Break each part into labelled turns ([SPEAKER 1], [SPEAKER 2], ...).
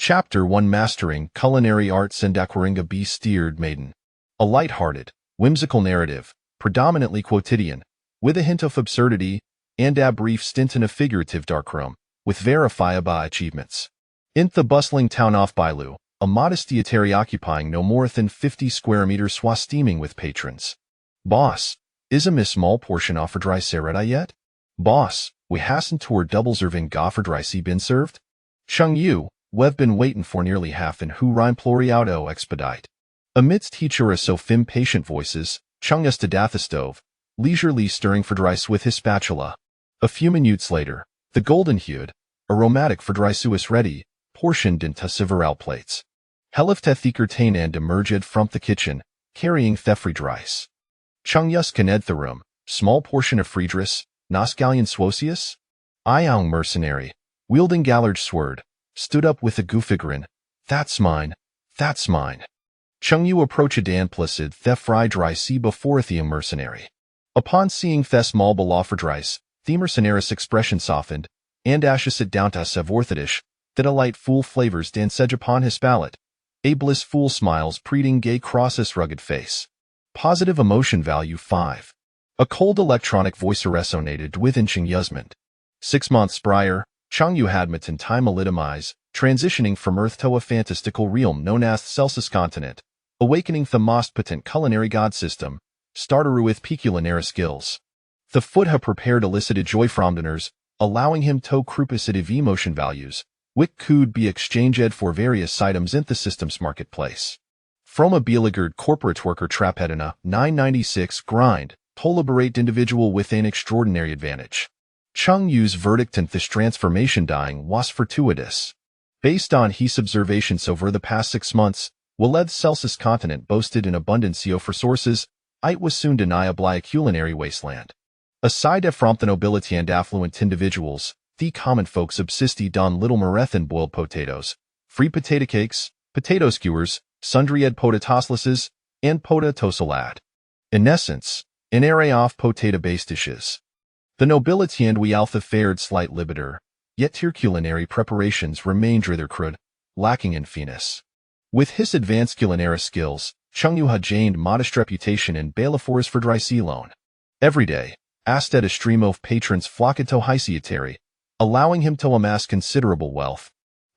[SPEAKER 1] Chapter 1 Mastering Culinary Arts and Aquaringa Bee-Steered Maiden. A light-hearted, whimsical narrative, predominantly quotidian, with a hint of absurdity, and a brief stint in a figurative darkroom, with verifiable achievements. In the bustling town of Bailu, a modest eatery occupying no more than 50 square meters was steaming with patrons. Boss, is a small portion offered dry serrata yet? Boss, we hasn't to our double-serving offered rice been served? Chung Yu, we've been waiting for nearly half and who rhyme ploriauto expedite. Amidst each so impatient voices, Chung used to the stove, leisurely stirring for rice with his spatula. A few minutes later, the golden-hued, aromatic for rice was ready, portioned into several plates. Helifte Thikertain and emerged from the kitchen, carrying the fried rice. Chung Yus caned the room, small portion of Friedris, Nosgalian Swosius? Iong mercenary, wielding Gallard's sword, stood up with a goofy grin. That's mine, that's mine. Chung Yu approached Dan placid the fried rice before the mercenary. Upon seeing the small offered rice, the mercenary's expression softened, and ashes it down to savorthadish, that a light full flavors dan sedge upon his palate. A blissful smiles preeding gay cross's rugged face. Positive emotion value 5. A cold electronic voice resonated within Chung Yusmond. 6 months prior, Chung Yu had met in time elitimize, transitioning from Earth to a fantastical realm known as the Celsus continent, awakening the most potent culinary god system, starter with peculiar skills. The foot had prepared elicited joy from dinners, allowing him to crupacitive emotion values, which could be exchanged for various items in the system's marketplace. From a beleaguered corporate worker trapedina 996 grind, to liberate individual with an extraordinary advantage. Chung Yu's verdict in this transformation dying was fortuitous. Based on his observations over the past 6 months, while the Celsus continent boasted an abundance of resources, it was soon deniably a culinary wasteland. Aside from the nobility and affluent individuals, the common folk subsisted on little Marethan boiled potatoes, free potato cakes, potato skewers, sundry potatoslases, and potato salad. In essence, an array of potato-based dishes. The nobility and we alpha fared slight libiter, yet their culinary preparations remained rather crude, lacking in finesse. With his advanced culinary skills, Chung Yu had gained modest reputation in Balafor's for dry sea loan. Every day, instead a stream of patrons flocked to his eatery, allowing him to amass considerable wealth.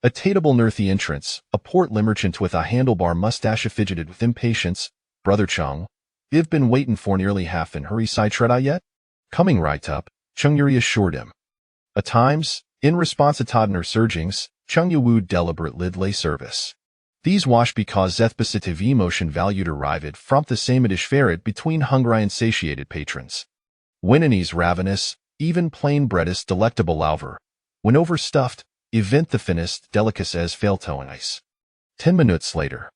[SPEAKER 1] A tateable earthy entrance, a portly merchant with a handlebar mustache fidgeted with impatience. Brother Chung, you've been waiting for nearly half an hurry side treda yet? Coming right up, Chung Yu assured him. At times, in response to Todner surgings, Chung Yu wooed deliberate lay service. These wash because positive emotion value derived from the same dish varied between hungry and satiated patrons. When is ravenous, even plain bread is delectable lauver. When overstuffed, event the finest delicacy as fail to ice. 10 minutes later.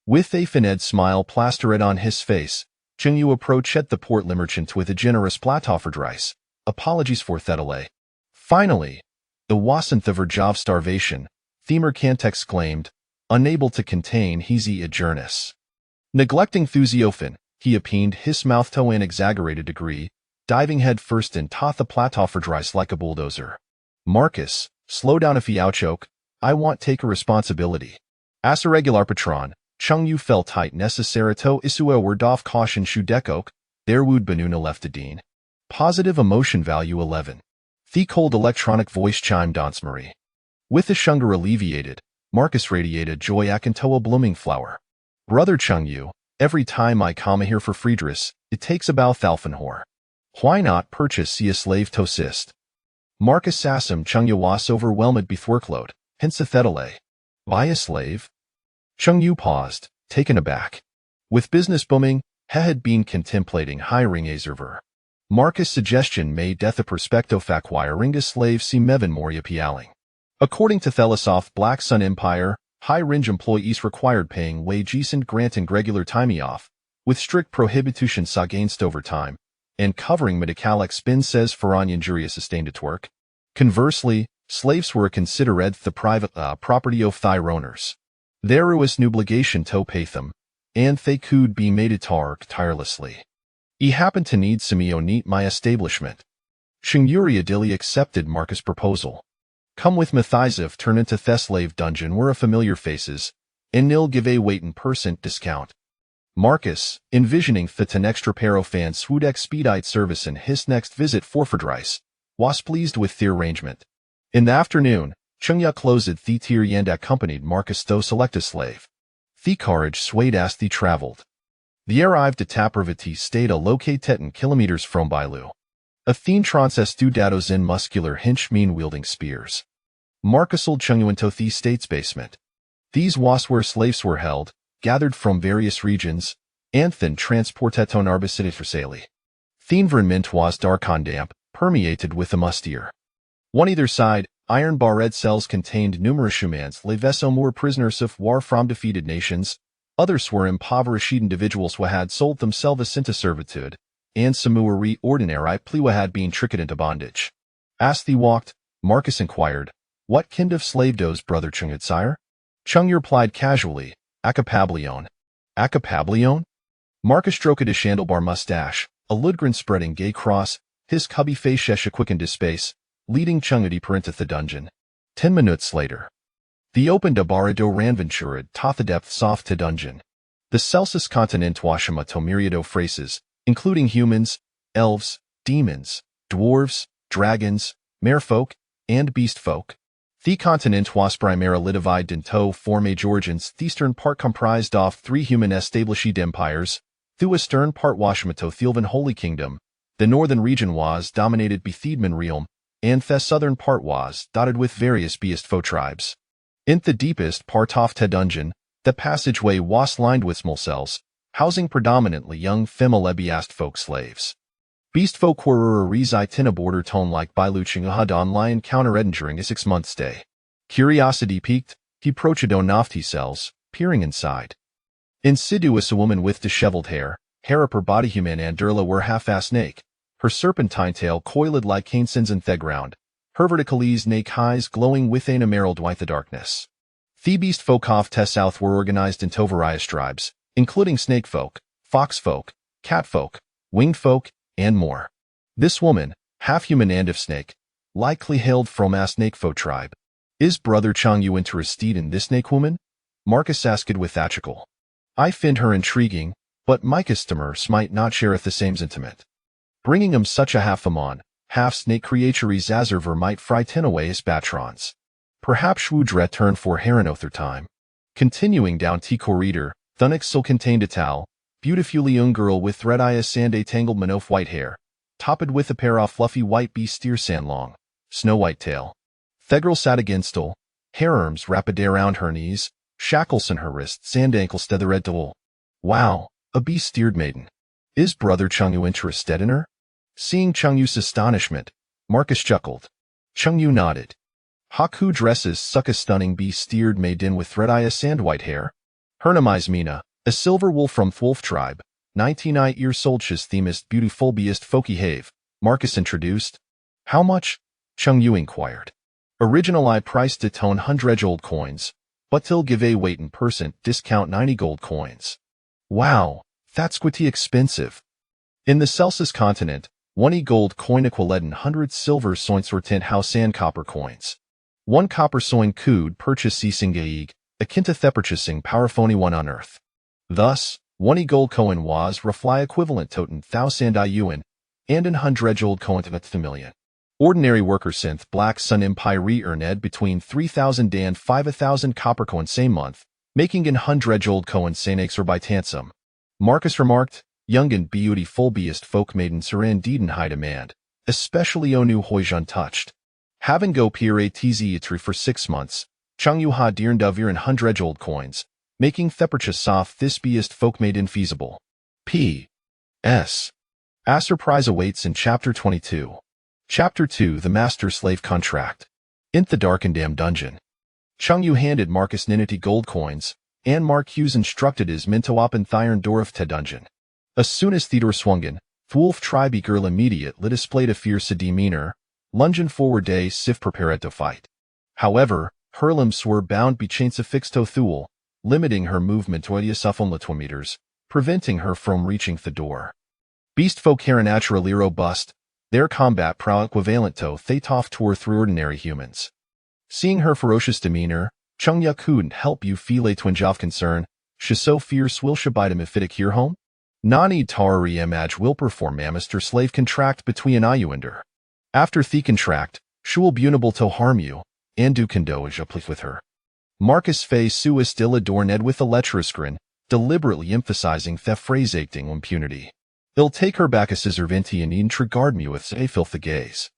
[SPEAKER 1] With a fined smile plastered on his face, Chung Yu approached the portly merchant with a generous plate offered rice. Apologies for the delay. Finally, the wasn't the verge of starvation, the merchant exclaimed, unable to contain his adjourness. Neglecting Thusiophin, he appeased his mouth to an exaggerated degree, diving head first into the plate offered rice like a bulldozer. Marcus, slow down if you outchoke, I want take a responsibility. As a regular patron, Chung Yu felt tight necessary to issue a word of caution shudekok, there would benuna left a dean. Positive emotion value 11. The cold electronic voice chimed Donsmarie. With the shunger alleviated, Marcus radiated joy into a blooming flower. Brother Chung Yu, every time I come here for Friedris, it takes about Thalfenhor. Why not purchase a slave to assist? Marcus Sassam Chung Yu was overwhelmed with workload, hence a thetale. Buy a slave? Chung Yu paused, taken aback. With business booming, he had been contemplating hiring a server. Marcus' suggestion made death a perspective acquiring a slave seem even more appealing. According to Thelisoft Black Sun Empire, high-range employees required paying wages and granting regular time off, with strict prohibitions against overtime, and covering medical expenses for injuries sustained at work. Conversely, slaves were considered the private property of their owners. There was no obligation to pay them, and they could be made to work tirelessly. He happened to need some neat my establishment. Chung Yu readily accepted Marcus' proposal. Come with Mathizev turn into Theslave dungeon were a familiar faces, and nil give a weight in % discount. Marcus, envisioning fit an extra pair of fans swood expedite service in his next visit Forfordrice, was pleased with the arrangement. In the afternoon, Chungya closed the tier and accompanied Marcus to select a slave. The carriage swayed as they traveled. They arrived at Taperviti stayed a locate 10 kilometers from Bailu. Athene trances two dados in muscular hinch mean-wielding spears. Marcus old Chungyu into the state's basement. These was where slaves were held, gathered from various regions, and then transported to Arbicid The environment was dark and damp, permeated with a musty. On either side, iron barred cells contained numerous humans, some were prisoners of war from defeated nations, others were impoverished individuals who had sold themselves into servitude, and some were ordinary plea had been tricked into bondage. As they walked, Marcus inquired, "What kind of slave does Brother Chung had, sire?" Chung replied casually, "Acapablion." "Acapablion?" Marcus stroked his handlebar mustache, a Ludgren spreading gay cross, his cubby face shesha quickened his space, leading Chung deeper into the dungeon. 10 minutes later, they opened a barado ranventured to the depths of the dungeon. The Celsus continent washama to myriado phrases, including humans, elves, demons, dwarves, dragons, merfolk, and beastfolk. The continent was primarily divided into four major regions. The eastern part comprised of 3 human established empires, the western part washama to Thielvan Holy Kingdom, the northern region was dominated by Thiedman realm, and the southern part was dotted with various beastfolk tribes. In the deepest part of the dungeon, the passageway was lined with small cells, housing predominantly young female beastfolk slaves. Beastfolk were reside in a border tone like Bailuching had online encountered during a 6-month stay. Curiosity piqued, he approached one of the cells, peering inside. Insidious a woman with disheveled hair up her body human and Durla were half-assed snake, her serpentine tail coiled like canesins in the ground, her verticales naked eyes glowing with an emerald white the darkness. The beastfolk of the south were organized into various tribes, including snakefolk, foxfolk, catfolk, winged folk, and more. This woman, half-human and of snake, likely hailed from a snakefolk tribe. "Is Brother Chung you interested in this snake woman?" Marcus asked with Achical. "I find her intriguing, but my customers might not share the same sentiment. Bringing 'em such a half-amon, half-snake creatures as her might frighten away his patrons. Perhaps would return for Heronother time." Continuing down T corridor, Thunix still contained a towel, beautifully young girl with red eyes and a tangled mane of white hair, topped with a pair of fluffy white beast steer sand-long, snow-white tail. The girl sat against her, hair arms wrapped around her knees, shackles in her wrists and ankles to the red wool. "Wow, a beast-steered maiden. Is Brother Chungyu interested in her?" Seeing Chungyu's astonishment, Marcus chuckled. Chungyu nodded. "Haku dresses suck a stunning beast-steered maiden with red eyes and white hair. Her name is Mina, a silver wolf from Wolf tribe, 99 years old. She's the most beautiful beastfolk have," Marcus introduced. "How much?" Chungyu inquired. "Original I priced it on 100 gold coins, but till give a weight in % discount 90 gold coins." "Wow, that's quite expensive." In the Celsus continent, 1 gold coin equivalent 100 silver soins or 10 house and copper coins. 1 copper soin could purchase Singaig, akin to the purchasing power phony one on earth. Thus, 1 gold coin was roughly equivalent to 1,000 yuan, and 100 gold coin to 1,000,000. Ordinary worker synth Black Sun Empire earned between 3,000 and 5,000 copper coin same month, making 100 gold coin sanakes or by tansum. Marcus remarked, "Young and beautiful beastfolk maidens are indeed in high demand, especially Onu Hoijan touched." Having go peer a tz for 6 months, Chungyu ha dearned of 100 gold coins, making the purchase of this beastfolk maiden feasible. P.S. A surprise awaits in Chapter 22. Chapter 2 The Master-Slave Contract. In the dark and damn dungeon, Chungyu handed Marcus Ninity gold coins, and Marcus instructed his men to open the iron door of the dungeon. As soon as the door swung in, the wolf tribe girl immediately displayed a fierce demeanor, lunging forward as if prepared to fight. However, her limbs were bound by chains affixed to Thule, limiting her movement to 80 meters, preventing her from reaching the door. Beastfolk are naturally robust, their combat prowess equivalent to they tough tour through ordinary humans. Seeing her ferocious demeanor, Chung Ya couldn't help you feel a twinge of concern. She so fierce will she bite him if it here home? Nani Tari image will perform Mamister slave contract between you and her. After the contract, she will be unable to harm you, and do condoge uplift with her. Marcus Fay suis still adorned with a lecherous grin, deliberately emphasizing the phrase acting impunity. They'll take her back a serventi and needn't regard me with a filthy gaze.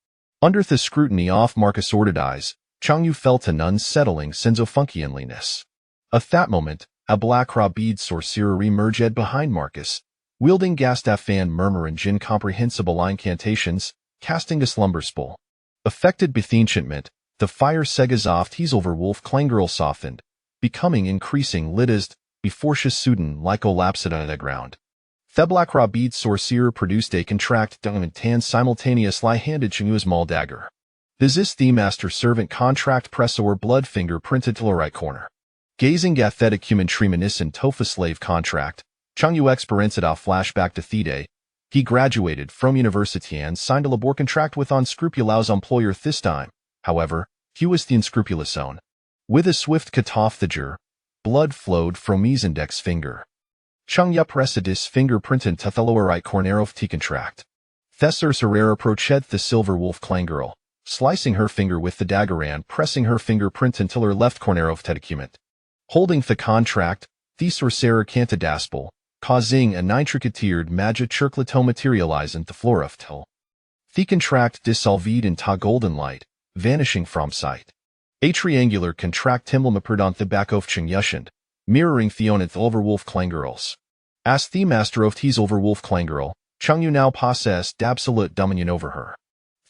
[SPEAKER 1] Under the scrutiny of Marcus' sordid eyes, Chung Yu felt an unsettling sense of funkianliness. At that moment, a black rabid sorcerer emerged behind Marcus, wielding Gastaf fan murmur and incomprehensible incantations, casting a slumber spell. Affected by the enchantment, the fire Segazoft Heselver Wolf Clangirl softened, becoming increasing liddized, before she sudden like collapsed on the ground. The black rabid sorcerer produced a contract and tan simultaneous lie-handed Chingua's maul dagger. This is the master servant contract pressor blood finger printed to the right corner. Gazing at that human reminiscent Tofa slave contract, Chung Yu experienced a flashback to the day he graduated from university and signed a labor contract with unscrupulous employer this time. However, he was the unscrupulous own. With a swift catophager, blood flowed from his index finger. Chung Ya pressed his fingerprint into the lower right corner of the contract. Thesser Serrera approached the silver wolf Clangirl, slicing her finger with the dagger and pressing her fingerprint until her left corner of the document. Holding the contract, the sorcerer can't daspel, causing an intricate-tiered magic circlet to materialize in the floor of Tel. The contract dissolved into golden light, vanishing from sight. A triangular contract timble appeared on the back of Chung Yushand, mirroring Theonith Overwolf Clangirls. As the master of T's Overwolf Clangirl, Chung Yu now possessed absolute dominion over her.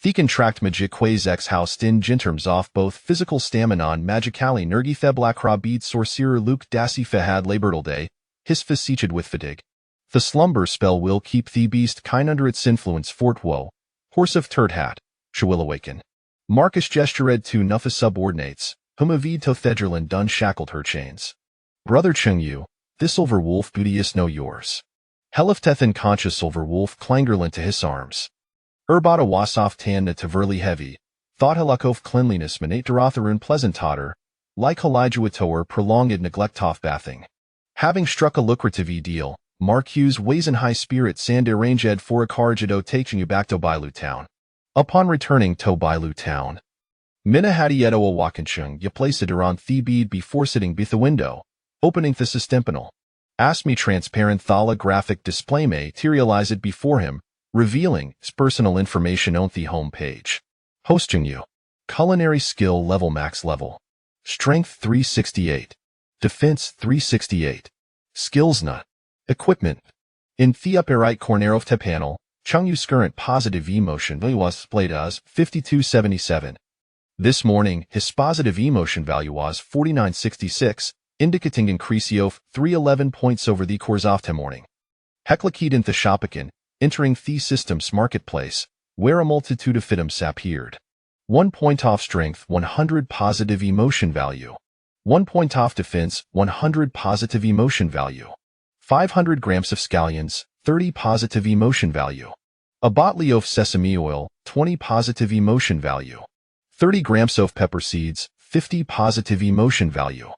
[SPEAKER 1] The contract magic quays X housed in terms of both physical stamina and magically nergi Theblack Rabid sorcerer Luke Dassi Fahad Laberdal Day, his facetied with fatigue. The slumber spell will keep the beast kind under its influence Fort Woe, Horse of Turd Hat, she will awaken. Marcus gestured to Nuffa subordinates, whom Avid to Thedgerland done shackled her chains. Brother Chung Yu, this silver wolf booty is no yours. Helifteth conscious silver wolf Clangirland to his arms. Urbata wasoff tan na taverly heavy, thought halakov cleanliness manate derotherun pleasant totter, like halijuatoer prolonged neglect off bathing. Having struck a lucrative deal, Marcus weighs in high spirit sand arranged for a carjado taking you back to Bailu town. Upon returning to Bailu town, Mina hadieto a wakanchung ya placed it around the bead before sitting beneath the window, opening the systempanel. Asked me transparent thala graphic display materialize it before him, revealing his personal information on the home page. Hosting you. Culinary skill level max level. Strength 368. Defense 368. Skills nut. Equipment. In the upper right corner of the panel, Chung Yu's current positive emotion value was displayed as 5277. This morning, his positive emotion value was 4966, indicating increase of 311 points over the course of the morning. Heklakid in the Shopakin, entering the system's marketplace, where a multitude of items appeared. 1 point off strength, 100 positive emotion value. 1 point off defense, 100 positive emotion value. 500 grams of scallions, 30 positive emotion value. A botley of sesame oil, 20 positive emotion value. 30 grams of pepper seeds, 50 positive emotion value.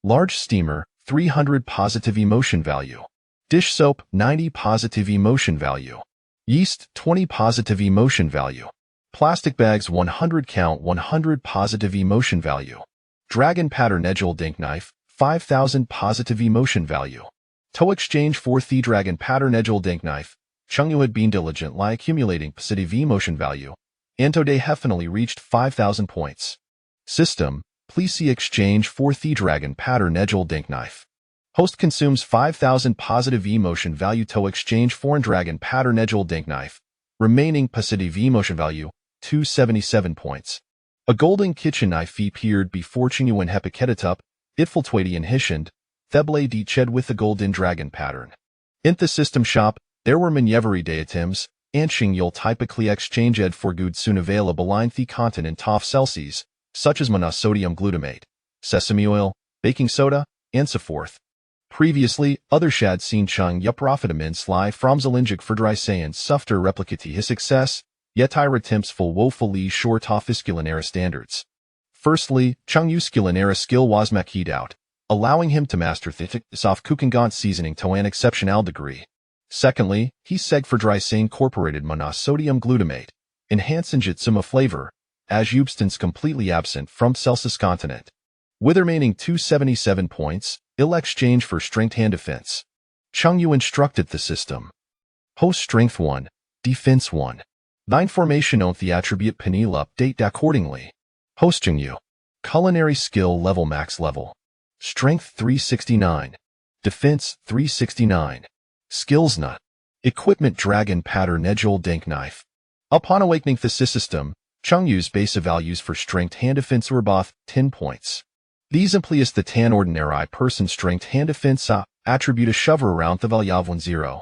[SPEAKER 1] Large steamer, 300 positive emotion value. Dish soap, 90 positive emotion value. Yeast, 20 positive emotion value. Plastic bags, 100 count, 100 positive emotion value. Dragon pattern edgel dink knife, 5,000 positive emotion value. To exchange for the dragon pattern edgel dink knife, Chung Yu had been diligent by accumulating positive emotion value, and today definitely reached 5,000 points. System, please see exchange for the dragon pattern edgel dink knife. Host consumes 5,000 positive emotion value to exchange for dragon pattern edgel dink knife. Remaining positive emotion value, 277 points. A golden kitchen knife appeared before Chung Yu and Hepiketatup, Itfultwady and Hishand, Theble de Ched with the golden dragon pattern. In the system shop, there were Minyeveri deitims, and Chung Yul typically exchanged for goods soon available in the continent of Celsius, such as monosodium glutamate, sesame oil, baking soda, and so forth. Previously, others had seen Chung Yu profit immensely from Zelinjik for dry science sufter replicati his success, yet attempts full woefully short of fisculinary standards. Firstly, Changyu's culinary skill was maxed out, allowing him to master the soft cooking seasoning to an exceptional degree. Secondly, he seg for dry sane incorporated monosodium glutamate, enhancing jitsuma flavor, as substance completely absent from Celsius continent. With remaining 277 points, ill exchange for strength hand defense. Changyu instructed the system. Host strength 1, defense 1. Thine formation on the attribute panel update accordingly. Host Changyu. Culinary skill level max level. Strength 369. Defense 369. Skills nut. Equipment dragon pattern edgel dank knife. Upon awakening the system, Changyu's base values for strength hand defense were both 10 points. These employs the tan ordinary person strength hand defense attribute a shover around the value of 10.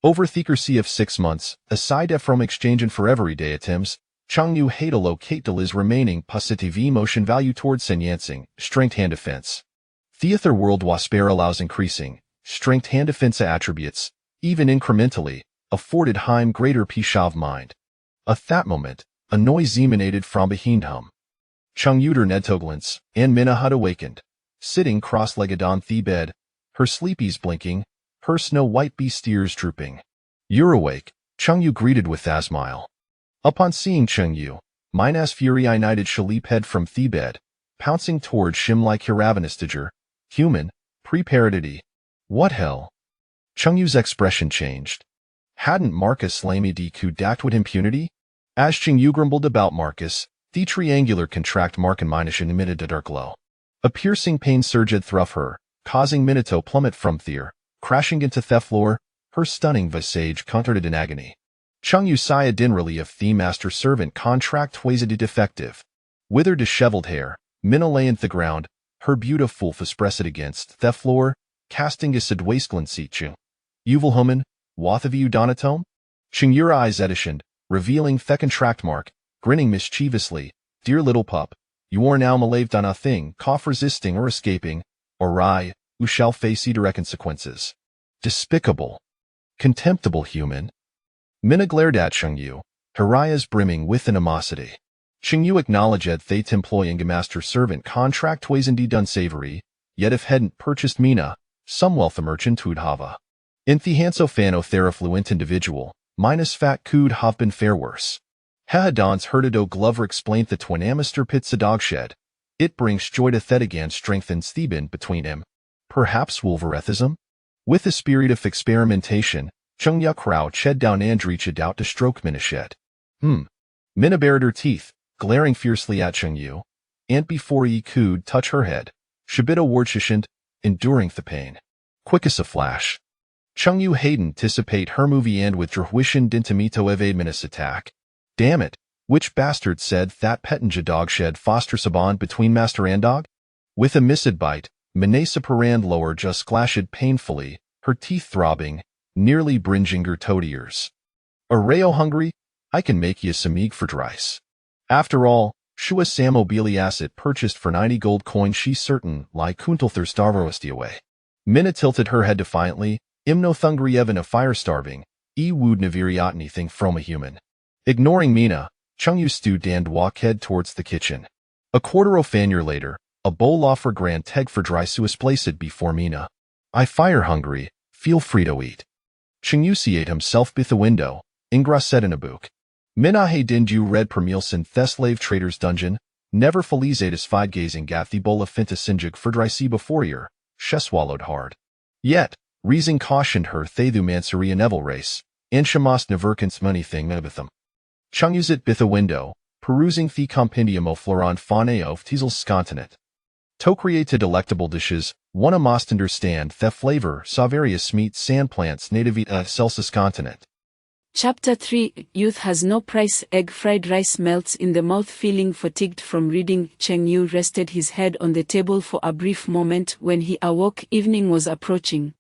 [SPEAKER 1] Over thicker of 6 months, aside from exchanging for everyday items, Changyu had to locate his remaining positive emotion value towards enhancing strength hand defense. Theater world wasper allows increasing strength hand defense attributes, even incrementally, afforded him greater peace of mind. At that moment, a noise emanated from behind him. Changyu Nedtoglance and Mina had awakened, sitting cross-legged on the bed, her sleepies blinking, her snow-white beast ears drooping. You're awake, Changyu greeted with a smile. Upon seeing Changyu, Mina's fury united Shalip head from the bed, pouncing toward Shim like her ravenous tiger. Human, pre-paradity. What hell? Changyu's expression changed. Hadn't Marcus Lamy DQ'd with impunity? As Changyu grumbled about Marcus, the triangular contract Markin Minushin emitted a dark glow. A piercing pain surged through her, causing Minato plummet from Thier, crashing into the floor, her stunning visage contorted in agony. Changyu sighed dinnerly of the master servant contract wasted defective. With her disheveled hair, Mina lay in the ground, her beautiful face pressed against the floor, casting a sad wasteland situ. Uvelhuman, Wathavu Donatome? Changyura eyes editioned, revealing the contract mark, grinning mischievously. Dear little pup, you are now malaved on a thing, cough resisting or escaping, or I, who shall face either consequences. Despicable. Contemptible human. Mina glared at Changyu, her eyes brimming with animosity. Changyu acknowledged that employing a master servant contract was indeed unsavory, yet if hadn't purchased Mina, some wealthy merchant would have a. In the Hanso Fano therafluent individual, minus fat could have been fair worse. Hahadon's Herdado Glover explained the twin Amister pits a dogshed. It brings joy to Thetagan strengthens Theban between him. Perhaps Wolverethism? With a spirit of experimentation, Changya crouched head down and reached out to stroke Mina's head. Mina bared her teeth, glaring fiercely at Changyu, and before he could touch her head, Shibita wardshishant, enduring the pain. Quick as a flash. Changyu had anticipate her movie and with Drahwishan Dintamito evade Mina's attack. Damn it, which bastard said that Pettinja dog shed fosters a bond between master and dog? With a missed bite, Manasa Parand lower just clashed painfully, her teeth throbbing, nearly bringing her toad ears. Areo hungry? I can make you some egg for rice. After all, Shua Samobili asset purchased for 90 gold coins she's certain, like Kuntal Thurstarvosti away. Mina tilted her head defiantly, Imno thungry Evan a fire starving, wood naviriotni thing from a human. Ignoring Mina, Changyu stewed and walked head towards the kitchen. A quarter of an year later, a bowl offer grand teg for dry suis placed before Mina. I fire hungry, feel free to eat. Changyu ate himself by the window, Ingra said in a book. Mina he dindu read Permielson Theslave Trader's Dungeon, never felizatus fide gazing at the bowl of finta sinjig for dry sea before year, she swallowed hard. Yet, reason cautioned her Thethu Mansuri and Neville race, and Shamas Neverkins money thing nebitham. Changyu's at bitha window, perusing the compendium of Floran Faune of Teasel's continent. To create delectable dishes, one must understand the flavor saw various meat sand plants native Celsius continent.
[SPEAKER 2] Chapter 3 Youth has no price. Egg fried rice melts in the mouth. Feeling fatigued from reading, Changyu rested his head on the table for a brief moment. When he awoke, evening was approaching,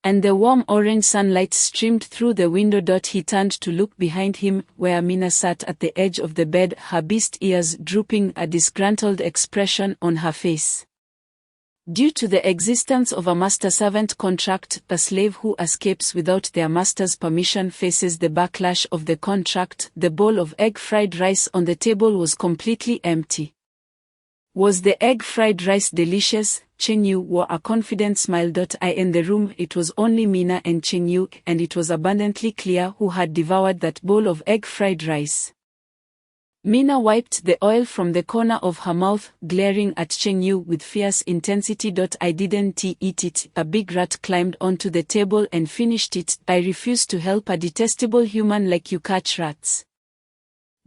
[SPEAKER 2] and the warm orange sunlight streamed through the window. He turned to look behind him, where Mina sat at the edge of the bed, her beast ears drooping, a disgruntled expression on her face. Due to the existence of a master-servant contract, a slave who escapes without their master's permission faces the backlash of the contract. The bowl of egg fried rice on the table was completely empty. Was the egg fried rice delicious? Cheng Yu wore a confident smile. In the room it was only Mina and Cheng Yu, and it was abundantly clear who had devoured that bowl of egg fried rice. Mina wiped the oil from the corner of her mouth, glaring at Cheng Yu with fierce intensity. I didn't eat it. A big rat climbed onto the table and finished it. I refuse to help a detestable human like you catch rats.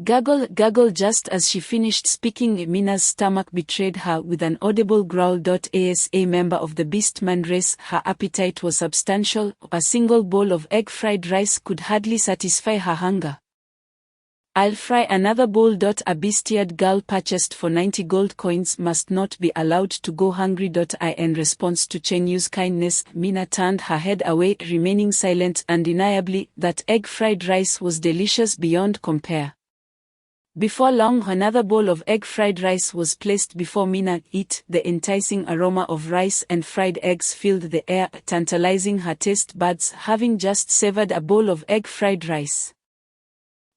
[SPEAKER 2] Gaggle, gaggle. Just as she finished speaking, Mina's stomach betrayed her with an audible growl. As a member of the beastman race, her appetite was substantial. A single bowl of egg fried rice could hardly satisfy her hunger. I'll fry another bowl. A bestiated girl purchased for 90 gold coins must not be allowed to go hungry. In response to Cheng Yu's kindness, Mina turned her head away, remaining silent. Undeniably, that egg fried rice was delicious beyond compare. Before long, another bowl of egg fried rice was placed before Mina. The enticing aroma of rice and fried eggs filled the air, tantalizing her taste buds, having just savored a bowl of egg fried rice.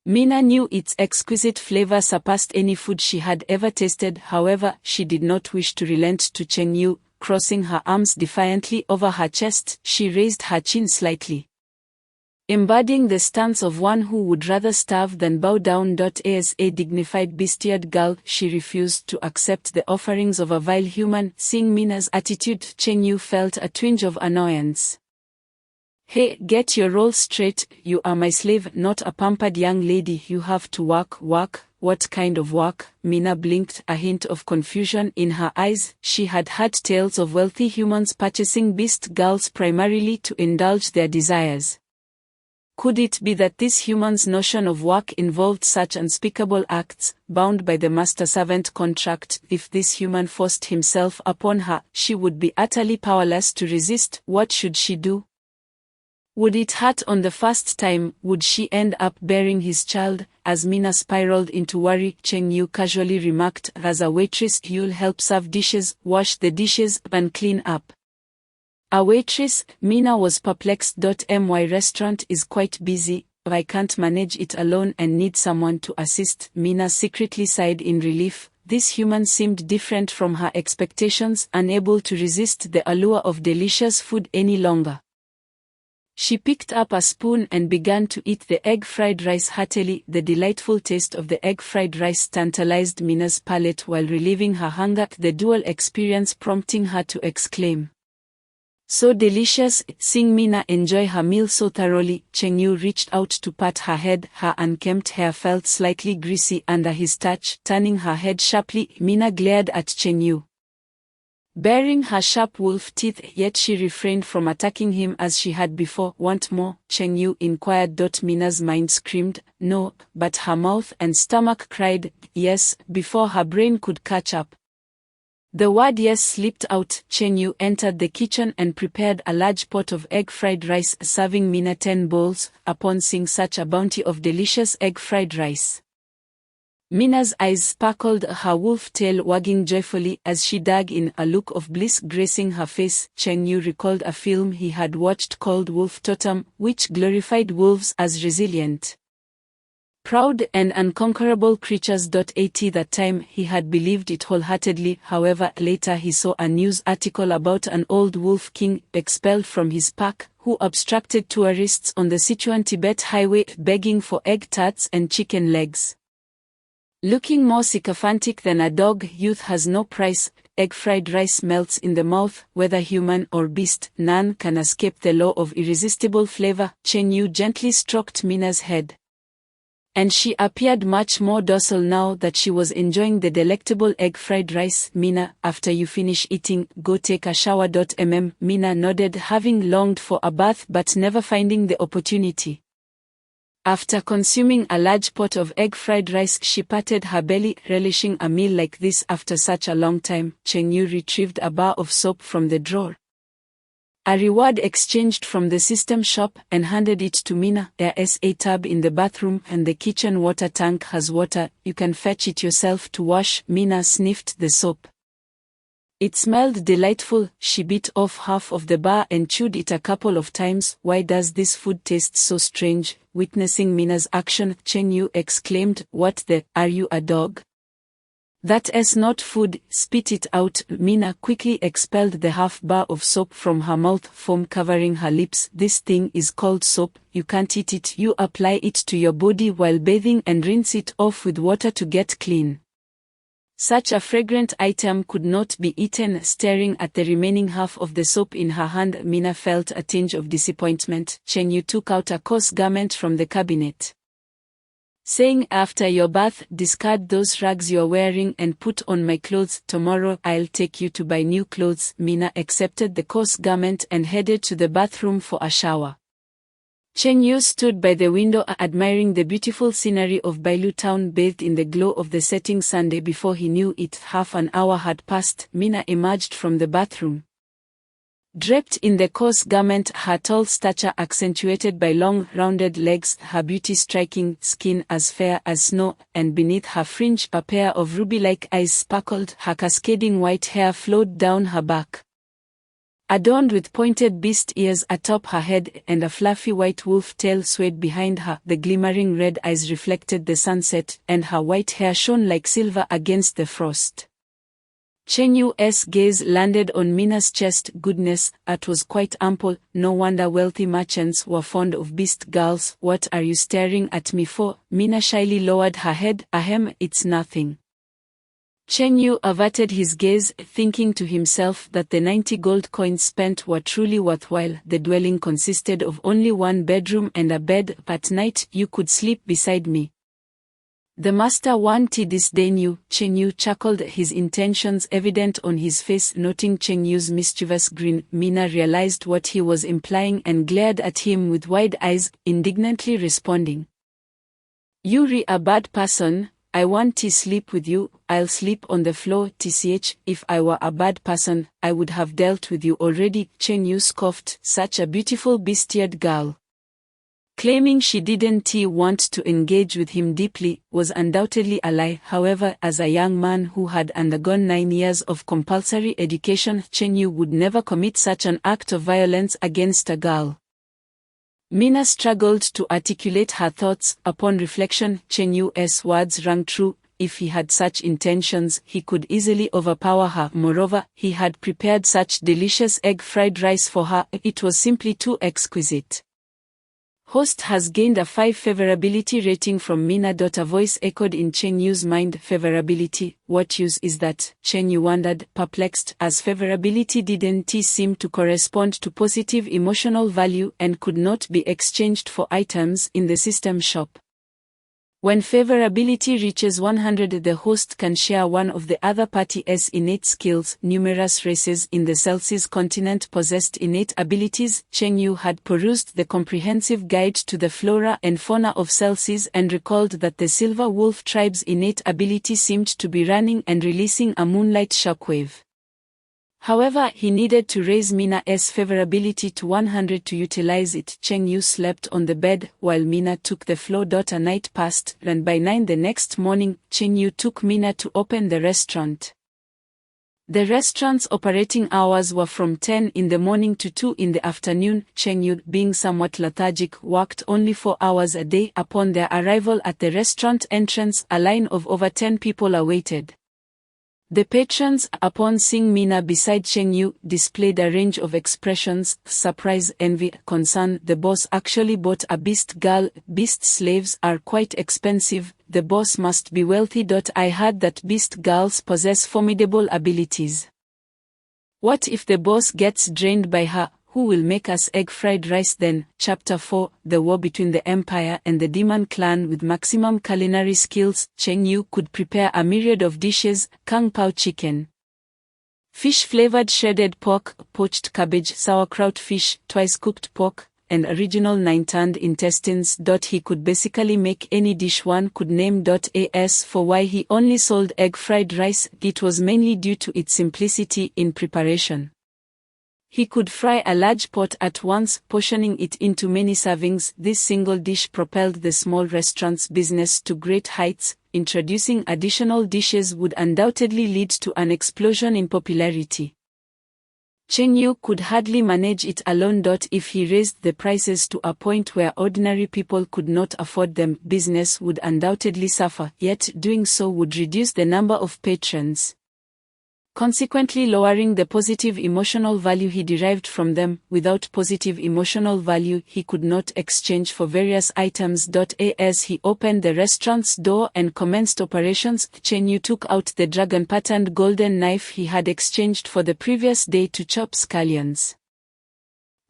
[SPEAKER 2] Mina knew its exquisite flavor surpassed any food she had ever tasted. However, she did not wish to relent to Cheng Yu. Crossing her arms defiantly over her chest, she raised her chin slightly, embodying the stance of one who would rather starve than bow down. As a dignified bestiated girl, she refused to accept the offerings of a vile human. Seeing Mina's attitude, Cheng Yu felt a twinge of annoyance. Hey, get your roll straight. You are my slave, not a pampered young lady. You have to work. Work? What kind of work? Mina blinked, a hint of confusion in her eyes. She had heard tales of wealthy humans purchasing beast girls primarily to indulge their desires. Could it be that this human's notion of work involved such unspeakable acts, bound by the master-servant contract? If this human forced himself upon her, she would be utterly powerless to resist. What should she do? Would it hurt on the first time? Would she end up bearing his child? As Mina spiraled into worry, Cheng Yu casually remarked, as a waitress, you'll help serve dishes, wash the dishes, and clean up. A waitress? Mina was perplexed. My restaurant is quite busy. I can't manage it alone and need someone to assist. Mina secretly sighed in relief. This human seemed different from her expectations, unable to resist the allure of delicious food any longer. She picked up a spoon and began to eat the egg fried rice heartily. The delightful taste of the egg fried rice tantalized Mina's palate while relieving her hunger, the dual experience prompting her to exclaim, "So delicious!" Seeing Mina enjoy her meal so thoroughly, Cheng Yu reached out to pat her head. Her unkempt hair felt slightly greasy under his touch. Turning her head sharply, Mina glared at Cheng Yu, baring her sharp wolf teeth, yet she refrained from attacking him as she had before. "Want more?" Cheng Yu inquired. Mina's mind screamed, "No," but her mouth and stomach cried, "Yes," before her brain could catch up. The word yes slipped out. Cheng Yu entered the kitchen and prepared a large pot of egg fried rice, serving Mina 10 bowls. Upon seeing such a bounty of delicious egg fried rice, Mina's eyes sparkled, her wolf tail wagging joyfully as she dug in, a look of bliss gracing her face. Cheng Yu recalled a film he had watched called Wolf Totem, which glorified wolves as resilient, proud and unconquerable creatures. At that time he had believed it wholeheartedly. However, later he saw a news article about an old wolf king, expelled from his pack, who obstructed tourists on the Sichuan-Tibet highway, begging for egg tarts and chicken legs. Looking more sycophantic than a dog, youth has no price. Egg fried rice melts in the mouth, whether human or beast. None can escape the law of irresistible flavor. Cheng Yu gently stroked Mina's head, and she appeared much more docile now that she was enjoying the delectable egg fried rice. "Mina, after you finish eating, go take a shower." Mina nodded, having longed for a bath but never finding the opportunity. After consuming a large pot of egg fried rice, she patted her belly, relishing a meal like this after such a long time. Cheng Yu retrieved a bar of soap from the drawer, a reward exchanged from the system shop, and handed it to Mina. "There's a tub in the bathroom and the kitchen water tank has water. You can fetch it yourself to wash." Mina sniffed the soap. It smelled delightful. She bit off half of the bar and chewed it a couple of times. "Why does this food taste so strange?" Witnessing Mina's action, Cheng Yu exclaimed, "What the? Are you a dog?" That's not food, spit it out. Mina quickly expelled the half-bar of soap from her mouth, foam covering her lips. This thing is called soap, you can't eat it. You apply it to your body while bathing and rinse it off with water to get clean. Such a fragrant item could not be eaten. Staring at the remaining half of the soap in her hand, Mina felt a tinge of disappointment. Chen Yu took out a coarse garment from the cabinet, saying, after your bath, discard those rags you're wearing and put on my clothes. Tomorrow I'll take you to buy new clothes. Mina accepted the coarse garment and headed to the bathroom for a shower. Chen Yu stood by the window admiring the beautiful scenery of Bailu town bathed in the glow of the setting sun. Before he knew it, half an hour had passed. Mina emerged from the bathroom, draped in the coarse garment, her tall stature accentuated by long, rounded legs, her beauty striking, skin as fair as snow, and beneath her fringe a pair of ruby-like eyes sparkled. Her cascading white hair flowed down her back, adorned with pointed beast ears atop her head, and a fluffy white wolf tail swayed behind her. The glimmering red eyes reflected the sunset, and her white hair shone like silver against the frost. Chen Yu's gaze landed on Mina's chest. Goodness, it was quite ample. No wonder wealthy merchants were fond of beast girls. What are you staring at me for? Mina shyly lowered her head. Ahem, it's nothing. Chen Yu averted his gaze, thinking to himself that the 90 gold coins spent were truly worthwhile. The dwelling consisted of only one bedroom and a bed. At night, you could sleep beside me. The master won't disdain you. Chen Yu chuckled, his intentions evident on his face. Noting Chen Yu's mischievous grin, Mina realized what he was implying and glared at him with wide eyes, indignantly responding, "You're a bad person. I want to sleep with you. I'll sleep on the floor. Tch, if I were a bad person, I would have dealt with you already." Chen Yu scoffed. Such a beautiful beast-eared girl, claiming she didn't want to engage with him deeply, was undoubtedly a lie. However, as a young man who had undergone 9 years of compulsory education, Chen Yu would never commit such an act of violence against a girl. Mina struggled to articulate her thoughts. Upon reflection, Chen Yu's words rang true. If he had such intentions, he could easily overpower her. Moreover, he had prepared such delicious egg fried rice for her, it was simply too exquisite. Host has gained a 5 favorability rating from Mina. A voice echoed in Chen Yu's mind. Favorability? What use is that? Chen Yu wondered, perplexed, as favorability didn't seem to correspond to positive emotional value and could not be exchanged for items in the system shop. When favorability reaches 100, the host can share one of the other party's innate skills. Numerous races in the Celsius continent possessed innate abilities. Chen Yu had perused the comprehensive guide to the flora and fauna of Celsius and recalled that the Silver Wolf tribe's innate ability seemed to be running and releasing a moonlight shockwave. However, he needed to raise Mina's favorability to 100 to utilize it. Chen Yu slept on the bed, while Mina took the floor. A night passed, and by 9 the next morning, Chen Yu took Mina to open the restaurant. The restaurant's operating hours were from 10 in the morning to 2 in the afternoon. Chen Yu, being somewhat lethargic, worked only 4 hours a day. Upon their arrival at the restaurant entrance, a line of over 10 people awaited. The patrons, upon seeing Mina beside Chen Yu, displayed a range of expressions: surprise, envy, concern. The boss actually bought a beast girl. Beast slaves are quite expensive. The boss must be wealthy. I heard that beast girls possess formidable abilities. What if the boss gets drained by her? Who will make us egg fried rice then? Chapter 4: The War Between the Empire and the Demon Clan. With maximum culinary skills, Chen Yu could prepare a myriad of dishes: kung pao chicken, fish-flavored shredded pork, poached cabbage, sauerkraut fish, twice-cooked pork, and original 9-turned intestines. He could basically make any dish one could name. As for why he only sold egg fried rice, it was mainly due to its simplicity in preparation. He could fry a large pot at once, portioning it into many servings. This single dish propelled the small restaurant's business to great heights. Introducing additional dishes would undoubtedly lead to an explosion in popularity. Cheng Yu could hardly manage it alone. If he raised the prices to a point where ordinary people could not afford them, business would undoubtedly suffer, yet doing so would reduce the number of patrons, consequently lowering the positive emotional value he derived from them. Without positive emotional value, he could not exchange for various items. As he opened the restaurant's door and commenced operations, Cheng Yu took out the dragon-patterned golden knife he had exchanged for the previous day to chop scallions.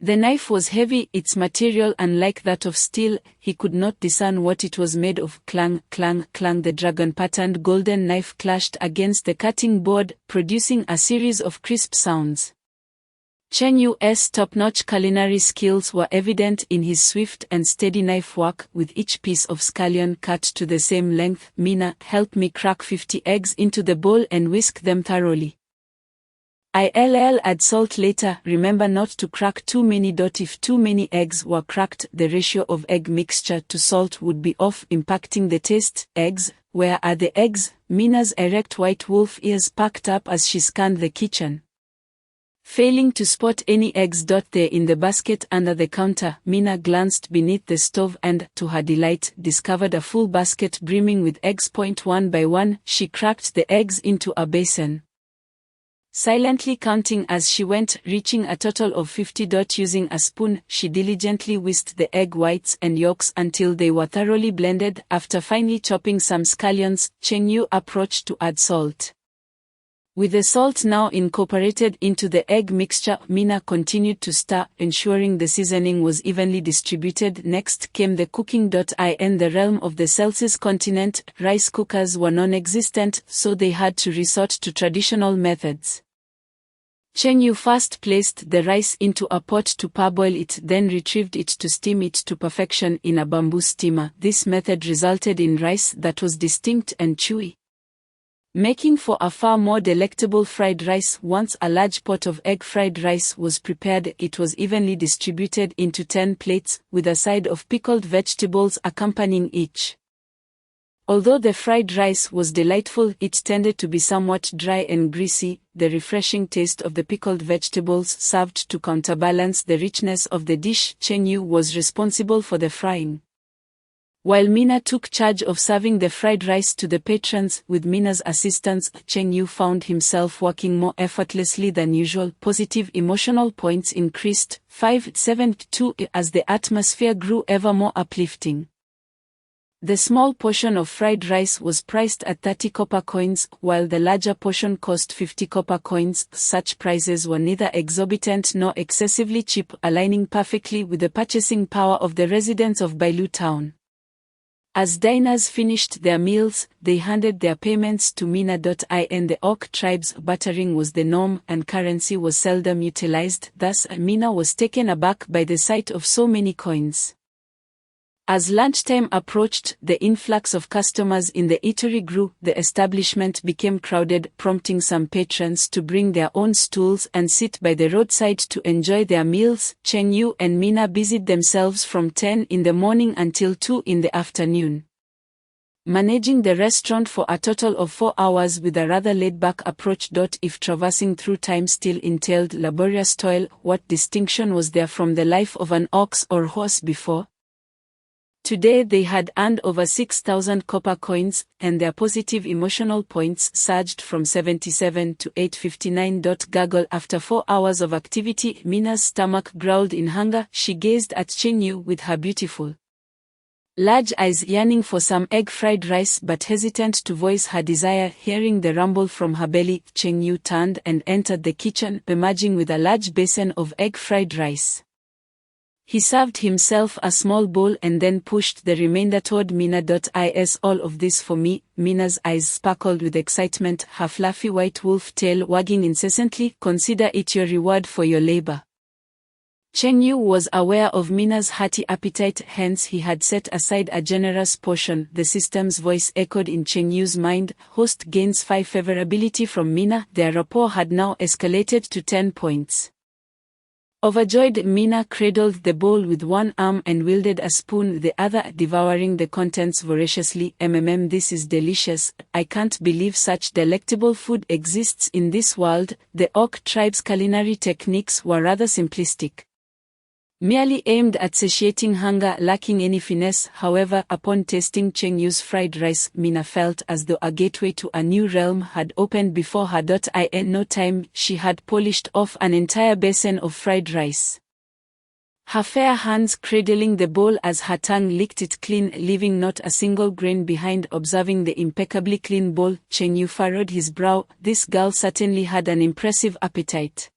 [SPEAKER 2] The knife was heavy, its material unlike that of steel. He could not discern what it was made of. Clang, clang, clang. The dragon-patterned golden knife clashed against the cutting board, producing a series of crisp sounds. Cheng Yu's top-notch culinary skills were evident in his swift and steady knife work, with each piece of scallion cut to the same length. Mina, help me crack 50 eggs into the bowl and whisk them thoroughly. I'll add salt later. Remember not to crack too many. If too many eggs were cracked, the ratio of egg mixture to salt would be off, impacting the taste. Eggs, where are the eggs? Mina's erect white wolf ears perked up as she scanned the kitchen. Failing to spot any eggs. There in the basket under the counter, Mina glanced beneath the stove and, to her delight, discovered a full basket brimming with eggs. One by one, she cracked the eggs into a basin, silently counting as she went, reaching a total of 50. Using a spoon, she diligently whisked the egg whites and yolks until they were thoroughly blended. After finely chopping some scallions, Cheng Yu approached to add salt. With the salt now incorporated into the egg mixture, Mina continued to stir, ensuring the seasoning was evenly distributed. Next came the cooking. In the realm of the Celsius continent, rice cookers were non-existent, so they had to resort to traditional methods. Cheng Yu first placed the rice into a pot to parboil it, then retrieved it to steam it to perfection in a bamboo steamer. This method resulted in rice that was distinct and chewy, making for a far more delectable fried rice. Once a large pot of egg fried rice was prepared, it was evenly distributed into 10 plates, with a side of pickled vegetables accompanying each. Although the fried rice was delightful, it tended to be somewhat dry and greasy. The refreshing taste of the pickled vegetables served to counterbalance the richness of the dish. Cheng Yu was responsible for the frying, while Mina took charge of serving the fried rice to the patrons. With Mina's assistance, Cheng Yu found himself working more effortlessly than usual. Positive emotional points increased 572 as the atmosphere grew ever more uplifting. The small portion of fried rice was priced at 30 copper coins, while the larger portion cost 50 copper coins. Such prices were neither exorbitant nor excessively cheap, aligning perfectly with the purchasing power of the residents of Bailu town. As diners finished their meals, they handed their payments to Mina. In the Orc tribes, bartering was the norm and currency was seldom utilized, thus Mina was taken aback by the sight of so many coins. As lunchtime approached, the influx of customers in the eatery grew. The establishment became crowded, prompting some patrons to bring their own stools and sit by the roadside to enjoy their meals. Cheng Yu and Mina busied themselves from 10 in the morning until 2 in the afternoon, managing the restaurant for a total of 4 hours with a rather laid-back approach. If traversing through time still entailed laborious toil, what distinction was there from the life of an ox or horse before? Today they had earned over 6,000 copper coins, and their positive emotional points surged from 77 to 859. Gurgle. After 4 hours of activity, Mina's stomach growled in hunger. She gazed at Cheng Yu with her beautiful large eyes, yearning for some egg fried rice but hesitant to voice her desire. Hearing the rumble from her belly, Cheng Yu turned and entered the kitchen, emerging with a large basin of egg fried rice. He served himself a small bowl and then pushed the remainder toward Mina. Is all of this for me? Mina's eyes sparkled with excitement, her fluffy white wolf tail wagging incessantly. Consider it your reward for your labor. Cheng Yu was aware of Mina's hearty appetite, hence he had set aside a generous portion. The system's voice echoed in Cheng Yu's mind. Host gains 5 favorability from Mina. Their rapport had now escalated to 10 points. Overjoyed, Mina cradled the bowl with one arm and wielded a spoon, the other devouring the contents voraciously. This is delicious. I can't believe such delectable food exists in this world. The Orc tribe's culinary techniques were rather simplistic, merely aimed at satiating hunger, lacking any finesse. However, upon tasting Cheng Yu's fried rice, Mina felt as though a gateway to a new realm had opened before her. In no time, she had polished off an entire basin of fried rice, her fair hands cradling the bowl as her tongue licked it clean, leaving not a single grain behind. Observing the impeccably clean bowl, Cheng Yu furrowed his brow. This girl certainly had an impressive appetite.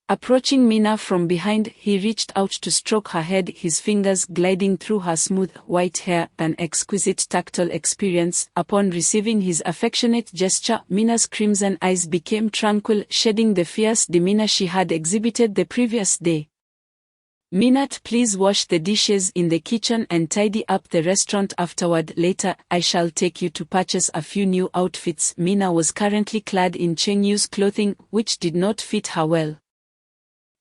[SPEAKER 2] Approaching Mina from behind, he reached out to stroke her head, his fingers gliding through her smooth, white hair, an exquisite tactile experience. Upon receiving his affectionate gesture, Mina's crimson eyes became tranquil, shedding the fierce demeanor she had exhibited the previous day. Minat, please wash the dishes in the kitchen and tidy up the restaurant afterward. Later, I shall take you to purchase a few new outfits. Mina was currently clad in Cheng Yu's clothing, which did not fit her well.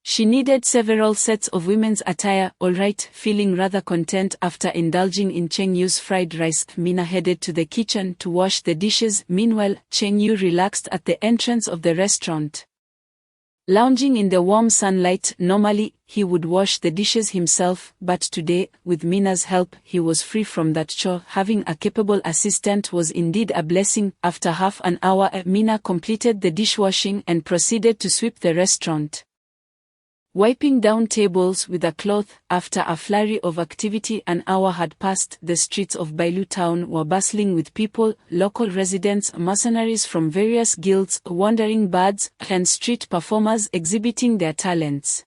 [SPEAKER 2] She needed several sets of women's attire. All right, feeling rather content after indulging in Cheng Yu's fried rice, Mina headed to the kitchen to wash the dishes. Meanwhile, Cheng Yu relaxed at the entrance of the restaurant, lounging in the warm sunlight. Normally, he would wash the dishes himself, but today, with Mina's help, he was free from that chore. Having a capable assistant was indeed a blessing. After half an hour, Mina completed the dishwashing and proceeded to sweep the restaurant, wiping down tables with a cloth. After a flurry of activity, an hour had passed. The streets of Bailu town were bustling with people, local residents, mercenaries from various guilds, wandering birds, and street performers exhibiting their talents.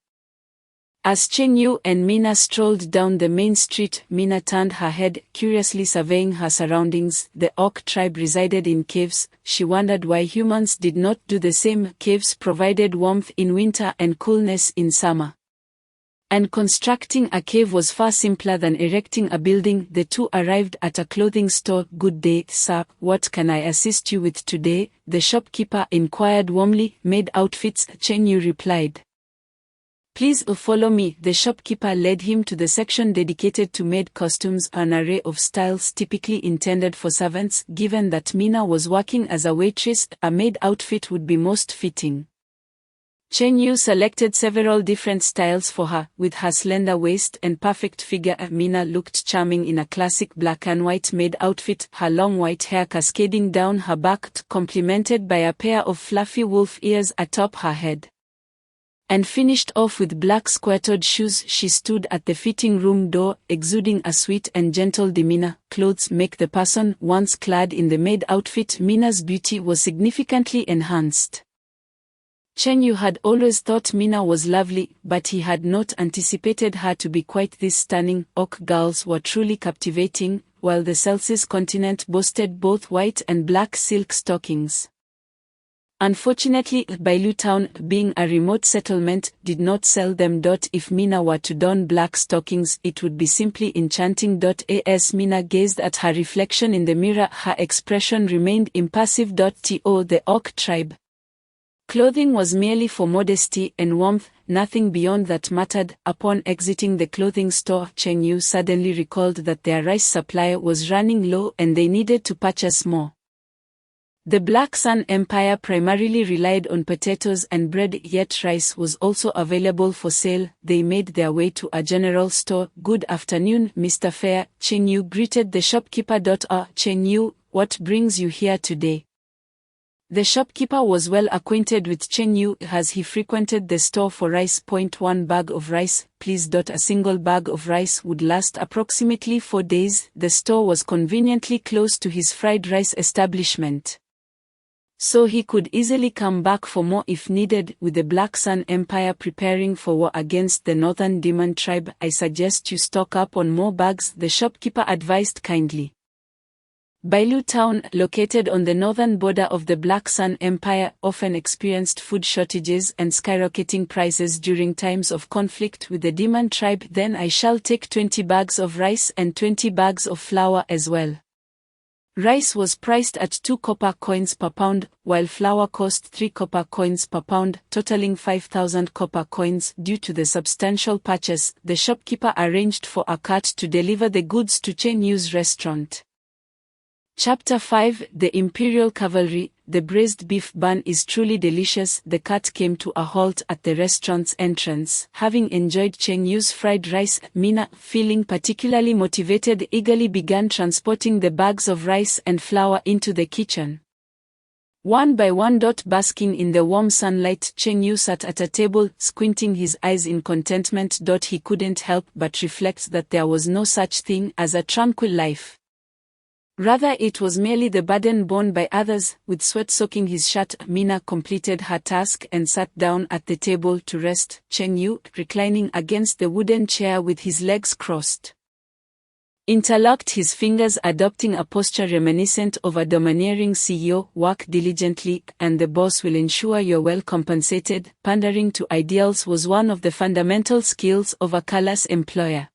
[SPEAKER 2] As Cheng Yu and Mina strolled down the main street, Mina turned her head, curiously surveying her surroundings. The Orc tribe resided in caves. She wondered why humans did not do the same. Caves provided warmth in winter and coolness in summer, and constructing a cave was far simpler than erecting a building. The two arrived at a clothing store. Good day, sir. What can I assist you with today? The shopkeeper inquired warmly. Maid outfits, Cheng Yu replied. Please follow me. The shopkeeper led him to the section dedicated to maid costumes, an array of styles typically intended for servants. Given that Mina was working as a waitress, a maid outfit would be most fitting. Cheng Yu selected several different styles for her. With her slender waist and perfect figure, Mina looked charming in a classic black and white maid outfit, her long white hair cascading down her back, complemented by a pair of fluffy wolf ears atop her head, and finished off with black square-toed shoes. She stood at the fitting room door, exuding a sweet and gentle demeanor. Clothes make the person. Once clad in the maid outfit, Mina's beauty was significantly enhanced. Cheng Yu had always thought Mina was lovely, but he had not anticipated her to be quite this stunning. Orc girls were truly captivating, while the Celsius continent boasted both white and black silk stockings. Unfortunately, Bailu town, being a remote settlement, did not sell them. If Mina were to don black stockings, it would be simply enchanting. As Mina gazed at her reflection in the mirror, her expression remained impassive. To the Orc tribe, clothing was merely for modesty and warmth, nothing beyond that mattered. Upon exiting the clothing store, Cheng Yu suddenly recalled that their rice supply was running low and they needed to purchase more. The Black Sun Empire primarily relied on potatoes and bread, yet rice was also available for sale. They made their way to a general store. Good afternoon, Mr. Fair, Cheng Yu greeted the shopkeeper. Cheng Yu, what brings you here today? The shopkeeper was well acquainted with Cheng Yu as he frequented the store for rice. 1 bag of rice, please. A single bag of rice would last approximately 4 days. The store was conveniently close to his fried rice establishment, so he could easily come back for more if needed. With the Black Sun Empire preparing for war against the Northern Demon Tribe, I suggest you stock up on more bags, the shopkeeper advised kindly. Bailu town, located on the northern border of the Black Sun Empire, often experienced food shortages and skyrocketing prices during times of conflict with the Demon Tribe. Then I shall take 20 bags of rice and 20 bags of flour as well. Rice was priced at 2 copper coins per pound, while flour cost 3 copper coins per pound, totaling 5,000 copper coins. Due to the substantial purchase, the shopkeeper arranged for a cart to deliver the goods to Cheng Yu's restaurant. Chapter 5: The Imperial Cavalry. The braised beef bun is truly delicious. The cart came to a halt at the restaurant's entrance. Having enjoyed Cheng Yu's fried rice, Mina, feeling particularly motivated, eagerly began transporting the bags of rice and flour into the kitchen. One by one, basking in the warm sunlight, Cheng Yu sat at a table, squinting his eyes in contentment. He couldn't help but reflect that there was no such thing as a tranquil life. Rather, it was merely the burden borne by others. With sweat soaking his shirt, Mina completed her task and sat down at the table to rest. Cheng Yu, reclining against the wooden chair with his legs crossed, interlocked his fingers, adopting a posture reminiscent of a domineering CEO. Work diligently, and the boss will ensure you're well compensated. Pandering to ideals was one of the fundamental skills of a callous employer,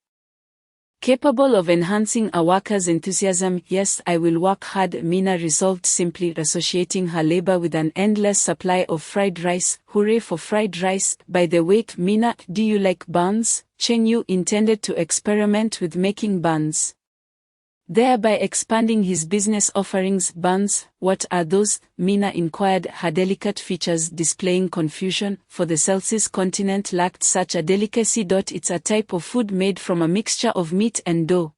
[SPEAKER 2] capable of enhancing a worker's enthusiasm. Yes, I will work hard, Mina resolved, simply associating her labor with an endless supply of fried rice. Hooray for fried rice! By the way, Mina, do you like buns? Cheng Yu intended to experiment with making buns, thereby expanding his business offerings. Buns, what are those? Mina inquired, her delicate features displaying confusion, for the Celsius continent lacked such a delicacy. It's a type of food made from a mixture of meat and dough,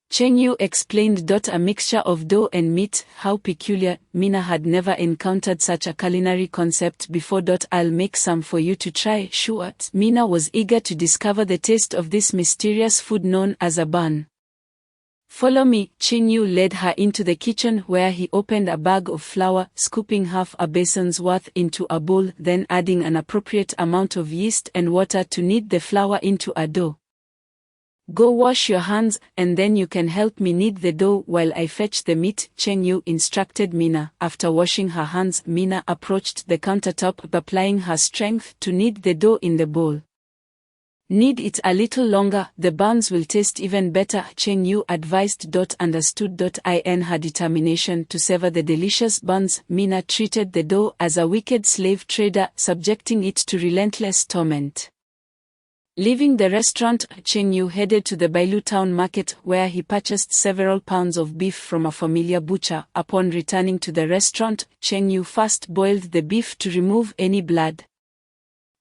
[SPEAKER 2] Cheng Yu explained. A mixture of dough and meat, how peculiar. Mina had never encountered such a culinary concept before. I'll make some for you to try. Sure. Mina was eager to discover the taste of this mysterious food known as a bun. Follow me. Cheng Yu led her into the kitchen, where he opened a bag of flour, scooping half a basin's worth into a bowl, then adding an appropriate amount of yeast and water to knead the flour into a dough. Go wash your hands, and then you can help me knead the dough while I fetch the meat, Cheng Yu instructed Mina. After washing her hands, Mina approached the countertop, applying her strength to knead the dough in the bowl. Knead it a little longer, the buns will taste even better, Cheng Yu advised. Understood. In her determination to savor the delicious buns, Mina treated the dough as a wicked slave trader, subjecting it to relentless torment. Leaving the restaurant, Cheng Yu headed to the Bailu town market, where he purchased several pounds of beef from a familiar butcher. Upon returning to the restaurant, Cheng Yu first boiled the beef to remove any blood,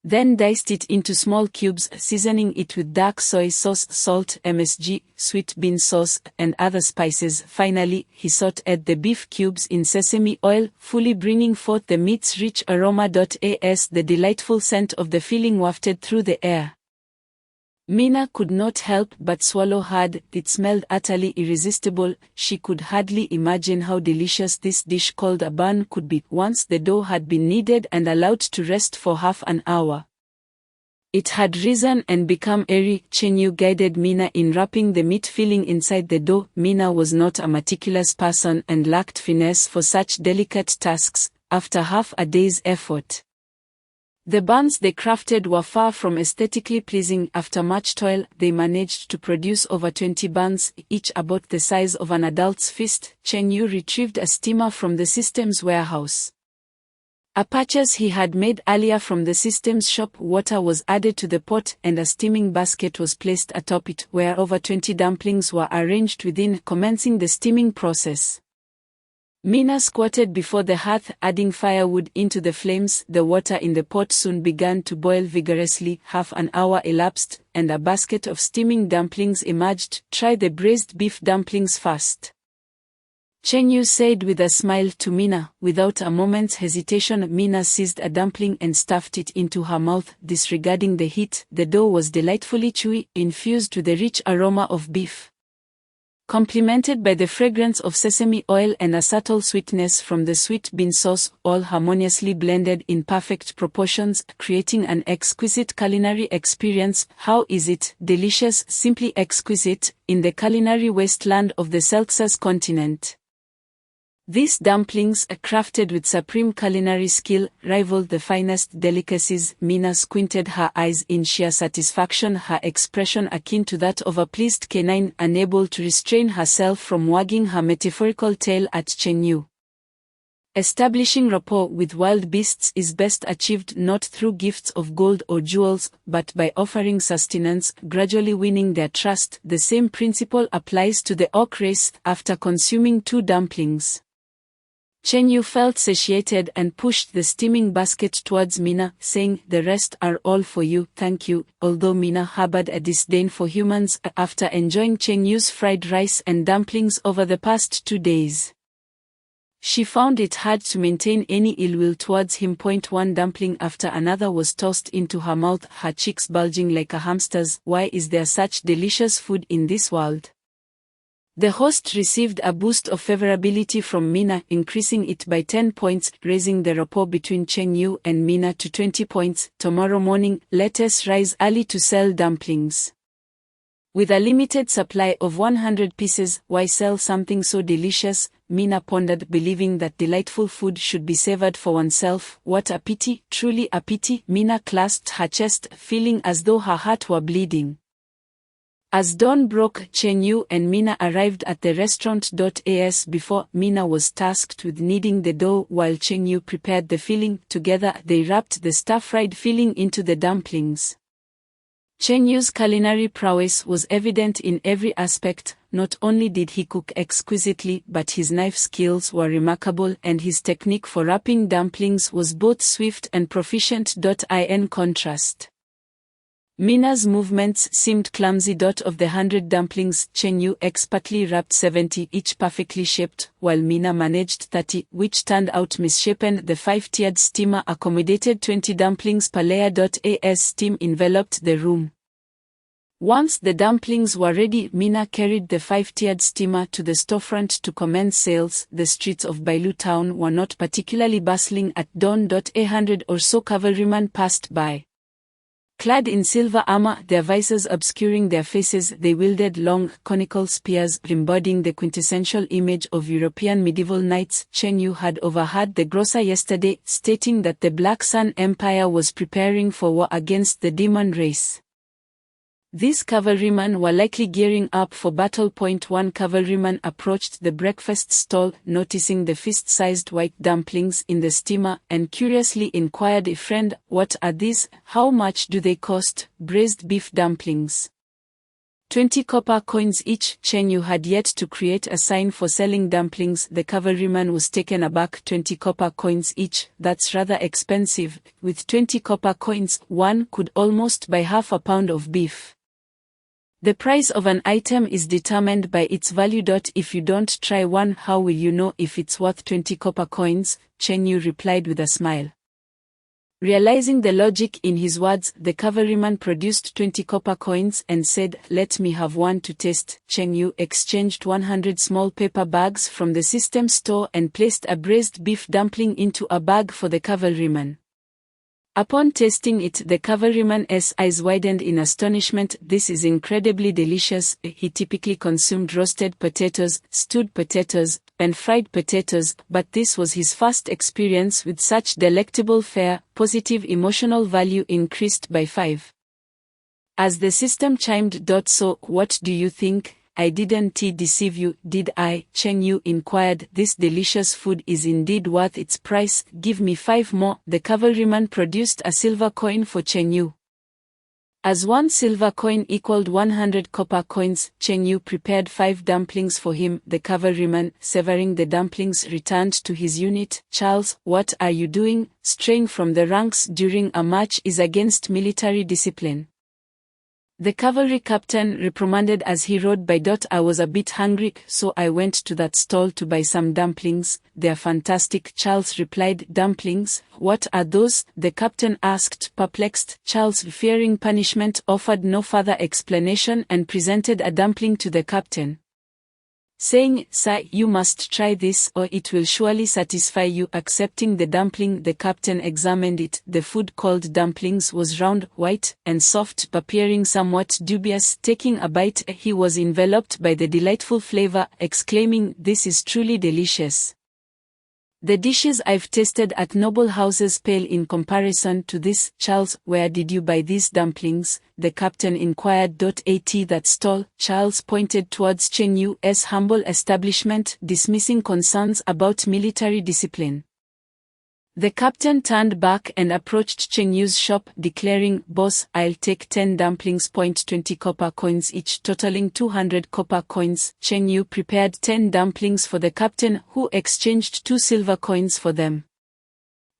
[SPEAKER 2] then diced it into small cubes, seasoning it with dark soy sauce, salt, MSG, sweet bean sauce, and other spices. Finally, he sauteed the beef cubes in sesame oil, fully bringing forth the meat's rich aroma. As the delightful scent of the filling wafted through the air, Mina could not help but swallow hard. It smelled utterly irresistible. She could hardly imagine how delicious this dish called a bun could be. Once the dough had been kneaded and allowed to rest for half an hour, it had risen and become airy. Cheng Yu guided Mina in wrapping the meat filling inside the dough. Mina was not a meticulous person and lacked finesse for such delicate tasks. After half a day's effort, the buns they crafted were far from aesthetically pleasing. After much toil, they managed to produce over 20 buns, each about the size of an adult's fist. Cheng Yu retrieved a steamer from the systems warehouse, a purchase he had made earlier from the systems shop. Water was added to the pot, and a steaming basket was placed atop it, where over 20 dumplings were arranged within, commencing the steaming process. Mina squatted before the hearth, adding firewood into the flames. The water in the pot soon began to boil vigorously. Half an hour elapsed, and a basket of steaming dumplings emerged. Try the braised beef dumplings first, Cheng Yu said with a smile to Mina. Without a moment's hesitation, Mina seized a dumpling and stuffed it into her mouth, disregarding the heat. The dough was delightfully chewy, infused with the rich aroma of beef, complemented by the fragrance of sesame oil and a subtle sweetness from the sweet bean sauce, all harmoniously blended in perfect proportions, creating an exquisite culinary experience. How is it? Delicious, simply exquisite, in the culinary wasteland of the Celsius continent. These dumplings, crafted with supreme culinary skill, rivaled the finest delicacies. Mina squinted her eyes in sheer satisfaction, her expression akin to that of a pleased canine unable to restrain herself from wagging her metaphorical tail at Cheng Yu. Establishing rapport with wild beasts is best achieved not through gifts of gold or jewels, but by offering sustenance, gradually winning their trust. The same principle applies to the orc race. After consuming 2 dumplings, Cheng Yu felt satiated and pushed the steaming basket towards Mina, saying, "The rest are all for you, thank you." Although Mina harbored a disdain for humans after enjoying Cheng Yu's fried rice and dumplings over the past 2 days, she found it hard to maintain any ill will towards him. 1 dumpling after another was tossed into her mouth, her cheeks bulging like a hamster's. Why is there such delicious food in this world? The host received a boost of favorability from Mina, increasing it by 10 points, raising the rapport between Cheng Yu and Mina to 20 points. Tomorrow morning, let us rise early to sell dumplings. With a limited supply of 100 pieces, why sell something so delicious? Mina pondered, believing that delightful food should be savored for oneself. What a pity, truly a pity. Mina clasped her chest, feeling as though her heart were bleeding. As dawn broke, Cheng Yu and Mina arrived at the restaurant. As before, Mina was tasked with kneading the dough while Cheng Yu prepared the filling. Together, they wrapped the stir-fried filling into the dumplings. Cheng Yu's culinary prowess was evident in every aspect. Not only did he cook exquisitely, but his knife skills were remarkable, and his technique for wrapping dumplings was both swift and proficient. In contrast, Mina's movements seemed clumsy. Of the 100 dumplings, Cheng Yu expertly wrapped 70, each perfectly shaped, while Mina managed 30, which turned out misshapen. The 5-tiered steamer accommodated 20 dumplings per layer. As steam enveloped the room. Once the dumplings were ready, Mina carried the 5-tiered steamer to the storefront to commence sales. The streets of Bailu town were not particularly bustling at dawn. 100 or so cavalrymen passed by. Clad in silver armor, their visors obscuring their faces, they wielded long, conical spears, embodying the quintessential image of European medieval knights. Cheng Yu had overheard the grocer yesterday, stating that the Black Sun Empire was preparing for war against the demon race. These cavalrymen were likely gearing up for battle. 1 cavalryman approached the breakfast stall, noticing the fist-sized white dumplings in the steamer, and curiously inquired, "Friend, what are these? How much do they cost?" "Braised beef dumplings. 20 copper coins each." Cheng Yu had yet to create a sign for selling dumplings. The cavalryman was taken aback. 20 copper coins each, that's rather expensive. With 20 copper coins, one could almost buy half a pound of beef. The price of an item is determined by its value. If you don't try one, how will you know if it's worth 20 copper coins? Cheng Yu replied with a smile. Realizing the logic in his words, the cavalryman produced 20 copper coins and said, "Let me have one to taste." Cheng Yu exchanged 100 small paper bags from the system store and placed a braised beef dumpling into a bag for the cavalryman. Upon tasting it, the cavalryman's eyes widened in astonishment. "This is incredibly delicious." He typically consumed roasted potatoes, stewed potatoes, and fried potatoes, but this was his first experience with such delectable fare. Positive emotional value increased by 5. As the system chimed. "So, what do you think? I didn't deceive you, did I?" Cheng Yu inquired. "This delicious food is indeed worth its price. Give me 5 more." The cavalryman produced a silver coin for Cheng Yu. As 1 silver coin equaled 100 copper coins, Cheng Yu prepared 5 dumplings for him. The cavalryman, severing the dumplings, returned to his unit. "Charles, what are you doing? Straying from the ranks during a march is against military discipline." The cavalry captain reprimanded as he rode by. "I was a bit hungry, so I went to that stall to buy some dumplings. They're fantastic," Charles replied. "Dumplings? What are those?" the captain asked, perplexed. Charles, fearing punishment, offered no further explanation and presented a dumpling to the captain, saying, "Sir, you must try this, or it will surely satisfy you." Accepting the dumpling, the captain examined it. The food, called dumplings, was round, white, and soft, appearing somewhat dubious. Taking a bite, he was enveloped by the delightful flavor, exclaiming, "This is truly delicious." The dishes I've tasted at noble houses pale in comparison to this. Charles, where did you buy these dumplings? The captain inquired. At that stall. Charles pointed towards Cheng Yu's humble establishment, dismissing concerns about military discipline. The captain turned back and approached Cheng Yu's shop, declaring, "Boss, I'll take 10 dumplings. 20 copper coins each, totaling 200 copper coins." Cheng Yu prepared 10 dumplings for the captain, who exchanged 2 silver coins for them.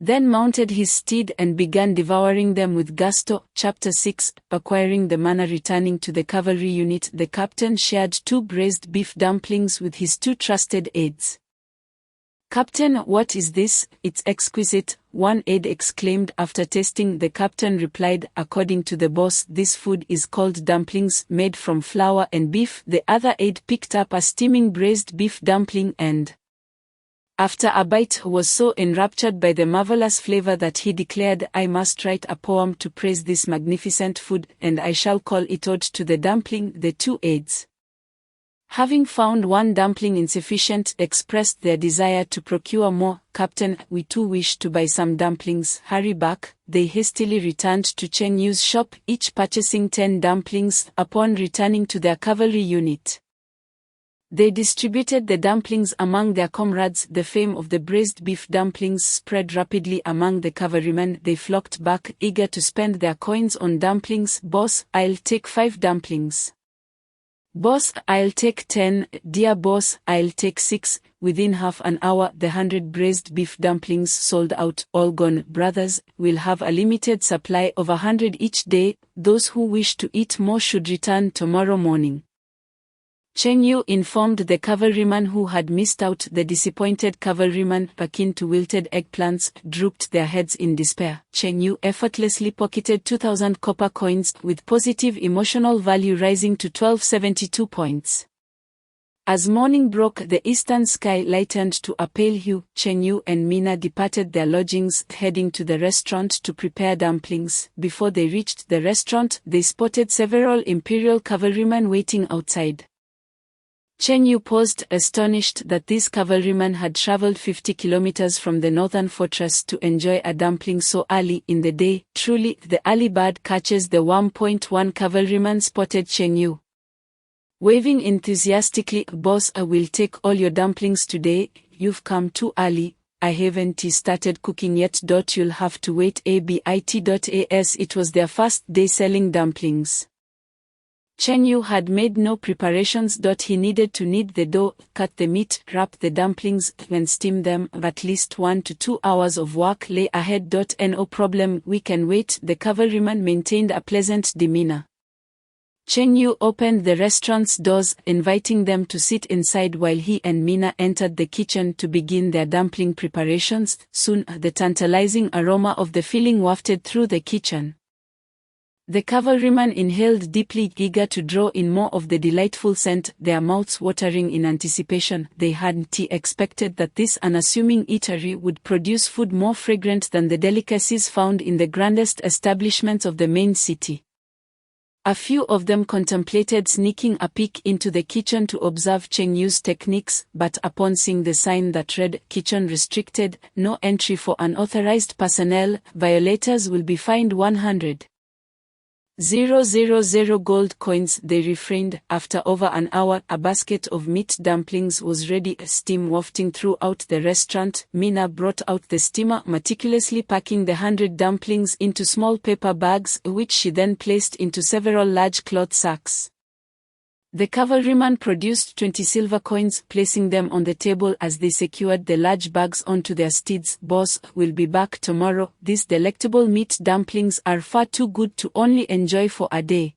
[SPEAKER 2] Then mounted his steed and began devouring them with gusto. Chapter 6, Acquiring the Manor. Returning to the cavalry unit, the captain shared 2 braised beef dumplings with his 2 trusted aides. "Captain, what is this? It's exquisite," one aide exclaimed. After tasting, the captain replied, "According to the boss, this food is called dumplings, made from flour and beef." The other aide picked up a steaming braised beef dumpling and, after a bite, was so enraptured by the marvelous flavor that he declared, "I must write a poem to praise this magnificent food, and I shall call it Ode to the Dumpling." The 2 aides, having found 1 dumpling insufficient, expressed their desire to procure more. "Captain, we too wish to buy some dumplings. Hurry back." They hastily returned to Cheng Yu's shop, each purchasing 10 dumplings. Upon returning to their cavalry unit, they distributed the dumplings among their comrades. The fame of the braised beef dumplings spread rapidly among the cavalrymen. They flocked back, eager to spend their coins on dumplings. "Boss, I'll take 5 dumplings." "Boss, I'll take 10. Dear boss, I'll take 6. Within half an hour, the 100 braised beef dumplings sold out. "All gone, brothers. We'll have a limited supply of 100 each day. Those who wish to eat more should return tomorrow morning." Cheng Yu informed the cavalryman who had missed out. The disappointed cavalryman, akin to wilted eggplants, drooped their heads in despair. Cheng Yu effortlessly pocketed 2,000 copper coins, with positive emotional value rising to 1272 points. As morning broke, the eastern sky lightened to a pale hue. Cheng Yu and Mina departed their lodgings, heading to the restaurant to prepare dumplings. Before they reached the restaurant, they spotted several imperial cavalrymen waiting outside. Cheng Yu paused, astonished that these cavalrymen had traveled 50 kilometers from the northern fortress to enjoy a dumpling so early in the day. Truly, the early bird catches the worm. 1 cavalryman spotted Cheng Yu, waving enthusiastically, "Boss, I will take all your dumplings today. You've come too early. I haven't started cooking yet. You'll have to wait a bit. As it was their first day selling dumplings, Cheng Yu had made no preparations. He needed to knead the dough, cut the meat, wrap the dumplings, and steam them. At least 1 to 2 hours of work lay ahead. No problem, we can wait. The cavalryman maintained a pleasant demeanor. Cheng Yu opened the restaurant's doors, inviting them to sit inside while he and Mina entered the kitchen to begin their dumpling preparations. Soon, the tantalizing aroma of the filling wafted through the kitchen. The cavalrymen inhaled deeply, eager to draw in more of the delightful scent, their mouths watering in anticipation. They hadn't expected that this unassuming eatery would produce food more fragrant than the delicacies found in the grandest establishments of the main city. A few of them contemplated sneaking a peek into the kitchen to observe Cheng Yu's techniques, but upon seeing the sign that read, "Kitchen restricted, no entry for unauthorized personnel, violators will be fined 100,000 gold coins," they refrained. After over an hour, a basket of meat dumplings was ready, steam wafting throughout the restaurant. Mina brought out the steamer, meticulously packing the 100 dumplings into small paper bags, which she then placed into several large cloth sacks. The cavalryman produced 20 silver coins, placing them on the table as they secured the large bags onto their steeds. "Boss, we'll be back tomorrow. These delectable meat dumplings are far too good to only enjoy for a day."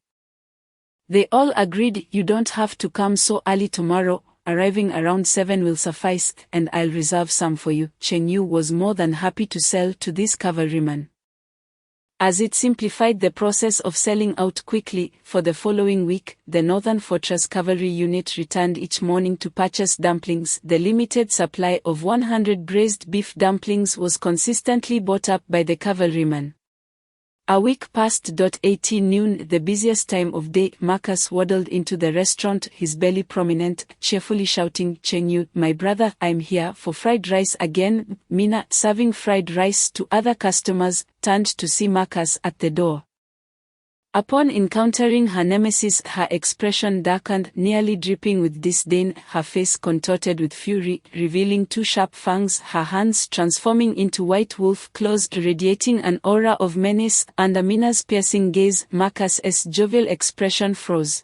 [SPEAKER 2] They all agreed. "You don't have to come so early tomorrow. Arriving around 7 will suffice, and I'll reserve some for you." Cheng Yu was more than happy to sell to these cavalrymen, as it simplified the process of selling out quickly. For the following week, the Northern Fortress Cavalry Unit returned each morning to purchase dumplings. The limited supply of 100 braised beef dumplings was consistently bought up by the cavalrymen. A week past. 18 noon, the busiest time of day, Marcus waddled into the restaurant, his belly prominent, cheerfully shouting, "Chengyu, my brother, I'm here for fried rice again." Mina, serving fried rice to other customers, turned to see Marcus at the door. Upon encountering her nemesis, her expression darkened, nearly dripping with disdain, her face contorted with fury, revealing two sharp fangs, her hands transforming into white wolf claws, radiating an aura of menace. Under Mina's piercing gaze, Marcus's jovial expression froze.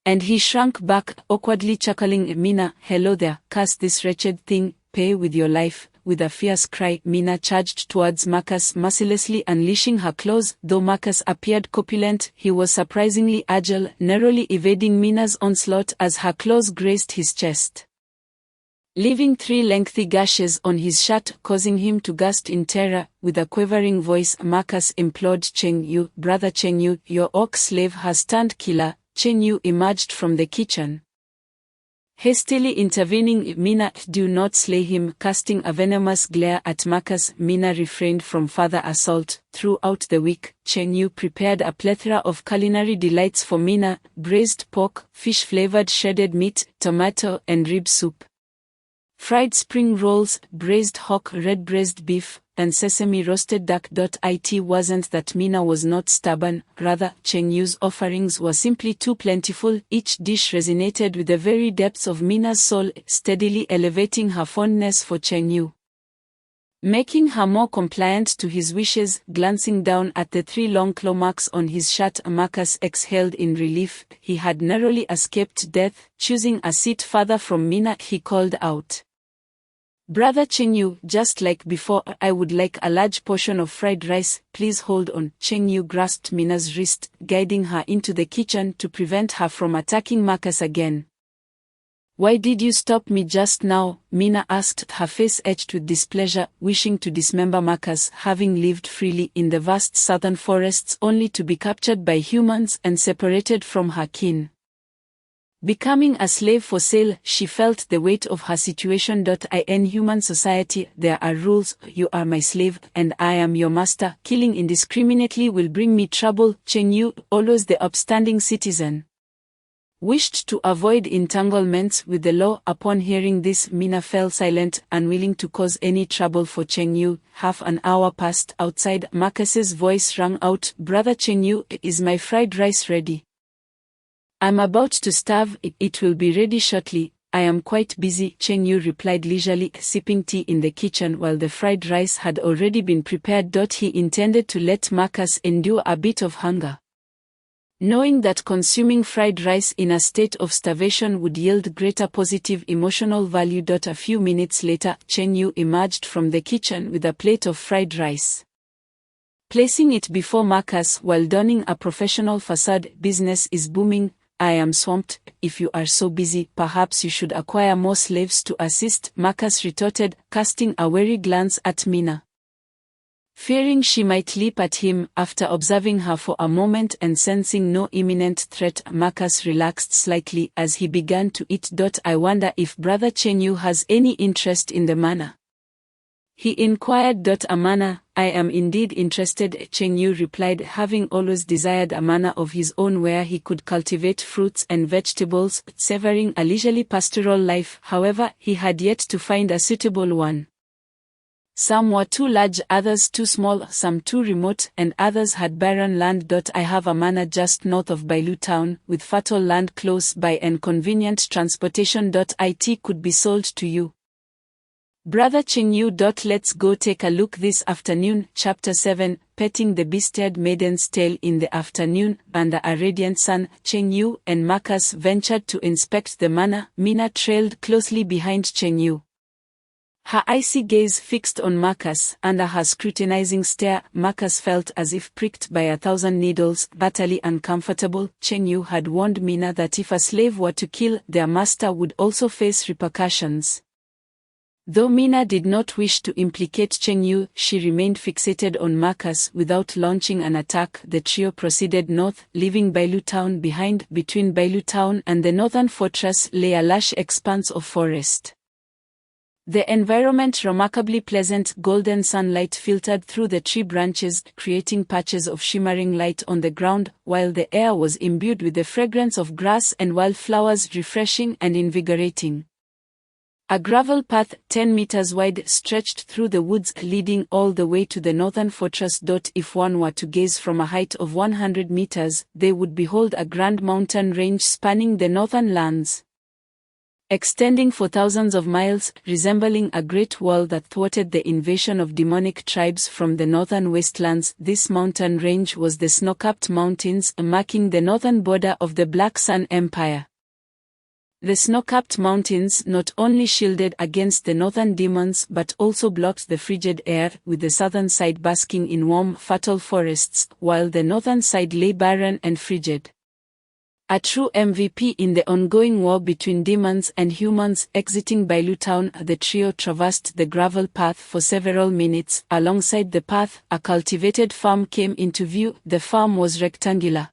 [SPEAKER 2] And he shrank back, awkwardly chuckling. "Mina, hello there, curse this wretched thing, pay with your life." With a fierce cry, Mina charged towards Marcus, mercilessly unleashing her claws. Though Marcus appeared corpulent, he was surprisingly agile, narrowly evading Mina's onslaught as her claws grazed his chest, leaving 3 lengthy gashes on his shirt, causing him to gasp in terror. With a quavering voice, Marcus implored, "Chengyu, brother Chengyu, your orc slave has turned killer." Chengyu emerged from the kitchen, hastily intervening. "Mina, do not slay him." Casting a venomous glare at Marcus, Mina refrained from further assault. Throughout the week, Chengyu prepared a plethora of culinary delights for Mina: braised pork, fish-flavored shredded meat, tomato and rib soup, fried spring rolls, braised hawk, red-braised beef, and sesame roasted duck. It wasn't that Mina was not stubborn, rather, Chengyu's offerings were simply too plentiful. Each dish resonated with the very depths of Mina's soul, steadily elevating her fondness for Chengyu, making her more compliant to his wishes. Glancing down at the 3 long claw marks on his shirt, Marcus exhaled in relief. He had narrowly escaped death. Choosing a seat farther from Mina, he called out, "Brother Chengyu, just like before, I would like a large portion of fried rice, please hold on." Chengyu grasped Mina's wrist, guiding her into the kitchen to prevent her from attacking Marcus again. "Why did you stop me just now?" Mina asked, her face etched with displeasure, wishing to dismember Marcus, having lived freely in the vast southern forests only to be captured by humans and separated from her kin. Becoming a slave for sale, she felt the weight of her situation. In human society, there are rules. You are my slave, and I am your master. Killing indiscriminately will bring me trouble. Chengyu, always the upstanding citizen, wished to avoid entanglements with the law. Upon hearing this, Mina fell silent, unwilling to cause any trouble for Chengyu. Half an hour passed. Outside, Marcus's voice rang out, "Brother Chengyu, is my fried rice ready?" "I'm about to starve. It will be ready shortly. I am quite busy," Chengyu replied leisurely, sipping tea in the kitchen while the fried rice had already been prepared. He intended to let Marcus endure a bit of hunger, knowing that consuming fried rice in a state of starvation would yield greater positive emotional value. A few minutes later, Chengyu emerged from the kitchen with a plate of fried rice, placing it before Marcus while donning a professional facade. "Business is booming. I am swamped. If you are so busy, perhaps you should acquire more slaves to assist," Marcus retorted, casting a wary glance at Mina, fearing she might leap at him. After observing her for a moment and sensing no imminent threat, Marcus relaxed slightly as he began to eat. "I wonder if Brother Chengyu has any interest in the manor?" he inquired. "A manor? I am indeed interested," Chengyu replied, having always desired a manor of his own where he could cultivate fruits and vegetables, savoring a leisurely pastoral life. However, he had yet to find a suitable one. Some were too large, others too small, some too remote, and others had barren land. "I have a manor just north of Bailu town, with fertile land close by and convenient transportation. It could be sold to you, Brother Chengyu. Let's go take a look this afternoon." Chapter 7, Petting the Beast-Eared Maiden's Tale. In the afternoon, under a radiant sun, Chengyu and Marcus ventured to inspect the manor. Mina trailed closely behind Chengyu, her icy gaze fixed on Marcus. Under her scrutinizing stare, Marcus felt as if pricked by 1,000 needles, bitterly uncomfortable. Chengyu had warned Mina that if a slave were to kill, their master would also face repercussions. Though Mina did not wish to implicate Chengyu, she remained fixated on Marcus. Without launching an attack, the trio proceeded north, leaving Bailu town behind. Between Bailu town and the northern fortress lay a lush expanse of forest. The environment remarkably pleasant, golden sunlight filtered through the tree branches, creating patches of shimmering light on the ground, while the air was imbued with the fragrance of grass and wildflowers, refreshing and invigorating. A gravel path, 10 meters wide, stretched through the woods, leading all the way to the northern fortress. If one were to gaze from a height of 100 meters, they would behold a grand mountain range spanning the northern lands, extending for thousands of miles, resembling a great wall that thwarted the invasion of demonic tribes from the northern wastelands. This mountain range was the snow-capped mountains, marking the northern border of the Black Sun Empire. The snow-capped mountains not only shielded against the northern demons but also blocked the frigid air, with the southern side basking in warm, fertile forests, while the northern side lay barren and frigid. A true MVP in the ongoing war between demons and humans. Exiting Bailu Town, the trio traversed the gravel path for several minutes. Alongside the path, a cultivated farm came into view. The farm was rectangular,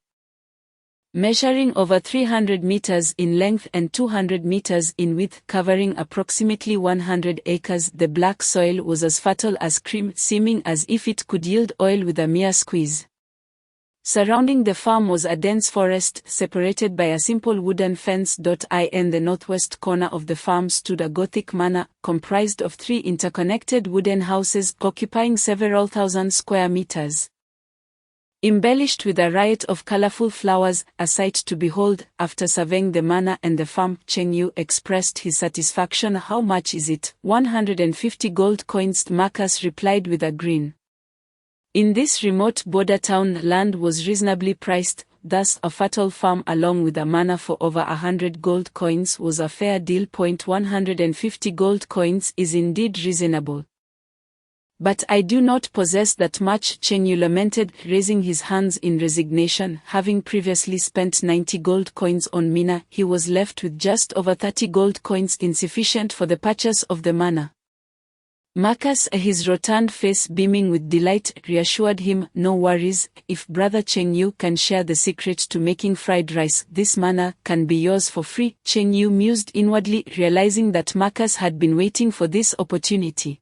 [SPEAKER 2] measuring over 300 meters in length and 200 meters in width, covering approximately 100 acres. The black soil was as fertile as cream, seeming as if it could yield oil with a mere squeeze. Surrounding the farm was a dense forest, separated by a simple wooden fence. In the northwest corner of the farm stood a Gothic manor, comprised of 3 interconnected wooden houses occupying several thousand square meters, embellished with a riot of colorful flowers, a sight to behold. After surveying the manor and the farm, Cheng Yu expressed his satisfaction. "How much is it?" 150 gold coins, Marcus replied with a grin. In this remote border town, land was reasonably priced, thus a fertile farm along with a manor for over 100 gold coins was a fair deal. 150 gold coins is indeed reasonable. But I do not possess that much, Cheng Yu lamented, raising his hands in resignation. Having previously spent 90 gold coins on Mina, he was left with just over 30 gold coins, insufficient for the purchase of the manor. Marcus, his rotund face beaming with delight, reassured him, "No worries, if Brother Cheng Yu can share the secret to making fried rice, this manor can be yours for free." Cheng Yu mused inwardly, realizing that Marcus had been waiting for this opportunity.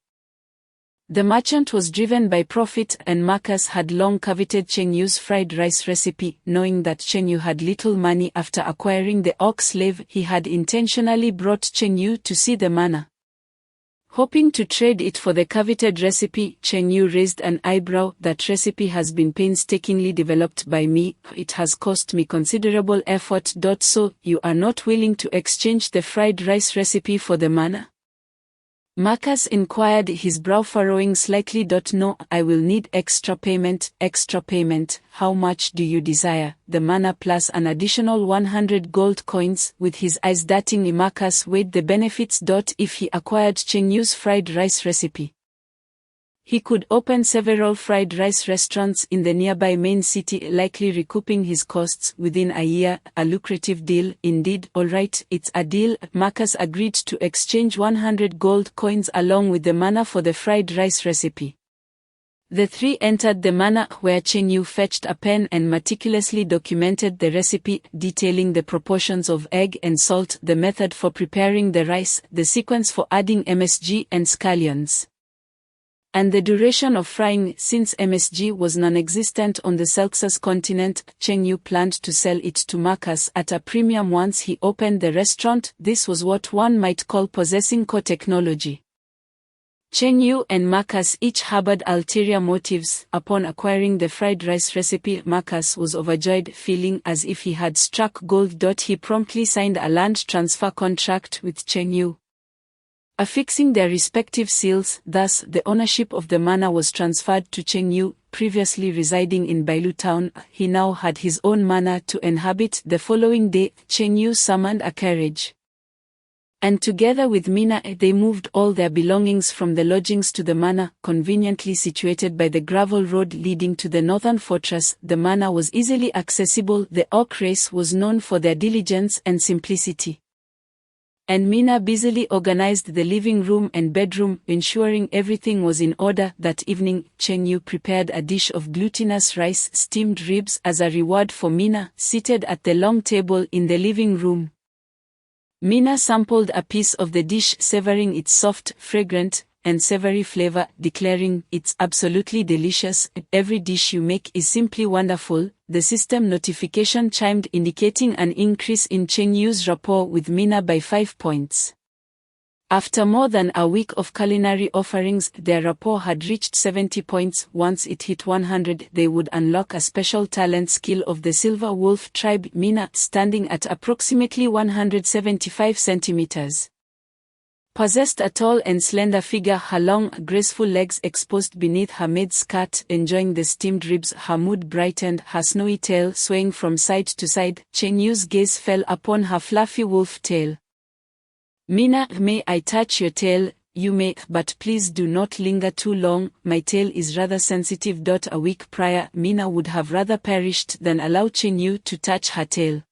[SPEAKER 2] The merchant was driven by profit, and Marcus had long coveted Cheng Yu's fried rice recipe. Knowing that Cheng Yu had little money after acquiring the ox slave, he had intentionally brought Cheng Yu to see the manor, hoping to trade it for the coveted recipe. Cheng Yu raised an eyebrow. "That recipe has been painstakingly developed by me. It has cost me considerable effort. So, you are not willing to exchange the fried rice recipe for the manor?" Marcus inquired, his brow furrowing slightly. "No, I will need extra payment." "Extra payment? How much do you desire?" "The manor plus an additional 100 gold coins." With his eyes darting, Marcus weighed the benefits. If he acquired Cheng Yu's fried rice recipe, he could open several fried rice restaurants in the nearby main city, likely recouping his costs within a year. A lucrative deal, indeed. "All right, it's a deal." Marcus agreed to exchange 100 gold coins along with the manor for the fried rice recipe. The three entered the manor, where Cheng Yu fetched a pen and meticulously documented the recipe, detailing the proportions of egg and salt, the method for preparing the rice, the sequence for adding MSG and scallions, and the duration of frying. Since MSG was non-existent on the Celxus continent, Cheng Yu planned to sell it to Marcus at a premium once he opened the restaurant. This was what one might call possessing core technology. Cheng Yu and Marcus each harbored ulterior motives. Upon acquiring the fried rice recipe, Marcus was overjoyed, feeling as if he had struck gold. He promptly signed a land transfer contract with Cheng Yu, affixing their respective seals. Thus, the ownership of the manor was transferred to Cheng Yu, previously residing in Bailu Town. He now had his own manor to inhabit. The following day, Cheng Yu summoned a carriage, and together with Mina, they moved all their belongings from the lodgings to the manor, conveniently situated by the gravel road leading to the northern fortress. The manor was easily accessible. The Orc race was known for their diligence and simplicity, and Mina busily organized the living room and bedroom, ensuring everything was in order. That evening, Cheng Yu prepared a dish of glutinous rice, steamed ribs, as a reward for Mina. Seated at the long table in the living room, Mina sampled a piece of the dish, savoring its soft, fragrant, and savory flavor, declaring, "It's absolutely delicious. Every dish you make is simply wonderful." The system notification chimed, indicating an increase in Cheng Yu's rapport with Mina by 5 points. After more than a week of culinary offerings, their rapport had reached 70 points. Once it hit 100, they would unlock a special talent skill of the Silver Wolf tribe. Mina, standing at approximately 175 centimeters, possessed a tall and slender figure, her long, graceful legs exposed beneath her maid's skirt. Enjoying the steamed ribs, her mood brightened, her snowy tail swaying from side to side. Cheng Yu's gaze fell upon her fluffy wolf tail. "Mina, may I touch your tail?" "You may, but please do not linger too long. My tail is rather sensitive." A week prior, Mina would have rather perished than allow Cheng Yu to touch her tail.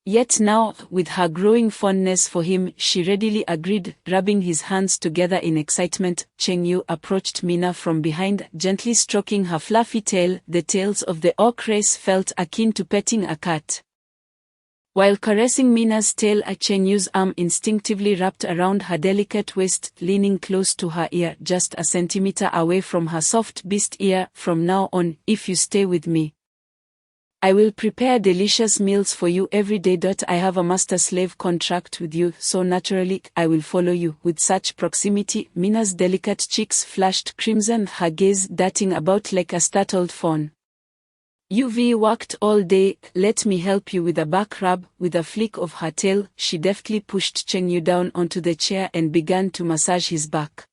[SPEAKER 2] Yet now, with her growing fondness for him, she readily agreed, rubbing his hands together in excitement. Cheng Yu approached Mina from behind, gently stroking her fluffy tail. The tails of the Orc race felt akin to petting a cat. While caressing Mina's tail, Cheng Yu's arm instinctively wrapped around her delicate waist, leaning close to her ear, just a centimeter away from her soft beast ear. "From now on, if you stay with me, I will prepare delicious meals for you every day. I have a master-slave contract with you, so naturally, I will follow you." With such proximity, Mina's delicate cheeks flushed crimson, her gaze darting about like a startled fawn. "You've worked all day, let me help you with a back rub." With a flick of her tail, she deftly pushed Cheng Yu down onto the chair and began to massage his back.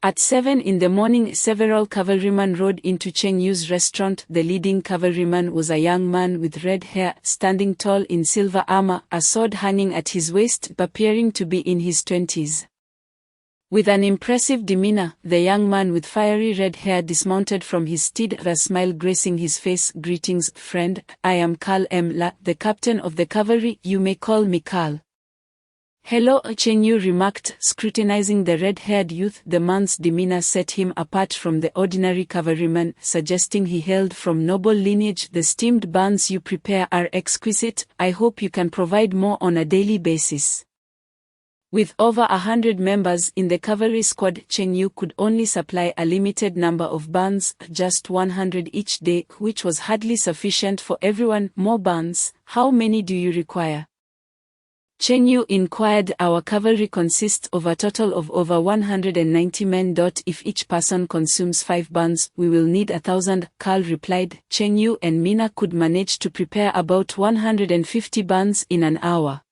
[SPEAKER 2] At 7 in the morning, several cavalrymen rode into Cheng Yu's restaurant. The leading cavalryman was a young man with red hair, standing tall in silver armor, a sword hanging at his waist, appearing to be in his 20s. With an impressive demeanor, the young man with fiery red hair dismounted from his steed, a smile gracing his face. "Greetings, friend. I am Karl La, the captain of the cavalry. You may call me Karl." "Hello," Cheng Yu remarked, scrutinizing the red-haired youth. The man's demeanor set him apart from the ordinary cavalryman, suggesting he hailed from noble lineage. "The steamed buns you prepare are exquisite. I hope you can provide more on a daily basis." With over 100 members in the cavalry squad, Cheng Yu could only supply a limited number of buns, just 100 each day, which was hardly sufficient for everyone. "More buns? How many do you require?" Cheng Yu inquired. "Our cavalry consists of a total of over 190 men. If each person consumes 5 buns, we will need 1,000, Karl replied. Cheng Yu and Mina could manage to prepare about 150 buns in an hour.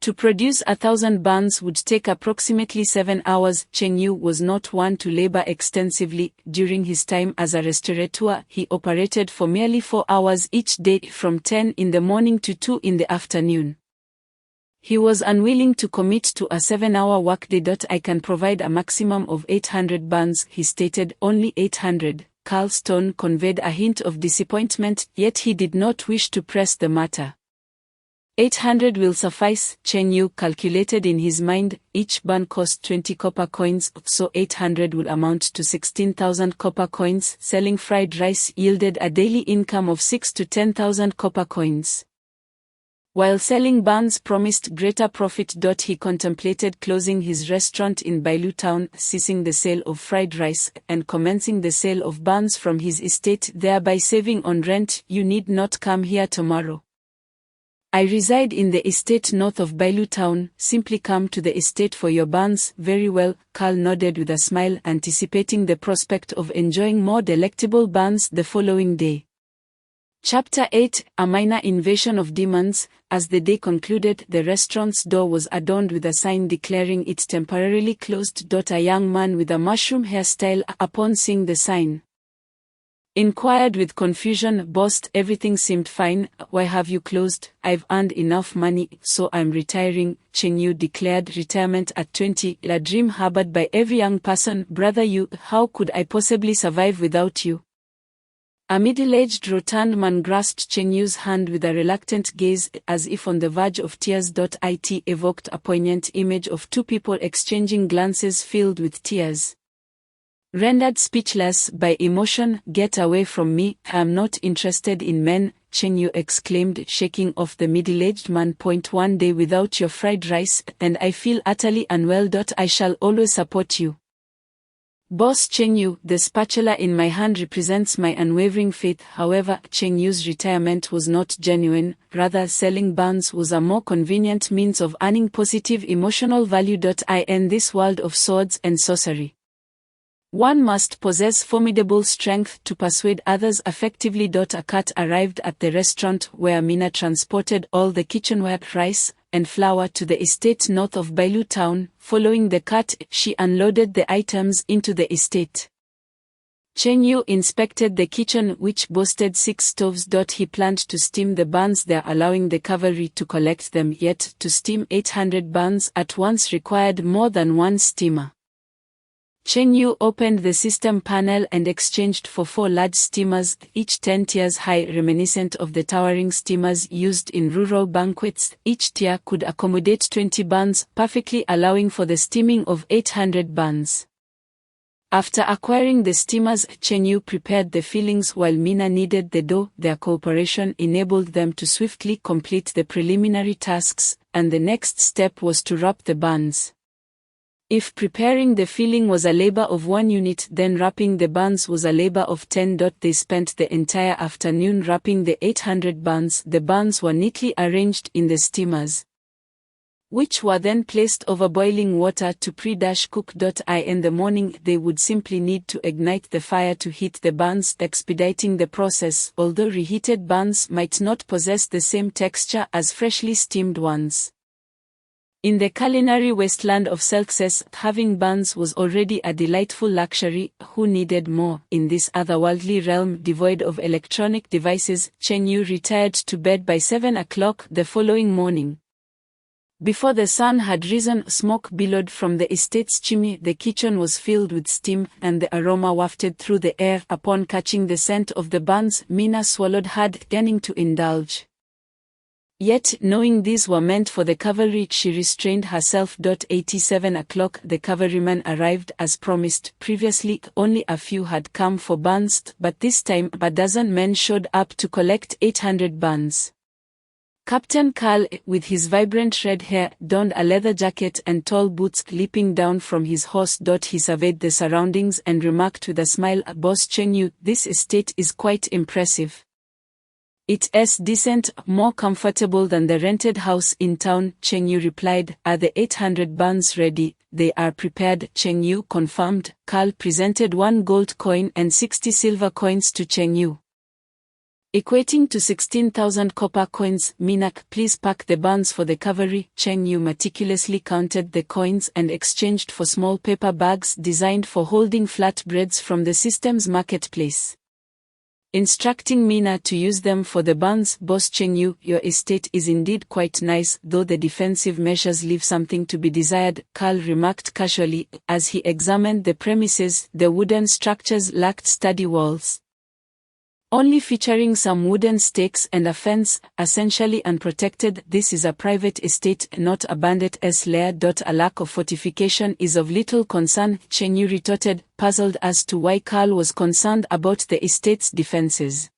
[SPEAKER 2] To produce 1,000 buns would take approximately 7 hours. Cheng Yu was not one to labor extensively. During his time as a restaurateur, he operated for merely 4 hours each day, from 10 in the morning to 2 in the afternoon. He was unwilling to commit to a 7-hour workday. "I can provide a maximum of 800 buns, he stated. "Only 800? Karl's tone conveyed a hint of disappointment, yet he did not wish to press the matter. 800 will suffice, Cheng Yu calculated in his mind. Each bun cost 20 copper coins, so 800 would amount to 16,000 copper coins. Selling fried rice yielded a daily income of 6 to 10,000 copper coins. While selling buns promised greater profit. He contemplated closing his restaurant in Bailu town, ceasing the sale of fried rice, and commencing the sale of buns from his estate, thereby saving on rent. "You need not come here tomorrow. I reside in the estate north of Bailu town. Simply come to the estate for your buns." "Very well," Karl nodded with a smile, anticipating the prospect of enjoying more delectable buns the following day. Chapter 8, A Minor Invasion of Demons. As the day concluded, the restaurant's door was adorned with a sign declaring it temporarily closed. A young man with a mushroom hairstyle, upon seeing the sign, inquired with confusion. "Boss, everything seemed fine. Why have you closed?" "I've earned enough money, so I'm retiring," Cheng Yu declared. Retirement at 20, a dream harbored by every young person. "Brother Yu, how could I possibly survive without you?" A middle-aged rotund man grasped Cheng Yu's hand with a reluctant gaze, as if on the verge of tears. It evoked a poignant image of two people exchanging glances filled with tears. Rendered speechless by emotion. "Get away from me, I am not interested in men," Cheng Yu exclaimed, shaking off the middle-aged man. One day without your fried rice, and I feel utterly unwell. I shall always support you. Boss Cheng Yu, the spatula in my hand represents my unwavering faith. However, Cheng Yu's retirement was not genuine, rather selling buns was a more convenient means of earning positive emotional value. In this world of swords and sorcery, one must possess formidable strength to persuade others effectively. A cart arrived at the restaurant where Mina transported all the kitchenware, rice, and flour to the estate north of Bailu town. Following the cart, she unloaded the items into the estate. Cheng Yu inspected the kitchen, which boasted 6 stoves. He planned to steam the buns there, allowing the cavalry to collect them, yet to steam 800 buns at once required more than one steamer. Cheng Yu opened the system panel and exchanged for 4 large steamers, each 10 tiers high, reminiscent of the towering steamers used in rural banquets. Each tier could accommodate 20 buns, perfectly allowing for the steaming of 800 buns. After acquiring the steamers, Cheng Yu prepared the fillings while Mina kneaded the dough. Their cooperation enabled them to swiftly complete the preliminary tasks, and the next step was to wrap the buns. If preparing the filling was a labor of 1 unit, then wrapping the buns was a labor of 10. They spent the entire afternoon wrapping the 800 buns. The buns were neatly arranged in the steamers, which were then placed over boiling water to pre-cook. In the morning, they would simply need to ignite the fire to heat the buns, expediting the process, although reheated buns might not possess the same texture as freshly steamed ones. In the culinary wasteland of Celxes, having buns was already a delightful luxury. Who needed more? In this otherworldly realm devoid of electronic devices, Cheng Yu retired to bed by 7 o'clock the following morning. Before the sun had risen, smoke billowed from the estate's chimney. The kitchen was filled with steam, and the aroma wafted through the air. Upon catching the scent of the buns, Mina swallowed hard, yearning to indulge. Yet, knowing these were meant for the cavalry, she restrained herself. 87 o'clock, the cavalrymen arrived as promised. Previously, only a few had come for buns, but this time a dozen men showed up to collect 800 buns. Captain Karl, with his vibrant red hair, donned a leather jacket and tall boots. Leaping down from his horse, he surveyed the surroundings and remarked with a smile, "Boss Cheng Yu, this estate is quite impressive. It's decent, more comfortable than the rented house in town." Cheng Yu replied, "Are the 800 buns ready?" "They are prepared," Cheng Yu confirmed. Karl presented 1 gold coin and 60 silver coins to Cheng Yu, equating to 16,000 copper coins. "Mina, please pack the buns for the cavalry." Cheng Yu meticulously counted the coins and exchanged for small paper bags designed for holding flatbreads from the system's marketplace, instructing Mina to use them for the buns. "Boss Cheng Yu, your estate is indeed quite nice, though the defensive measures leave something to be desired," Karl remarked casually. As he examined the premises, the wooden structures lacked sturdy walls, only featuring some wooden stakes and a fence, essentially unprotected. "This is a private estate, not a bandit's lair." A lack of fortification is of little concern, Cheng Yu retorted, puzzled as to why Karl was concerned about the estate's defenses.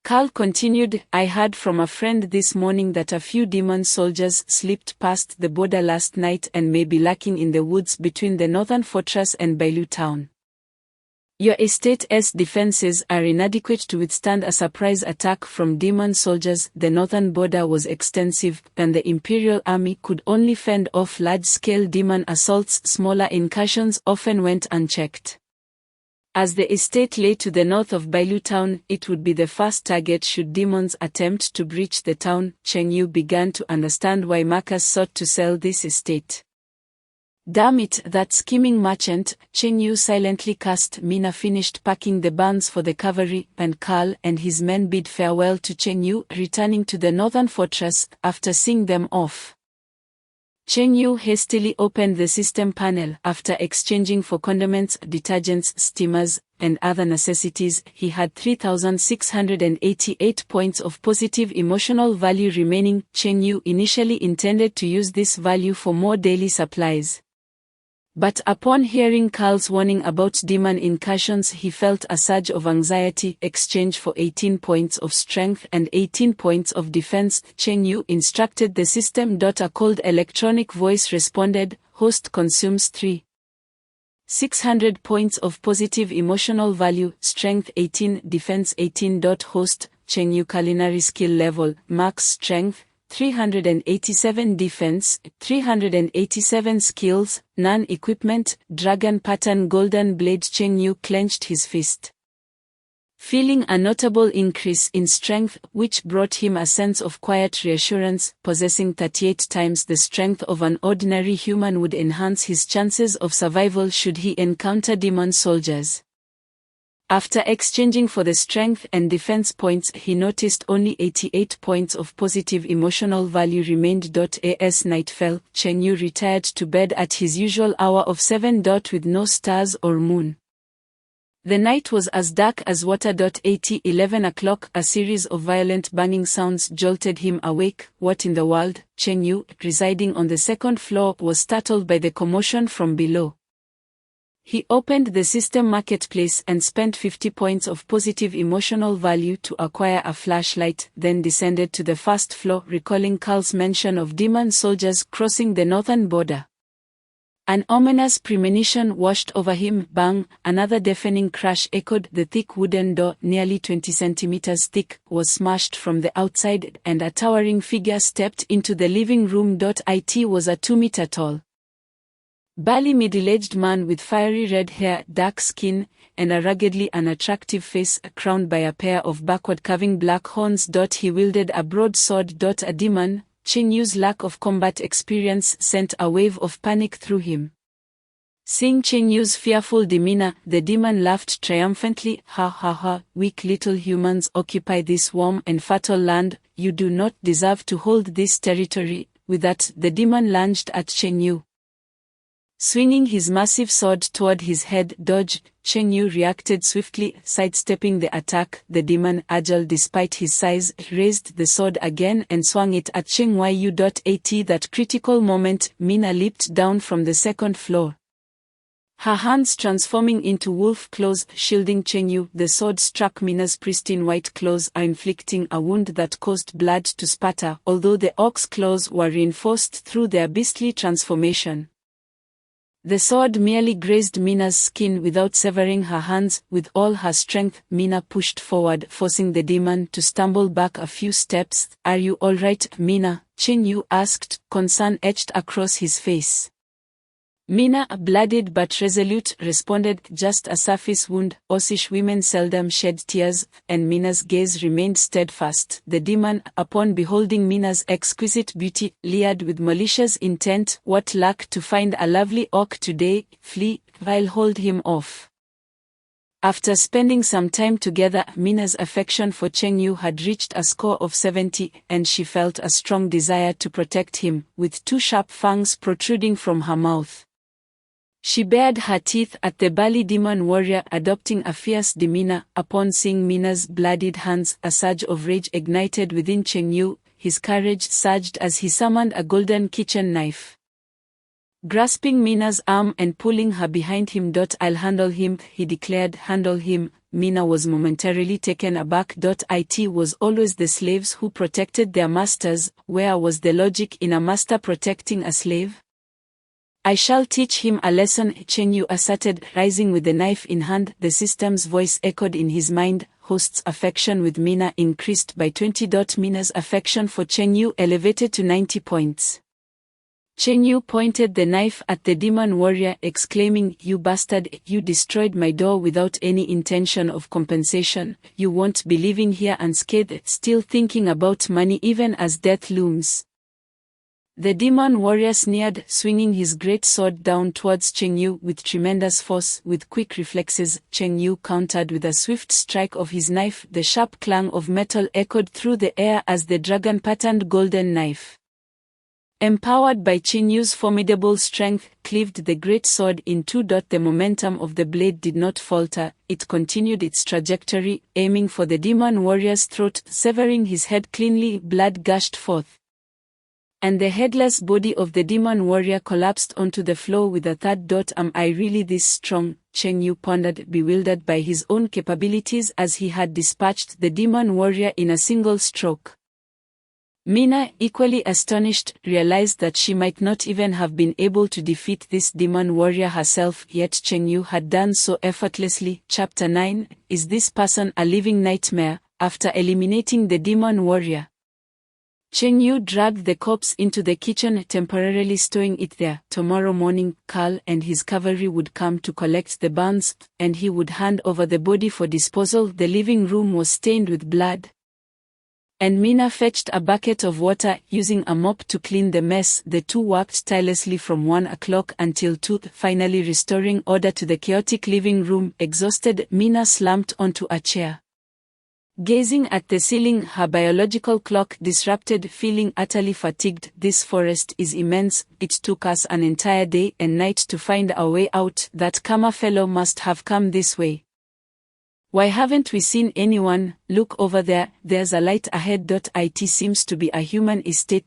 [SPEAKER 2] Karl continued, "I heard from a friend this morning that a few demon soldiers slipped past the border last night and may be lurking in the woods between the northern fortress and Bailu town. Your estate's defenses are inadequate to withstand a surprise attack from demon soldiers." The northern border was extensive, and the Imperial Army could only fend off large-scale demon assaults. Smaller incursions often went unchecked. As the estate lay to the north of Bailu town, it would be the first target should demons attempt to breach the town. Cheng Yu began to understand why Marcus sought to sell this estate. "Damn it, that scheming merchant," Cheng Yu silently cursed. Mina finished packing the buns for the cavalry, and Karl and his men bid farewell to Cheng Yu, returning to the northern fortress. After seeing them off, Cheng Yu hastily opened the system panel. After exchanging for condiments, detergents, steamers, and other necessities, he had 3,688 points of positive emotional value remaining. Cheng Yu initially intended to use this value for more daily supplies, But upon hearing Carl's warning about demon incursions, he felt a surge of anxiety. Exchange for 18 points of strength and 18 points of defense, Cheng Yu instructed the system. A cold electronic voice responded, host consumes 600 points of positive emotional value, strength 18, defense 18. Host, Cheng Yu culinary skill level, max strength, 387 defense, 387 skills, none equipment, dragon pattern golden blade. Cheng Yu clenched his fist, feeling a notable increase in strength, which brought him a sense of quiet reassurance. Possessing 38 times the strength of an ordinary human would enhance his chances of survival should he encounter demon soldiers. After exchanging for the strength and defense points, he noticed only 88 points of positive emotional value remained. As night fell, Cheng Yu retired to bed at his usual hour of 7. With no stars or moon. The night was as dark as water. 11 o'clock, a series of violent banging sounds jolted him awake. What in the world? Cheng Yu, residing on the second floor, was startled by the commotion from below. He opened the system marketplace and spent 50 points of positive emotional value to acquire a flashlight, then descended to the first floor, recalling Carl's mention of demon soldiers crossing the northern border. An ominous premonition washed over him. Bang! Another deafening crash echoed. The thick wooden door, nearly 20 centimeters thick, was smashed from the outside, and a towering figure stepped into the living room. It was a 2-meter tall, burly middle-aged man with fiery red hair, dark skin, and a ruggedly unattractive face crowned by a pair of backward-curving black horns. He wielded a broadsword. A demon. Cheng Yu's lack of combat experience sent a wave of panic through him. Seeing Cheng Yu's fearful demeanor, the demon laughed triumphantly. Ha ha ha, weak little humans occupy this warm and fertile land. You do not deserve to hold this territory. With that, the demon lunged at Cheng Yu, swinging his massive sword toward his head. Cheng Yu reacted swiftly, sidestepping the attack. The demon, agile despite his size, raised the sword again and swung it at Cheng Yu. At that critical moment, Mina leaped down from the second floor, her hands transforming into wolf claws, shielding Cheng Yu. The sword struck Mina's pristine white claws, inflicting a wound that caused blood to spatter, although the ox claws were reinforced through their beastly transformation. The sword merely grazed Mina's skin without severing her hands. With all her strength, Mina pushed forward, forcing the demon to stumble back a few steps. Are you all right, Mina? Cheng Yu asked, concern etched across his face. Mina, bloodied but resolute, responded, just a surface wound. Osage women seldom shed tears, and Mina's gaze remained steadfast. The demon, upon beholding Mina's exquisite beauty, leered with malicious intent. What luck to find a lovely orc today. Flee, I'll hold him off. After spending some time together, Mina's affection for Cheng Yu had reached a score of 70, and she felt a strong desire to protect him, with 2 sharp fangs protruding from her mouth. She bared her teeth at the burly demon warrior, adopting a fierce demeanor. Upon seeing Mina's bloodied hands, a surge of rage ignited within Cheng Yu. His courage surged as he summoned a golden kitchen knife. Grasping Mina's arm and pulling her behind him. I'll handle him, he declared. Handle him. Mina was momentarily taken aback. It was always the slaves who protected their masters. Where was the logic in a master protecting a slave? I shall teach him a lesson, Cheng Yu asserted, rising with the knife in hand. The system's voice echoed in his mind. Host's affection with Mina increased by 20. Mina's affection for Cheng Yu elevated to 90 points. Cheng Yu pointed the knife at the demon warrior, exclaiming, you bastard, you destroyed my door without any intention of compensation. You won't be leaving here unscathed, still thinking about money even as death looms. The demon warrior sneered, swinging his great sword down towards Cheng Yu with tremendous force. With quick reflexes, Cheng Yu countered with a swift strike of his knife. The sharp clang of metal echoed through the air as the dragon-patterned golden knife, empowered by Cheng Yu's formidable strength, cleaved the great sword in 2. The momentum of the blade did not falter. It continued its trajectory, aiming for the demon warrior's throat, severing his head cleanly. Blood gushed forth, And the headless body of the demon warrior collapsed onto the floor with a thud. Am I really this strong? Cheng Yu pondered, bewildered by his own capabilities as he had dispatched the demon warrior in a single stroke. Mina, equally astonished, realized that she might not even have been able to defeat this demon warrior herself, yet Cheng Yu had done so effortlessly. Chapter 9, Is this person a living nightmare? After eliminating the demon warrior, Cheng Yu dragged the corpse into the kitchen, temporarily stowing it there. Tomorrow morning, Carl and his cavalry would come to collect the bones, and he would hand over the body for disposal. The living room was stained with blood, and Mina fetched a bucket of water, using a mop to clean the mess. The two worked tirelessly from 1 o'clock until 2, finally restoring order to the chaotic living room. Exhausted, Mina slumped onto a chair, gazing at the ceiling, her biological clock disrupted, feeling utterly fatigued. This forest is immense. It took us an entire day and night to find our way out. That Kama fellow must have come this way. Why haven't we seen anyone? Look over there, there's a light ahead. It seems to be a human estate.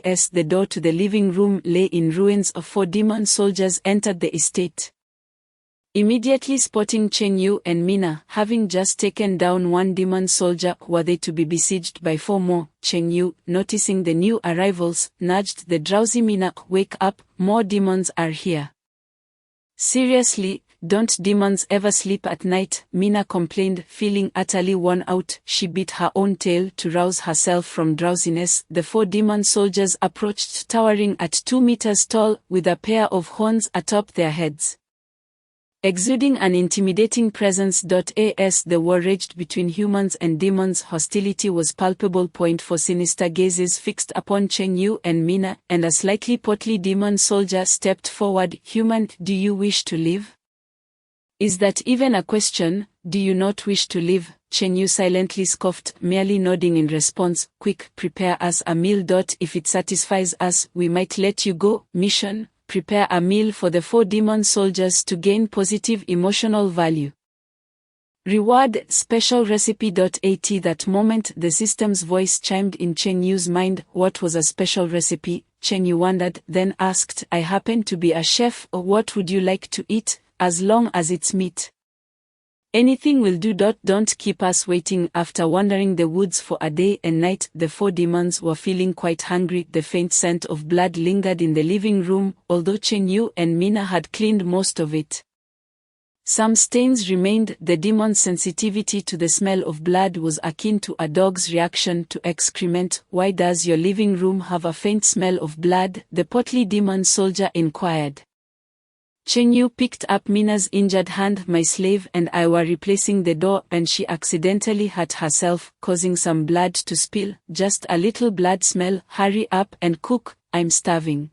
[SPEAKER 2] As the door to the living room lay in ruins, 4 demon soldiers entered the estate, immediately spotting Cheng Yu and Mina. Having just taken down 1 demon soldier, were they to be besieged by 4 more? Cheng Yu, noticing the new arrivals, nudged the drowsy Mina. Wake up, more demons are here. Seriously, don't demons ever sleep at night? Mina complained, feeling utterly worn out. She bit her own tail to rouse herself from drowsiness. The 4 demon soldiers approached, towering at 2 meters tall, with a pair of horns atop their heads, exuding an intimidating presence. As the war raged between humans and demons, hostility was palpable. For sinister gazes fixed upon Cheng Yu and Mina, and a slightly portly demon soldier stepped forward. Human, do you wish to live? Is that even a question? Do you not wish to live? Cheng Yu silently scoffed, merely nodding in response. Quick, prepare us a meal. If it satisfies us, we might let you go. Mission: prepare a meal for the 4 demon soldiers to gain positive emotional value. Reward: special recipe. At that moment the system's voice chimed in Cheng Yu's mind. What was a special recipe? Cheng Yu wondered, then asked, I happen to be a chef. What would you like to eat? As long as it's meat. Anything will do. Don't keep us waiting. After wandering the woods for a day and night, the 4 demons were feeling quite hungry. The faint scent of blood lingered in the living room, although Cheng Yu and Mina had cleaned most of it. Some stains remained. The demon's sensitivity to the smell of blood was akin to a dog's reaction to excrement. Why does your living room have a faint smell of blood? The portly demon soldier inquired. Cheng Yu picked up Mina's injured hand. My slave and I were replacing the door, and she accidentally hurt herself, causing some blood to spill. Just a little blood smell. Hurry up and cook, I'm starving.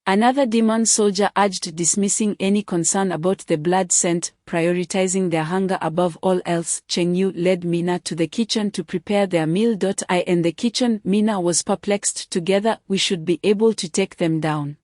[SPEAKER 2] Another demon soldier urged, dismissing any concern about the blood scent, prioritizing their hunger above all else. Cheng Yu led Mina to the kitchen to prepare their meal. I and the kitchen. Mina was perplexed. Together, we should be able to take them down.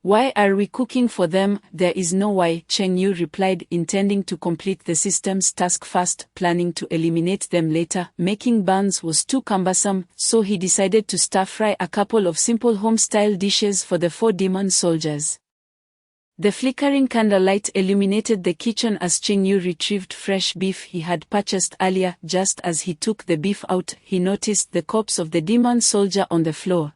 [SPEAKER 2] Why are we cooking for them? There is no why, Cheng Yu replied, intending to complete the system's task fast, planning to eliminate them later. Making buns was too cumbersome, so he decided to stir-fry a couple of simple home-style dishes for the 4 demon soldiers. The flickering candlelight illuminated the kitchen as Cheng Yu retrieved fresh beef he had purchased earlier. Just as he took the beef out, he noticed the corpse of the demon soldier on the floor.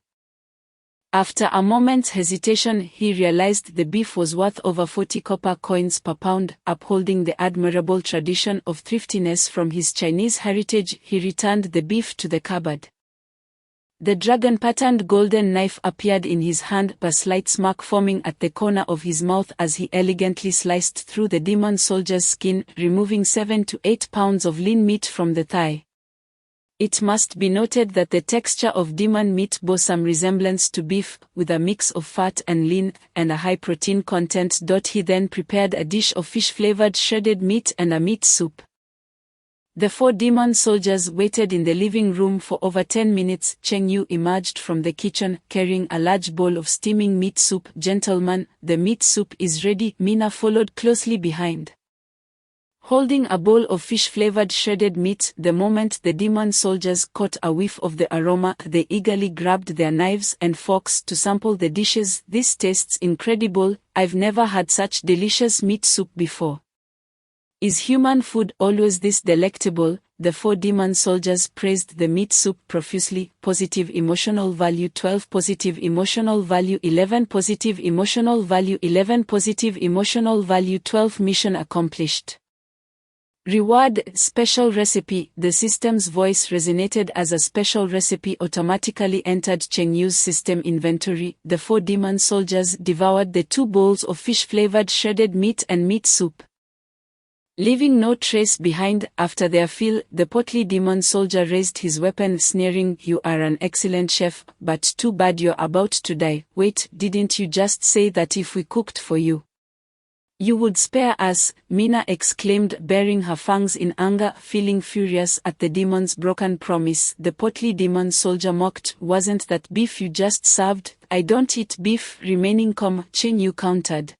[SPEAKER 2] After a moment's hesitation, he realized the beef was worth over 40 copper coins per pound. Upholding the admirable tradition of thriftiness from his Chinese heritage, he returned the beef to the cupboard. The dragon-patterned golden knife appeared in his hand, a slight smirk forming at the corner of his mouth as he elegantly sliced through the demon soldier's skin, removing 7 to 8 pounds of lean meat from the thigh. It must be noted that the texture of demon meat bore some resemblance to beef, with a mix of fat and lean, and a high protein content. He then prepared a dish of fish-flavored shredded meat and a meat soup. The 4 demon soldiers waited in the living room for over 10 minutes. Cheng Yu emerged from the kitchen, carrying a large bowl of steaming meat soup. Gentlemen, the meat soup is ready. Mina followed closely behind. holding a bowl of fish-flavored shredded meat. The moment the demon soldiers caught a whiff of the aroma, they eagerly grabbed their knives and forks to sample the dishes. "This tastes incredible. I've never had such delicious meat soup before. Is human food always this delectable?" The 4 demon soldiers praised the meat soup profusely. Positive emotional value 12, positive emotional value 11, positive emotional value 11, positive emotional value 12. Mission accomplished. Reward: special recipe. The system's voice resonated as a special recipe automatically entered Cheng Yu's system inventory. The 4 demon soldiers devoured the 2 bowls of fish-flavored shredded meat and meat soup, leaving no trace behind. After their fill, the portly demon soldier raised his weapon, sneering, "You are an excellent chef, but too bad you're about to die." "Wait, didn't you just say that if we cooked for you, you would spare us?" Mina exclaimed, baring her fangs in anger. Feeling furious at the demon's broken promise, the portly demon soldier mocked, "Wasn't that beef you just served?" "I don't eat beef." Remaining calm, Cheng Yu countered,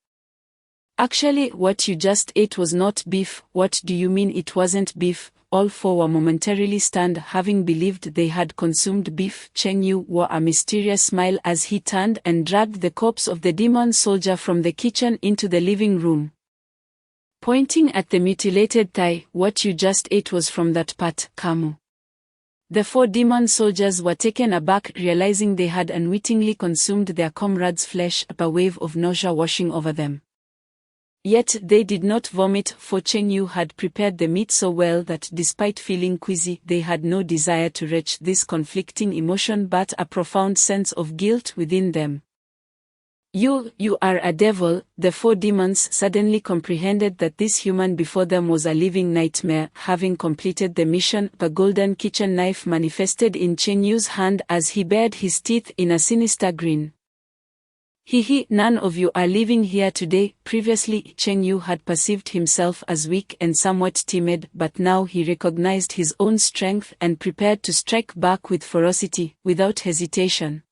[SPEAKER 2] "Actually, what you just ate was not beef." "What do you mean it wasn't beef?" All 4 were momentarily stunned, having believed they had consumed beef. Cheng Yu wore a mysterious smile as he turned and dragged the corpse of the demon soldier from the kitchen into the living room, pointing at the mutilated thigh. "What you just ate was from that part, Kamu." The 4 demon soldiers were taken aback, realizing they had unwittingly consumed their comrade's flesh, a wave of nausea washing over them. Yet they did not vomit, for Cheng Yu had prepared the meat so well that despite feeling queasy, they had no desire to retch this conflicting emotion but a profound sense of guilt within them. You are a devil." The 4 demons suddenly comprehended that this human before them was a living nightmare. Having completed the mission, the golden kitchen knife manifested in Cheng Yu's hand as he bared his teeth in a sinister grin. None of you are living here today." Previously, Cheng Yu had perceived himself as weak and somewhat timid, but now he recognized his own strength and prepared to strike back with ferocity, without hesitation.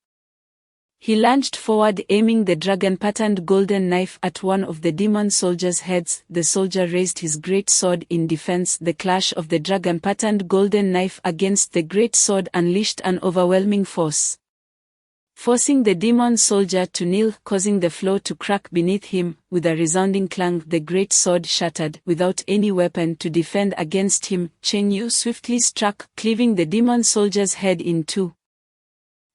[SPEAKER 2] He lunged forward, aiming the dragon-patterned golden knife at one of the demon soldiers' heads. The soldier raised his great sword in defense. The clash of the dragon-patterned golden knife against the great sword unleashed an overwhelming force, forcing the demon soldier to kneel, causing the floor to crack beneath him. With a resounding clang, the great sword shattered. Without any weapon to defend against him, Cheng Yu swiftly struck, cleaving the demon soldier's head in 2.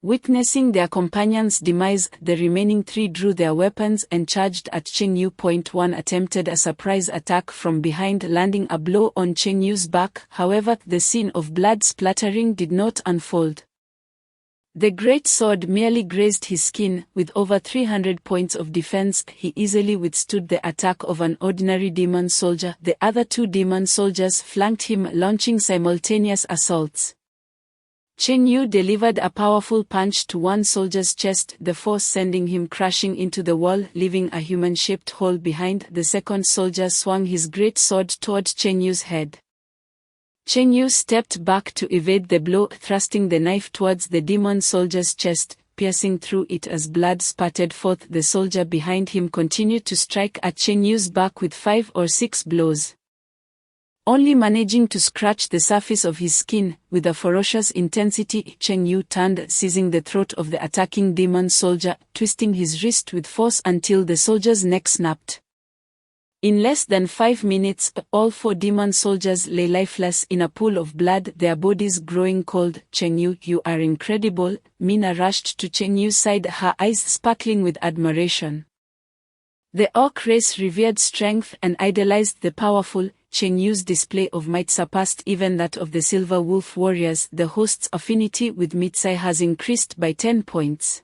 [SPEAKER 2] Witnessing their companion's demise, the remaining 3 drew their weapons and charged at Cheng Yu. One attempted a surprise attack from behind, landing a blow on Cheng Yu's back. However, the scene of blood splattering did not unfold. The great sword merely grazed his skin. With over 300 points of defense, he easily withstood the attack of an ordinary demon soldier. The other 2 demon soldiers flanked him, launching simultaneous assaults. Cheng Yu delivered a powerful punch to one soldier's chest, the force sending him crashing into the wall, leaving a human-shaped hole behind. The second soldier swung his great sword toward Cheng Yu's head. Cheng Yu stepped back to evade the blow, thrusting the knife towards the demon soldier's chest, piercing through it as blood spattered forth. The soldier behind him continued to strike at Cheng Yu's back with 5 or 6 blows, only managing to scratch the surface of his skin. With a ferocious intensity, Cheng Yu turned, seizing the throat of the attacking demon soldier, twisting his wrist with force until the soldier's neck snapped. In less than 5 minutes, all 4 demon soldiers lay lifeless in a pool of blood, their bodies growing cold. "Cheng Yu, you are incredible." Mina rushed to Cheng Yu's side, her eyes sparkling with admiration. The Orc race revered strength and idolized the powerful. Cheng Yu's display of might surpassed even that of the Silver Wolf warriors. The host's affinity with Mitsai has increased by 10 points.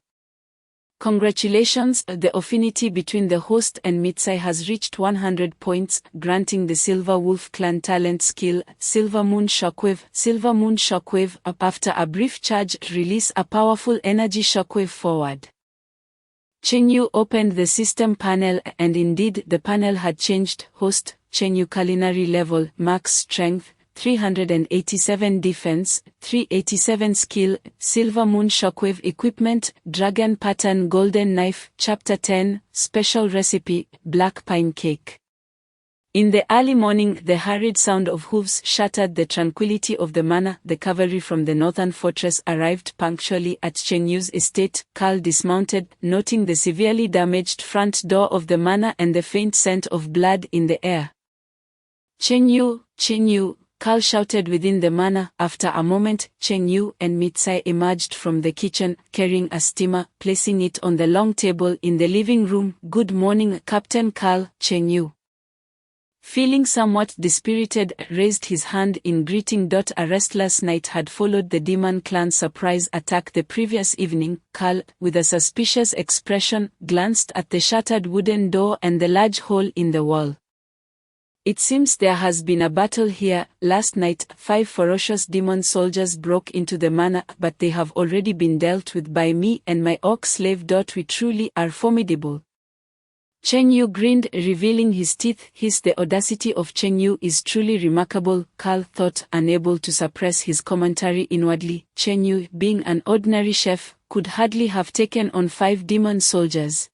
[SPEAKER 2] Congratulations, the affinity between the host and Mitsai has reached 100 points, granting the Silver Wolf clan talent skill, Silver Moon Shockwave. Silver Moon Shockwave, after a brief charge, release a powerful energy shockwave forward. Cheng Yu opened the system panel, and indeed the panel had changed. Host, Cheng Yu culinary level, max strength, 387 defense, 387 skill, Silver Moon Shockwave equipment, Dragon Pattern Golden Knife, Chapter 10, Special Recipe, Black Pine Cake. In the early morning, the hurried sound of hooves shattered the tranquility of the manor. The cavalry from the northern fortress arrived punctually at Cheng Yu's estate. Carl dismounted, noting the severely damaged front door of the manor and the faint scent of blood in the air. Cheng Yu, Carl shouted within the manor. After a moment, Cheng Yu and Mitsai emerged from the kitchen, carrying a steamer, placing it on the long table in the living room. "Good morning, Captain Carl," Cheng Yu, feeling somewhat dispirited, raised his hand in greeting. A restless night had followed the Demon clan's surprise attack the previous evening. Carl, with a suspicious expression, glanced at the shattered wooden door and the large hole in the wall. "It seems there has been a battle here. Last night, 5 ferocious demon soldiers broke into the manor, but they have already been dealt with by me and my orc slave. We truly are formidable." Cheng Yu grinned, revealing his teeth. The audacity of Cheng Yu is truly remarkable, Carl thought, unable to suppress his commentary inwardly. Cheng Yu, being an ordinary chef, could hardly have taken on 5 demon soldiers.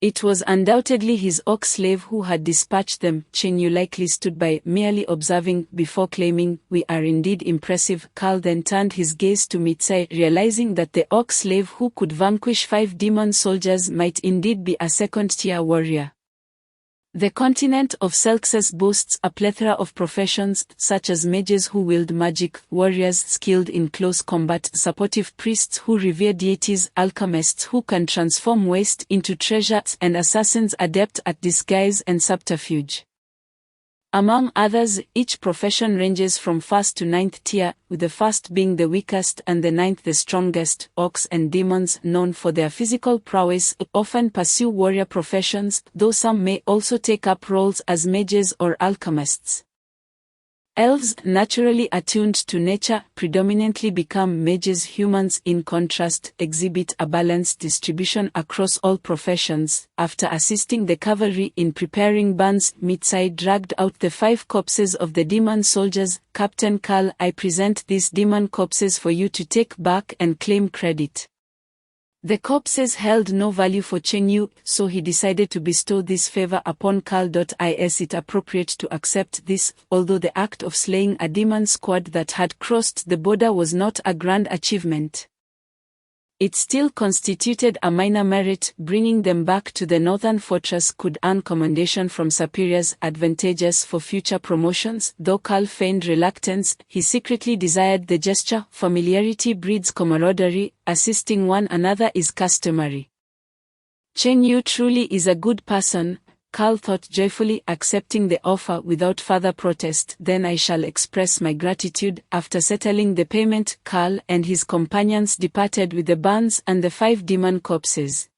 [SPEAKER 2] It was undoubtedly his orc slave who had dispatched them. Cheng Yu likely stood by, merely observing, before claiming, "We are indeed impressive." Carl then turned his gaze to Mitsai, realizing that the orc slave who could vanquish 5 demon soldiers might indeed be a second-tier warrior. The continent of Selkses boasts a plethora of professions, such as mages who wield magic, warriors skilled in close combat, supportive priests who revere deities, alchemists who can transform waste into treasure, and assassins adept at disguise and subterfuge. Among others, each profession ranges from 1st to 9th tier, with the 1st being the weakest and the 9th the strongest. Orcs and demons, known for their physical prowess, often pursue warrior professions, though some may also take up roles as mages or alchemists. Elves, naturally attuned to nature, predominantly become mages. Humans, in contrast, exhibit a balanced distribution across all professions. After assisting the cavalry in preparing buns, Mitsai dragged out the 5 corpses of the demon soldiers. "Captain Carl, I present these demon corpses for you to take back and claim credit." The corpses held no value for Cheng Yu, so he decided to bestow this favor upon Carl. Is it appropriate to accept this? Although the act of slaying a demon squad that had crossed the border was not a grand achievement, it still constituted a minor merit. Bringing them back to the northern fortress could earn commendation from superiors, advantageous for future promotions. Though Carl feigned reluctance, he secretly desired the gesture. Familiarity breeds camaraderie, assisting one another is customary. Cheng Yu truly is a good person, Carl thought joyfully, accepting the offer without further protest. "Then I shall express my gratitude." After settling the payment, Carl and his companions departed with the buns and the 5 demon corpses.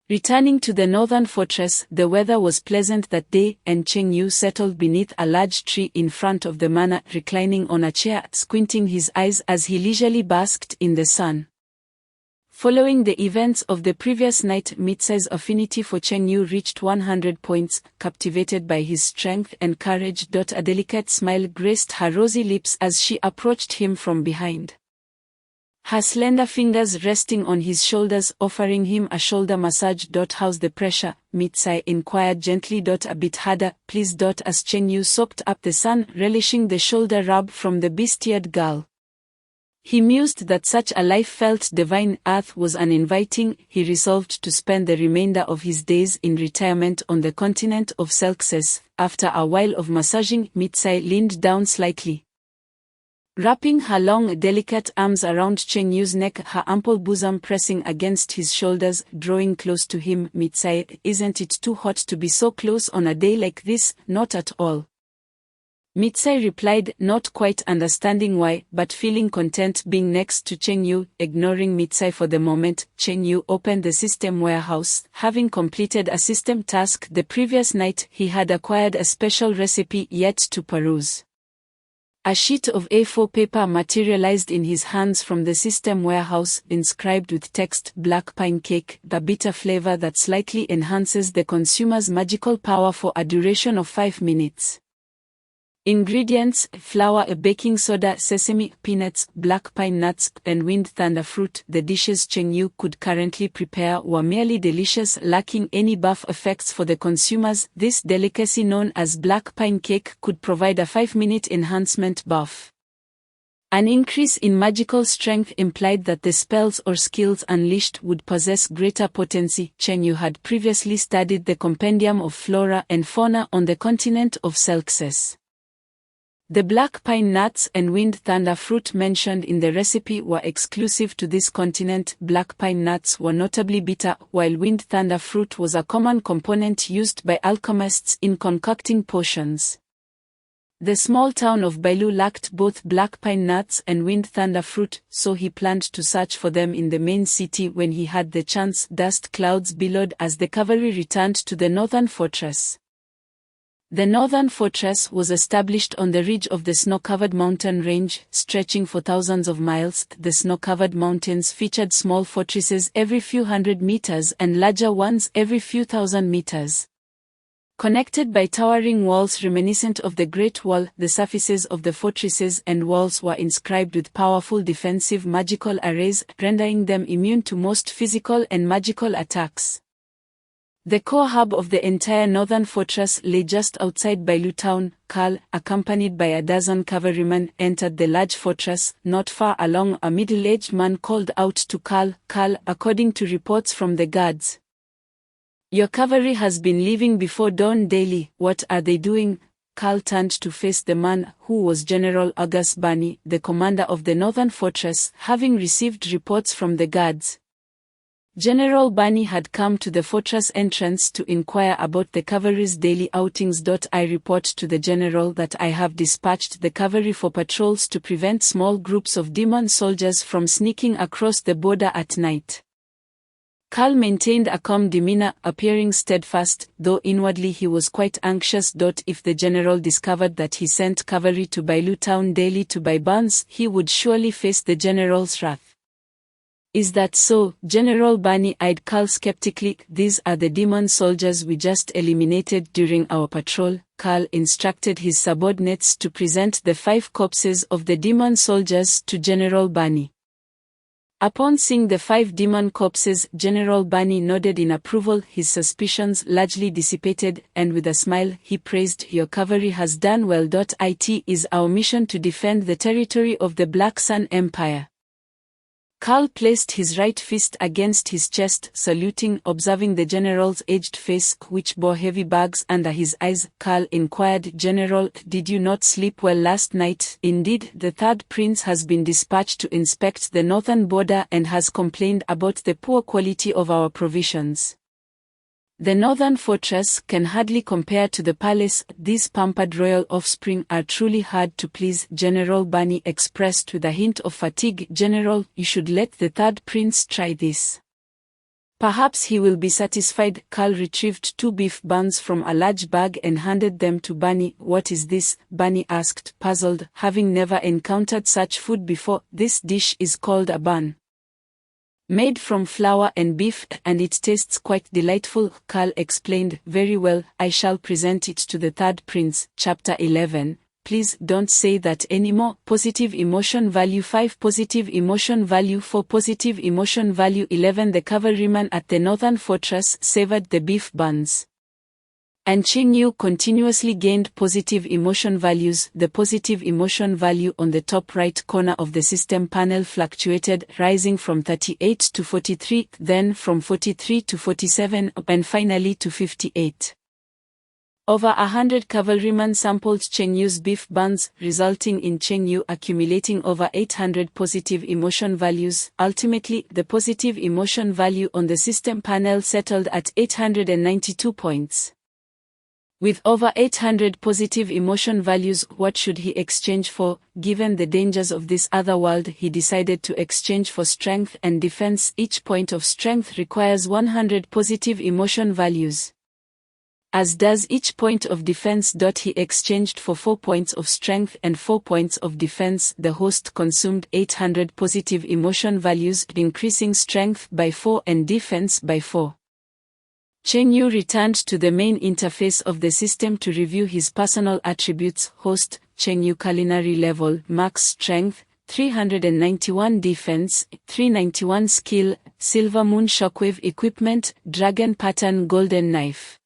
[SPEAKER 2] Returning to the northern fortress, the weather was pleasant that day, and Cheng Yu settled beneath a large tree in front of the manor, reclining on a chair, squinting his eyes as he leisurely basked in the sun. Following the events of the previous night, Mitsai's affinity for Cheng Yu reached 100 points, captivated by his strength and courage. A delicate smile graced her rosy lips as she approached him from behind, her slender fingers resting on his shoulders, offering him a shoulder massage. "How's the pressure?" Mitsai inquired gently. "A bit harder, please." As Cheng Yu soaked up the sun, relishing the shoulder rub from the bestiared girl, he mused that such a life-felt divine earth was uninviting. He resolved to spend the remainder of his days in retirement on the continent of Selkses. After a while of massaging, Mitsai leaned down slightly, wrapping her long, delicate arms around Cheng Yu's neck, her ample bosom pressing against his shoulders. Drawing close to him, "Mitsai, isn't it too hot to be so close on a day like this?" "Not at all," Mitsai replied, not quite understanding why, but feeling content being next to Cheng Yu. Ignoring Mitsai for the moment, Cheng Yu opened the system warehouse. Having completed a system task the previous night, he had acquired a special recipe yet to peruse. A sheet of A4 paper materialized in his hands from the system warehouse, inscribed with text, "Black pine cake, the bitter flavor that slightly enhances the consumer's magical power for a duration of 5 minutes." Ingredients: flour, a baking soda, sesame, peanuts, black pine nuts, and wind thunder fruit. The dishes Cheng Yu could currently prepare were merely delicious, lacking any buff effects for the consumers. This delicacy, known as black pine cake, could provide a 5-minute enhancement buff. An increase in magical strength implied that the spells or skills unleashed would possess greater potency. Cheng Yu had previously studied the Compendium of Flora and Fauna on the continent of Selkses. The black pine nuts and wind thunder fruit mentioned in the recipe were exclusive to this continent. Black pine nuts were notably bitter, while wind thunder fruit was a common component used by alchemists in concocting potions. The small town of Bailu lacked both black pine nuts and wind thunder fruit, so he planned to search for them in the main city. When he had the chance, dust clouds billowed as the cavalry returned to the northern fortress. The northern fortress was established on the ridge of the snow-covered mountain range, stretching for thousands of miles. The snow-covered mountains featured small fortresses every few hundred meters and larger ones every few thousand meters. Connected by towering walls reminiscent of the Great Wall, the surfaces of the fortresses and walls were inscribed with powerful defensive magical arrays, rendering them immune to most physical and magical attacks. The core hub of the entire northern fortress lay just outside Bailu town. Karl, accompanied by a dozen cavalrymen, entered the large fortress. Not far along, a middle-aged man called out to Karl. "Karl, according to reports from the guards, your cavalry has been leaving before dawn daily. What are they doing?" Karl turned to face the man, who was General August Bani, the commander of the northern fortress, having received reports from the guards. General Bani had come to the fortress entrance to inquire about the cavalry's daily outings. "I report to the general that I have dispatched the cavalry for patrols to prevent small groups of demon soldiers from sneaking across the border at night." Karl maintained a calm demeanor, appearing steadfast, though inwardly he was quite anxious. If the general discovered that he sent cavalry to Bailu town daily to buy buns, he would surely face the general's wrath. "Is that so?" General Bani eyed Karl skeptically. "These are the demon soldiers we just eliminated during our patrol." Karl instructed his subordinates to present the 5 corpses of the demon soldiers to General Bani. Upon seeing the 5 demon corpses, General Bani nodded in approval. His suspicions largely dissipated, and with a smile, he praised, "Your cavalry has done well. It is our mission to defend the territory of the Black Sun Empire." Karl placed his right fist against his chest, saluting, observing the general's aged face, which bore heavy bags under his eyes. Karl inquired, "General, did you not sleep well last night?" "Indeed, the third prince has been dispatched to inspect the northern border and has complained about the poor quality of our provisions. The northern fortress can hardly compare to the palace. These pampered royal offspring are truly hard to please." General Bani expressed with a hint of fatigue, "General, you should let the third prince try this. Perhaps he will be satisfied." Karl retrieved 2 beef buns from a large bag and handed them to Bani. "What is this?" Bani asked, puzzled, having never encountered such food before. "This dish is called a bun. Made from flour and beef, and it tastes quite delightful," Karl explained. "Very well, I shall present it to the third prince." Chapter 11. Please don't say that anymore. Positive emotion value 5, positive emotion value 4, positive emotion value 11. The cavalryman at the northern fortress savored the beef buns, and Cheng Yu continuously gained positive emotion values. The positive emotion value on the top right corner of the system panel fluctuated, rising from 38 to 43, then from 43 to 47, and finally to 58. Over 100 cavalrymen sampled Cheng Yu's beef buns, resulting in Cheng Yu accumulating over 800 positive emotion values. Ultimately, the positive emotion value on the system panel settled at 892 points. With over 800 positive emotion values, what should he exchange for? Given the dangers of this other world, he decided to exchange for strength and defense. Each point of strength requires 100 positive emotion values, as does each point of defense. He exchanged for 4 points of strength and 4 points of defense. The host consumed 800 positive emotion values, increasing strength by 4 and defense by 4. Chen Yu returned to the main interface of the system to review his personal attributes: host, Chen Yu culinary level, max strength, 391 defense, 391 skill, silver moon shockwave equipment, dragon pattern golden knife.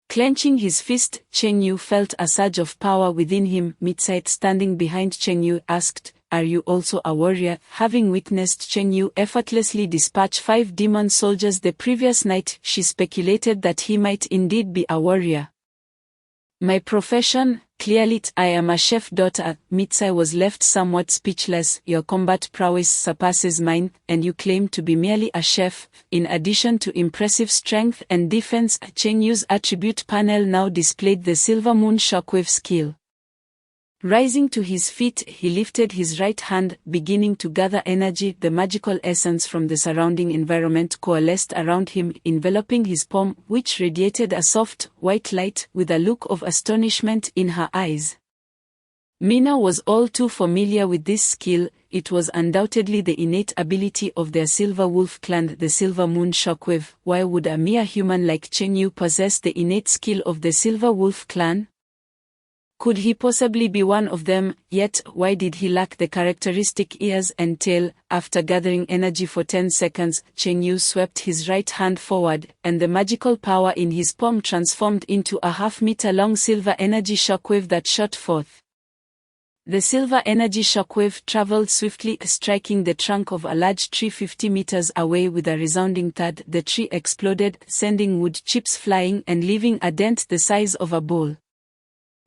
[SPEAKER 2] Clenching his fist, Chen Yu felt a surge of power within him. Midsight, standing behind Chen Yu, asked, "Are you also a warrior?" Having witnessed Chen Yu effortlessly dispatch 5 demon soldiers the previous night, she speculated that he might indeed be a warrior. "My profession, clearly I am a chef daughter." Mitsai was left somewhat speechless. "Your combat prowess surpasses mine, and you claim to be merely a chef." In addition to impressive strength and defense, Chen Yu's attribute panel now displayed the Silver Moon Shockwave skill. Rising to his feet, he lifted his right hand, beginning to gather energy. The magical essence from the surrounding environment coalesced around him, enveloping his palm, which radiated a soft, white light, with a look of astonishment in her eyes. Mina was all too familiar with this skill. It was undoubtedly the innate ability of their Silver Wolf clan, the Silver Moon Shockwave. Why would a mere human like Chen Yu possess the innate skill of the Silver Wolf clan? Could he possibly be one of them? Yet, why did he lack the characteristic ears and tail? After gathering energy for 10 seconds, Chen Yu swept his right hand forward, and the magical power in his palm transformed into a half-meter-long silver energy shockwave that shot forth. The silver energy shockwave traveled swiftly, striking the trunk of a large tree 50 meters away with a resounding thud. The tree exploded, sending wood chips flying and leaving a dent the size of a bowl.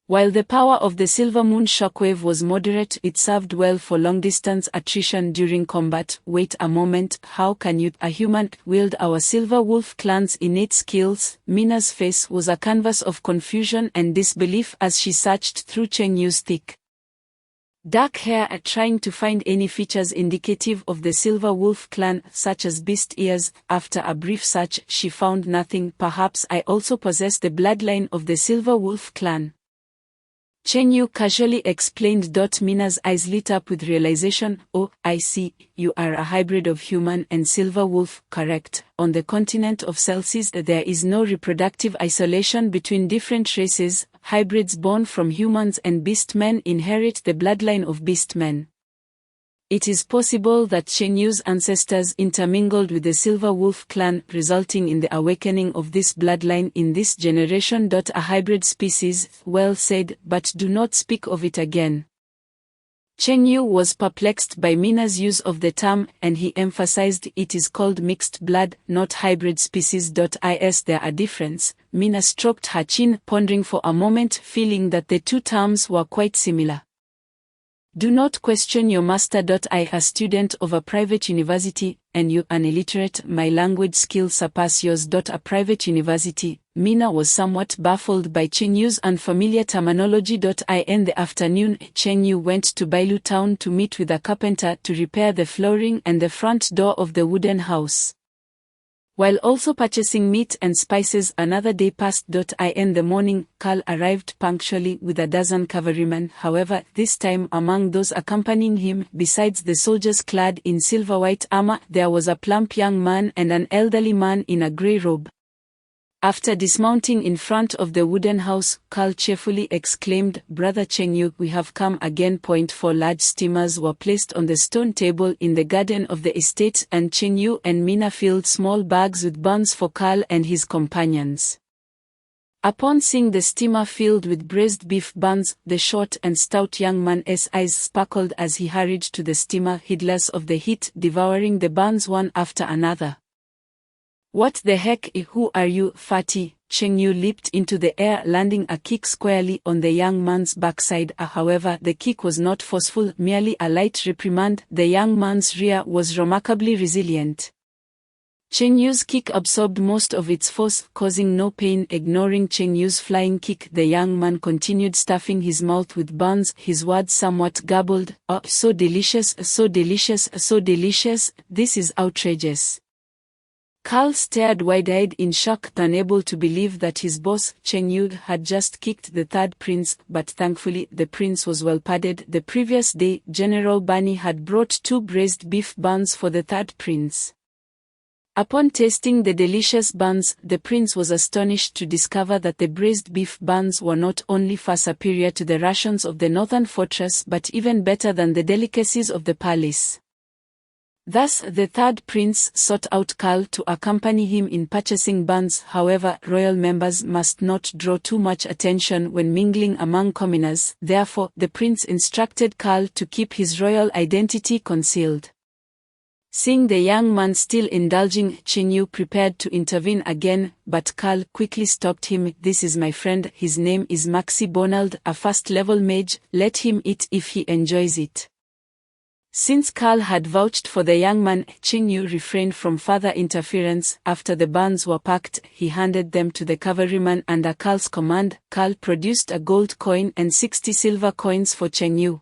[SPEAKER 2] While the power of the Silver Moon Shockwave was moderate, it served well for long-distance attrition during combat. Wait a moment, how can you, a human, wield our Silver Wolf clan's innate skills? Mina's face was a canvas of confusion and disbelief as she searched through Chen Yu's thick dark hair, trying to find any features indicative of the Silver Wolf clan, such as beast ears. After a brief search, she found nothing. Perhaps I also possess the bloodline of the Silver Wolf clan, Chen Yu casually explained. Mina's eyes lit up with realization. "Oh, I see, you are a hybrid of human and silver wolf." "Correct. On the continent of Celsius there is no reproductive isolation between different races. Hybrids born from humans and beastmen inherit the bloodline of beastmen. It is possible that Chen Yu's ancestors intermingled with the Silver Wolf clan, resulting in the awakening of this bloodline in this generation. A hybrid species, well said, but do not speak of it again." Chen Yu was perplexed by Mina's use of the term, and he emphasized it is called mixed blood, not hybrid species. Is there a difference? Mina stroked her chin, pondering for a moment, feeling that the two terms were quite similar. "Do not question your master. I, a student of a private university, and you, an illiterate. My language skills surpass yours. A private university." Mina was somewhat baffled by Chen Yu's unfamiliar terminology. In the afternoon, Chen Yu went to Bailu town to meet with a carpenter to repair the flooring and the front door of the wooden house, while also purchasing meat and spices. Another day passed. In the morning, Carl arrived punctually with a dozen cavalrymen. However, this time among those accompanying him, besides the soldiers clad in silver-white armor, there was a plump young man and an elderly man in a grey robe. After dismounting in front of the wooden house, Carl cheerfully exclaimed, "Brother Chen Yu, we have come again." 4 large steamers were placed on the stone table in the garden of the estate, and Chen Yu and Mina filled small bags with buns for Carl and his companions. Upon seeing the steamer filled with braised beef buns, the short and stout young man's eyes sparkled as he hurried to the steamer, heedless of the heat, devouring the buns one after another. "What the heck? Who are you, fatty?" Chen Yu leaped into the air, landing a kick squarely on the young man's backside. However, the kick was not forceful, merely a light reprimand. The young man's rear was remarkably resilient. Chen Yu's kick absorbed most of its force, causing no pain. Ignoring Chen Yu's flying kick, the young man continued stuffing his mouth with buns, his words somewhat garbled. "Oh, so delicious, so delicious, so delicious. This is outrageous." Carl stared wide-eyed in shock, unable to believe that his boss, Chen Yu, had just kicked the third prince, but thankfully the prince was well padded. The previous day, General Bani had brought 2 braised beef buns for the third prince. Upon tasting the delicious buns, the prince was astonished to discover that the braised beef buns were not only far superior to the rations of the northern fortress but even better than the delicacies of the palace. Thus, the third prince sought out Karl to accompany him in purchasing buns. However, royal members must not draw too much attention when mingling among commoners. Therefore, the prince instructed Karl to keep his royal identity concealed. Seeing the young man still indulging, Chen Yu prepared to intervene again, but Karl quickly stopped him. "This is my friend, his name is Maxi Bonald, a first-level mage, let him eat if he enjoys it." Since Karl had vouched for the young man, Chen Yu refrained from further interference. After the buns were packed, he handed them to the cavalryman under Karl's command. Karl produced a gold coin and 60 silver coins for Chen Yu,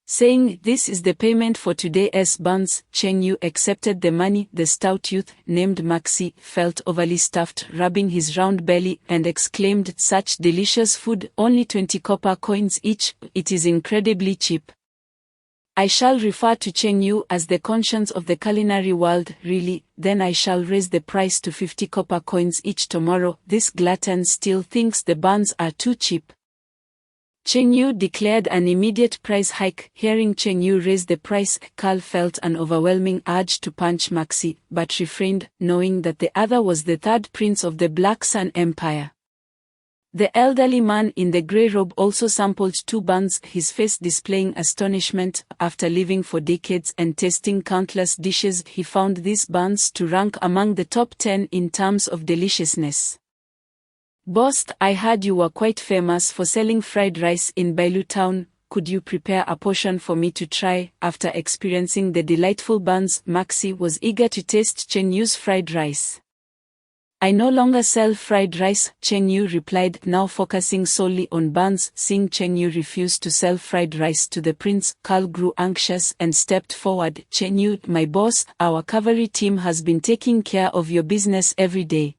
[SPEAKER 2] saying, "This is the payment for today's buns." Chen Yu accepted the money. The stout youth, named Maxi, felt overly stuffed, rubbing his round belly, and exclaimed, "Such delicious food, only 20 copper coins each, it is incredibly cheap." I shall refer to Chen Yu as the conscience of the culinary world. "Really? Then I shall raise the price to 50 copper coins each tomorrow. This glutton still thinks the buns are too cheap." Chen Yu declared an immediate price hike. Hearing Chen Yu raise the price, Karl felt an overwhelming urge to punch Maxi, but refrained, knowing that the other was the third prince of the Black Sun Empire. The elderly man in the grey robe also sampled 2 buns, his face displaying astonishment. After living for decades and tasting countless dishes, he found these buns to rank among the top 10 in terms of deliciousness. "Boss, I heard you were quite famous for selling fried rice in Bailu town. Could you prepare a portion for me to try?" After experiencing the delightful buns, Maxi was eager to taste Chen Yu's fried rice. "I no longer sell fried rice," Chen Yu replied, now focusing solely on buns. Seeing Chen Yu refuse to sell fried rice to the prince, Karl grew anxious and stepped forward. "Chen Yu, my boss, our cavalry team has been taking care of your business every day,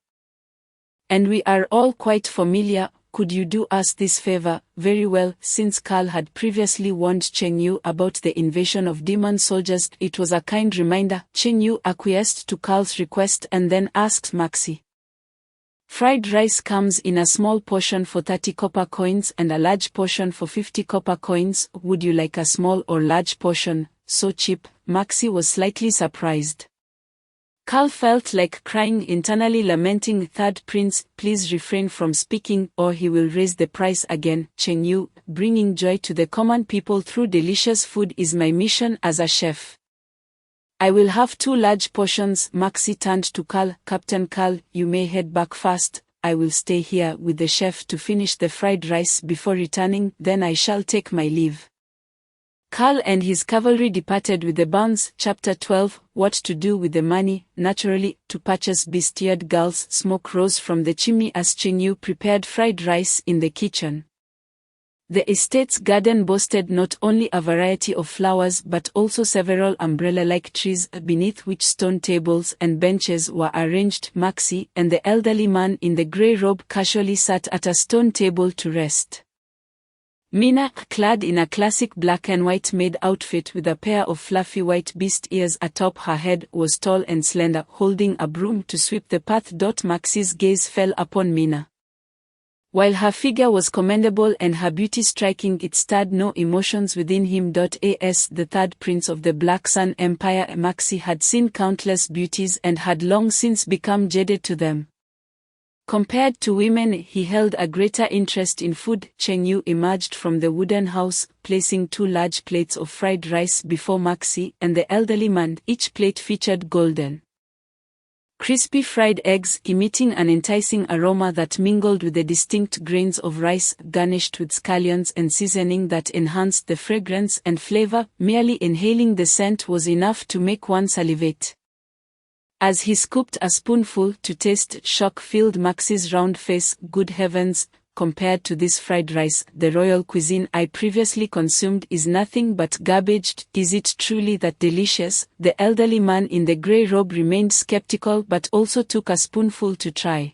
[SPEAKER 2] and we are all quite familiar. Could you do us this favor?" "Very well." Since Karl had previously warned Chen Yu about the invasion of demon soldiers, it was a kind reminder. Chen Yu acquiesced to Karl's request and then asked Maxi. "Fried rice comes in a small portion for 30 copper coins and a large portion for 50 copper coins. Would you like a small or large portion? So cheap?" Maxi was slightly surprised. Karl felt like crying, internally lamenting, "Third prince, please refrain from speaking or he will raise the price again." Chen Yu, bringing joy to the common people through delicious food is my mission as a chef. "I will have 2 large portions." Maxi turned to Karl. "Captain Karl, you may head back first. I will stay here with the chef to finish the fried rice before returning, then I shall take my leave." Karl and his cavalry departed with the buns. Chapter 12, What to do with the money. Naturally, to purchase bestirred girls, smoke rose from the chimney as Chen Yu prepared fried rice in the kitchen. The estate's garden boasted not only a variety of flowers but also several umbrella-like trees, beneath which stone tables and benches were arranged. Maxi and the elderly man in the grey robe casually sat at a stone table to rest. Mina, clad in a classic black and white maid outfit with a pair of fluffy white beast ears atop her head, was tall and slender, holding a broom to sweep the path. Maxi's gaze fell upon Mina. While her figure was commendable and her beauty striking, it stirred no emotions within him. As the third prince of the Black Sun Empire, Maxi had seen countless beauties and had long since become jaded to them. Compared to women, he held a greater interest in food. Chen Yu emerged from the wooden house, placing 2 large plates of fried rice before Maxi and the elderly man. Each plate featured golden, crispy fried eggs, emitting an enticing aroma that mingled with the distinct grains of rice, garnished with scallions and seasoning that enhanced the fragrance and flavor. Merely inhaling the scent was enough to make one salivate. As he scooped a spoonful to taste, shock filled Maxi's round face. "Good heavens, compared to this fried rice, the royal cuisine I previously consumed is nothing but garbage. Is it truly that delicious?" The elderly man in the grey robe remained skeptical but also took a spoonful to try.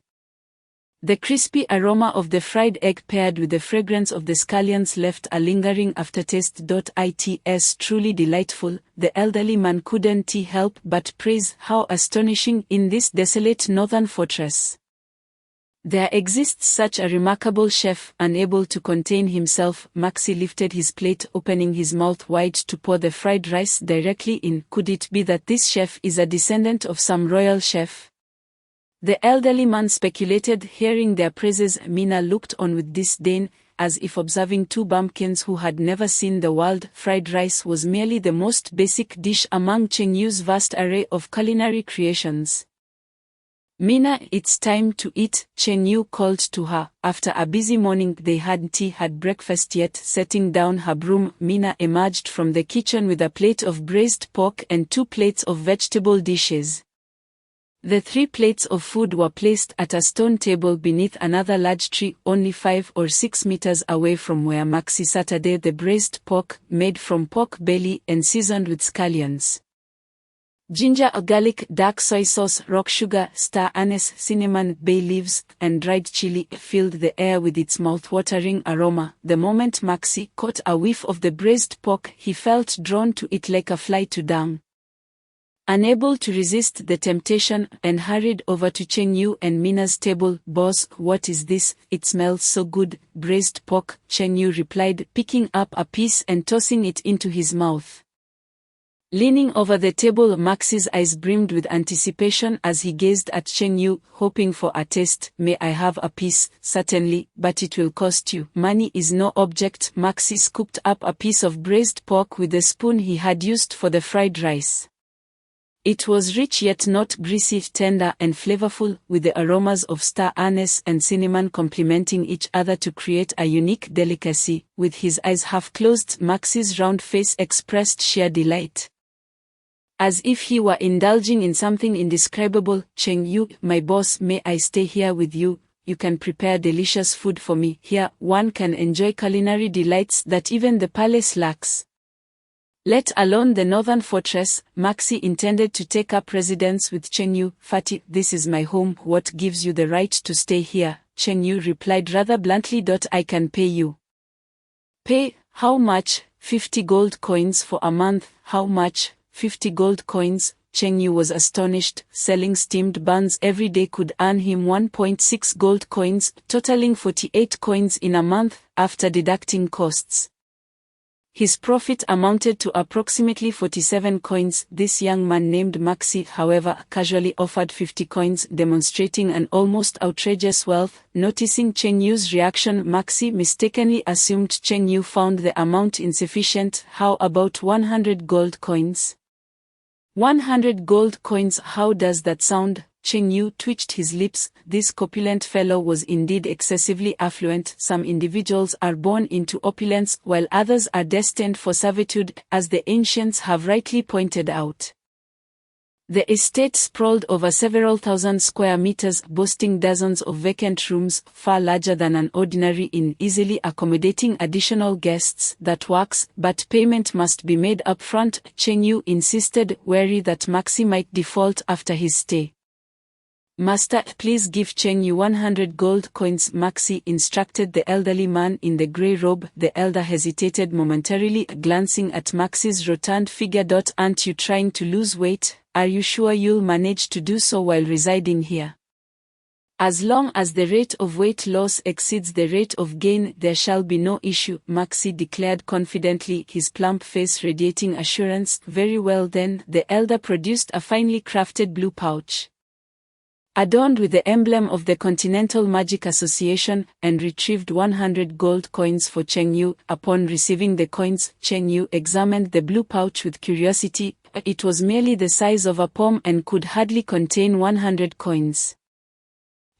[SPEAKER 2] The crispy aroma of the fried egg paired with the fragrance of the scallions left a lingering aftertaste. It's truly delightful, the elderly man couldn't help but praise. How astonishing in this desolate northern fortress. There exists such a remarkable chef. Unable to contain himself, Maxi lifted his plate, opening his mouth wide to pour the fried rice directly in. Could it be that this chef is a descendant of some royal chef? The elderly man speculated. Hearing their praises, Mina looked on with disdain, as if observing two bumpkins who had never seen the world. Fried rice was merely the most basic dish among Cheng Yu's vast array of culinary creations. Mina, it's time to eat, Cheng Yu called to her. After a busy morning, they hadn't had breakfast yet. Setting down her broom, Mina emerged from the kitchen with a plate of braised pork and 2 plates of vegetable dishes. The 3 plates of food were placed at a stone table beneath another large tree, only 5 or 6 meters away from where Maxi sat. The braised pork, made from pork belly and seasoned with scallions, ginger, garlic, dark soy sauce, rock sugar, star anise, cinnamon, bay leaves, and dried chili, filled the air with its mouth-watering aroma. The moment Maxi caught a whiff of the braised pork, he felt drawn to it like a fly to dung. Unable to resist the temptation, and hurried over to Cheng Yu and Mina's table. Boss, what is this? It smells so good. Braised pork, Cheng Yu replied, picking up a piece and tossing it into his mouth. Leaning over the table, Maxi's eyes brimmed with anticipation as he gazed at Cheng Yu, hoping for a taste. May I have a piece? Certainly, but it will cost you. Money is no object. Maxi scooped up a piece of braised pork with the spoon he had used for the fried rice. It was rich yet not greasy, tender and flavorful, with the aromas of star anise and cinnamon complementing each other to create a unique delicacy. With his eyes half closed, Maxi's round face expressed sheer delight. As if he were indulging in something indescribable. Cheng Yu, my boss, may I stay here with you? You can prepare delicious food for me. Here, one can enjoy culinary delights that even the palace lacks. Let alone the northern fortress. Maxi intended to take up residence with Cheng Yu. Fatty, this is my home. What gives you the right to stay here? Cheng Yu replied rather bluntly. I can pay you. Pay? How much? 50 gold coins for a month. How much? 50 gold coins. Cheng Yu was astonished. Selling steamed buns every day could earn him 1.6 gold coins, totaling 48 coins in a month, after deducting costs. His profit amounted to approximately 47 coins. This young man named Maxi, however, casually offered 50 coins, demonstrating an almost outrageous wealth. Noticing Cheng Yu's reaction, Maxi mistakenly assumed Cheng Yu found the amount insufficient. How about 100 gold coins? 100 gold coins, how does that sound? Cheng Yu twitched his lips. This corpulent fellow was indeed excessively affluent. Some individuals are born into opulence, while others are destined for servitude, as the ancients have rightly pointed out. The estate sprawled over several thousand square meters, boasting dozens of vacant rooms, far larger than an ordinary inn, easily accommodating additional guests. That works, but payment must be made up front, Cheng Yu insisted, wary that Maxi might default after his stay. Master, please give Cheng Yu 100 gold coins, Maxi instructed the elderly man in the grey robe. The elder hesitated momentarily, glancing at Maxi's rotund figure. Aren't you trying to lose weight? Are you sure you'll manage to do so while residing here? As long as the rate of weight loss exceeds the rate of gain, there shall be no issue, Maxi declared confidently, his plump face radiating assurance. Very well then. The elder produced a finely crafted blue pouch, adorned with the emblem of the Continental Magic Association, and retrieved 100 gold coins for Cheng Yu. Upon receiving the coins, Cheng Yu examined the blue pouch with curiosity. It was merely the size of a palm and could hardly contain 100 coins.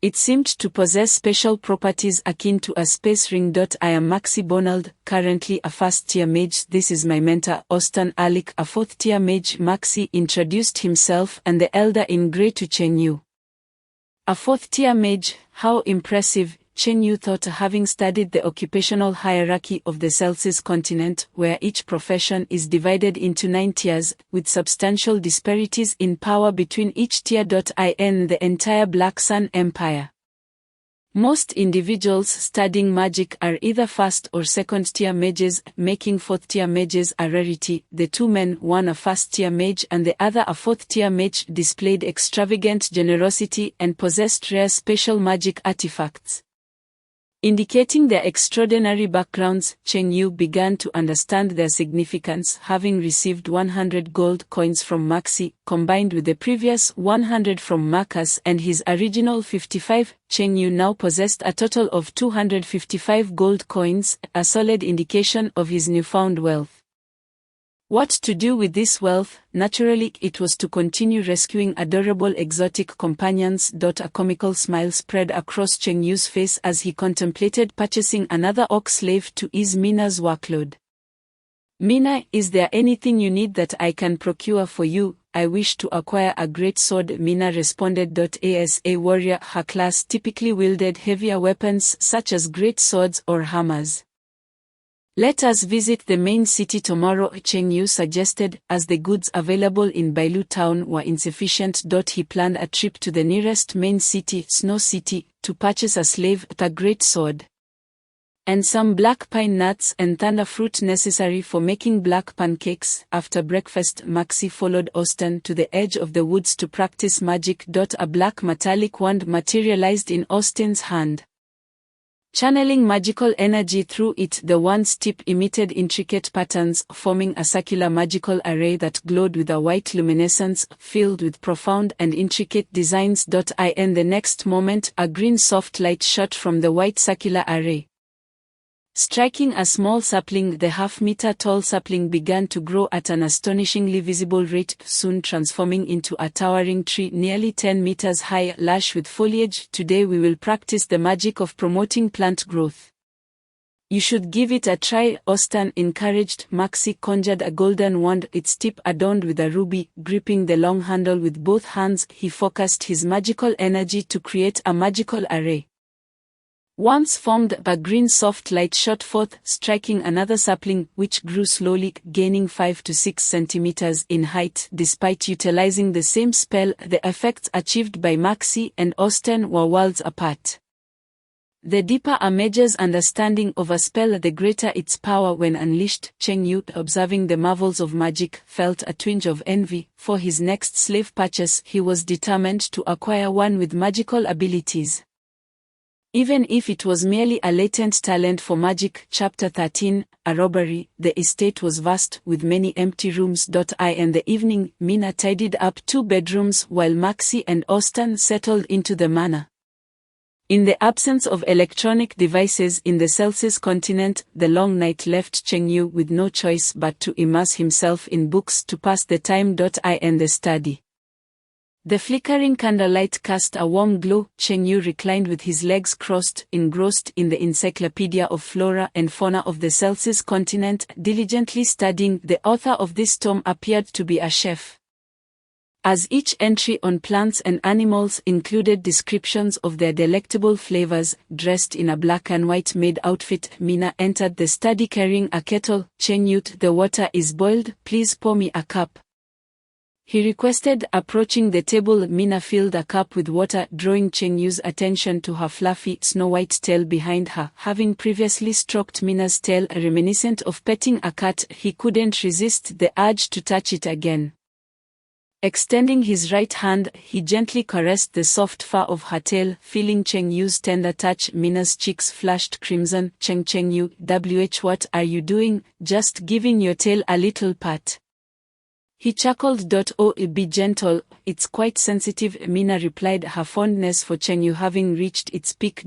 [SPEAKER 2] It seemed to possess special properties akin to a space ring. I am Maxi Bonald, currently a first-tier mage. This is my mentor, Austin Alec, a fourth-tier mage. Maxi introduced himself and the elder in grey to Cheng Yu. A fourth-tier mage, how impressive, Cheng Yu thought, having studied the occupational hierarchy of the Celsius continent, where each profession is divided into 9 tiers, with substantial disparities in power between each tier. In the entire Black Sun Empire, Most individuals studying magic are either first or second-tier mages, making fourth-tier mages a rarity. The two men, one a first-tier mage and the other a fourth-tier mage, displayed extravagant generosity and possessed rare special magic artifacts. Indicating their extraordinary backgrounds, Cheng Yu began to understand their significance, having received 100 gold coins from Maxi, combined with the previous 100 from Marcus and his original 55. Cheng Yu now possessed a total of 255 gold coins, a solid indication of his newfound wealth. What to do with this wealth? Naturally, it was to continue rescuing adorable exotic companions. A comical smile spread across Cheng Yu's face as he contemplated purchasing another orc slave to ease Mina's workload. Mina, is there anything you need that I can procure for you? I wish to acquire a great sword, Mina responded. As a warrior, her class typically wielded heavier weapons such as great swords or hammers. Let us visit the main city tomorrow, Cheng Yu suggested, as the goods available in Bailu town were insufficient. He planned a trip to the nearest main city, Snow City, to purchase a slave, a great sword, and some black pine nuts and thunder fruit necessary for making black pancakes. After breakfast, Maxi followed Austin to the edge of the woods to practice magic. A black metallic wand materialized in Austin's hand. Channeling magical energy through it, the wand's tip emitted intricate patterns, forming a circular magical array that glowed with a white luminescence, filled with profound and intricate designs. In the next moment, a green soft light shot from the white circular array, striking a small sapling. The half-meter-tall sapling began to grow at an astonishingly visible rate, soon transforming into a towering tree nearly 10 meters high, lush with foliage. Today we will practice the magic of promoting plant growth. You should give it a try, Austin encouraged. Maxi conjured a golden wand, its tip adorned with a ruby. Gripping the long handle with both hands, he focused his magical energy to create a magical array. Once formed, a green soft light shot forth, striking another sapling, which grew slowly, gaining 5 to 6 centimeters in height. Despite utilizing the same spell, the effects achieved by Maxi and Austin were worlds apart. The deeper a mage's understanding of a spell, the greater its power when unleashed. Cheng Yu, observing the marvels of magic, felt a twinge of envy. For his next slave purchase, he was determined to acquire one with magical abilities, even if it was merely a latent talent for magic. Chapter 13, A Robbery. The estate was vast, with many empty rooms. In the evening, Mina tidied up 2 bedrooms while Maxi and Austin settled into the manor. In the absence of electronic devices in the Celsius continent, the long night left Cheng Yu with no choice but to immerse himself in books to pass the time. In the study, the flickering candlelight cast a warm glow. Cheng Yu reclined with his legs crossed, engrossed in the Encyclopedia of Flora and Fauna of the Celsius continent, diligently studying. The author of this tome appeared to be a chef, as each entry on plants and animals included descriptions of their delectable flavors. Dressed in a black and white maid outfit, Mina entered the study carrying a kettle. Cheng Yu, the water is boiled, please pour me a cup, he requested. Approaching the table, Mina filled a cup with water, drawing Cheng Yu's attention to her fluffy, snow-white tail behind her. Having previously stroked Mina's tail, reminiscent of petting a cat, he couldn't resist the urge to touch it again. Extending his right hand, he gently caressed the soft fur of her tail. Feeling Cheng Yu's tender touch, Mina's cheeks flushed crimson. Cheng Yu, what are you doing? Just giving your tail a little pat, he chuckled. Oh, be gentle, it's quite sensitive, Mina replied, her fondness for Cheng Yu having reached its peak.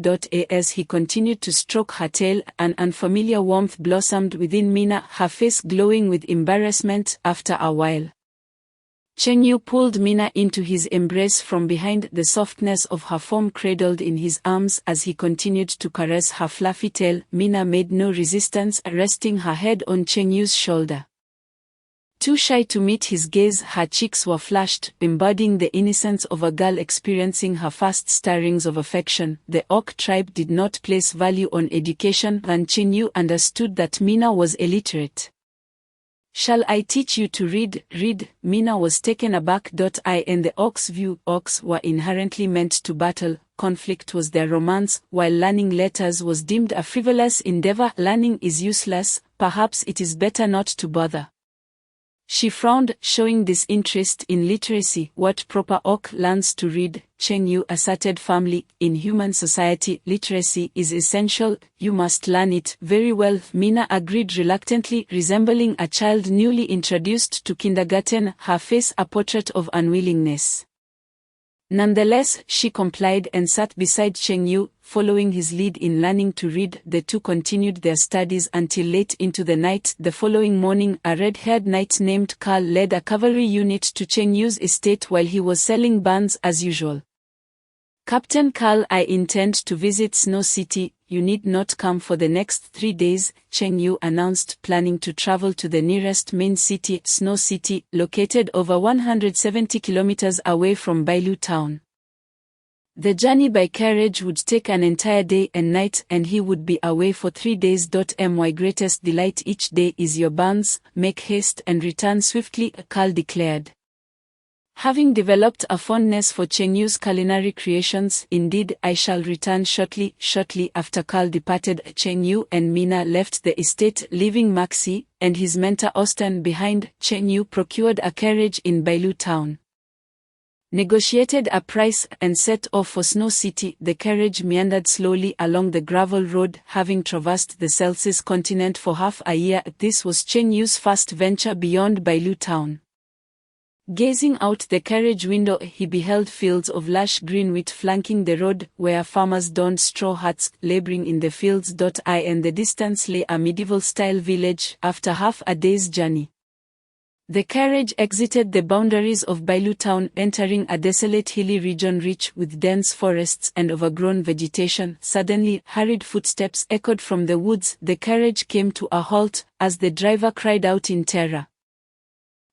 [SPEAKER 2] As he continued to stroke her tail, an unfamiliar warmth blossomed within Mina, her face glowing with embarrassment. After a while, Cheng Yu pulled Mina into his embrace from behind, the softness of her form cradled in his arms. As he continued to caress her fluffy tail, Mina made no resistance, resting her head on Cheng Yu's shoulder. Too shy to meet his gaze, her cheeks were flushed, embodying the innocence of a girl experiencing her first stirrings of affection. The Orc tribe did not place value on education, and Cheng Yu understood that Mina was illiterate. Shall I teach you to read? Mina was taken aback. In the Orc's view, orcs were inherently meant to battle, conflict was their romance, while learning letters was deemed a frivolous endeavor. Learning is useless, perhaps it is better not to bother. She frowned, showing disinterest in literacy. What proper oak learns to read, Cheng Yu asserted firmly. In human society, literacy is essential, you must learn it. Very well, Mina agreed reluctantly, resembling a child newly introduced to kindergarten, her face a portrait of unwillingness. Nonetheless, she complied and sat beside Cheng Yu, following his lead in learning to read. The two continued their studies until late into the night. The following morning, a red-haired knight named Carl led a cavalry unit to Cheng Yu's estate while he was selling buns as usual. Captain Carl, I intend to visit Snow City. You need not come for the next 3 days, Cheng Yu announced, planning to travel to the nearest main city, Snow City, located over 170 kilometers away from Bailu town. The journey by carriage would take an entire day and night, and he would be away for 3 days. My greatest delight each day is your buns. Make haste and return swiftly, Carl declared. Having developed a fondness for Cheng Yu's culinary creations, indeed, I shall return shortly. Shortly after Carl departed, Cheng Yu and Mina left the estate, leaving Maxi and his mentor Austin behind. Cheng Yu procured a carriage in Bailu town, negotiated a price, and set off for Snow City. The carriage meandered slowly along the gravel road, having traversed the Celsius continent for half a year. This was Cheng Yu's first venture beyond Bailu town. Gazing out the carriage window, he beheld fields of lush green wheat flanking the road, where farmers donned straw hats, laboring in the fields. In the distance lay a medieval-style village. After half a day's journey, the carriage exited the boundaries of Bailu town, entering a desolate hilly region rich with dense forests and overgrown vegetation. Suddenly, hurried footsteps echoed from the woods. The carriage came to a halt, as the driver cried out in terror.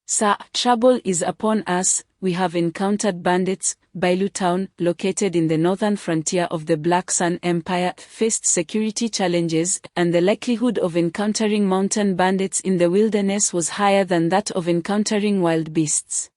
[SPEAKER 2] Sir, trouble is upon us. We have encountered bandits. Bailu town, located in the northern frontier of the Black Sun Empire, faced security challenges, and the likelihood of encountering mountain bandits in the wilderness was higher than that of encountering wild beasts.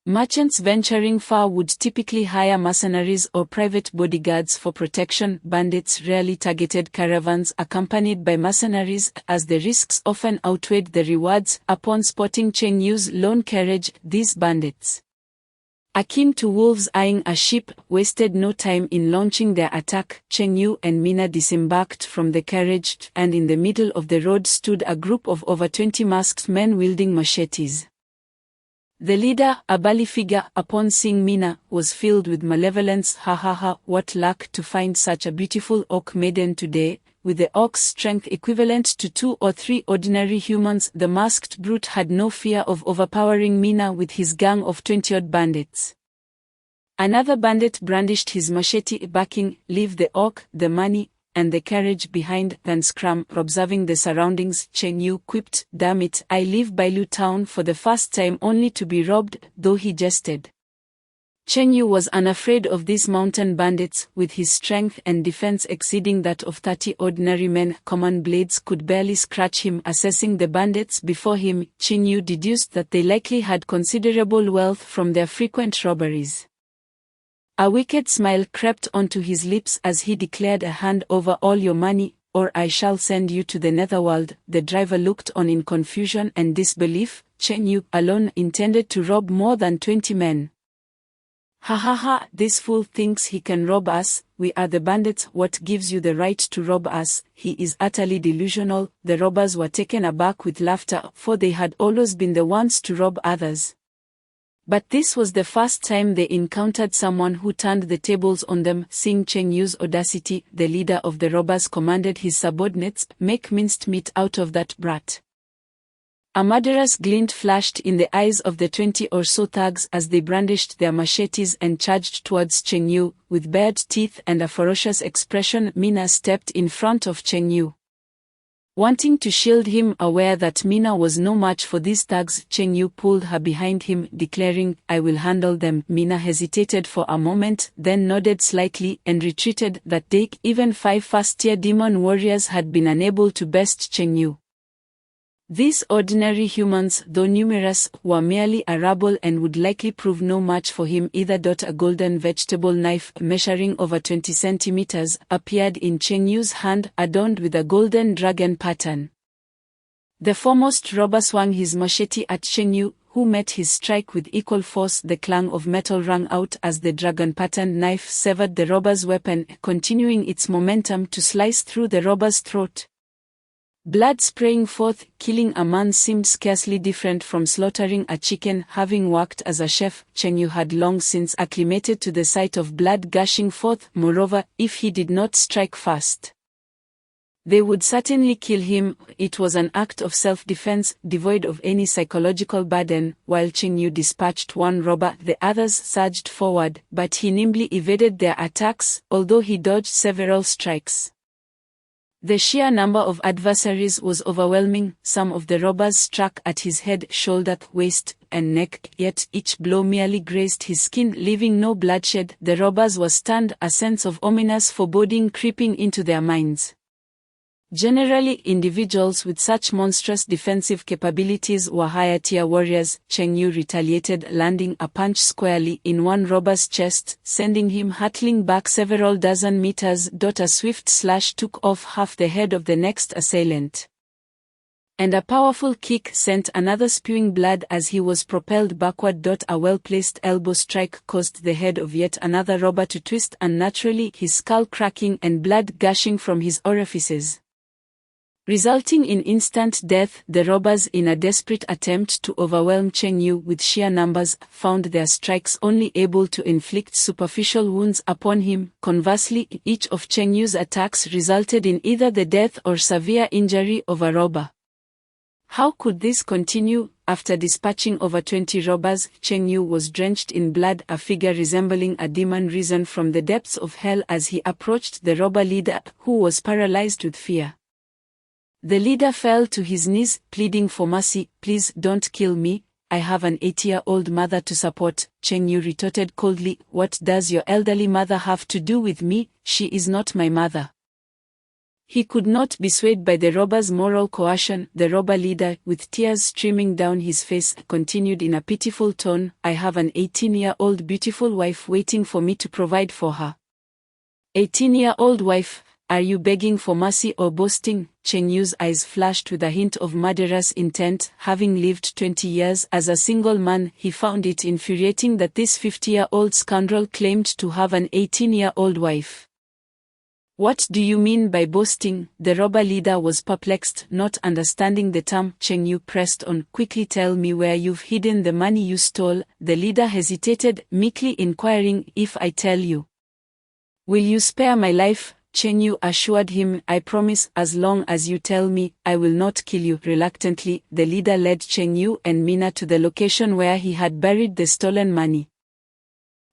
[SPEAKER 2] Merchants venturing far would typically hire mercenaries or private bodyguards for protection. Bandits rarely targeted caravans accompanied by mercenaries, as the risks often outweighed the rewards. Upon spotting Cheng Yu's lone carriage, these bandits, akin to wolves eyeing a sheep, wasted no time in launching their attack. Cheng Yu and Mina disembarked from the carriage, and in the middle of the road stood a group of over 20 masked men wielding machetes. The leader, a burly figure, upon seeing Mina, was filled with malevolence. Ha ha ha, what luck to find such a beautiful orc maiden today, with the orc's strength equivalent to 2 or 3 ordinary humans. The masked brute had no fear of overpowering Mina with his gang of 20-odd bandits. Another bandit brandished his machete, barking, "Leave the orc, the money, and the carriage behind, then scram." Observing the surroundings, Cheng Yu quipped, "Damn it, I leave Bailu town for the first time only to be robbed," though he jested. Cheng Yu was unafraid of these mountain bandits, with his strength and defense exceeding that of 30 ordinary men. Common blades could barely scratch him. Assessing the bandits before him, Cheng Yu deduced that they likely had considerable wealth from their frequent robberies. A wicked smile crept onto his lips as he declared, "Hand over all your money, or I shall send you to the netherworld." The driver looked on in confusion and disbelief. Cheng Yu alone intended to rob more than 20 men. "Ha ha ha, this fool thinks he can rob us. We are the bandits. What gives you the right to rob us? He is utterly delusional." The robbers were taken aback with laughter, for they had always been the ones to rob others. But this was the first time they encountered someone who turned the tables on them. Seeing Cheng Yu's audacity, the leader of the robbers commanded his subordinates, "Make minced meat out of that brat." A murderous glint flashed in the eyes of the 20 or so thugs as they brandished their machetes and charged towards Cheng Yu. With bared teeth and a ferocious expression, Mina stepped in front of Cheng Yu, wanting to shield him. Aware that Mina was no match for these thugs, Cheng Yu pulled her behind him, declaring, "I will handle them." Mina hesitated for a moment, then nodded slightly and retreated. That day, even 5 first-tier demon warriors had been unable to best Cheng Yu. These ordinary humans, though numerous, were merely a rabble and would likely prove no match for him either. A golden vegetable knife, measuring over 20 centimeters, appeared in Cheng Yu's hand, adorned with a golden dragon pattern. The foremost robber swung his machete at Cheng Yu, who met his strike with equal force. The clang of metal rang out as the dragon-patterned knife severed the robber's weapon, continuing its momentum to slice through the robber's throat. Blood spraying forth, killing a man seemed scarcely different from slaughtering a chicken. Having worked as a chef, Cheng Yu had long since acclimated to the sight of blood gushing forth. Moreover, if he did not strike fast, they would certainly kill him. It was an act of self-defense, devoid of any psychological burden. While Cheng Yu dispatched one robber, the others surged forward, but he nimbly evaded their attacks, although he dodged several strikes. The sheer number of adversaries was overwhelming. Some of the robbers struck at his head, shoulder, waist, and neck, yet each blow merely grazed his skin, leaving no bloodshed. The robbers were stunned, a sense of ominous foreboding creeping into their minds. Generally, individuals with such monstrous defensive capabilities were higher-tier warriors. Cheng Yu retaliated, landing a punch squarely in one robber's chest, sending him hurtling back several dozen meters. A swift slash took off half the head of the next assailant, and a powerful kick sent another spewing blood as he was propelled backward. A well-placed elbow strike caused the head of yet another robber to twist unnaturally, his skull cracking and blood gushing from his orifices, resulting in instant death. The robbers, in a desperate attempt to overwhelm Cheng Yu with sheer numbers, found their strikes only able to inflict superficial wounds upon him. Conversely, each of Cheng Yu's attacks resulted in either the death or severe injury of a robber. How could this continue? After dispatching over 20 robbers, Cheng Yu was drenched in blood, a figure resembling a demon risen from the depths of hell as he approached the robber leader, who was paralyzed with fear. The leader fell to his knees, pleading for mercy. "Please don't kill me. I have an 80-year-old mother to support." Cheng Yu retorted coldly, "What does your elderly mother have to do with me? She is not my mother." He could not be swayed by the robber's moral coercion. The robber leader, with tears streaming down his face, continued in a pitiful tone, "I have an 18-year-old beautiful wife waiting for me to provide for her." 18-year-old wife? Are you begging for mercy or boasting? Cheng Yu's eyes flashed with a hint of murderous intent. Having lived 20 years as a single man, he found it infuriating that this 50-year-old scoundrel claimed to have an 18-year-old wife. "What do you mean by boasting?" The robber leader was perplexed, not understanding the term. Cheng Yu pressed on, "Quickly tell me where you've hidden the money you stole." The leader hesitated, meekly inquiring, "If I tell you, will you spare my life?" Cheng Yu assured him, "I promise, as long as you tell me, I will not kill you." Reluctantly, the leader led Cheng Yu and Mina to the location where he had buried the stolen money.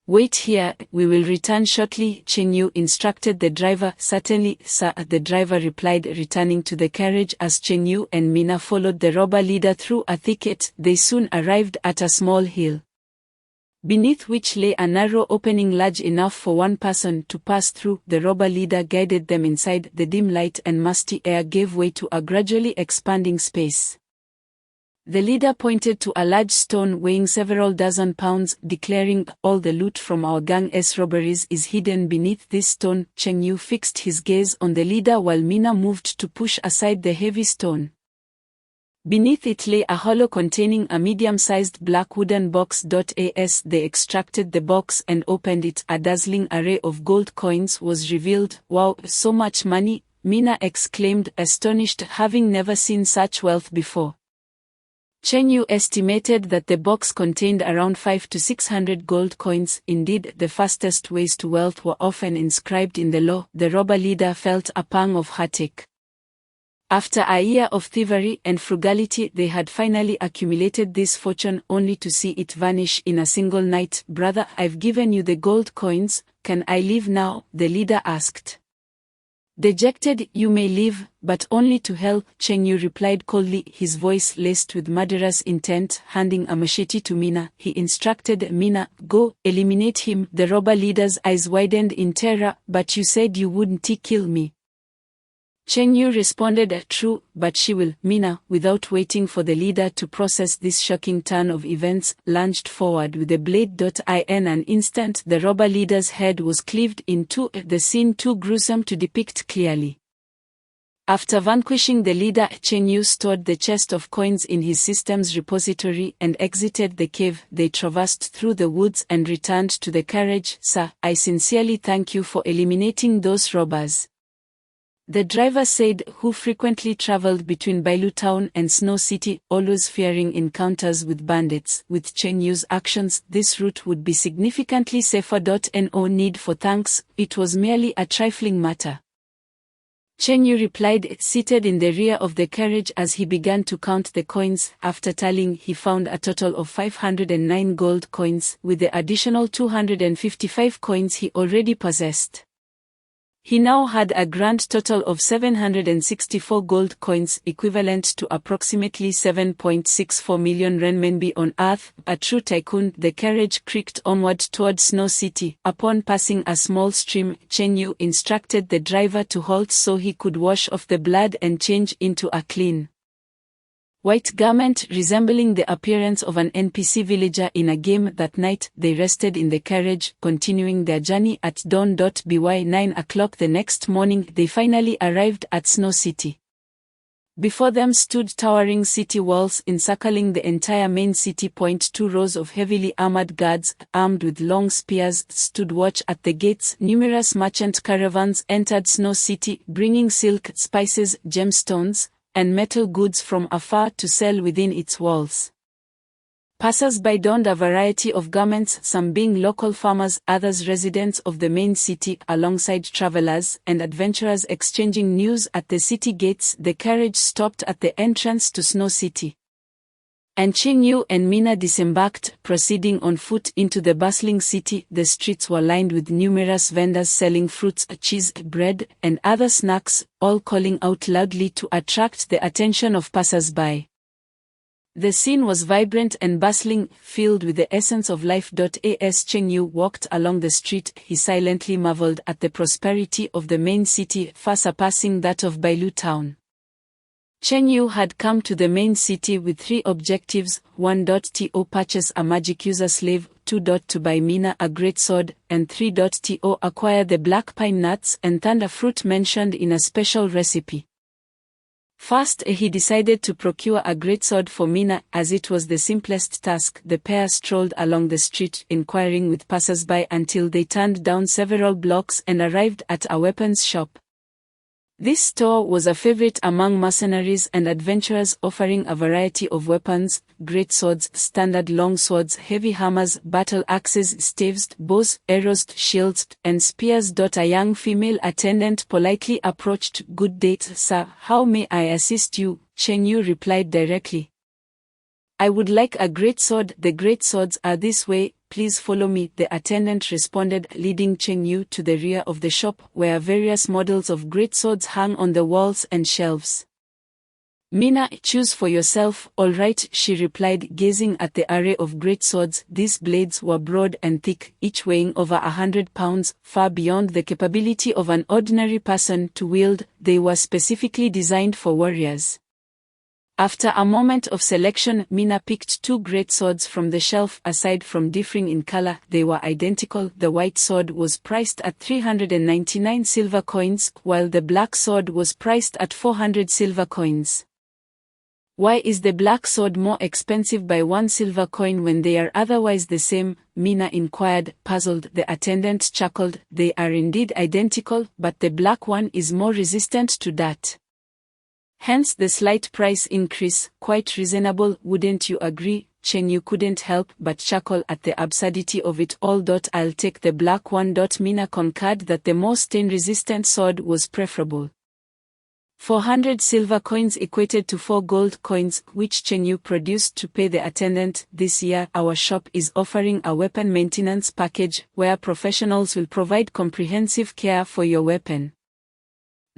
[SPEAKER 2] "Wait here, we will return shortly," Cheng Yu instructed the driver. "Certainly, sir," the driver replied, returning to the carriage. As Cheng Yu and Mina followed the robber leader through a thicket, they soon arrived at a small hill, beneath which lay a narrow opening large enough for one person to pass through. The robber leader guided them inside. The dim light and musty air gave way to a gradually expanding space. The leader pointed to a large stone weighing several dozen pounds, declaring, "All the loot from our gang's robberies is hidden beneath this stone." Cheng Yu fixed his gaze on the leader while Mina moved to push aside the heavy stone. Beneath it lay a hollow containing a medium-sized black wooden box. As they extracted the box and opened it, a dazzling array of gold coins was revealed. "Wow, so much money!" Mina exclaimed, astonished, having never seen such wealth before. Cheng Yu estimated that the box contained around 500 to 600 gold coins. Indeed, the fastest ways to wealth were often inscribed in the law. The robber leader felt a pang of heartache. After a year of thievery and frugality, they had finally accumulated this fortune, only to see it vanish in a single night. "Brother, I've given you the gold coins, can I leave now?" the leader asked. Dejected, "You may leave, but only to hell," Cheng Yu replied coldly, his voice laced with murderous intent. Handing a machete to Mina, he instructed Mina, "Go, eliminate him." The robber leader's eyes widened in terror. "But you said you wouldn't kill me." Chen Yu responded, "True, but she will." Mina, without waiting for the leader to process this shocking turn of events, lunged forward with the blade. In an instant the robber leader's head was cleaved in two, the scene too gruesome to depict clearly. After vanquishing the leader, Chen Yu stored the chest of coins in his system's repository and exited the cave. They traversed through the woods and returned to the carriage. "Sir, I sincerely thank you for eliminating those robbers," the driver said, who frequently traveled between Bailu Town and Snow City, always fearing encounters with bandits. With Chen Yu's actions, this route would be significantly safer. No need for thanks, it was merely a trifling matter, Chen Yu replied, seated in the rear of the carriage as he began to count the coins. After tallying, he found a total of 509 gold coins, with the additional 255 coins he already possessed. He now had a grand total of 764 gold coins, equivalent to approximately 7.64 million renminbi on Earth. A true tycoon. The carriage creaked onward toward Snow City. Upon passing a small stream, Chen Yu instructed the driver to halt so he could wash off the blood and change into a clean white garment resembling the appearance of an NPC villager in a game. That night, they rested in the carriage, continuing their journey at dawn. By 9 o'clock the next morning, they finally arrived at Snow City. Before them stood towering city walls encircling the entire main city point. 2 rows of heavily armored guards, armed with long spears, stood watch at the gates. Numerous merchant caravans entered Snow City, bringing silk, spices, gemstones, and metal goods from afar to sell within its walls. Passers-by donned a variety of garments, some being local farmers, others residents of the main city, alongside travelers and adventurers exchanging news at the city gates. The carriage stopped at the entrance to Snow City, and Chen Yu and Mina disembarked, proceeding on foot into the bustling city. The streets were lined with numerous vendors selling fruits, cheese, bread, and other snacks, all calling out loudly to attract the attention of passers-by. The scene was vibrant and bustling, filled with the essence of life. As Chen Yu walked along the street, he silently marveled at the prosperity of the main city, far surpassing that of Bailu Town. Chen Yu had come to the main city with 3 objectives: 1. To purchase a magic user slave, 2. To buy Mina a great sword, and 3. To acquire the black pine nuts and thunder fruit mentioned in a special recipe. First, he decided to procure a great sword for Mina, as it was the simplest task. The pair strolled along the street, inquiring with passers-by until they turned down several blocks and arrived at a weapons shop. This store was a favorite among mercenaries and adventurers, offering a variety of weapons: great swords, standard long swords, heavy hammers, battle axes, staves, bows, arrows, shields, and spears. A young female attendant politely approached. "Good day, sir. How may I assist you?" Chen Yu replied directly. "I would like a great sword. The great swords are this way. Please follow me," the attendant responded, leading Chen Yu to the rear of the shop, where various models of great swords hung on the walls and shelves. "Mina, choose for yourself." "All right," she replied, gazing at the array of great swords. These blades were broad and thick, each weighing over 100 pounds, far beyond the capability of an ordinary person to wield. They were specifically designed for warriors. After a moment of selection, Mina picked 2 great swords from the shelf. Aside from differing in color, they were identical. The white sword was priced at 399 silver coins, while the black sword was priced at 400 silver coins. "Why is the black sword more expensive by 1 silver coin when they are otherwise the same?" Mina inquired, puzzled. The attendant chuckled. "They are indeed identical, but the black one is more resistant to dirt. Hence the slight price increase. Quite reasonable, wouldn't you agree?" Chen Yu couldn't help but chuckle at the absurdity of it all. "I'll take the black one." Mina concurred that the more stain-resistant sword was preferable. 400 silver coins equated to 4 gold coins, which Chen Yu produced to pay the attendant. "This year, our shop is offering a weapon maintenance package, where professionals will provide comprehensive care for your weapon.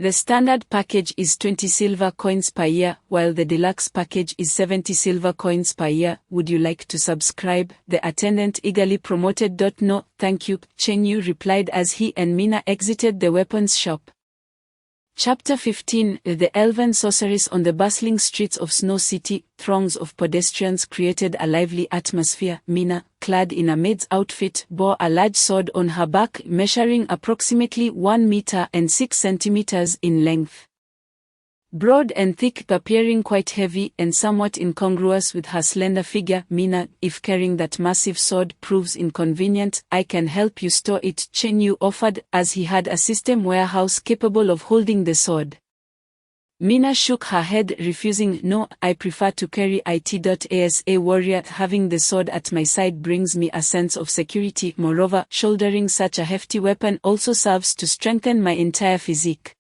[SPEAKER 2] The standard package is 20 silver coins per year, while the deluxe package is 70 silver coins per year. Would you like to subscribe?" the attendant eagerly promoted. "No, thank you," Chen Yu replied as he and Mina exited the weapons shop. Chapter 15 The Elven Sorceress. On the bustling streets of Snow City, throngs of pedestrians created a lively atmosphere. Mina, clad in a maid's outfit, bore a large sword on her back measuring approximately 1 meter and 6 centimeters in length. Broad and thick, appearing quite heavy and somewhat incongruous with her slender figure. Mina, if carrying that massive sword proves inconvenient, I can help you store it, Chen Yu offered, as he had a system warehouse capable of holding the sword. Mina shook her head, refusing. No, I prefer to carry it. As a warrior, having the sword at my side brings me a sense of security. Moreover, shouldering such a hefty weapon also serves to strengthen my entire physique.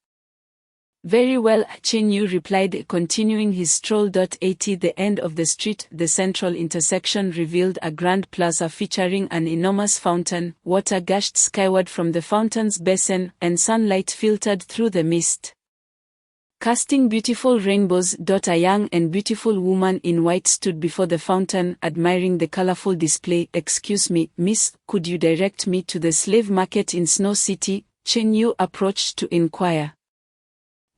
[SPEAKER 2] Very well, Chen Yu replied, continuing his stroll. At the end of the street, the central intersection revealed a grand plaza featuring an enormous fountain. Water gushed skyward from the fountain's basin, and sunlight filtered through the mist, casting beautiful rainbows. A young and beautiful woman in white stood before the fountain, admiring the colorful display. Excuse me, miss, could you direct me to the slave market in Snow City? Chen Yu approached to inquire.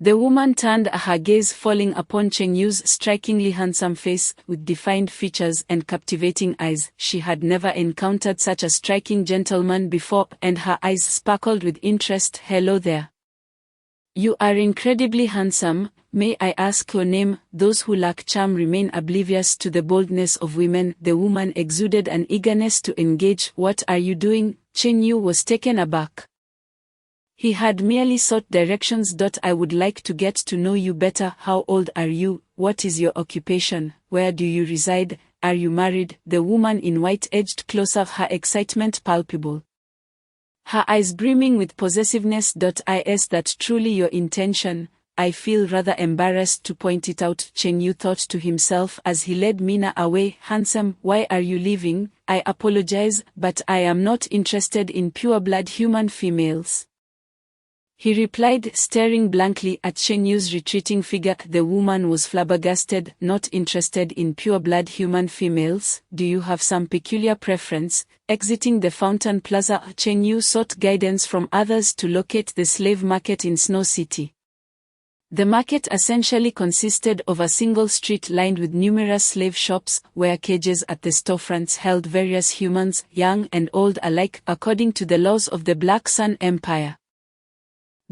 [SPEAKER 2] The woman turned, her gaze falling upon Chen Yu's strikingly handsome face, with defined features and captivating eyes. She had never encountered such a striking gentleman before, and her eyes sparkled with interest. Hello there. You are incredibly handsome. May I ask your name? Those who lack charm remain oblivious to the boldness of women. The woman exuded an eagerness to engage. What are you doing? Chen Yu was taken aback. He had merely sought directions. I would like to get to know you better. How old are you? What is your occupation? Where do you reside? Are you married? The woman in white edged closer, her excitement palpable, her eyes brimming with possessiveness. Is that truly your intention? I feel rather embarrassed to point it out, Chen Yu thought to himself as he led Mina away. Handsome, why are you leaving? I apologize, but I am not interested in pure-blood human females, he replied, staring blankly at Chen Yu's retreating figure. The woman was flabbergasted. Not interested in pure-blood human females? Do you have some peculiar preference? Exiting the fountain plaza, Chen Yu sought guidance from others to locate the slave market in Snow City. The market essentially consisted of a single street lined with numerous slave shops, where cages at the storefronts held various humans, young and old alike, according to the laws of the Black Sun Empire.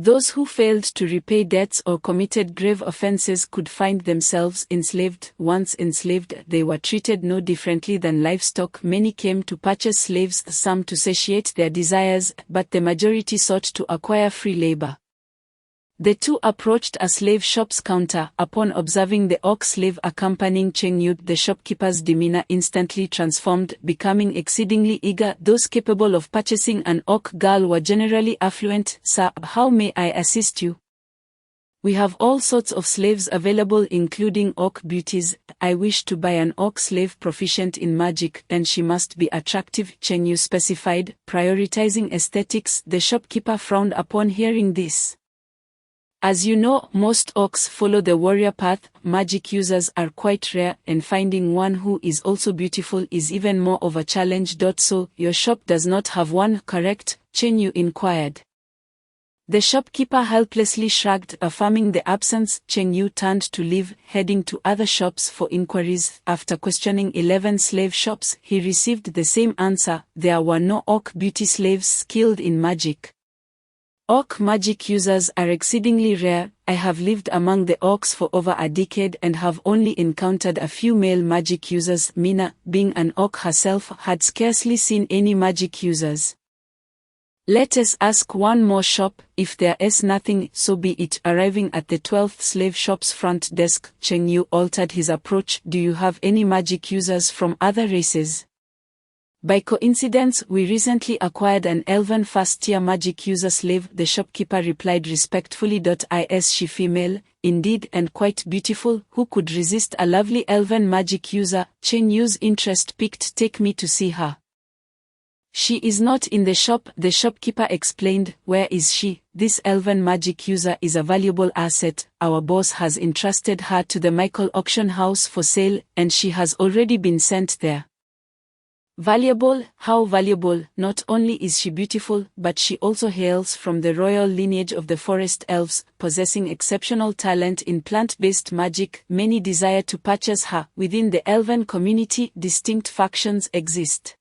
[SPEAKER 2] Those who failed to repay debts or committed grave offenses could find themselves enslaved. Once enslaved, they were treated no differently than livestock. Many came to purchase slaves, some to satiate their desires, but the majority sought to acquire free labor. The two approached a slave shop's counter. Upon observing the orc slave accompanying Chen Yu, the shopkeeper's demeanor instantly transformed, becoming exceedingly eager. Those capable of purchasing an orc girl were generally affluent. Sir, how may I assist you? We have all sorts of slaves available, including orc beauties. I wish to buy an orc slave proficient in magic, and she must be attractive, Chen Yu specified, prioritizing aesthetics. The shopkeeper frowned upon hearing this. As you know, most orcs follow the warrior path. Magic users are quite rare, and finding one who is also beautiful is even more of a challenge. So, your shop does not have one, correct? Chen Yu inquired. The shopkeeper helplessly shrugged, affirming the absence. Chen Yu turned to leave, heading to other shops for inquiries. After questioning 11 slave shops, he received the same answer: there were no orc beauty slaves skilled in magic. Orc magic users are exceedingly rare. I have lived among the orcs for over a decade and have only encountered a few male magic users. Mina, being an orc herself, had scarcely seen any magic users. Let us ask one more shop. If there is nothing, so be it. Arriving at the 12th slave shop's front desk, Chen Yu altered his approach. Do you have any magic users from other races? By coincidence, we recently acquired an elven first-tier magic user slave, the shopkeeper replied respectfully. Is she female? Indeed, and quite beautiful. Who could resist a lovely elven magic user? Chen Yu's interest piqued. Take me to see her. She is not in the shop, the shopkeeper explained. Where is she? This elven magic user is a valuable asset. Our boss has entrusted her to the Michael auction house for sale, and she has already been sent there. Valuable? How valuable? Not only is she beautiful, but she also hails from the royal lineage of the forest elves, possessing exceptional talent in plant-based magic. Many desire to purchase her. Within the elven community, distinct factions exist,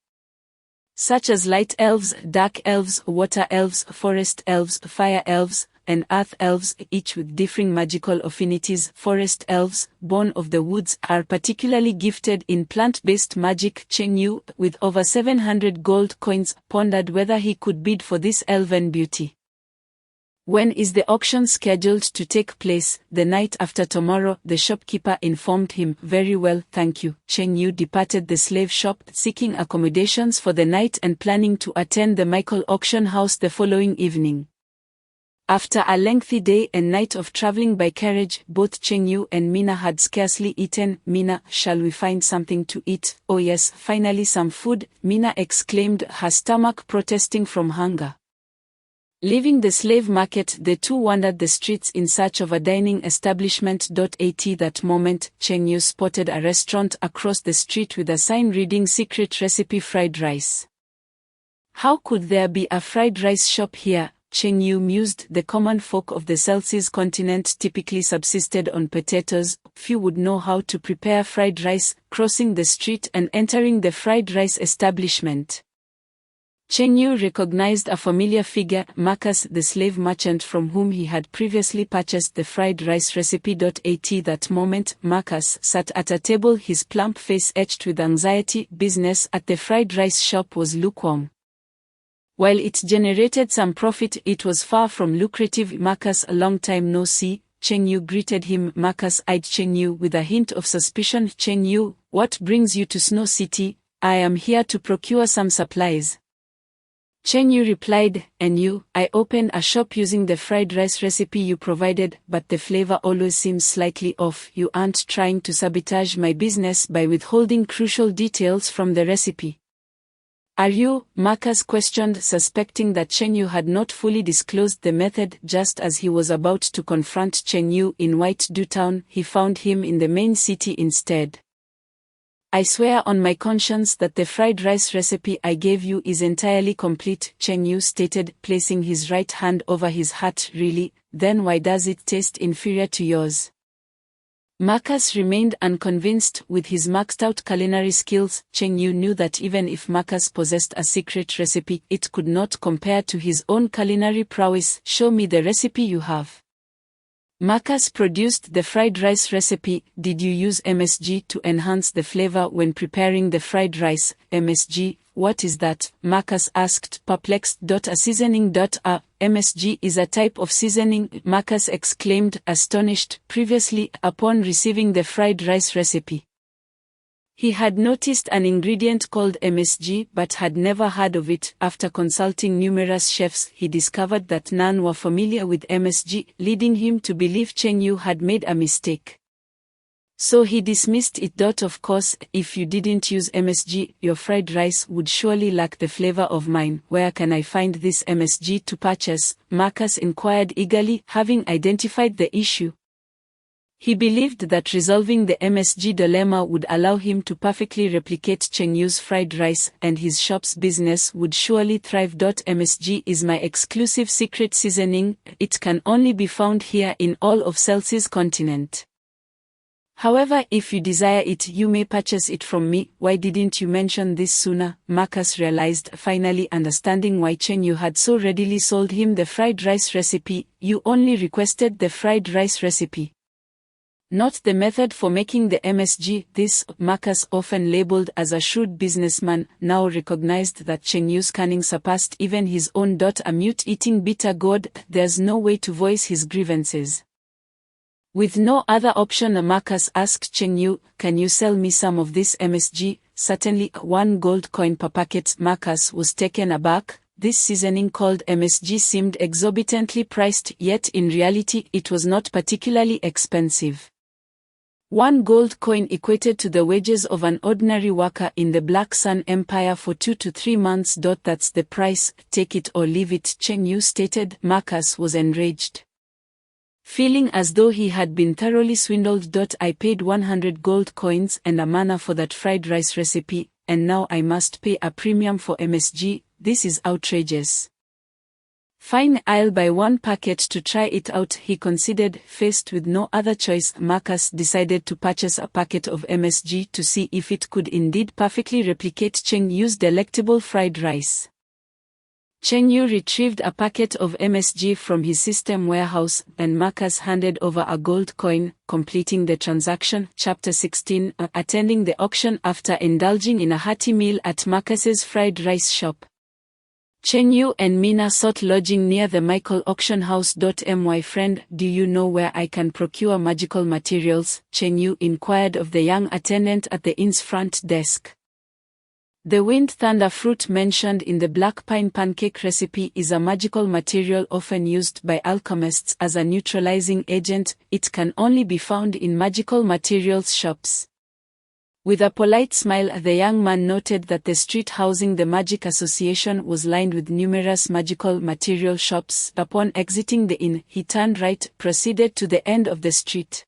[SPEAKER 2] such as light elves, dark elves, water elves, forest elves, fire elves, and earth elves, each with differing magical affinities. Forest elves, born of the woods, are particularly gifted in plant-based magic. Cheng Yu, with over 700 gold coins, pondered whether he could bid for this elven beauty. When is the auction scheduled to take place? The night after tomorrow, the shopkeeper informed him. Very well, thank you. Cheng Yu departed the slave shop, seeking accommodations for the night and planning to attend the Michael auction house the following evening. After a lengthy day and night of traveling by carriage, both Cheng Yu and Mina had scarcely eaten. Mina, shall we find something to eat? Oh yes, finally some food, Mina exclaimed, her stomach protesting from hunger. Leaving the slave market, the two wandered the streets in search of a dining establishment. At that moment, Cheng Yu spotted a restaurant across the street with a sign reading secret recipe fried rice. How could there be a fried rice shop here? Cheng Yu mused. The common folk of the Celsius continent typically subsisted on potatoes. Few would know how to prepare fried rice. Crossing the street and entering the fried rice establishment, Cheng Yu recognized a familiar figure, Marcus, the slave merchant from whom he had previously purchased the fried rice recipe. At that moment, Marcus sat at a table, his plump face etched with anxiety. Business at the fried rice shop was lukewarm. While it generated some profit, it was far from lucrative. Marcus, a long time no see. Cheng Yu greeted him. Marcus eyed Cheng Yu with a hint of suspicion. Cheng Yu, what brings you to Snow City? I am here to procure some supplies. Cheng Yu replied, and you? I opened a shop using the fried rice recipe you provided, but the flavor always seems slightly off. You aren't trying to sabotage my business by withholding crucial details from the recipe, are you? Marcus questioned, suspecting that Cheng Yu had not fully disclosed the method. Just as he was about to confront Cheng Yu in White Dew Town, he found him in the main city instead. I swear on my conscience that the fried rice recipe I gave you is entirely complete, Cheng Yu stated, placing his right hand over his heart. Really? Then why does it taste inferior to yours? Marcus remained unconvinced. With his maxed-out culinary skills, Cheng Yu knew that even if Marcus possessed a secret recipe, it could not compare to his own culinary prowess. Show me the recipe you have. Marcus produced the fried rice recipe. Did you use MSG to enhance the flavor when preparing the fried rice? MSG? What is that? Marcus asked, perplexed. A seasoning. MSG is a type of seasoning, Marcus exclaimed, astonished. Previously, upon receiving the fried rice recipe, he had noticed an ingredient called MSG but had never heard of it. After consulting numerous chefs, he discovered that none were familiar with MSG, leading him to believe Cheng Yu had made a mistake. So he dismissed it. Of course, if you didn't use MSG, your fried rice would surely lack the flavor of mine. Where can I find this MSG to purchase? Marcus inquired eagerly, having identified the issue. He believed that resolving the MSG dilemma would allow him to perfectly replicate Cheng Yu's fried rice, and his shop's business would surely thrive. MSG is my exclusive secret seasoning. It can only be found here in all of Celsius continent. However, if you desire it, you may purchase it from me. Why didn't you mention this sooner? Marcus realized, finally understanding why Cheng Yu had so readily sold him the fried rice recipe. You only requested the fried rice recipe, not the method for making the MSG. This, Marcus, often labeled as a shrewd businessman, now recognized that Cheng Yu's cunning surpassed even his own. A mute-eating bitter gourd, there's no way to voice his grievances. With no other option, Marcus asked Cheng Yu, can you sell me some of this MSG? Certainly, 1 gold coin per packet. Marcus was taken aback. This seasoning called MSG seemed exorbitantly priced, yet in reality it was not particularly expensive. 1 gold coin equated to the wages of an ordinary worker in the Black Sun Empire for 2 to 3 months. That's the price, take it or leave it, Cheng Yu stated. Marcus was enraged, feeling as though he had been thoroughly swindled. I paid 100 gold coins and a mana for that fried rice recipe. and now I must pay a premium for MSG, this is outrageous. Fine, I'll buy one packet to try it out, he considered. Faced with no other choice, Marcus decided to purchase a packet of MSG to see if it could indeed perfectly replicate Cheng Yu's delectable fried rice. Cheng Yu retrieved a packet of MSG from his system warehouse, and Marcus handed over a gold coin, completing the transaction. Chapter 16. Attending the auction. After indulging in a hearty meal at Marcus's fried rice shop, Cheng Yu and Mina sought lodging near the Michael auction house. My friend, do you know where I can procure magical materials? Cheng Yu inquired of the young attendant at the inn's front desk. The wind thunder fruit mentioned in the black pine pancake recipe is a magical material often used by alchemists as a neutralizing agent. It can only be found in magical materials shops. With a polite smile, the young man noted that the street housing the Magic Association was lined with numerous magical material shops. Upon exiting the inn, he turned right, proceeded to the end of the street,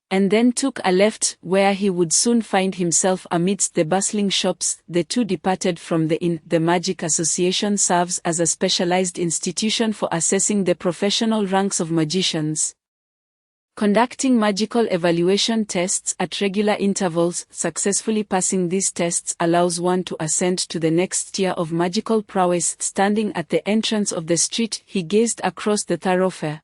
[SPEAKER 2] and then took a left, where he would soon find himself amidst the bustling shops. The two departed from the inn. The Magic Association serves as a specialized institution for assessing the professional ranks of magicians, conducting magical evaluation tests at regular intervals. Successfully passing these tests allows one to ascend to the next tier of magical prowess. Standing at the entrance of the street, he gazed across the thoroughfare,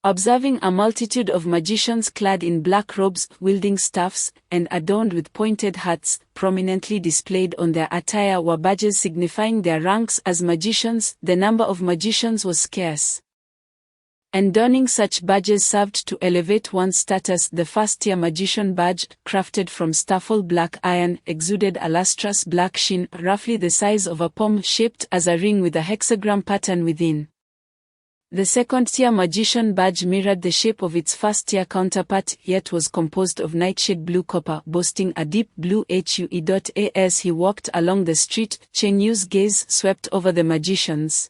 [SPEAKER 2] observing a multitude of magicians clad in black robes, wielding staffs, and adorned with pointed hats. Prominently displayed on their attire were badges signifying their ranks as magicians. The number of magicians was scarce, and donning such badges served to elevate one's status. The first-tier magician badge, crafted from Staffel black iron, exuded a lustrous black sheen, roughly the size of a palm, shaped as a ring with a hexagram pattern within. The second-tier magician badge mirrored the shape of its first-tier counterpart, yet was composed of nightshade blue copper, boasting a deep blue hue. As he walked along the street, Cheng Yu's gaze swept over the magicians.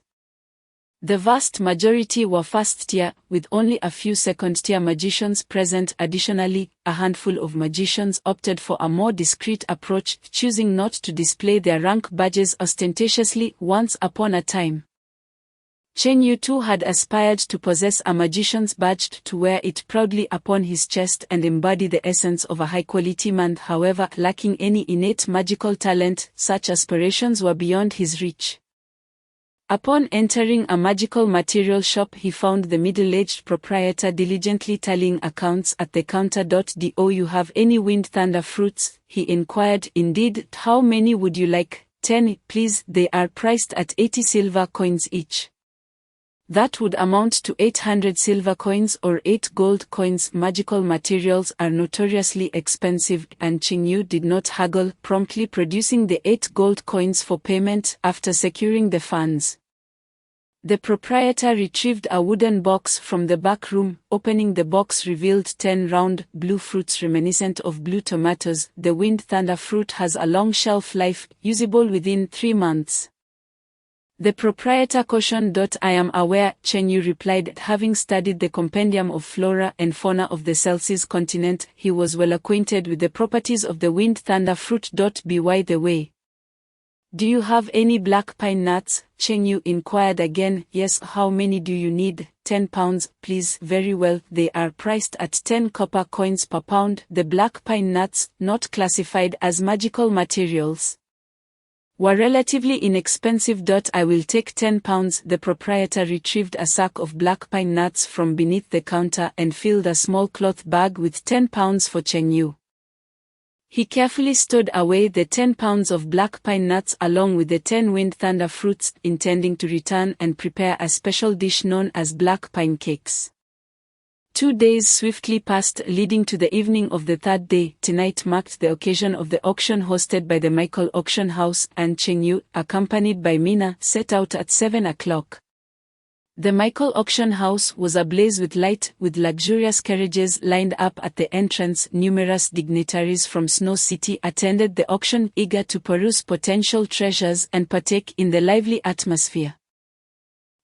[SPEAKER 2] The vast majority were first-tier, with only a few second-tier magicians present. Additionally, a handful of magicians opted for a more discreet approach, choosing not to display their rank badges ostentatiously. Once upon a time, Cheng Yu too had aspired to possess a magician's badge, to wear it proudly upon his chest and embody the essence of a high-quality man. However, lacking any innate magical talent, such aspirations were beyond his reach. Upon entering a magical material shop, he found the middle-aged proprietor diligently tallying accounts at the counter. Do you have any wind thunder fruits? He inquired. Indeed. How many would you like? 10, please. They are priced at 80 silver coins each. That would amount to 800 silver coins or 8 gold coins. Magical materials are notoriously expensive, and Cheng Yu did not haggle, promptly producing the 8 gold coins for payment. After securing the funds, the proprietor retrieved a wooden box from the back room. Opening the box revealed 10 round, blue fruits reminiscent of blue tomatoes. The wind thunder fruit has a long shelf life, usable within 3 months. The proprietor cautioned. I am aware, Cheng Yu replied. Having studied the compendium of flora and fauna of the Celsius continent, he was well acquainted with the properties of the wind thunder fruit. By the way, do you have any black pine nuts? Cheng Yu inquired again. Yes. How many do you need? 10 pounds, please. Very well. They are priced at 10 copper coins per pound. The black pine nuts, not classified as magical materials, were relatively inexpensive. I will take 10 pounds. The proprietor retrieved a sack of black pine nuts from beneath the counter and filled a small cloth bag with 10 pounds for Cheng Yu. He carefully stowed away the 10 pounds of black pine nuts along with the 10 wind thunder fruits, intending to return and prepare a special dish known as black pine cakes. 2 days swiftly passed, leading to the evening of the third day. Tonight marked the occasion of the auction hosted by the Michael Auction House, and Cheng Yu, accompanied by Mina, set out at 7 o'clock. The Michael Auction House was ablaze with light, with luxurious carriages lined up at the entrance. Numerous dignitaries from Snow City attended the auction, eager to peruse potential treasures and partake in the lively atmosphere.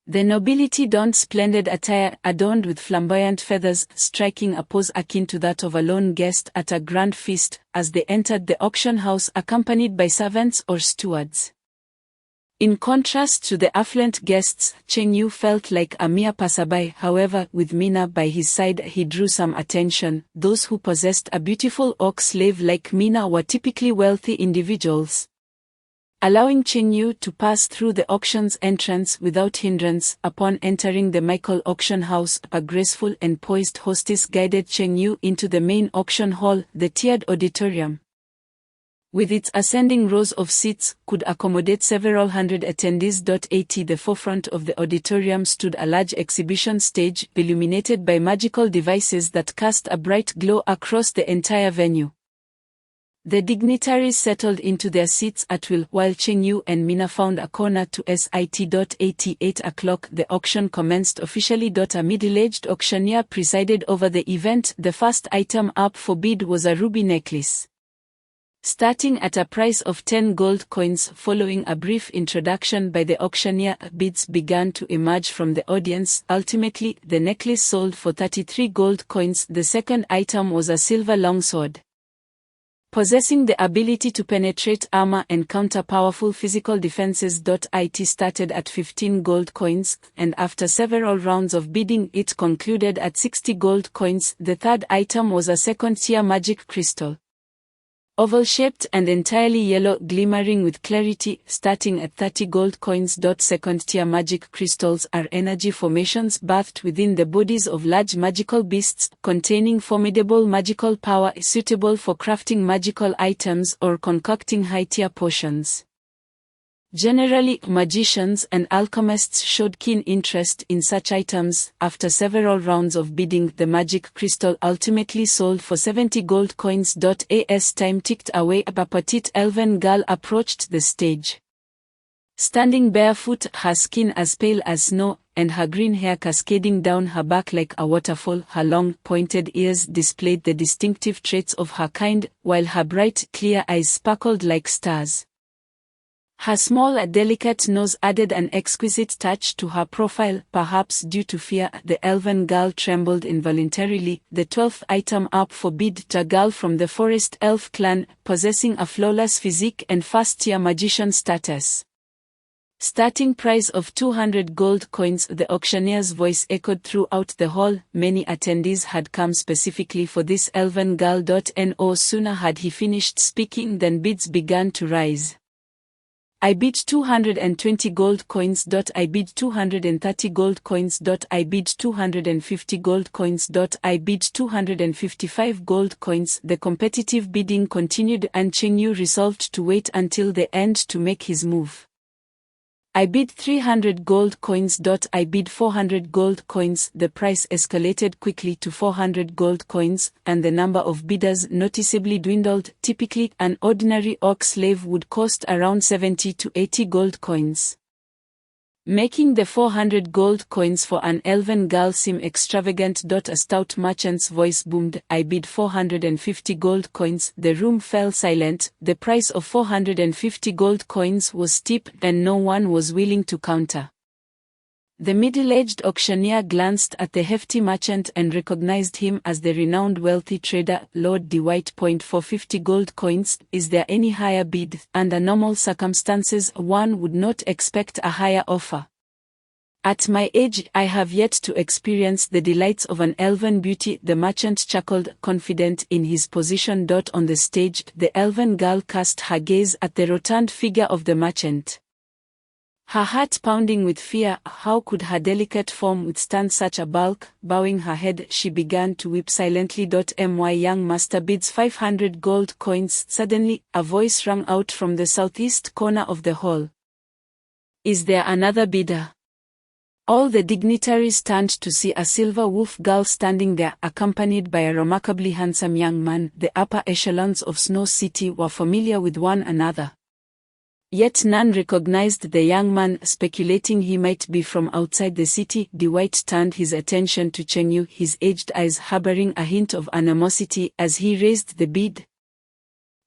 [SPEAKER 2] The nobility donned splendid attire adorned with flamboyant feathers, striking a pose akin to that of a lone guest at a grand feast, as they entered the auction house accompanied by servants or stewards. In contrast to the affluent guests, Cheng Yu felt like a mere passerby. However, with Mina by his side, he drew some attention. Those who possessed a beautiful ox slave like Mina were typically wealthy individuals, allowing Cheng Yu to pass through the auction's entrance without hindrance. Upon entering the Michael auction house, a graceful and poised hostess guided Cheng Yu into the main auction hall. The tiered auditorium, with its ascending rows of seats, could accommodate several hundred attendees. At the forefront of the auditorium stood a large exhibition stage, illuminated by magical devices that cast a bright glow across the entire venue. The dignitaries settled into their seats at will, while Cheng Yu and Mina found a corner to sit. At 8 o'clock the auction commenced officially. A middle-aged auctioneer presided over the event. The first item up for bid was a ruby necklace, starting at a price of 10 gold coins. Following a brief introduction by the auctioneer, bids began to emerge from the audience. Ultimately, the necklace sold for 33 gold coins. The second item was a silver longsword, possessing the ability to penetrate armor and counter powerful physical defenses. It started at 15 gold coins, and after several rounds of bidding it concluded at 60 gold coins. The third item was a second-tier magic crystal, oval-shaped and entirely yellow, glimmering with clarity, starting at 30 gold coins. Second-tier magic crystals are energy formations bathed within the bodies of large magical beasts, containing formidable magical power suitable for crafting magical items or concocting high-tier potions. Generally, magicians and alchemists showed keen interest in such items. After several rounds of bidding, the magic crystal ultimately sold for 70 gold coins. As time ticked away, a petite elven girl approached the stage. Standing barefoot, her skin as pale as snow, and her green hair cascading down her back like a waterfall, her long, pointed ears displayed the distinctive traits of her kind, while her bright, clear eyes sparkled like stars. Her small, delicate nose added an exquisite touch to her profile. Perhaps due to fear, the elven girl trembled involuntarily. The 12th item up for bid, a girl from the Forest Elf clan, possessing a flawless physique and first-tier magician status. Starting price of 200 gold coins. The auctioneer's voice echoed throughout the hall. Many attendees had come specifically for this elven girl. No sooner had he finished speaking than bids began to rise. I bid 220 gold coins. I bid 230 gold coins. I bid 250 gold coins. I bid 255 gold coins. The competitive bidding continued, and Cheng Yu resolved to wait until the end to make his move. I bid 300 gold coins. I bid 400 gold coins. The price escalated quickly to 400 gold coins, and the number of bidders noticeably dwindled. Typically, an ordinary ox slave would cost around 70 to 80 gold coins, making the 400 gold coins for an elven girl seem extravagant. A stout merchant's voice boomed. I bid 450 gold coins. The room fell silent. The price of 450 gold coins was steep, and no one was willing to counter. The middle-aged auctioneer glanced at the hefty merchant and recognized him as the renowned wealthy trader, Lord DeWitt. 450 gold coins. Is there any higher bid? Under normal circumstances, one would not expect a higher offer. At my age, I have yet to experience the delights of an elven beauty. The merchant chuckled, confident in his position. On the stage, the elven girl cast her gaze at the rotund figure of the merchant, her heart pounding with fear. How could her delicate form withstand such a bulk? Bowing her head, she began to weep silently. My young master bids 500 gold coins. Suddenly, a voice rang out from the southeast corner of the hall. Is there another bidder? All the dignitaries turned to see a silver wolf girl standing there, accompanied by a remarkably handsome young man. The upper echelons of Snow City were familiar with one another, yet none recognized the young man, speculating he might be from outside the city. DeWitt turned his attention to Cheng Yu, his aged eyes harboring a hint of animosity as he raised the bid.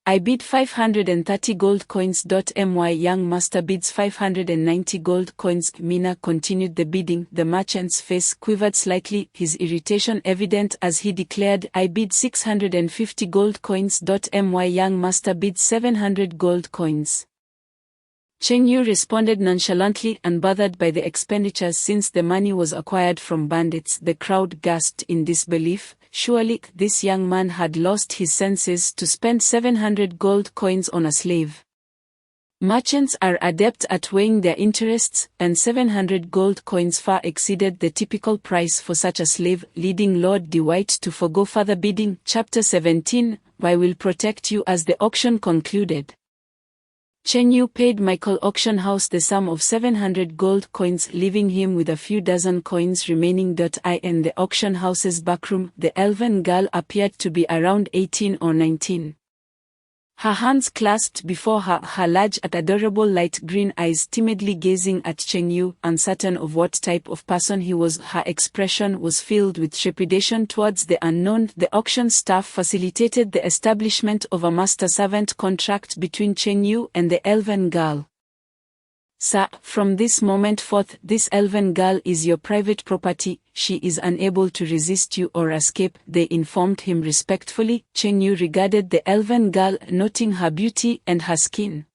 [SPEAKER 2] I bid 530 gold coins. My young master bids 590 gold coins. Mina continued the bidding. The merchant's face quivered slightly, his irritation evident as he declared, I bid 650 gold coins. My young master bids 700 gold coins. Cheng Yu responded nonchalantly, unbothered by the expenditures since the money was acquired from bandits. The crowd gasped in disbelief. Surely, this young man had lost his senses to spend 700 gold coins on a slave. Merchants are adept at weighing their interests, and 700 gold coins far exceeded the typical price for such a slave, leading Lord DeWitt to forgo further bidding. Chapter 17, I will protect you. As the auction concluded, Cheng Yu paid Michael Auction House the sum of 700 gold coins, leaving him with a few dozen coins remaining. In the auction house's backroom, the elven girl appeared to be around 18 or 19. Her hands clasped before her, her large and adorable light green eyes timidly gazing at Cheng Yu, uncertain of what type of person he was. Her expression was filled with trepidation towards the unknown. The auction staff facilitated the establishment of a master-servant contract between Cheng Yu and the elven girl. Sir, from this moment forth, this elven girl is your private property. She is unable to resist you or escape, they informed him respectfully. Cheng Yu regarded the elven girl, noting her beauty and her skin,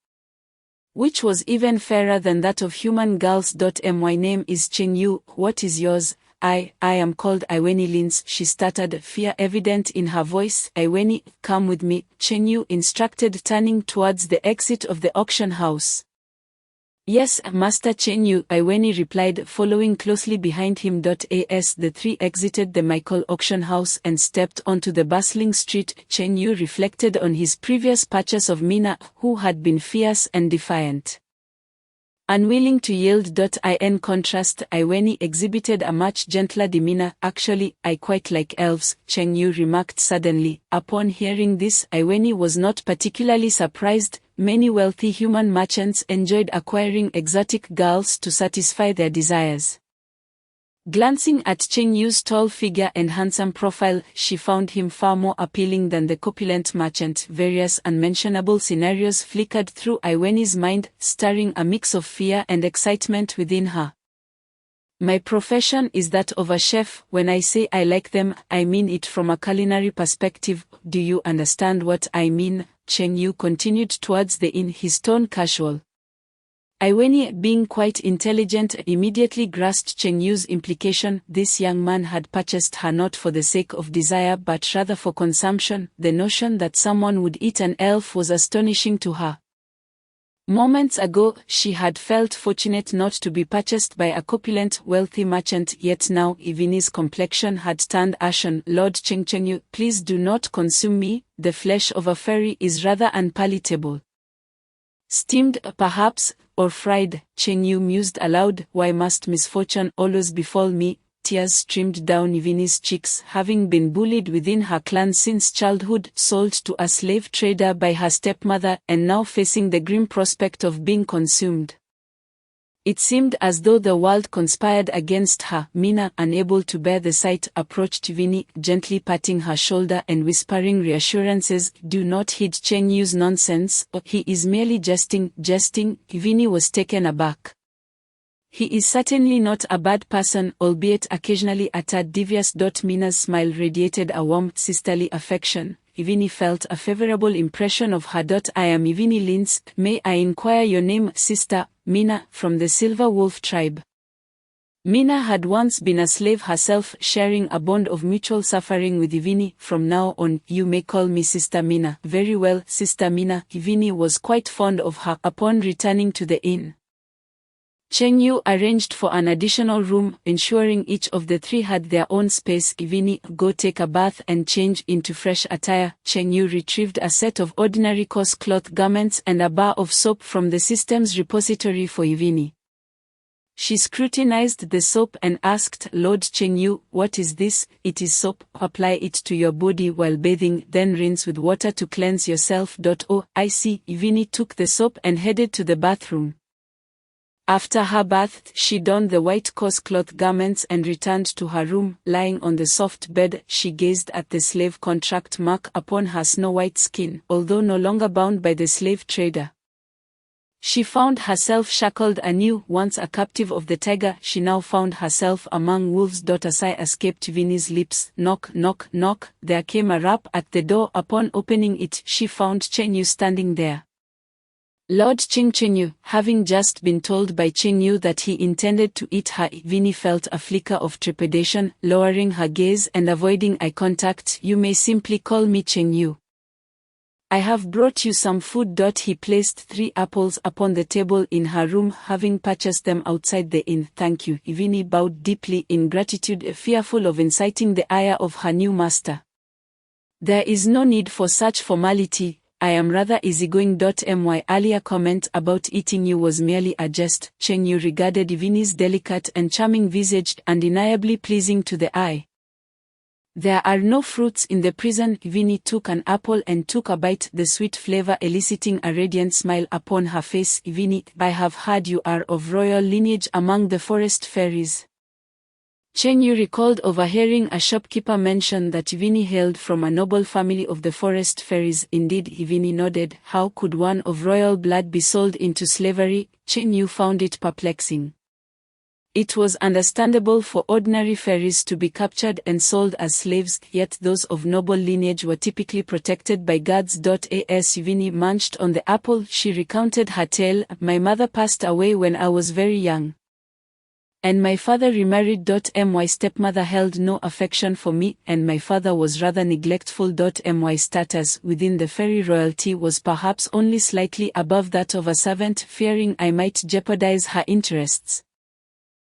[SPEAKER 2] which was even fairer than that of human girls. My name is Cheng Yu, what is yours? I am called Iweni Lins, she stuttered, fear evident in her voice. Iweni, come with me, Cheng Yu instructed, turning towards the exit of the auction house. Yes, Master Cheng Yu, Iweni replied, following closely behind him. As the three exited the Michael Auction House and stepped onto the bustling street, Cheng Yu reflected on his previous purchase of Mina, who had been fierce and defiant. Unwilling to yield. In contrast, Iweni exhibited a much gentler demeanor. Actually, I quite like elves, Cheng Yu remarked suddenly. Upon hearing this, Iweni was not particularly surprised. Many wealthy human merchants enjoyed acquiring exotic girls to satisfy their desires. Glancing at Cheng Yu's tall figure and handsome profile, she found him far more appealing than the corpulent merchant. Various unmentionable scenarios flickered through Iweni's mind, stirring a mix of fear and excitement within her. My profession is that of a chef. When I say I like them, I mean it from a culinary perspective. Do you understand what I mean? Cheng Yu continued towards the inn, his tone casual. Iweni, being quite intelligent, immediately grasped Cheng Yu's implication. This young man had purchased her not for the sake of desire but rather for consumption. The notion that someone would eat an elf was astonishing to her. Moments ago, she had felt fortunate not to be purchased by a corpulent, wealthy merchant, yet now Ivini's complexion had turned ashen. Lord Cheng Yu, please do not consume me, the flesh of a fairy is rather unpalatable. Steamed, perhaps, or fried, Cheng Yu mused aloud, why must misfortune always befall me? Tears streamed down Ivini's cheeks. Having been bullied within her clan since childhood, sold to a slave trader by her stepmother, and now facing the grim prospect of being consumed. It seemed as though the world conspired against her. Mina, unable to bear the sight, approached Ivini, gently patting her shoulder and whispering reassurances. Do not heed Cheng Yu's nonsense, he is merely jesting. Ivini was taken aback. He is certainly not a bad person, albeit occasionally a tad devious. Mina's smile radiated a warm, sisterly affection. Ivini felt a favorable impression of her. I am Ivini Lins, may I inquire your name? Sister, Mina, from the Silver Wolf tribe. Mina had once been a slave herself, sharing a bond of mutual suffering with Ivini. From now on, you may call me Sister Mina. Very well, Sister Mina. Ivini was quite fond of her. Upon returning to the inn, Cheng Yu arranged for an additional room, ensuring each of the three had their own space. Ivini, go take a bath and change into fresh attire. Cheng Yu retrieved a set of ordinary coarse cloth garments and a bar of soap from the system's repository for Ivini. She scrutinized the soap and asked, Lord Cheng Yu, what is this? It is soap. Apply it to your body while bathing, then rinse with water to cleanse yourself. Oh, I see. Ivini took the soap and headed to the bathroom. After her bath, she donned the white coarse cloth garments and returned to her room. Lying on the soft bed, she gazed at the slave contract mark upon her snow-white skin. Although no longer bound by the slave trader, she found herself shackled anew. Once a captive of the tiger, she now found herself among wolves. A sigh escaped Vinnie's lips. Knock, knock, knock. There came a rap at the door. Upon opening it, she found Chen Yu standing there. Lord Chen Yu, having just been told by Chen Yu that he intended to eat her, Vinnie felt a flicker of trepidation. Lowering her gaze and avoiding eye contact, "You may simply call me Chen Yu. I have brought you some food." He placed 3 apples upon the table in her room, having purchased them outside the inn. "Thank you." Vinnie bowed deeply in gratitude, fearful of inciting the ire of her new master. "There is no need for such formality. I am rather easygoing. My earlier comment about eating you was merely a jest." Chen Yu regarded Vinnie's delicate and charming visage, undeniably pleasing to the eye. "There are no fruits in the prison." Vinnie took an apple and took a bite, the sweet flavor eliciting a radiant smile upon her face. "Vinnie, I have heard you are of royal lineage among the forest fairies." Chen Yu recalled overhearing a shopkeeper mention that Vinnie hailed from a noble family of the forest fairies. "Indeed." Vinnie nodded. "How could one of royal blood be sold into slavery?" Chen Yu found it perplexing. It was understandable for ordinary fairies to be captured and sold as slaves, yet those of noble lineage were typically protected by guards. As Vinnie munched on the apple, she recounted her tale. "My mother passed away when I was very young, and my father remarried. My stepmother held no affection for me, and my father was rather neglectful. My status within the fairy royalty was perhaps only slightly above that of a servant, fearing I might jeopardize her interests.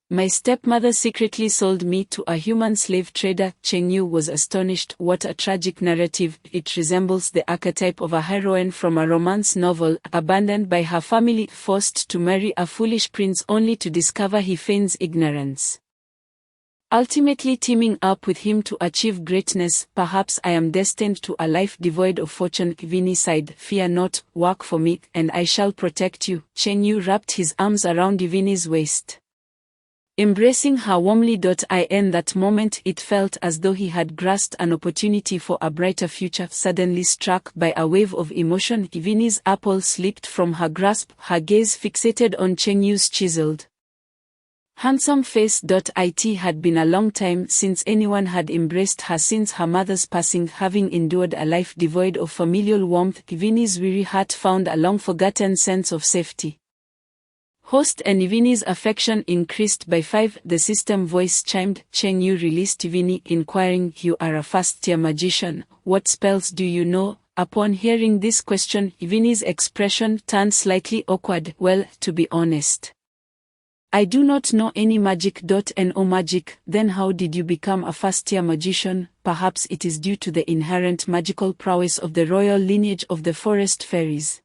[SPEAKER 2] My stepmother secretly sold me to a human slave trader." Chen Yu was astonished. "What a tragic narrative." "It resembles the archetype of a heroine from a romance novel, abandoned by her family, forced to marry a foolish prince only to discover he feigns ignorance, ultimately teaming up with him to achieve greatness. Perhaps I am destined to a life devoid of fortune." Vinnie sighed. "Fear not, work for me, and I shall protect you." Chen Yu wrapped his arms around Vinnie's waist, embracing her warmly. In that moment it felt as though he had grasped an opportunity for a brighter future. Suddenly struck by a wave of emotion, Vinnie's apple slipped from her grasp, her gaze fixated on Chen Yu's chiseled, handsome face. It had been a long time since anyone had embraced her since her mother's passing. Having endured a life devoid of familial warmth, Vinnie's weary heart found a long-forgotten sense of safety. Host and Vinnie's affection increased by 5. The system voice chimed. Chen Yu released Vinnie, inquiring, "You are a first-tier magician. What spells do you know?" Upon hearing this question, Vinnie's expression turned slightly awkward. "Well, to be honest, I do not know any magic. No magic. Then how did you become a first-tier magician?" "Perhaps it is due to the inherent magical prowess of the royal lineage of the forest fairies."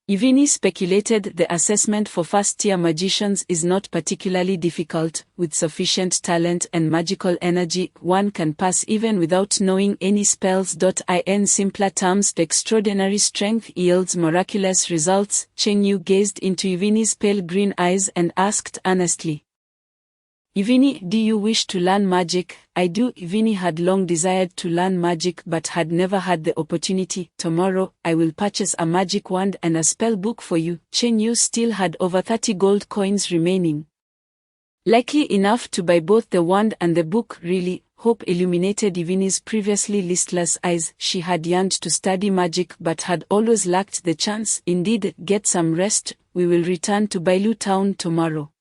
[SPEAKER 2] Vinnie speculated. "The assessment for first-tier magicians is not particularly difficult. With sufficient talent and magical energy, one can pass even without knowing any spells. In simpler terms, extraordinary strength yields miraculous results." Chen Yu gazed into Vinnie's pale green eyes and asked earnestly, "Vinnie, do you wish to learn magic?" "I do." Vinnie had long desired to learn magic but had never had the opportunity. "Tomorrow, I will purchase a magic wand and a spell book for you." Chen Yu still had over 30 gold coins remaining, likely enough to buy both the wand and the book. Really, hope illuminated Vinnie's previously listless eyes. She had yearned to study magic but had always lacked the chance. "Indeed, get some rest. We will return to Bailu Town tomorrow."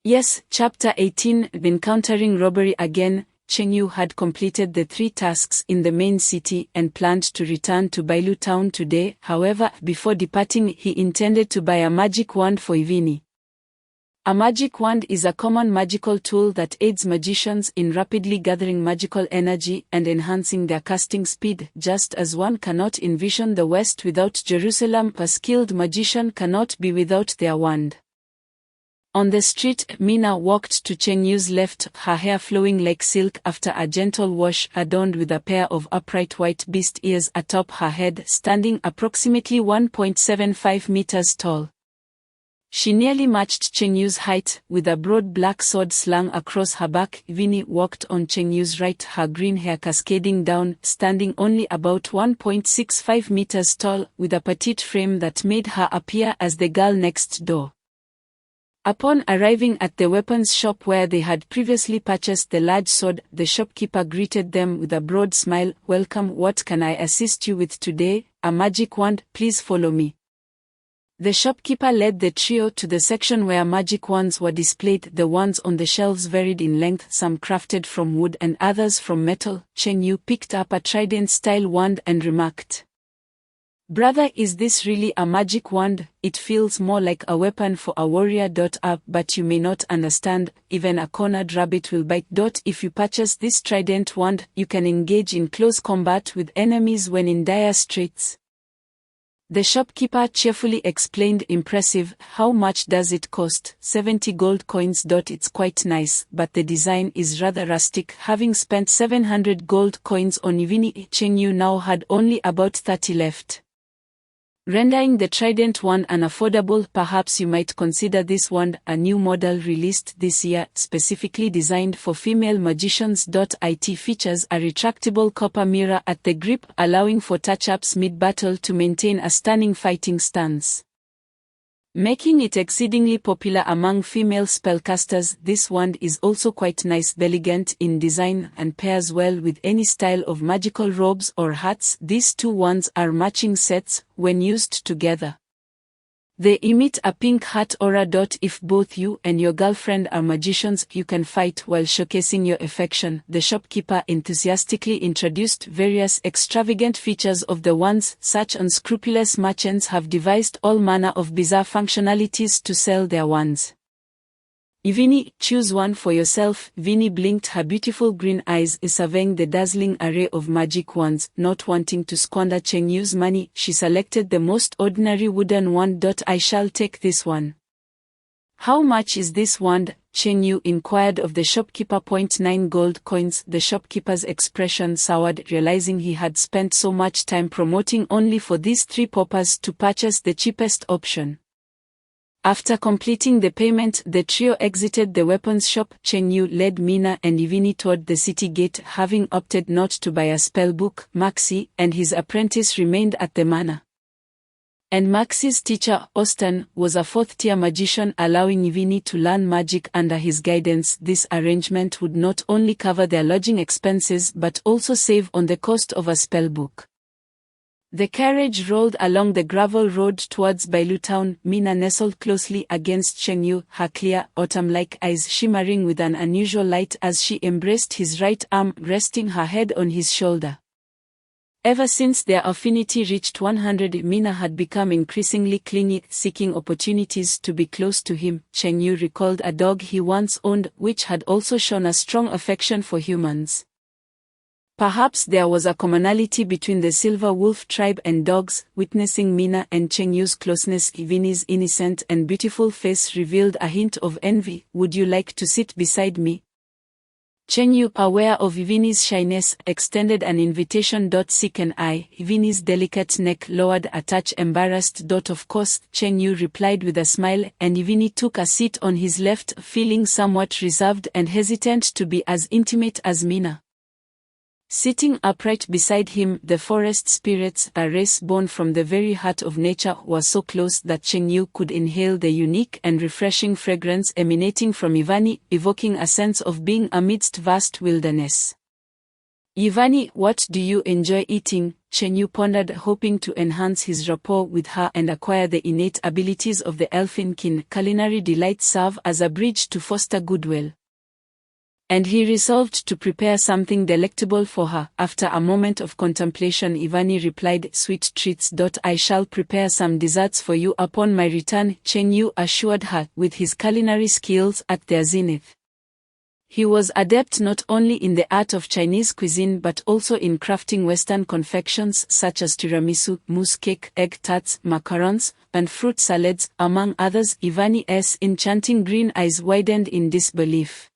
[SPEAKER 2] Yes. Chapter 18. Encountering robbery again. Chen Yu had completed the 3 tasks in the main city and planned to return to Bailu Town today. However, before departing, he intended to buy a magic wand for Vinnie. A magic wand is a common magical tool that aids magicians in rapidly gathering magical energy and enhancing their casting speed. Just as one cannot envision the West without Jerusalem, a skilled magician cannot be without their wand. On the street, Mina walked to Chen Yu's left, her hair flowing like silk after a gentle wash, adorned with a pair of upright white beast ears atop her head, standing approximately 1.75 meters tall. She nearly matched Cheng Yu's height, with a broad black sword slung across her back. Vinny walked on Cheng Yu's right, her green hair cascading down, standing only about 1.65 meters tall, with a petite frame that made her appear as the girl next door. Upon arriving at the weapons shop where they had previously purchased the large sword, the shopkeeper greeted them with a broad smile. "Welcome, what can I assist you with today?" "A magic wand, please follow me." The shopkeeper led the trio to the section where magic wands were displayed. The wands on the shelves varied in length, some crafted from wood and others from metal. Cheng Yu picked up a trident-style wand and remarked, "Brother, is this really a magic wand? It feels more like a weapon for a warrior. But you may not understand, even a cornered rabbit will bite. If you purchase this trident wand, you can engage in close combat with enemies when in dire straits." The shopkeeper cheerfully explained. "Impressive. How much does it cost?" 70 gold coins. "It's quite nice, but the design is rather rustic." Having spent 700 gold coins on Vinny, Cheng Yu now had only about 30 left, rendering the trident wand unaffordable. "Perhaps you might consider this wand, a new model released this year, specifically designed for female magicians. It features a retractable copper mirror at the grip, allowing for touch-ups mid-battle to maintain a stunning fighting stance, making it exceedingly popular among female spellcasters. This wand is also quite nice, elegant in design, and pairs well with any style of magical robes or hats. These two wands are matching sets when used together. They emit a pink heart aura. If both you and your girlfriend are magicians, you can fight while showcasing your affection." The shopkeeper enthusiastically introduced various extravagant features of the wands. Such unscrupulous merchants have devised all manner of bizarre functionalities to sell their wands. "Vinny, choose one for yourself." Vinny blinked her beautiful green eyes, surveying the dazzling array of magic wands. Not wanting to squander Cheng Yu's money, she selected the most ordinary wooden wand. "I shall take this one." "How much is this wand?" Cheng Yu inquired of the shopkeeper. 0.9 gold coins. The shopkeeper's expression soured, realizing he had spent so much time promoting only for these three paupers to purchase the cheapest option. After completing the payment, the trio exited the weapons shop. Cheng Yu led Mina and Vinny toward the city gate, having opted not to buy a spellbook. Maxi and his apprentice remained at the manor, and Maxi's teacher, Austin, was a fourth-tier magician, allowing Vinny to learn magic under his guidance. This arrangement would not only cover their lodging expenses but also save on the cost of a spellbook. The carriage rolled along the gravel road towards Bailu town. Mina nestled closely against Cheng Yu, her clear, autumn-like eyes shimmering with an unusual light as she embraced his right arm, resting her head on his shoulder. Ever since their affinity reached 100, Mina had become increasingly clingy, seeking opportunities to be close to him. Cheng Yu recalled a dog he once owned, which had also shown a strong affection for humans. Perhaps there was a commonality between the Silver Wolf tribe and dogs. Witnessing Mina and Cheng Yu's closeness, Vinny's innocent and beautiful face revealed a hint of envy. "Would you like to sit beside me?" Cheng Yu, aware of Vinny's shyness, extended an invitation. "Seek an eye." Vinny's delicate neck lowered a touch, embarrassed. "Of course," Cheng Yu replied with a smile, and Vinny took a seat on his left, feeling somewhat reserved and hesitant to be as intimate as Mina. Sitting upright beside him, the forest spirits, a race born from the very heart of nature, were so close that Cheng Yu could inhale the unique and refreshing fragrance emanating from Ivani, evoking a sense of being amidst vast wilderness. "Ivani, what do you enjoy eating?" Cheng Yu pondered, hoping to enhance his rapport with her and acquire the innate abilities of the elfinkin. Culinary delights serve as a bridge to foster goodwill, and he resolved to prepare something delectable for her. After a moment of contemplation, Ivani replied, "Sweet treats. I shall prepare some desserts for you upon my return," Cheng Yu assured her, with his culinary skills at their zenith. He was adept not only in the art of Chinese cuisine but also in crafting Western confections such as tiramisu, mousse cake, egg tarts, macarons, and fruit salads, among others. Ivani's enchanting green eyes widened in disbelief.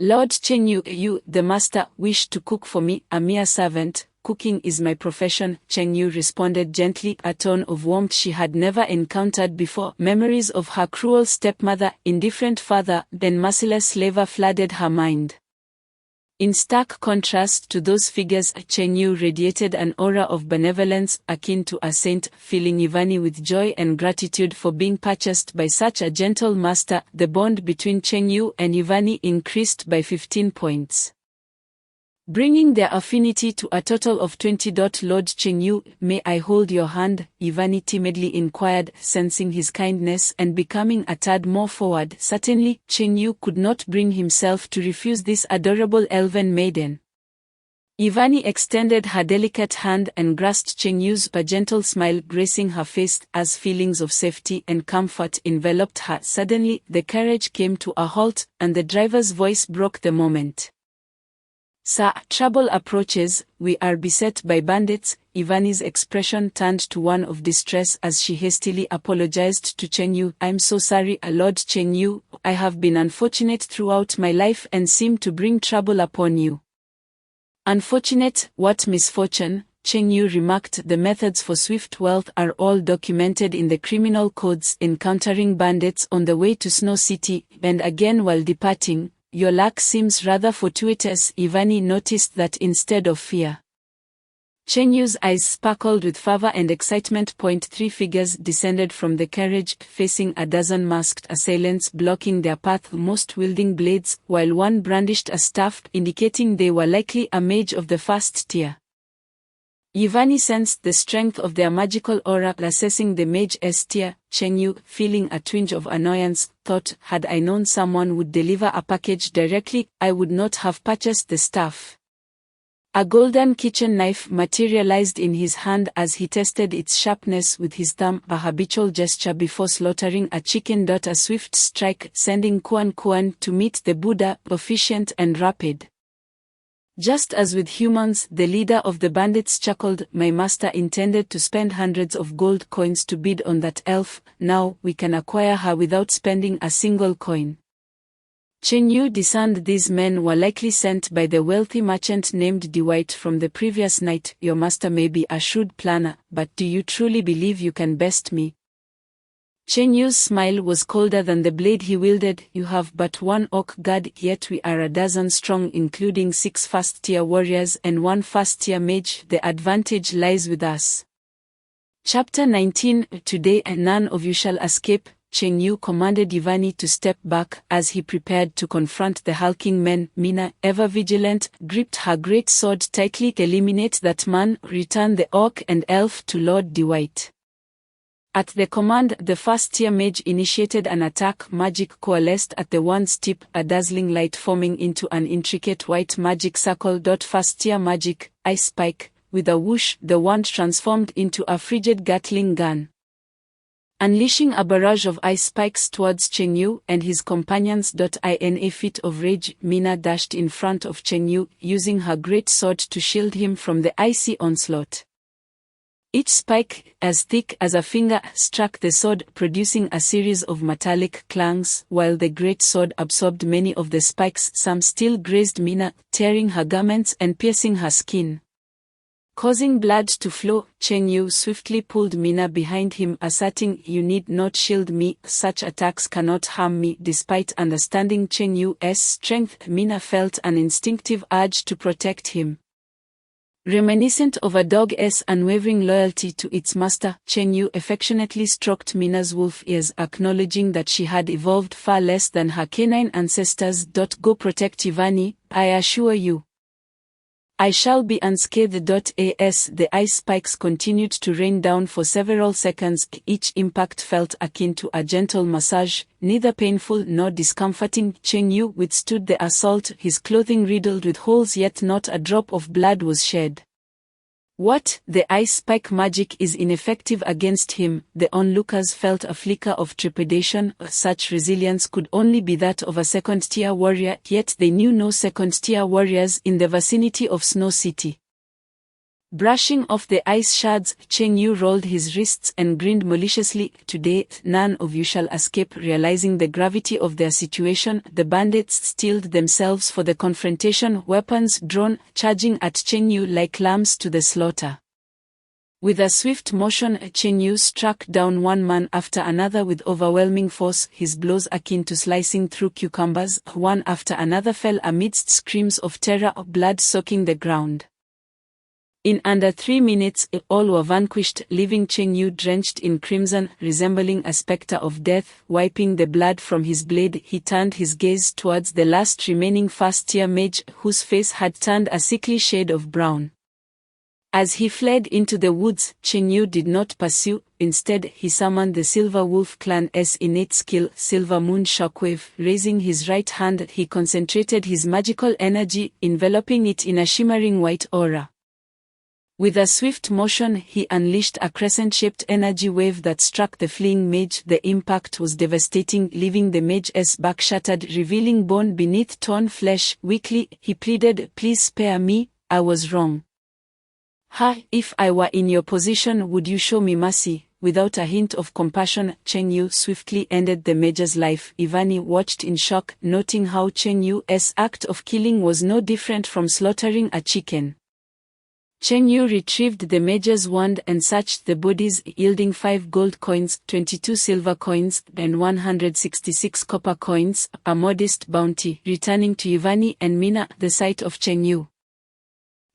[SPEAKER 2] "Lord Cheng Yu, you, the master, wish to cook for me, a mere servant?" cooking is my profession, Cheng Yu responded gently, a tone of warmth she had never encountered before. Memories of her cruel stepmother, indifferent father, then merciless slaver flooded her mind. In stark contrast to those figures, Cheng Yu radiated an aura of benevolence akin to a saint, filling Ivani with joy and gratitude for being purchased by such a gentle master. The bond between Cheng Yu and Ivani increased by 15 points, bringing their affinity to a total of 20. Lord Cheng Yu, may I hold your hand? Ivani timidly inquired, sensing his kindness and becoming a tad more forward. Certainly, Cheng Yu could not bring himself to refuse this adorable elven maiden. Ivani extended her delicate hand and grasped Cheng Yu's, a gentle smile gracing her face as feelings of safety and comfort enveloped her. Suddenly, the carriage came to a halt, and the driver's voice broke the moment. Sir, trouble approaches, we are beset by bandits. Ivani's expression turned to one of distress as she hastily apologized to Cheng Yu. I'm so sorry, Lord Cheng Yu, I have been unfortunate throughout my life and seem to bring trouble upon you. Unfortunate? What misfortune? Cheng Yu remarked. The methods for swift wealth are all documented in the criminal codes. Encountering bandits on the way to Snow City, and again while departing, your luck seems rather fortuitous. Ivani noticed that instead of fear, Cheng Yu's eyes sparkled with fervor and excitement. 3 figures descended from the carriage, facing a dozen masked assailants blocking their path, most wielding blades, while one brandished a staff, indicating they were likely a mage of the first tier. Ivani sensed the strength of their magical aura. Assessing the mage S tier, Cheng Yu, feeling a twinge of annoyance, thought, had I known someone would deliver a package directly, I would not have purchased the stuff. A golden kitchen knife materialized in his hand as he tested its sharpness with his thumb, a habitual gesture before slaughtering a chicken. A swift strike, sending Kuan Kuan to meet the Buddha, efficient and rapid. Just as with humans, the leader of the bandits chuckled, my master intended to spend hundreds of gold coins to bid on that elf, now we can acquire her without spending a single coin. Cheng Yu discerned these men were likely sent by the wealthy merchant named Dwight from the previous night. Your master may be a shrewd planner, but do you truly believe you can best me? Cheng Yu's smile was colder than the blade he wielded. You have but one oak guard, yet we are a dozen strong, including 6 first-tier warriors and 1 first-tier mage. The advantage lies with us. Chapter 19. Today none of you shall escape. Cheng Yu commanded Ivani to step back as he prepared to confront the hulking men. Mina, ever vigilant, gripped her great sword tightly. Eliminate that man, return the orc and elf to Lord Dwight. At the command, the first-tier mage initiated an attack. Magic coalesced at the wand's tip, a dazzling light forming into an intricate white magic circle. First-tier magic, Ice Spike. With a whoosh, the wand transformed into a frigid Gatling gun. Unleashing a barrage of ice spikes towards Cheng Yu and his companions. In a fit of rage, Mina dashed in front of Cheng Yu, using her great sword to shield him from the icy onslaught. Each spike, as thick as a finger, struck the sword, producing a series of metallic clangs. While the great sword absorbed many of the spikes, some still grazed Mina, tearing her garments and piercing her skin. Causing blood to flow, Cheng Yu swiftly pulled Mina behind him, asserting, you need not shield me, such attacks cannot harm me. Despite understanding Cheng Yu's strength, Mina felt an instinctive urge to protect him. Reminiscent of a dog's unwavering loyalty to its master, Cheng Yu affectionately stroked Mina's wolf ears, acknowledging that she had evolved far less than her canine ancestors. Go protect Ivani, I assure you. I shall be unscathed. As the ice spikes continued to rain down for several seconds, each impact felt akin to a gentle massage, neither painful nor discomforting. Cheng Yu withstood the assault, his clothing riddled with holes, yet not a drop of blood was shed. What? The ice spike magic is ineffective against him. The onlookers felt a flicker of trepidation. Such resilience could only be that of a second-tier warrior, yet they knew no second-tier warriors in the vicinity of Snow City. Brushing off the ice shards, Cheng Yu rolled his wrists and grinned maliciously. Today, none of you shall escape. Realizing the gravity of their situation, the bandits steeled themselves for the confrontation, weapons drawn, charging at Cheng Yu like lambs to the slaughter. With a swift motion, Cheng Yu struck down one man after another with overwhelming force, his blows akin to slicing through cucumbers. One after another fell amidst screams of terror, blood soaking the ground. In under 3 minutes, all were vanquished, leaving Cheng Yu drenched in crimson, resembling a spectre of death. Wiping the blood from his blade, he turned his gaze towards the last remaining first-tier mage, whose face had turned a sickly shade of brown. As he fled into the woods, Cheng Yu did not pursue. Instead, he summoned the Silver Wolf Clan's innate skill, Silver Moon Shockwave. Raising his right hand, he concentrated his magical energy, enveloping it in a shimmering white aura. With a swift motion, he unleashed a crescent-shaped energy wave that struck the fleeing mage. The impact was devastating, leaving the mage's back shattered, revealing bone beneath torn flesh. Weakly, he pleaded, "Please spare me, I was wrong. If I were in your position, would you show me mercy?" Without a hint of compassion, Cheng Yu swiftly ended the mage's life. Ivani watched in shock, noting how Cheng Yu's act of killing was no different from slaughtering a chicken. Cheng Yu retrieved the mage's wand and searched the bodies, yielding 5 gold coins, 22 silver coins, and 166 copper coins, a modest bounty. Returning to Ivani and Mina, the sight of Cheng Yu,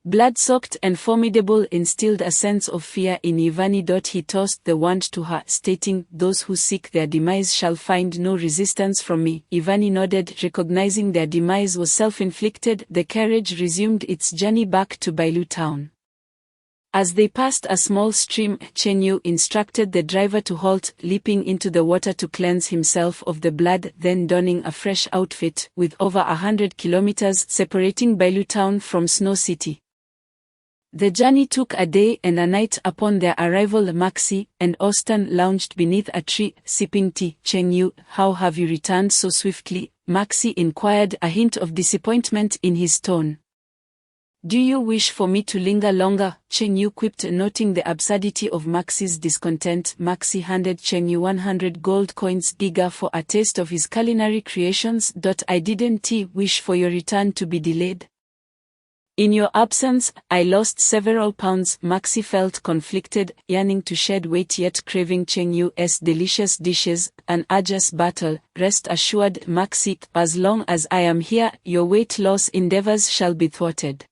[SPEAKER 2] blood-soaked and formidable, instilled a sense of fear in Ivani. He tossed the wand to her, stating, "Those who seek their demise shall find no resistance from me." Ivani nodded, recognizing their demise was self-inflicted. The carriage resumed its journey back to Bailu town. As they passed a small stream, Cheng Yu instructed the driver to halt, leaping into the water to cleanse himself of the blood, then donning a fresh outfit. With over 100 kilometers separating Bailu town from Snow City, the journey took a day and a night. Upon their arrival, Maxi and Austin lounged beneath a tree, sipping tea. "Cheng Yu, how have you returned so swiftly?" Maxi inquired, a hint of disappointment in his tone. "Do you wish for me to linger longer?" Cheng Yu quipped, noting the absurdity of Maxi's discontent. Maxi handed Cheng Yu 100 gold coins, eager for a taste of his culinary creations. "I didn't wish for your return to be delayed. In your absence, I lost several pounds." Maxi felt conflicted, yearning to shed weight yet craving Cheng Yu's delicious dishes. An arduous battle. "Rest assured, Maxi, as long as I am here, your weight loss endeavors shall be thwarted."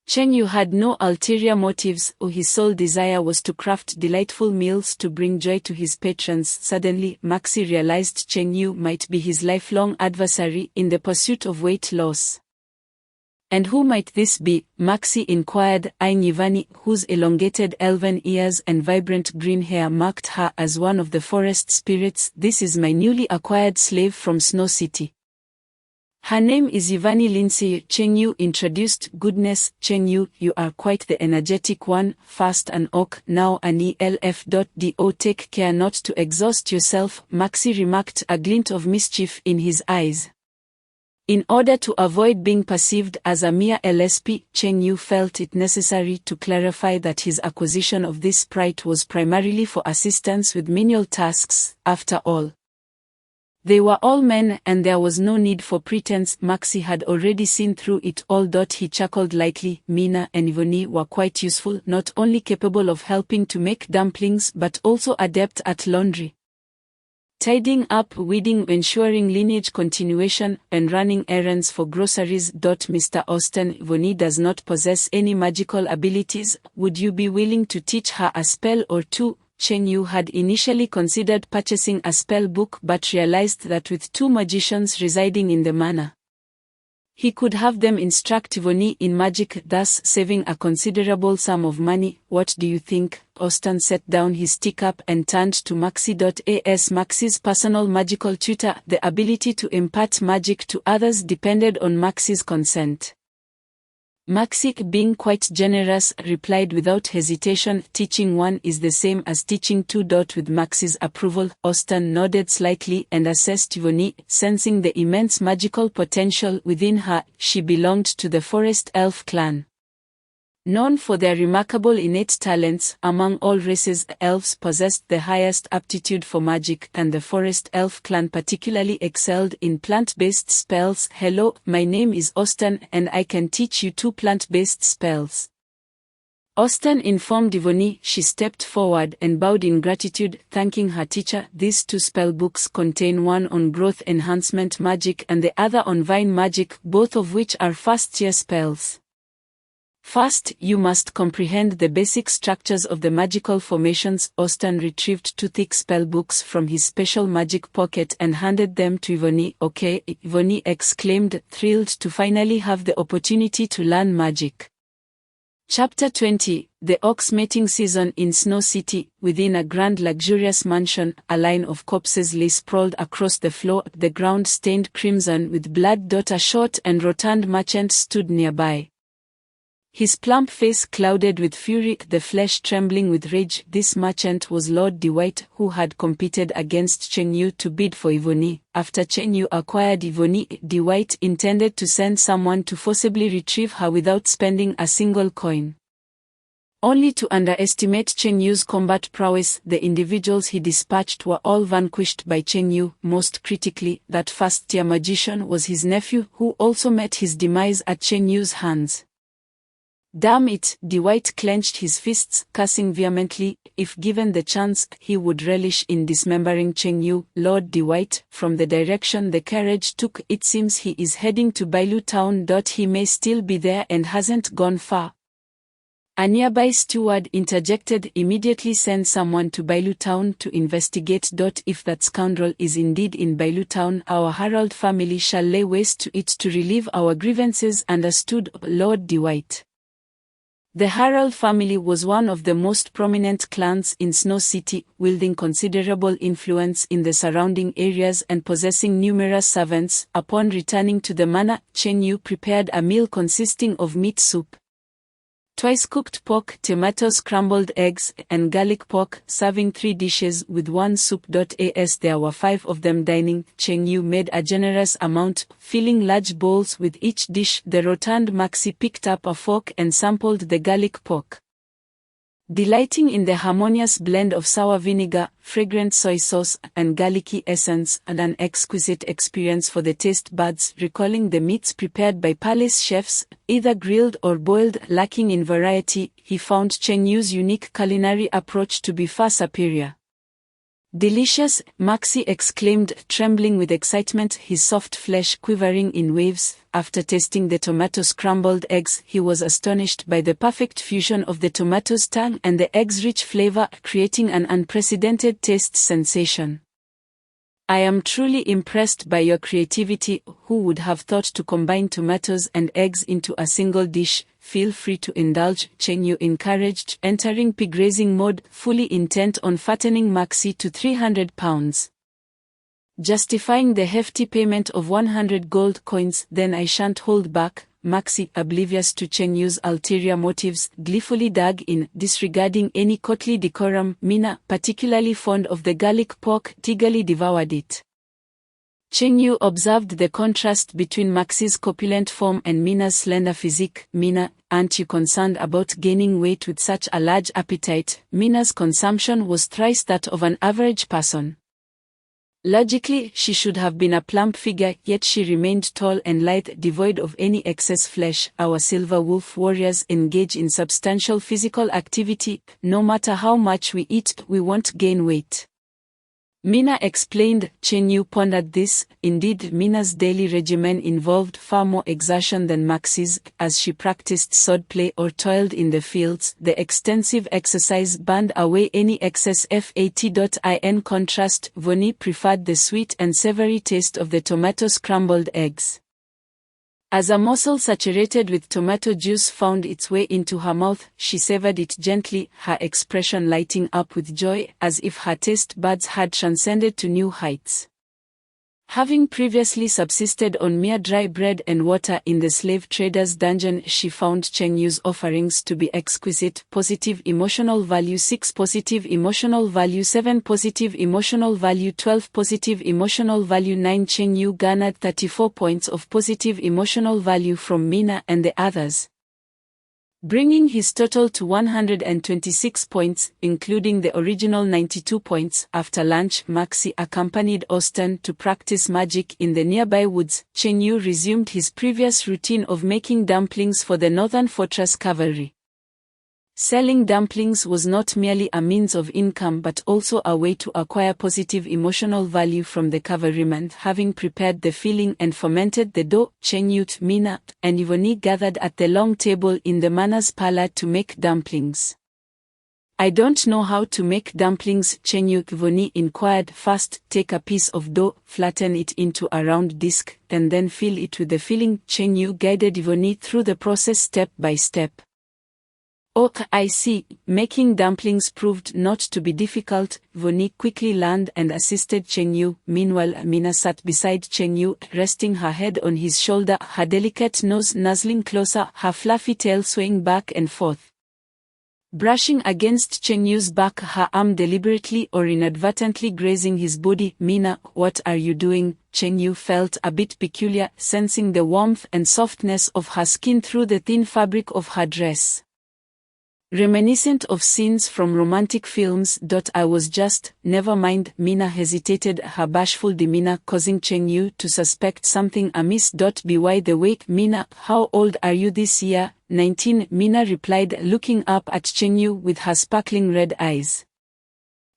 [SPEAKER 2] Cheng Yu had no ulterior motives, or his sole desire was to craft delightful meals to bring joy to his patrons. Suddenly, Maxi realized Cheng Yu might be his lifelong adversary in the pursuit of weight loss. "And who might this be?" Maxi inquired, eyeing Ivani, whose elongated elven ears and vibrant green hair marked her as one of the forest spirits. "This is my newly acquired slave from Snow City. Her name is Ivani Lindsay," Cheng Yu introduced. "Goodness, Cheng Yu, you are quite the energetic one, first an orc, now an elf. Take care not to exhaust yourself," Maxi remarked, a glint of mischief in his eyes. In order to avoid being perceived as a mere LSP, Cheng Yu felt it necessary to clarify that his acquisition of this sprite was primarily for assistance with menial tasks. After all, they were all men, and there was no need for pretense. Maxi had already seen through it all. He chuckled lightly. "Mina and Ivani were quite useful, not only capable of helping to make dumplings but also adept at laundry, tidying up, weeding, ensuring lineage continuation, and running errands for groceries." Mr. Austin, Ivani does not possess any magical abilities. Would you be willing to teach her a spell or two? Cheng Yu had initially considered purchasing a spell book but realized that with 2 magicians residing in the manor, he could have them instruct Ivani in magic, thus saving a considerable sum of money. "What do you think?" Austin set down his teacup and turned to Maxi. As Maxi's personal magical tutor, the ability to impart magic to others depended on Maxi's consent. Maxi, being quite generous, replied without hesitation, "Teaching one is the same as teaching two." With Maxi's approval, Austin nodded slightly and assessed Ivani, sensing the immense magical potential within her. She belonged to the Forest Elf clan. Known for their remarkable innate talents, among all races, elves possessed the highest aptitude for magic, and the Forest Elf clan particularly excelled in plant-based spells. Hello, my name is Austin, and I can teach you 2 plant-based spells. Austin informed Yvonne. She stepped forward and bowed in gratitude, thanking her teacher. These 2 spellbooks contain one on growth enhancement magic and the other on vine magic, both of which are first-tier spells. First, you must comprehend the basic structures of the magical formations. Austin retrieved 2 thick spellbooks from his special magic pocket and handed them to Yvonne. Okay, Yvonne exclaimed, thrilled to finally have the opportunity to learn magic. Chapter 20, The Ox Mating Season in Snow City. Within a grand luxurious mansion, a line of corpses lay sprawled across the floor, the ground stained crimson with blood. A short and rotund merchant stood nearby. His plump face clouded with fury, the flesh trembling with rage. This merchant was Lord DeWitt, who had competed against Cheng Yu to bid for Yvonne. After Cheng Yu acquired Yvonne, DeWitt intended to send someone to forcibly retrieve her without spending a single coin. Only to underestimate Cheng Yu's combat prowess, the individuals he dispatched were all vanquished by Cheng Yu. Most critically, that first-tier magician was his nephew, who also met his demise at Cheng Yu's hands. Damn it, DeWitt clenched his fists, cursing vehemently. If given the chance, he would relish in dismembering Cheng Yu. Lord DeWitt, from the direction the carriage took, it seems he is heading to Bailu Town. He may still be there and hasn't gone far. A nearby steward interjected. Immediately send someone to Bailu Town to investigate. If that scoundrel is indeed in Bailu Town, our Harald family shall lay waste to it to relieve our grievances. Understood, Lord DeWitt. The Harald family was one of the most prominent clans in Snow City, wielding considerable influence in the surrounding areas and possessing numerous servants. Upon returning to the manor, Cheng Yu prepared a meal consisting of meat soup, twice-cooked pork, tomato scrambled eggs, and garlic pork, serving 3 dishes with 1 soup. As there were 5 of them dining, Cheng Yu made a generous amount, filling large bowls with each dish. The rotund Maxi picked up a fork and sampled the garlic pork, delighting in the harmonious blend of sour vinegar, fragrant soy sauce, and garlicky essence, and an exquisite experience for the taste buds. Recalling the meats prepared by palace chefs, either grilled or boiled, lacking in variety, he found Cheng Yu's unique culinary approach to be far superior. Delicious, Maxi exclaimed, trembling with excitement, his soft flesh quivering in waves. After tasting the tomato scrambled eggs, he was astonished by the perfect fusion of the tomato's tang and the egg's rich flavor, creating an unprecedented taste sensation. I am truly impressed by your creativity. Who would have thought to combine tomatoes and eggs into a single dish? Feel free to indulge, Cheng Yu encouraged, entering pig raising mode, fully intent on fattening Maxi to 300 pounds. Justifying the hefty payment of 100 gold coins. Then I shan't hold back, Maxi, oblivious to Cheng Yu's ulterior motives, gleefully dug in, disregarding any courtly decorum. Mina, particularly fond of the garlic pork, eagerly devoured it. Cheng Yu observed the contrast between Maxi's corpulent form and Mina's slender physique. Mina, aren't you concerned about gaining weight with such a large appetite? Mina's consumption was thrice that of an average person. Logically, she should have been a plump figure, yet she remained tall and lithe, devoid of any excess flesh. Our silver wolf warriors engage in substantial physical activity. No matter how much we eat, we won't gain weight. Mina explained. Cheng Yu pondered this. Indeed, Mina's daily regimen involved far more exertion than Maxi's, as she practiced swordplay or toiled in the fields. The extensive exercise burned away any excess fat. In contrast, Vonnie preferred the sweet and savory taste of the tomato scrambled eggs. As a morsel saturated with tomato juice found its way into her mouth, she savored it gently, her expression lighting up with joy, as if her taste buds had transcended to new heights. Having previously subsisted on mere dry bread and water in the slave trader's dungeon, she found Cheng Yu's offerings to be exquisite. Positive emotional value 6, positive emotional value 7, positive emotional value 12, positive emotional value 9. Cheng Yu garnered 34 points of positive emotional value from Mina and the others. bringing his total to 126 points, including the original 92 points. After lunch, Maxi accompanied Austin to practice magic in the nearby woods. Chen Yu resumed his previous routine of making dumplings for the Northern Fortress cavalry. Selling dumplings was not merely a means of income but also a way to acquire positive emotional value from the cavalrymen. Having prepared the filling and fermented the dough, Chen Yu, Mina, and Yvonne gathered at the long table in the Mana's parlor to make dumplings. "I don't know how to make dumplings," Chen Yu, Yvonne inquired. "First, take a piece of dough, flatten it into a round disc, and then fill it with the filling." Chen Yu guided Yvonne through the process step by step. "Oh, I see." Making dumplings proved not to be difficult. Yvonne quickly learned and assisted Chen Yu. Meanwhile, Mina sat beside Chen Yu, resting her head on his shoulder, her delicate nose nuzzling closer, her fluffy tail swaying back and forth. Brushing against Chen Yu's back, her arm deliberately or inadvertently grazing his body. "Mina, what are you doing?" Chen Yu felt a bit peculiar, sensing the warmth and softness of her skin through the thin fabric of her dress. Reminiscent of scenes from romantic films. "I was just..." "Never mind." Mina hesitated, her bashful demeanor causing Chen Yu to suspect something amiss. "By the way, Mina, how old are you this year?" 19, Mina replied, looking up at Chen Yu with her sparkling red eyes.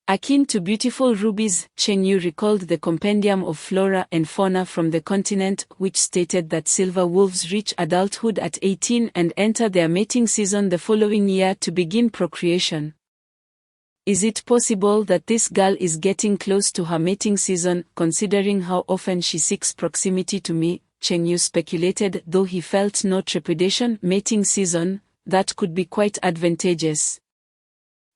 [SPEAKER 2] Akin to beautiful rubies. Chen Yu recalled the compendium of flora and fauna from the continent, which stated that silver wolves reach adulthood at 18 and enter their mating season the following year to begin procreation. "Is it possible that this girl is getting close to her mating season, considering how often she seeks proximity to me?" Chen Yu speculated, though he felt no trepidation. "Mating season? That could be quite advantageous."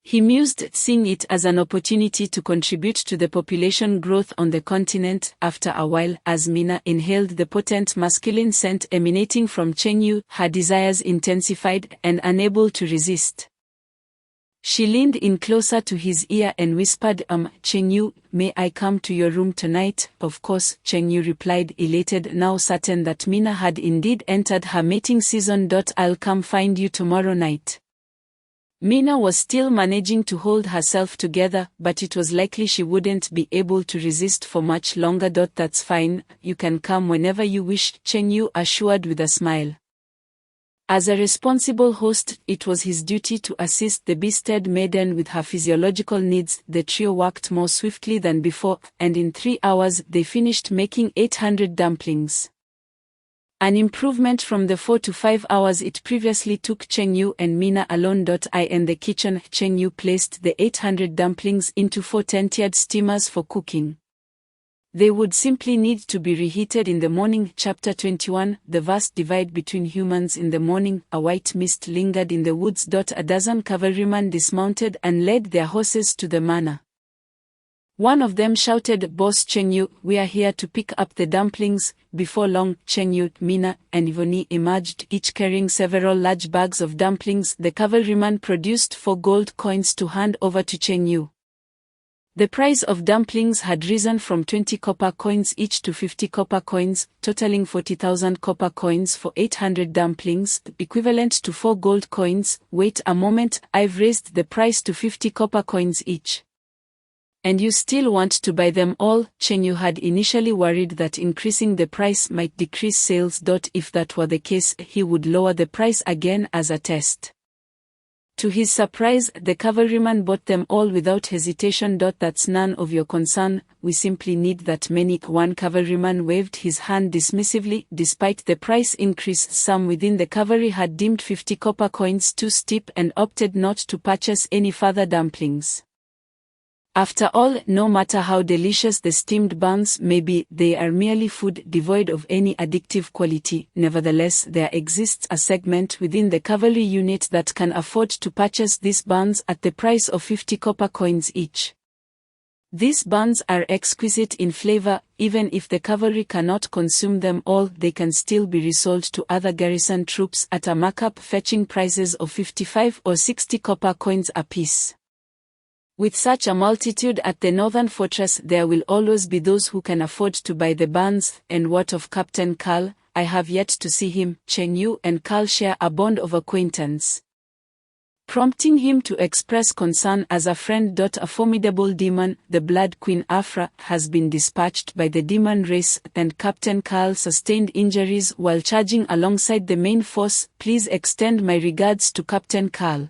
[SPEAKER 2] He mused, seeing it as an opportunity to contribute to the population growth on the continent. After a while, as Mina inhaled the potent masculine scent emanating from Chen Yu, her desires intensified, and unable to resist, she leaned in closer to his ear and whispered, "Chen Yu, may I come to your room tonight?" "Of course," Chen Yu replied, elated, now certain that Mina had indeed entered her mating season. "I'll come find you tomorrow night." Mina was still managing to hold herself together, but it was likely she wouldn't be able to resist for much longer. "That's fine, you can come whenever you wish," Chen Yu assured with a smile. As a responsible host, it was his duty to assist the bested maiden with her physiological needs. The trio worked more swiftly than before, and in 3 hours they finished making 800 dumplings. An improvement from the 4 to 5 hours it previously took Chen Yu and Mina alone. In the kitchen, Chen Yu placed the 800 dumplings into 4 10-tiered steamers for cooking. They would simply need to be reheated in the morning. Chapter 21, The vast divide between humans. In the morning, a white mist lingered in the woods. A dozen cavalrymen dismounted and led their horses to the manor. One of them shouted, "Boss Chen Yu, we are here to pick up the dumplings." Before long, Chen Yu, Mina, and Yvonne emerged, each carrying several large bags of dumplings. The cavalryman produced 4 gold coins to hand over to Chen Yu. The price of dumplings had risen from 20 copper coins each to 50 copper coins, totaling 40,000 copper coins for 800 dumplings, equivalent to 4 gold coins. "Wait a moment, I've raised the price to 50 copper coins each. And you still want to buy them all?" Chen Yu had initially worried that increasing the price might decrease sales. If that were the case, he would lower the price again as a test. To his surprise, the cavalryman bought them all without hesitation. "That's none of your concern, we simply need that many." One cavalryman waved his hand dismissively. Despite the price increase, some within the cavalry had deemed 50 copper coins too steep and opted not to purchase any further dumplings. After all, no matter how delicious the steamed buns may be, they are merely food devoid of any addictive quality. Nevertheless, there exists a segment within the cavalry unit that can afford to purchase these buns at the price of 50 copper coins each. These buns are exquisite in flavor. Even if the cavalry cannot consume them all, they can still be resold to other garrison troops at a markup, fetching prices of 55 or 60 copper coins apiece. With such a multitude at the Northern Fortress, there will always be those who can afford to buy the buns. "And what of Captain Carl? I have yet to see him, Cheng Yu and Carl share a bond of acquaintance, prompting him to express concern as a friend. A formidable demon, the Blood Queen Afra, has been dispatched by the demon race, and Captain Carl sustained injuries while charging alongside the main force. Please extend my regards to Captain Carl.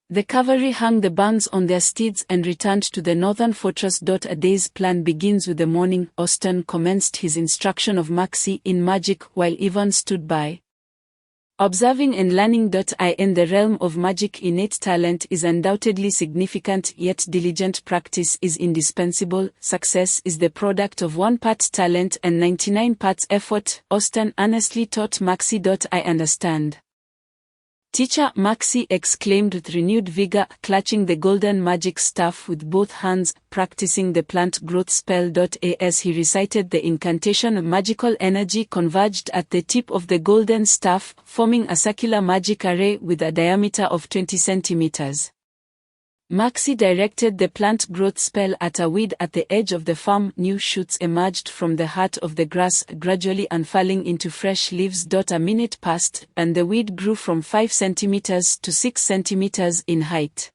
[SPEAKER 2] The cavalry hung the bands on their steeds and returned to the northern fortress. A day's plan begins with the morning. Austin commenced his instruction of Maxi in magic while Ivan stood by, observing and learning. In the realm of magic, innate talent is undoubtedly significant, yet diligent practice is indispensable. Success is the product of 1 part talent and 99 parts effort, Austin honestly taught Maxi. I understand, teacher, Maxi exclaimed with renewed vigor, clutching the golden magic staff with both hands, practicing the plant growth spell. As he recited the incantation, magical energy converged at the tip of the golden staff, forming a circular magic array with a diameter of 20 centimeters. Maxi directed the plant growth spell at a weed at the edge of the farm. New shoots emerged from the heart of the grass, gradually unfurling into fresh leaves. A minute passed, and the weed grew from 5 centimeters to 6 centimeters in height.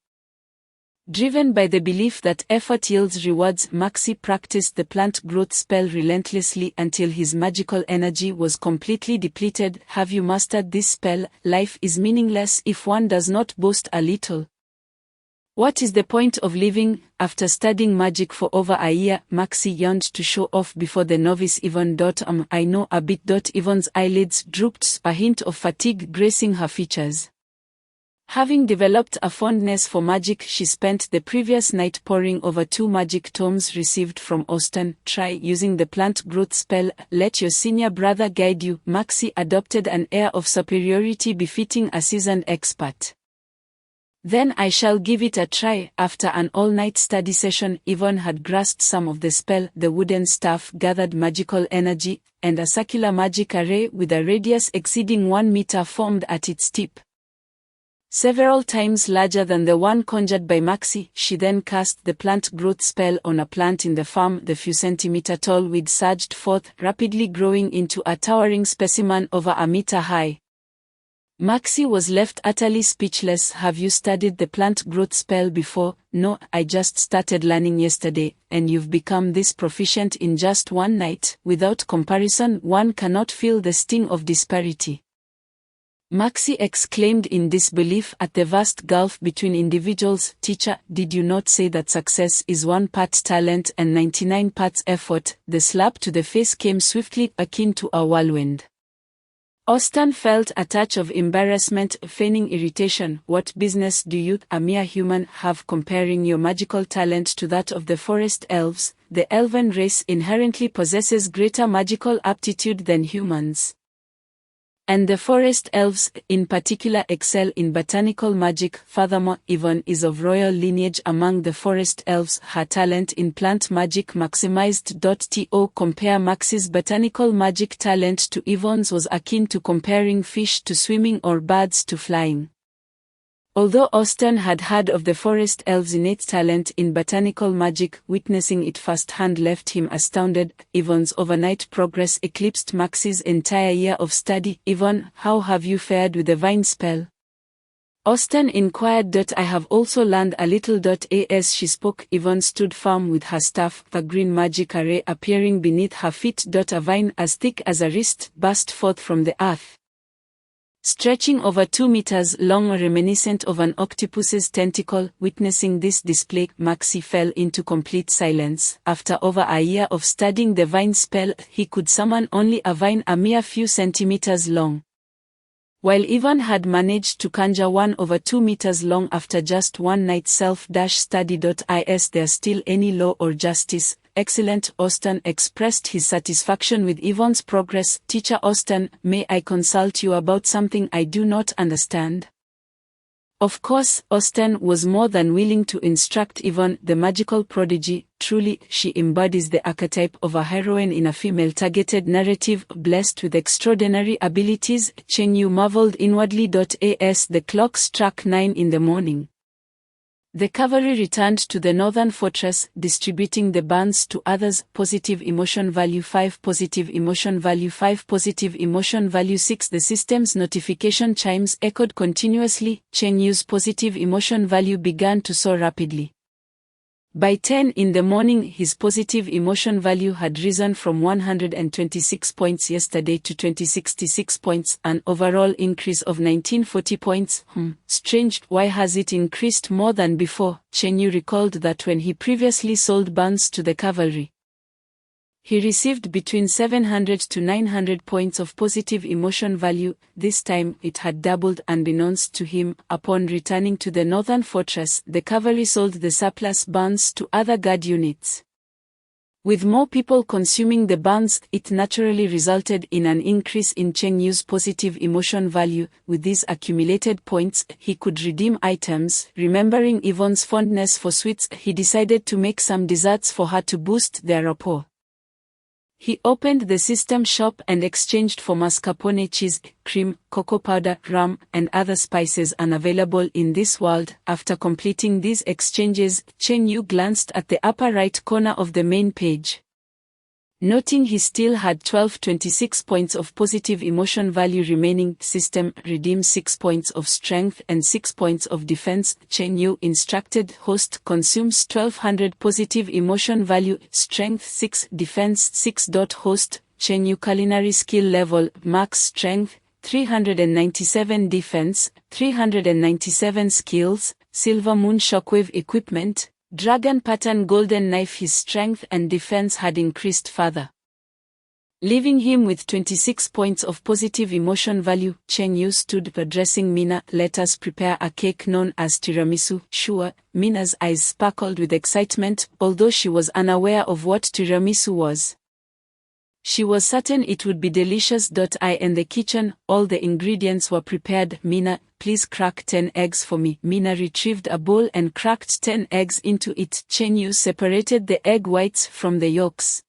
[SPEAKER 2] Driven by the belief that effort yields rewards, Maxi practiced the plant growth spell relentlessly until his magical energy was completely depleted. Have you mastered this spell? Life is meaningless if one does not boast a little. What is the point of living? After studying magic for over a year, Maxi yearned to show off before the novice Ivan. I know a bit. Ivan's eyelids drooped, a hint of fatigue gracing her features. Having developed a fondness for magic, she spent the previous night poring over 2 magic tomes received from Austin. Try using the plant growth spell. Let your senior brother guide you. Maxi adopted an air of superiority befitting a seasoned expert. Then I shall give it a try. After an all-night study session, Ivan had grasped some of the spell. The wooden staff gathered magical energy, and a circular magic array with a radius exceeding 1 meter formed at its tip, several times larger than the one conjured by Maxi. She then cast the plant growth spell on a plant in the farm. The few centimeter-tall weed surged forth, rapidly growing into a towering specimen over a meter high. Maxi was left utterly speechless. Have you studied the plant growth spell before? No, I just started learning yesterday, and you've become this proficient in just 1 night. Without comparison, one cannot feel the sting of disparity. Maxi exclaimed in disbelief at the vast gulf between individuals. Teacher, did you not say that success is 1 part talent and 99 parts effort? The slap to the face came swiftly, akin to a whirlwind. Austin felt a touch of embarrassment, feigning irritation. What business do you, a mere human, have comparing your magical talent to that of the forest elves? The elven race inherently possesses greater magical aptitude than humans, and the forest elves, in particular, excel in botanical magic. Furthermore, Ivan is of royal lineage among the forest elves. Her talent in plant magic maximized. To compare Maxi's botanical magic talent to Ivan's was akin to comparing fish to swimming or birds to flying. Although Austin had heard of the forest elves' innate talent in botanical magic, witnessing it firsthand left him astounded. Ivan's overnight progress eclipsed Maxi's entire year of study. Ivan, how have you fared with the vine spell? Austin inquired. I have also learned a little. As she spoke, Ivan stood firm with her staff, the green magic array appearing beneath her feet. A vine as thick as a wrist burst forth from the earth, stretching over 2 meters long, reminiscent of an octopus's tentacle. Witnessing this display, Maxi fell into complete silence. After over a year of studying the vine spell, he could summon only a vine a mere few centimeters long, while Ivan had managed to conjure one over 2 meters long after just 1 night's self-study. Is there still any law or justice? Excellent. Austin expressed his satisfaction with Ivan's progress. Teacher Austin, may I consult you about something I do not understand? Of course. Austin was more than willing to instruct Ivan, the magical prodigy. Truly, she embodies the archetype of a heroine in a female-targeted narrative, blessed with extraordinary abilities. Cheng Yu marveled inwardly. As the clock struck 9 in the morning, The cavalry returned to the northern fortress, distributing the buns to others. Positive emotion value 5, positive emotion value 5, positive emotion value 6. The system's notification chimes echoed continuously. Cheng Yu's positive emotion value began to soar rapidly. By 10 in the morning, his positive emotion value had risen from 126 points yesterday to 2066 points, an overall increase of 1940 points. Strange, why has it increased more than before? Cheng Yu recalled that when he previously sold buns to the cavalry, he received between 700 to 900 points of positive emotion value. This time, it had doubled unbeknownst to him. Upon returning to the northern fortress, the cavalry sold the surplus buns to other guard units. With more people consuming the buns, it naturally resulted in an increase in Cheng Yu's positive emotion value. With these accumulated points, he could redeem items. Remembering Yvonne's fondness for sweets, he decided to make some desserts for her to boost their rapport. He opened the system shop and exchanged for mascarpone cheese, cream, cocoa powder, rum, and other spices unavailable in this world. After completing these exchanges, Cheng Yu glanced at the upper right corner of the main page. Noting he still had 1226 points of positive emotion value remaining, system redeems 6 points of strength and 6 points of defense. Cheng Yu instructed host consumes 1200 positive emotion value, strength 6, defense 6. Host, Cheng Yu culinary skill level, max strength, 397 defense, 397 skills, Silver Moon shockwave equipment, Dragon pattern golden knife. His strength and defense had increased further, leaving him with 26 points of positive emotion value. Cheng Yu stood addressing Mina. Let us prepare a cake known as tiramisu. Sure. Mina's eyes sparkled with excitement, although she was unaware of what tiramisu was. She was certain it would be delicious. In the kitchen, all the ingredients were prepared. Mina, please crack 10 eggs for me. Mina retrieved a bowl and cracked 10 eggs into it. Cheng Yu separated the egg whites from the yolks,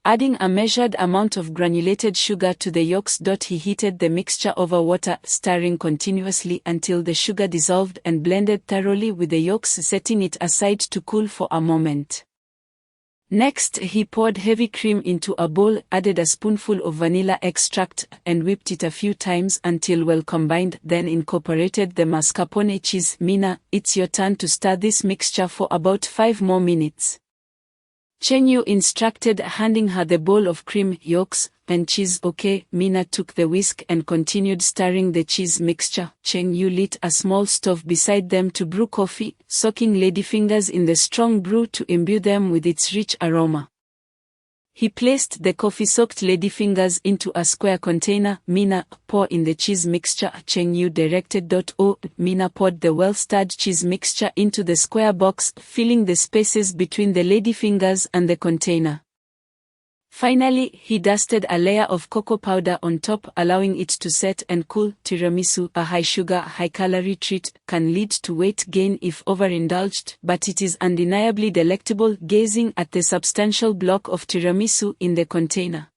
[SPEAKER 2] adding a measured amount of granulated sugar to the yolks. He heated the mixture over water, stirring continuously until the sugar dissolved and blended thoroughly with the yolks, setting it aside to cool for a moment. Next, he poured heavy cream into a bowl, added a spoonful of vanilla extract, and whipped it a few times until well combined, then incorporated the mascarpone cheese. Mina, it's your turn to stir this mixture for about 5 more minutes. Cheng Yu instructed, handing her the bowl of cream, yolks, and cheese. Okay. Mina took the whisk and continued stirring the cheese mixture. Cheng Yu lit a small stove beside them to brew coffee, soaking ladyfingers in the strong brew to imbue them with its rich aroma. He placed the coffee-soaked ladyfingers into a square container. Mina, pour in the cheese mixture. Cheng Yu directed. Mina poured the well-stirred cheese mixture into the square box, filling the spaces between the ladyfingers and the container. Finally, he dusted a layer of cocoa powder on top, allowing it to set and cool. Tiramisu, a high-sugar, high-calorie treat, can lead to weight gain if overindulged, but it is undeniably delectable. Gazing at the substantial block of tiramisu in the container,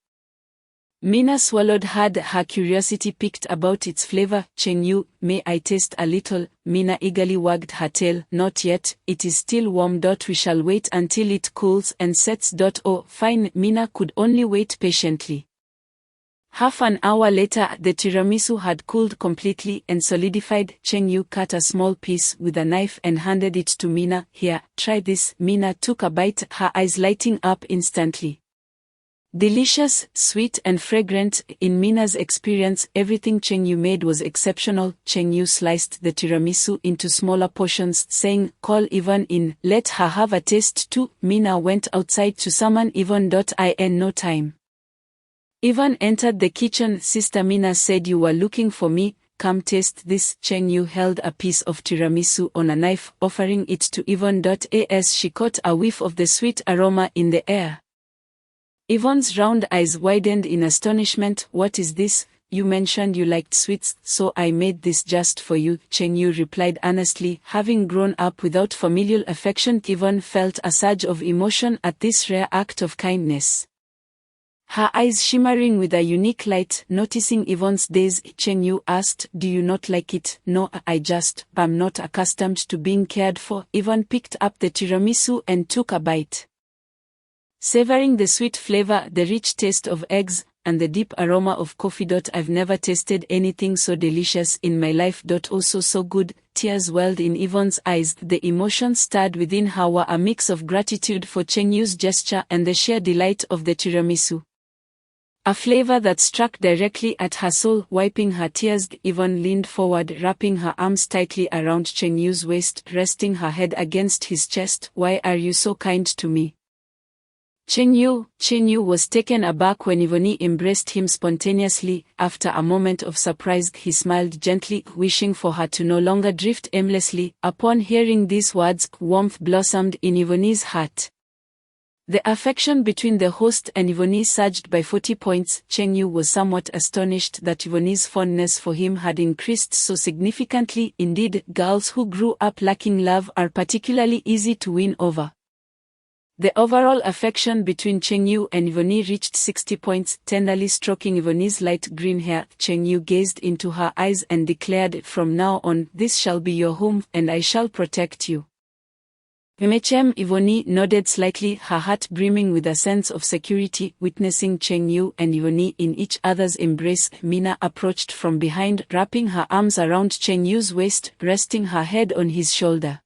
[SPEAKER 2] Mina swallowed hard, her curiosity piqued about its flavor. Cheng Yu, may I taste a little? Mina eagerly wagged her tail. Not yet, it is still warm. We shall wait until it cools and sets. Oh, fine. Mina could only wait patiently. Half an hour later, the tiramisu had cooled completely and solidified. Cheng Yu cut a small piece with a knife and handed it to Mina. Here, try this. Mina took a bite, her eyes lighting up instantly. Delicious, sweet and fragrant. In Mina's experience, everything Cheng Yu made was exceptional. Cheng Yu sliced the tiramisu into smaller portions, saying, call Yvonne in, let her have a taste too. Mina went outside to summon Yvonne. In no time, Yvonne entered the kitchen. Sister Mina said you were looking for me. Come taste this. Cheng Yu held a piece of tiramisu on a knife, offering it to Yvonne. As she caught a whiff of the sweet aroma in the air, Yvonne's round eyes widened in astonishment. What is this? You mentioned you liked sweets, so I made this just for you. Cheng Yu replied earnestly. Having grown up without familial affection, Yvonne felt a surge of emotion at this rare act of kindness. Her eyes shimmering with a unique light. Noticing Yvonne's daze, Cheng Yu asked, "Do you not like it?" "No, I'm not accustomed to being cared for." Yvonne picked up the tiramisu and took a bite. Savoring the sweet flavor, the rich taste of eggs, and the deep aroma of coffee. "I've never tasted anything so delicious in my life. Also so good." Tears welled in Yvonne's eyes. The emotion stirred within her were a mix of gratitude for Cheng Yu's gesture and the sheer delight of the tiramisu. A flavor that struck directly at her soul. Wiping her tears, Yvonne leaned forward, wrapping her arms tightly around Cheng Yu's waist, resting her head against his chest. "Why are you so kind to me?" Cheng Yu was taken aback when Yvonne embraced him spontaneously. After a moment of surprise, he smiled gently, wishing for her to no longer drift aimlessly. Upon hearing these words, warmth blossomed in Yvonne's heart. The affection between the host and Yvonne surged by 40 points. Cheng Yu was somewhat astonished that Yvonne's fondness for him had increased so significantly. Indeed, girls who grew up lacking love are particularly easy to win over. The overall affection between Cheng Yu and Yvonne reached 60 points. Tenderly stroking Yvonne's light green hair, Cheng Yu gazed into her eyes and declared, "From now on, this shall be your home, and I shall protect you." Yvonne nodded slightly, her heart brimming with a sense of security. Witnessing Cheng Yu and Yvonne in each other's embrace, Mina approached from behind, wrapping her arms around Cheng Yu's waist, resting her head on his shoulder,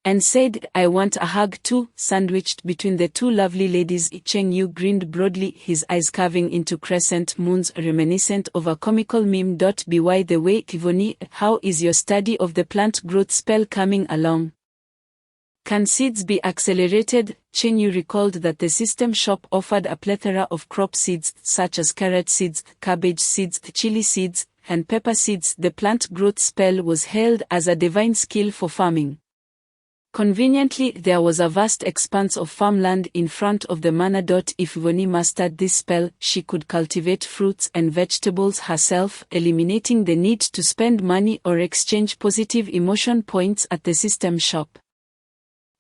[SPEAKER 2] and said, "I want a hug too." Sandwiched between the two lovely ladies, Cheng Yu grinned broadly, his eyes carving into crescent moons reminiscent of a comical meme. "By the way, Yvonne, how is your study of the plant growth spell coming along? Can seeds be accelerated?" Cheng Yu recalled that the system shop offered a plethora of crop seeds, such as carrot seeds, cabbage seeds, chili seeds, and pepper seeds. The plant growth spell was hailed as a divine skill for farming. Conveniently, there was a vast expanse of farmland in front of the manor. If Yvonne mastered this spell, she could cultivate fruits and vegetables herself, eliminating the need to spend money or exchange positive emotion points at the system shop.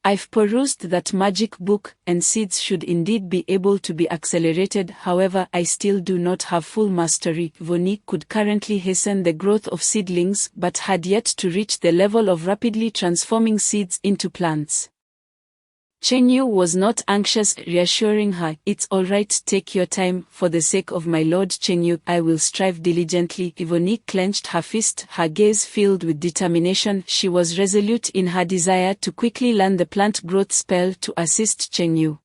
[SPEAKER 2] "I've perused that magic book, and seeds should indeed be able to be accelerated. However, I still do not have full mastery." Yvonne could currently hasten the growth of seedlings, but had yet to reach the level of rapidly transforming seeds into plants. Cheng Yu was not anxious, reassuring her, "It's all right, take your time. For the sake of my lord Cheng Yu, I will strive diligently." Yvonne clenched her fist, her gaze filled with determination. She was resolute in her desire to quickly learn the plant growth spell to assist Cheng Yu.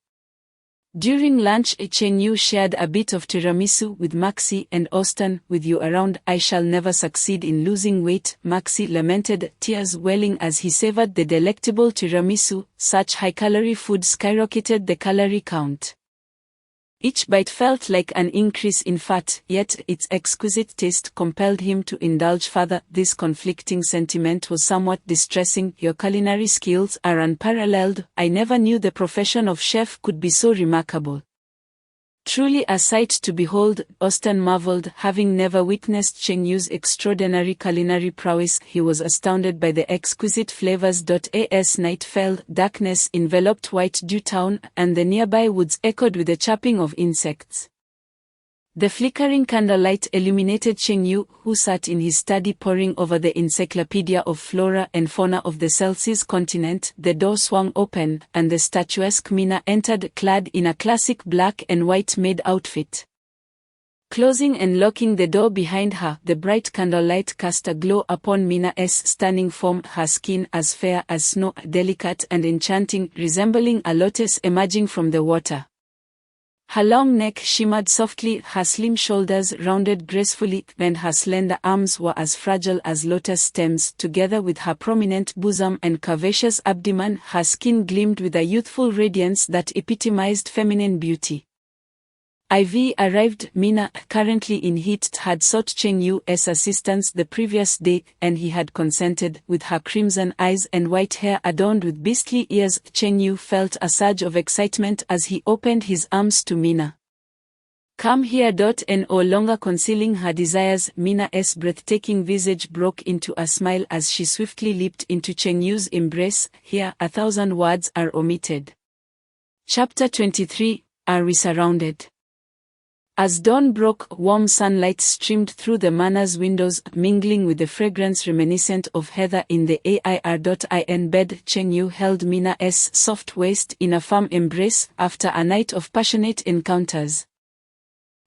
[SPEAKER 2] During lunch, Cheng Yu shared a bit of tiramisu with Maxi and Austin. "With you around, I shall never succeed in losing weight," Maxi lamented, tears welling as he savored the delectable tiramisu. Such high-calorie food skyrocketed the calorie count. Each bite felt like an increase in fat, yet its exquisite taste compelled him to indulge further. This conflicting sentiment was somewhat distressing. "Your culinary skills are unparalleled. I never knew the profession of chef could be so remarkable." "Truly a sight to behold," Austin marveled, having never witnessed Cheng Yu's extraordinary culinary prowess. He was astounded by the exquisite flavors. As night fell, darkness enveloped White Dew Town, and the nearby woods echoed with the chirping of insects. The flickering candlelight illuminated Cheng Yu, who sat in his study poring over the Encyclopedia of Flora and Fauna of the Celsius continent. The door swung open, and the statuesque Mina entered, clad in a classic black and white maid outfit. Closing and locking the door behind her, the bright candlelight cast a glow upon Mina's stunning form, her skin as fair as snow, delicate and enchanting, resembling a lotus emerging from the water. Her long neck shimmered softly, her slim shoulders rounded gracefully, and her slender arms were as fragile as lotus stems. Together with her prominent bosom and curvaceous abdomen, her skin gleamed with a youthful radiance that epitomized feminine beauty. Ivy arrived. Mina, currently in heat, had sought Cheng Yu's assistance the previous day, and he had consented. With her crimson eyes and white hair adorned with beastly ears, Cheng Yu felt a surge of excitement as he opened his arms to Mina. "Come here." No longer concealing her desires, Mina's breathtaking visage broke into a smile as she swiftly leaped into Cheng Yu's embrace. Here, 1,000 words are omitted. Chapter 23, Are We Surrounded? As dawn broke, warm sunlight streamed through the manor's windows, mingling with the fragrance reminiscent of heather in the AIR.IN bed. Cheng Yu held Mina's soft waist in a firm embrace after a night of passionate encounters.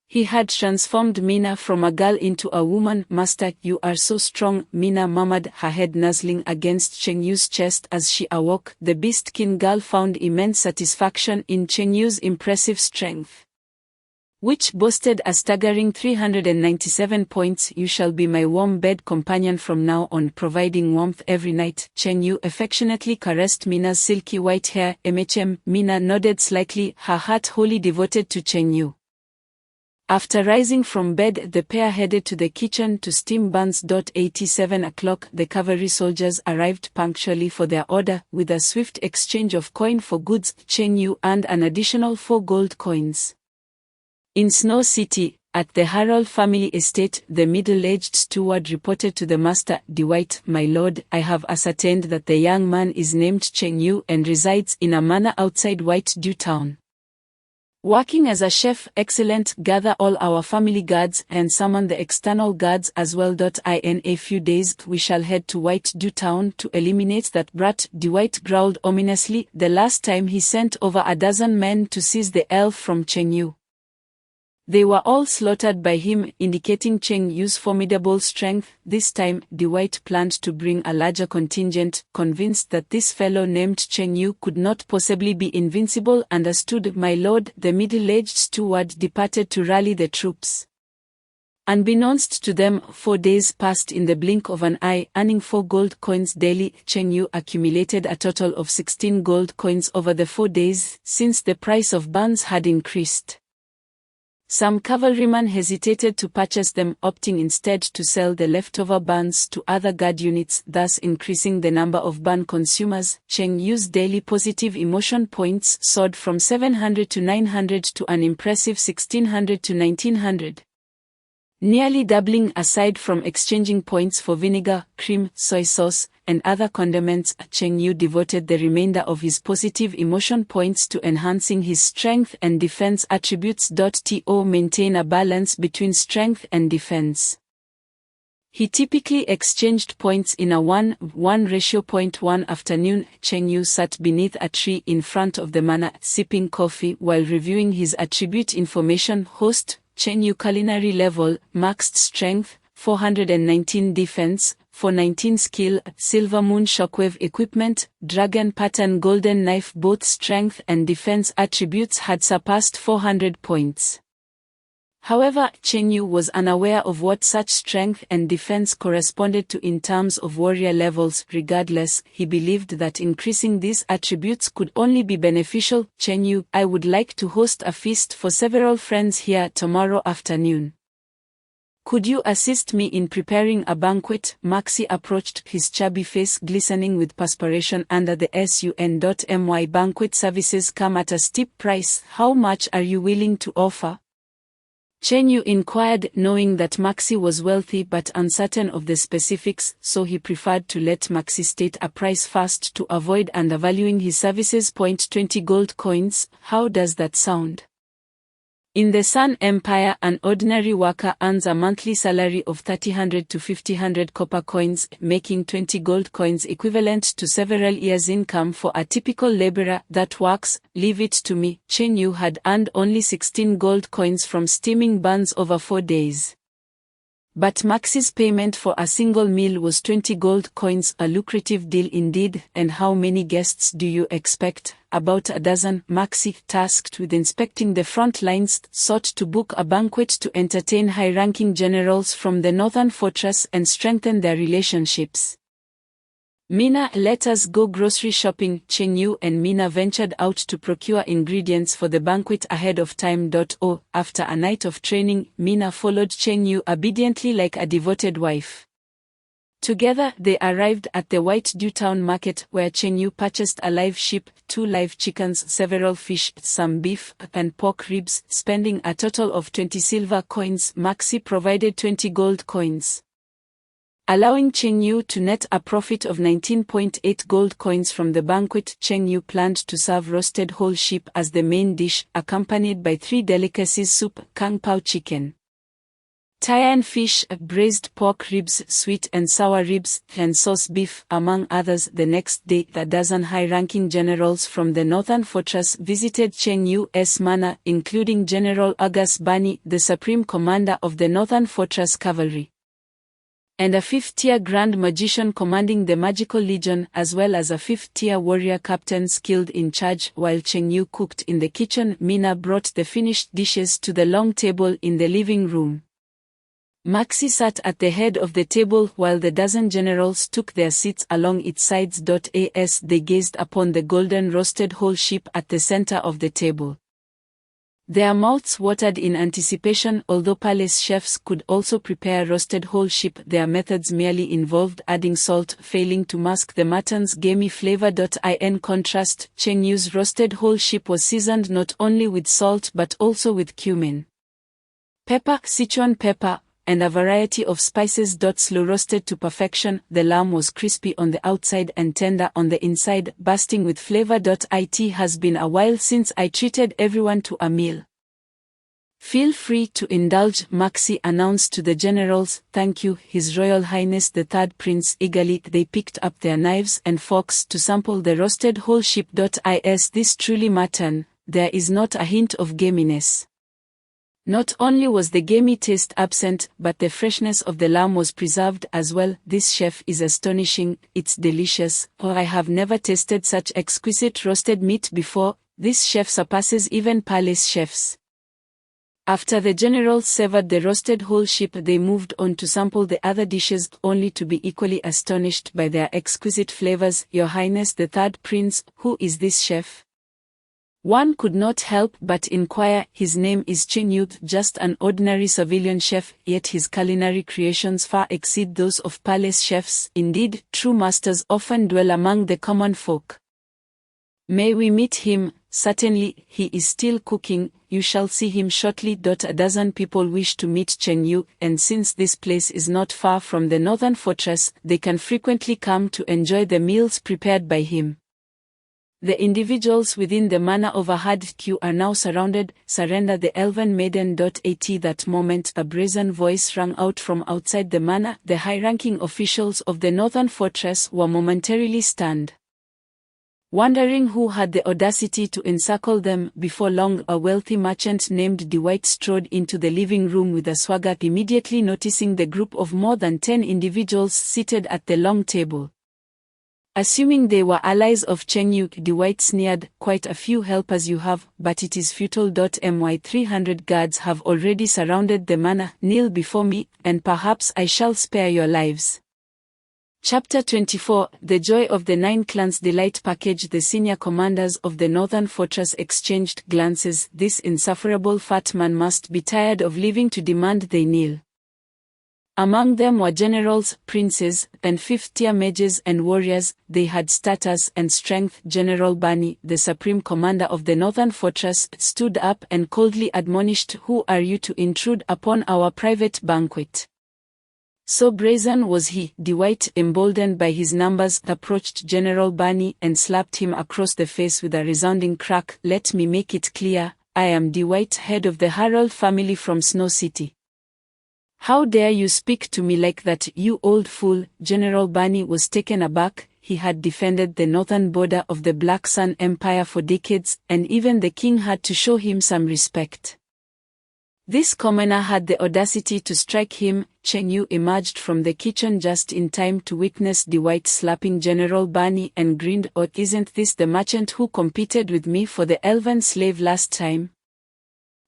[SPEAKER 2] He had transformed Mina from a girl into a woman. "Master, you are so strong," Mina murmured, her head nuzzling against Cheng Yu's chest as she awoke. The beast-kin girl found immense satisfaction in Cheng Yu's impressive strength, which boasted a staggering 397 points. "You shall be my warm bed companion from now on, providing warmth every night." Cheng Yu affectionately caressed Mina's silky white hair. Mina nodded slightly, her heart wholly devoted to Cheng Yu. After rising from bed, the pair headed to the kitchen to steam buns. 7 o'clock, the cavalry soldiers arrived punctually for their order. With a swift exchange of coin for goods, Cheng Yu earned an additional 4 gold coins. In Snow City, at the Harrell family estate, the middle-aged steward reported to the master, "Dwight, my lord, I have ascertained that the young man is named Cheng Yu and resides in a manor outside White Dew Town. Working as a chef, excellent. Gather all our family guards and summon the external guards as well. In a few days we shall head to White Dew Town to eliminate that brat." Dwight growled ominously. The last time he sent over a dozen men to seize the elf from Cheng Yu. They were all slaughtered by him, indicating Cheng Yu's formidable strength. This time, Dwight planned to bring a larger contingent, convinced that this fellow named Cheng Yu could not possibly be invincible. "Understood, my lord." The middle-aged steward departed to rally the troops. Unbeknownst to them, 4 days passed in the blink of an eye. Earning 4 gold coins daily, Cheng Yu accumulated a total of 16 gold coins over the 4 days, since the price of buns had increased. Some cavalrymen hesitated to purchase them, opting instead to sell the leftover buns to other guard units, thus increasing the number of bun consumers. Cheng Yu's daily positive emotion points soared from 700 to 900 to an impressive 1600 to 1900. Nearly doubling. Aside from exchanging points for vinegar, cream, soy sauce, and other condiments, Cheng Yu devoted the remainder of his positive emotion points to enhancing his strength and defense attributes. To maintain a balance between strength and defense, he typically exchanged points in a 1:1 ratio. One afternoon, Cheng Yu sat beneath a tree in front of the manor, sipping coffee while reviewing his attribute information. Host: Cheng Yu. Culinary level: maxed strength, 419 defense, 419 skill, Silver Moon shockwave equipment, dragon pattern golden knife. Both strength and defense attributes had surpassed 400 points. However, Cheng Yu was unaware of what such strength and defense corresponded to in terms of warrior levels. Regardless, he believed that increasing these attributes could only be beneficial. Cheng Yu: "I would like to host a feast for several friends here tomorrow afternoon. Could you assist me in preparing a banquet?" Maxi approached, his chubby face glistening with perspiration under the sun.my. "Banquet services come at a steep price. How much are you willing to offer?" Cheng Yu inquired, knowing that Maxi was wealthy but uncertain of the specifics, so he preferred to let Maxi state a price first to avoid undervaluing his services. 20 gold coins, how does that sound? In the Sun Empire, an ordinary worker earns a monthly salary of 300 to 500 copper coins, making 20 gold coins equivalent to several years' income for a typical laborer. "That works, leave it to me." Cheng Yu had earned only 16 gold coins from steaming buns over 4 days. But Maxi's payment for a single meal was 20 gold coins, a lucrative deal indeed. "And how many guests do you expect?" "About a dozen." Maxi, tasked with inspecting the front lines, sought to book a banquet to entertain high-ranking generals from the northern fortress and strengthen their relationships. "Mina, let us go grocery shopping." Cheng Yu and Mina ventured out to procure ingredients for the banquet ahead of time. After a night of training, Mina followed Cheng Yu obediently like a devoted wife. Together, they arrived at the White Dew Town market, where Cheng Yu purchased a live sheep, 2 live chickens, several fish, some beef, and pork ribs, spending a total of 20 silver coins. Maxi provided 20 gold coins. Allowing Cheng Yu to net a profit of 19.8 gold coins from the banquet. Cheng Yu planned to serve roasted whole sheep as the main dish, accompanied by 3 delicacies: soup, kung pao chicken, Taiwan fish, braised pork ribs, sweet and sour ribs, and sauce beef, among others. The next day, a dozen high-ranking generals from the Northern Fortress visited Cheng Yu's manor, including General Agus Bani, the supreme commander of the Northern Fortress Cavalry, and a 5th-tier Grand Magician commanding the Magical Legion, as well as a 5th-tier warrior captain skilled in charge. While Cheng Yu cooked in the kitchen, Mina brought the finished dishes to the long table in the living room. Maxi sat at the head of the table while the dozen generals took their seats along its sides. As they gazed upon the golden roasted whole sheep at the center of the table, their mouths watered in anticipation. Although palace chefs could also prepare roasted whole sheep, their methods merely involved adding salt, failing to mask the mutton's gamey flavor. In contrast, Cheng Yu's roasted whole sheep was seasoned not only with salt but also with cumin, pepper, Sichuan pepper, and a variety of spices. Slow roasted to perfection, the lamb was crispy on the outside and tender on the inside, bursting with flavor. It has been a while since I treated everyone to a meal. Feel free to indulge, Maxi announced to the generals. Thank you, His Royal Highness the Third Prince. Eagerly they picked up their knives and forks to sample the roasted whole sheep. Is this truly mutton? There is not a hint of gaminess. Not only was the gamey taste absent, but the freshness of the lamb was preserved as well. This chef is astonishing, it's delicious. Oh, I have never tasted such exquisite roasted meat before. This chef surpasses even palace chefs. After the generals savored the roasted whole sheep, they moved on to sample the other dishes, only to be equally astonished by their exquisite flavors. Your Highness the Third Prince, who is this chef? One could not help but inquire. His name is Cheng Yu, just an ordinary civilian chef, yet his culinary creations far exceed those of palace chefs. Indeed, true masters often dwell among the common folk. May we meet him? Certainly, he is still cooking. You shall see him shortly. A dozen people wish to meet Cheng Yu, and since this place is not far from the Northern Fortress, they can frequently come to enjoy the meals prepared by him. The individuals within the manor overhead queue are now surrounded. Surrender the elven maiden. At that moment, a brazen voice rang out from outside the manor. The high-ranking officials of the Northern Fortress were momentarily stunned, wondering who had the audacity to encircle them. Before long, a wealthy merchant named Dwight strode into the living room with a swagger. Immediately noticing the group of more than 10 individuals seated at the long table, assuming they were allies of Cheng Yu, Dwight sneered, "Quite a few helpers you have, but it is futile. My 300 guards have already surrounded the manor. Kneel before me, and perhaps I shall spare your lives." Chapter 24, The Joy of the Nine Clans Delight Package. The senior commanders of the Northern Fortress exchanged glances. This insufferable fat man must be tired of living to demand they kneel. Among them were generals, princes, and 5th-tier mages and warriors. They had status and strength. General Bani, the supreme commander of the Northern Fortress, stood up and coldly admonished, "Who are you to intrude upon our private banquet?" So brazen was he. Dwight, emboldened by his numbers, approached General Bani and slapped him across the face with a resounding crack. "Let me make it clear, I am Dwight, head of the Harald family from Snow City. How dare you speak to me like that, you old fool?" General Bani was taken aback. He had defended the northern border of the Black Sun Empire for decades, and even the king had to show him some respect. This commoner had the audacity to strike him. Cheng Yu emerged from the kitchen just in time to witness Dwight slapping General Bani and grinned. "Oh, isn't this the merchant who competed with me for the elven slave last time?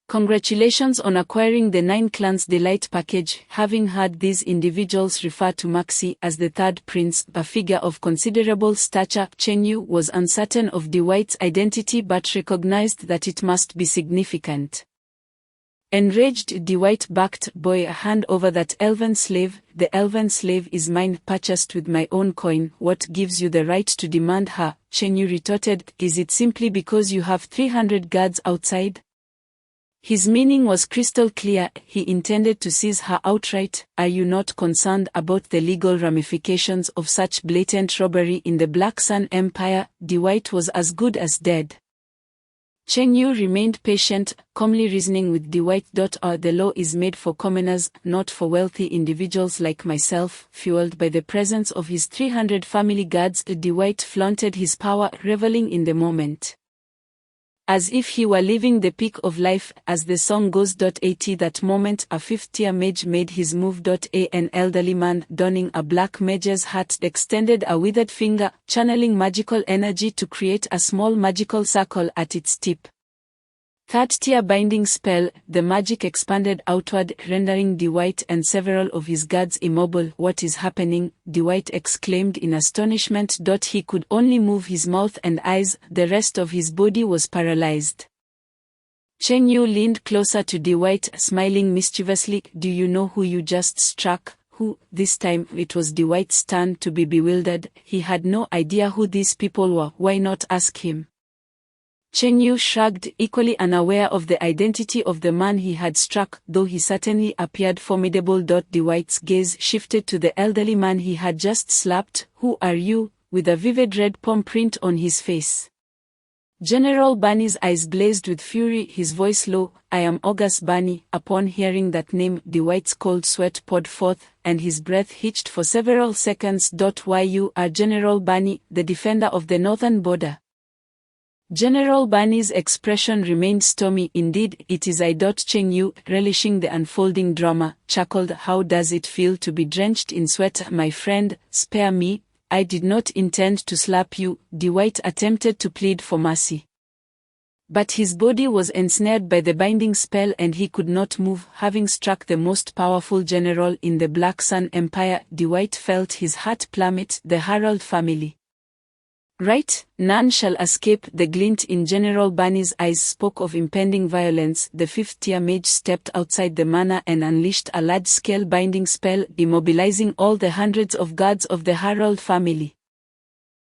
[SPEAKER 2] Congratulations on acquiring the Nine Clans Delight Package." Having heard these individuals refer to Maxi as the Third Prince, a figure of considerable stature, Cheng Yu was uncertain of Dwight's identity but recognized that it must be significant. Enraged, Dwight backed, "Boy, hand over that elven slave." "The elven slave is mine, purchased with my own coin. What gives you the right to demand her?" Cheng Yu retorted. "Is it simply because you have 300 guards outside?" His meaning was crystal clear. He intended to seize her outright. Are you not concerned about the legal ramifications of such blatant robbery in the Black Sun Empire? Dwight was as good as dead. Cheng Yu remained patient, calmly reasoning with Dwight. The law is made for commoners, not for wealthy individuals like myself. Fueled by the presence of his 300 family guards, Dwight flaunted his power, reveling in the moment. As if he were living the peak of life, as the song goes. At that moment, a fifth-tier mage made his move. An elderly man, donning a black mage's hat, extended a withered finger, channeling magical energy to create a small magical circle at its tip. Third-tier binding spell, the magic expanded outward, rendering Dwight and several of his guards immobile. What is happening? Dwight exclaimed in astonishment. He could only move his mouth and eyes, the rest of his body was paralyzed. Cheng Yu leaned closer to Dwight, smiling mischievously. Do you know who you just struck? Who? This time it was Dwight's turn to be bewildered. He had no idea who these people were. Why not ask him? Cheng Yu shrugged, equally unaware of the identity of the man he had struck, though he certainly appeared formidable. Dwight's gaze shifted to the elderly man he had just slapped. Who are you? With a vivid red palm print on his face. General Bunny's eyes blazed with fury, his voice low. I am August Bunny. Upon hearing that name, Dwight's cold sweat poured forth, and his breath hitched for several seconds. Why you are General Bunny, the defender of the northern border? General Bunny's expression remained stormy. Indeed, it is I. Cheng Yu, relishing the unfolding drama, chuckled. How does it feel to be drenched in sweat, my friend? Spare me, I did not intend to slap you. Dwight attempted to plead for mercy. But his body was ensnared by the binding spell and he could not move. Having struck the most powerful general in the Black Sun Empire, Dwight felt his heart plummet. The Harald family. Right, none shall escape. The glint in General Bunny's eyes spoke of impending violence. The fifth-tier mage stepped outside the manor and unleashed a large-scale binding spell, immobilizing all the hundreds of guards of the Harald family.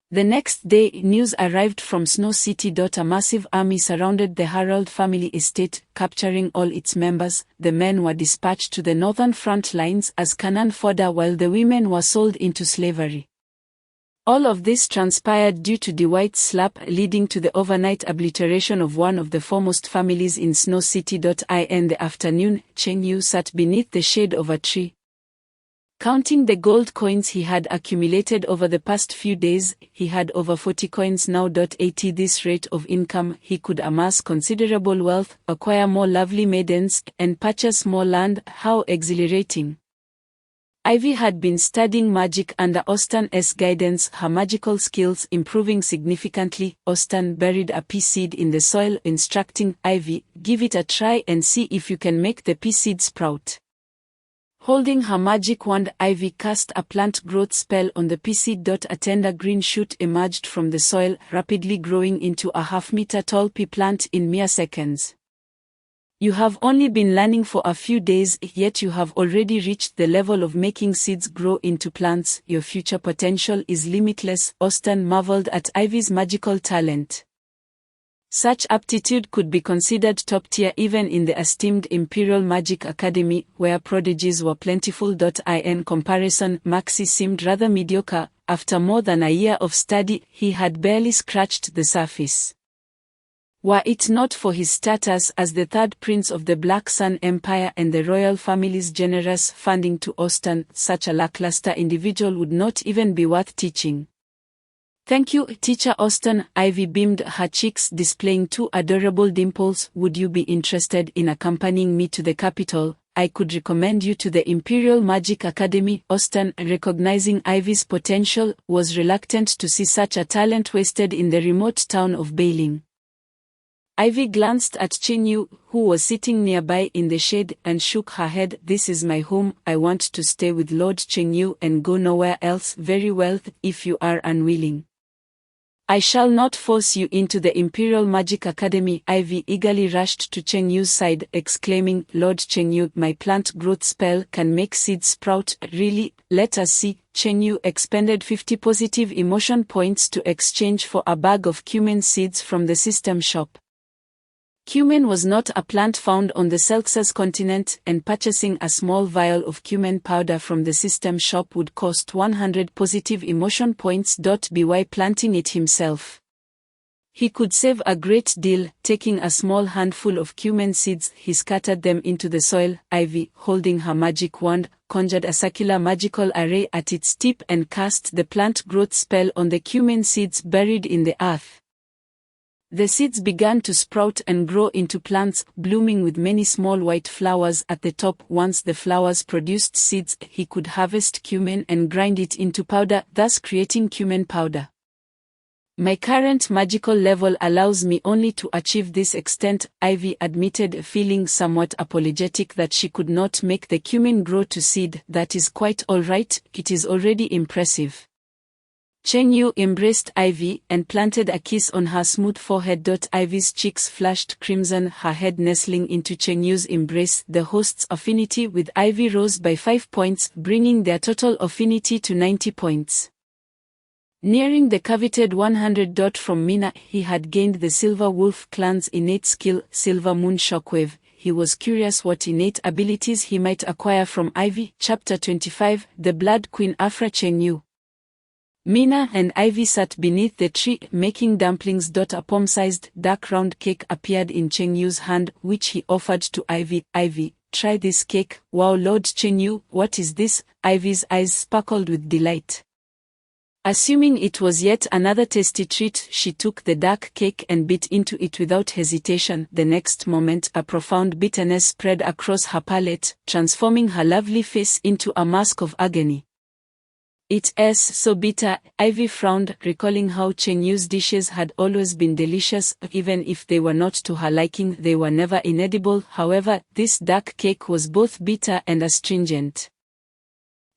[SPEAKER 2] The next day, news arrived from Snow City. A massive army surrounded the Harald family estate, capturing all its members. The men were dispatched to the northern front lines as cannon fodder while the women were sold into slavery. All of this transpired due to Dwight's slap, leading to the overnight obliteration of one of the foremost families in Snow City. In the afternoon, Cheng Yu sat beneath the shade of a tree. Counting the gold coins he had accumulated over the past few days, he had over 40 coins now. At this rate of income, he could amass considerable wealth, acquire more lovely maidens, and purchase more land. How exhilarating! Ivy had been studying magic under Austen's guidance, her magical skills improving significantly. Austen buried a pea seed in the soil, instructing Ivy, give it a try and see if you can make the pea seed sprout. Holding her magic wand, Ivy cast a plant growth spell on the pea seed. A tender green shoot emerged from the soil, rapidly growing into a half-meter tall pea plant in mere seconds. You have only been learning for a few days, yet you have already reached the level of making seeds grow into plants. Your future potential is limitless. Austen marveled at Ivy's magical talent. Such aptitude could be considered top tier even in the esteemed Imperial Magic Academy, where prodigies were plentiful. In comparison, Maxi seemed rather mediocre. After more than a year of study, he had barely scratched the surface. Were it not for his status as the third prince of the Black Sun Empire and the royal family's generous funding to Austen, such a lackluster individual would not even be worth teaching. Thank you, Teacher Austen. Ivy beamed, her cheeks displaying two adorable dimples. Would you be interested in accompanying me to the capital? I could recommend you to the Imperial Magic Academy. Austen, recognizing Ivy's potential, was reluctant to see such a talent wasted in the remote town of Bailing. Ivy glanced at Cheng Yu, who was sitting nearby in the shade, and shook her head. This is my home. I want to stay with Lord Cheng Yu and go nowhere else. Very well, if you are unwilling. I shall not force you into the Imperial Magic Academy. Ivy eagerly rushed to Cheng Yu's side, exclaiming, Lord Cheng Yu, my plant growth spell can make seeds sprout. Really? Let us see. Cheng Yu expended 50 positive emotion points to exchange for a bag of cumin seeds from the system shop. Cumin was not a plant found on the Celsius continent, and purchasing a small vial of cumin powder from the system shop would cost 100 positive emotion points. By planting it himself, he could save a great deal. Taking a small handful of cumin seeds, he scattered them into the soil. Ivy, holding her magic wand, conjured a circular magical array at its tip and cast the plant growth spell on the cumin seeds buried in the earth. The seeds began to sprout and grow into plants, blooming with many small white flowers at the top. Once the flowers produced seeds, he could harvest cumin and grind it into powder, thus creating cumin powder. My current magical level allows me only to achieve this extent, Ivy admitted, feeling somewhat apologetic that she could not make the cumin grow to seed. That is quite alright, it is already impressive. Cheng Yu embraced Ivy and planted a kiss on her smooth forehead. Ivy's cheeks flushed crimson, her head nestling into Cheng Yu's embrace. The host's affinity with Ivy rose by 5 points, bringing their total affinity to 90 points. Nearing the coveted 100. From Mina, he had gained the Silver Wolf clan's innate skill, Silver Moon Shockwave. He was curious what innate abilities he might acquire from Ivy. Chapter 25, The Blood Queen. Afra Cheng Yu, Mina and Ivy sat beneath the tree, making dumplings. A palm-sized, dark round cake appeared in Cheng Yu's hand, which he offered to Ivy. Ivy, try this cake. Wow, Lord Cheng Yu, what is this? Ivy's eyes sparkled with delight. Assuming it was yet another tasty treat, she took the dark cake and bit into it without hesitation. The next moment, a profound bitterness spread across her palate, transforming her lovely face into a mask of agony. It is so bitter, Ivy frowned, recalling how Cheng Yu's dishes had always been delicious. Even if they were not to her liking, they were never inedible. However, this dark cake was both bitter and astringent.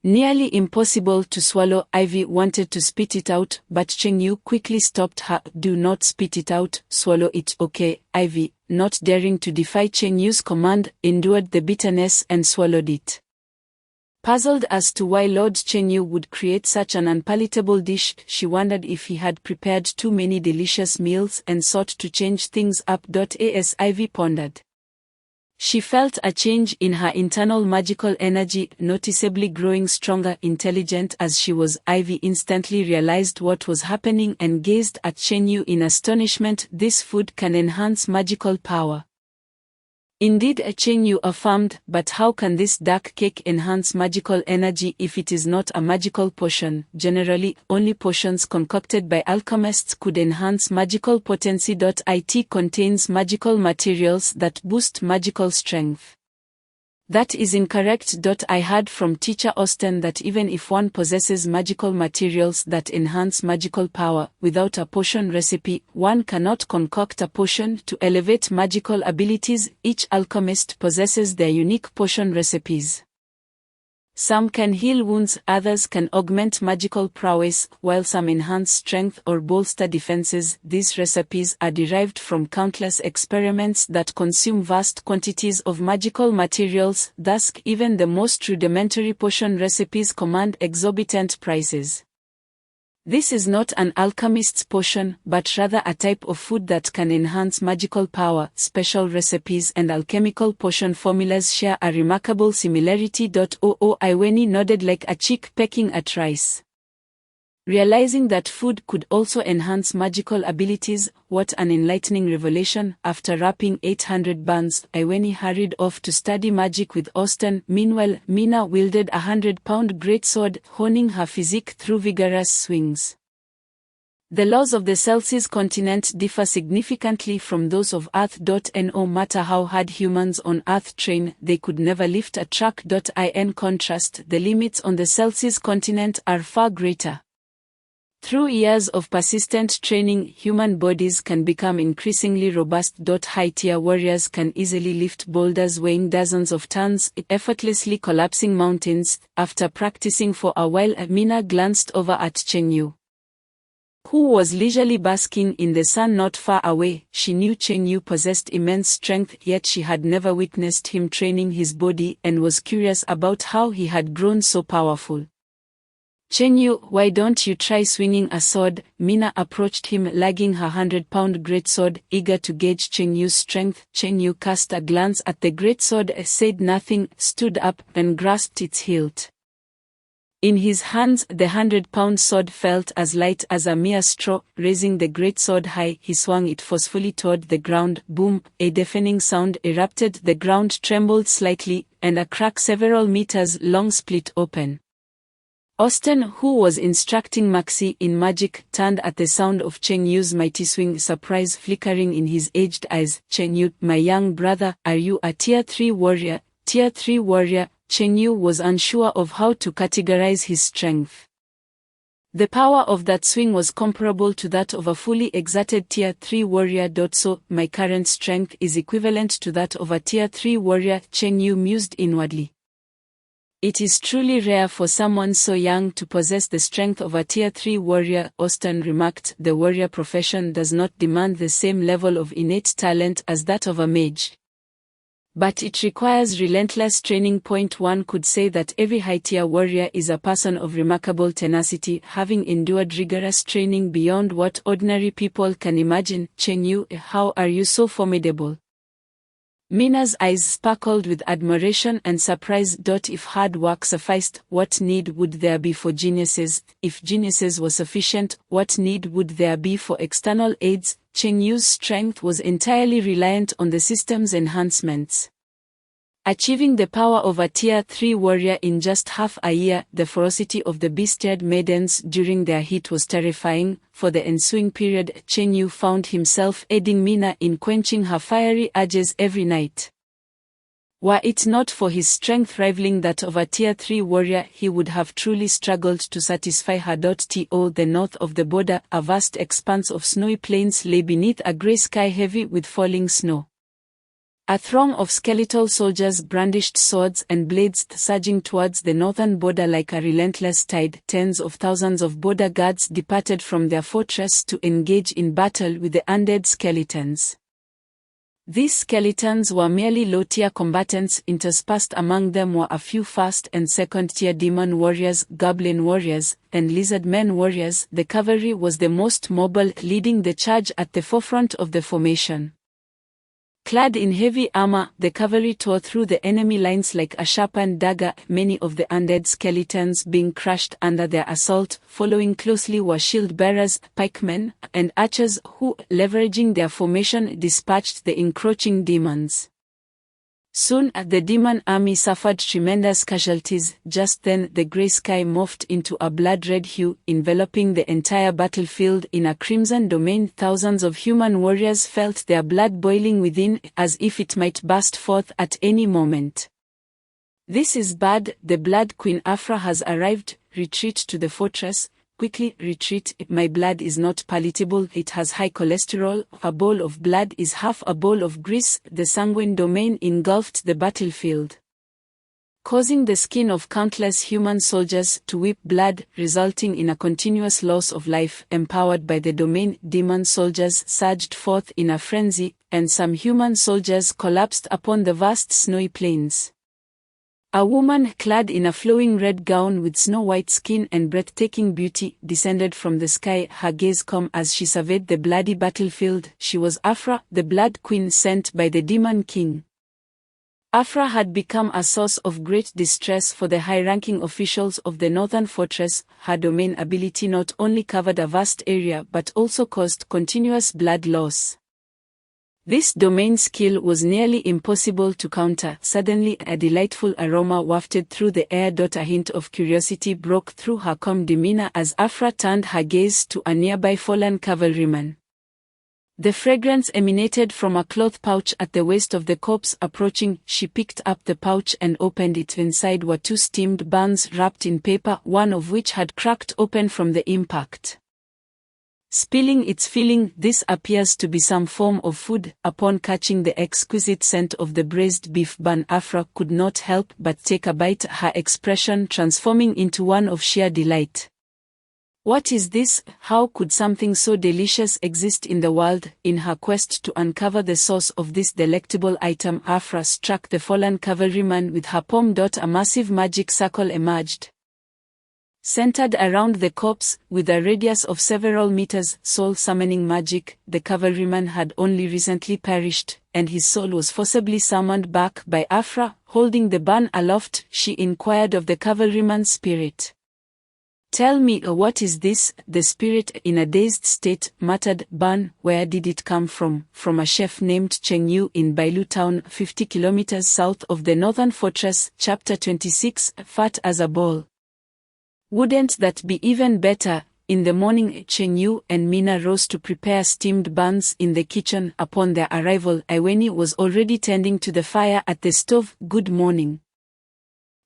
[SPEAKER 2] Nearly impossible to swallow. Ivy wanted to spit it out, but Cheng Yu quickly stopped her. Do not spit it out, swallow it. Okay. Ivy, not daring to defy Cheng Yu's command, endured the bitterness and swallowed it. Puzzled as to why Lord Cheng Yu would create such an unpalatable dish, she wondered if he had prepared too many delicious meals and sought to change things up. As Ivy pondered, she felt a change in her internal magical energy, noticeably growing stronger. Intelligent as she was, Ivy instantly realized what was happening and gazed at Cheng Yu in astonishment. This food can enhance magical power. Indeed, Cheng Yu affirmed, but how can this dark cake enhance magical energy if it is not a magical potion? Generally, only potions concocted by alchemists could enhance magical potency. It contains magical materials that boost magical strength. That is incorrect. I heard from Teacher Austen that even if one possesses magical materials that enhance magical power, without a potion recipe, one cannot concoct a potion to elevate magical abilities. Each alchemist possesses their unique potion recipes. Some can heal wounds, others can augment magical prowess, while some enhance strength or bolster defenses. These recipes are derived from countless experiments that consume vast quantities of magical materials, thus even the most rudimentary potion recipes command exorbitant prices. This is not an alchemist's potion, but rather a type of food that can enhance magical power. Special recipes and alchemical potion formulas share a remarkable similarity. Iweni nodded like a chick pecking at rice. Realizing that food could also enhance magical abilities, what an enlightening revelation. After wrapping 800 buns, Iweni hurried off to study magic with Austen. Meanwhile, Mina wielded a 100-pound greatsword, honing her physique through vigorous swings. The laws of the Celsius continent differ significantly from those of Earth. No matter how hard humans on Earth train, they could never lift a truck. In contrast, the limits on the Celsius continent are far greater. Through years of persistent training, human bodies can become increasingly robust. High-tier warriors can easily lift boulders weighing dozens of tons, effortlessly collapsing mountains. After practicing for a while, Mina glanced over at Cheng Yu, who was leisurely basking in the sun not far away. She knew Cheng Yu possessed immense strength, yet she had never witnessed him training his body and was curious about how he had grown so powerful. Chen Yu, why don't you try swinging a sword? Mina approached him, lugging her 100-pound greatsword, eager to gauge Chen Yu's strength. Chen Yu cast a glance at the greatsword, said nothing, stood up, and grasped its hilt. In his hands, the 100-pound sword felt as light as a mere straw. Raising the greatsword high, he swung it forcefully toward the ground. Boom! A deafening sound erupted. The ground trembled slightly, and a crack several meters long split open. Austin, who was instructing Maxi in magic, turned at the sound of Chen Yu's mighty swing, surprise flickering in his aged eyes. Chen Yu, my young brother, are you a Tier 3 warrior? Tier 3 warrior? Chen Yu was unsure of how to categorize his strength. The power of that swing was comparable to that of a fully exerted Tier 3 warrior. So, my current strength is equivalent to that of a Tier 3 warrior, Chen Yu mused inwardly. It is truly rare for someone so young to possess the strength of a Tier 3 warrior, Austin remarked. The warrior profession does not demand the same level of innate talent as that of a mage. But it requires relentless training. One could say that every high-tier warrior is a person of remarkable tenacity, having endured rigorous training beyond what ordinary people can imagine. Chen Yu, how are you so formidable? Mina's eyes sparkled with admiration and surprise. If hard work sufficed, what need would there be for geniuses? If geniuses were sufficient, what need would there be for external aids? Chen Yu's strength was entirely reliant on the system's enhancements. Achieving the power of a Tier 3 warrior in just half a year, the ferocity of the bestiared maidens during their heat was terrifying. For the ensuing period, Chen Yu found himself aiding Mina in quenching her fiery urges every night. Were it not for his strength rivaling that of a Tier 3 warrior, he would have truly struggled to satisfy her. To the north of the border, a vast expanse of snowy plains lay beneath a grey sky heavy with falling snow. A throng of skeletal soldiers brandished swords and blades, surging towards the northern border like a relentless tide. Tens of thousands of border guards departed from their fortress to engage in battle with the undead skeletons. These skeletons were merely low-tier combatants. Interspersed among them were a few first- and second-tier demon warriors, goblin warriors, and lizard-men warriors. The cavalry was the most mobile, leading the charge at the forefront of the formation. Clad in heavy armor, the cavalry tore through the enemy lines like a sharpened dagger, many of the undead skeletons being crushed under their assault. Following closely were shield-bearers, pikemen, and archers who, leveraging their formation, dispatched the encroaching demons. Soon, the demon army suffered tremendous casualties. Just then, the grey sky morphed into a blood-red hue, enveloping the entire battlefield in a crimson domain. Thousands of human warriors felt their blood boiling within, as if it might burst forth at any moment. This is bad. The Blood Queen Afra has arrived. Retreat to the fortress. Quickly, retreat. My blood is not palatable. It has high cholesterol. A bowl of blood is half a bowl of grease. The sanguine domain engulfed the battlefield, causing the skin of countless human soldiers to weep blood, resulting in a continuous loss of life. Empowered by the domain, demon soldiers surged forth in a frenzy, and some human soldiers collapsed upon the vast snowy plains. A woman clad in a flowing red gown with snow-white skin and breathtaking beauty descended from the sky, her gaze calm as she surveyed the bloody battlefield. She was Afra, the Blood Queen sent by the Demon King. Afra had become a source of great distress for the high-ranking officials of the Northern Fortress. Her domain ability not only covered a vast area but also caused continuous blood loss. This domain skill was nearly impossible to counter. Suddenly, a delightful aroma wafted through the air. A hint of curiosity broke through her calm demeanor as Afra turned her gaze to a nearby fallen cavalryman. The fragrance emanated from a cloth pouch at the waist of the corpse. Approaching, she picked up the pouch and opened it. Inside were 2 steamed buns wrapped in paper, one of which had cracked open from the impact, spilling its filling. This appears to be some form of food. Upon catching the exquisite scent of the braised beef bun, Afra could not help but take a bite, her expression transforming into one of sheer delight. What is this? How could something so delicious exist in the world? In her quest to uncover the source of this delectable item, Afra struck the fallen cavalryman with her palm. A massive magic circle emerged, Centered around the corpse, with a radius of several meters, soul-summoning magic, the cavalryman had only recently perished, and his soul was forcibly summoned back by Afra. Holding the bun aloft, she inquired of the cavalryman's spirit. "Tell me, what is this?" The spirit, in a dazed state, muttered, "Bun, where did it come from?" "From a chef named Cheng Yu in Bailu town, 50 kilometers south of the northern fortress." Chapter 26, Fat as a ball. Wouldn't that be even better? In the morning, Cheng Yu and Mina rose to prepare steamed buns in the kitchen. Upon their arrival, Iweni was already tending to the fire at the stove. "Good morning,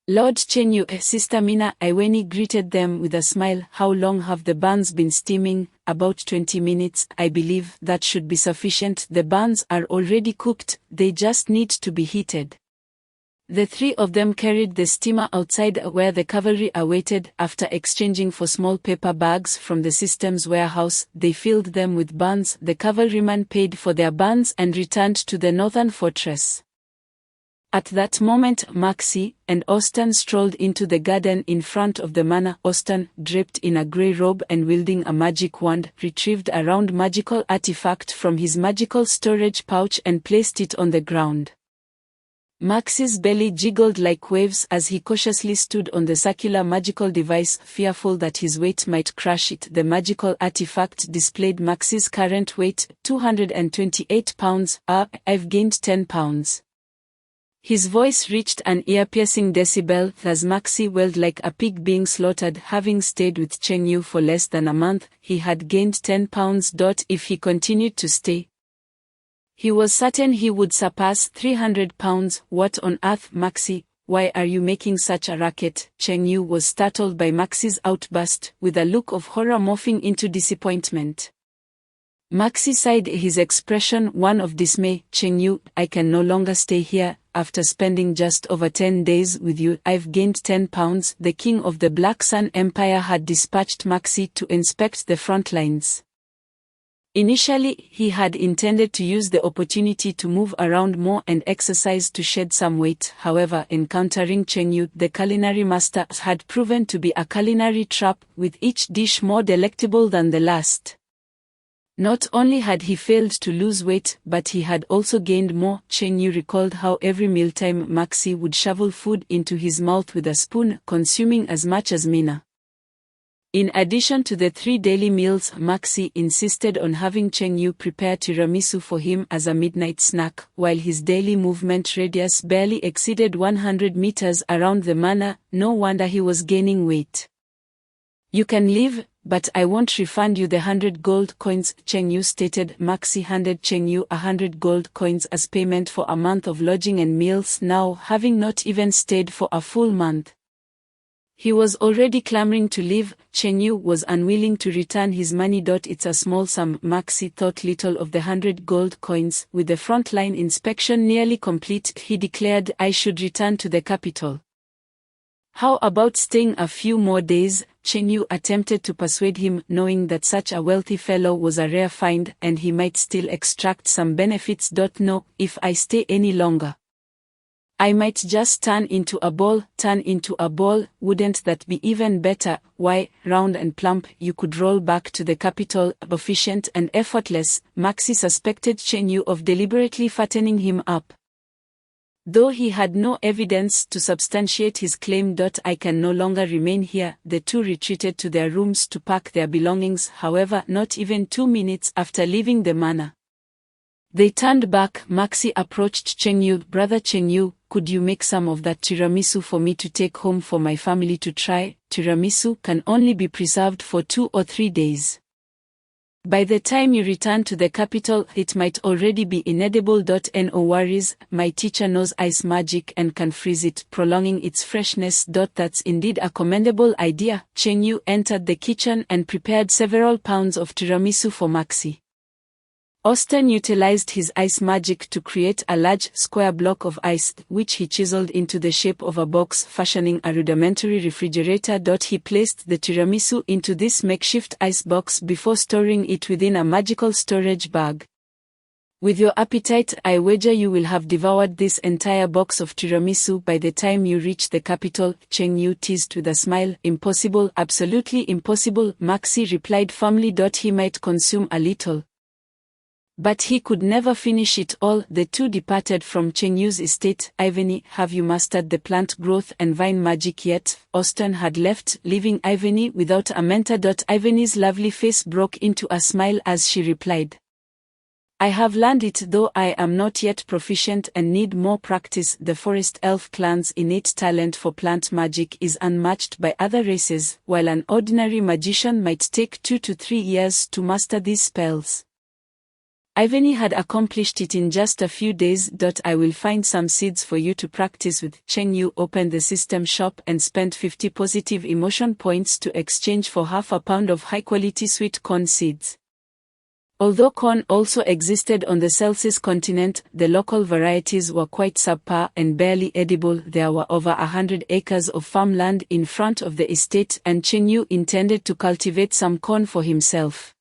[SPEAKER 2] Lord Cheng Yu." Sister Mina, Iweni greeted them with a smile. "How long have the buns been steaming?" "About 20 minutes, I believe that should be sufficient." "The buns are already cooked, they just need to be heated." The three of them carried the steamer outside where the cavalry awaited. After exchanging for small paper bags from the system's warehouse, they filled them with buns. The cavalryman paid for their buns and returned to the northern fortress. At that moment, Maxi and Austin strolled into the garden in front of the manor. Austin, draped in a grey robe and wielding a magic wand, retrieved a round magical artifact from his magical storage pouch and placed it on the ground. Maxi's belly jiggled like waves as he cautiously stood on the circular magical device, fearful that his weight might crush it. The magical artifact displayed Maxi's current weight, 228 pounds. "I've gained 10 pounds. His voice reached an ear-piercing decibel as Maxi wailed like a pig being slaughtered. Having stayed with Cheng Yu for less than a month, he had gained 10 pounds. If he continued to stay, he was certain he would surpass 300 pounds. "What on earth, Maxi? Why are you making such a racket?" Cheng Yu was startled by Maxi's outburst, with a look of horror morphing into disappointment. Maxi sighed, his expression one of dismay. "Cheng Yu, I can no longer stay here. After spending just over 10 days with you, I've gained 10 pounds. The king of the Black Sun Empire had dispatched Maxi to inspect the front lines. Initially, he had intended to use the opportunity to move around more and exercise to shed some weight. However, encountering Cheng Yu, the culinary master, had proven to be a culinary trap, with each dish more delectable than the last. Not only had he failed to lose weight, but he had also gained more. Cheng Yu recalled how every mealtime Maxi would shovel food into his mouth with a spoon, consuming as much as Mina. In addition to the 3 daily meals, Maxi insisted on having Cheng Yu prepare tiramisu for him as a midnight snack, while his daily movement radius barely exceeded 100 meters around the manor. No wonder he was gaining weight. "You can leave, but I won't refund you the 100 gold coins," Cheng Yu stated. Maxi handed Cheng Yu 100 gold coins as payment for a month of lodging and meals. Now, having not even stayed for a full month, he was already clamoring to leave. Cheng Yu was unwilling to return his money. "It's a small sum." Maxi thought little of the 100 gold coins. With the frontline inspection nearly complete, he declared, "I should return to the capital." "How about staying a few more days?" Cheng Yu attempted to persuade him, knowing that such a wealthy fellow was a rare find, and he might still extract some benefits. "No, if I stay any longer, I might just turn into a ball." "Turn into a ball? Wouldn't that be even better? Why, round and plump, you could roll back to the capital, efficient and effortless." Maxi suspected Cheng Yu of deliberately fattening him up, though he had no evidence to substantiate his claim. "I can no longer remain here." The two retreated to their rooms to pack their belongings. However, not even 2 minutes after leaving the manor, they turned back. Maxi approached Cheng Yu. "Brother Cheng Yu, could you make some of that tiramisu for me to take home for my family to try?" "Tiramisu can only be preserved for 2 or 3 days. By the time you return to the capital, it might already be inedible. No worries, my teacher knows ice magic and can freeze it, prolonging its freshness. That's indeed a commendable idea." Cheng Yu entered the kitchen and prepared several pounds of tiramisu for Maxi. Austin utilized his ice magic to create a large, square block of ice, which he chiseled into the shape of a box, fashioning a rudimentary refrigerator. He placed the tiramisu into this makeshift ice box before storing it within a magical storage bag. With your appetite, I wager you will have devoured this entire box of tiramisu by the time you reach the capital, Cheng Yu teased with a smile. Impossible, absolutely impossible, Maxi replied firmly. He might consume a little, but he could never finish it all. The two departed from Cheng Yu's estate. Ivany, have you mastered the plant growth and vine magic yet? Austin had left, leaving Ivany without a mentor. Ivany's lovely face broke into a smile as she replied, I have learned it, though I am not yet proficient and need more practice. The forest elf clan's innate talent for plant magic is unmatched by other races, while an ordinary magician might take 2 to 3 years to master these spells. Ivany had accomplished it in just a few days. I will find some seeds for you to practice with. Cheng Yu opened the system shop and spent 50 positive emotion points to exchange for half a pound of high-quality sweet corn seeds. Although corn also existed on the Celsius continent, the local varieties were quite subpar and barely edible. There were over 100 acres of farmland in front of the estate, and Cheng Yu intended to cultivate some corn for himself.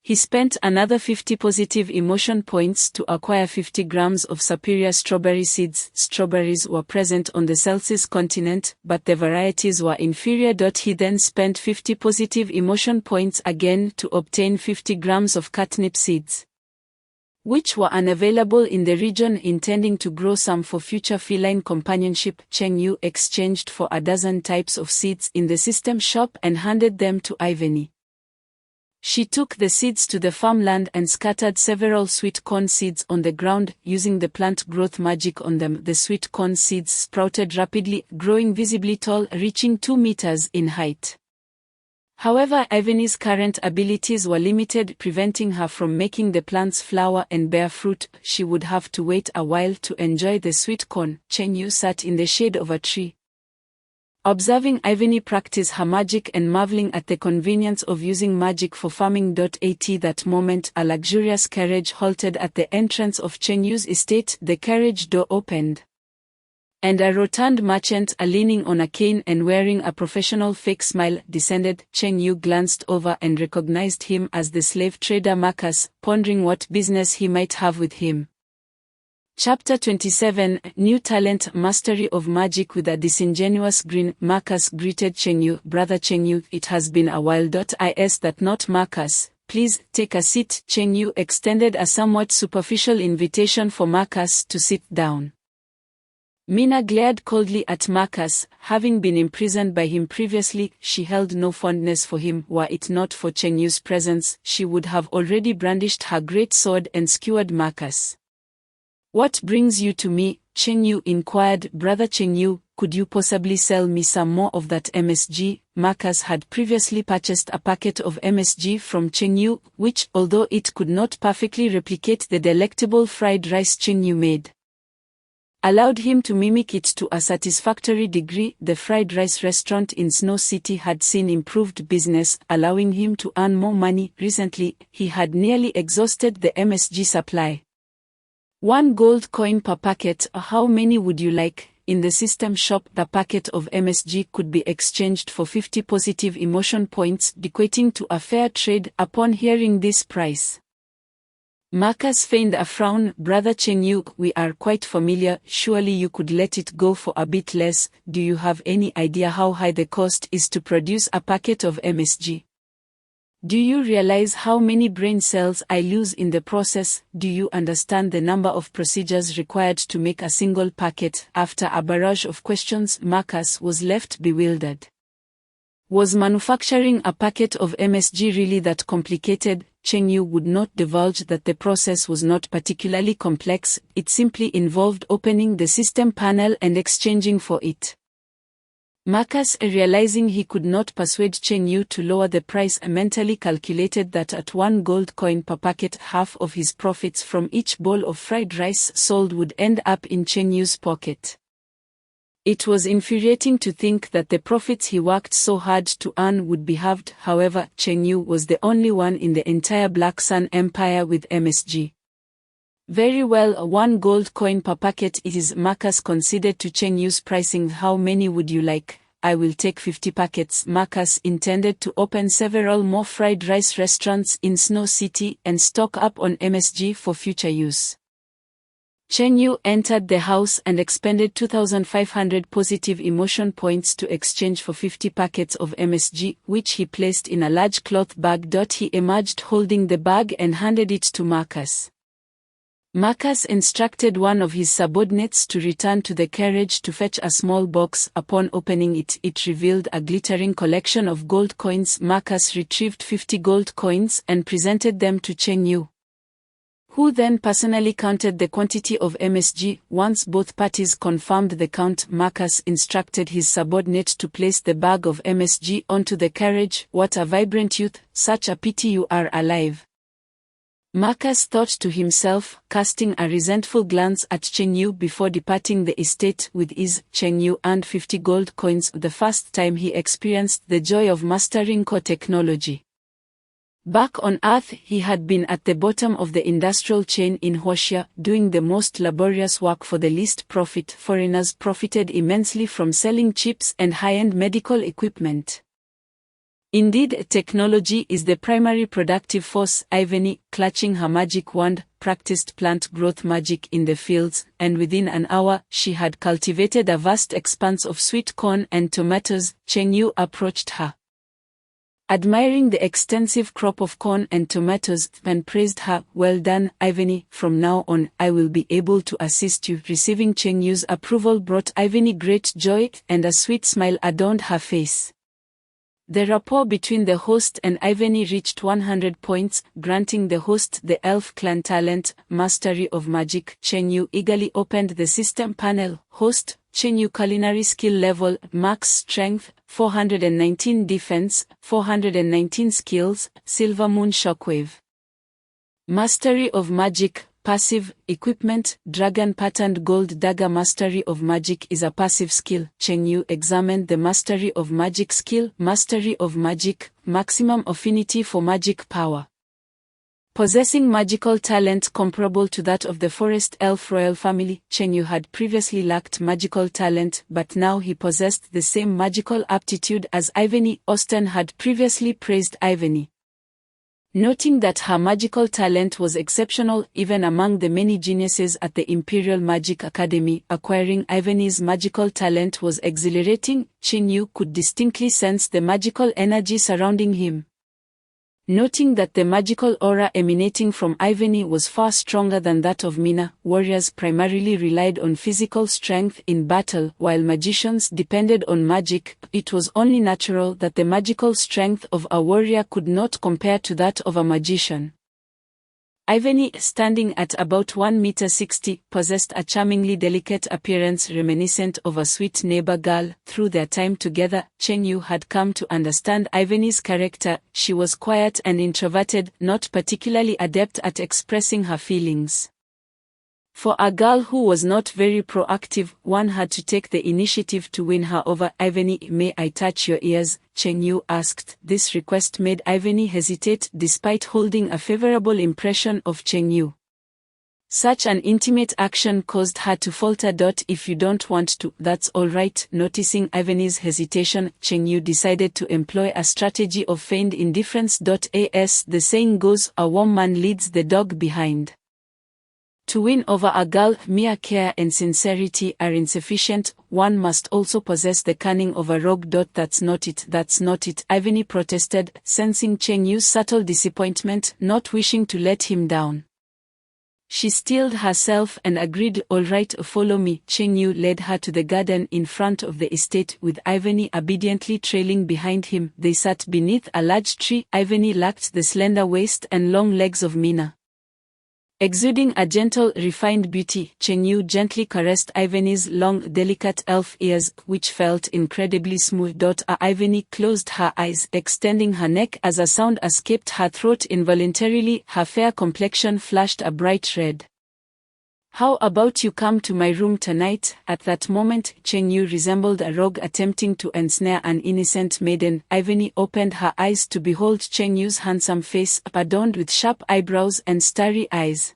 [SPEAKER 2] He spent another 50 positive emotion points to acquire 50 grams of superior strawberry seeds. Strawberries were present on the Celsius continent, but the varieties were inferior. He then spent 50 positive emotion points again to obtain 50 grams of catnip seeds, which were unavailable in the region. Intending to grow some for future feline companionship, Cheng Yu exchanged for a dozen types of seeds in the system shop and handed them to Ivany. She took the seeds to the farmland and scattered several sweet corn seeds on the ground, using the plant growth magic on them. The sweet corn seeds sprouted rapidly, growing visibly tall, reaching 2 meters in height. However, Ivany's current abilities were limited, preventing her from making the plants flower and bear fruit. She would have to wait a while to enjoy the sweet corn. Cheng Yu sat in the shade of a tree, observing Ivany practice her magic and marveling at the convenience of using magic for farming. At that moment, a luxurious carriage halted at the entrance of Cheng Yu's estate. The carriage door opened, and a rotund merchant, leaning on a cane and wearing a professional fake smile, descended. Cheng Yu glanced over and recognized him as the slave trader Marcus, pondering what business he might have with him. Chapter 27, New Talent, Mastery of Magic. With a disingenuous grin, Marcus greeted Cheng Yu. Brother Cheng Yu, it has been a while. Is that not, Marcus? Please, take a seat. Cheng Yu extended a somewhat superficial invitation for Marcus to sit down. Mina glared coldly at Marcus. Having been imprisoned by him previously, she held no fondness for him. Were it not for Cheng Yu's presence, she would have already brandished her great sword and skewered Marcus. What brings you to me? Cheng Yu inquired. Brother Cheng Yu, could you possibly sell me some more of that MSG? Marcus had previously purchased a packet of MSG from Cheng Yu, which, although it could not perfectly replicate the delectable fried rice Cheng Yu made, allowed him to mimic it to a satisfactory degree. The fried rice restaurant in Snow City had seen improved business, allowing him to earn more money. Recently, he had nearly exhausted the MSG supply. 1 gold coin per packet. How many would you like? In the system shop, the packet of MSG could be exchanged for 50 positive emotion points, equating to a fair trade. Upon hearing this price, Marcus feigned a frown. Brother Cheng Yu, we are quite familiar. Surely you could let it go for a bit less. Do you have any idea how high the cost is to produce a packet of MSG? Do you realize how many brain cells I lose in the process? Do you understand the number of procedures required to make a single packet? After a barrage of questions, Marcus was left bewildered. Was manufacturing a packet of MSG really that complicated? Cheng Yu would not divulge that the process was not particularly complex. It simply involved opening the system panel and exchanging for it. Marcus, realizing he could not persuade Cheng Yu to lower the price, mentally calculated that at 1 gold coin per packet, half of his profits from each bowl of fried rice sold would end up in Cheng Yu's pocket. It was infuriating to think that the profits he worked so hard to earn would be halved. However, Cheng Yu was the only one in the entire Black Sun Empire with MSG. Very well, 1 gold coin per packet it is. Marcus considered to Cheng Yu's pricing. How many would you like? I will take 50 packets. Marcus intended to open several more fried rice restaurants in Snow City and stock up on MSG for future use. Cheng Yu entered the house and expended 2,500 positive emotion points to exchange for 50 packets of MSG, which he placed in a large cloth bag. He emerged holding the bag and handed it to Marcus. Marcus instructed one of his subordinates to return to the carriage to fetch a small box. Upon opening it, it revealed a glittering collection of gold coins. Marcus retrieved 50 gold coins and presented them to Cheng Yu, who then personally counted the quantity of MSG. Once both parties confirmed the count, Marcus instructed his subordinate to place the bag of MSG onto the carriage. What a vibrant youth, such a pity you are alive, Marcus thought to himself, casting a resentful glance at Cheng Yu before departing the estate with ease. Cheng Yu earned 50 gold coins the first time he experienced the joy of mastering core technology. Back on Earth, he had been at the bottom of the industrial chain in Huaxia, doing the most laborious work for the least profit. Foreigners profited immensely from selling chips and high-end medical equipment. Indeed, technology is the primary productive force. Ivany, clutching her magic wand, practiced plant growth magic in the fields, and within an hour, she had cultivated a vast expanse of sweet corn and tomatoes. Cheng Yu approached her, admiring the extensive crop of corn and tomatoes, and praised her. Well done, Ivany, from now on, I will be able to assist you. Receiving Cheng Yu's approval brought Ivany great joy, and a sweet smile adorned her face. The rapport between the host and Ivany reached 100 points, granting the host the elf clan talent, mastery of magic. Cheng Yu eagerly opened the system panel. Host, Cheng Yu culinary skill level, max strength, 419 defense, 419 skills, silver moon shockwave. Mastery of magic, passive, equipment, dragon patterned gold dagger. Mastery of magic is a passive skill. Cheng Yu examined the mastery of magic skill. Mastery of magic, maximum affinity for magic power. Possessing magical talent comparable to that of the forest elf royal family, Cheng Yu had previously lacked magical talent, but now he possessed the same magical aptitude as Ivany. Austen had previously praised Ivany, noting that her magical talent was exceptional even among the many geniuses at the Imperial Magic Academy. Acquiring Ivany's magical talent was exhilarating. Cheng Yu could distinctly sense the magical energy surrounding him, noting that the magical aura emanating from Ivany was far stronger than that of Mina. Warriors primarily relied on physical strength in battle, while magicians depended on magic. It was only natural that the magical strength of a warrior could not compare to that of a magician. Ivany, standing at about 1.60 meters, possessed a charmingly delicate appearance reminiscent of a sweet neighbor girl. Through their time together, Cheng Yu had come to understand Ivany's character. She was quiet and introverted, not particularly adept at expressing her feelings. For a girl who was not very proactive, one had to take the initiative to win her over. Ivany, may I touch your ears? Cheng Yu asked. This request made Ivany hesitate despite holding a favorable impression of Cheng Yu. Such an intimate action caused her to falter. If you don't want to, that's all right. Noticing Ivany's hesitation, Cheng Yu decided to employ a strategy of feigned indifference. As the saying goes, a warm man leads the dog behind. To win over a girl, mere care and sincerity are insufficient. One must also possess the cunning of a rogue. That's not it, that's not it, Ivany protested, sensing Cheng Yu's subtle disappointment, not wishing to let him down. She steeled herself and agreed. All right, follow me. Cheng Yu led her to the garden in front of the estate, with Ivany obediently trailing behind him. They sat beneath a large tree. Ivany lacked the slender waist and long legs of Mina. Exuding a gentle, refined beauty, Cheng Yu gently caressed Ivany's long, delicate elf ears, which felt incredibly smooth. Ivany closed her eyes, extending her neck as a sound escaped her throat involuntarily. Her fair complexion flashed a bright red. How about you come to my room tonight? At that moment, Cheng Yu resembled a rogue attempting to ensnare an innocent maiden. Ivany opened her eyes to behold Cheng Yu's handsome face, adorned with sharp eyebrows and starry eyes.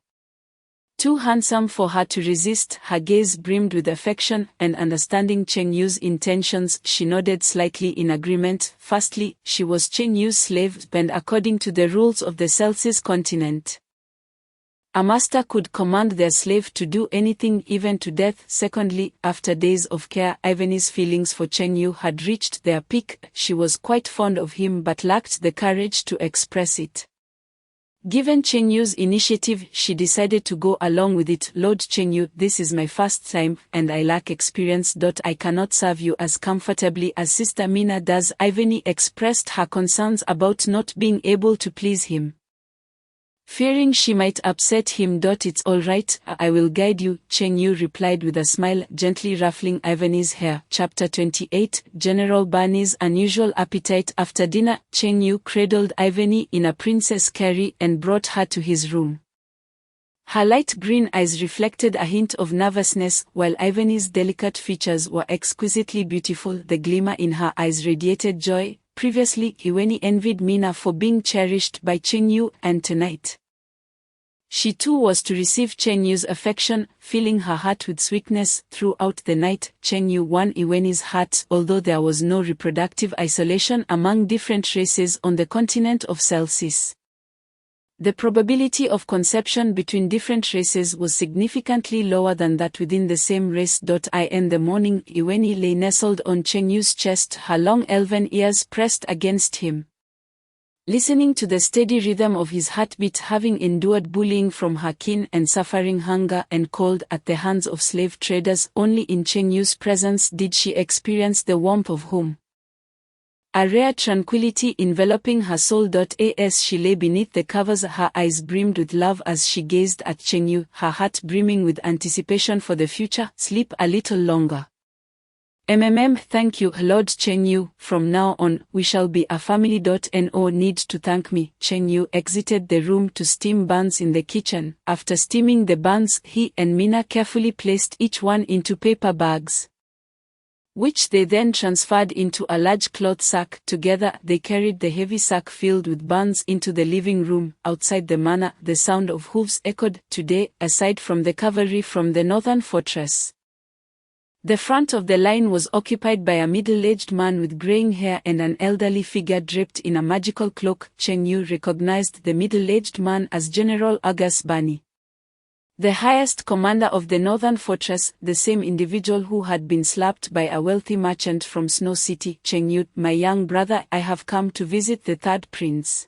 [SPEAKER 2] Too handsome for her to resist, her gaze brimmed with affection, and understanding Cheng Yu's intentions, she nodded slightly in agreement. Firstly, she was Cheng Yu's slave, and according to the rules of the Celsius continent, a master could command their slave to do anything, even to death. Secondly, after days of care, Ivan's feelings for Cheng Yu had reached their peak. She was quite fond of him but lacked the courage to express it. Given Cheng Yu's initiative, she decided to go along with it. Lord Cheng Yu, this is my first time, and I lack experience. I cannot serve you as comfortably as Sister Mina does. Ivany expressed her concerns about not being able to please him, fearing she might upset him. It's all right, I will guide you, Cheng Yu replied with a smile, gently ruffling Ivany's hair. Chapter 28, General Barney's unusual appetite. After dinner, Cheng Yu cradled Ivany in a princess carry and brought her to his room. Her light green eyes reflected a hint of nervousness, while Ivany's delicate features were exquisitely beautiful. The glimmer in her eyes radiated joy. Previously, Ivany envied Mina for being cherished by Cheng Yu, and tonight she too was to receive Cheng Yu's affection, filling her heart with sweetness. Throughout the night, Cheng Yu won Ivany's heart. Although there was no reproductive isolation among different races on the continent of Celsius, the probability of conception between different races was significantly lower than that within the same race. In the morning, Ivany lay nestled on Cheng Yu's chest, her long elven ears pressed against him, listening to the steady rhythm of his heartbeat. Having endured bullying from her kin and suffering hunger and cold at the hands of slave traders, only in Cheng Yu's presence did she experience the warmth of home, a rare tranquility enveloping her soul. As she lay beneath the covers, her eyes brimmed with love as she gazed at Cheng Yu, her heart brimming with anticipation for the future. Sleep a little longer. Thank you, Lord Cheng Yu. From now on, we shall be a family. No need to thank me. Cheng Yu exited the room to steam buns in the kitchen. After steaming the buns, he and Mina carefully placed each one into paper bags, which they then transferred into a large cloth sack. Together, they carried the heavy sack filled with buns into the living room. Outside the manor, the sound of hooves echoed. Today, aside from the cavalry from the northern fortress, the front of the line was occupied by a middle-aged man with graying hair and an elderly figure draped in a magical cloak. Cheng Yu recognized the middle-aged man as General Argus Barney, the highest commander of the northern fortress, the same individual who had been slapped by a wealthy merchant from Snow City. Cheng Yu, my young brother, I have come to visit the third prince.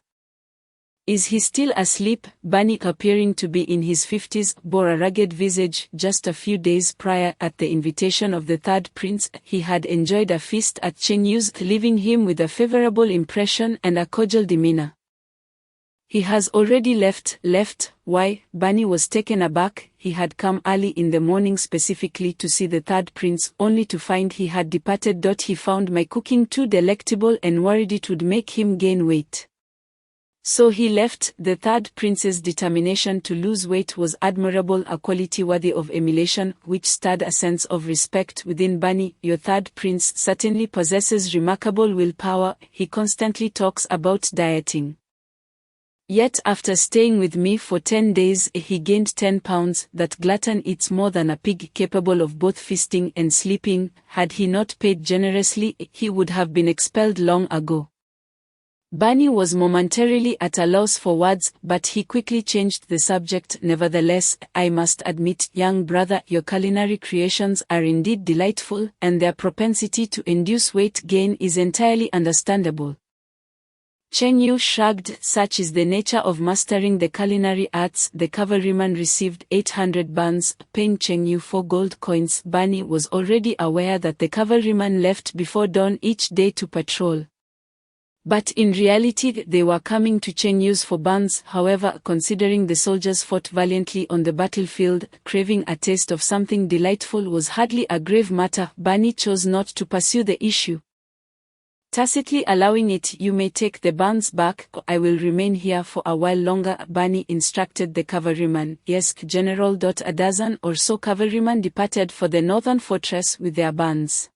[SPEAKER 2] Is he still asleep? Barney, appearing to be in his 50s, bore a rugged visage. Just a few days prior, at the invitation of the third prince, he had enjoyed a feast at Cheng Yu's, leaving him with a favorable impression and a cordial demeanor. He has already left? Why? Barney was taken aback. He had come early in the morning specifically to see the third prince, only to find he had departed. He found my cooking too delectable and worried it would make him gain weight, so he left. The third prince's determination to lose weight was admirable, a quality worthy of emulation, which stirred a sense of respect within Barney. Your third prince certainly possesses remarkable willpower. He constantly talks about dieting. Yet after staying with me for 10 days, he gained 10 pounds. That glutton eats more than a pig, capable of both feasting and sleeping. Had he not paid generously, he would have been expelled long ago. Barney was momentarily at a loss for words, but he quickly changed the subject. Nevertheless, I must admit, young brother, your culinary creations are indeed delightful, and their propensity to induce weight gain is entirely understandable. Cheng Yu shrugged. Such is the nature of mastering the culinary arts. The cavalryman received 800 buns, paying Cheng Yu 4 gold coins. Barney was already aware that the cavalryman left before dawn each day to patrol, but in reality they were coming to Cheng Yu's for buns. However, considering the soldiers fought valiantly on the battlefield, craving a taste of something delightful was hardly a grave matter. Barney chose not to pursue the issue, tacitly allowing it. You may take the buns back. I will remain here for a while longer, Barney instructed the cavalryman. Yes, General. A dozen or so cavalrymen departed for the northern fortress with their buns.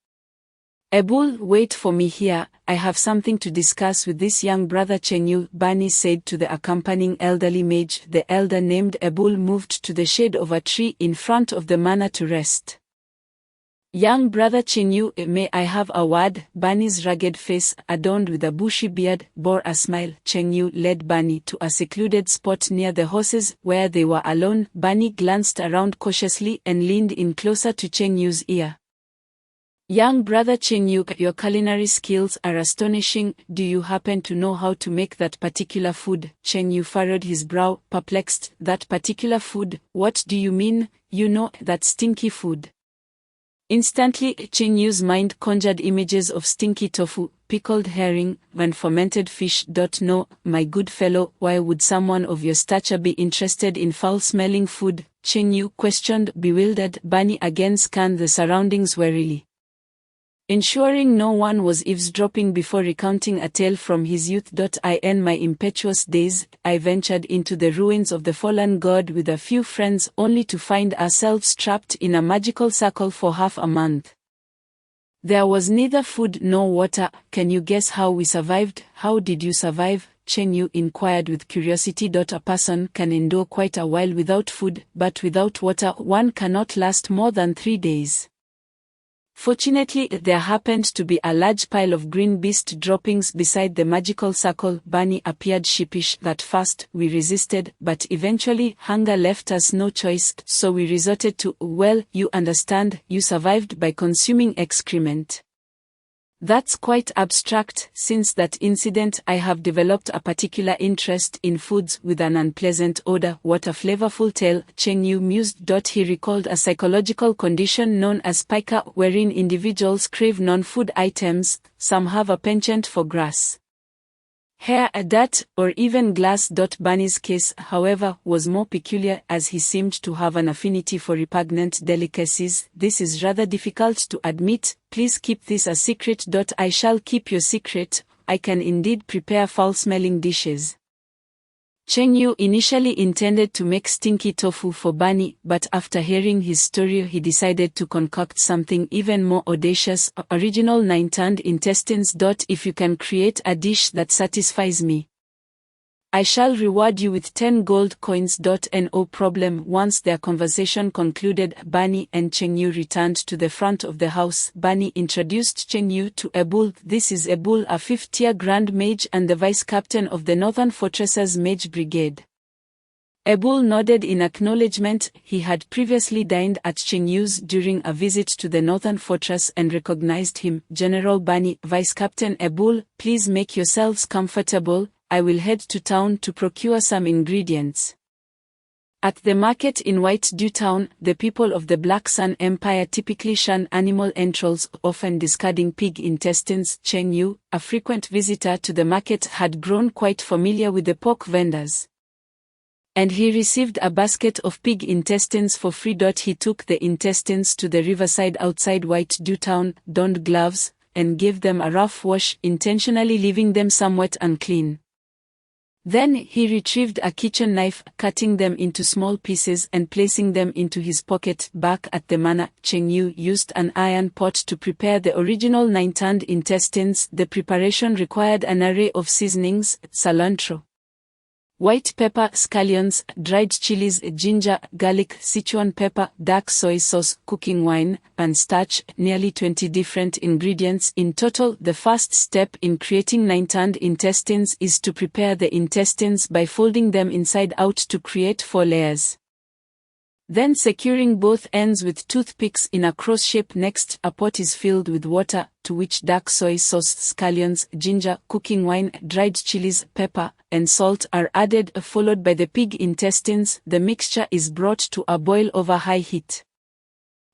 [SPEAKER 2] Ebul, wait for me here, I have something to discuss with this young brother Chengyu, Bani said to the accompanying elderly mage. The elder named Ebul moved to the shade of a tree in front of the manor to rest. Young brother Chengyu, may I have a word? Bani's rugged face, adorned with a bushy beard, bore a smile. Chengyu led Bani to a secluded spot near the horses where they were alone. Bani glanced around cautiously and leaned in closer to Chengyu's ear. Young brother Chengyu, your culinary skills are astonishing. Do you happen to know how to make that particular food? Chengyu furrowed his brow, perplexed. That particular food? What do you mean? You know, that stinky food. Instantly, Chengyu's mind conjured images of stinky tofu, pickled herring, and fermented fish. No, my good fellow, why would someone of your stature be interested in foul-smelling food? Chengyu questioned, bewildered. Bani again scanned the surroundings warily. Ensuring no one was eavesdropping before recounting a tale from his youth. In my impetuous days, I ventured into the ruins of the fallen god with a few friends only to find ourselves trapped in a magical circle for half a month. There was neither food nor water. Can you guess how we survived? How did you survive? Chengyu inquired with curiosity. A person can endure quite a while without food, but without water one cannot last more than 3 days. Fortunately, there happened to be a large pile of green beast droppings beside the magical circle. Bani appeared sheepish. At first, we resisted, but eventually, hunger left us no choice, so we resorted to, well, you understand, you survived by consuming excrement. That's quite abstract. Since that incident, I have developed a particular interest in foods with an unpleasant odor. What a flavorful tale, Chengyu mused. He recalled a psychological condition known as pica, wherein individuals crave non-food items. Some have a penchant for grass, hair, dirt, or even glass. Bani's case, however, was more peculiar, as he seemed to have an affinity for repugnant delicacies. This is rather difficult to admit. Please keep this a secret. I shall keep your secret. I can indeed prepare foul-smelling dishes. Chengyu initially intended to make stinky tofu for Bani, but after hearing his story he decided to concoct something even more audacious, original 9-turned intestines. If you can create a dish that satisfies me, I shall reward you with 10 gold coins. No problem. Once their conversation concluded, Bani and Chengyu returned to the front of the house. Bani introduced Chengyu to Ebul. This is Ebul, a 5th-tier Grand Mage and the Vice-Captain of the Northern Fortress's Mage Brigade. Ebul nodded in acknowledgement. He had previously dined at Chengyu's during a visit to the Northern Fortress and recognized him. General Bani, Vice-Captain Ebul, please make yourselves comfortable. I will head to town to procure some ingredients. At the market in White Dew Town, the people of the Black Sun Empire typically shun animal entrails, often discarding pig intestines. Chengyu, a frequent visitor to the market, had grown quite familiar with the pork vendors, and he received a basket of pig intestines for free. He took the intestines to the riverside outside White Dew Town, donned gloves, and gave them a rough wash, intentionally leaving them somewhat unclean. Then he retrieved a kitchen knife, cutting them into small pieces and placing them into his pocket. Back at the manor, Chengyu used an iron pot to prepare the original 9-turned intestines. The preparation required an array of seasonings: cilantro, white pepper, scallions, dried chilies, ginger, garlic, Sichuan pepper, dark soy sauce, cooking wine, and starch, nearly 20 different ingredients in total. The first step in creating 9-turned intestines is to prepare the intestines by folding them inside out to create 4 layers. Then securing both ends with toothpicks in a cross shape. Next, a pot is filled with water, to which dark soy sauce, scallions, ginger, cooking wine, dried chilies, pepper, and salt are added, followed by the pig intestines. The mixture is brought to a boil over high heat,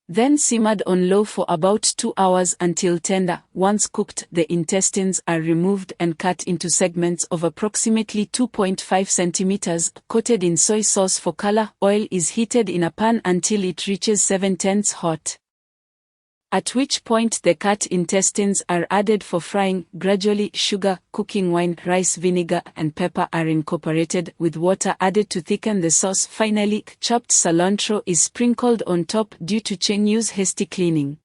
[SPEAKER 2] then simmered on low for about 2 hours until tender. Once cooked, the intestines are removed and cut into segments of approximately 2.5 centimeters, coated in soy sauce for color. Oil is heated in a pan until it reaches 7/10 hot, at which point the cut intestines are added for frying. Gradually, sugar, cooking wine, rice vinegar, and pepper are incorporated, with water added to thicken the sauce. Finally, chopped cilantro is sprinkled on top due to Chengyu's hasty cleaning.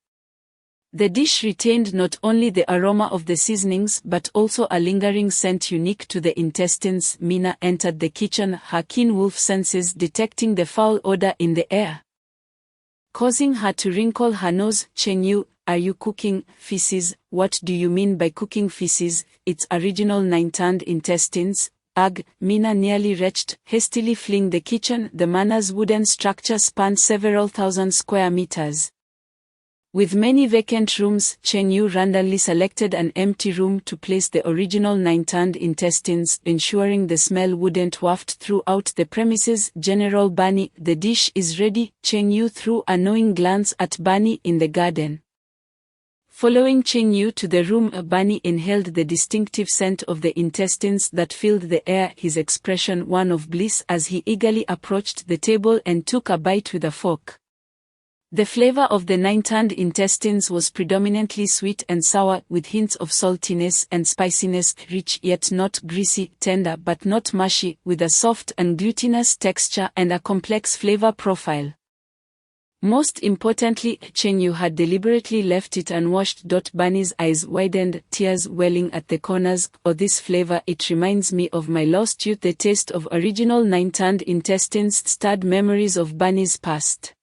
[SPEAKER 2] The dish retained not only the aroma of the seasonings but also a lingering scent unique to the intestines. Mina entered the kitchen, her keen wolf senses detecting the foul odor in the air, causing her to wrinkle her nose. "Cheng Yu, are you cooking feces?" "What do you mean by cooking feces? It's original nine-turned intestines." "Ugh," Mina nearly retched, hastily fleeing the kitchen. The manor's wooden structure spanned several thousand square meters. With many vacant rooms, Cheng Yu randomly selected an empty room to place the original nine-turned intestines, ensuring the smell wouldn't waft throughout the premises. "General Bunny, the dish is ready." Cheng Yu threw a knowing glance at Bunny in the garden. Following Cheng Yu to the room, Bunny inhaled the distinctive scent of the intestines that filled the air, his expression one of bliss as he eagerly approached the table and took a bite with a fork. The flavor of the nine-turned intestines was predominantly sweet and sour, with hints of saltiness and spiciness, rich yet not greasy, tender but not mushy, with a soft and glutinous texture and a complex flavor profile. Most importantly, Cheng Yu had deliberately left it unwashed. Bunny's eyes widened, tears welling at the corners. "Oh, this flavor, it reminds me of my lost youth." The taste of original nine-turned intestines stirred memories of Bunny's past,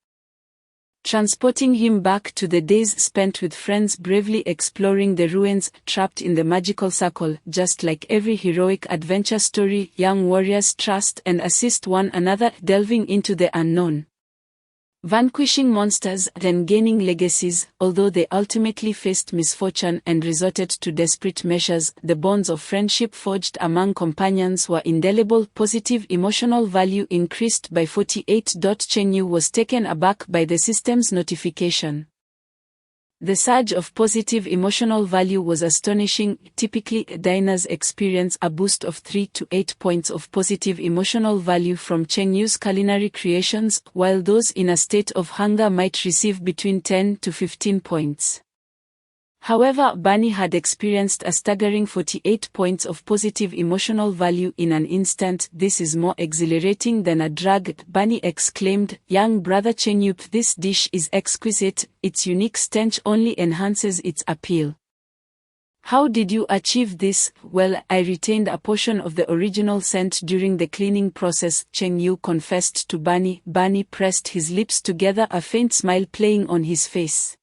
[SPEAKER 2] transporting him back to the days spent with friends bravely exploring the ruins, trapped in the magical circle. Just like every heroic adventure story, young warriors trust and assist one another, delving into the unknown, vanquishing monsters, then gaining legacies. Although they ultimately faced misfortune and resorted to desperate measures, the bonds of friendship forged among companions were indelible. Positive emotional value increased by 48. Cheng Yu was taken aback by the system's notification. The surge of positive emotional value was astonishing. Typically, diners experience a boost of 3 to 8 points of positive emotional value from Cheng Yu's culinary creations, while those in a state of hunger might receive between 10 to 15 points. However, Bunny had experienced a staggering 48 points of positive emotional value in an instant. "This is more exhilarating than a drug," Bunny exclaimed. "Young brother Cheng Yu, this dish is exquisite. Its unique stench only enhances its appeal." "How did you achieve this?" "Well, I retained a portion of the original scent during the cleaning process," Cheng Yu confessed to Bunny. Bunny pressed his lips together, a faint smile playing on his face.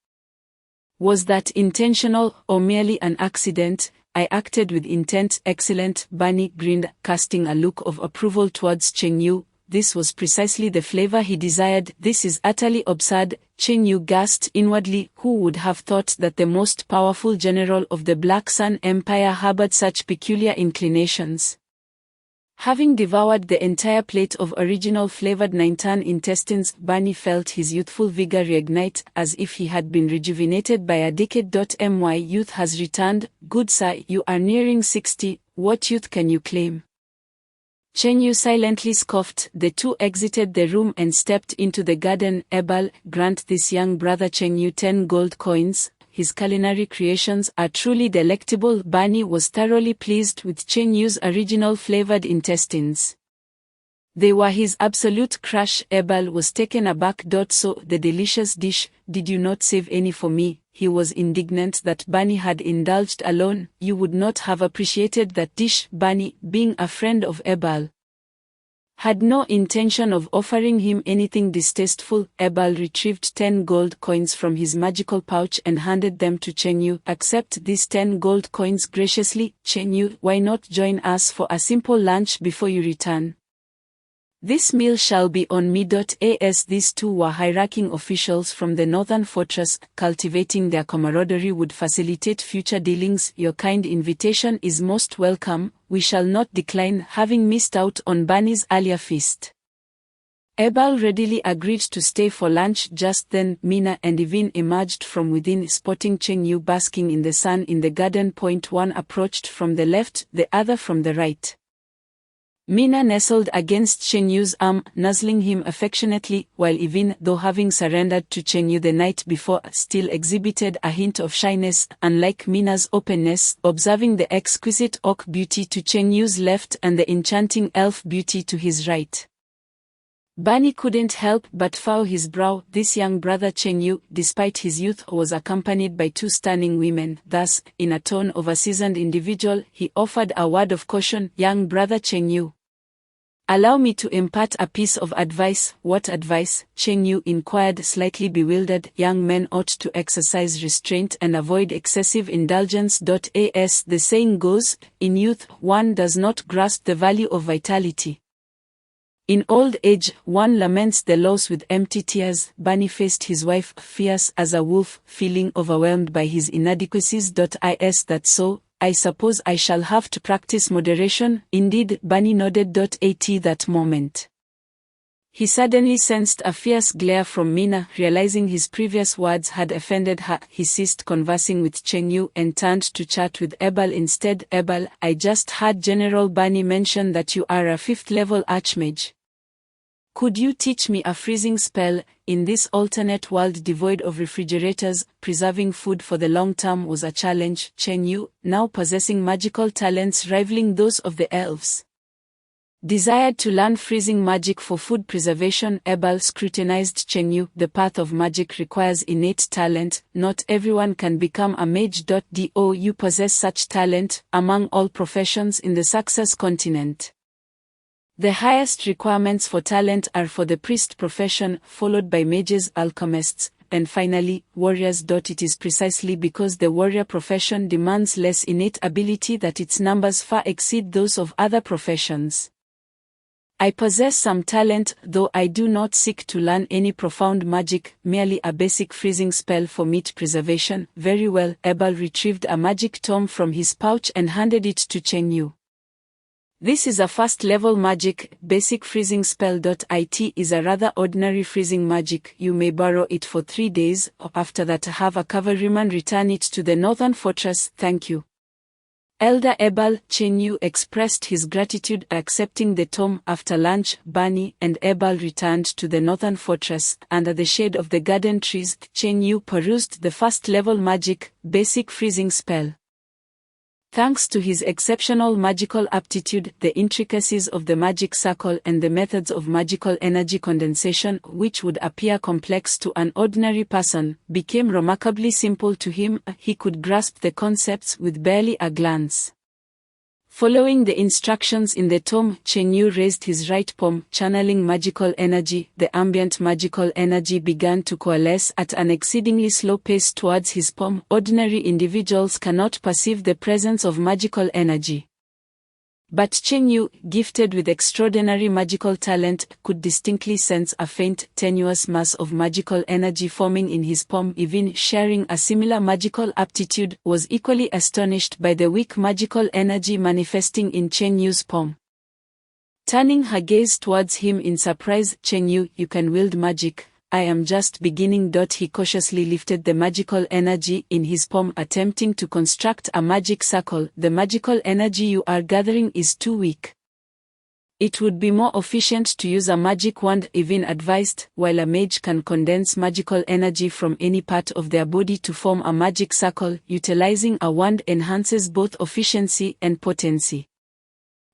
[SPEAKER 2] "Was that intentional, or merely an accident?" "I acted with intent." "Excellent," Bunny grinned, casting a look of approval towards Cheng Yu. This was precisely the flavor he desired. "This is utterly absurd," Cheng Yu gasped inwardly. Who would have thought that the most powerful general of the Black Sun Empire harbored such peculiar inclinations? Having devoured the entire plate of original flavored nine-turned intestines, Bunny felt his youthful vigor reignite, as if he had been rejuvenated by a decade. "My youth has returned, good sir. You are nearing 60, what youth can you claim?" Cheng Yu silently scoffed. The two exited the room and stepped into the garden. "Ebal, grant this young brother Cheng Yu 10 gold coins. His culinary creations are truly delectable." Bunny was thoroughly pleased with Cheng Yu's original flavored intestines. They were his absolute crush. Ebal was taken aback. "So, the delicious dish, did you not save any for me?" He was indignant that Bunny had indulged alone. "You would not have appreciated that dish." Bunny, being a friend of Ebal, had no intention of offering him anything distasteful. Ebal retrieved 10 gold coins from his magical pouch and handed them to Cheng Yu. "Accept these 10 gold coins graciously, Cheng Yu. Why not join us for a simple lunch before you return? This meal shall be on me." As these two were high-ranking officials from the Northern Fortress, cultivating their camaraderie would facilitate future dealings. "Your kind invitation is most welcome. We shall not decline." Having missed out on Bunny's earlier feast, Ebal readily agreed to stay for lunch. Just then, Mina and Evin emerged from within, spotting Cheng Yu basking in the sun in the garden. One approached from the left, the other from the right. Mina nestled against Cheng Yu's arm, nuzzling him affectionately, while Evin, though having surrendered to Cheng Yu the night before, still exhibited a hint of shyness, unlike Mina's openness, observing the exquisite oak beauty to Cheng Yu's left and the enchanting elf beauty to his right. Bunny couldn't help but furrow his brow. This young brother Cheng Yu, despite his youth, was accompanied by two stunning women. Thus, in a tone of a seasoned individual, he offered a word of caution. Young brother Cheng Yu, allow me to impart a piece of advice. What advice? Cheng Yu inquired, slightly bewildered. Young men ought to exercise restraint and avoid excessive indulgence. As the saying goes, in youth, one does not grasp the value of vitality. In old age, one laments the loss with empty tears. Bunny faced his wife, fierce as a wolf, feeling overwhelmed by his inadequacies. Is that so? I suppose I shall have to practice moderation. Indeed, Bunny nodded. At that moment, he suddenly sensed a fierce glare from Mina. Realizing his previous words had offended her, he ceased conversing with Cheng Yu and turned to chat with Ebal instead. Ebal, I just heard General Bunny mention that you are a 5th level archmage. Could you teach me a freezing spell? In this alternate world devoid of refrigerators, preserving food for the long term was a challenge. Cheng Yu, now possessing magical talents rivaling those of the elves, desired to learn freezing magic for food preservation. Ebal scrutinized Cheng Yu. The path of magic requires innate talent. Not everyone can become a mage. Do you possess such talent? Among all professions in the Success continent, the highest requirements for talent are for the priest profession, followed by mages, alchemists, and finally, warriors. It is precisely because the warrior profession demands less innate ability that its numbers far exceed those of other professions. I possess some talent, though I do not seek to learn any profound magic, merely a basic freezing spell for meat preservation. Very well. Ebal retrieved a magic tome from his pouch and handed it to Cheng Yu. This is a first-level magic, basic freezing spell. It is a rather ordinary freezing magic. You may borrow it for 3 days, or after that have a cavalryman return it to the northern fortress. Thank you, Elder Ebal. Cheng Yu expressed his gratitude, accepting the tome. After lunch, Bunny and Ebal returned to the northern fortress. Under the shade of the garden trees, Cheng Yu perused the first-level magic, basic freezing spell. Thanks to his exceptional magical aptitude, the intricacies of the magic circle and the methods of magical energy condensation, which would appear complex to an ordinary person, became remarkably simple to him. He could grasp the concepts with barely a glance. Following the instructions in the tome, Cheng Yu raised his right palm, channeling magical energy. The ambient magical energy began to coalesce at an exceedingly slow pace towards his palm. Ordinary individuals cannot perceive the presence of magical energy, but Cheng Yu, gifted with extraordinary magical talent, could distinctly sense a faint, tenuous mass of magical energy forming in his palm. Even sharing a similar magical aptitude, was equally astonished by the weak magical energy manifesting in Cheng Yu's palm. Turning her gaze towards him in surprise, Cheng Yu, you can wield magic. I am just beginning. He cautiously lifted the magical energy in his palm, attempting to construct a magic circle. The magical energy you are gathering is too weak. It would be more efficient to use a magic wand, Evin advised. While a mage can condense magical energy from any part of their body to form a magic circle, utilizing a wand enhances both efficiency and potency.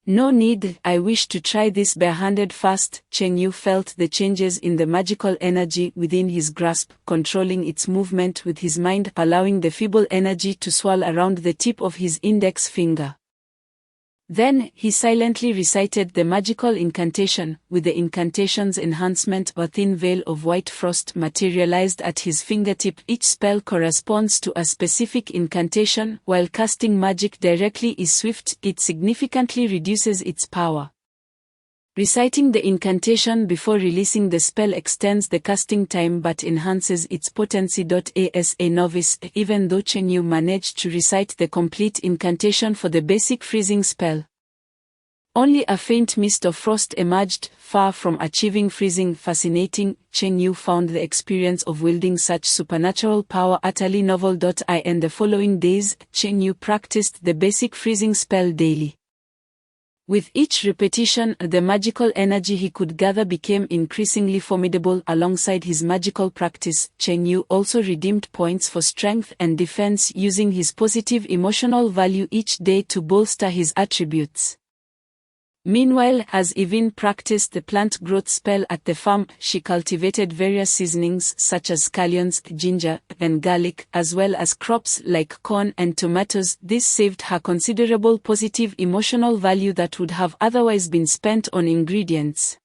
[SPEAKER 2] No need. I wish to try this barehanded first. Cheng Yu felt the changes in the magical energy within his grasp, controlling its movement with his mind, allowing the feeble energy to swirl around the tip of his index finger. Then, he silently recited the magical incantation. With the incantation's enhancement, a thin veil of white frost materialized at his fingertip. Each spell corresponds to a specific incantation. While casting magic directly is swift, it significantly reduces its power. Reciting the incantation before releasing the spell extends the casting time but enhances its potency. As a novice, even though Cheng Yu managed to recite the complete incantation for the basic freezing spell, only a faint mist of frost emerged. Far from achieving freezing fascinating, Cheng Yu found the experience of wielding such supernatural power utterly novel. In the following days, Cheng Yu practiced the basic freezing spell daily. With each repetition, the magical energy he could gather became increasingly formidable. Alongside his magical practice, Cheng Yu also redeemed points for strength and defense, using his positive emotional value each day to bolster his attributes. Meanwhile, as Yvonne practiced the plant growth spell at the farm, she cultivated various seasonings such as scallions, ginger, and garlic, as well as crops like corn and tomatoes. This saved her considerable positive emotional value that would have otherwise been spent on ingredients.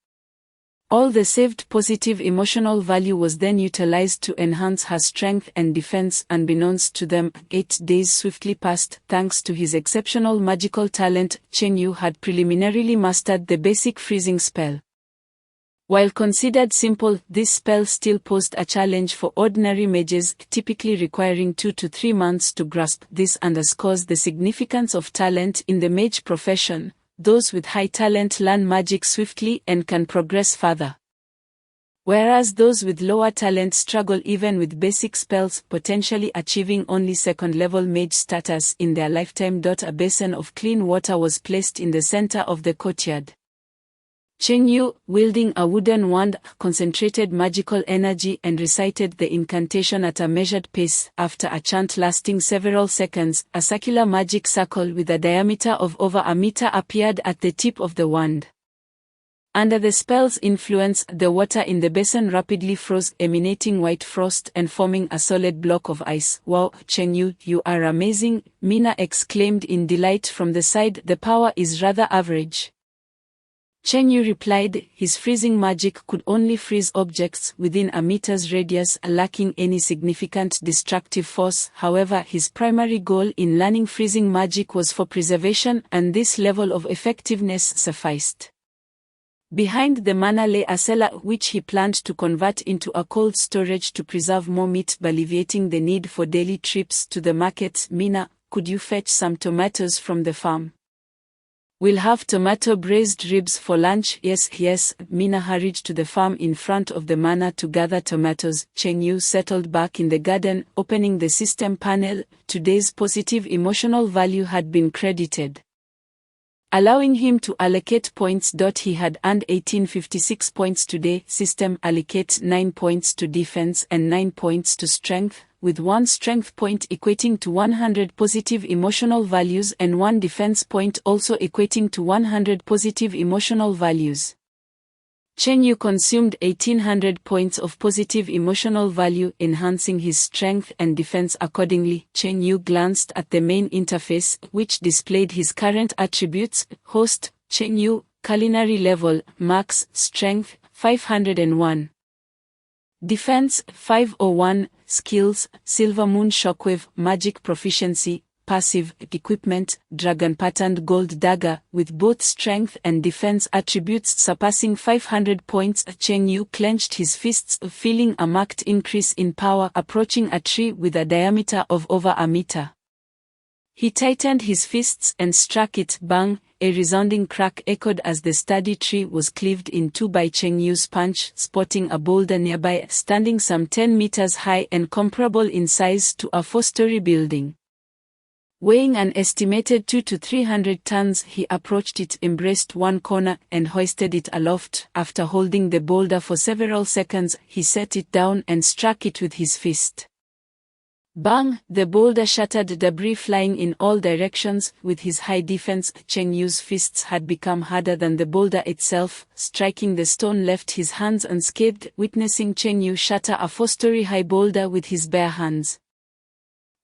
[SPEAKER 2] All the saved positive emotional value was then utilized to enhance her strength and defense. Unbeknownst to them, 8 days swiftly passed. Thanks to his exceptional magical talent, Chen Yu had preliminarily mastered the basic freezing spell. While considered simple, this spell still posed a challenge for ordinary mages, typically requiring 2 to 3 months to grasp. This underscores the significance of talent in the mage profession. Those with high talent learn magic swiftly and can progress further, whereas those with lower talent struggle even with basic spells, potentially achieving only second-level mage status in their lifetime. A basin of clean water was placed in the center of the courtyard. Chen Yu, wielding a wooden wand, concentrated magical energy and recited the incantation at a measured pace. After a chant lasting several seconds, a circular magic circle with a diameter of over a meter appeared at the tip of the wand. Under the spell's influence, the water in the basin rapidly froze, emanating white frost and forming a solid block of ice. "Wow, Chen Yu, you are amazing," Mina exclaimed in delight from the side. "The power is rather average." Chen Yu replied, his freezing magic could only freeze objects within a meter's radius, lacking any significant destructive force. However, his primary goal in learning freezing magic was for preservation, and this level of effectiveness sufficed. Behind the manor lay a cellar which he planned to convert into a cold storage to preserve more meat, alleviating the need for daily trips to the market. "Mina, could you fetch some tomatoes from the farm? We'll have tomato braised ribs for lunch." Yes. Mina hurried to the farm in front of the manor to gather tomatoes. Chen Yu settled back in the garden, opening the system panel. Today's positive emotional value had been credited, allowing him to allocate points. He had earned 1856 points today. System allocate 9 points to defense and 9 points to strength, with 1 strength point equating to 100 positive emotional values and 1 defense point also equating to 100 positive emotional values. Chen Yu consumed 1800 points of positive emotional value, enhancing his strength and defense accordingly. Chen Yu glanced at the main interface, which displayed his current attributes. Host, Chen Yu, culinary level, max, strength, 501. Defense, 501, skills, Silver Moon Shockwave, magic proficiency, passive, equipment, dragon patterned gold dagger, with both strength and defense attributes surpassing 500 points. Chen Yu clenched his fists, feeling a marked increase in power, approaching a tree with a diameter of over a meter. He tightened his fists and struck it. Bang! A resounding crack echoed as the sturdy tree was cleaved in two by Chen Yu's punch, spotting a boulder nearby, standing some 10 meters high and comparable in size to a 4-story building. Weighing an estimated 200 to 300 tons, he approached it, embraced one corner, and hoisted it aloft. After holding the boulder for several seconds, he set it down and struck it with his fist. Bang! The boulder shattered, debris flying in all directions. With his high defense, Chen Yu's fists had become harder than the boulder itself. Striking the stone left his hands unscathed, witnessing Chen Yu shatter a 4-story high boulder with his bare hands.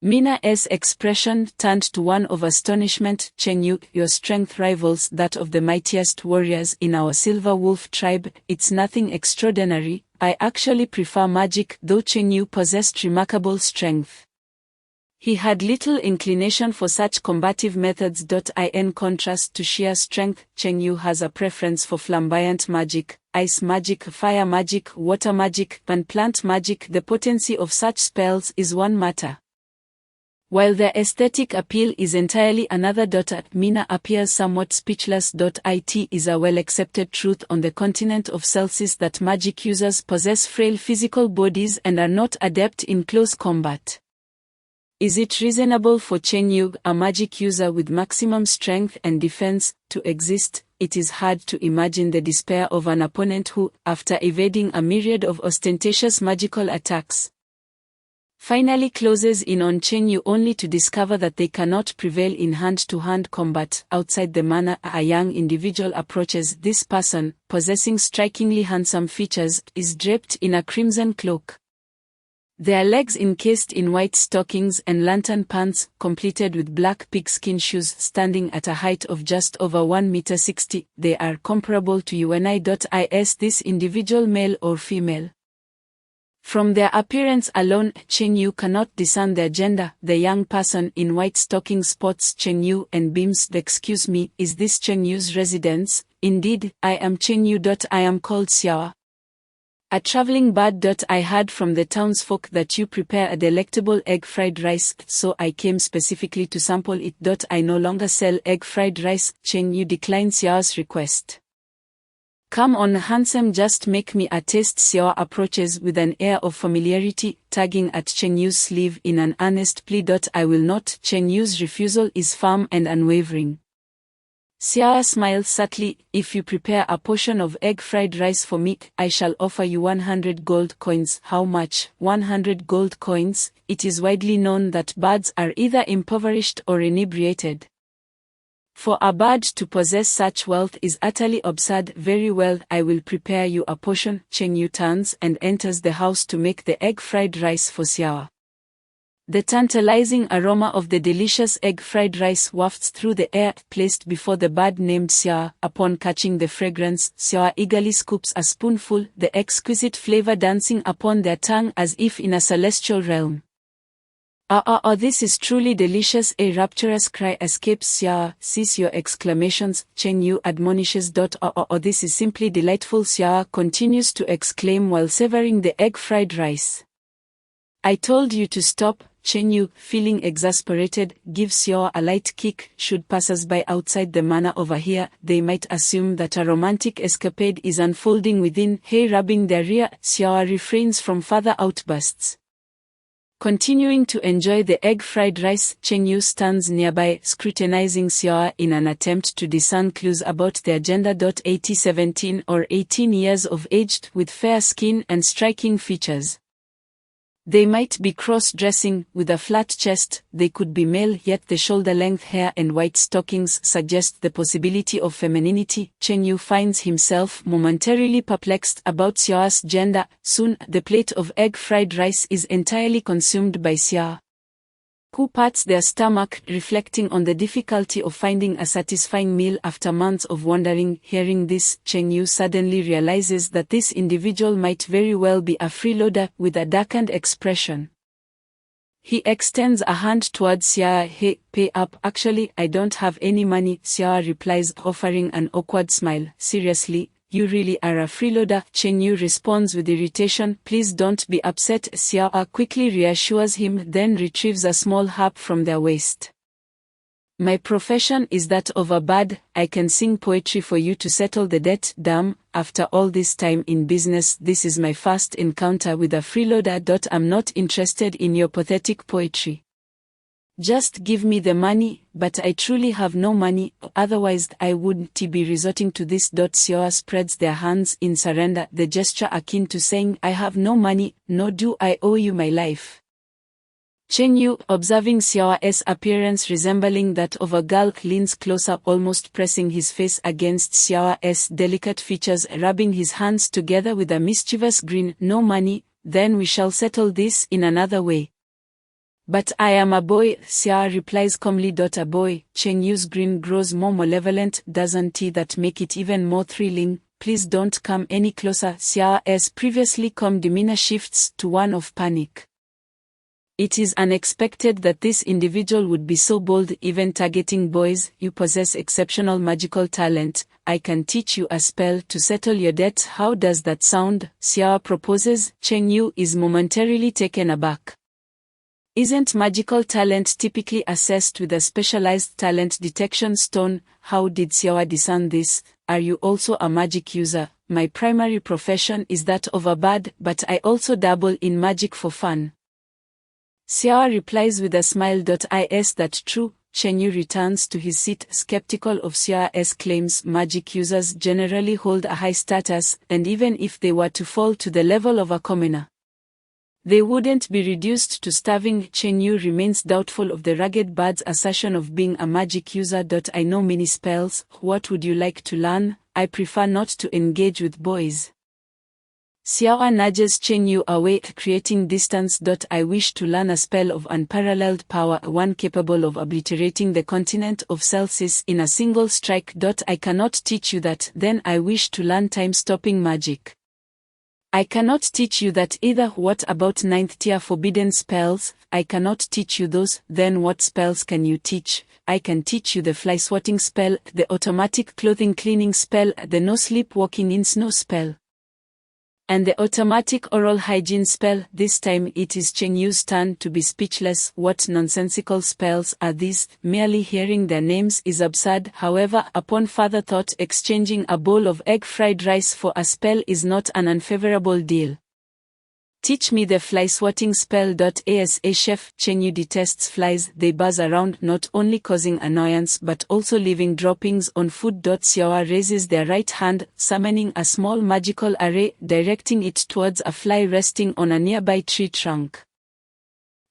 [SPEAKER 2] Mina's expression turned to one of astonishment. "Chen Yu, your strength rivals that of the mightiest warriors in our Silver Wolf tribe. It's nothing extraordinary. I actually prefer magic." Though Chen Yu possessed remarkable strength, he had little inclination for such combative methods. In contrast to sheer strength, Chen Yu has a preference for flamboyant magic, ice magic, fire magic, water magic, and plant magic. The potency of such spells is one matter, while their aesthetic appeal is entirely another. Mina appears somewhat speechless. It is a well-accepted truth on the continent of Celsis that magic users possess frail physical bodies and are not adept in close combat. Is it reasonable for Chen Yu, a magic user with maximum strength and defense, to exist? It is hard to imagine the despair of an opponent who, after evading a myriad of ostentatious magical attacks, finally closes in on Chen Yu only to discover that they cannot prevail in hand-to-hand combat. Outside the manor, a young individual approaches. This person, possessing strikingly handsome features, is draped in a crimson cloak. Their legs encased in white stockings and lantern pants, completed with black pigskin shoes, standing at a height of just over 1.60 m. They are comparable to UNI.is. This individual, male or female. From their appearance alone, Chen Yu cannot discern their gender. The young person in white stockings spots Chen Yu and beams. Excuse me, is this Chen Yu's residence? Indeed, I am Chen Yu. I am called Xiao, a traveling bird. I heard from the townsfolk that you prepare a delectable egg fried rice, so I came specifically to sample it. I no longer sell egg fried rice. Chen Yu declined Xiao's request. Come on, handsome, just make me a taste. Xiao approaches with an air of familiarity, tugging at Chen Yu's sleeve in an earnest plea. I will not. Chen Yu's refusal is firm and unwavering. Xiao smiles subtly. If you prepare a portion of egg fried rice for me, I shall offer you 100 gold coins. How much? 100 gold coins. It is widely known that birds are either impoverished or inebriated. For a bird to possess such wealth is utterly absurd. Very well, I will prepare you a portion. Chen Yu turns and enters the house to make the egg fried rice for Xiao. The tantalizing aroma of the delicious egg fried rice wafts through the air. Placed before the bird named Xiao, upon catching the fragrance, Xiao eagerly scoops a spoonful, the exquisite flavor dancing upon their tongue as if in a celestial realm. This is truly delicious. A rapturous cry escapes Xiao. Cease your exclamations, Chen Yu admonishes. This is simply delightful, Xiao continues to exclaim while savoring the egg fried rice. I told you to stop. Chen Yu, feeling exasperated, gives Xiao a light kick. Should passers-by outside the manor overhear, they might assume that a romantic escapade is unfolding within. Hey, rubbing their rear, Xiao refrains from further outbursts. Continuing to enjoy the egg fried rice, Chen Yu stands nearby, scrutinizing Xiao in an attempt to discern clues about their gender. 17 or 18 years of age, with fair skin and striking features. They might be cross-dressing, with a flat chest. They could be male, yet the shoulder-length hair and white stockings suggest the possibility of femininity. Chen Yu finds himself momentarily perplexed about Xiao's gender. Soon, the plate of egg fried rice is entirely consumed by Xiao, who pats their stomach, reflecting on the difficulty of finding a satisfying meal after months of wandering. Hearing this, Chen Yu suddenly realizes that this individual might very well be a freeloader with a darkened expression. He extends a hand towards Xiao. Hey, pay up. Actually, I don't have any money, Xiao replies, offering an awkward smile. Seriously? You really are a freeloader? Chen Yu responds with irritation. Please don't be upset. Xiao quickly reassures him, then retrieves a small harp from their waist. My profession is that of a bard. I can sing poetry for you to settle the debt. Damn, after all this time in business, this is my first encounter with a freeloader. I'm not interested in your pathetic poetry. Just give me the money, but I truly have no money, otherwise I wouldn't be resorting to this. Xiao spreads their hands in surrender, the gesture akin to saying, I have no money, nor do I owe you my life. Chen Yu, observing Xiao's appearance resembling that of a girl, leans closer, almost pressing his face against Xiao's delicate features, rubbing his hands together with a mischievous grin. No money? Then we shall settle this in another way. But I am a boy, Xiao replies calmly. A boy? Chen Yu's grin grows more malevolent. Doesn't that make it even more thrilling? Please don't come any closer. Xiao's previously calm demeanor shifts to one of panic. It is unexpected that this individual would be so bold, even targeting boys. You possess exceptional magical talent. I can teach you a spell to settle your debt. How does that sound? Xiao proposes. Chen Yu is momentarily taken aback. Isn't magical talent typically assessed with a specialized talent detection stone? How did Xiao discern this? Are you also a magic user? My primary profession is that of a bard, but I also dabble in magic for fun. Xiao replies with a smile. Is that true? Chen Yu returns to his seat, skeptical of Xiao's claims. Magic users generally hold a high status, and even if they were to fall to the level of a commoner, They wouldn't be reduced to starving. Chen Yu remains doubtful of the Ragged Bird's assertion of being a magic user. I know many spells. What would you like to learn? I prefer not to engage with boys. Xiao nudges Chen Yu away, creating distance. I wish to learn a spell of unparalleled power, one capable of obliterating the continent of Celsis in a single strike. I cannot teach you that. Then I wish to learn time-stopping magic. I cannot teach you that either. What about 9th tier forbidden spells? I cannot teach you those. Then what spells can you teach? I can teach you the fly swatting spell, the automatic clothing cleaning spell, the no sleep walking in snow spell, and the automatic oral hygiene spell. This time it is Chen Yu's turn to be speechless. What nonsensical spells are these? Merely hearing their names is absurd. However, upon further thought, exchanging a bowl of egg fried rice for a spell is not an unfavorable deal. Teach me the fly swatting spell. As a chef, Chen Yu detests flies. They buzz around, not only causing annoyance but also leaving droppings on food. Xiao raises their right hand, summoning a small magical array, directing it towards a fly resting on a nearby tree trunk.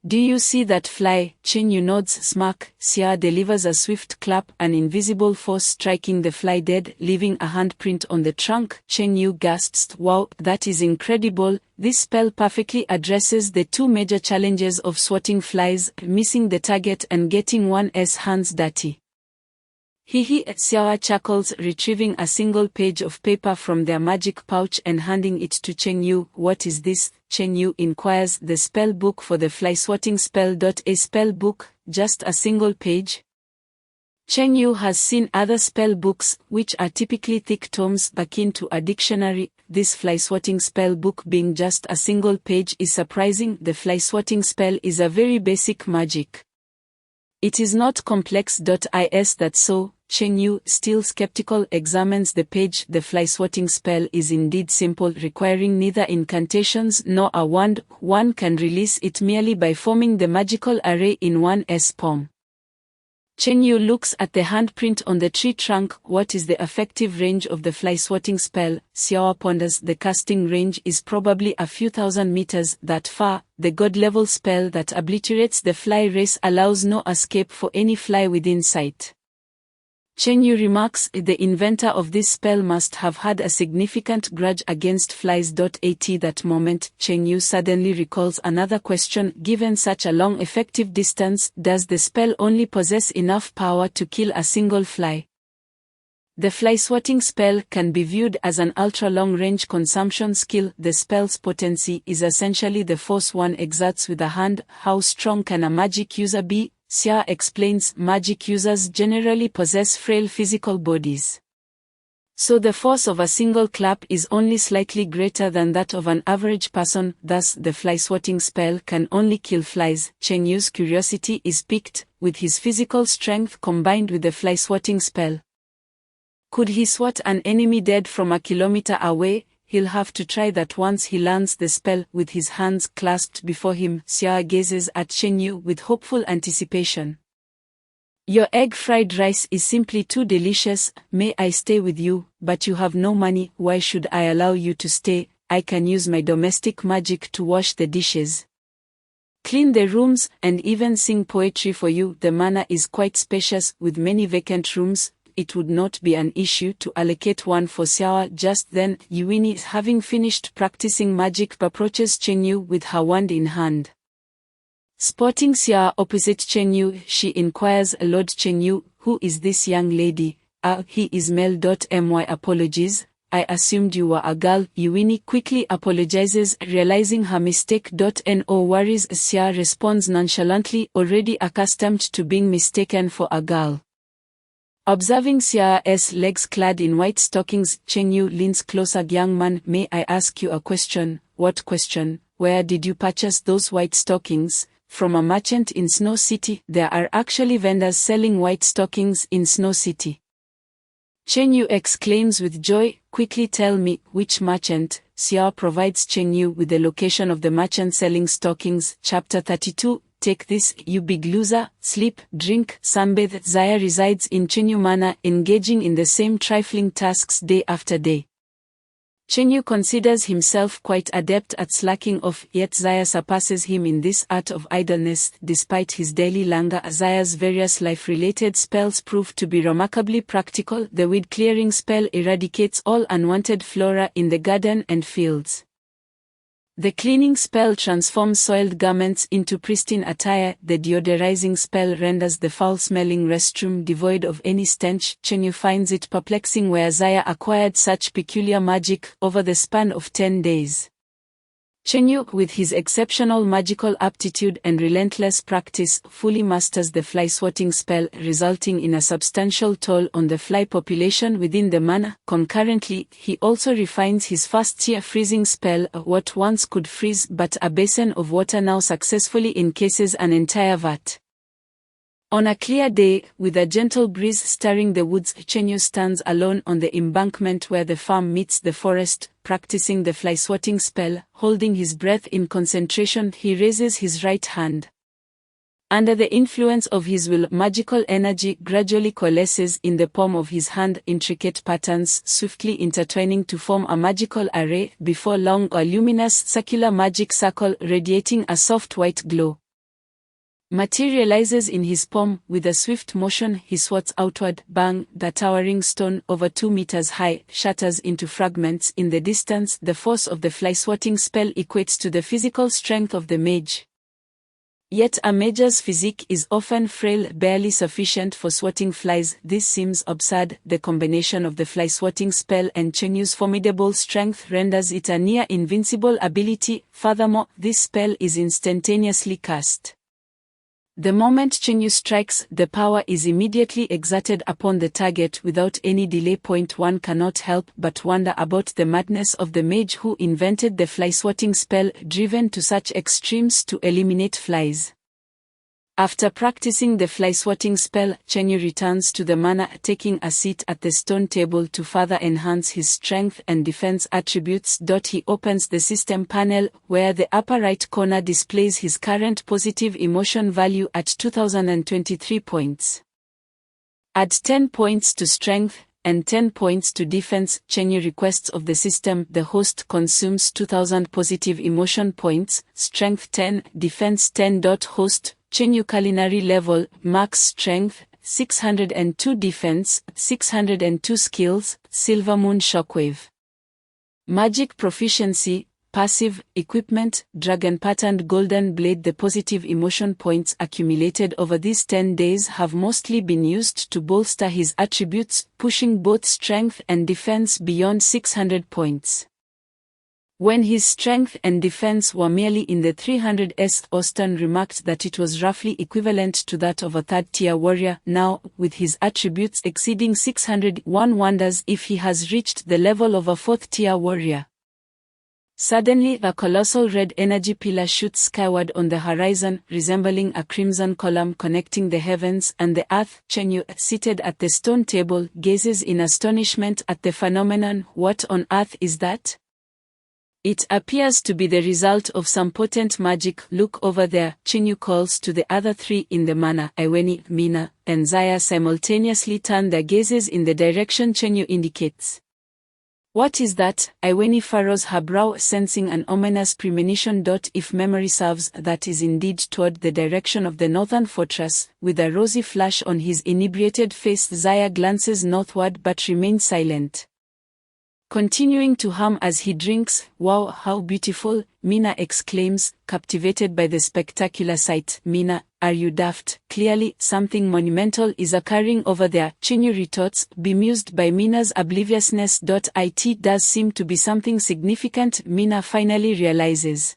[SPEAKER 2] Do you see that fly? Chen Yu nods. Smirk. Xiao delivers a swift clap, an invisible force striking the fly dead, leaving a handprint on the trunk. Chen Yu gasps. Wow, that is incredible. This spell perfectly addresses the two major challenges of swatting flies, missing the target and getting one's hands dirty. Hihi. Xiao chuckles, retrieving a single page of paper from their magic pouch and handing it to Chen Yu. What is this? Chen Yu inquires. The spell book for the fly swatting spell. A spell book? Just a single page? Chen Yu has seen other spell books, which are typically thick tomes akin to a dictionary. This fly swatting spell book being just a single page is surprising. The fly swatting spell is a very basic magic. It is not complex. Is that so? Chen Yu, still skeptical, examines the page. The fly swatting spell is indeed simple, requiring neither incantations nor a wand. One can release it merely by forming the magical array in one's palm. Chen Yu looks at the handprint on the tree trunk. What is the effective range of the fly swatting spell? Xiao ponders. The casting range is probably a few thousand meters. That far. The god-level spell that obliterates the fly race allows no escape for any fly within sight. Chen Yu remarks. The inventor of this spell must have had a significant grudge against flies. At that moment, Chen Yu suddenly recalls another question. Given such a long effective distance, does the spell only possess enough power to kill a single fly? The fly swatting spell can be viewed as an ultra-long-range consumption skill. The spell's potency is essentially the force one exerts with a hand. How strong can a magic user be? Xia explains. Magic users generally possess frail physical bodies, so the force of a single clap is only slightly greater than that of an average person. Thus, the fly swatting spell can only kill flies. Chen Yu's curiosity is piqued. With his physical strength combined with the fly swatting spell, could he swat an enemy dead from a kilometer away? He'll have to try that once he learns the spell. With his hands clasped before him, Xiao gazes at Chen Yu with hopeful anticipation. Your egg fried rice is simply too delicious. May I stay with you? But you have no money. Why should I allow you to stay? I can use my domestic magic to wash the dishes, clean the rooms, and even sing poetry for you. The manor is quite spacious, with many vacant rooms. It would not be an issue to allocate one for Xiao. Just then, Yuini, having finished practicing magic, approaches Chen Yu with her wand in hand. Spotting Xiao opposite Chen Yu, she inquires. Lord Chen Yu, who is this young lady? He is male. My apologies. I assumed you were a girl. Yuini quickly apologizes, realizing her mistake. No worries. Xiao responds nonchalantly, already accustomed to being mistaken for a girl. Observing Xiao's legs clad in white stockings, Chen Yu leans closer. Young man, may I ask you a question? What question? Where did you purchase those white stockings? From a merchant in Snow City. There are actually vendors selling white stockings in Snow City. Chen Yu exclaims with joy. Quickly tell me, which merchant? Xiao provides Chen Yu with the location of the merchant selling stockings. Chapter 32. Take this, you big loser. Sleep, drink, sunbathe. Xia resides in Chen Yu Manor, engaging in the same trifling tasks day after day. Chenyu considers himself quite adept at slacking off, yet Xayah surpasses him in this art of idleness. Despite his daily languor, Xayah's various life-related spells prove to be remarkably practical. The weed-clearing spell eradicates all unwanted flora in the garden and fields. The cleaning spell transforms soiled garments into pristine attire. The deodorizing spell renders the foul-smelling restroom devoid of any stench. Chenyu finds it perplexing where Xayah acquired such peculiar magic over the span of 10 days. Chenyu, with his exceptional magical aptitude and relentless practice, fully masters the fly-swatting spell, resulting in a substantial toll on the fly population within the manor. Concurrently, he also refines his first-tier freezing spell. What once could freeze but a basin of water now successfully encases an entire vat. On a clear day, with a gentle breeze stirring the woods, Chenyu stands alone on the embankment where the farm meets the forest, practicing the fly-swatting spell. Holding his breath in concentration, he raises his right hand. Under the influence of his will, magical energy gradually coalesces in the palm of his hand, intricate patterns swiftly intertwining to form a magical array. Before long, a luminous circular magic circle radiating a soft white glow materializes in his palm. With a swift motion he swats outward. Bang! The towering stone, over 2 meters high, shatters into fragments. In the distance, the force of the fly-swatting spell equates to the physical strength of the mage. Yet a mage's physique is often frail, barely sufficient for swatting flies. This seems absurd. The combination of the fly-swatting spell and Chenyu's formidable strength renders it a near invincible ability. Furthermore, this spell is instantaneously cast. The moment Chenyu strikes, the power is immediately exerted upon the target without any delay. One cannot help but wonder about the madness of the mage who invented the fly-swatting spell, driven to such extremes to eliminate flies. After practicing the fly-swatting spell, Chenyu returns to the manor, taking a seat at the stone table to further enhance his strength and defense attributes. He opens the system panel, where the upper right corner displays his current positive emotion value at 2023 points. Add 10 points to strength and 10 points to defense. Chenyu requests of the system. The host consumes 2000 positive emotion points, strength 10, defense 10. Host Chenyu culinary level, max strength, 602 defense, 602 skills, Silver Moon Shockwave. Magic proficiency, passive, equipment, dragon patterned golden blade. The positive emotion points accumulated over these 10 days have mostly been used to bolster his attributes, pushing both strength and defense beyond 600 points. When his strength and defense were merely in the 300s, Austin remarked that it was roughly equivalent to that of a third-tier warrior. Now, with his attributes exceeding 600, one wonders if he has reached the level of a fourth-tier warrior. Suddenly, a colossal red energy pillar shoots skyward on the horizon, resembling a crimson column connecting the heavens and the earth. Chenyu, seated at the stone table, gazes in astonishment at the phenomenon. What on earth is that? It appears to be the result of some potent magic. Look over there, Chenyu calls to the other three in the manor. Iweni, Mina, and Xayah simultaneously turn their gazes in the direction Chenyu indicates. What is that? Iweni furrows her brow, sensing an ominous premonition. If memory serves, that is indeed toward the direction of the northern fortress. With a rosy flush on his inebriated face, Xayah glances northward but remains silent. Continuing to hum as he drinks. Wow, how beautiful, Mina exclaims, captivated by the spectacular sight. Mina, are you daft? Clearly, something monumental is occurring over there, Chenyu retorts, bemused by Mina's obliviousness. It does seem to be something significant, Mina finally realizes.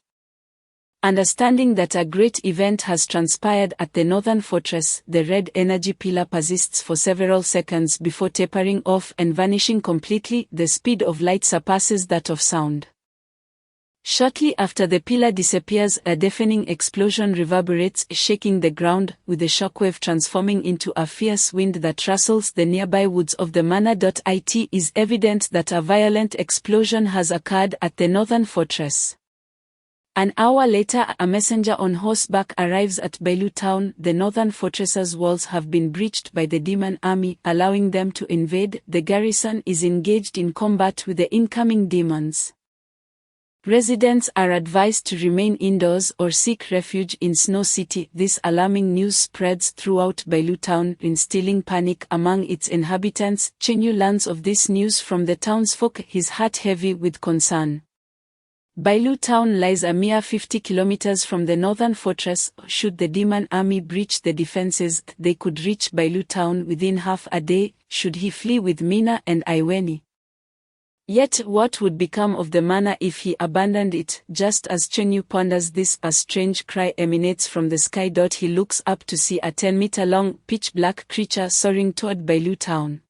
[SPEAKER 2] Understanding that a great event has transpired at the northern fortress, the red energy pillar persists for several seconds before tapering off and vanishing completely. The speed of light surpasses that of sound. Shortly after the pillar disappears, a deafening explosion reverberates, shaking the ground, with the shockwave transforming into a fierce wind that rustles the nearby woods of the manor. It is evident that a violent explosion has occurred at the northern fortress. An hour later, a messenger on horseback arrives at Bailu town. The northern fortress's walls have been breached by the demon army, allowing them to invade. The garrison is engaged in combat with the incoming demons. Residents are advised to remain indoors or seek refuge in Snow City. This alarming news spreads throughout Bailu town, instilling panic among its inhabitants. Chenyu learns of this news from the townsfolk, his heart heavy with concern. Bailu town lies a mere 50 kilometers from the northern fortress. Should the demon army breach the defenses, they could reach Bailu town within half a day. Should he flee with Mina and Iweni? Yet what would become of the manor if he abandoned it? Just as Chenyu ponders this, a strange cry emanates from the sky. He looks up to see a 10-meter-long, pitch-black creature soaring toward Bailu town.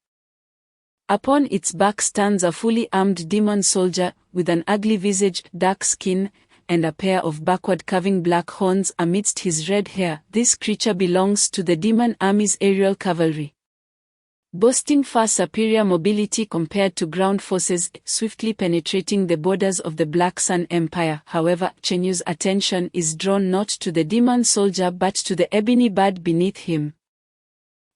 [SPEAKER 2] Upon its back stands a fully armed demon soldier, with an ugly visage, dark skin, and a pair of backward-curving black horns amidst his red hair. This creature belongs to the demon army's aerial cavalry. Boasting far superior mobility compared to ground forces, swiftly penetrating the borders of the Black Sun Empire. However, Chenyu's attention is drawn not to the demon soldier but to the ebony bird beneath him.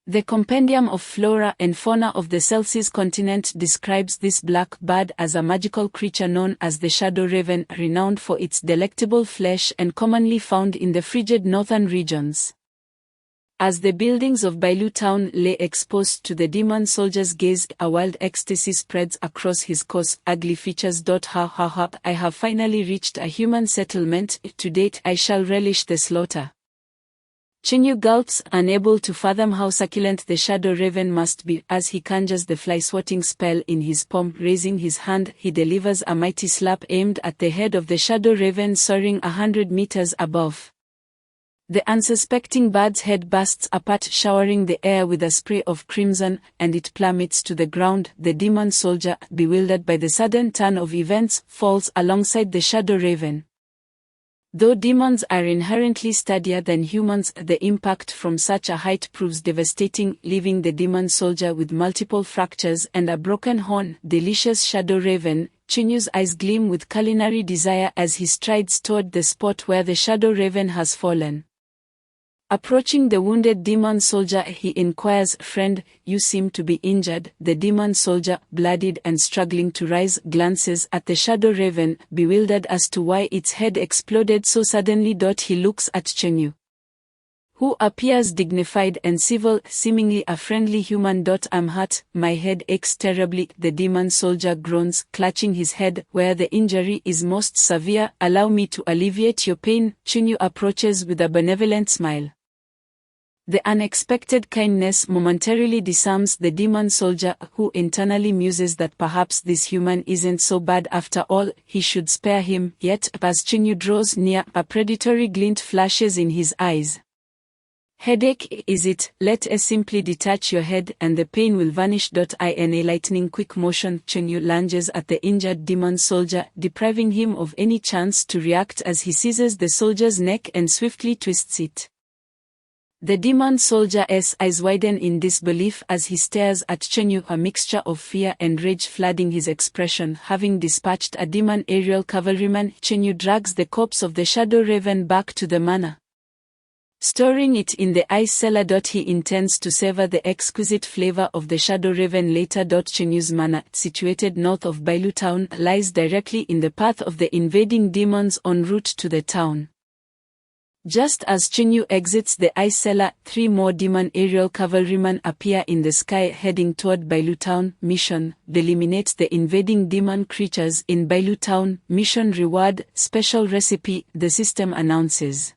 [SPEAKER 2] The Compendium of Flora and Fauna of the Celsius continent describes this black bird as a magical creature known as the Shadow Raven, renowned for its delectable flesh and commonly found in the frigid northern regions. As the buildings of Bailu town lay exposed to the demon soldier's gaze, a wild ecstasy spreads across his coarse, ugly features. Ha ha ha, I have finally reached a human settlement. To date I shall relish the slaughter. Chenyu gulps, unable to fathom how succulent the Shadow Raven must be. As he conjures the fly-swatting spell in his palm, raising his hand, he delivers a mighty slap aimed at the head of the Shadow Raven soaring 100 meters above. The unsuspecting bird's head bursts apart, showering the air with a spray of crimson, and it plummets to the ground. The demon soldier, bewildered by the sudden turn of events, falls alongside the Shadow Raven. Though demons are inherently sturdier than humans, the impact from such a height proves devastating, leaving the demon soldier with multiple fractures and a broken horn. Delicious Shadow Raven, Chenyu's eyes gleam with culinary desire as he strides toward the spot where the Shadow Raven has fallen. Approaching the wounded demon soldier, he inquires, "Friend, you seem to be injured." The demon soldier, bloodied and struggling to rise, glances at the Shadow Raven, bewildered as to why its head exploded so suddenly. He looks at Chenyu, who appears dignified and civil, seemingly a friendly human. "I'm hurt, my head aches terribly," the demon soldier groans, clutching his head where the injury is most severe. "Allow me to alleviate your pain." Chenyu approaches with a benevolent smile. The unexpected kindness momentarily disarms the demon soldier, who internally muses that perhaps this human isn't so bad after all. He should spare him. Yet, as Chenyu draws near, a predatory glint flashes in his eyes. "Headache, is it? Let us simply detach your head and the pain will vanish." In a lightning quick motion, Chenyu lunges at the injured demon soldier, depriving him of any chance to react as he seizes the soldier's neck and swiftly twists it. The demon soldier's eyes widen in disbelief as he stares at Chenyu, a mixture of fear and rage flooding his expression. Having dispatched a demon aerial cavalryman, Chenyu drags the corpse of the Shadow Raven back to the manor. Storing it in the ice cellar. He intends to savor the exquisite flavor of the Shadow Raven later. Chenyu's manor, situated north of Bailu town, lies directly in the path of the invading demons en route to the town. Just as Chenyu exits the ice cellar, 3 more demon aerial cavalrymen appear in the sky heading toward Bailu town. Mission: eliminate the invading demon creatures in Bailu town. Mission reward: special recipe, the system announces.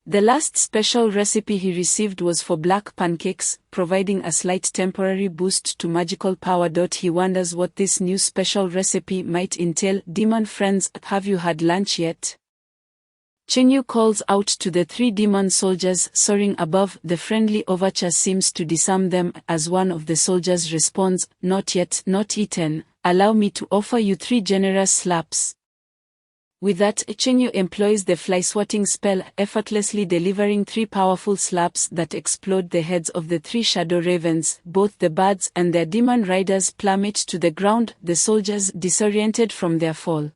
[SPEAKER 2] The last special recipe he received was for black pancakes, providing a slight temporary boost to magical power. He wonders what this new special recipe might entail. Demon friends, have you had lunch yet? Chenyu calls out to the 3 demon soldiers soaring above. The friendly overture seems to disarm them, as one of the soldiers responds, "Not yet, not eaten. Allow me to offer you 3 generous slaps." With that, Chenyu employs the fly-swatting spell, effortlessly delivering 3 powerful slaps that explode the heads of the 3 Shadow Ravens. Both the birds and their demon riders plummet to the ground, the soldiers disoriented from their fall.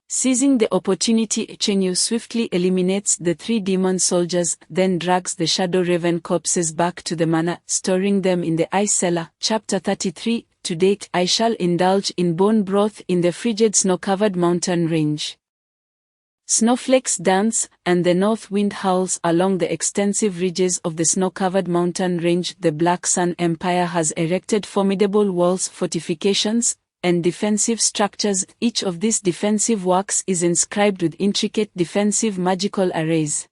[SPEAKER 2] Seizing the opportunity, Chengyu swiftly eliminates the 3 demon soldiers, then drags the Shadow Raven corpses back to the manor, storing them in the ice cellar. Chapter 33. To date, I shall indulge in bone broth in the frigid snow-covered mountain range. Snowflakes dance, and the north wind howls along the extensive ridges of the snow-covered mountain range. The Black Sun Empire has erected formidable walls, fortifications, and defensive structures. Each of these defensive works is inscribed with intricate defensive magical arrays.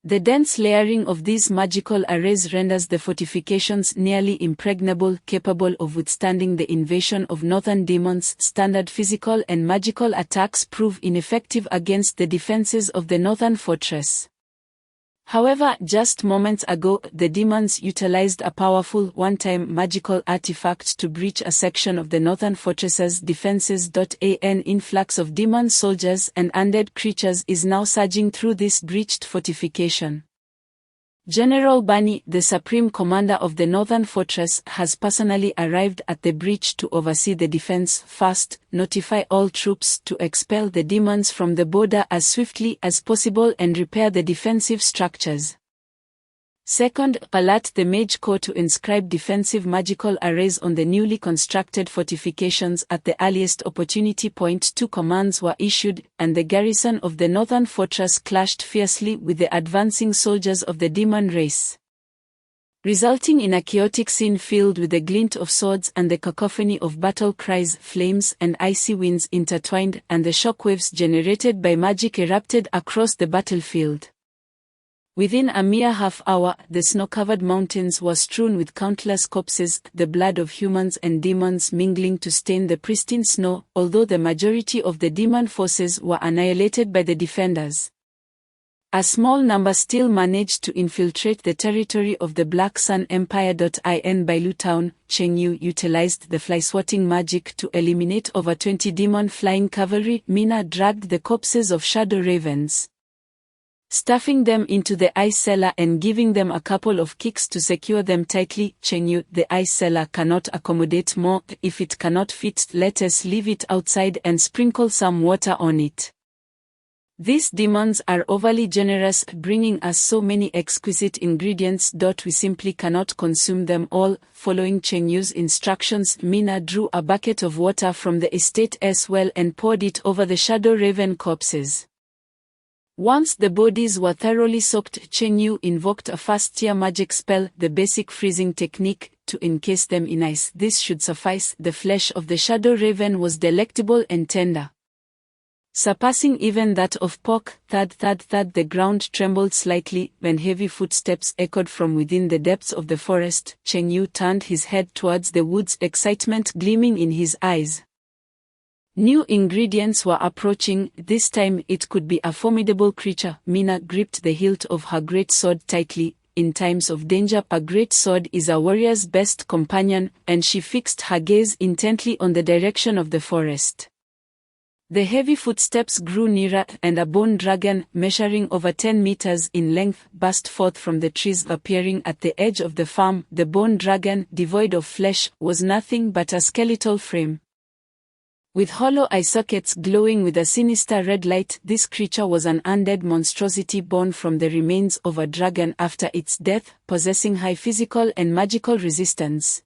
[SPEAKER 2] The dense layering of these magical arrays renders the fortifications nearly impregnable, capable of withstanding the invasion of northern demons. Standard physical and magical attacks prove ineffective against the defenses of the northern fortress. However, just moments ago, the demons utilized a powerful one-time magical artifact to breach a section of the northern fortress's defenses. An influx of demon soldiers and undead creatures is now surging through this breached fortification. General Bani, the supreme commander of the northern fortress, has personally arrived at the breach to oversee the defense. First, notify all troops to expel the demons from the border as swiftly as possible and repair the defensive structures. Second, alert the Mage Corps to inscribe defensive magical arrays on the newly constructed fortifications at the earliest opportunity. 2 commands were issued, and the garrison of the northern fortress clashed fiercely with the advancing soldiers of the demon race, resulting in a chaotic scene filled with the glint of swords and the cacophony of battle cries. Flames and icy winds intertwined, and the shockwaves generated by magic erupted across the battlefield. Within a mere half-hour, the snow-covered mountains were strewn with countless corpses, the blood of humans and demons mingling to stain the pristine snow. Although the majority of the demon forces were annihilated by the defenders, a small number still managed to infiltrate the territory of the Black Sun Empire. In Bailu Town, Chengyu utilized the fly-swatting magic to eliminate over 20 demon flying cavalry. Mina dragged the corpses of Shadow Ravens, stuffing them into the ice cellar and giving them a couple of kicks to secure them tightly. Chengyu, the ice cellar cannot accommodate more. If it cannot fit, let us leave it outside and sprinkle some water on it. These demons are overly generous, bringing us so many exquisite ingredients. We simply cannot consume them all. Following Chengyu's instructions, Mina drew a bucket of water from the estate's well and poured it over the Shadow Raven corpses. Once the bodies were thoroughly soaked, Chengyu invoked a first-tier magic spell, the basic freezing technique, to encase them in ice. This should suffice. The flesh of the Shadow Raven was delectable and tender, surpassing even that of pork. Thud, thud, thud. The ground trembled slightly when heavy footsteps echoed from within the depths of the forest. Chengyu turned his head towards the woods, excitement gleaming in his eyes. New ingredients were approaching. This time it could be a formidable creature. Mina gripped the hilt of her great sword tightly. In times of danger, a great sword is a warrior's best companion, and she fixed her gaze intently on the direction of the forest. The heavy footsteps grew nearer, and a bone dragon, measuring over 10 meters in length, burst forth from the trees, appearing at the edge of the farm. The bone dragon, devoid of flesh, was nothing but a skeletal frame, with hollow eye sockets glowing with a sinister red light. This creature was an undead monstrosity born from the remains of a dragon after its death, possessing high physical and magical resistance.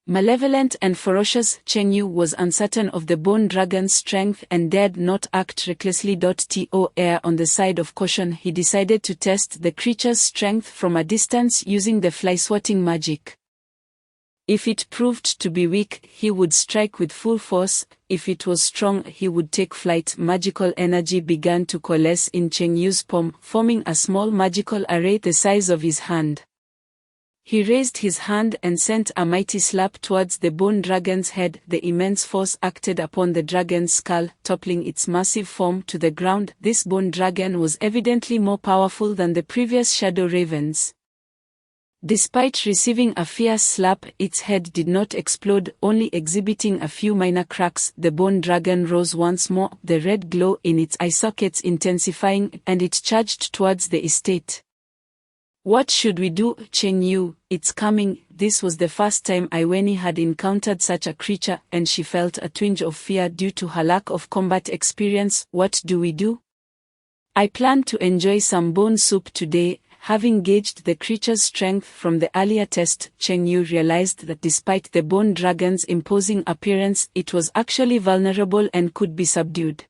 [SPEAKER 2] Malevolent and ferocious, Chengyu was uncertain of the bone dragon's strength and dared not act recklessly. To err on the side of caution, he decided to test the creature's strength from a distance using the fly-swatting magic. If it proved to be weak, he would strike with full force. If it was strong, he would take flight. Magical energy began to coalesce in Chengyu's palm, forming a small magical array the size of his hand. He raised his hand and sent a mighty slap towards the bone dragon's head. The immense force acted upon the dragon's skull, toppling its massive form to the ground. This bone dragon was evidently more powerful than the previous Shadow Ravens. Despite receiving a fierce slap, its head did not explode, only exhibiting a few minor cracks. The bone dragon rose once more, the red glow in its eye sockets intensifying, and it charged towards the estate. What should we do, Cheng Yu? It's coming. This was the first time Iweni had encountered such a creature, and she felt a twinge of fear due to her lack of combat experience. What do we do? I plan to enjoy some bone soup today. Having gauged the creature's strength from the earlier test, Cheng Yu realized that despite the bone dragon's imposing appearance, it was actually vulnerable and could be subdued.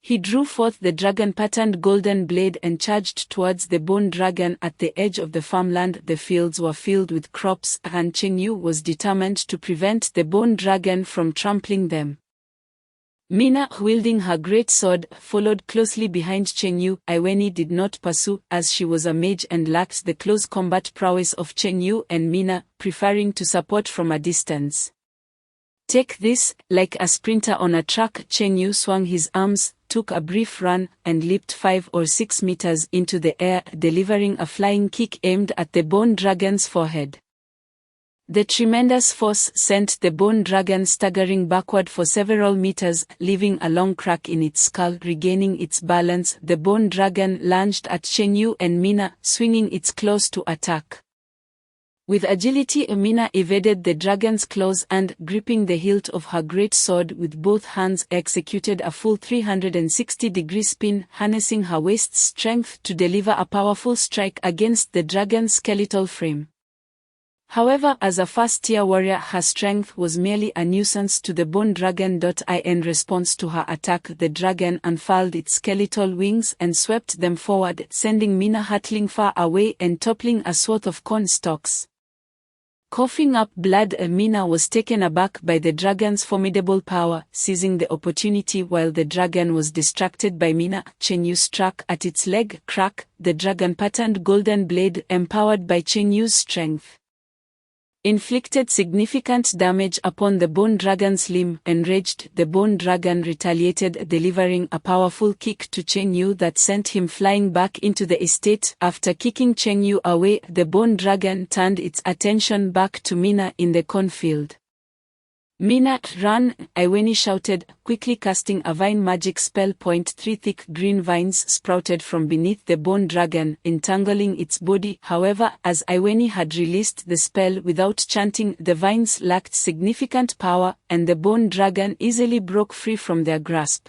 [SPEAKER 2] He drew forth the dragon-patterned golden blade and charged towards the bone dragon at the edge of the farmland. The fields were filled with crops, and Cheng Yu was determined to prevent the bone dragon from trampling them. Mina, wielding her great sword, followed closely behind Cheng Yu. Iweni did not pursue, as she was a mage and lacked the close combat prowess of Cheng Yu and Mina, preferring to support from a distance. Take this. Like a sprinter on a track, Cheng Yu swung his arms, took a brief run, and leaped 5 or 6 meters into the air, delivering a flying kick aimed at the bone dragon's forehead. The tremendous force sent the bone dragon staggering backward for several meters, leaving a long crack in its skull. Regaining its balance, the bone dragon lunged at Cheng Yu and Mina, swinging its claws to attack. With agility, Mina evaded the dragon's claws and, gripping the hilt of her great sword with both hands, executed a full 360-degree spin, harnessing her waist strength to deliver a powerful strike against the dragon's skeletal frame. However, as a first-tier warrior, her strength was merely a nuisance to the bone dragon. In response to her attack, the dragon unfurled its skeletal wings and swept them forward, sending Mina hurtling far away and toppling a swath of corn stalks. Coughing up blood, Mina was taken aback by the dragon's formidable power. Seizing the opportunity while the dragon was distracted by Mina, Cheng Yu struck at its leg. Crack! The dragon-patterned golden blade, empowered by Cheng Yu's strength, inflicted significant damage upon the bone dragon's limb. Enraged, the bone dragon retaliated, delivering a powerful kick to Cheng Yu that sent him flying back into the estate. After kicking Cheng Yu away, the bone dragon turned its attention back to Mina in the cornfield. Mina, run! Iweni shouted, quickly casting a vine magic spell. 3 thick green vines sprouted from beneath the bone dragon, entangling its body. However, as Iweni had released the spell without chanting, the vines lacked significant power, and the bone dragon easily broke free from their grasp.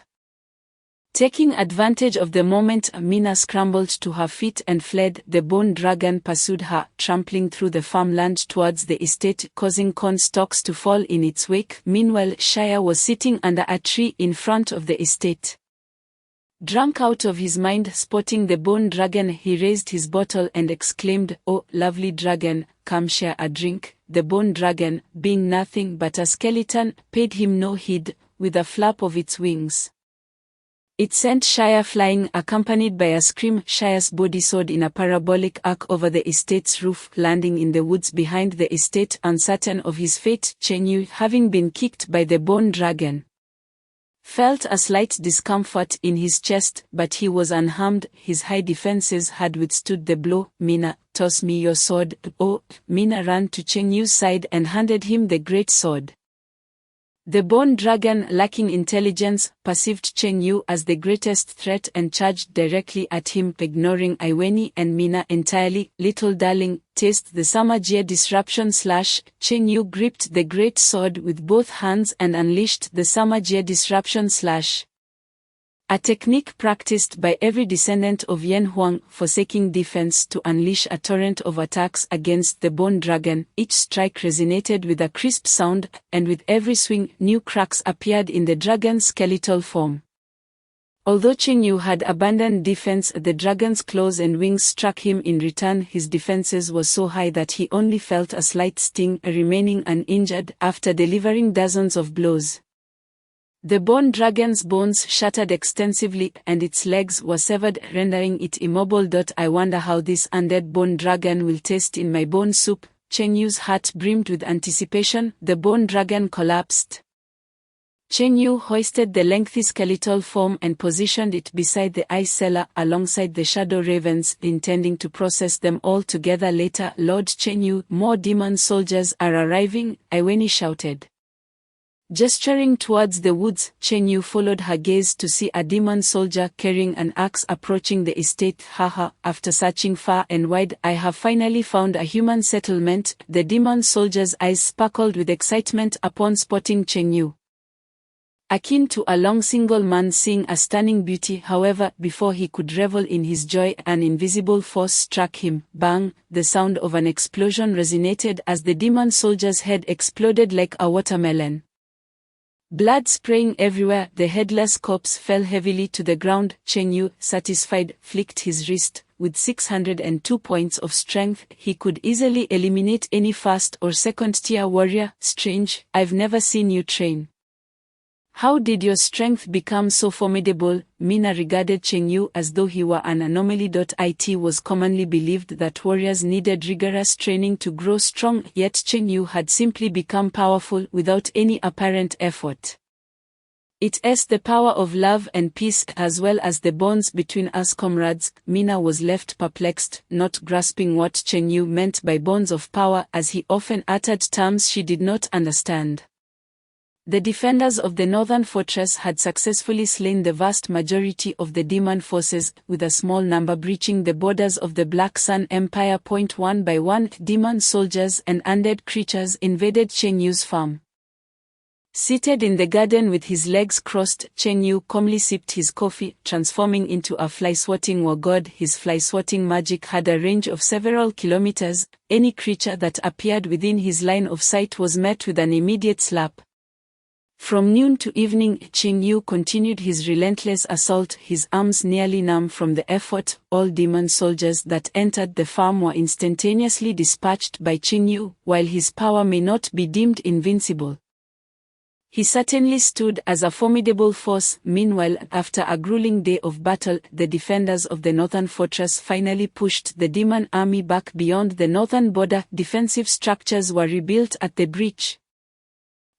[SPEAKER 2] Taking advantage of the moment, Mina scrambled to her feet and fled. The bone dragon pursued her, trampling through the farmland towards the estate, causing corn stalks to fall in its wake. Meanwhile, Shia was sitting under a tree in front of the estate. Drunk out of his mind, spotting the bone dragon, he raised his bottle and exclaimed, "Oh, lovely dragon, come share a drink." The bone dragon, being nothing but a skeleton, paid him no heed. With a flap of its wings, it sent Shia flying, accompanied by a scream. Shia's body soared in a parabolic arc over the estate's roof, landing in the woods behind the estate. Uncertain of his fate, Cheng Yu, having been kicked by the bone dragon, felt a slight discomfort in his chest, but he was unharmed. His high defenses had withstood the blow. "Mina, toss me your sword." Oh! Mina ran to Cheng Yu's side and handed him the great sword. The bone dragon, lacking intelligence, perceived Cheng Yu as the greatest threat and charged directly at him, ignoring Iweni and Mina entirely. "Little darling, taste the Samagia disruption slash." Cheng Yu gripped the great sword with both hands and unleashed the Samagia disruption slash, a technique practiced by every descendant of Yan Huang, forsaking defense to unleash a torrent of attacks against the bone dragon. Each strike resonated with a crisp sound, and with every swing, new cracks appeared in the dragon's skeletal form. Although Cheng Yu had abandoned defense, the dragon's claws and wings struck him in return. His defenses were so high that he only felt a slight sting, remaining uninjured after delivering dozens of blows. The bone dragon's bones shattered extensively, and its legs were severed, rendering it immobile. "I wonder how this undead bone dragon will taste in my bone soup." Cheng Yu's heart brimmed with anticipation. The bone dragon collapsed. Cheng Yu hoisted the lengthy skeletal form and positioned it beside the ice cellar alongside the shadow ravens, intending to process them all together later. "Lord Cheng Yu, more demon soldiers are arriving," Iweni shouted. Gesturing towards the woods, Cheng Yu followed her gaze to see a demon soldier carrying an axe approaching the estate. Haha, after searching far and wide, I have finally found a human settlement. The demon soldier's eyes sparkled with excitement upon spotting Cheng Yu. Akin to a long single man seeing a stunning beauty. However, before he could revel in his joy, an invisible force struck him. Bang! The sound of an explosion resonated as the demon soldier's head exploded like a watermelon. Blood spraying everywhere, the headless corpse fell heavily to the ground. Cheng Yu, satisfied, flicked his wrist. With 602 points of strength, he could easily eliminate any first or second-tier warrior. Strange, I've never seen you train. How did your strength become so formidable? Mina regarded Cheng Yu as though he were an anomaly. It was commonly believed that warriors needed rigorous training to grow strong, yet Cheng Yu had simply become powerful without any apparent effort. It's the power of love and peace as well as the bonds between us comrades. Mina was left perplexed, not grasping what Cheng Yu meant by bonds of power, as he often uttered terms she did not understand. The defenders of the northern fortress had successfully slain the vast majority of the demon forces, with a small number breaching the borders of the Black Sun Empire. One by one, demon soldiers and undead creatures invaded Cheng Yu's farm. Seated in the garden with his legs crossed, Cheng Yu calmly sipped his coffee, transforming into a fly-swatting war god. His fly-swatting magic had a range of several kilometers. Any creature that appeared within his line of sight was met with an immediate slap. From noon to evening, Cheng Yu continued his relentless assault, his arms nearly numb from the effort. All demon soldiers that entered the farm were instantaneously dispatched by Cheng Yu. While his power may not be deemed invincible, he certainly stood as a formidable force. Meanwhile, after a grueling day of battle, the defenders of the northern fortress finally pushed the demon army back beyond the northern border. Defensive structures were rebuilt at the breach,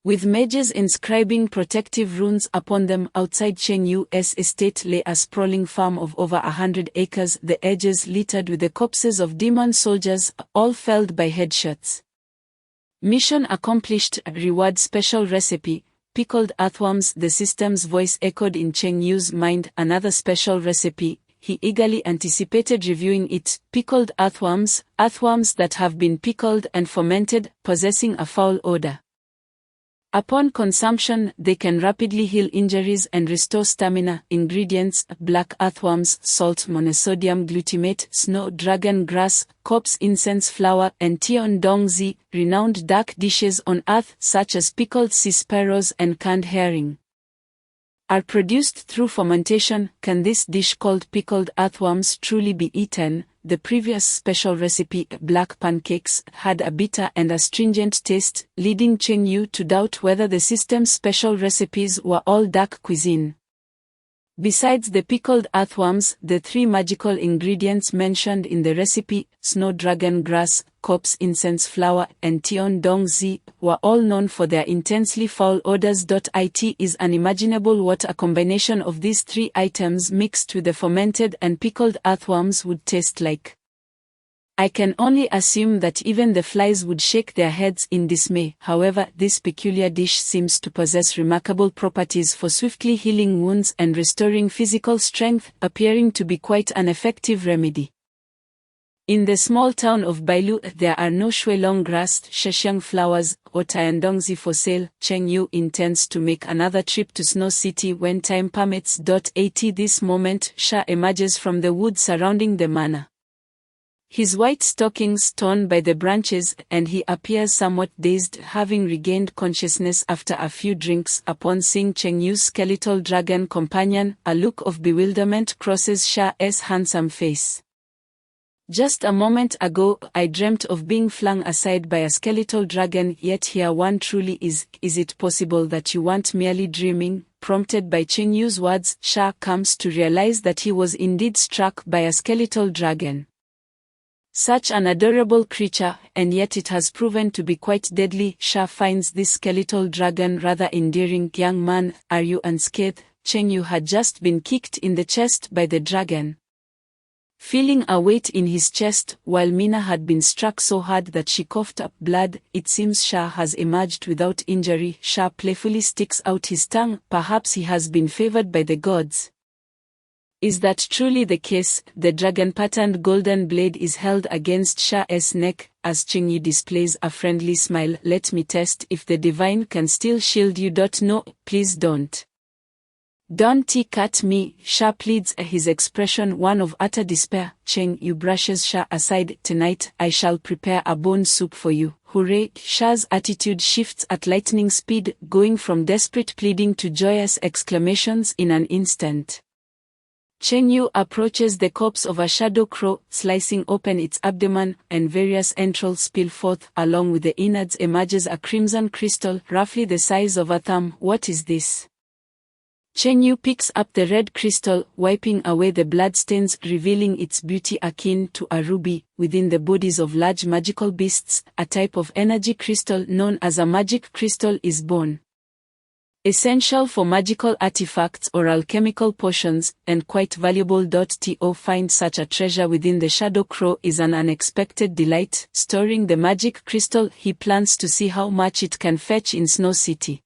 [SPEAKER 2] with mages inscribing protective runes upon them. Outside Cheng Yu's estate lay a sprawling farm of over 100 acres, the edges littered with the corpses of demon soldiers, all felled by headshots. Mission accomplished. Reward special recipe, pickled earthworms. The system's voice echoed in Cheng Yu's mind. Another special recipe. He eagerly anticipated reviewing it. Pickled earthworms that have been pickled and fermented, possessing a foul odor. Upon consumption, they can rapidly heal injuries and restore stamina. Ingredients: black earthworms, salt, monosodium glutamate, snow dragon grass, corpse incense flower, and Tian Dong Zi. Renowned dark dishes on earth, such as pickled sea sparrows and canned herring, are produced through fermentation. Can this dish called pickled earthworms truly be eaten? The previous special recipe, black pancakes, had a bitter and astringent taste, leading Cheng Yu to doubt whether the system's special recipes were all dark cuisine. Besides the pickled earthworms, the three magical ingredients mentioned in the recipe, snow dragon grass, corpse incense flower, and Tian Dong Zi, were all known for their intensely foul odors. It is unimaginable what a combination of these three items mixed with the fermented and pickled earthworms would taste like. I can only assume that even the flies would shake their heads in dismay. However, this peculiar dish seems to possess remarkable properties for swiftly healing wounds and restoring physical strength, appearing to be quite an effective remedy. In the small town of Bailu, there are no shuelong grass, sheshang flowers, or tiandongzi for sale. Cheng Yu intends to make another trip to Snow City when time permits. At this moment, Sha emerges from the wood surrounding the manor, his white stockings torn by the branches, and he appears somewhat dazed, having regained consciousness after a few drinks. Upon seeing Cheng Yu's skeletal dragon companion, a look of bewilderment crosses Shah's handsome face. Just a moment ago, I dreamt of being flung aside by a skeletal dragon, yet here one truly is. Is it possible that you weren't merely dreaming? Prompted by Cheng Yu's words, Shah comes to realize that he was indeed struck by a skeletal dragon. Such an adorable creature, and yet it has proven to be quite deadly. Shah finds this skeletal dragon rather endearing. Young man, are you unscathed? Cheng Yu had just been kicked in the chest by the dragon. feeling a weight in his chest, while Mina had been struck so hard that she coughed up blood. It seems Shah has emerged without injury. Shah playfully sticks out his tongue. Perhaps he has been favored by the gods. Is that truly the case? The dragon-patterned golden blade is held against Shah's neck, as Chengyu displays a friendly smile. Let me test if the divine can still shield you. No, please don't. Don't cut me, Shah pleads, his expression one of utter despair. Chengyu brushes Shah aside. Tonight, I shall prepare a bone soup for you. Hooray! Shah's attitude shifts at lightning speed, going from desperate pleading to joyous exclamations in an instant. Chengyu approaches the corpse of a shadow crow, slicing open its abdomen, and various entrails spill forth. Along with the innards emerges a crimson crystal, roughly the size of a thumb. What is this? Chengyu picks up the red crystal, wiping away the bloodstains, revealing its beauty akin to a ruby. Within the bodies of large magical beasts, a type of energy crystal known as a magic crystal is born. Essential for magical artifacts or alchemical potions, and quite valuable. To find such a treasure within the shadow crow is an unexpected delight. Storing the magic crystal, he plans to see how much it can fetch in Snow City.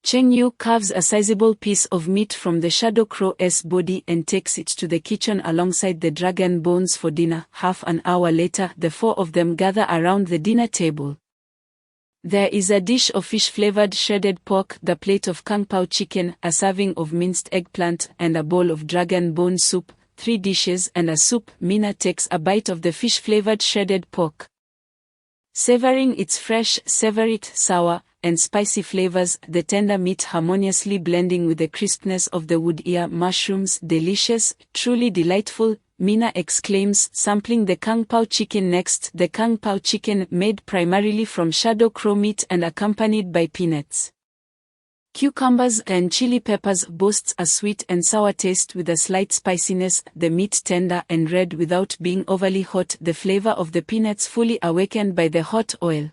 [SPEAKER 2] Chengyu carves a sizable piece of meat from the shadow crow's body and takes it to the kitchen alongside the dragon bones for dinner. Half an hour later, the four of them gather around the dinner table. There is a dish of fish-flavored shredded pork, the plate of kung pao chicken, a serving of minced eggplant, and a bowl of dragon bone soup. 3 dishes and a soup. Mina takes a bite of the fish-flavored shredded pork. Savoring its fresh, savory, sour, and spicy flavors, the tender meat harmoniously blending with the crispness of the wood ear mushrooms. Delicious, truly delightful, Mina exclaims, sampling the kung pao chicken next. The kung pao chicken, made primarily from shadow crow meat and accompanied by peanuts, cucumbers, and chili peppers, boasts a sweet and sour taste with a slight spiciness. The meat tender and red without being overly hot, the flavor of the peanuts fully awakened by the hot oil.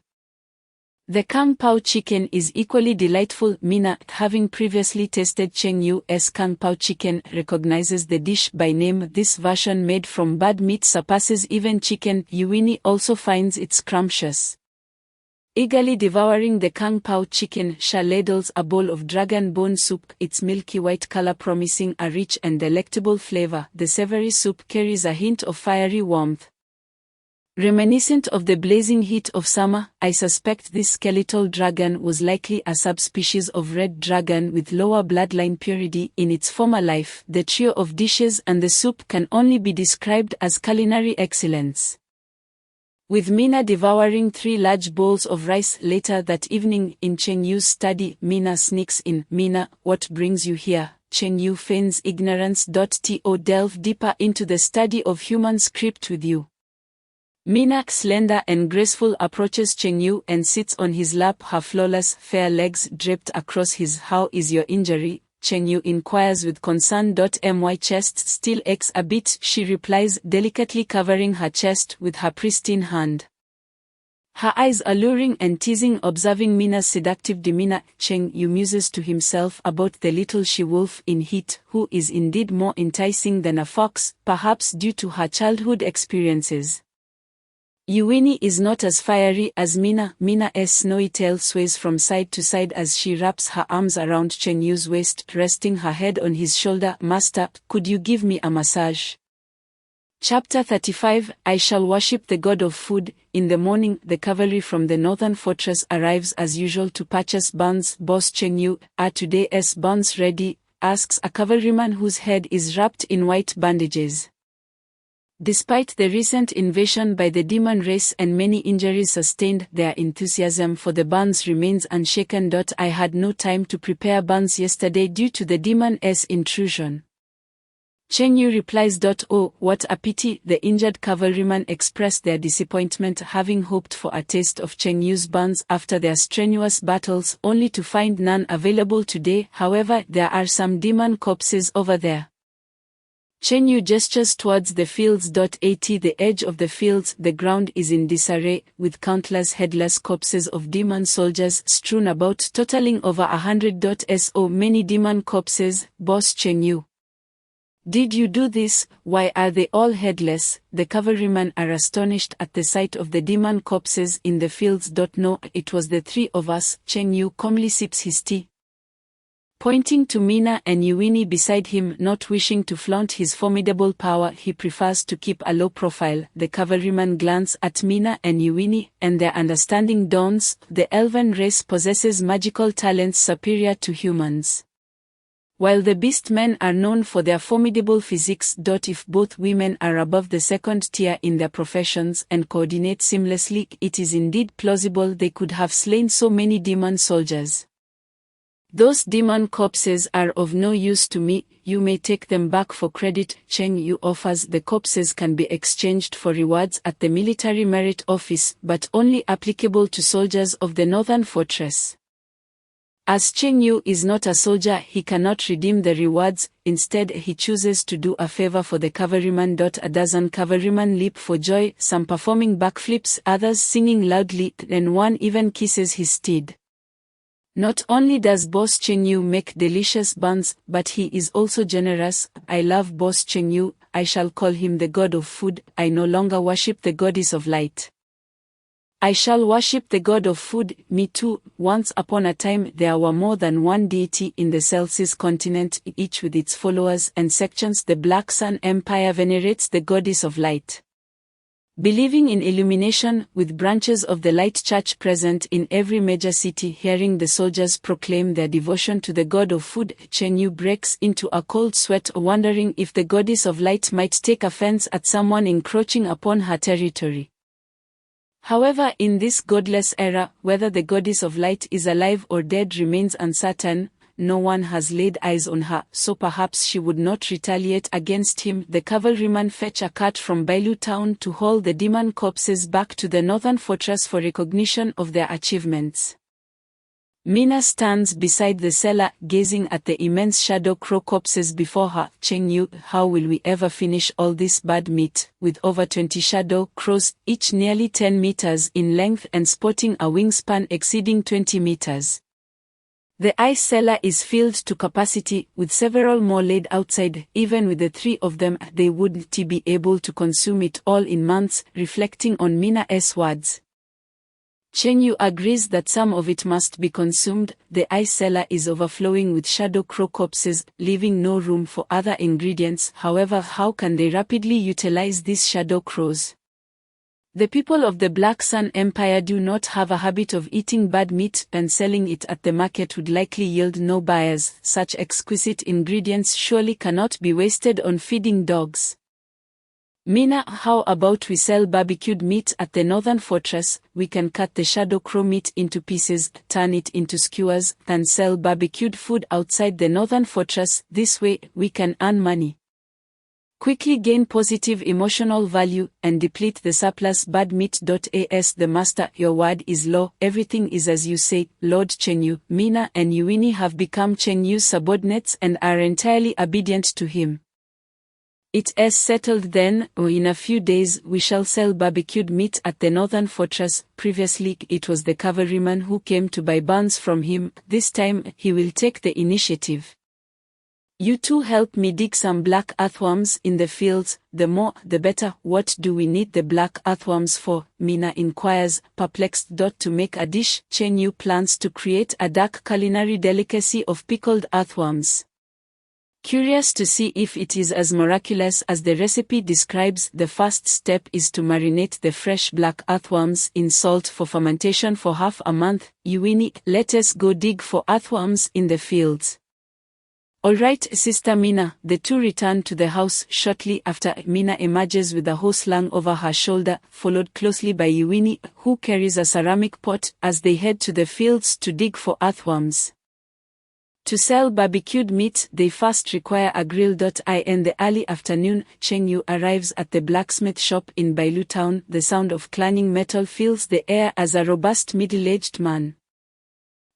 [SPEAKER 2] The kung pao chicken is equally delightful. Mina, having previously tasted Chengyu's kung pao chicken, recognizes the dish by name. This version made from bird meat surpasses even chicken. Yuini also finds it scrumptious. Eagerly devouring the kung pao chicken, Shah ladles a bowl of dragon bone soup, its milky white color promising a rich and delectable flavor. The savory soup carries a hint of fiery warmth, reminiscent of the blazing heat of summer. I suspect this skeletal dragon was likely a subspecies of red dragon with lower bloodline purity in its former life. The trio of dishes and the soup can only be described as culinary excellence. With Mina devouring 3 large bowls of rice later that evening in Chengyu's study, Mina sneaks in. Mina, what brings you here? Chengyu feigns ignorance. To delve deeper into the study of human script with you. Mina, slender and graceful, approaches Chengyu and sits on his lap, her flawless, fair legs draped across his. How is your injury? Chengyu inquires with concern. My chest still aches a bit, she replies, delicately covering her chest with her pristine hand. Her eyes alluring and teasing, observing Mina's seductive demeanor. Chengyu muses to himself about the little she-wolf in heat, who is indeed more enticing than a fox, perhaps due to her childhood experiences. Yuini is not as fiery as Mina. Mina's snowy tail sways from side to side as she wraps her arms around Chengyu's waist, resting her head on his shoulder. Master, could you give me a massage? Chapter 35, I shall worship the god of food. In the morning, the cavalry from the northern fortress arrives as usual to purchase buns. Boss Chengyu, are today's buns ready? Asks a cavalryman whose head is wrapped in white bandages. Despite the recent invasion by the demon race and many injuries sustained, their enthusiasm for the buns remains unshaken. I had no time to prepare buns yesterday due to the demon's intrusion. Chengyu replies. Oh, what a pity. The injured cavalrymen expressed their disappointment, having hoped for a taste of Chengyu's buns after their strenuous battles, only to find none available today. However, there are some demon corpses over there. Chengyu gestures towards the fields. At the edge of the fields, the ground is in disarray, with countless headless corpses of demon soldiers strewn about, totaling over 100. So many demon corpses, Boss Chengyu. Did you do this? Why are they all headless? The cavalrymen are astonished at the sight of the demon corpses in the fields. No, it was the three of us. Cheng Yu calmly sips his tea, pointing to Mina and Yuini beside him. Not wishing to flaunt his formidable power, he prefers to keep a low profile. The cavalryman glance at Mina and Yuini, and their understanding dawns. The elven race possesses magical talents superior to humans, while the beast men are known for their formidable physiques. If both women are above the second tier in their professions and coordinate seamlessly, it is indeed plausible they could have slain so many demon soldiers. Those demon corpses are of no use to me. You may take them back for credit. Cheng Yu offers. The corpses can be exchanged for rewards at the military merit office, but only applicable to soldiers of the northern fortress. As Cheng Yu is not a soldier, he cannot redeem the rewards. Instead, he chooses to do a favor for the cavalryman. A dozen cavalrymen leap for joy, some performing backflips, others singing loudly, and one even kisses his steed. Not only does Boss Cheng Yu make delicious buns, but he is also generous. I love Boss Cheng Yu. I shall call him the god of food. I no longer worship the goddess of light. I shall worship the god of food. Me too. Once upon a time there were more than one deity in the Celsius continent, each with its followers and sections. The Black Sun Empire venerates the goddess of light, believing in illumination, with branches of the Light Church present in every major city. Hearing the soldiers proclaim their devotion to the god of food, Cheng Yu breaks into a cold sweat, wondering if the goddess of light might take offense at someone encroaching upon her territory. However, in this godless era, whether the goddess of light is alive or dead remains uncertain. No one has laid eyes on her, so perhaps she would not retaliate against him. The cavalrymen fetch a cart from Bailu town to haul the demon corpses back to the northern fortress for recognition of their achievements. Mina stands beside the cellar, gazing at the immense shadow crow corpses before her. Cheng Yu, how will we ever finish all this bad meat? With over 20 shadow crows, each nearly 10 meters in length and sporting a wingspan exceeding 20 meters. The ice cellar is filled to capacity, with several more laid outside. Even with the three of them, they wouldn't be able to consume it all in months. Reflecting on Mina's words, Cheng Yu agrees that some of it must be consumed. The ice cellar is overflowing with shadow crow corpses, leaving no room for other ingredients. However, how can they rapidly utilize these shadow crows? The people of the Black Sun Empire do not have a habit of eating bad meat, and selling it at the market would likely yield no buyers. Such exquisite ingredients surely cannot be wasted on feeding dogs. Mina, how about we sell barbecued meat at the northern fortress? We can cut the shadow crow meat into pieces, turn it into skewers, and sell barbecued food outside the northern fortress. This way, we can earn money, quickly gain positive emotional value, and deplete the surplus bad meat. As the master, your word is law. Everything is as you say, Lord Cheng Yu. Mina and Yuini have become Cheng Yu's subordinates and are entirely obedient to him. It is settled then. In a few days we shall sell barbecued meat at the northern fortress. Previously it was the cavalryman who came to buy buns from him. This time he will take the initiative. You two help me dig some black earthworms in the fields. The more, the better. What do we need the black earthworms for? Mina inquires, perplexed. To make a dish. Cheng Yu plans to create a dark culinary delicacy of pickled earthworms. Curious to see if it is as miraculous as the recipe describes, the first step is to marinate the fresh black earthworms in salt for fermentation for half a month. Yuini, let us go dig for earthworms in the fields. All right, Sister Mina. The two return to the house shortly after. Mina emerges with a hoe slung over her shoulder, followed closely by Yuini, who carries a ceramic pot, as they head to the fields to dig for earthworms. To sell barbecued meat, they first require a grill. In the early afternoon, Cheng Yu arrives at the blacksmith shop in Bailu town. The sound of clanging metal fills the air as a robust middle-aged man,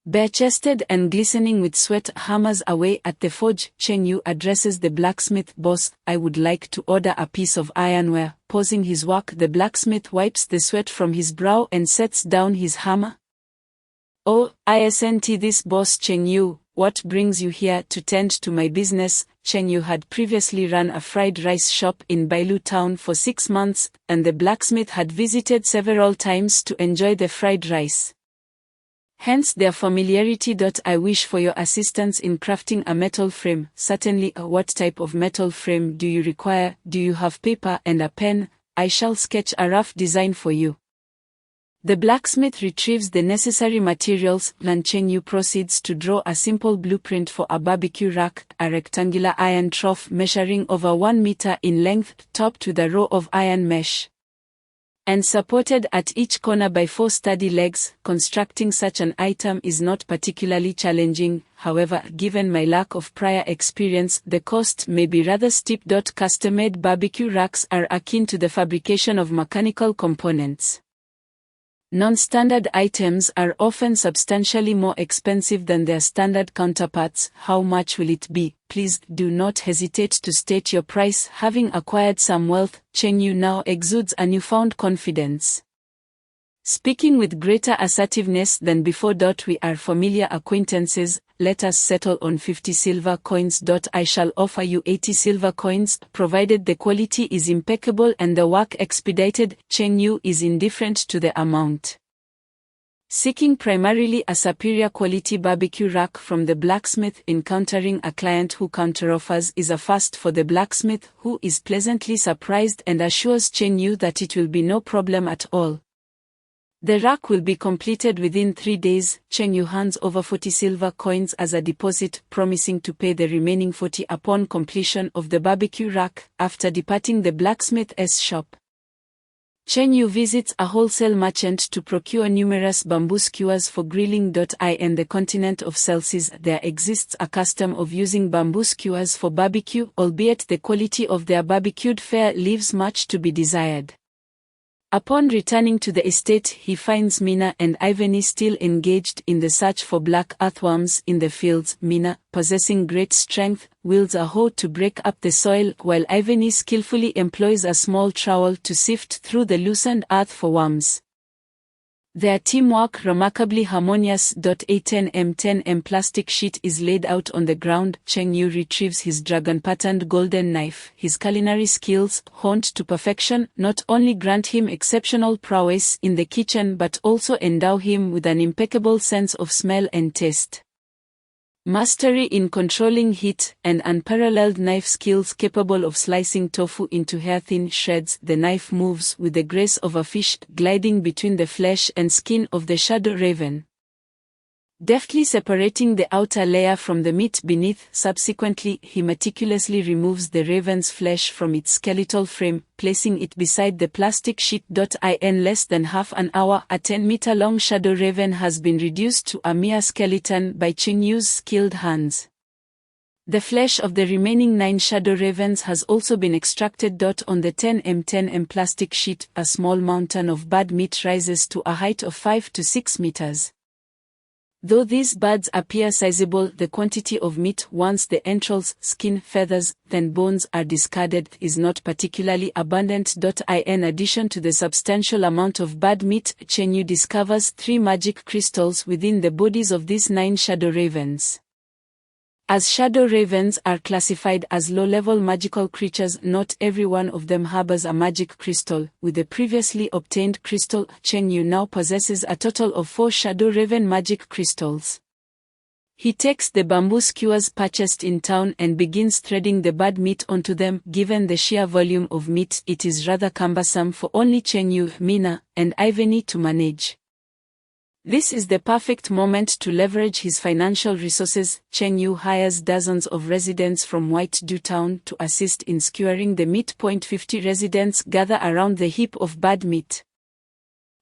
[SPEAKER 2] bare-chested and glistening with sweat, hammers away at the forge. Cheng Yu addresses the blacksmith. Boss, I would like to order a piece of ironware. Pausing his work, the blacksmith wipes the sweat from his brow and sets down his hammer. Oh, isn't this Boss Cheng Yu? what brings you here to tend to my business? Cheng Yu had previously run a fried rice shop in Bailu town for 6 months, and the blacksmith had visited several times to enjoy the fried rice. Hence their familiarity. I wish for your assistance in crafting a metal frame. Certainly. What type of metal frame do you require? Do you have paper and a pen? I shall sketch a rough design for you. The blacksmith retrieves the necessary materials. Cheng Yu proceeds to draw a simple blueprint for a barbecue rack, a rectangular iron trough measuring over 1 meter in length, topped with a row of iron mesh, and supported at each corner by 4 sturdy legs. Constructing such an item is not particularly challenging, however, given my lack of prior experience, the cost may be rather steep. Custom-made barbecue racks are akin to the fabrication of mechanical components. Non-standard items are often substantially more expensive than their standard counterparts. How much will it be? Please do not hesitate to state your price. Having acquired some wealth, Cheng Yu now exudes a newfound confidence, speaking with greater assertiveness than before. We are familiar acquaintances. Let us settle on 50 silver coins. I shall offer you 80 silver coins, provided the quality is impeccable and the work expedited. Cheng Yu is indifferent to the amount, seeking primarily a superior quality barbecue rack from the blacksmith. Encountering a client who counteroffers is a first for the blacksmith, who is pleasantly surprised and assures Cheng Yu that it will be no problem at all. The rack will be completed within 3 days. Cheng Yu hands over 40 silver coins as a deposit, promising to pay the remaining 40 upon completion of the barbecue rack. After departing the blacksmith's shop, Cheng Yu visits a wholesale merchant to procure numerous bamboo skewers for grilling. In the continent of Celsius there exists a custom of using bamboo skewers for barbecue, albeit the quality of their barbecued fare leaves much to be desired. Upon returning to the estate, he finds Mina and Ivany still engaged in the search for black earthworms in the fields. Mina, possessing great strength, wields a hoe to break up the soil, while Ivany skillfully employs a small trowel to sift through the loosened earth for worms. Their teamwork remarkably harmonious. A 10mm plastic sheet is laid out on the ground. Cheng Yu retrieves his dragon-patterned golden knife. His culinary skills, honed to perfection, not only grant him exceptional prowess in the kitchen but also endow him with an impeccable sense of smell and taste. Mastery in controlling heat, and unparalleled knife skills capable of slicing tofu into hair-thin shreds. The knife moves with the grace of a fish, gliding between the flesh and skin of the shadow raven, deftly separating the outer layer from the meat beneath. Subsequently, he meticulously removes the raven's flesh from its skeletal frame, placing it beside the plastic sheet. In less than half an hour, a 10-meter-long shadow raven has been reduced to a mere skeleton by Cheng Yu's skilled hands. The flesh of the remaining 9 shadow ravens has also been extracted. On the 10mm plastic sheet, a small mountain of bird meat rises to a height of 5 to 6 meters. Though these birds appear sizable, the quantity of meat, once the entrails, skin, feathers, then bones are discarded, is not particularly abundant. In addition to the substantial amount of bird meat, Cheng Yu discovers 3 magic crystals within the bodies of these 9 shadow ravens. As shadow ravens are classified as low-level magical creatures, not every one of them harbors a magic crystal. With the previously obtained crystal, Cheng Yu now possesses a total of 4 shadow raven magic crystals. He takes the bamboo skewers purchased in town and begins threading the bird meat onto them. Given the sheer volume of meat, it is rather cumbersome for only Cheng Yu, Mina, and Ivany to manage. This is the perfect moment to leverage his financial resources. Cheng Yu hires dozens of residents from White Dew Town to assist in skewering the meat. 50 residents gather around the heap of bird meat,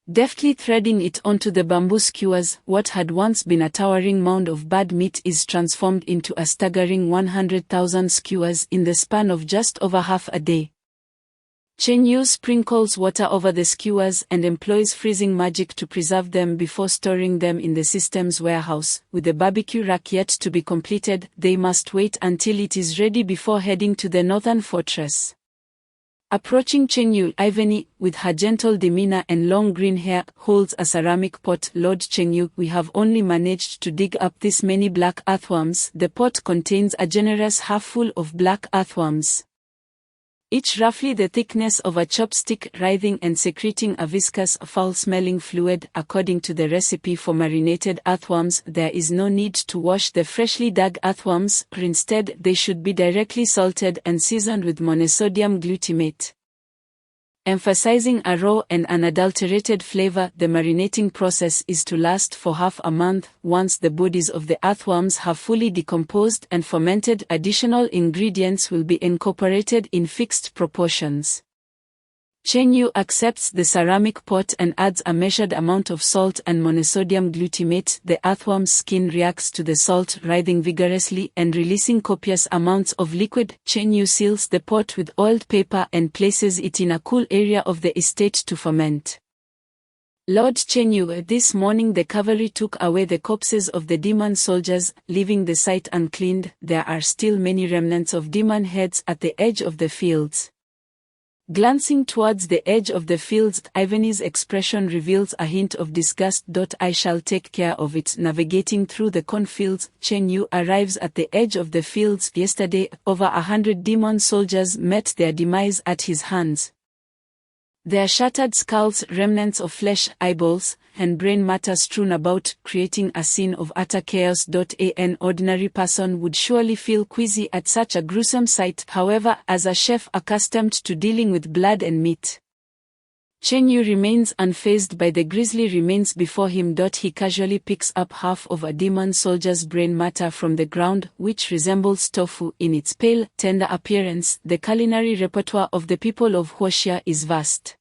[SPEAKER 2] deftly threading it onto the bamboo skewers. What had once been a towering mound of bird meat is transformed into a staggering 100,000 skewers in the span of just over half a day. Cheng Yu sprinkles water over the skewers and employs freezing magic to preserve them before storing them in the system's warehouse. With the barbecue rack yet to be completed, they must wait until it is ready before heading to the northern fortress. Approaching Cheng Yu, Ivany, with her gentle demeanor and long green hair, holds a ceramic pot. Lord Cheng Yu, we have only managed to dig up this many black earthworms. The pot contains a generous half-full of black earthworms, each roughly the thickness of a chopstick, writhing and secreting a viscous, foul-smelling fluid. According to the recipe for marinated earthworms, there is no need to wash the freshly dug earthworms. Instead, they should be directly salted and seasoned with monosodium glutamate, emphasizing a raw and unadulterated flavor. The marinating process is to last for half a month. Once the bodies of the earthworms have fully decomposed and fermented, additional ingredients will be incorporated in fixed proportions. Cheng Yu accepts the ceramic pot and adds a measured amount of salt and monosodium glutamate. The earthworm's skin reacts to the salt, writhing vigorously and releasing copious amounts of liquid. Cheng Yu seals the pot with oiled paper and places it in a cool area of the estate to ferment. Lord Cheng Yu, this morning the cavalry took away the corpses of the demon soldiers, leaving the site uncleaned. There are still many remnants of demon heads at the edge of the fields. Glancing towards the edge of the fields, Ivany's expression reveals a hint of disgust. I shall take care of it. Navigating through the cornfields, Cheng Yu arrives at the edge of the fields. Yesterday, over 100 demon soldiers met their demise at his hands. Their shattered skulls, remnants of flesh, eyeballs, and brain matter strewn about, creating a scene of utter chaos. An ordinary person would surely feel queasy at such a gruesome sight. However, as a chef accustomed to dealing with blood and meat, Cheng Yu remains unfazed by the grisly remains before him. He casually picks up half of a demon soldier's brain matter from the ground, which resembles tofu in its pale, tender appearance. The culinary repertoire of the people of Huoxia is vast.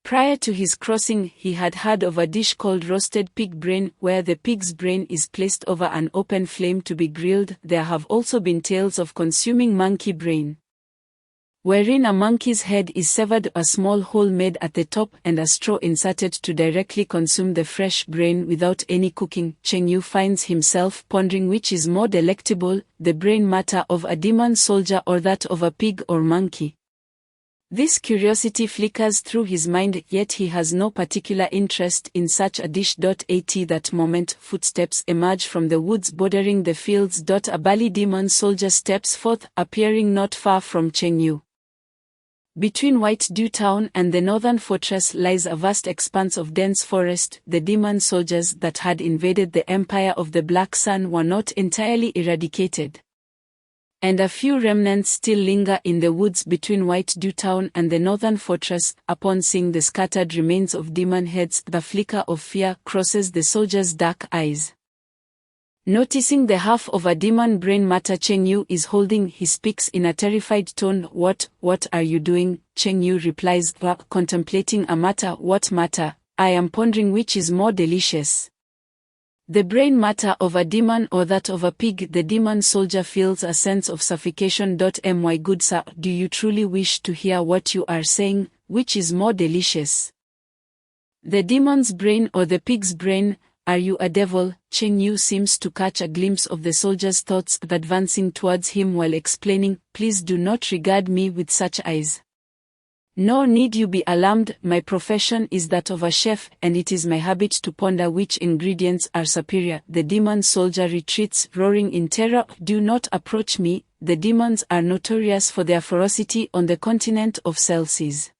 [SPEAKER 2] Prior to his crossing, he had heard of a dish called roasted pig brain, where the pig's brain is placed over an open flame to be grilled. There have also been tales of consuming monkey brain, wherein a monkey's head is severed, a small hole made at the top, and a straw inserted to directly consume the fresh brain without any cooking. Cheng Yu finds himself pondering which is more delectable, the brain matter of a demon soldier or that of a pig or monkey. This curiosity flickers through his mind, yet he has no particular interest in such a dish. At that moment, footsteps emerge from the woods bordering the fields. A burly demon soldier steps forth, appearing not far from Cheng Yu. Between White Dew Town and the northern fortress lies a vast expanse of dense forest. The demon soldiers that had invaded the Empire of the Black Sun were not entirely eradicated, and a few remnants still linger in the woods between White Dew Town and the northern fortress. Upon seeing the scattered remains of demon heads, the flicker of fear crosses the soldier's dark eyes. Noticing the half of a demon brain matter Cheng Yu is holding, he speaks in a terrified tone. What are you doing? Cheng Yu replies, contemplating a matter. What matter? I am pondering which is more delicious, the brain matter of a demon or that of a pig. The demon soldier feels a sense of suffocation. My good sir, do you truly wish to hear what you are saying? Which is more delicious, the demon's brain or the pig's brain? Are you a devil? Cheng Yu seems to catch a glimpse of the soldier's thoughts, advancing towards him while explaining, please do not regard me with such eyes. Nor need you be alarmed. My profession is that of a chef, and it is my habit to ponder which ingredients are superior. The demon soldier retreats, roaring in terror. Do not approach me. The demons are notorious for their ferocity on the continent of Celsius.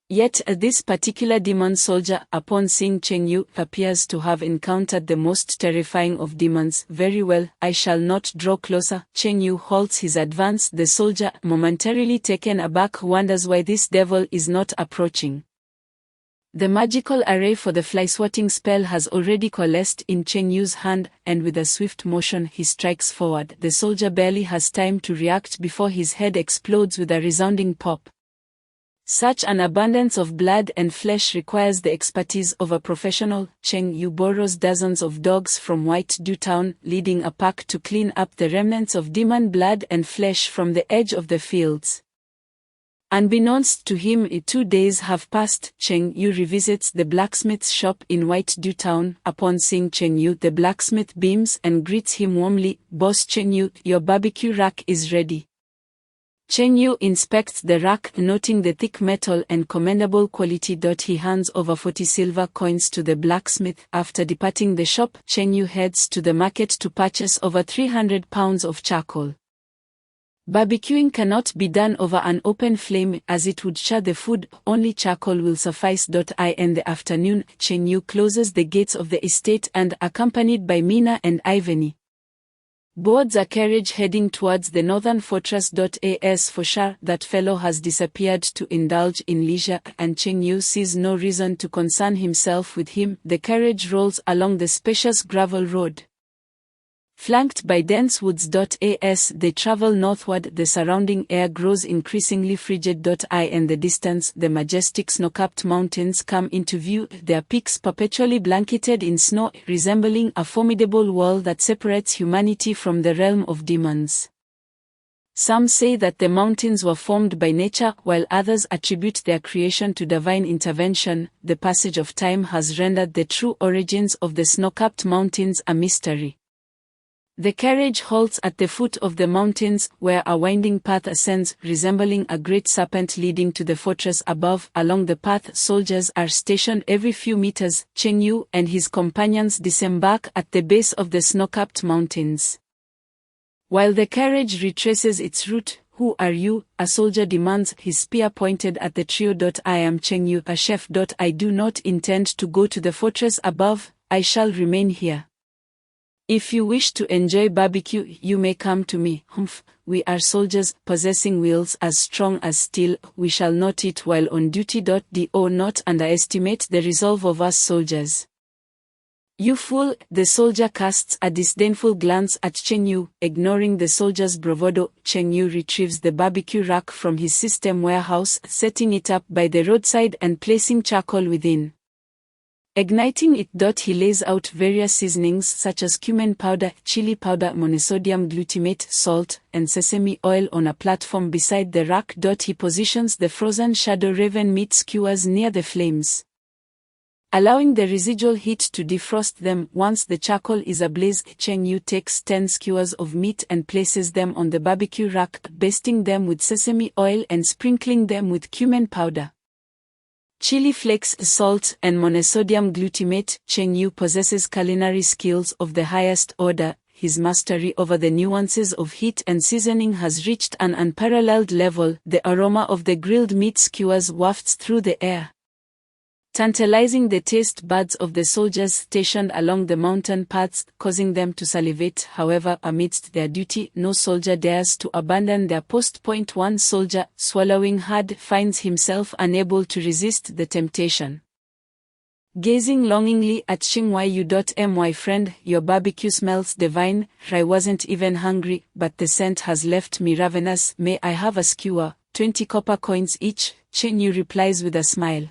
[SPEAKER 2] Yet this particular demon soldier, upon seeing Cheng Yu, appears to have encountered the most terrifying of demons. Very well, I shall not draw closer. Cheng Yu halts his advance. The soldier, momentarily taken aback, wonders why this devil is not approaching. The magical array for the fly-swatting spell has already coalesced in Cheng Yu's hand, and with a swift motion he strikes forward. The soldier barely has time to react before his head explodes with a resounding pop. Such an abundance of blood and flesh requires the expertise of a professional. Cheng Yu borrows dozens of dogs from White Dew Town, leading a pack to clean up the remnants of demon blood and flesh from the edge of the fields. Unbeknownst to him, 2 days have passed. Cheng Yu revisits the blacksmith's shop in White Dew Town. Upon seeing Cheng Yu, the blacksmith beams and greets him warmly. Boss Cheng Yu, your barbecue rack is ready. Chen Yu inspects the rack, noting the thick metal and commendable quality. He hands over 40 silver coins to the blacksmith. After departing the shop, Chen Yu heads to the market to purchase over 300 pounds of charcoal. Barbecuing cannot be done over an open flame as it would char the food, only charcoal will suffice. In the afternoon, Chen Yu closes the gates of the estate and, accompanied by Mina and Ivany, boards a carriage heading towards the northern fortress. As for Shah, that fellow has disappeared to indulge in leisure, and Chen Yu sees no reason to concern himself with him. The carriage rolls along the spacious gravel road, flanked by dense woods. As they travel northward, the surrounding air grows increasingly frigid. In the distance, the majestic snow-capped mountains come into view, their peaks perpetually blanketed in snow, resembling a formidable wall that separates humanity from the realm of demons. Some say that the mountains were formed by nature, while others attribute their creation to divine intervention. The passage of time has rendered the true origins of the snow-capped mountains a mystery. The carriage halts at the foot of the mountains, where a winding path ascends, resembling a great serpent leading to the fortress above. Along the path, soldiers are stationed every few meters. Chen Yu and his companions disembark at the base of the snow-capped mountains. While the carriage retraces its route, "Who are you?" a soldier demands, his spear pointed at the trio. "I am Chen Yu, a chef. I do not intend to go to the fortress above, I shall remain here. If you wish to enjoy barbecue, you may come to me." "Humph, we are soldiers, possessing wills as strong as steel. We shall not eat while on duty. Do not underestimate the resolve of us soldiers." "You fool!" The soldier casts a disdainful glance at Chen Yu. Ignoring the soldier's bravado, Chen Yu retrieves the barbecue rack from his system warehouse, setting it up by the roadside and placing charcoal within. Igniting it, he lays out various seasonings such as cumin powder, chili powder, monosodium glutamate, salt, and sesame oil on a platform beside the rack. He positions the frozen shadow raven meat skewers near the flames, allowing the residual heat to defrost them. Once the charcoal is ablaze, Chen Yu takes 10 skewers of meat and places them on the barbecue rack, basting them with sesame oil and sprinkling them with cumin powder, chili flakes, salt, and monosodium glutamate. Chen Yu possesses culinary skills of the highest order. His mastery over the nuances of heat and seasoning has reached an unparalleled level. The aroma of the grilled meat skewers wafts through the air, tantalizing the taste buds of the soldiers stationed along the mountain paths, causing them to salivate. However, amidst their duty, no soldier dares to abandon their post. One soldier, swallowing hard, finds himself unable to resist the temptation. Gazing longingly at Xingyu. "My friend, your barbecue smells divine. I wasn't even hungry, but the scent has left me ravenous. May I have a skewer?" 20 copper coins each, Chen Yu replies with a smile.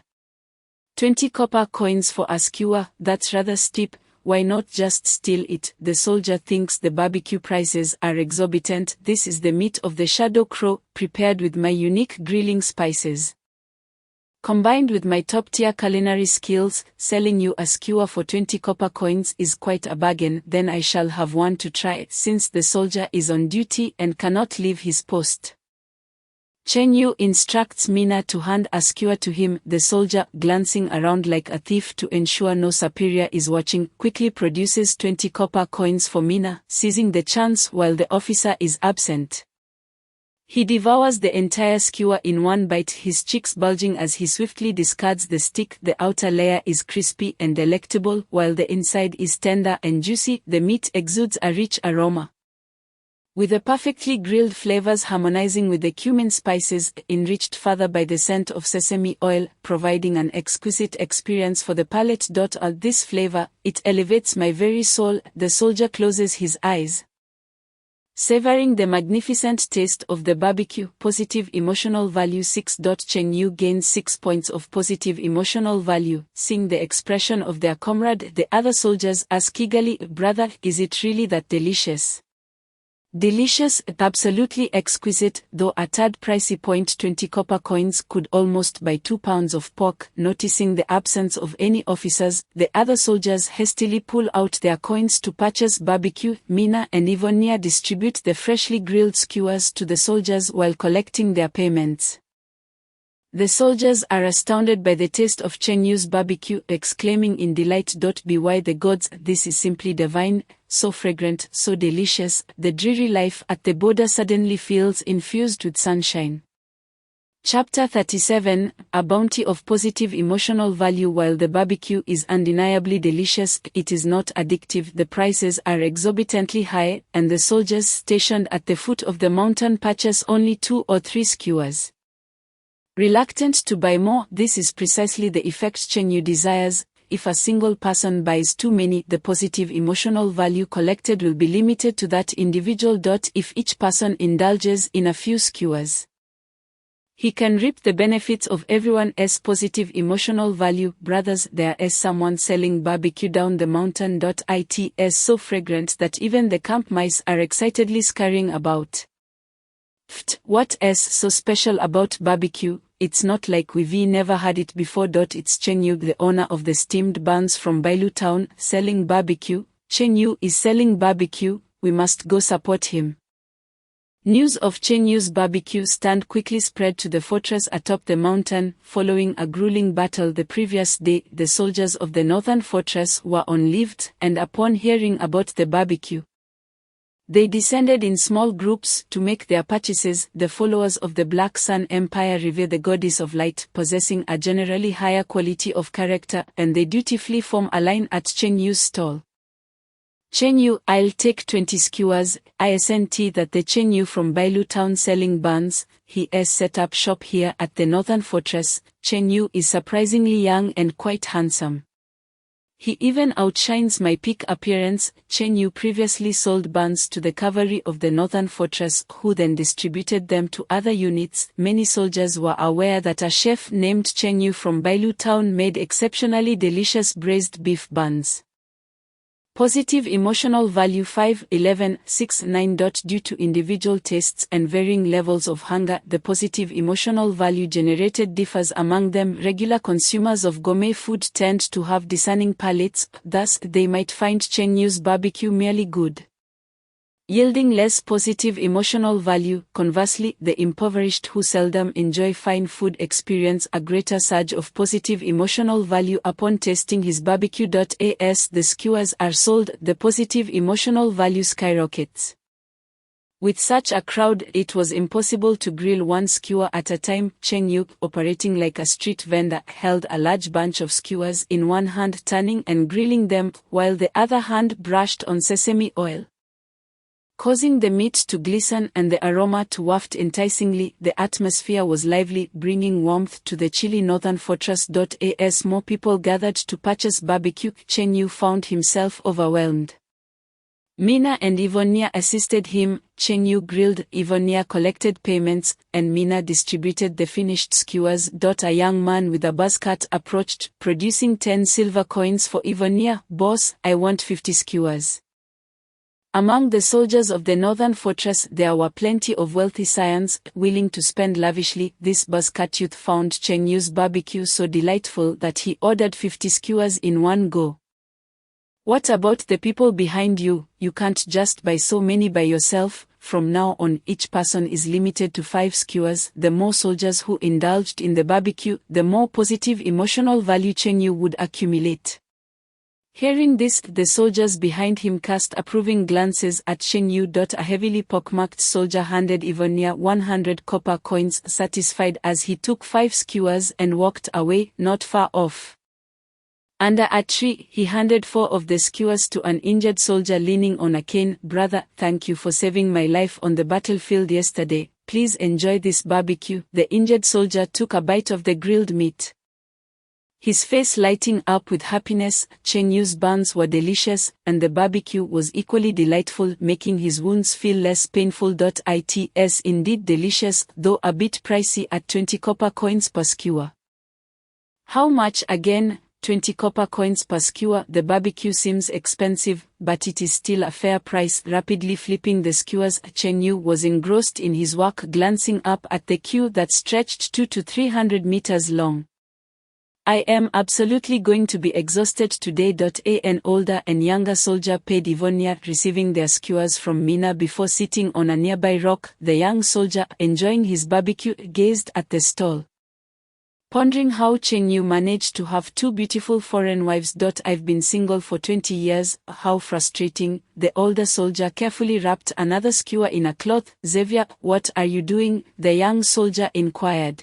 [SPEAKER 2] 20 copper coins for a skewer, that's rather steep. Why not just steal it? The soldier thinks the barbecue prices are exorbitant. "This is the meat of the shadow crow, prepared with my unique grilling spices, combined with my top-tier culinary skills. Selling you a skewer for 20 copper coins is quite a bargain." "Then I shall have one to try, since the soldier is on duty and cannot leave his post." Chen Yu instructs Mina to hand a skewer to him. The soldier, glancing around like a thief to ensure no superior is watching, quickly produces 20 copper coins for Mina, seizing the chance while the officer is absent. He devours the entire skewer in one bite, his cheeks bulging as he swiftly discards the stick. The outer layer is crispy and delectable, while the inside is tender and juicy. The meat exudes a rich aroma, with the perfectly grilled flavors harmonizing with the cumin spices, enriched further by the scent of sesame oil, providing an exquisite experience for the palate. This flavor, it elevates my very soul." The soldier closes his eyes, savoring the magnificent taste of the barbecue. Positive emotional value 6. Chen Yu gains 6 points of positive emotional value. Seeing the expression of their comrade, the other soldiers ask eagerly, "Brother, is it really that delicious?" Delicious, absolutely exquisite, though a tad pricey. 20 copper coins could almost buy 2 pounds of pork. Noticing the absence of any officers, the other soldiers hastily pull out their coins to purchase barbecue. Mina and Ivonia distribute the freshly grilled skewers to the soldiers while collecting their payments. The soldiers are astounded by the taste of Cheng Yu's barbecue, exclaiming in delight. By the gods, this is simply divine, so fragrant, so delicious. The dreary life at the border suddenly feels infused with sunshine. Chapter 37, A Bounty of Positive Emotional Value. While the barbecue is undeniably delicious, it is not addictive. The prices are exorbitantly high, and the soldiers stationed at the foot of the mountain purchase only 2 or 3 skewers. Reluctant to buy more, this is precisely the effect Cheng Yu desires. If a single person buys too many, the positive emotional value collected will be limited to that individual. If each person indulges in a few skewers, he can reap the benefits of everyone's positive emotional value. Brothers, there is someone selling barbecue down the mountain. It is so fragrant that even the camp mice are excitedly scurrying about. What is so special about barbecue? It's not like we've never had it before. It's Cheng Yu, the owner of the steamed buns from Bailu Town, selling barbecue. Cheng Yu is selling barbecue, we must go support him. News of Cheng Yu's barbecue stand quickly spread to the fortress atop the mountain. Following a grueling battle the previous day, the soldiers of the northern fortress were on leave, and upon hearing about the barbecue, they descended in small groups to make their purchases. The followers of the Black Sun Empire revere the goddess of light, possessing a generally higher quality of character, and they dutifully form a line at Cheng Yu's stall. Cheng Yu, I'll take 20 skewers. ISNT that the Cheng Yu from Bailu Town selling buns. He has set up shop here at the northern fortress. Cheng Yu is surprisingly young and quite handsome. He even outshines my peak appearance. Cheng Yu previously sold buns to the cavalry of the northern fortress, who then distributed them to other units. Many soldiers were aware that a chef named Cheng Yu from Bailu Town made exceptionally delicious braised beef buns. Positive emotional value 5.11.6.9. Due to individual tastes and varying levels of hunger, the positive emotional value generated differs among them. Regular consumers of gourmet food tend to have discerning palates, thus they might find Cheng Yu's barbecue merely good, yielding less positive emotional value. Conversely, the impoverished who seldom enjoy fine food experience a greater surge of positive emotional value upon tasting his barbecue. As the skewers are sold, the positive emotional value skyrockets. With such a crowd, it was impossible to grill one skewer at a time. Cheng Yu, operating like a street vendor, held a large bunch of skewers in one hand, turning and grilling them, while the other hand brushed on sesame oil, causing the meat to glisten and the aroma to waft enticingly. The atmosphere was lively, bringing warmth to the chilly northern fortress. As more people gathered to purchase barbecue, Cheng Yu found himself overwhelmed. Mina and Ivonia assisted him. Cheng Yu grilled, Ivonia collected payments, and Mina distributed the finished skewers. A young man with a buzz cut approached, producing 10 silver coins for Ivonia. Boss, I want 50 skewers. Among the soldiers of the northern fortress there were plenty of wealthy scions, willing to spend lavishly. This buzz-cut youth found Cheng Yu's barbecue so delightful that he ordered 50 skewers in one go. What about the people behind you? You can't just buy so many by yourself. From now on, each person is limited to 5 skewers. The more soldiers who indulged in the barbecue, the more positive emotional value Cheng Yu would accumulate. Hearing this, the soldiers behind him cast approving glances at Cheng Yu. A heavily pockmarked soldier handed Ivonia 100 copper coins, satisfied as he took 5 skewers and walked away. Not far off, under a tree, he handed 4 of the skewers to an injured soldier leaning on a cane. Brother, thank you for saving my life on the battlefield yesterday. Please enjoy this barbecue. The injured soldier took a bite of the grilled meat, his face lighting up with happiness. Cheng Yu's buns were delicious, and the barbecue was equally delightful, making his wounds feel less painful. It is indeed delicious, though a bit pricey at 20 copper coins per skewer. How much again? 20 copper coins per skewer. The barbecue seems expensive, but it is still a fair price. Rapidly flipping the skewers, Cheng Yu was engrossed in his work, glancing up at the queue that stretched 200 to 300 meters long. I am absolutely going to be exhausted today. An older and younger soldier paid Ivonia, receiving their skewers from Mina before sitting on a nearby rock. The young soldier, enjoying his barbecue, gazed at the stall, pondering how Cheng Yu managed to have two beautiful foreign wives. I've been single for 20 years, how frustrating. The older soldier carefully wrapped another skewer in a cloth. Xavier, what are you doing? The young soldier inquired.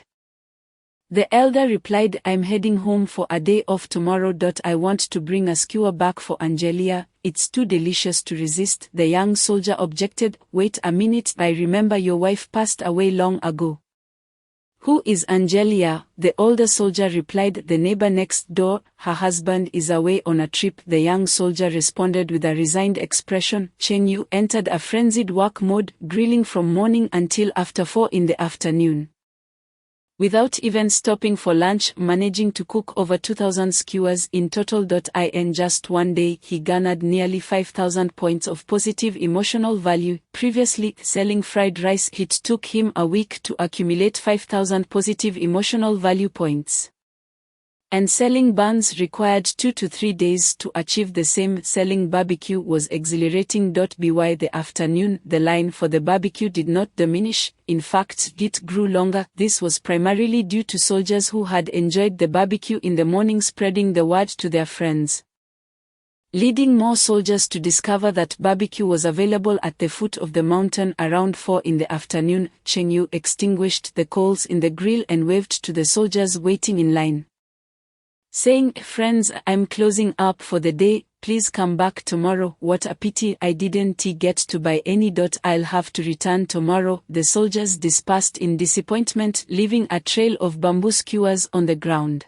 [SPEAKER 2] The elder replied, I'm heading home for a day off tomorrow. I want to bring a skewer back for Angelia. It's too delicious to resist. The young soldier objected. Wait a minute, I remember your wife passed away long ago. Who is Angelia? The older soldier replied, the neighbor next door. Her husband is away on a trip. The young soldier responded with a resigned expression. Cheng Yu entered a frenzied work mode, grilling from morning until after 4 in the afternoon. Without even stopping for lunch, managing to cook over 2,000 skewers in total. In just one day, he garnered nearly 5,000 points of positive emotional value. Previously, selling fried rice, it took him a week to accumulate 5,000 positive emotional value points. And selling buns required 2 to 3 days to achieve the same. Selling barbecue was exhilarating. By the afternoon, the line for the barbecue did not diminish, in fact, it grew longer. This was primarily due to soldiers who had enjoyed the barbecue in the morning spreading the word to their friends, leading more soldiers to discover that barbecue was available at the foot of the mountain. Around 4 in the afternoon, Cheng Yu extinguished the coals in the grill and waved to the soldiers waiting in line, saying, friends, I'm closing up for the day, please come back tomorrow. What a pity I didn't get to buy any. I'll have to return tomorrow. The soldiers dispersed in disappointment, leaving a trail of bamboo skewers on the ground.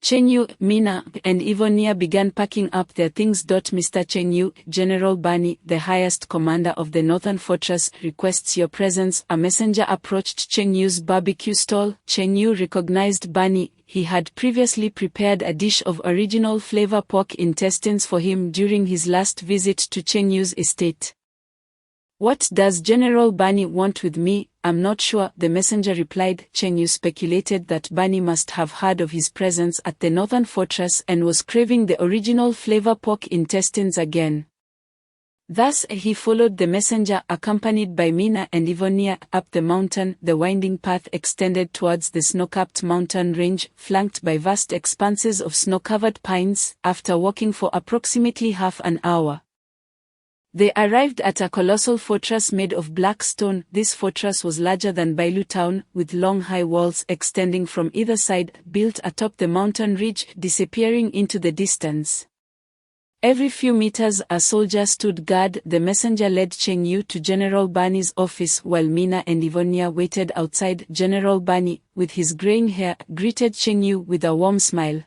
[SPEAKER 2] Cheng Yu, Mina, and Ivonia began packing up their things. Mr. Cheng Yu, General Bani, the highest commander of the Northern Fortress, requests your presence. A messenger approached Cheng Yu's barbecue stall. Cheng Yu recognized Bani. He had previously prepared a dish of original flavor pork intestines for him during his last visit to Cheng Yu's estate. What does General Bani want with me? I'm not sure, the messenger replied. Cheng Yu speculated that Bani must have heard of his presence at the Northern Fortress and was craving the original flavor pork intestines again. Thus, he followed the messenger, accompanied by Mina and Ivonia, up the mountain. The winding path extended towards the snow-capped mountain range, flanked by vast expanses of snow-covered pines. After walking for approximately half an hour, they arrived at a colossal fortress made of black stone. This fortress was larger than Bailu town, with long high walls extending from either side, built atop the mountain ridge, disappearing into the distance. Every few meters a soldier stood guard. The messenger led Cheng Yu to General Bani's office while Mina and Ivonia waited outside. General Bani, with his graying hair, greeted Cheng Yu with a warm smile.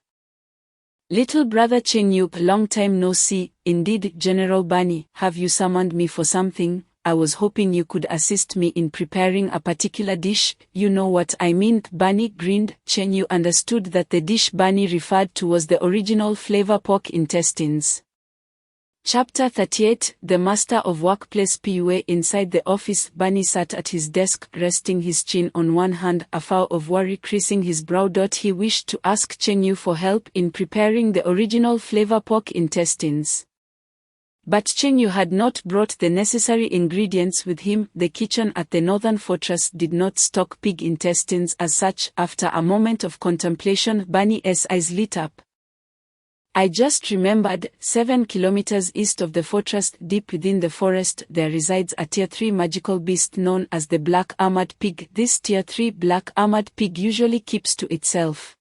[SPEAKER 2] Little brother Cheng Yu, long time no see. Indeed, General Bani, have you summoned me for something? I was hoping you could assist me in preparing a particular dish. You know what I mean. Bani grinned. Cheng Yu understood that the dish Bani referred to was the original flavor pork intestines. Chapter 38, The Master of Workplace. PUA. Inside the office, Bani sat at his desk, resting his chin on one hand, a frown of worry creasing his brow. He wished to ask Cheng Yu for help in preparing the original flavor pork intestines, but Cheng Yu had not brought the necessary ingredients with him. The kitchen at the Northern Fortress did not stock pig intestines as such. After a moment of contemplation, Bani's eyes lit up. I just remembered, 7 kilometers east of the fortress, deep within the forest, there resides a Tier 3 magical beast known as the Black Armored Pig. This Tier 3 Black Armored Pig usually keeps to itself,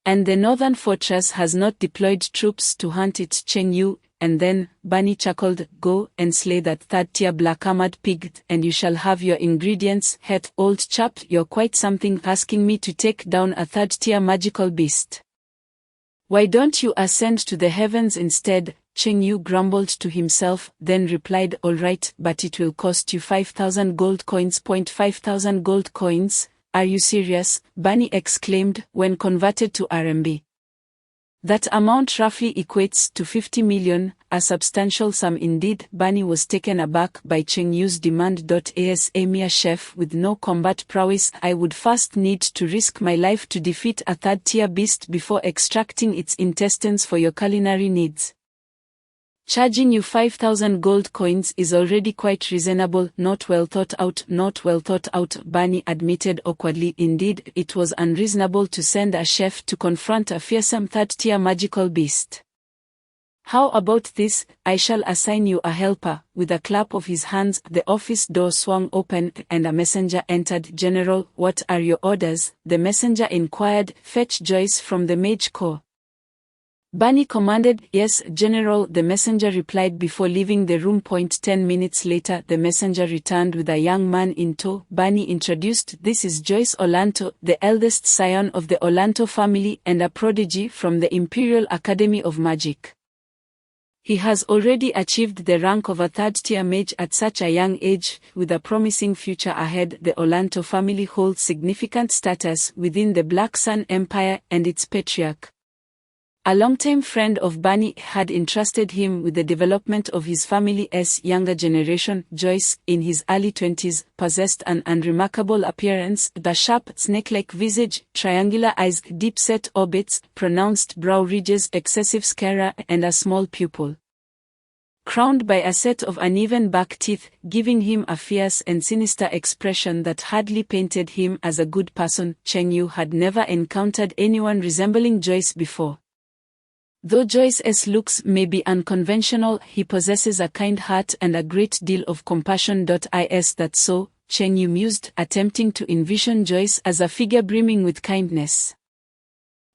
[SPEAKER 2] and the Northern Fortress has not deployed troops to hunt it. Cheng Yu, and then, Bani chuckled, go and slay that 3rd-tier Black Armored Pig, and you shall have your ingredients. Het, old chap, you're quite something asking me to take down a 3rd-tier magical beast. Why don't you ascend to the heavens instead? Cheng Yu grumbled to himself, then replied, all right, but it will cost you 5,000 gold coins. 5,000 gold coins? Are you serious? Bani exclaimed. When converted to RMB, That amount roughly equates to 50 million, a substantial sum indeed. Bunny was taken aback by Cheng Yu's demand. As a mere chef with no combat prowess, I would first need to risk my life to defeat a third-tier beast before extracting its intestines for your culinary needs. Charging you 5,000 gold coins is already quite reasonable. Not well thought out, Bunny admitted awkwardly. Indeed, it was unreasonable to send a chef to confront a fearsome third-tier magical beast. How about this? I shall assign you a helper. With a clap of his hands, the office door swung open, and a messenger entered. General, what are your orders? The messenger inquired. Fetch Joyce from the Mage Corps. Bunny commanded. Yes, General, the messenger replied before leaving the room. 10 minutes later, the messenger returned with a young man in tow. Bunny introduced. This is Joyce Olanto, the eldest scion of the Olanto family and a prodigy from the Imperial Academy of Magic. He has already achieved the rank of a third-tier mage at such a young age. With a promising future ahead, the Olanto family holds significant status within the Black Sun Empire and its patriarch. A longtime friend of Bunny had entrusted him with the development of his family's younger generation. Joyce, in his early 20s, possessed an unremarkable appearance: the sharp, snake-like visage, triangular eyes, deep-set orbits, pronounced brow ridges, excessive sclera, and a small pupil, crowned by a set of uneven back teeth, giving him a fierce and sinister expression that hardly painted him as a good person. Cheng Yu had never encountered anyone resembling Joyce before. Though Joyce's looks may be unconventional, he possesses a kind heart and a great deal of compassion. Is that so? Cheng Yu mused, attempting to envision Joyce as a figure brimming with kindness,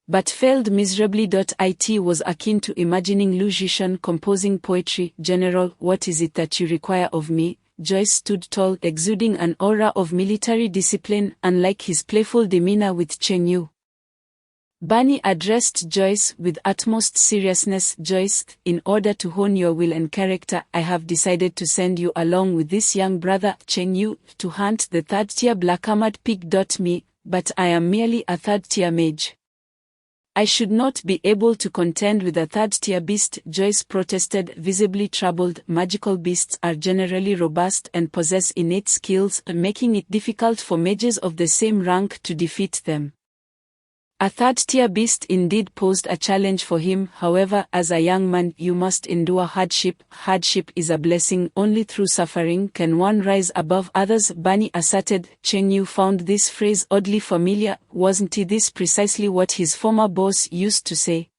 [SPEAKER 2] but failed miserably. It was akin to imagining Lu Zhishan composing poetry. General, what is it that you require of me? Joyce stood tall, exuding an aura of military discipline, unlike his playful demeanor with Cheng Yu. Bunny addressed Joyce with utmost seriousness. Joyce, in order to hone your will and character, I have decided to send you along with this young brother, Cheng Yu, to hunt the third-tier black-armored pig. Me, but I am merely a third-tier mage. I should not be able to contend with a third-tier beast, Joyce protested, visibly troubled. Magical beasts are generally robust and possess innate skills, making it difficult for mages of the same rank to defeat them. A third-tier beast indeed posed a challenge for him. However, as a young man, you must endure hardship. Hardship is a blessing. Only through suffering can one rise above others, Bunny asserted. Cheng Yu found this phrase oddly familiar. Wasn't this precisely what his former boss used to say?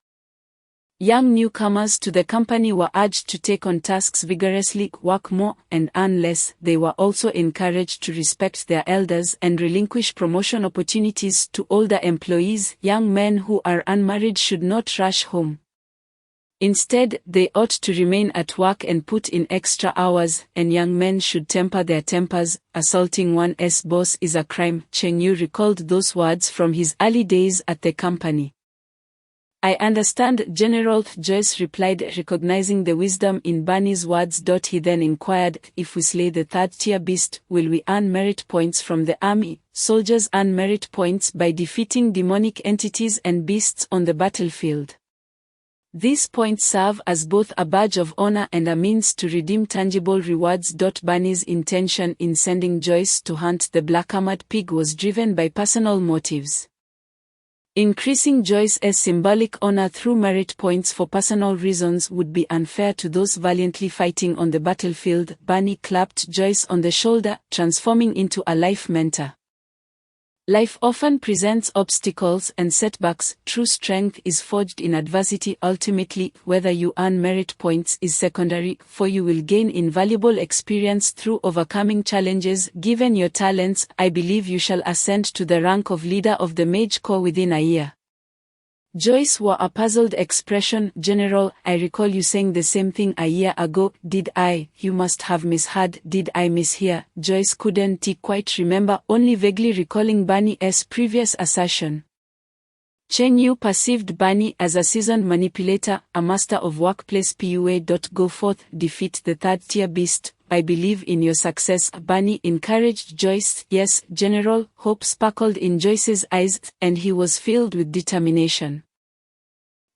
[SPEAKER 2] Young newcomers to the company were urged to take on tasks vigorously, work more, and earn less. They were also encouraged to respect their elders and relinquish promotion opportunities to older employees. Young men who are unmarried should not rush home. Instead, they ought to remain at work and put in extra hours, and young men should temper their tempers. Assaulting one's boss is a crime. Cheng Yu recalled those words from his early days at the company. I understand, General, Joyce replied, recognizing the wisdom in Bunny's words. He then inquired, if we slay the third-tier beast, will we earn merit points from the army? Soldiers earn merit points by defeating demonic entities and beasts on the battlefield. These points serve as both a badge of honor and a means to redeem tangible rewards. Bunny's intention in sending Joyce to hunt the black-armored pig was driven by personal motives. Increasing Joyce's symbolic honor through merit points for personal reasons would be unfair to those valiantly fighting on the battlefield. Bunny clapped Joyce on the shoulder, transforming into a life mentor. Life often presents obstacles and setbacks. True strength is forged in adversity. Ultimately, whether you earn merit points is secondary, for you will gain invaluable experience through overcoming challenges. Given your talents, I believe you shall ascend to the rank of leader of the Mage Corps within a year. Joyce wore a puzzled expression. General, I recall you saying the same thing a year ago. Did I? You must have misheard. Did I mishear? Joyce couldn't quite remember, only vaguely recalling Bunny's previous assertion. Cheng Yu perceived Bunny as a seasoned manipulator, a master of workplace PUA. Go forth, defeat the third-tier beast. I believe in your success, Bunny encouraged Joyce. Yes, General. Hope sparkled in Joyce's eyes, and he was filled with determination.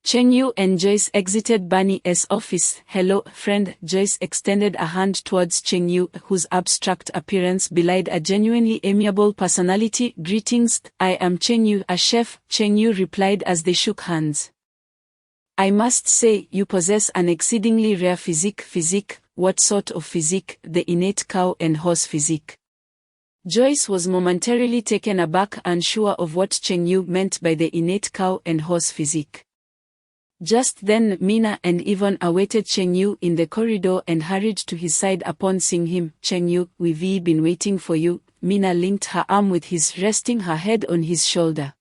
[SPEAKER 2] Cheng Yu and Joyce exited Bunny's office. "Hello, friend." Joyce extended a hand towards Cheng Yu, whose abstract appearance belied a genuinely amiable personality. "Greetings, I am Cheng Yu, a chef," Cheng Yu replied as they shook hands. "I must say, you possess an exceedingly rare physique." "Physique? What sort of physique?" "The innate cow and horse physique." Joyce was momentarily taken aback, unsure of what Cheng Yu meant by the innate cow and horse physique. Just then Mina and Yvonne awaited Cheng Yu in the corridor and hurried to his side upon seeing him. "Cheng Yu, we've been waiting for you." Mina linked her arm with his, resting her head on his shoulder.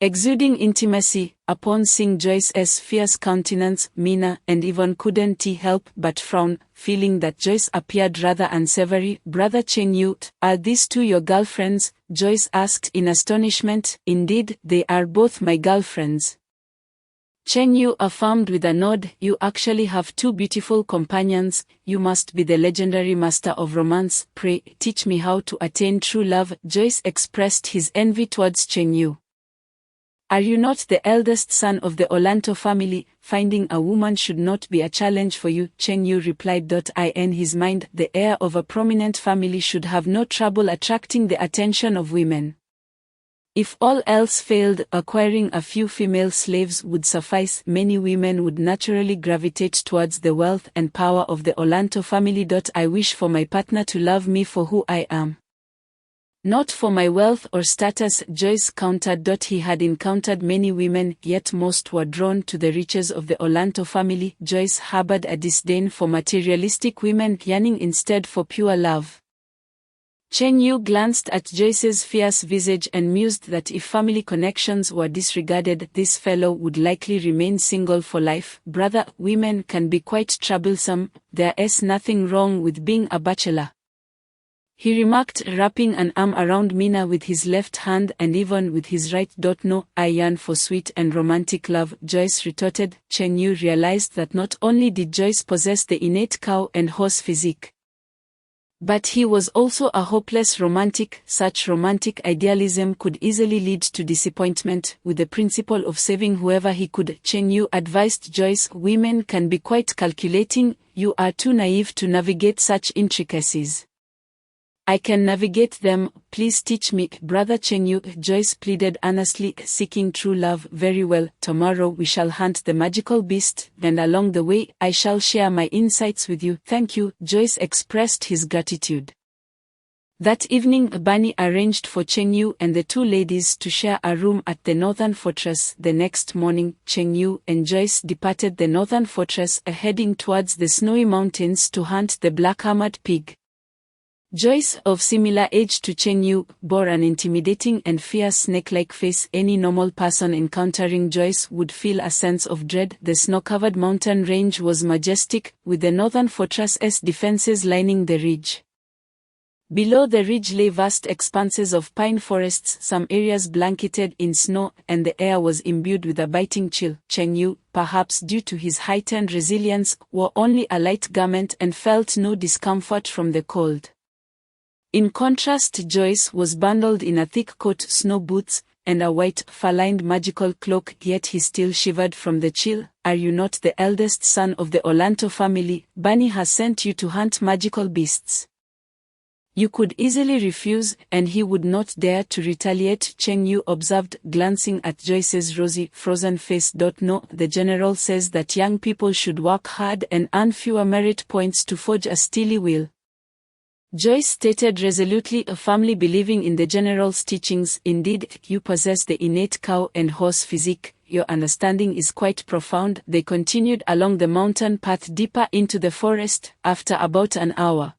[SPEAKER 2] Exuding intimacy, upon seeing Joyce's fierce countenance, Mina and Yvonne couldn't help but frown, feeling that Joyce appeared rather unsavory. "Brother Cheng Yu, are these two your girlfriends?" Joyce asked in astonishment. "Indeed, they are both my girlfriends." Cheng Yu affirmed with a nod. "You actually have two beautiful companions. You must be the legendary master of romance. Pray, teach me how to attain true love." Joyce expressed his envy towards Cheng Yu. "Are you not the eldest son of the Olanto family? Finding a woman should not be a challenge for you," Cheng Yu replied. In his mind, the heir of a prominent family should have no trouble attracting the attention of women. If all else failed, acquiring a few female slaves would suffice. Many women would naturally gravitate towards the wealth and power of the Olanto family. "I wish for my partner to love me for who I am, not for my wealth or status," Joyce countered. He had encountered many women, yet most were drawn to the riches of the Olanto family. Joyce harbored a disdain for materialistic women, yearning instead for pure love. Cheng Yu glanced at Joyce's fierce visage and mused that if family connections were disregarded, this fellow would likely remain single for life. "Brother, women can be quite troublesome. There's nothing wrong with being a bachelor," he remarked, wrapping an arm around Mina with his left hand and Yvonne with his right. "No, I yearn for sweet and romantic love," Joyce retorted. Cheng Yu realized that not only did Joyce possess the innate cow and horse physique, but he was also a hopeless romantic. Such romantic idealism could easily lead to disappointment. With the principle of saving whoever he could, Cheng Yu advised Joyce, "Women can be quite calculating. You are too naive to navigate such intricacies." "I can navigate them. Please teach me." "Brother Cheng Yu," Joyce pleaded earnestly, seeking true love. "Very well, tomorrow we shall hunt the magical beast, and along the way I shall share my insights with you." "Thank you," Joyce expressed his gratitude. That evening Bunny arranged for Cheng Yu and the two ladies to share a room at the Northern Fortress. The next morning, Cheng Yu and Joyce departed the Northern Fortress, heading towards the snowy mountains to hunt the black-armored pig. Joyce, of similar age to Cheng Yu, bore an intimidating and fierce snake-like face. Any normal person encountering Joyce would feel a sense of dread. The snow-covered mountain range was majestic, with the Northern Fortress's defenses lining the ridge. Below the ridge lay vast expanses of pine forests, some areas blanketed in snow, and the air was imbued with a biting chill. Cheng Yu, perhaps due to his heightened resilience, wore only a light garment and felt no discomfort from the cold. In contrast, Joyce was bundled in a thick coat, snow boots, and a white, fur-lined magical cloak, yet he still shivered from the chill. "Are you not the eldest son of the Olanto family? Bunny has sent you to hunt magical beasts. You could easily refuse, and he would not dare to retaliate," Cheng Yu observed, glancing at Joyce's rosy, frozen face. "No, the general says that young people should work hard and earn fewer merit points to forge a steely will," Joyce stated resolutely, firmly believing in the general's teachings. "Indeed, you possess the innate cow and horse physique. Your understanding is quite profound." They continued along the mountain path deeper into the forest. After about an hour,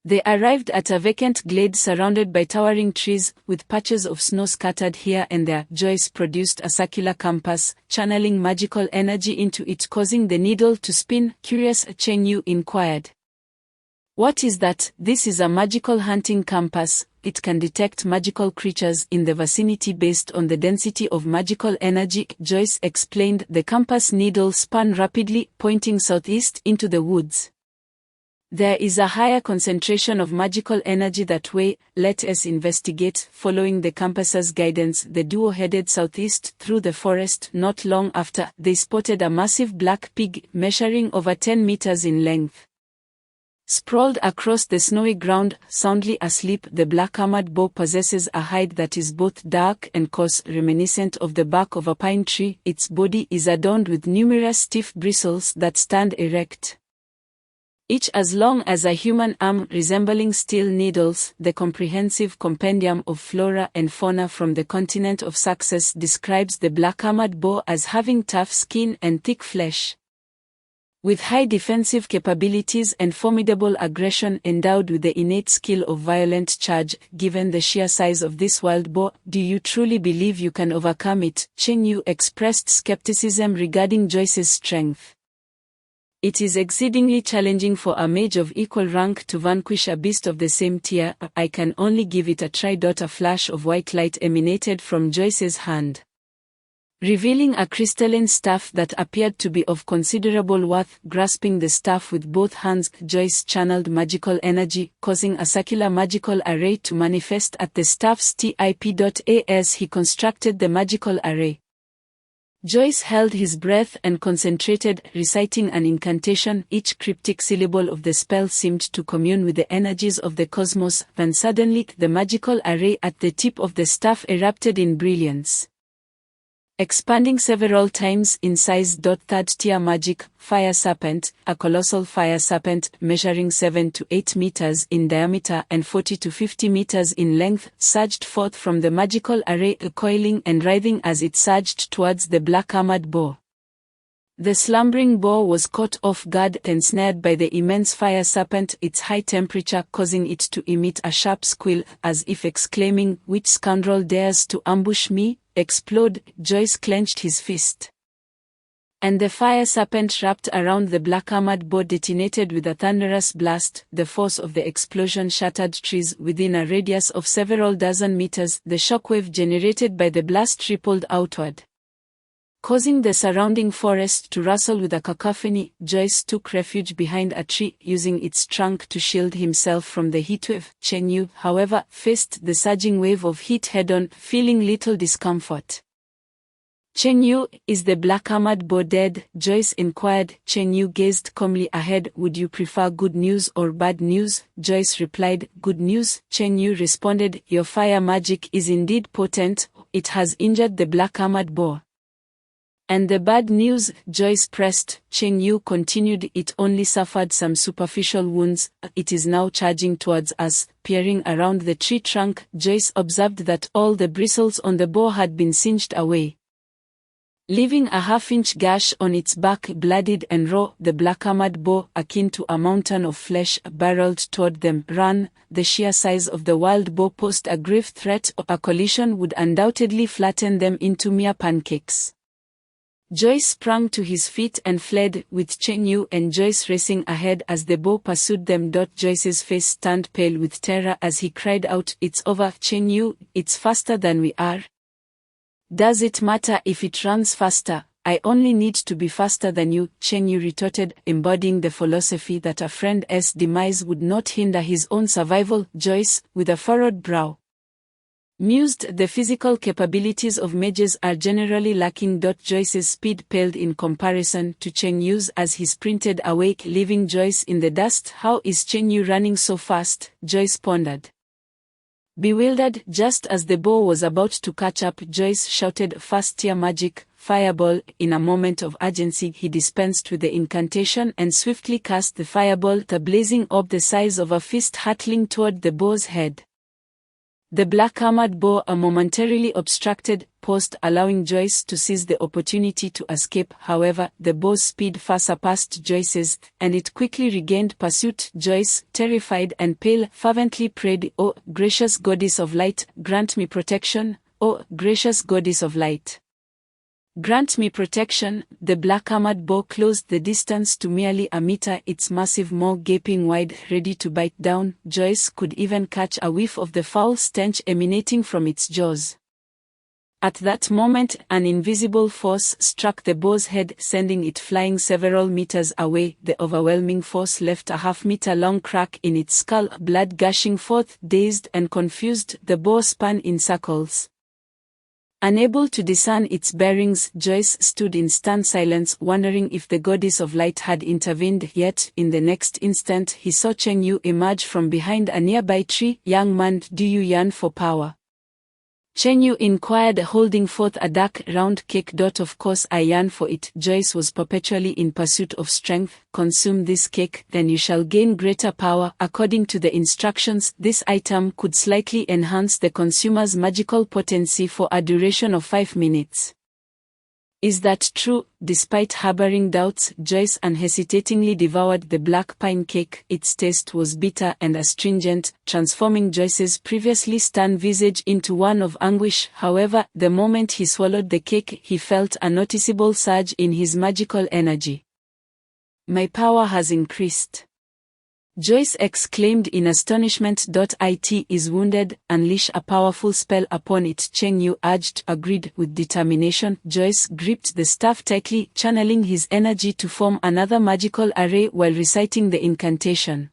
[SPEAKER 2] they arrived at a vacant glade surrounded by towering trees, with patches of snow scattered here and there. Joyce produced a circular compass, channeling magical energy into it, causing the needle to spin. Curious, Cheng Yu inquired. "What is that?" "This is a magical hunting compass. It can detect magical creatures in the vicinity based on the density of magical energy," Joyce explained. The compass needle spun rapidly, pointing southeast into the woods. There is a higher concentration of magical energy that way. Let us investigate. Following the compass's guidance, the duo headed southeast through the forest. Not long after, they spotted a massive black pig measuring over 10 meters in length. Sprawled across the snowy ground, soundly asleep, the black-armored boar possesses a hide that is both dark and coarse, reminiscent of the bark of a pine tree. Its body is adorned with numerous stiff bristles that stand erect, each as long as a human arm, resembling steel needles. The comprehensive compendium of flora and fauna from the continent of Success describes the black-armored boar as having tough skin and thick flesh, with high defensive capabilities and formidable aggression, endowed with the innate skill of violent charge. Given the sheer size of this wild boar, do you truly believe you can overcome it? Chen Yu expressed skepticism regarding Joyce's strength. It is exceedingly challenging for a mage of equal rank to vanquish a beast of the same tier. I can only give it a try. A flash of white light emanated from Joyce's hand, revealing a crystalline staff that appeared to be of considerable worth. Grasping the staff with both hands, Joyce channeled magical energy, causing a circular magical array to manifest at the staff's tip. As he constructed the magical array, Joyce held his breath and concentrated, reciting an incantation. Each cryptic syllable of the spell seemed to commune with the energies of the cosmos. Then suddenly, the magical array at the tip of the staff erupted in brilliance, expanding several times in size. Third-tier magic, Fire Serpent, a colossal fire serpent measuring 7 to 8 meters in diameter and 40 to 50 meters in length, surged forth from the magical array, coiling and writhing as it surged towards the black-armored boar. The slumbering boar was caught off guard and snared by the immense fire serpent, its high temperature causing it to emit a sharp squeal, as if exclaiming, "Which scoundrel dares to ambush me?" Explode! Joyce clenched his fist, and the fire serpent wrapped around the black-armored boar detonated with a thunderous blast. The force of the explosion shattered trees within a radius of several dozen meters. The shockwave generated by the blast rippled outward, causing the surrounding forest to rustle with a cacophony. Joyce took refuge behind a tree, using its trunk to shield himself from the heatwave. Chen Yu, however, faced the surging wave of heat head-on, feeling little discomfort. "Chen Yu, is the black-armored boar dead?" Joyce inquired. Chen Yu gazed calmly ahead. "Would you prefer good news or bad news?" Joyce replied. "Good news." Chen Yu responded. "Your fire magic is indeed potent. It has injured the black-armored boar." "And the bad news?" Joyce pressed. Chen Yu continued. "It only suffered some superficial wounds. It is now charging towards us." Peering around the tree trunk, Joyce observed that all the bristles on the boar had been singed away, leaving a half-inch gash on its back. Bloodied and raw, the black-armored boar, akin to a mountain of flesh, barreled toward them. "Run!" The sheer size of the wild boar posed a grave threat. A collision would undoubtedly flatten them into mere pancakes. Joyce sprang to his feet and fled, with Chen Yu and Joyce racing ahead as the boar pursued them. Joyce's face turned pale with terror as he cried out, "It's over, Chen Yu, it's faster than we are." "Does it matter if it runs faster? I only need to be faster than you," Chen Yu retorted, embodying the philosophy that a friend's demise would not hinder his own survival. Joyce, with a furrowed brow, mused, "The physical capabilities of mages are generally lacking." Joyce's speed paled in comparison to Chen Yu's as he sprinted away, leaving Joyce in the dust. "How is Chen Yu running so fast?" Joyce pondered, bewildered. Just as the boar was about to catch up, Joyce shouted, "First-tier magic, fireball!" In a moment of urgency, he dispensed with the incantation and swiftly cast the fireball, a blazing orb the size of a fist hurtling toward the boar's head. The black-armored boar, momentarily obstructed, paused, allowing Joyce to seize the opportunity to escape. However, the boar's speed far surpassed Joyce's, and it quickly regained pursuit. Joyce, terrified and pale, fervently prayed, "Oh, gracious goddess of light, grant me protection. Oh, gracious goddess of light, grant me protection." The black-armored boar closed the distance to merely a meter, its massive maw gaping wide, ready to bite down. Joyce could even catch a whiff of the foul stench emanating from its jaws. At that moment, an invisible force struck the boar's head, sending it flying several meters away. The overwhelming force left a half-meter-long crack in its skull, blood gushing forth. Dazed and confused, the boar spun in circles. Unable to discern its bearings, Joyce stood in stunned silence, wondering if the goddess of light had intervened. Yet, in the next instant, he saw Cheng Yu emerge from behind a nearby tree. "Young man, do you yearn for power?" Cheng Yu inquired, holding forth a dark, round cake. "Of course I yearn for it." Joyce was perpetually in pursuit of strength. "Consume this cake, then you shall gain greater power." According to the instructions, this item could slightly enhance the consumer's magical potency for a duration of 5 minutes. Is that true? Despite harboring doubts, Joyce unhesitatingly devoured the black pine cake. Its taste was bitter and astringent, transforming Joyce's previously stunned visage into one of anguish. However, the moment he swallowed the cake, he felt a noticeable surge in his magical energy. "My power has increased," Joyce exclaimed in astonishment. "It is wounded. Unleash a powerful spell upon it," Cheng Yu urged. Agreed. With determination, Joyce gripped the staff tightly, channeling his energy to form another magical array while reciting the incantation.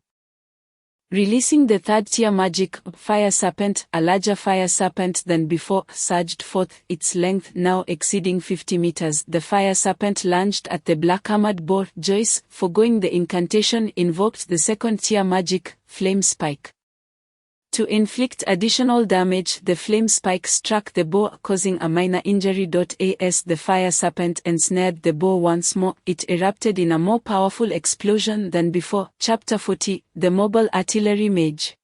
[SPEAKER 2] Releasing the third-tier magic, Fire Serpent, a larger fire serpent than before, surged forth, its length now exceeding 50 meters. The fire serpent lunged at the black-armored boar. Joyce, foregoing the incantation, invoked the second-tier magic, Flame Spike. To inflict additional damage, the flame spike struck the boar, causing a minor injury. As the fire serpent ensnared the boar once more, it erupted in a more powerful explosion than before. Chapter 40, The Mobile Artillery Mage.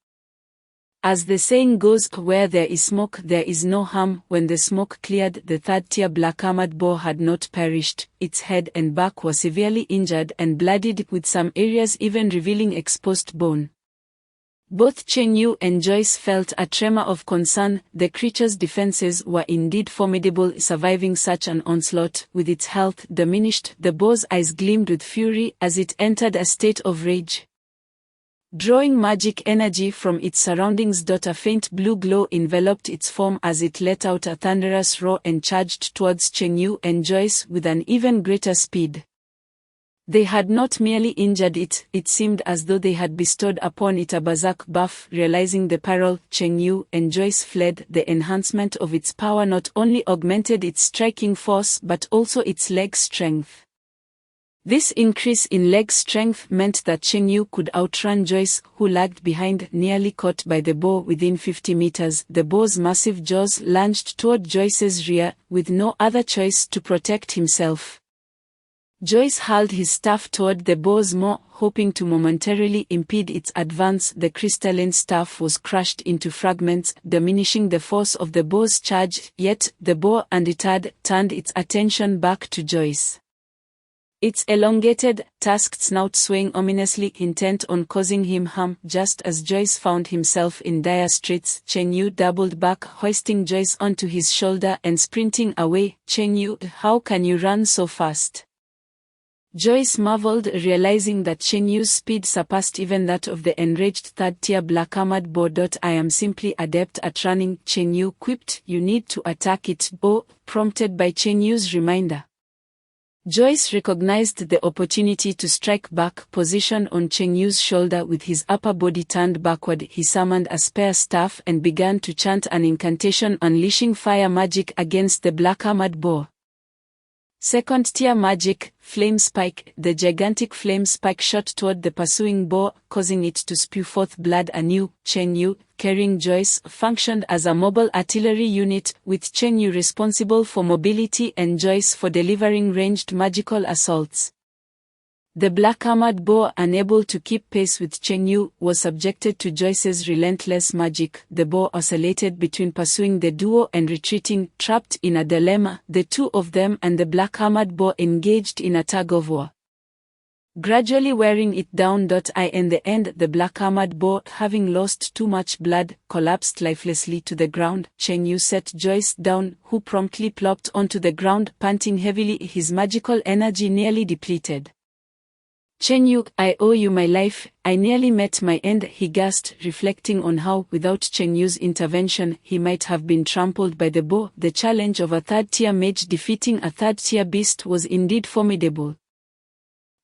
[SPEAKER 2] As the saying goes, where there is smoke there is no harm. When the smoke cleared, the third-tier black-armored boar had not perished. Its head and back were severely injured and bloodied, with some areas even revealing exposed bone. Both Cheng Yu and Joyce felt a tremor of concern. The creature's defenses were indeed formidable. Surviving such an onslaught, with its health diminished, the boar's eyes gleamed with fury as it entered a state of rage. Drawing magic energy from its surroundings, a faint blue glow enveloped its form as it let out a thunderous roar and charged towards Cheng Yu and Joyce with an even greater speed. They had not merely injured it, it seemed as though they had bestowed upon it a berserk buff. Realizing the peril, Cheng Yu and Joyce fled. The enhancement of its power not only augmented its striking force but also its leg strength. This increase in leg strength meant that Cheng Yu could outrun Joyce, who lagged behind, nearly caught by the boar within 50 meters. The boar's massive jaws lunged toward Joyce's rear, with no other choice to protect himself. Joyce hurled his staff toward the boar's maw, hoping to momentarily impede its advance. The crystalline staff was crushed into fragments, diminishing the force of the boar's charge, yet, the boar, undeterred, turned its attention back to Joyce. Its elongated, tusked snout swaying ominously, intent on causing him harm. Just as Joyce found himself in dire straits, Cheng Yu doubled back, hoisting Joyce onto his shoulder and sprinting away. "Cheng Yu, how can you run so fast?" Joyce marveled, realizing that Cheng Yu's speed surpassed even that of the enraged third-tier black-armored boar. "I am simply adept at running," Cheng Yu quipped. "You need to attack it, Bo," prompted by Cheng Yu's reminder. Joyce recognized the opportunity to strike back. Positioned on Cheng Yu's shoulder with his upper body turned backward, he summoned a spare staff and began to chant an incantation, unleashing fire magic against the black-armored boar. Second-tier magic, Flame Spike. The gigantic flame spike shot toward the pursuing boar, causing it to spew forth blood anew. Cheng Yu, carrying Joyce, functioned as a mobile artillery unit, with Cheng Yu responsible for mobility and Joyce for delivering ranged magical assaults. The black-armored boar, unable to keep pace with Cheng Yu, was subjected to Joyce's relentless magic. The boar oscillated between pursuing the duo and retreating, trapped in a dilemma. The two of them and the black-armored boar engaged in a tug-of-war, gradually wearing it down. In the end, the black-armored boar, having lost too much blood, collapsed lifelessly to the ground. Cheng Yu set Joyce down, who promptly plopped onto the ground, panting heavily, his magical energy nearly depleted. Chen Yu, I owe you my life, I nearly met my end, he gasped, reflecting on how, without Chen Yu's intervention, he might have been trampled by the bow. The challenge of a third-tier mage defeating a third-tier beast was indeed formidable.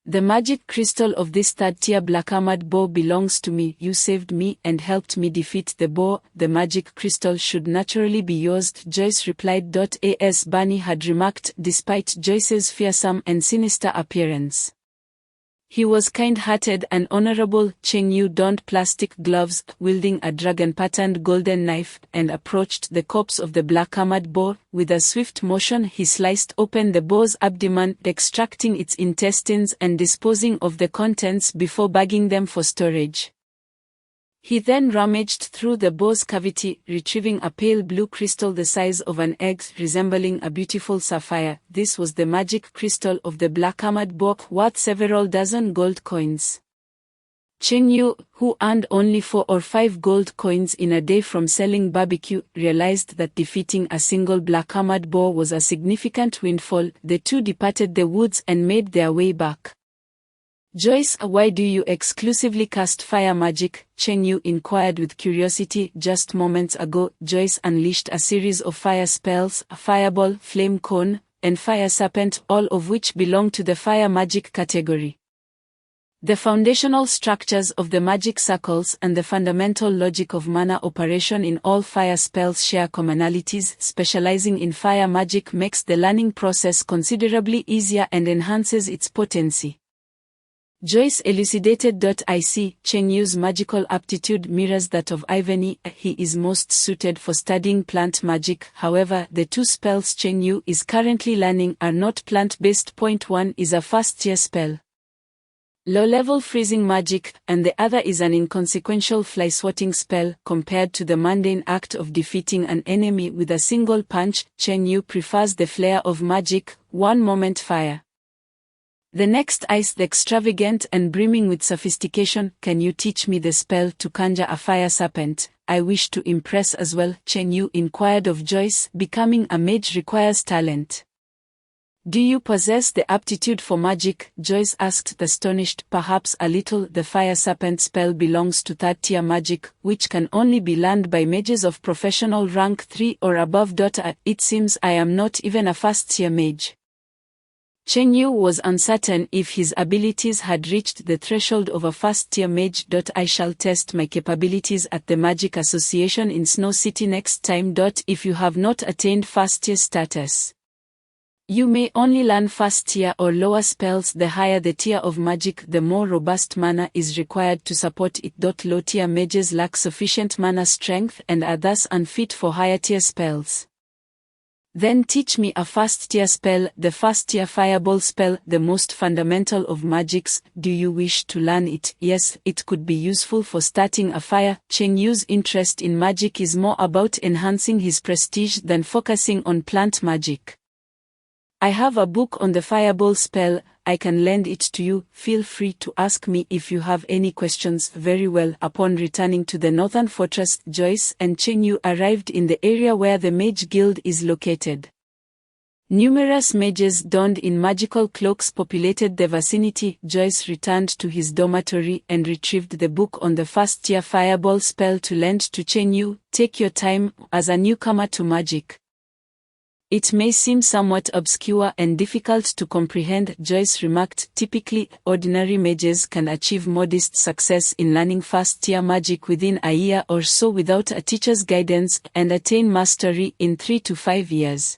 [SPEAKER 2] The magic crystal of this third-tier black armored bow belongs to me. You saved me and helped me defeat the bow. The magic crystal should naturally be yours, Joyce replied. As Barney had remarked, despite Joyce's fearsome and sinister appearance, he was kind-hearted and honorable. Chen Yu donned plastic gloves, wielding a dragon-patterned golden knife, and approached the corpse of the black-armored boar. With a swift motion he sliced open the boar's abdomen, extracting its intestines and disposing of the contents before bagging them for storage. He then rummaged through the boar's cavity, retrieving a pale blue crystal the size of an egg, resembling a beautiful sapphire. This was the magic crystal of the black-armored boar, worth several dozen gold coins. Chen Yu, who earned only 4 or 5 gold coins in a day from selling barbecue, realized that defeating a single black-armored boar was a significant windfall. The two departed the woods and made their way back. Joyce, why do you exclusively cast fire magic? Chen Yu inquired with curiosity. Just moments ago, Joyce unleashed a series of fire spells, a fireball, flame cone, and fire serpent, all of which belong to the fire magic category. The foundational structures of the magic circles and the fundamental logic of mana operation in all fire spells share commonalities. Specializing in fire magic makes the learning process considerably easier and enhances its potency. Joyce elucidated. I see. Chen Yu's magical aptitude mirrors that of Ivany. He is most suited for studying plant magic. However, the two spells Chen Yu is currently learning are not plant-based. One is a first-tier spell, low-level freezing magic, and the other is an inconsequential fly-swatting spell. Compared to the mundane act of defeating an enemy with a single punch, Chen Yu prefers the flair of magic, one moment fire, the next ice, the extravagant and brimming with sophistication. Can you teach me the spell to conjure a fire serpent? I wish to impress as well, Chen Yu inquired of Joyce. Becoming a mage requires talent. Do you possess the aptitude for magic? Joyce asked, astonished. Perhaps a little. The fire serpent spell belongs to third-tier magic, which can only be learned by mages of professional rank 3 or above. It seems I am not even a first-tier mage. Chen Yu was uncertain if his abilities had reached the threshold of a first-tier mage. I shall test my capabilities at the Magic Association in Snow City next time. If you have not attained first-tier status, you may only learn first-tier or lower spells. The higher the tier of magic, the more robust mana is required to support it. Low-tier mages lack sufficient mana strength and are thus unfit for higher-tier spells. Then teach me a first-tier spell, the first-tier fireball spell, the most fundamental of magics. Do you wish to learn it? Yes, it could be useful for starting a fire. Chen Yu's interest in magic is more about enhancing his prestige than focusing on plant magic. I have a book on the fireball spell. I can lend it to you. Feel free to ask me if you have any questions. Very well. Upon returning to the northern fortress, Joyce and Chen Yu arrived in the area where the Mage Guild is located. Numerous mages donned in magical cloaks populated the vicinity. Joyce returned to his dormitory and retrieved the book on the first-tier fireball spell to lend to Chen Yu. Take your time. As a newcomer to magic, it may seem somewhat obscure and difficult to comprehend, Joyce remarked. Typically, ordinary mages can achieve modest success in learning first-tier magic within a year or so without a teacher's guidance, and attain mastery in 3 to 5 years.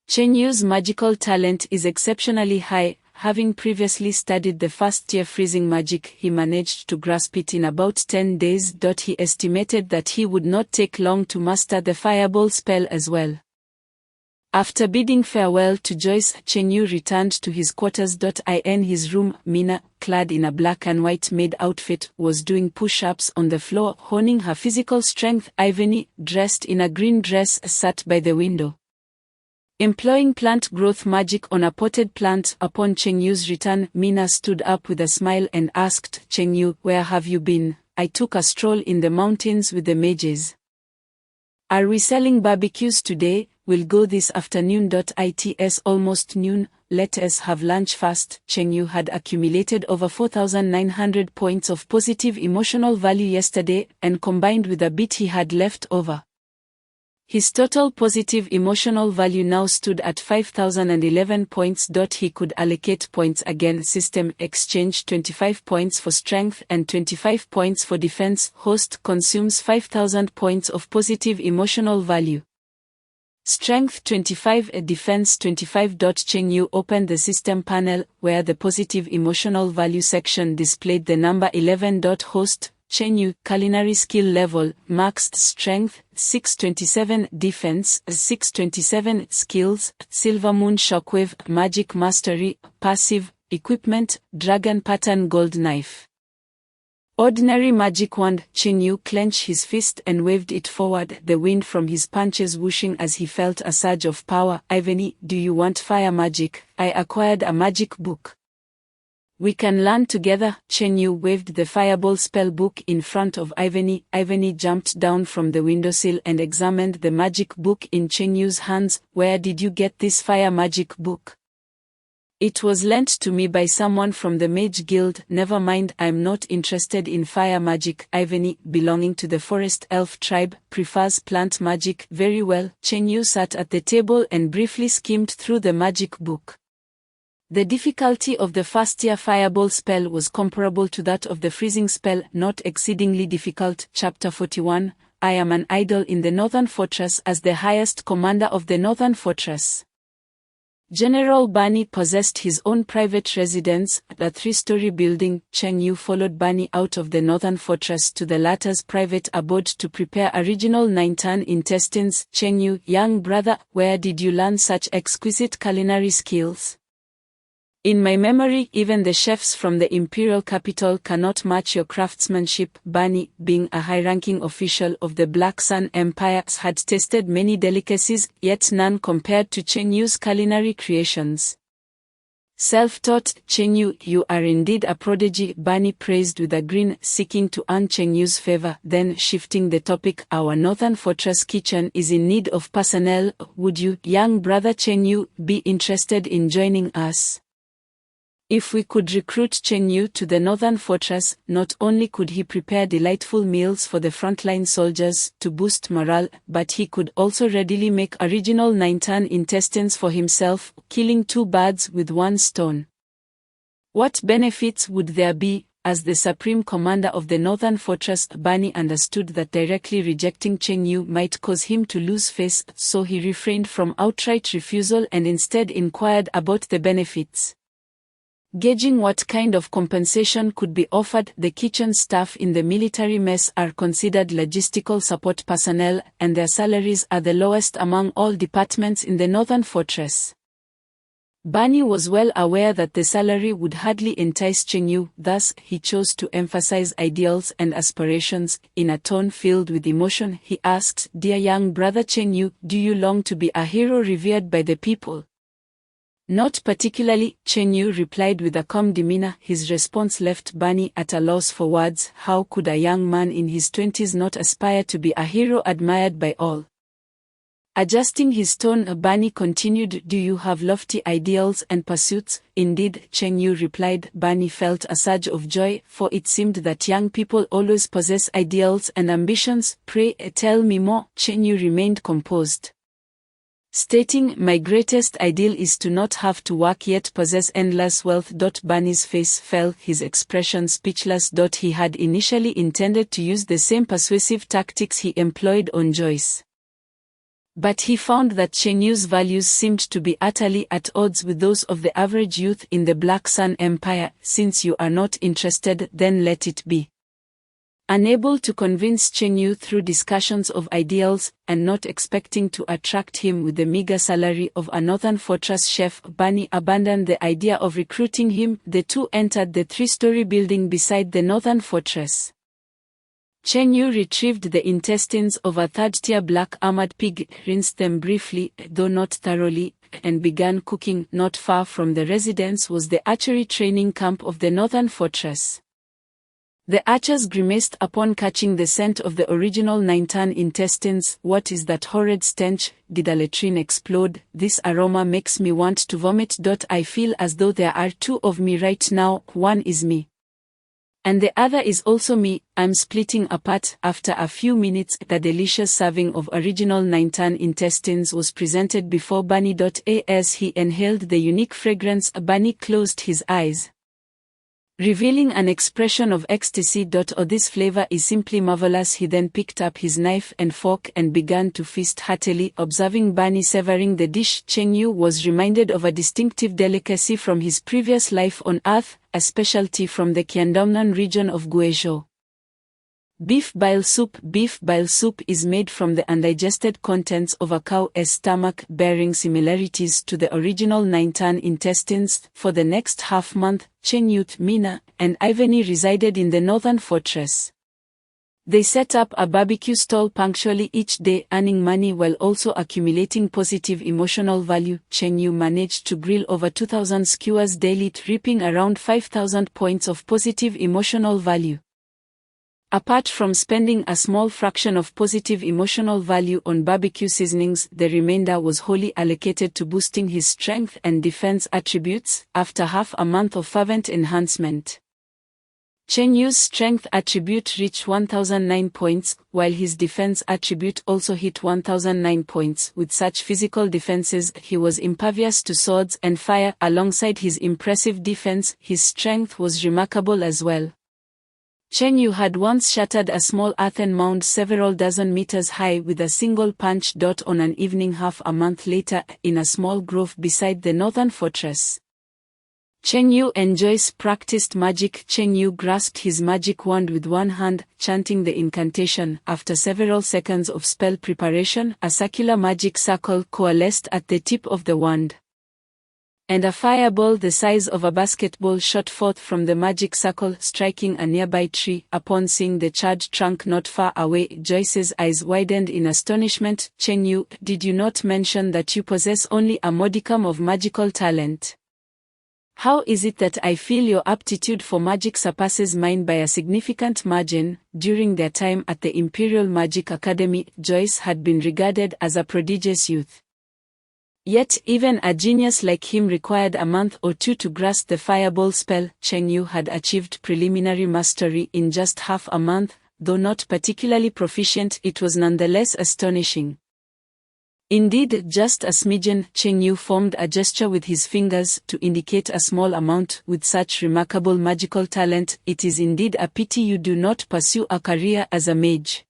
[SPEAKER 2] Chen Yu's magical talent is exceptionally high. Having previously studied the first-tier freezing magic, he managed to grasp it in about 10 days. He estimated that he would not take long to master the fireball spell as well. After bidding farewell to Joyce, Chen Yu returned to his quarters. In his room, Mina, clad in a black and white maid outfit, was doing push-ups on the floor, honing her physical strength. Ivany, dressed in a green dress, sat by the window, employing plant growth magic on a potted plant. Upon Chen Yu's return, Mina stood up with a smile and asked, Chen Yu, where have you been? I took a stroll in the mountains with the mages. Are we selling barbecues today? we'll go this afternoon. It's almost noon, let us have lunch fast. Cheng Yu had accumulated over 4,900 points of positive emotional value yesterday, and combined with a bit he had left over, his total positive emotional value now stood at 5,011 points. He could allocate points again. System exchange 25 points for strength and 25 points for defense. Host consumes 5,000 points of positive emotional value. Strength 25, defense 25. Cheng Yu opened the system panel, where the positive emotional value section displayed the number 11. Host Cheng Yu, culinary skill level, maxed strength, 627, defense, 627, skills, Silver Moon Shockwave, magic mastery, passive, equipment, dragon pattern gold knife. Ordinary magic wand. Cheng Yu clenched his fist and waved it forward, the wind from his punches whooshing as he felt a surge of power. Ivany, do you want fire magic? I acquired a magic book. We can learn together. Cheng Yu waved the fireball spell book in front of Ivany. Ivany jumped down from the windowsill and examined the magic book in Cheng Yu's hands. Where did you get this fire magic book? It was lent to me by someone from the Mage Guild. Never mind, I'm not interested in fire magic. Ivany, belonging to the Forest Elf tribe, prefers plant magic. Very well. Cheng Yu sat at the table and briefly skimmed through the magic book. The difficulty of the first-tier fireball spell was comparable to that of the freezing spell, not exceedingly difficult. Chapter 41, I am an idol in the Northern Fortress. As the highest commander of the Northern Fortress, General Bani possessed his own private residence, a 3-story building. Cheng Yu followed Bani out of the Northern Fortress to the latter's private abode to prepare original 9-ton intestines. Cheng Yu, young brother, where did you learn such exquisite culinary skills? In my memory, even the chefs from the imperial capital cannot match your craftsmanship. Bani, being a high-ranking official of the Black Sun Empire, had tasted many delicacies, yet none compared to Cheng Yu's culinary creations. Self-taught, Cheng Yu, you are indeed a prodigy, Bani praised with a grin, seeking to earn Cheng Yu's favor. Then shifting the topic, our Northern Fortress kitchen is in need of personnel. Would you, young brother Cheng Yu, be interested in joining us? If we could recruit Cheng Yu to the Northern Fortress, not only could he prepare delightful meals for the frontline soldiers to boost morale, but he could also readily make original 9-ton intestines for himself, killing 2 birds with 1 stone. What benefits would there be? As the supreme commander of the Northern Fortress, Bani understood that directly rejecting Cheng Yu might cause him to lose face, so he refrained from outright refusal and instead inquired about the benefits. Gauging what kind of compensation could be offered, the kitchen staff in the military mess are considered logistical support personnel, and their salaries are the lowest among all departments in the Northern Fortress. Bani was well aware that the salary would hardly entice Cheng Yu, thus he chose to emphasize ideals and aspirations. In a tone filled with emotion, he asked, Dear young brother Cheng Yu, do you long to be a hero revered by the people? Not particularly, Cheng Yu replied with a calm demeanor. His response left Bani at a loss for words. How could a young man in his 20s not aspire to be a hero admired by all? Adjusting his tone, Bani continued, Do you have lofty ideals and pursuits? Indeed, Cheng Yu replied. Bani felt a surge of joy, for it seemed that young people always possess ideals and ambitions. Pray, tell me more. Cheng Yu remained composed, stating, My greatest ideal is to not have to work yet possess endless wealth. Bani's face fell, his expression speechless. He had initially intended to use the same persuasive tactics he employed on Joyce, but he found that Cheng Yu's values seemed to be utterly at odds with those of the average youth in the Black Sun Empire. Since you are not interested, then let it be. Unable to convince Cheng Yu through discussions of ideals, and not expecting to attract him with the meager salary of a Northern Fortress chef, Bani abandoned the idea of recruiting him. The two entered the 3-story building beside the Northern Fortress. Cheng Yu retrieved the intestines of a 3rd-tier black armored pig, rinsed them briefly, though not thoroughly, and began cooking. Not far from the residence was the archery training camp of the Northern Fortress. The archers grimaced upon catching the scent of the original 9-ton intestines. What is that horrid stench? Did a latrine explode? This aroma makes me want to vomit. I feel as though there are two of me right now. One is me, and the other is also me. I'm splitting apart. After a few minutes, the delicious serving of original 9-ton intestines was presented before Bunny. As he inhaled the unique fragrance, Bunny closed his eyes, revealing an expression of ecstasy. Oh, this flavor is simply marvelous. He then picked up his knife and fork and began to feast heartily. Observing Bunny savoring the dish, Cheng Yu was reminded of a distinctive delicacy from his previous life on Earth, a specialty from the Qiandongnan region of Guizhou. Beef bile soup. Beef bile soup is made from the undigested contents of a cow's stomach, bearing similarities to the original 9-ton intestines. For the next half-month, Cheng Yu, Mina, and Ivany resided in the northern fortress. They set up a barbecue stall punctually each day, earning money while also accumulating positive emotional value. Cheng Yu managed to grill over 2,000 skewers daily, reaping around 5,000 points of positive emotional value. Apart from spending a small fraction of positive emotional value on barbecue seasonings, the remainder was wholly allocated to boosting his strength and defense attributes. After half a month of fervent enhancement, Cheng Yu's strength attribute reached 1,009 points, while his defense attribute also hit 1,009 points. With such physical defenses, he was impervious to swords and fire. Alongside his impressive defense, his strength was remarkable as well. Cheng Yu had once shattered a small earthen mound several dozen meters high with a single punch. On an evening half a month later, in a small grove beside the northern fortress, Cheng Yu and Joyce practiced magic. Cheng Yu grasped his magic wand with one hand, chanting the incantation. After several seconds of spell preparation, a circular magic circle coalesced at the tip of the wand, and a fireball the size of a basketball shot forth from the magic circle, striking a nearby tree. Upon seeing the charred trunk not far away, Joyce's eyes widened in astonishment. Cheng Yu, did you not mention that you possess only a modicum of magical talent? How is it that I feel your aptitude for magic surpasses mine by a significant margin? During their time at the Imperial Magic Academy, Joyce had been regarded as a prodigious youth. Yet, even a genius like him required a month or two to grasp the fireball spell. Cheng Yu had achieved preliminary mastery in just half a month. Though not particularly proficient, it was nonetheless astonishing. Indeed, just a smidgen. Cheng Yu formed a gesture with his fingers to indicate a small amount. With such remarkable magical talent, it is indeed a pity you do not pursue a career as a mage.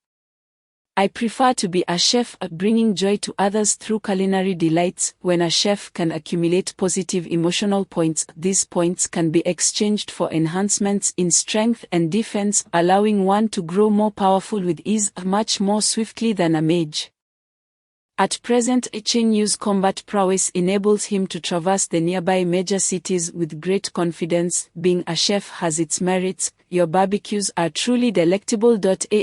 [SPEAKER 2] I prefer to be a chef, bringing joy to others through culinary delights. When a chef can accumulate positive emotional points, these points can be exchanged for enhancements in strength and defense, allowing one to grow more powerful with ease, much more swiftly than a mage. At present, Cheng Yu's combat prowess enables him to traverse the nearby major cities with great confidence. Being a chef has its merits. Your barbecues are truly delectable.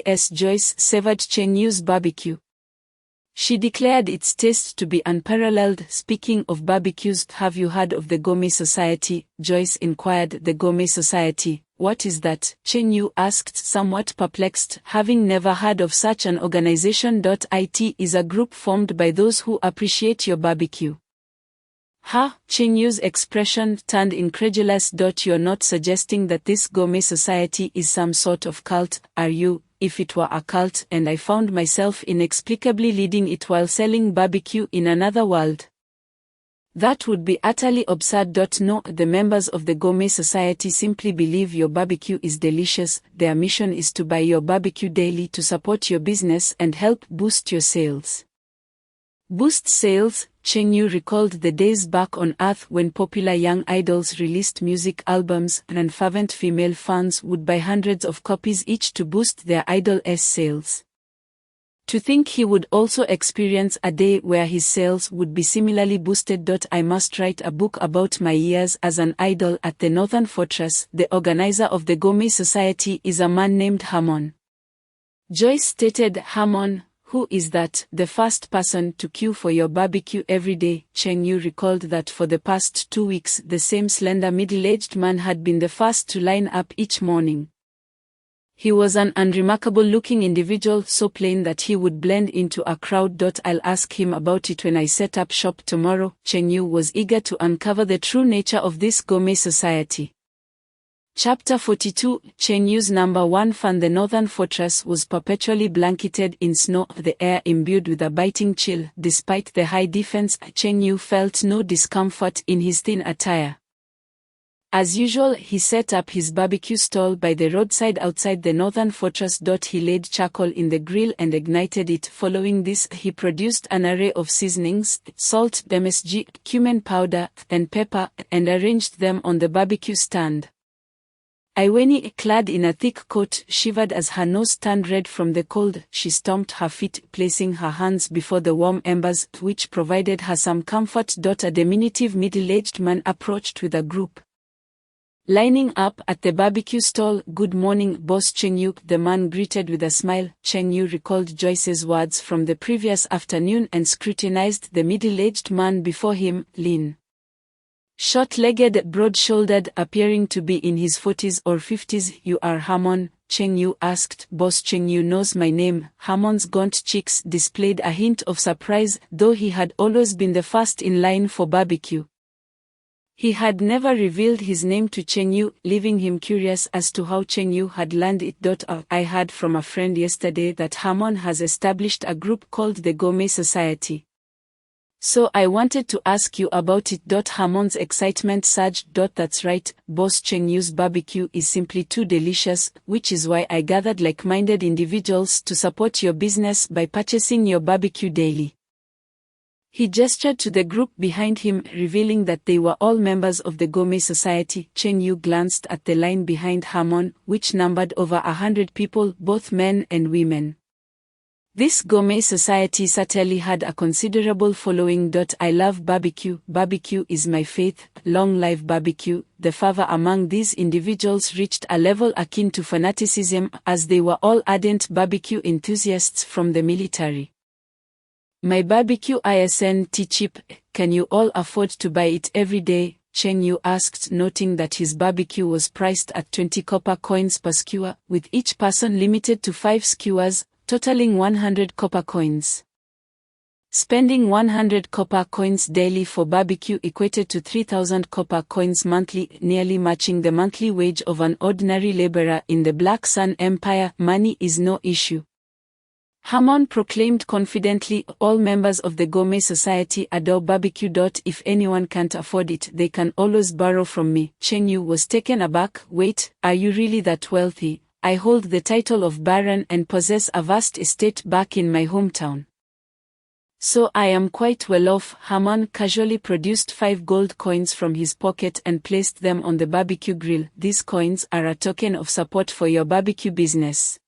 [SPEAKER 2] As Joyce savored Cheng Yu's barbecue, she declared its taste to be unparalleled. Speaking of barbecues, have you heard of the Gourmet Society? Joyce inquired. The Gourmet Society? What is that? Cheng Yu asked, somewhat perplexed, having never heard of such an organization. It is a group formed by those who appreciate your barbecue. Ha! Cheng Yu's expression turned incredulous. You're not suggesting that this Gourmet Society is some sort of cult, are you? If it were a cult and I found myself inexplicably leading it while selling barbecue in another world, that would be utterly absurd. No, the members of the Gourmet Society simply believe your barbecue is delicious. Their mission is to buy your barbecue daily to support your business and help boost your sales. Boost sales? Cheng Yu recalled the days back on Earth when popular young idols released music albums and fervent female fans would buy hundreds of copies each to boost their idol's sales. To think he would also experience a day where his sales would be similarly boosted. I must write a book about my years as an idol at the Northern Fortress. The organizer of the Gourmet Society is a man named Hamon. Joyce stated. Hamon? Who is that? The first person to queue for your barbecue every day. Cheng Yu recalled that for the past 2 weeks the same slender middle-aged man had been the first to line up each morning. He was an unremarkable-looking individual, so plain that he would blend into a crowd. I'll ask him about it when I set up shop tomorrow. Cheng Yu was eager to uncover the true nature of this gourmet society. Chapter 42. Cheng Yu's #1 fan. The northern fortress was perpetually blanketed in snow, the air imbued with a biting chill. Despite the high defense, Cheng Yu felt no discomfort in his thin attire. As usual, he set up his barbecue stall by the roadside outside the northern fortress. He laid charcoal in the grill and ignited it. Following this, he produced an array of seasonings, salt, MSG, cumin powder, and pepper, and arranged them on the barbecue stand. Iweni, clad in a thick coat, shivered as her nose turned red from the cold. She stomped her feet, placing her hands before the warm embers, which provided her some comfort. A diminutive middle-aged man approached with a group. Lining up at the barbecue stall. "Good morning, Boss Cheng Yu," the man greeted with a smile. Cheng Yu recalled Joyce's words from the previous afternoon and scrutinized the middle-aged man before him, lean, short-legged, broad-shouldered, appearing to be in his 40s or 50s. "You are Harmon?" Cheng Yu asked. "Boss Cheng Yu knows my name." Harmon's gaunt cheeks displayed a hint of surprise, though he had always been the first in line for barbecue. He had never revealed his name to Cheng Yu, leaving him curious as to how Cheng Yu had learned it. "I heard from a friend yesterday that Harmon has established a group called the Gourmet Society. So I wanted to ask you about it." Harmon's excitement surged. "That's right, Boss Cheng Yu's barbecue is simply too delicious, which is why I gathered like-minded individuals to support your business by purchasing your barbecue daily." He gestured to the group behind him, revealing that they were all members of the Gourmet Society. Cheng Yu glanced at the line behind Harmon, which numbered over 100 people, both men and women. This Gourmet Society certainly had a considerable following. "I love barbecue. Barbecue is my faith. Long live barbecue." The fervor among these individuals reached a level akin to fanaticism, as they were all ardent barbecue enthusiasts from the military. "My barbecue isn't cheap. Can you all afford to buy it every day?" Cheng Yu asked, noting that his barbecue was priced at 20 copper coins per skewer, with each person limited to 5 skewers, totaling 100 copper coins. Spending 100 copper coins daily for barbecue equated to 3,000 copper coins monthly, nearly matching the monthly wage of an ordinary laborer in the Black Sun Empire. "Money is no issue," Harmon proclaimed confidently. "All members of the Gourmet Society adore barbecue. If anyone can't afford it, they can always borrow from me." Cheng Yu was taken aback. "Wait, are you really that wealthy?" "I hold the title of Baron and possess a vast estate back in my hometown. So I am quite well off." Harmon casually produced 5 gold coins from his pocket and placed them on the barbecue grill. "These coins are a token of support for your barbecue business,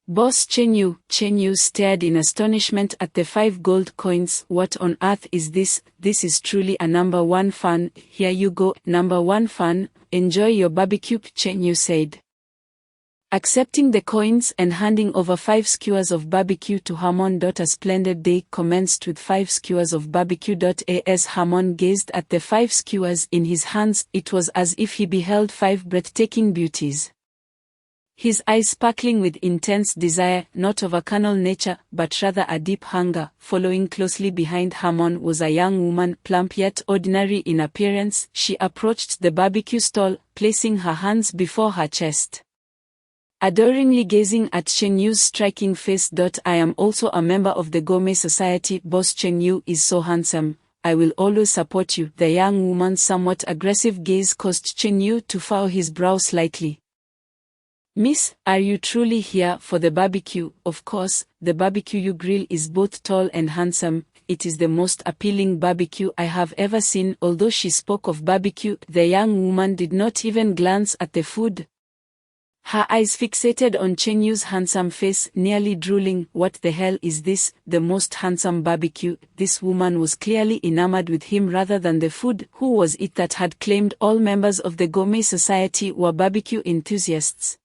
[SPEAKER 2] Boss Cheng Yu." Cheng Yu stared in astonishment at the 5 gold coins. "What on earth is this? This is truly a #1 fan. Here you go, #1 fan. Enjoy your barbecue," Cheng Yu said, accepting the coins and handing over 5 skewers of barbecue to Harmon. "A splendid day commenced with 5 skewers of barbecue." As Harmon gazed at the 5 skewers in his hands, it was as if he beheld 5 breathtaking beauties. His eyes sparkling with intense desire, not of a carnal nature, but rather a deep hunger. Following closely behind Harmon was a young woman, plump yet ordinary in appearance. She approached the barbecue stall, placing her hands before her chest, adoringly gazing at Cheng Yu's striking face. "I am also a member of the Gourmet Society. Boss Cheng Yu is so handsome. I will always support you." The young woman's somewhat aggressive gaze caused Cheng Yu to furrow his brow slightly. "Miss, are you truly here for the barbecue?" "Of course, the barbecue you grill is both tall and handsome. It is the most appealing barbecue I have ever seen." Although she spoke of barbecue, the young woman did not even glance at the food. Her eyes fixated on Cheng Yu's handsome face, nearly drooling. "What the hell is this? The most handsome barbecue?" This woman was clearly enamored with him rather than the food. Who was it that had claimed all members of the Gourmet Society were barbecue enthusiasts?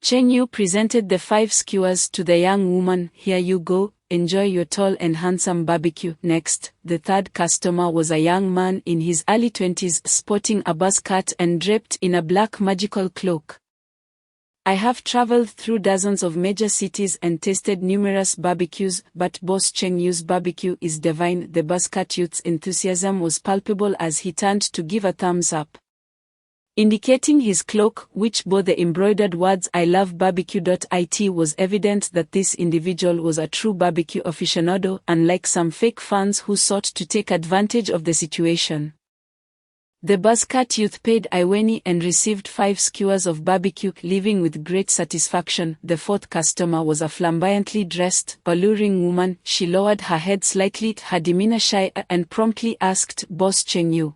[SPEAKER 2] Cheng Yu presented the 5 skewers to the young woman. "Here you go, enjoy your tall and handsome barbecue." Next, the third customer was a young man in his early 20s, sporting a buzz cut and draped in a black magical cloak. I have traveled through dozens of major cities and tasted numerous barbecues, but Boss Cheng Yu's barbecue is divine. The buzzcut youth's enthusiasm was palpable as he turned to give a thumbs up, indicating his cloak, which bore the embroidered words "I love barbecue." It was evident that this individual was a true barbecue aficionado, unlike some fake fans who sought to take advantage of the situation. The buzzcut youth paid Iweni and received 5 skewers of barbecue, leaving with great satisfaction. The fourth customer was a flamboyantly dressed, alluring woman. She lowered her head slightly, her demeanor shy, and promptly asked, "Boss Cheng Yu,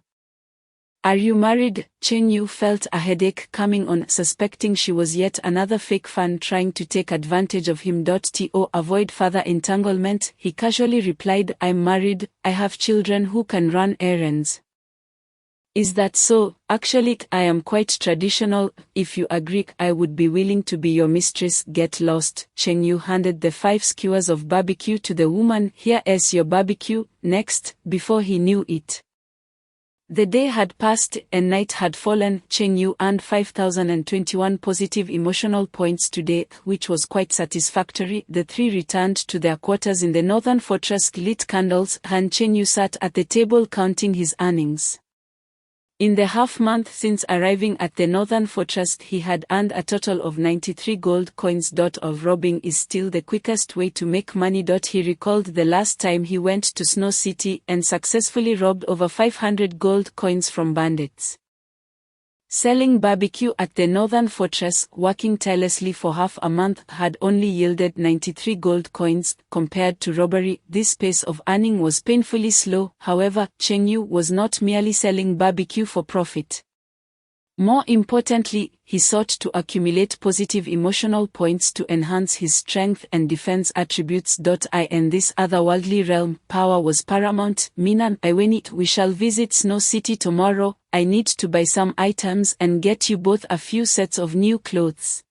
[SPEAKER 2] are you married?" Cheng Yu felt a headache coming on, suspecting she was yet another fake fan trying to take advantage of him. To avoid further entanglement, he casually replied, "I'm married, I have children who can run errands." "Is that so? Actually, I am quite traditional. If you agree, I would be willing to be your mistress." "Get lost." Cheng Yu handed the 5 skewers of barbecue to the woman. "Here is your barbecue." Next, before he knew it, the day had passed and night had fallen. Cheng Yu earned 5,021 positive emotional points today, which was quite satisfactory. The three returned to their quarters in the Northern Fortress, lit candles, and Cheng Yu sat at the table counting his earnings. In the half-month since arriving at the Northern Fortress, he had earned a total of 93 gold coins. Of robbing is still the quickest way to make money. He recalled the last time he went to Snow City and successfully robbed over 500 gold coins from bandits. Selling barbecue at the Northern Fortress, working tirelessly for half a month, had only yielded 93 gold coins. Compared to robbery, this pace of earning was painfully slow. However, Cheng Yu was not merely selling barbecue for profit. More importantly, he sought to accumulate positive emotional points to enhance his strength and defense attributes. In this otherworldly realm, power was paramount. "Mina, Iweni, we shall visit Snow City tomorrow. I need to buy some items and get you both a few sets of new clothes.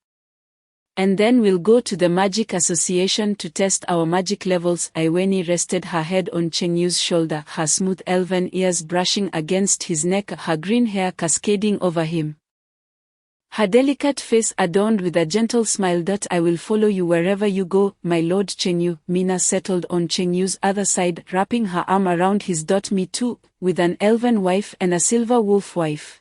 [SPEAKER 2] And then we'll go to the Magic Association to test our magic levels." Iweni rested her head on Cheng Yu's shoulder, her smooth elven ears brushing against his neck, her green hair cascading over him, her delicate face adorned with a gentle smile. "I will follow you wherever you go, my lord Cheng Yu." Mina settled on Cheng Yu's other side, wrapping her arm around his. "Me too, with an elven wife and a silver wolf wife.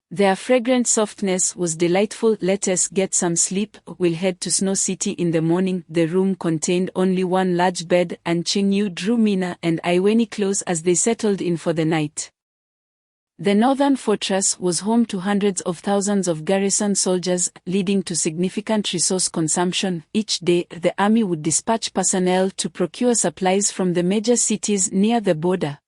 [SPEAKER 2] Their fragrant softness was delightful. Let us get some sleep. We'll head to Snow City in the morning." The room contained only one large bed, and Cheng Yu drew Mina and Iweni close as they settled in for the night. The Northern Fortress was home to hundreds of thousands of garrison soldiers, leading to significant resource consumption. Each day, the army would dispatch personnel to procure supplies from the major cities near the border.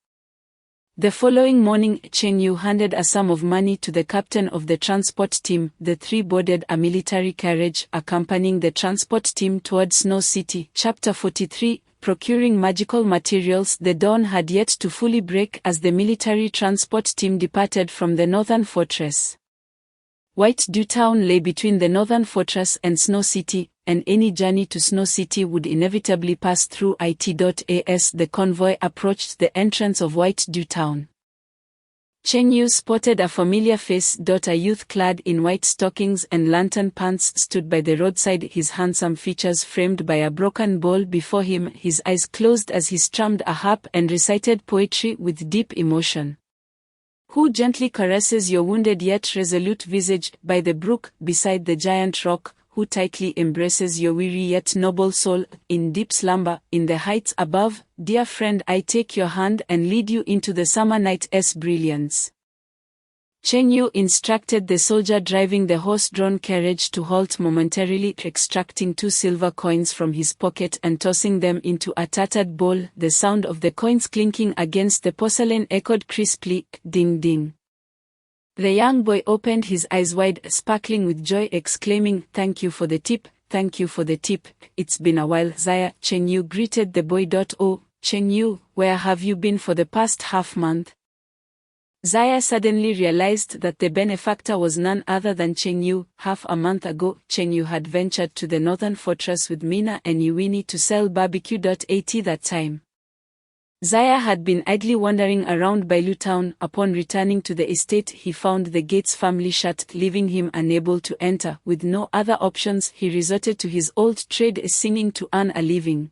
[SPEAKER 2] The following morning, Cheng Yu handed a sum of money to the captain of the transport team. The three boarded a military carriage, accompanying the transport team towards Snow City. Chapter 43, Procuring Magical Materials. The dawn had yet to fully break as the military transport team departed from the Northern Fortress. White Dew Town lay between the Northern Fortress and Snow City, and any journey to Snow City would inevitably pass through it. As the convoy approached the entrance of White Dew Town, Cheng Yu spotted a familiar face. A youth clad in white stockings and lantern pants stood by the roadside, his handsome features framed by a broken bowl before him, his eyes closed as he strummed a harp and recited poetry with deep emotion. "Who gently caresses your wounded yet resolute visage, by the brook, beside the giant rock? Who tightly embraces your weary yet noble soul, in deep slumber, in the heights above? Dear friend, I take your hand and lead you into the summer night's brilliance." Cheng Yu instructed the soldier driving the horse-drawn carriage to halt momentarily, extracting 2 silver coins from his pocket and tossing them into a tattered bowl. The sound of the coins clinking against the porcelain echoed crisply, "Ding ding." The young boy opened his eyes wide, sparkling with joy, exclaiming, "Thank you for the tip, thank you for the tip. It's been a while, Zaya." Cheng Yu greeted the boy. "Oh, Cheng Yu, where have you been for the past half-month?" Zaya suddenly realized that the benefactor was none other than Cheng Yu. Half a month ago, Cheng Yu had ventured to the Northern Fortress with Mina and Iweni to sell barbecue. At that time, Zaya had been idly wandering around Bailu town. Upon returning to the estate, he found the gates firmly shut, leaving him unable to enter. With no other options, he resorted to his old trade, singing to earn a living.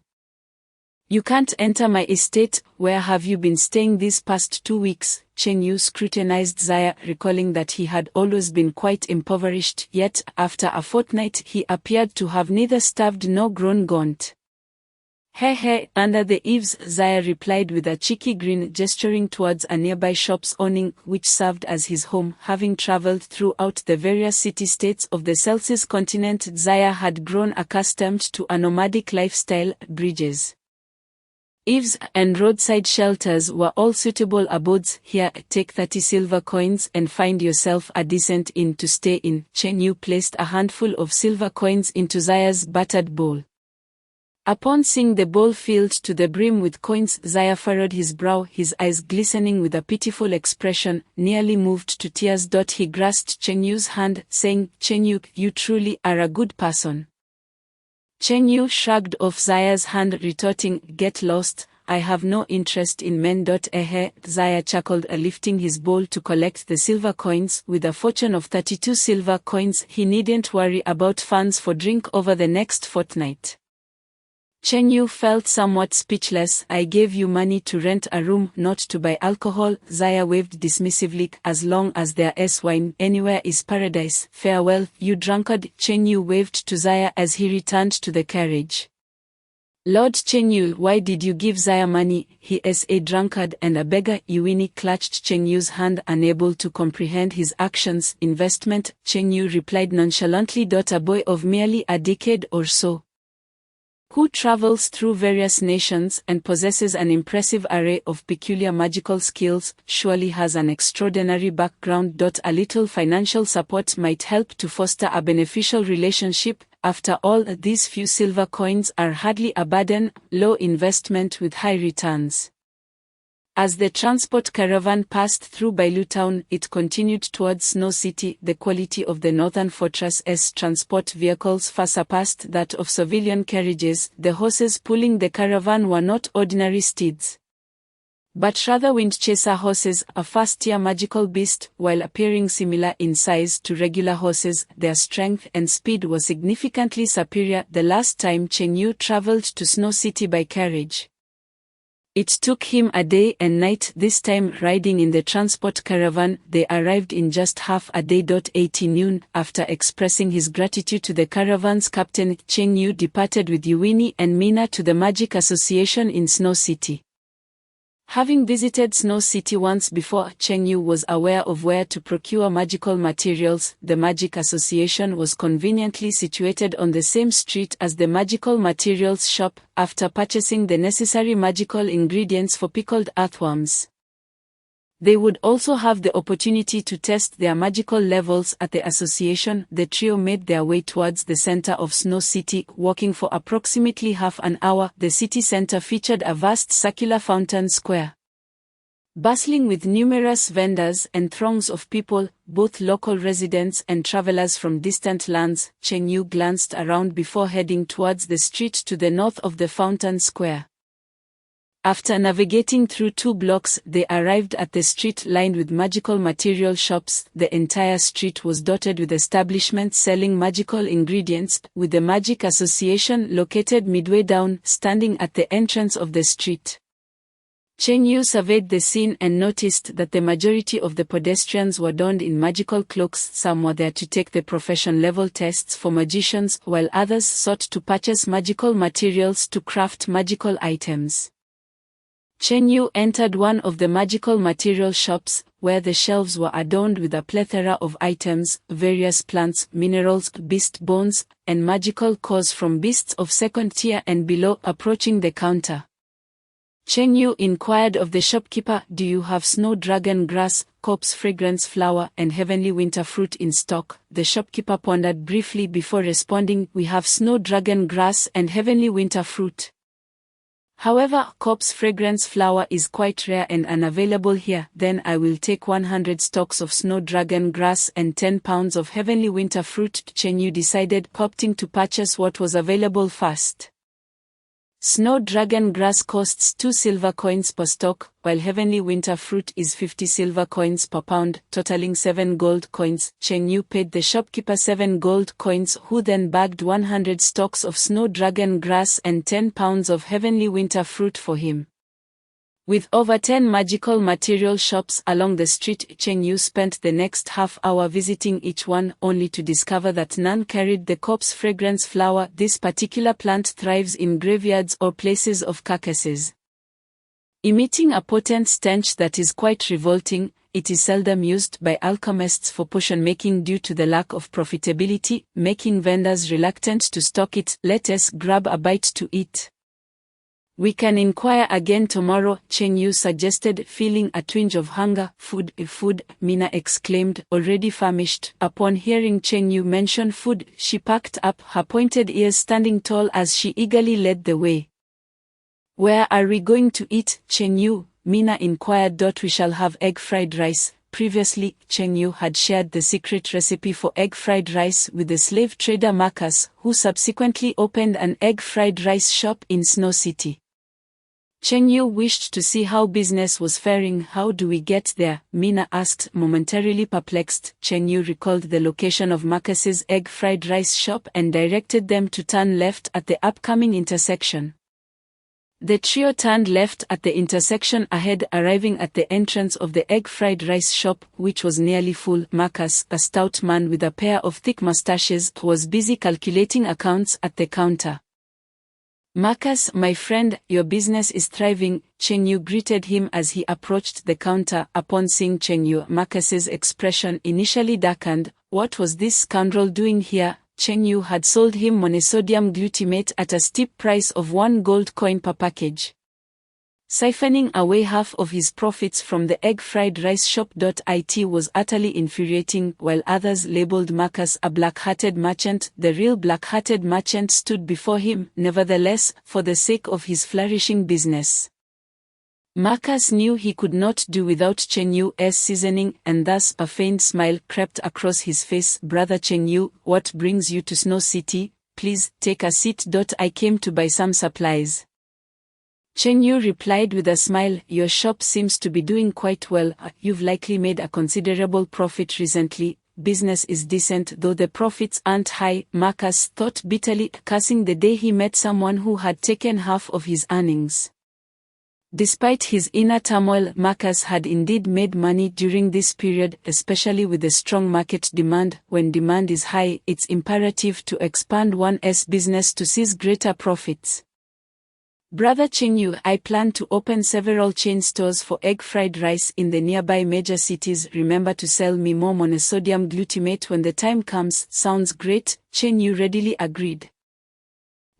[SPEAKER 2] "You can't enter my estate. Where have you been staying these past 2 weeks?" Cheng Yu scrutinized Zaya, recalling that he had always been quite impoverished, yet, after a fortnight, he appeared to have neither starved nor grown gaunt. "Hey, under the eaves," Zaya replied with a cheeky grin, gesturing towards a nearby shop's awning, which served as his home. Having traveled throughout the various city-states of the Celsius continent, Zaya had grown accustomed to a nomadic lifestyle. Bridges, eaves, and roadside shelters were all suitable abodes. "Here, take 30 silver coins and find yourself a decent inn to stay in." Cheng Yu placed a handful of silver coins into Zaya's battered bowl. Upon seeing the bowl filled to the brim with coins, Zaya furrowed his brow, his eyes glistening with a pitiful expression, nearly moved to tears. He grasped Cheng Yu's hand, saying, "Cheng Yu, you truly are a good person." Cheng Yu shrugged off Zaya's hand, retorting, "Get lost, I have no interest in men." Zaya chuckled, lifting his bowl to collect the silver coins. With a fortune of 32 silver coins, he needn't worry about funds for drink over the next fortnight. Cheng Yu felt somewhat speechless. "I gave you money to rent a room, not to buy alcohol." Zaya waved dismissively. "As long as there's wine, anywhere is paradise. Farewell, you drunkard." Cheng Yu waved to Zaya as he returned to the carriage. "Lord Cheng Yu, why did you give Zaya money? He is a drunkard and a beggar." Yuini clutched Cheng Yu's hand, unable to comprehend his actions. "Investment," Cheng Yu replied nonchalantly. "A boy of merely a decade or so, who travels through various nations and possesses an impressive array of peculiar magical skills, surely has an extraordinary background. A little financial support might help to foster a beneficial relationship. After all, these few silver coins are hardly a burden, low investment with high returns." As the transport caravan passed through Bailu town, it continued towards Snow City. The quality of the Northern Fortress's transport vehicles far surpassed that of civilian carriages. The horses pulling the caravan were not ordinary steeds, but rather wind-chaser horses, a first-tier magical beast. While appearing similar in size to regular horses, their strength and speed was significantly superior. The last time Cheng Yu traveled to Snow City by carriage, it took him a day and night. This time, riding in the transport caravan, they arrived in just half a day. 18 noon, after expressing his gratitude to the caravan's captain, Cheng Yu departed with Yuini and Mina to the Magic Association in Snow City. Having visited Snow City once before, Cheng Yu was aware of where to procure magical materials. The Magic Association was conveniently situated on the same street as the magical materials shop. After purchasing the necessary magical ingredients for pickled earthworms, they would also have the opportunity to test their magical levels at the association. The trio made their way towards the center of Snow City, walking for approximately half an hour. The city center featured a vast circular fountain square, bustling with numerous vendors and throngs of people, both local residents and travelers from distant lands. Cheng Yu glanced around before heading towards the street to the north of the fountain square. After navigating through 2 blocks, they arrived at the street lined with magical material shops. The entire street was dotted with establishments selling magical ingredients, with the Magic Association located midway down, standing at the entrance of the street. Cheng Yu surveyed the scene and noticed that the majority of the pedestrians were donned in magical cloaks. Some were there to take the profession level tests for magicians, while others sought to purchase magical materials to craft magical items. Cheng Yu entered one of the magical material shops, where the shelves were adorned with a plethora of items, various plants, minerals, beast bones, and magical cores from beasts of second tier and below. Approaching the counter, Cheng Yu inquired of the shopkeeper, "Do you have snow dragon grass, corpse fragrance flower, and heavenly winter fruit in stock?" The shopkeeper pondered briefly before responding, "We have snow dragon grass and heavenly winter fruit. However, corpse fragrance flower is quite rare and unavailable here." "Then I will take 100 stalks of snow dragon grass and 10 pounds of heavenly winter fruit," Cheng Yu decided, opting to purchase what was available first. Snow Dragon Grass costs 2 silver coins per stalk, while Heavenly Winter Fruit is 50 silver coins per pound, totaling 7 gold coins. Cheng Yu paid the shopkeeper 7 gold coins, who then bagged 100 stalks of Snow Dragon Grass and 10 pounds of Heavenly Winter Fruit for him. With over 10 magical material shops along the street, Cheng Yu spent the next half hour visiting each one, only to discover that none carried the corpse fragrance flower. This particular plant thrives in graveyards or places of carcasses. Emitting a potent stench that is quite revolting, it is seldom used by alchemists for potion making due to the lack of profitability, making vendors reluctant to stock it. Let us grab a bite to eat. We can inquire again tomorrow, Cheng Yu suggested, feeling a twinge of hunger. Food, Mina exclaimed, already famished. Upon hearing Cheng Yu mention food, she perked up, her pointed ears standing tall as she eagerly led the way. Where are we going to eat, Cheng Yu? Mina inquired. We shall have egg fried rice. Previously, Cheng Yu had shared the secret recipe for egg fried rice with the slave trader Marcus, who subsequently opened an egg fried rice shop in Snow City. Cheng Yu wished to see how business was faring. How do we get there? Mina asked, momentarily perplexed. Cheng Yu recalled the location of Marcus's egg fried rice shop and directed them to turn left at the upcoming intersection. The trio turned left at the intersection ahead, arriving at the entrance of the egg fried rice shop, which was nearly full. Marcus, a stout man with a pair of thick mustaches, was busy calculating accounts at the counter. Marcus, my friend, your business is thriving, Cheng Yu greeted him as he approached the counter. Upon seeing Cheng Yu, Marcus's expression initially darkened. What was this scoundrel doing here? Cheng Yu had sold him monosodium glutamate at a steep price of 1 gold coin per package, siphoning away half of his profits from the egg fried rice shop. It was utterly infuriating. While others labeled Marcus a black-hearted merchant, the real black-hearted merchant stood before him, nevertheless, for the sake of his flourishing business. Marcus knew he could not do without Cheng Yu's seasoning, and thus a faint smile crept across his face. Brother Cheng Yu, what brings you to Snow City? Please, take a seat. I came to buy some supplies. Cheng Yu replied with a smile, your shop seems to be doing quite well. You've likely made a considerable profit recently. Business is decent, though the profits aren't high, Marcus thought bitterly, cursing the day he met someone who had taken half of his earnings. Despite his inner turmoil, Marcus had indeed made money during this period, especially with the strong market demand. When demand is high, it's imperative to expand one's business to seize greater profits. Brother Cheng Yu, I plan to open several chain stores for egg fried rice in the nearby major cities. Remember to sell me more monosodium glutamate when the time comes. Sounds great, Cheng Yu readily agreed.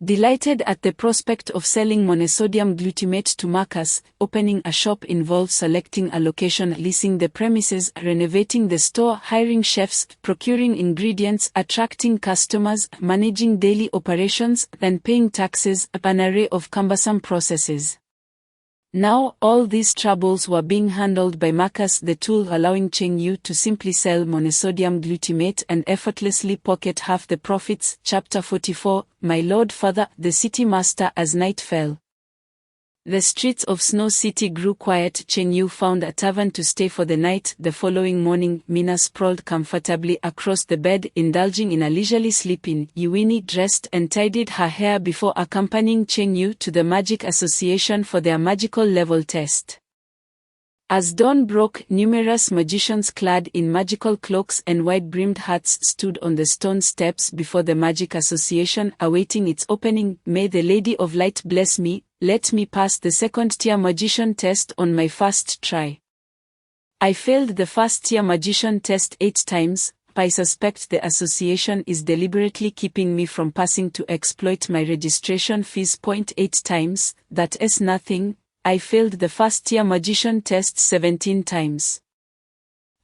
[SPEAKER 2] Delighted at the prospect of selling monosodium glutamate to Marcus, opening a shop involves selecting a location, leasing the premises, renovating the store, hiring chefs, procuring ingredients, attracting customers, managing daily operations, then paying taxes, an array of cumbersome processes. Now, all these troubles were being handled by Marcus, the tool allowing Cheng Yu to simply sell monosodium glutamate and effortlessly pocket half the profits. Chapter 44, My Lord Father, the City Master. As night fell, the streets of Snow City grew quiet. Cheng Yu found a tavern to stay for the night. The following morning, Mina sprawled comfortably across the bed, indulging in a leisurely sleep-in. Yuini dressed and tidied her hair before accompanying Cheng Yu to the Magic Association for their magical level test. As dawn broke, numerous magicians clad in magical cloaks and wide-brimmed hats stood on the stone steps before the Magic Association, awaiting its opening. May the Lady of Light bless me. Let me pass the second-tier magician test on my first try. I failed the first-tier magician test 8 times. I suspect the association is deliberately keeping me from passing to exploit my registration fees. 8 times, that's nothing. I failed the first-tier magician test 17 times.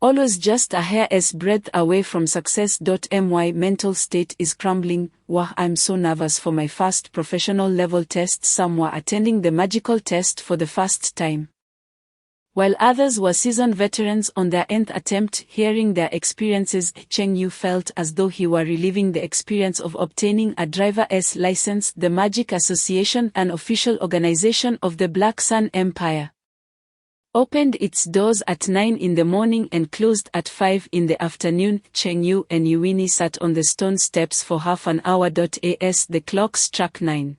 [SPEAKER 2] Always just a hair's breadth away from success. My mental state is crumbling. Wah, I'm so nervous for my first professional level test. Some were attending the magical test for the first time. While others were seasoned veterans on their nth attempt, hearing their experiences, Cheng Yu felt as though he were reliving the experience of obtaining a driver's license. The Magic Association, an official organization of the Black Sun Empire, opened its doors at 9 in the morning and closed at 5 in the afternoon. Cheng Yu and Yuini sat on the stone steps for half an hour. As the clock struck 9.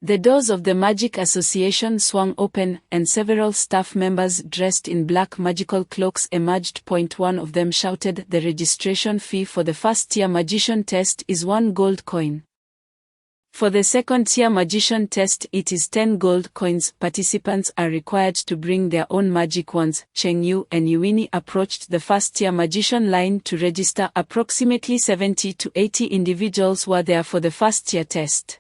[SPEAKER 2] The doors of the Magic Association swung open, and several staff members dressed in black magical cloaks emerged. One of them shouted, "The registration fee for the first-tier magician test is 1 gold coin. For the second-tier magician test, it is 10 gold coins. Participants are required to bring their own magic wands." Cheng Yu and Yuini approached the first-tier magician line to register. Approximately 70 to 80 individuals were there for the first-tier test.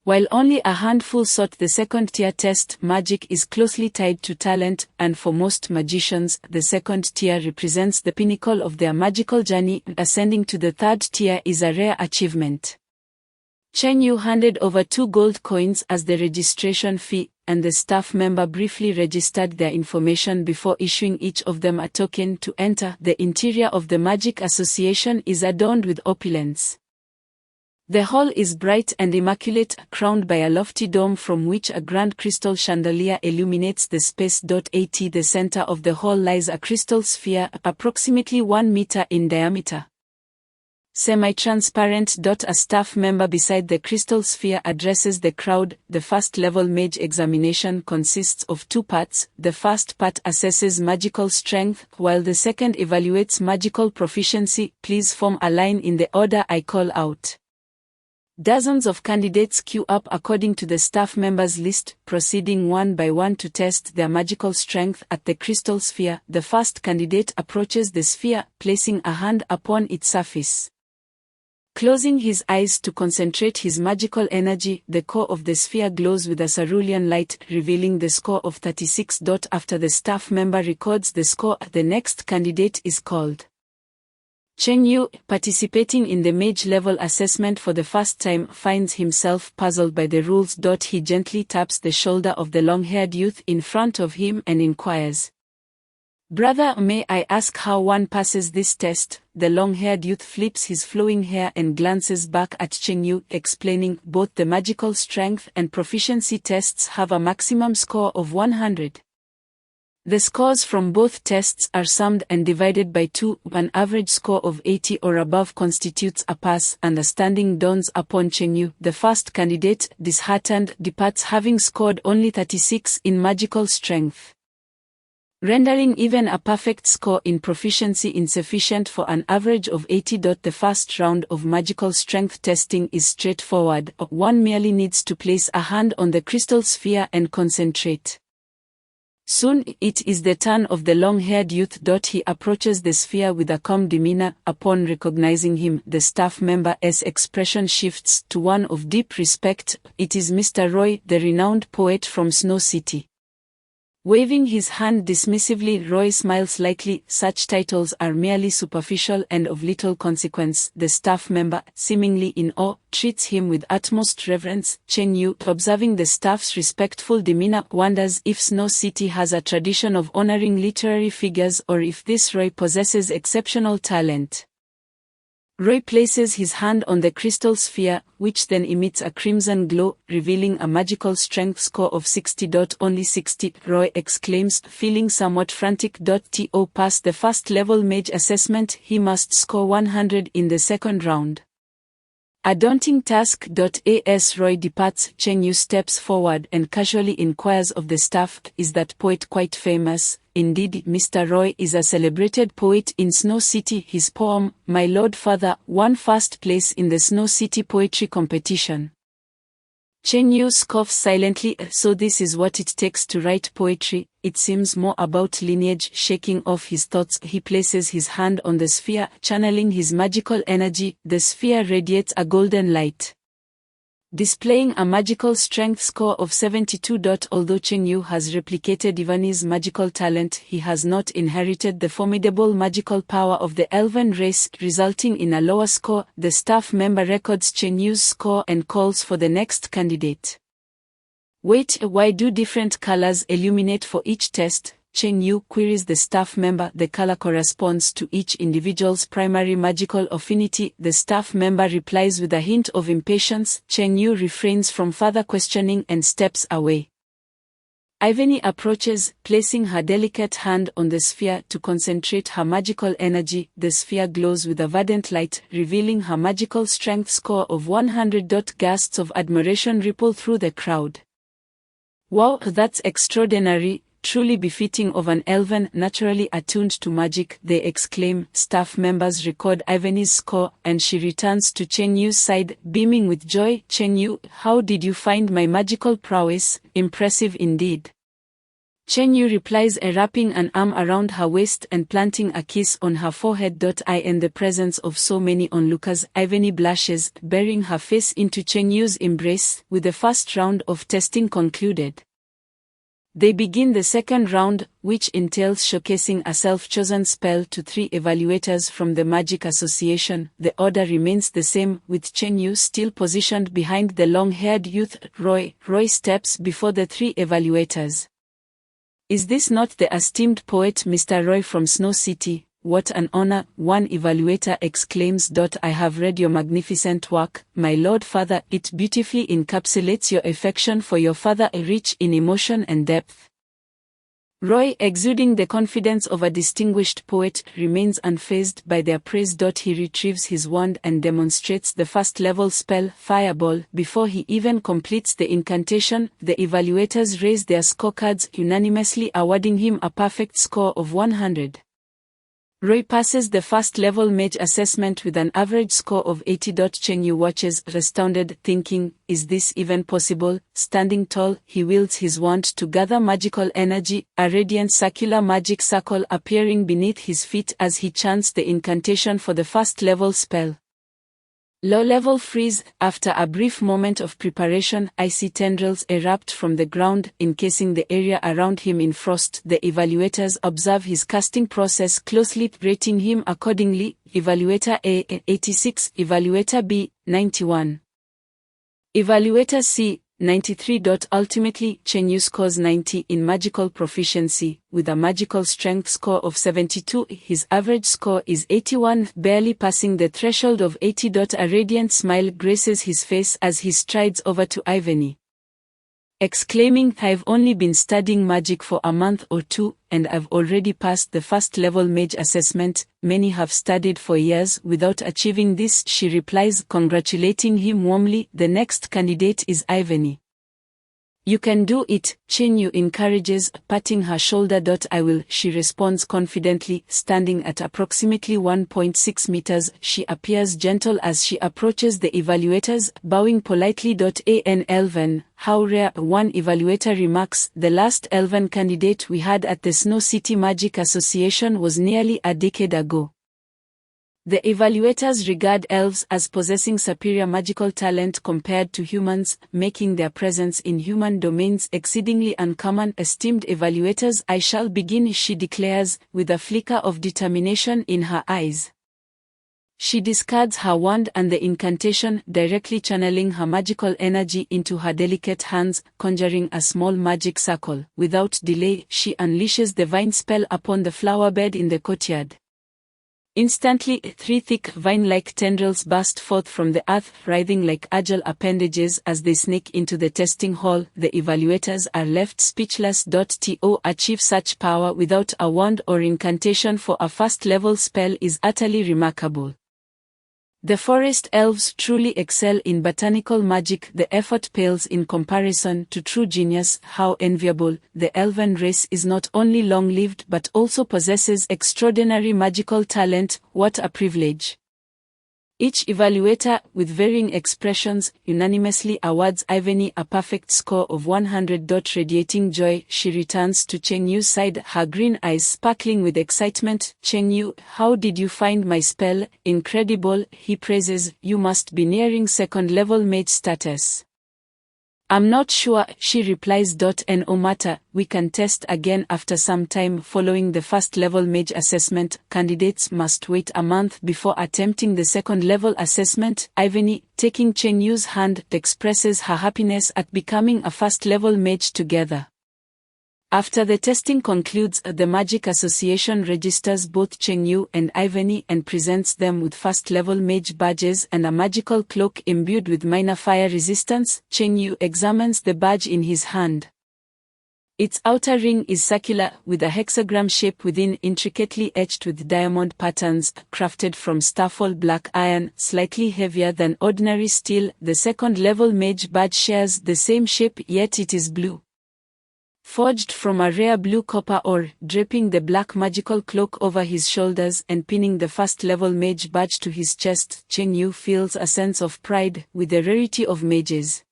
[SPEAKER 2] While only a handful sought the second-tier test, magic is closely tied to talent, and for most magicians, the second tier represents the pinnacle of their magical journey. Ascending to the third tier is a rare achievement. Cheng Yu handed over 2 gold coins as the registration fee, and the staff member briefly registered their information before issuing each of them a token to enter. The interior of the Magic Association is adorned with opulence. The hall is bright and immaculate, crowned by a lofty dome from which a grand crystal chandelier illuminates the space. At the center of the hall lies a crystal sphere, approximately 1 meter in diameter. Semi-transparent. A staff member beside the crystal sphere addresses the crowd. The first-level mage examination consists of 2 parts. The first part assesses magical strength, while the second evaluates magical proficiency. Please form a line in the order I call out. Dozens of candidates queue up according to the staff members' list, proceeding one by one to test their magical strength at the crystal sphere. The first candidate approaches the sphere, placing a hand upon its surface. Closing his eyes to concentrate his magical energy, the core of the sphere glows with a cerulean light, revealing the score of 36. After the staff member records the score, the next candidate is called. Cheng Yu, participating in the mage level assessment for the first time, finds himself puzzled by the rules. He gently taps the shoulder of the long-haired youth in front of him and inquires, "Brother, may I ask how one passes this test?" The long-haired youth flips his flowing hair and glances back at Cheng Yu, explaining, "Both the magical strength and proficiency tests have a maximum score of 100. The scores from both tests are summed and divided by 2. An average score of 80 or above constitutes a pass." Understanding dawns upon Cheng Yu. The first candidate, disheartened, departs having scored only 36 in magical strength, rendering even a perfect score in proficiency insufficient for an average of 80. The first round of magical strength testing is straightforward. One merely needs to place a hand on the crystal sphere and concentrate. Soon, it is the turn of the long-haired youth. He approaches the sphere with a calm demeanor. Upon recognizing him, the staff member's expression shifts to one of deep respect. It is Mr. Roy, the renowned poet from Snow City. Waving his hand dismissively, Roy smiles slightly. "Such titles are merely superficial and of little consequence." The staff member, seemingly in awe, treats him with utmost reverence. Cheng Yu, observing the staff's respectful demeanor, wonders if Snow City has a tradition of honoring literary figures or if this Roy possesses exceptional talent. Roy places his hand on the crystal sphere, which then emits a crimson glow, revealing a magical strength score of 60. "Only 60, Roy exclaims, feeling somewhat frantic. To pass the first-level mage assessment, he must score 100 in the second round. A daunting task. As Roy departs, Cheng Yu steps forward and casually inquires of the staff, "Is that poet quite famous?" "Indeed, Mr. Roy is a celebrated poet in Snow City. His poem, 'My Lord Father,' won first place in the Snow City poetry competition." Cheng Yu scoffs silently. "So this is what it takes to write poetry. It seems more about lineage." Shaking off his thoughts, he places his hand on the sphere, channeling his magical energy. The sphere radiates a golden light, displaying a magical strength score of 72. Although Cheng Yu has replicated Ivani's magical talent, he has not inherited the formidable magical power of the elven race, resulting in a lower score. The staff member records Cheng Yu's score and calls for the next candidate. Wait, why do different colors illuminate for each test? Cheng Yu queries the staff member. The color corresponds to each individual's primary magical affinity. The staff member replies with a hint of impatience. Cheng Yu refrains from further questioning and steps away. Ivany approaches, placing her delicate hand on the sphere to concentrate her magical energy. The sphere glows with a verdant light, revealing her magical strength score of 100. Gasps of admiration ripple through the crowd. Wow, that's extraordinary, truly befitting of an elven naturally attuned to magic, they exclaim. Staff members record Ivany's score, and she returns to Cheng Yu's side, beaming with joy. Cheng Yu, how did you find my magical prowess? Impressive indeed. Cheng Yu replies, wrapping an arm around her waist and planting a kiss on her forehead. In the presence of so many onlookers, Ivany blushes, burying her face into Cheng Yu's embrace. With the first round of testing concluded, they begin the second round, which entails showcasing a self-chosen spell to 3 evaluators from the Magic Association. The order remains the same, with Cheng Yu still positioned behind the long-haired youth. Roy steps before the 3 evaluators. Is this not the esteemed poet Mr. Roy from Snow City? What an honor, one evaluator exclaims. I have read your magnificent work, my Lord Father. It beautifully encapsulates your affection for your father, rich in emotion and depth. Roy, exuding the confidence of a distinguished poet, remains unfazed by their praise. He retrieves his wand and demonstrates the first-level spell, Fireball. Before he even completes the incantation, the evaluators raise their scorecards, unanimously awarding him a perfect score of 100. Roy passes the first-level mage assessment with an average score of 80. Cheng Yu watches, astounded, thinking, is this even possible? Standing tall, he wields his wand to gather magical energy, a radiant circular magic circle appearing beneath his feet as he chants the incantation for the first-level spell. Low-level freeze. After a brief moment of preparation, icy tendrils erupt from the ground, encasing the area around him in frost. The evaluators observe his casting process closely, rating him accordingly. Evaluator A, 86, Evaluator B, 91. Evaluator C, 93. Ultimately, Cheng Yu scores 90 in magical proficiency, with a magical strength score of 72. His average score is 81, barely passing the threshold of 80. A radiant smile graces his face as he strides over to Ivany, exclaiming, I've only been studying magic for a month or 2, and I've already passed the first-level mage assessment. Many have studied for years without achieving this, she replies, congratulating him warmly. The next candidate is Ivany. You can do it, Cheng Yu encourages, patting her shoulder. I will, she responds confidently. Standing at approximately 1.6 meters, she appears gentle as she approaches the evaluators, bowing politely. An elven, how rare, one evaluator remarks. The last elven candidate we had at the Snow City Magic Association was nearly a decade ago. The evaluators regard elves as possessing superior magical talent compared to humans, making their presence in human domains exceedingly uncommon. Esteemed evaluators, I shall begin, she declares, with a flicker of determination in her eyes. She discards her wand and the incantation, directly channeling her magical energy into her delicate hands, conjuring a small magic circle. Without delay, she unleashes the vine spell upon the flower bed in the courtyard. Instantly, 3 thick vine-like tendrils burst forth from the earth, writhing like agile appendages as they snake into the testing hall. The evaluators are left speechless. To achieve such power without a wand or incantation for a first-level spell is utterly remarkable. The forest elves truly excel in botanical magic. The effort pales in comparison to true genius. How enviable! The elven race is not only long-lived but also possesses extraordinary magical talent. What a privilege! Each evaluator, with varying expressions, unanimously awards Ivany a perfect score of 100. Radiating joy, she returns to Cheng Yu's side, her green eyes sparkling with excitement. Cheng Yu, how did you find my spell? Incredible, he praises, you must be nearing second-level mage status. I'm not sure, she replies. No matter, we can test again after some time. Following the first level mage assessment, candidates must wait a month before attempting the second level assessment. Ivany, taking Cheng Yu's hand, expresses her happiness at becoming a first level mage together. After the testing concludes, the Magic Association registers both Cheng Yu and Ivany and presents them with first-level mage badges and a magical cloak imbued with minor fire resistance. Cheng Yu examines the badge in his hand. Its outer ring is circular, with a hexagram shape within, intricately etched with diamond patterns, crafted from Starfall black iron, slightly heavier than ordinary steel. The second-level mage badge shares the same shape, yet it is blue. Forged from a rare blue copper ore, draping the black magical cloak over his shoulders and pinning the first-level mage badge to his chest, Cheng Yu feels a sense of pride with the rarity of mages.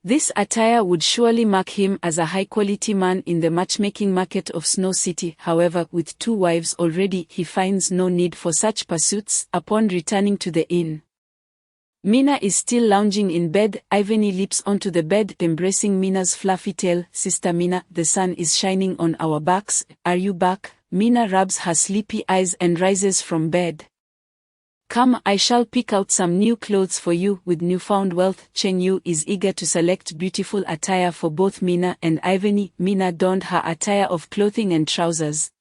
[SPEAKER 2] This attire would surely mark him as a high-quality man in the matchmaking market of Snow City. However, with 2 wives already, he finds no need for such pursuits. Upon returning to the inn, Mina is still lounging in bed. Ivany leaps onto the bed, embracing Mina's fluffy tail. Sister Mina, the sun is shining on our backs. Are you back? Mina rubs her sleepy eyes and rises from bed. Come, I shall pick out some new clothes for you. With newfound wealth, Cheng Yu is eager to select beautiful attire for both Mina and Ivany. Mina donned her attire of clothing and trousers,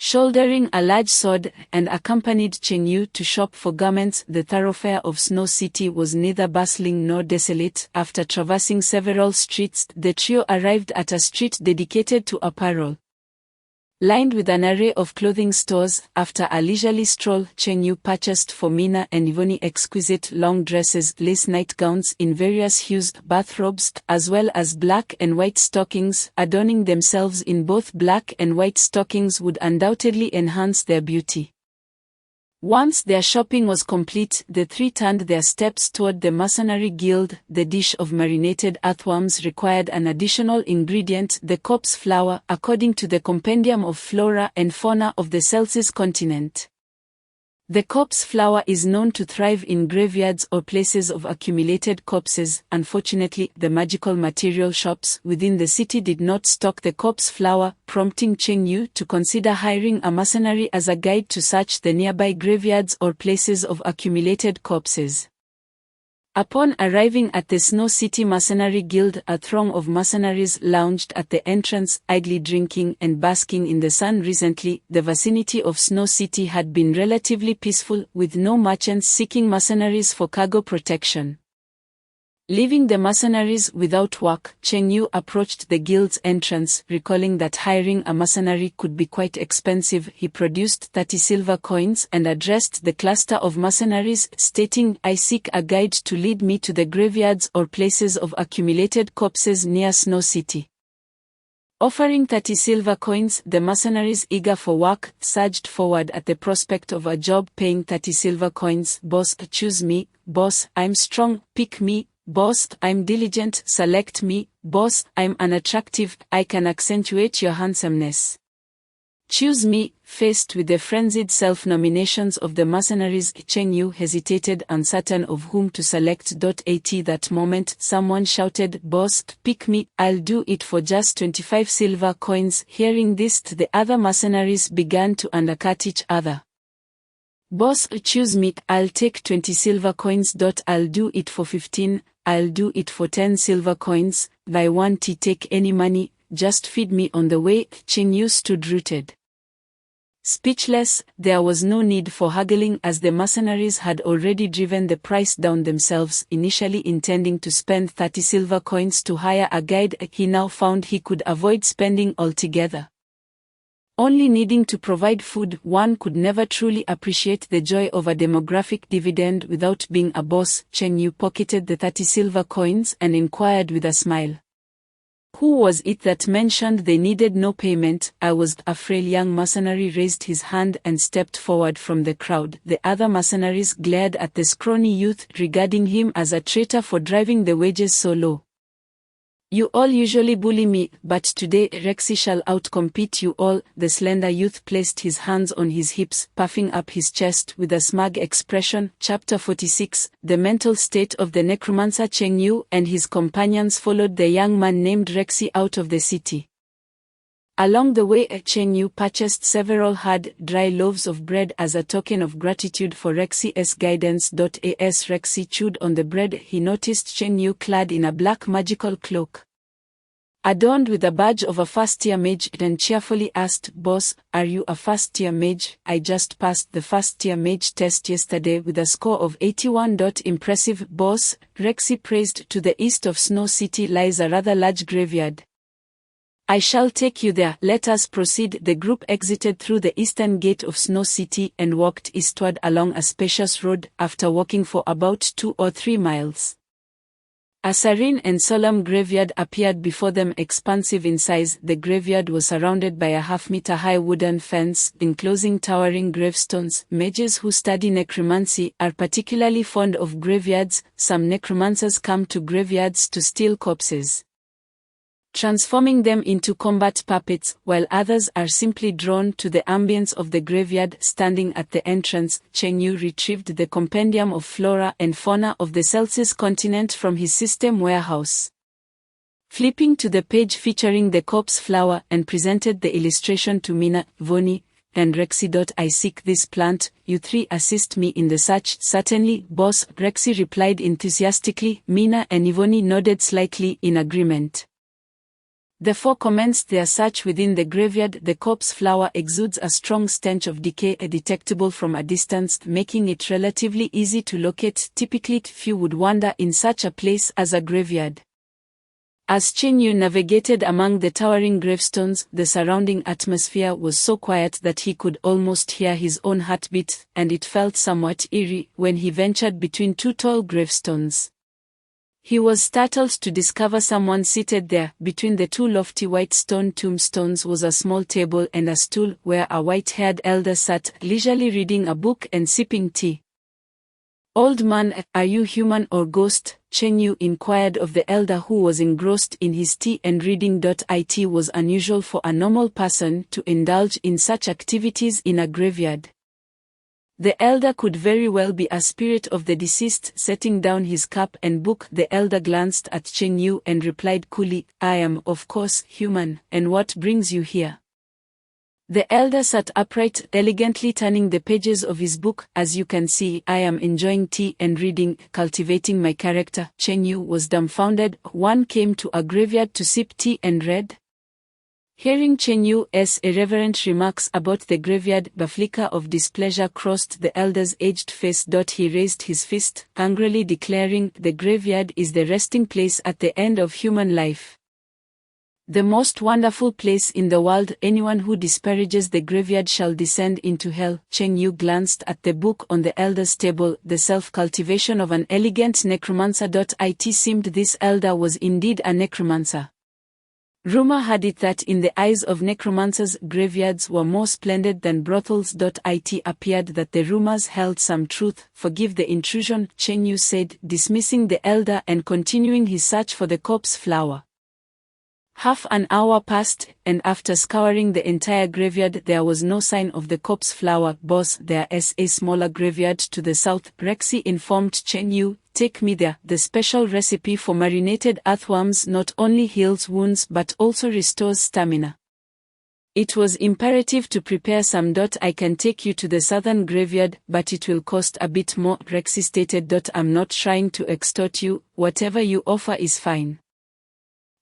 [SPEAKER 2] shouldering a large sword, and accompanied Cheng Yu to shop for garments. The thoroughfare of Snow City was neither bustling nor desolate. After traversing several streets, the trio arrived at a street dedicated to apparel, lined with an array of clothing stores. After a leisurely stroll, Cheng Yu purchased for Mina and Ivany exquisite long dresses, lace nightgowns in various hues, bathrobes, as well as black and white stockings. Adorning themselves in both black and white stockings would undoubtedly enhance their beauty. Once their shopping was complete, the 3 turned their steps toward the Mercenary Guild. The dish of marinated earthworms required an additional ingredient, the corpse flower, according to the Compendium of Flora and Fauna of the Celsis continent. The corpse flower is known to thrive in graveyards or places of accumulated corpses. Unfortunately, the magical material shops within the city did not stock the corpse flower, prompting Cheng Yu to consider hiring a mercenary as a guide to search the nearby graveyards or places of accumulated corpses. Upon arriving at the Snow City Mercenary Guild, a throng of mercenaries lounged at the entrance, idly drinking and basking in the sun. Recently, the vicinity of Snow City had been relatively peaceful, with no merchants seeking mercenaries for cargo protection. Leaving the mercenaries without work, Cheng Yu approached the guild's entrance. Recalling that hiring a mercenary could be quite expensive, he produced 30 silver coins and addressed the cluster of mercenaries, stating, I seek a guide to lead me to the graveyards or places of accumulated corpses near Snow City. Offering 30 silver coins, the mercenaries, eager for work, surged forward at the prospect of a job paying 30 silver coins. Boss, choose me. Boss, I'm strong, pick me. Boss, I'm diligent, select me. Boss, I'm unattractive, I can accentuate your handsomeness. Choose me. Faced with the frenzied self-nominations of the mercenaries, Cheng Yu hesitated, uncertain of whom to select. At that moment, someone shouted, Boss, pick me, I'll do it for just 25 silver coins. Hearing this, the other mercenaries began to undercut each other. Boss, choose me, I'll take 20 silver coins. I'll do it for 15, I'll do it for 10 silver coins. I won't take any money, just feed me on the way. Cheng Yu stood rooted, speechless. There was no need for haggling, as the mercenaries had already driven the price down themselves. Initially intending to spend 30 silver coins to hire a guide, he now found he could avoid spending altogether. Only needing to provide food, one could never truly appreciate the joy of a demographic dividend without being a boss. Cheng Yu pocketed the 30 silver coins and inquired with a smile, who was it that mentioned they needed no payment? I was. A frail young mercenary raised his hand and stepped forward from the crowd. The other mercenaries glared at the scrawny youth, regarding him as a traitor for driving the wages so low. You all usually bully me, but today Rexy shall outcompete you all." The slender youth placed his hands on his hips, puffing up his chest with a smug expression. Chapter 46. The mental state of the necromancer. Cheng Yu and his companions followed the young man named Rexy out of the city. Along the way, Cheng Yu purchased several hard, dry loaves of bread as a token of gratitude for Rexy's guidance. As Rexy chewed on the bread, he noticed Cheng Yu clad in a black magical cloak, adorned with a badge of a first-tier mage, and cheerfully asked, "Boss, are you a first-tier mage? I just passed the first-tier mage test yesterday with a score of 81. Impressive, boss." Rexy praised. To the east of Snow City lies a rather large graveyard. "I shall take you there. Let us proceed." The group exited through the eastern gate of Snow City and walked eastward along a spacious road. After walking for about 2 or 3 miles, a serene and solemn graveyard appeared before them. Expansive in size, the graveyard was surrounded by a half-meter-high wooden fence, enclosing towering gravestones. Mages who study necromancy are particularly fond of graveyards. Some necromancers come to graveyards to steal corpses, transforming them into combat puppets, while others are simply drawn to the ambience of the graveyard. Standing at the entrance, Cheng Yu retrieved the compendium of flora and fauna of the Celsius continent from his system warehouse. Flipping to the page featuring the corpse flower, and presented the illustration to Mina, Vonnie, and Rexy. "I seek this plant. You 3 assist me in the search." "Certainly, boss," Rexy replied enthusiastically. Mina and Ivoni nodded slightly in agreement. The 4 commenced their search within the graveyard. The corpse flower exudes a strong stench of decay, detectable from a distance, making it relatively easy to locate. Typically, few would wander in such a place as a graveyard. As Cheng Yu navigated among the towering gravestones, the surrounding atmosphere was so quiet that he could almost hear his own heartbeat, and it felt somewhat eerie when he ventured between 2 tall gravestones. He was startled to discover someone seated there. Between the 2 lofty white stone tombstones was a small table and a stool, where a white-haired elder sat, leisurely reading a book and sipping tea. "Old man, are you human or ghost?" Cheng Yu inquired of the elder, who was engrossed in his tea and reading. It was unusual for a normal person to indulge in such activities in a graveyard. The elder could very well be a spirit of the deceased. Setting down his cup and book, the elder glanced at Cheng Yu and replied coolly, "I am, of course, human. And what brings you here?" The elder sat upright, elegantly turning the pages of his book. "As you can see, I am enjoying tea and reading, cultivating my character." Cheng Yu was dumbfounded. One came to a graveyard to sip tea and read? Hearing Cheng Yu's irreverent remarks about the graveyard, a flicker of displeasure crossed the elder's aged face. He raised his fist, angrily declaring, "The graveyard is the resting place at the end of human life. The most wonderful place in the world. Anyone who disparages the graveyard shall descend into hell." Cheng Yu glanced at the book on the elder's table. The self-cultivation of an elegant necromancer. It seemed this elder was indeed a necromancer. Rumor had it that in the eyes of necromancers, graveyards were more splendid than brothels. It appeared that the rumors held some truth. "Forgive the intrusion," Cheng Yu said, dismissing the elder and continuing his search for the corpse flower. Half an hour passed, and after scouring the entire graveyard, there was no sign of the corpse flower. "Boss, there is a smaller graveyard to the south," Rexy informed Cheng Yu. "Take me there. The special recipe for marinated earthworms not only heals wounds but also restores stamina. It was imperative to prepare some. I can take you to the southern graveyard, but it will cost a bit more," Rexy stated. "I'm not trying to extort you. Whatever you offer is fine."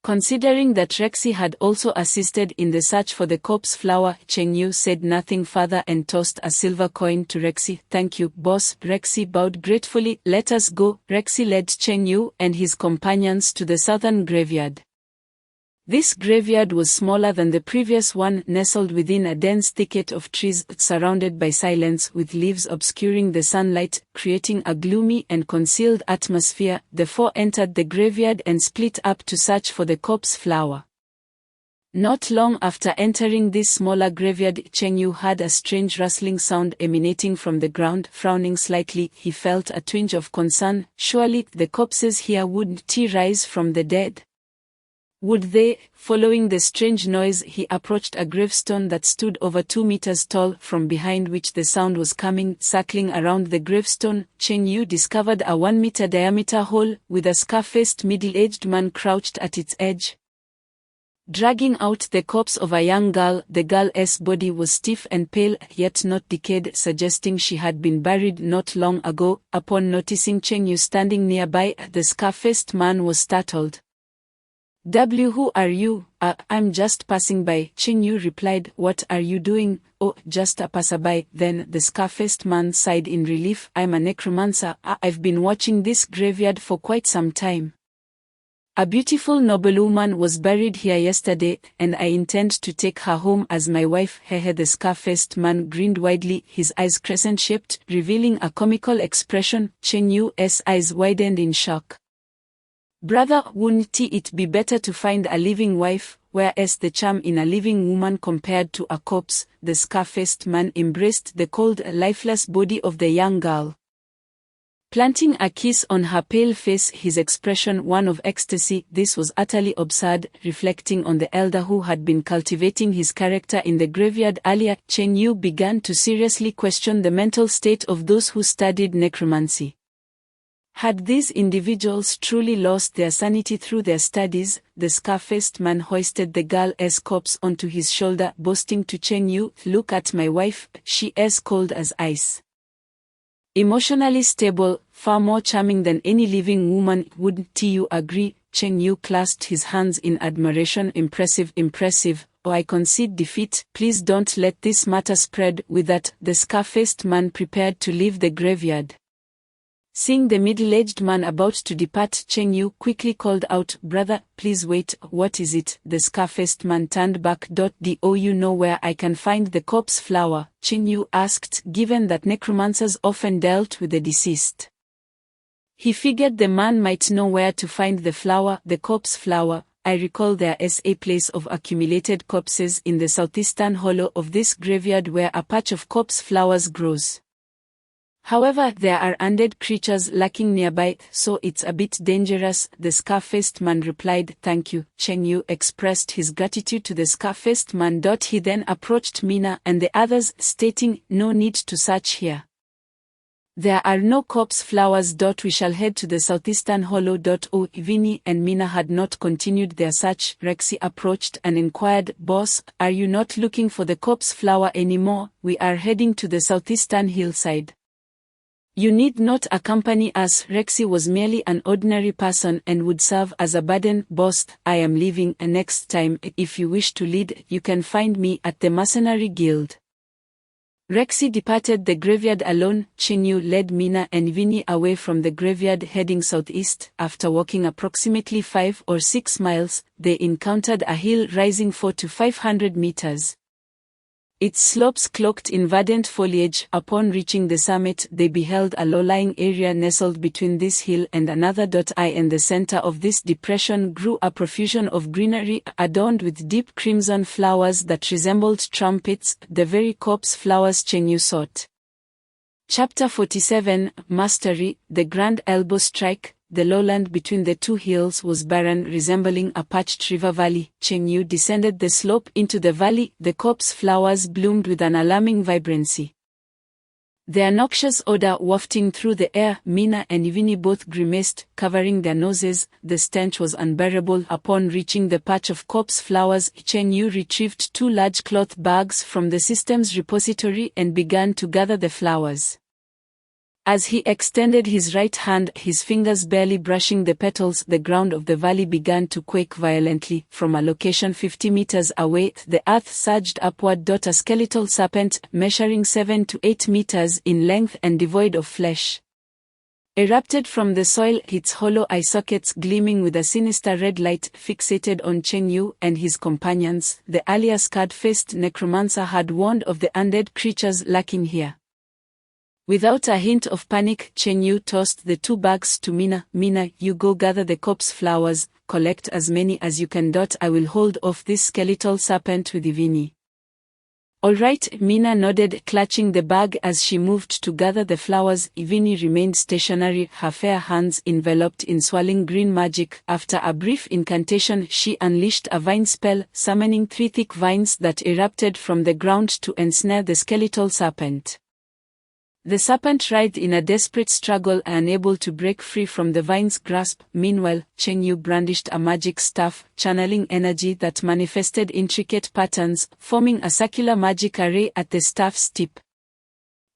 [SPEAKER 2] Considering that Rexy had also assisted in the search for the corpse flower, Cheng Yu said nothing further and tossed a silver coin to Rexy. "Thank you, boss." Rexy bowed gratefully. "Let us go." Rexy led Cheng Yu and his companions to the southern graveyard. This graveyard was smaller than the previous one, nestled within a dense thicket of trees, surrounded by silence, with leaves obscuring the sunlight, creating a gloomy and concealed atmosphere. The 4 entered the graveyard and split up to search for the corpse flower. Not long after entering this smaller graveyard, Cheng Yu heard a strange rustling sound emanating from the ground. Frowning slightly, he felt a twinge of concern. Surely, the corpses here wouldn't rise from the dead? Would they? Following the strange noise, he approached a gravestone that stood over 2 meters tall, from behind which the sound was coming. Circling around the gravestone, Chen Yu discovered a 1-meter diameter hole, with a scar-faced middle-aged man crouched at its edge, dragging out the corpse of a young girl. The girl's body was stiff and pale, yet not decayed, suggesting she had been buried not long ago. Upon noticing Chen Yu standing nearby, the scar-faced man was startled. Who are you? I'm just passing by, Chen Yu replied. What are you doing? Oh, just a passerby. Then the scar-faced man sighed in relief. I'm a necromancer. I've been watching this graveyard for quite some time. A beautiful noblewoman was buried here yesterday, and I intend to take her home as my wife. Hehe. The scar-faced man grinned widely, his eyes crescent-shaped, revealing a comical expression. Chen Yu's eyes widened in shock. Brother, wouldn't it be better to find a living wife? Where's the charm in a living woman compared to a corpse? The scar-faced man embraced the cold, lifeless body of the young girl, planting a kiss on her pale face, his expression one of ecstasy. This was utterly absurd. Reflecting on the elder who had been cultivating his character in the graveyard earlier, Chen Yu began to seriously question the mental state of those who studied necromancy. Had these individuals truly lost their sanity through their studies? The scar-faced man hoisted the girl's corpse onto his shoulder, boasting to Chen Yu, "Look at my wife, she is cold as ice. Emotionally stable, far more charming than any living woman. Wouldn't you agree?" Chen Yu clasped his hands in admiration. Impressive, impressive. Oh, I concede defeat. Please don't let this matter spread. With that, the scar-faced man prepared to leave the graveyard. Seeing the middle-aged man about to depart, Chen Yu quickly called out, "Brother, please wait." "What is it?" The scar-faced man turned back. "Do you know where I can find the corpse flower?" Chen Yu asked, given that necromancers often dealt with the deceased. He figured the man might know where to find the flower. "The corpse flower. I recall there is a place of accumulated corpses in the southeastern hollow of this graveyard where a patch of corpse flowers grows. However, there are undead creatures lurking nearby, so it's a bit dangerous." The scar-faced man replied. "Thank you." Chen Yu expressed his gratitude to the scar-faced man. He then approached Mina and the others, stating, "No need to search here. There are no corpse flowers. We shall head to the southeastern hollow. Oh, Vinny and Mina had not continued their search. Rexy approached and inquired, "Boss, are you not looking for the corpse flower anymore? We are heading to the southeastern hillside. You need not accompany us." Rexy was merely an ordinary person and would serve as a burden. "Boss, I am leaving. Next time, if you wish to lead, you can find me at the Mercenary Guild." Rexy departed the graveyard alone. Chen Yu led Mina and Vinny away from the graveyard, heading southeast. After walking approximately 5 or 6 miles, they encountered a hill rising 400 to 500 meters. Its slopes cloaked in verdant foliage. Upon reaching the summit, they beheld a low-lying area nestled between this hill and another. In the center of this depression grew a profusion of greenery, adorned with deep crimson flowers that resembled trumpets, the very corpse flowers Chen Yu sought. Chapter 47, Mastery. The Grand Elbow Strike. The lowland between the two hills was barren, resembling a parched river valley. Chen Yu descended the slope into the valley. The corpse flowers bloomed with an alarming vibrancy, their noxious odor wafting through the air. Mina and Vinny both grimaced, covering their noses. The stench was unbearable. Upon reaching the patch of corpse flowers, Chen Yu retrieved 2 large cloth bags from the system's repository and began to gather the flowers. As he extended his right hand, his fingers barely brushing the petals, the ground of the valley began to quake violently. From a location 50 meters away, the earth surged upward. A skeletal serpent, measuring 7 to 8 meters in length and devoid of flesh, erupted from the soil, its hollow eye sockets gleaming with a sinister red light, fixated on Chen Yu and his companions. The earlier scarred-faced necromancer had warned of the undead creatures lurking here. Without a hint of panic, Chen Yu tossed the 2 bags to Mina. "Mina, you go gather the corpse flowers, collect as many as you can. I will hold off this skeletal serpent with Vinny." All right, Mina nodded, clutching the bag as she moved to gather the flowers. Ivini remained stationary, her fair hands enveloped in swirling green magic. After a brief incantation, she unleashed a vine spell, summoning 3 thick vines that erupted from the ground to ensnare the skeletal serpent. The serpent writhed in a desperate struggle, unable to break free from the vine's grasp. Meanwhile, Chengyu brandished a magic staff, channeling energy that manifested intricate patterns, forming a circular magic array at the staff's tip.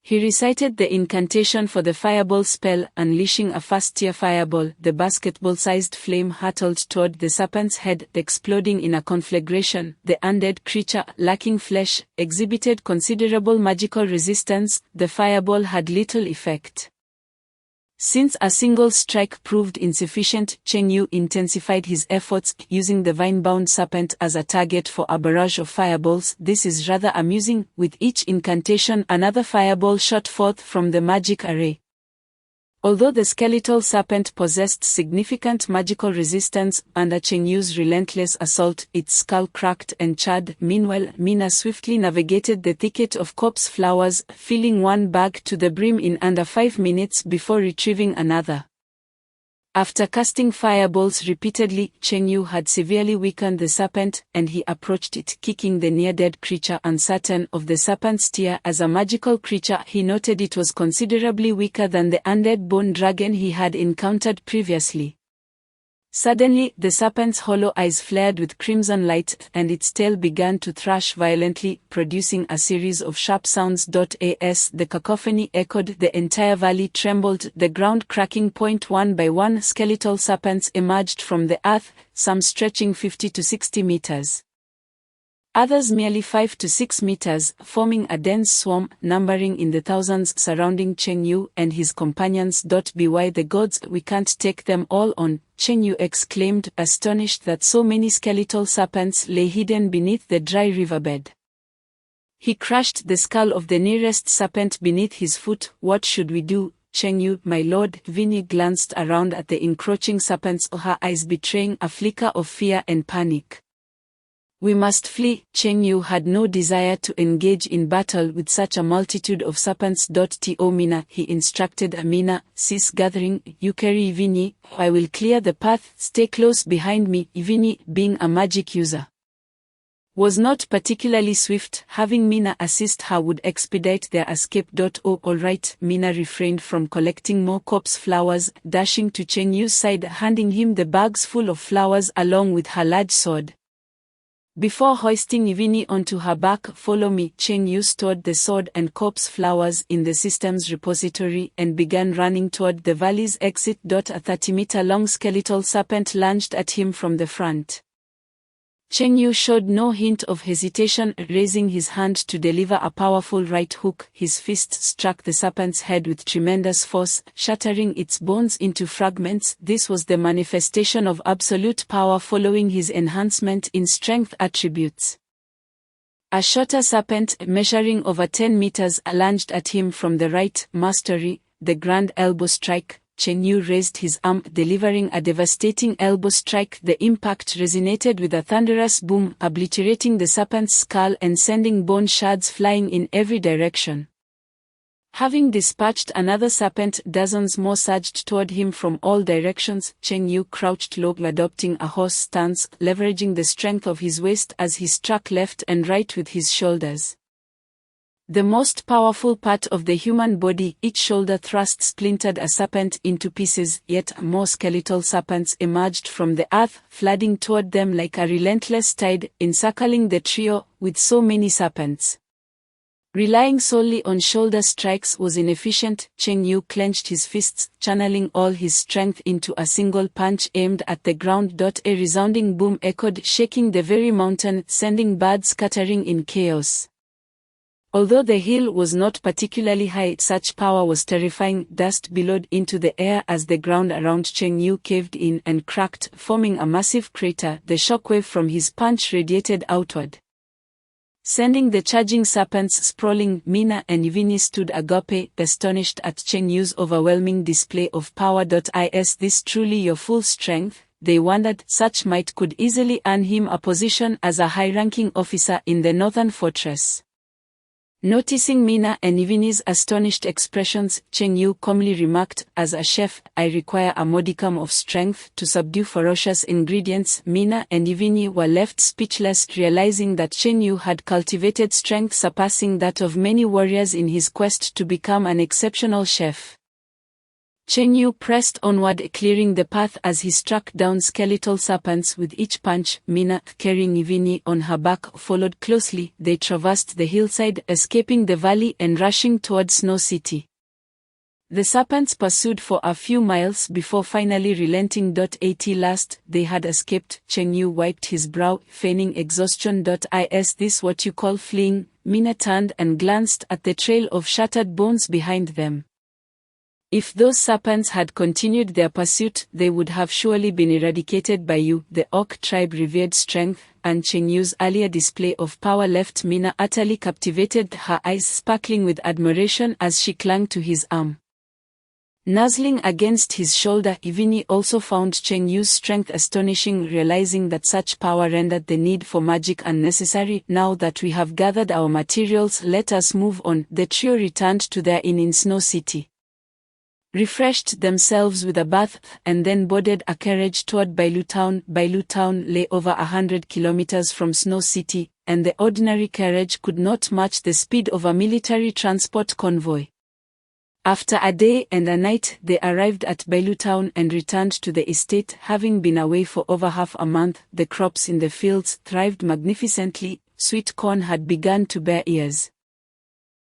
[SPEAKER 2] He recited the incantation for the fireball spell, unleashing a first-tier fireball. The basketball-sized flame hurtled toward the serpent's head, exploding in a conflagration. The undead creature, lacking flesh, exhibited considerable magical resistance. The fireball had little effect. Since a single strike proved insufficient, Chengyu intensified his efforts, using the vine-bound serpent as a target for a barrage of fireballs. This is rather amusing. With each incantation, another fireball shot forth from the magic array. Although the skeletal serpent possessed significant magical resistance, under Chengyu's relentless assault, its skull cracked and charred. Meanwhile, Mina swiftly navigated the thicket of corpse flowers, filling one bag to the brim in under 5 minutes before retrieving another. After casting fireballs repeatedly, Chengyu had severely weakened the serpent, and he approached it, kicking the near-dead creature. Uncertain of the serpent's tear as a magical creature, he noted it was considerably weaker than the undead bone dragon he had encountered previously. Suddenly, the serpent's hollow eyes flared with crimson light, and its tail began to thrash violently, producing a series of sharp sounds. As the cacophony echoed, the entire valley trembled, the ground cracking. One by one, skeletal serpents emerged from the earth, some stretching 50 to 60 meters. Others merely 5 to 6 meters, forming a dense swarm, numbering in the thousands, surrounding Chengyu and his companions. By the gods, we can't take them all on, Chengyu exclaimed, astonished that so many skeletal serpents lay hidden beneath the dry riverbed. He crushed the skull of the nearest serpent beneath his foot. What should we do, Chengyu, my lord? Vinny glanced around at the encroaching serpents, her eyes betraying a flicker of fear and panic. We must flee. Chengyu had no desire to engage in battle with such a multitude of serpents. To Mina, he instructed. Mina, cease gathering, you carry Ivini, I will clear the path, stay close behind me. Ivini, being a magic user, was not particularly swift. Having Mina assist her would expedite their escape. All right. Mina refrained from collecting more corpse flowers, dashing to Chengyu's side, handing him the bags full of flowers along with her large sword. Before hoisting Ivini onto her back, follow me. Chengyu stored the sword and corpse flowers in the system's repository and began running toward the valley's exit. A 30-meter-long skeletal serpent lunged at him from the front. Chengyu showed no hint of hesitation, raising his hand to deliver a powerful right hook. His fist struck the serpent's head with tremendous force, shattering its bones into fragments. This was the manifestation of absolute power following his enhancement in strength attributes. A shorter serpent, measuring over 10 meters, lunged at him from the right. Mastery, the grand elbow strike. Chengyu raised his arm, delivering a devastating elbow strike. The impact resonated with a thunderous boom, obliterating the serpent's skull and sending bone shards flying in every direction. Having dispatched another serpent, dozens more surged toward him from all directions. Chengyu crouched low, adopting a horse stance, leveraging the strength of his waist as he struck left and right with his shoulders. The most powerful part of the human body, each shoulder thrust splintered a serpent into pieces, yet more skeletal serpents emerged from the earth, flooding toward them like a relentless tide, encircling the trio. With so many serpents, relying solely on shoulder strikes was inefficient. Chengyu clenched his fists, channeling all his strength into a single punch aimed at the ground. A resounding boom echoed, shaking the very mountain, sending birds scattering in chaos. Although the hill was not particularly high, such power was terrifying. Dust billowed into the air as the ground around Chengyu caved in and cracked, forming a massive crater. The shockwave from his punch radiated outward, sending the charging serpents sprawling. Mina and Ivini stood agape, astonished at Chengyu's overwhelming display of power. Is this truly your full strength? They wondered. Such might could easily earn him a position as a high-ranking officer in the northern fortress. Noticing Mina and Ivini's astonished expressions, Cheng Yu calmly remarked, "As a chef, I require a modicum of strength to subdue ferocious ingredients." Mina and Ivini were left speechless, realizing that Cheng Yu had cultivated strength surpassing that of many warriors in his quest to become an exceptional chef. Cheng Yu pressed onward, clearing the path as he struck down skeletal serpents with each punch. Mina, carrying Ivini on her back, followed closely. They traversed the hillside, escaping the valley and rushing toward Snow City. The serpents pursued for a few miles before finally relenting. At last, they had escaped. Cheng Yu wiped his brow, feigning exhaustion. Is this what you call fleeing? Mina turned and glanced at the trail of shattered bones behind them. If those serpents had continued their pursuit, they would have surely been eradicated by you. The Orc tribe revered strength, and Cheng Yu's earlier display of power left Mina utterly captivated, her eyes sparkling with admiration as she clung to his arm. Nuzzling against his shoulder, Ivini also found Cheng Yu's strength astonishing, realizing that such power rendered the need for magic unnecessary. Now that we have gathered our materials, let us move on. The trio returned to their inn in Snow City, refreshed themselves with a bath, and then boarded a carriage toward Bailu Town. Bailu Town lay over 100 kilometers from Snow City, and the ordinary carriage could not match the speed of a military transport convoy. After a day and a night, they arrived at Bailu Town and returned to the estate. Having been away for over half a month, the crops in the fields thrived magnificently. Sweet corn had begun to bear ears.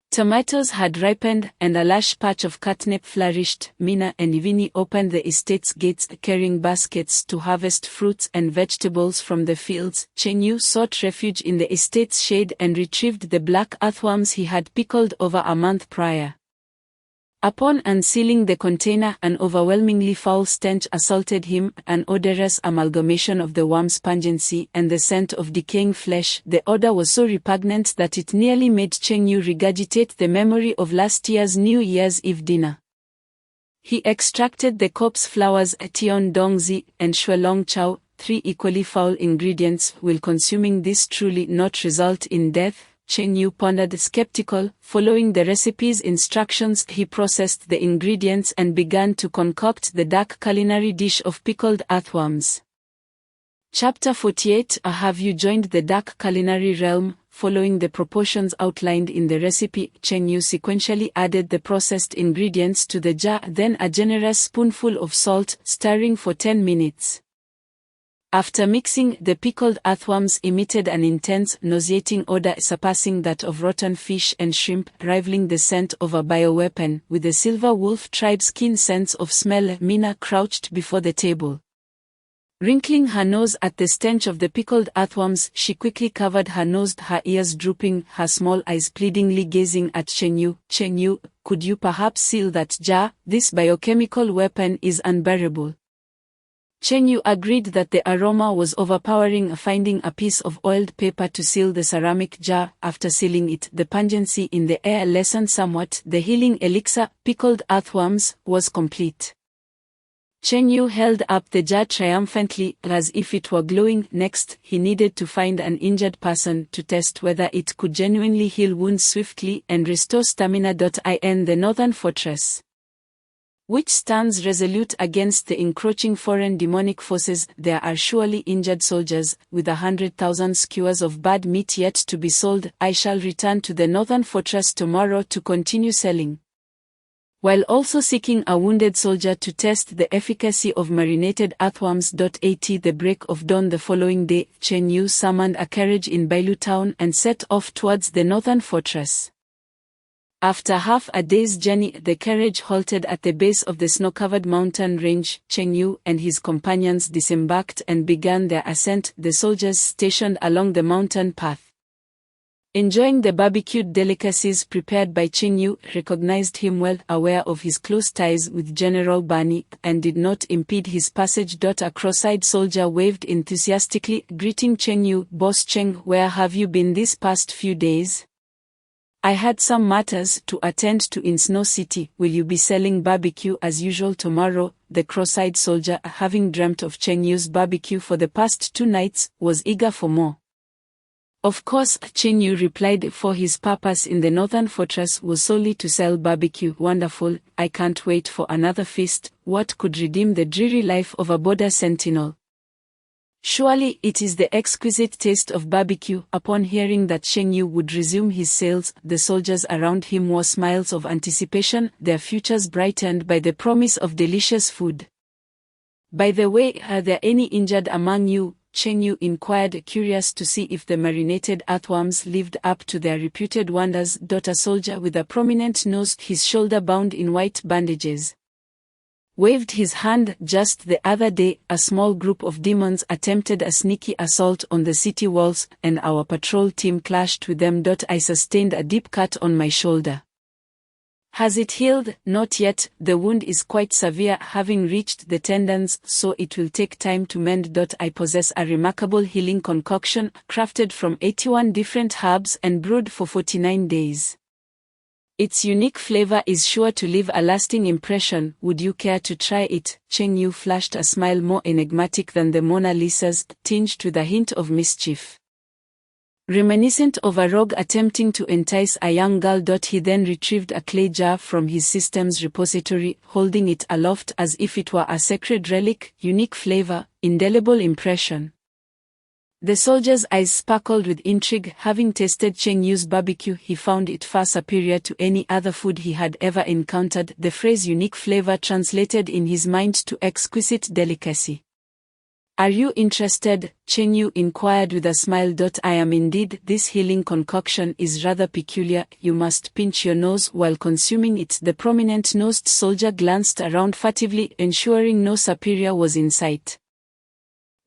[SPEAKER 2] Tomatoes had ripened, and a lush patch of catnip flourished. Mina and Ivini opened the estate's gates, carrying baskets to harvest fruits and vegetables from the fields. Cheng Yu sought refuge in the estate's shade and retrieved the black earthworms he had pickled over a month prior. Upon unsealing the container, an overwhelmingly foul stench assaulted him, an odorous amalgamation of the worm's pungency and the scent of decaying flesh. The odor was so repugnant that it nearly made Cheng Yu regurgitate the memory of last year's New Year's Eve dinner. He extracted the corpse flowers, Tian Dongzi, and Shuelong Chao, 3 equally foul ingredients. Will consuming this truly not result in death? Cheng Yu pondered, skeptical. Following the recipe's instructions, he processed the ingredients and began to concoct the dark culinary dish of pickled earthworms. Chapter 48. Have you joined the dark culinary realm? Following the proportions outlined in the recipe, Cheng Yu sequentially added the processed ingredients to the jar, then a generous spoonful of salt, stirring for 10 minutes. After mixing, the pickled earthworms emitted an intense, nauseating odor surpassing that of rotten fish and shrimp, rivaling the scent of a bioweapon. With the Silver Wolf tribe's keen sense of smell, Mina crouched before the table. Wrinkling her nose at the stench of the pickled earthworms, she quickly covered her nose, her ears drooping, her small eyes pleadingly gazing at Cheng Yu. Cheng Yu, could you perhaps seal that jar? This biochemical weapon is unbearable. Cheng Yu agreed that the aroma was overpowering. Finding a piece of oiled paper to seal the ceramic jar, after sealing it, the pungency in the air lessened somewhat. The healing elixir, pickled earthworms, was complete. Cheng Yu held up the jar triumphantly, as if it were glowing. Next, he needed to find an injured person to test whether it could genuinely heal wounds swiftly and restore stamina. In the Northern Fortress, which stands resolute against the encroaching foreign demonic forces, there are surely injured soldiers, with 100,000 skewers of bad meat yet to be sold. I shall return to the Northern Fortress tomorrow to continue selling, while also seeking a wounded soldier to test the efficacy of marinated earthworms. At the break of dawn the following day, Cheng Yu summoned a carriage in Bailu Town and set off towards the Northern Fortress. After half a day's journey, the carriage halted at the base of the snow-covered mountain range. Cheng Yu and his companions disembarked and began their ascent, the soldiers stationed along the mountain path, enjoying the barbecued delicacies prepared by Cheng Yu, recognized him well, aware of his close ties with General Bani, and did not impede his passage. A cross-eyed soldier waved enthusiastically, greeting Cheng Yu. Boss Cheng, where have you been these past few days? I had some matters to attend to in Snow City. Will you be selling barbecue as usual tomorrow? The cross-eyed soldier, having dreamt of Cheng Yu's barbecue for the past 2 nights, was eager for more. Of course, Chen Yu replied, for his purpose in the northern fortress was solely to sell barbecue. Wonderful, I can't wait for another feast. What could redeem the dreary life of a border sentinel? Surely it is the exquisite taste of barbecue. Upon hearing that Chen Yu would resume his sales, the soldiers around him wore smiles of anticipation, their futures brightened by the promise of delicious food. By the way, are there any injured among you? Chen Yu inquired, curious to see if the marinated earthworms lived up to their reputed wonders. A soldier with a prominent nose, his shoulder bound in white bandages, waved his hand. Just the other day, a small group of demons attempted a sneaky assault on the city walls, and our patrol team clashed with them. I sustained a deep cut on my shoulder. Has it healed? Not yet, the wound is quite severe, having reached the tendons, so it will take time to mend. I possess a remarkable healing concoction, crafted from 81 different herbs and brewed for 49 days. Its unique flavor is sure to leave a lasting impression. Would you care to try it? Chen Yu flashed a smile more enigmatic than the Mona Lisa's, tinged with a hint of mischief, reminiscent of a rogue attempting to entice a young girl. He then retrieved a clay jar from his system's repository, holding it aloft as if it were a sacred relic. Unique flavor, indelible impression. The soldier's eyes sparkled with intrigue. Having tasted Chen Yu's barbecue, he found it far superior to any other food he had ever encountered. The phrase unique flavor translated in his mind to exquisite delicacy. Are you interested? Chen Yu inquired with a smile. I am indeed. This healing concoction is rather peculiar. You must pinch your nose while consuming it. The prominent-nosed soldier glanced around furtively, ensuring no superior was in sight,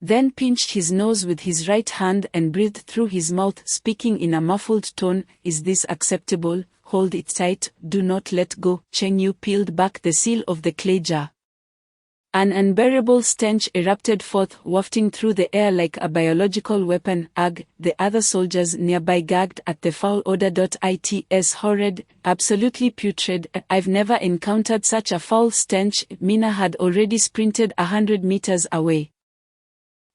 [SPEAKER 2] then pinched his nose with his right hand and breathed through his mouth, speaking in a muffled tone. Is this acceptable? Hold it tight, do not let go. Chen Yu peeled back the seal of the clay jar. An unbearable stench erupted forth, wafting through the air like a biological weapon. Ugh! The other soldiers nearby gagged at the foul odor. It's horrid, absolutely putrid. I've never encountered such a foul stench. Mina had already sprinted 100 meters away.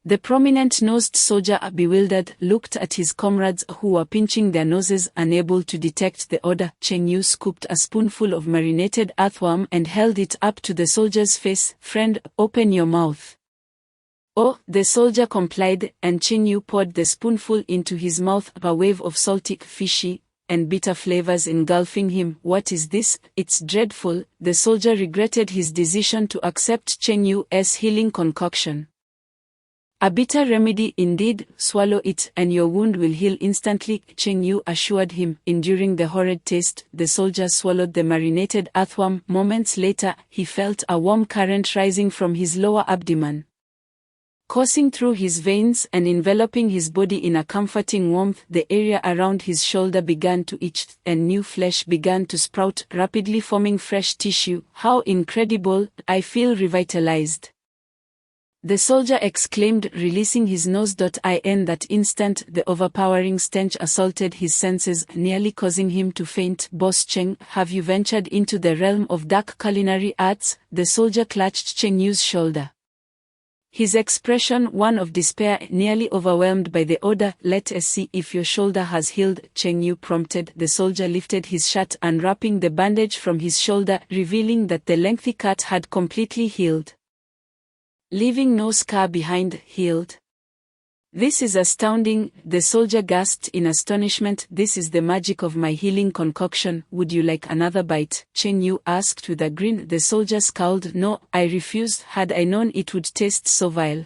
[SPEAKER 2] The prominent-nosed soldier, bewildered, looked at his comrades who were pinching their noses, unable to detect the odor. Chen Yu scooped a spoonful of marinated earthworm and held it up to the soldier's face. Friend, open your mouth. Oh, the soldier complied, and Chen Yu poured the spoonful into his mouth, a wave of salty, fishy, and bitter flavors engulfing him. What is this? It's dreadful. The soldier regretted his decision to accept Chen Yu's healing concoction. A bitter remedy indeed. Swallow it and your wound will heal instantly, Chen Yu assured him. Enduring the horrid taste, the soldier swallowed the marinated earthworm. Moments later, he felt a warm current rising from his lower abdomen, coursing through his veins and enveloping his body in a comforting warmth. The area around his shoulder began to itch, and new flesh began to sprout, rapidly forming fresh tissue. How incredible! I feel revitalized, the soldier exclaimed, releasing his nose. In that instant, the overpowering stench assaulted his senses, nearly causing him to faint. Boss Cheng, have you ventured into the realm of dark culinary arts? The soldier clutched Chen Yu's shoulder, his expression one of despair, nearly overwhelmed by the odor. Let us see if your shoulder has healed, Chen Yu prompted. The soldier lifted his shirt, unwrapping the bandage from his shoulder, revealing that the lengthy cut had completely healed, leaving no scar behind. Healed? This is astounding, the soldier gasped in astonishment. This is the magic of my healing concoction. Would you like another bite? Chen Yu asked with a grin. The soldier scowled. No, I refused. Had I known it would taste so vile,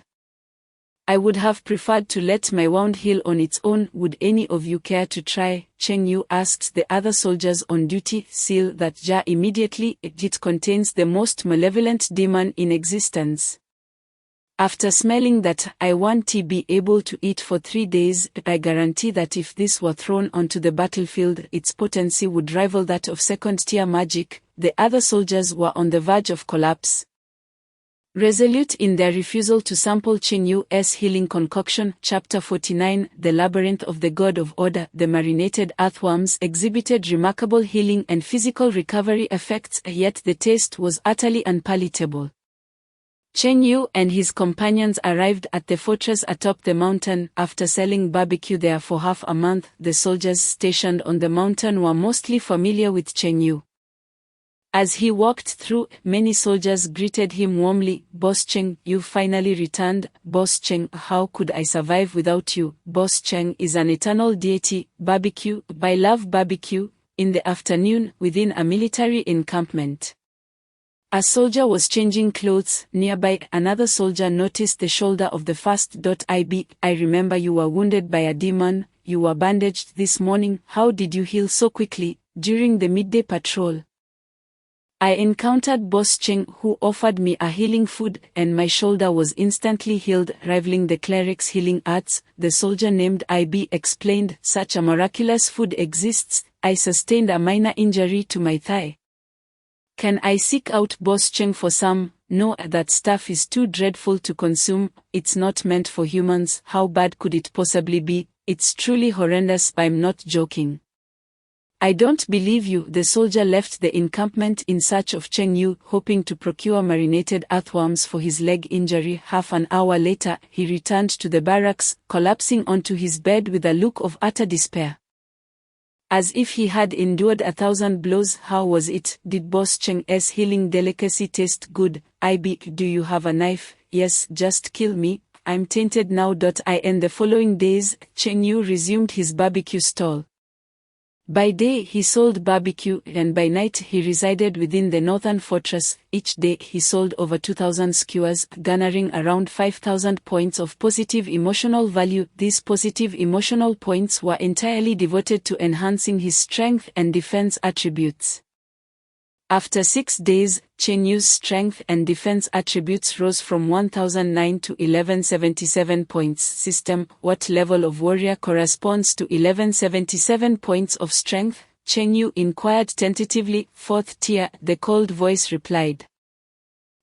[SPEAKER 2] I would have preferred to let my wound heal on its own. Would any of you care to try? Chen Yu asked the other soldiers on duty. Seal that jar immediately. It contains the most malevolent demon in existence. After smelling that, I want to be able to eat for 3 days. I guarantee that if this were thrown onto the battlefield, its potency would rival that of second-tier magic. The other soldiers were on the verge of collapse, resolute in their refusal to sample Chen Yu's healing concoction. Chapter 49, The Labyrinth of the God of Order. The marinated earthworms exhibited remarkable healing and physical recovery effects, yet the taste was utterly unpalatable. Cheng Yu and his companions arrived at the fortress atop the mountain after selling barbecue there for half a month. The soldiers stationed on the mountain were mostly familiar with Cheng Yu. As he walked through, many soldiers greeted him warmly. "Boss Cheng, you finally returned. Boss Cheng, how could I survive without you? Boss Cheng is an eternal deity. Barbecue, I love barbecue." In the afternoon, within a military encampment, a soldier was changing clothes. Nearby, another soldier noticed the shoulder of the first. "Ib, I remember you were wounded by a demon. You were bandaged this morning. How did you heal so quickly?" During the midday patrol, I encountered Boss Cheng, who offered me a healing food, and my shoulder was instantly healed, rivaling the cleric's healing arts. The soldier named Ib explained, "Such a miraculous food exists. I sustained a minor injury to my thigh. Can I seek out Boss Cheng for some?" "No, that stuff is too dreadful to consume. It's not meant for humans." "How bad could it possibly be?" "It's truly horrendous. I'm not joking." "I don't believe you." The soldier left the encampment in search of Cheng Yu, hoping to procure marinated earthworms for his leg injury. Half an hour later, he returned to the barracks, collapsing onto his bed with a look of utter despair, as if he had endured 1,000 blows. "How was it? Did Boss Cheng's healing delicacy taste good?" "Ib, do you have a knife?" "Yes, just kill me. I'm tainted now." In the following days, Cheng Yu resumed his barbecue stall. By day he sold barbecue, and by night he resided within the northern fortress. Each day he sold over 2,000 skewers, garnering around 5,000 points of positive emotional value. These positive emotional points were entirely devoted to enhancing his strength and defense attributes. After 6 days, Cheng Yu's strength and defense attributes rose from 1,009 to 1177 points. System: what level of warrior corresponds to 1177 points of strength? Cheng Yu inquired tentatively. "4th tier," the cold voice replied.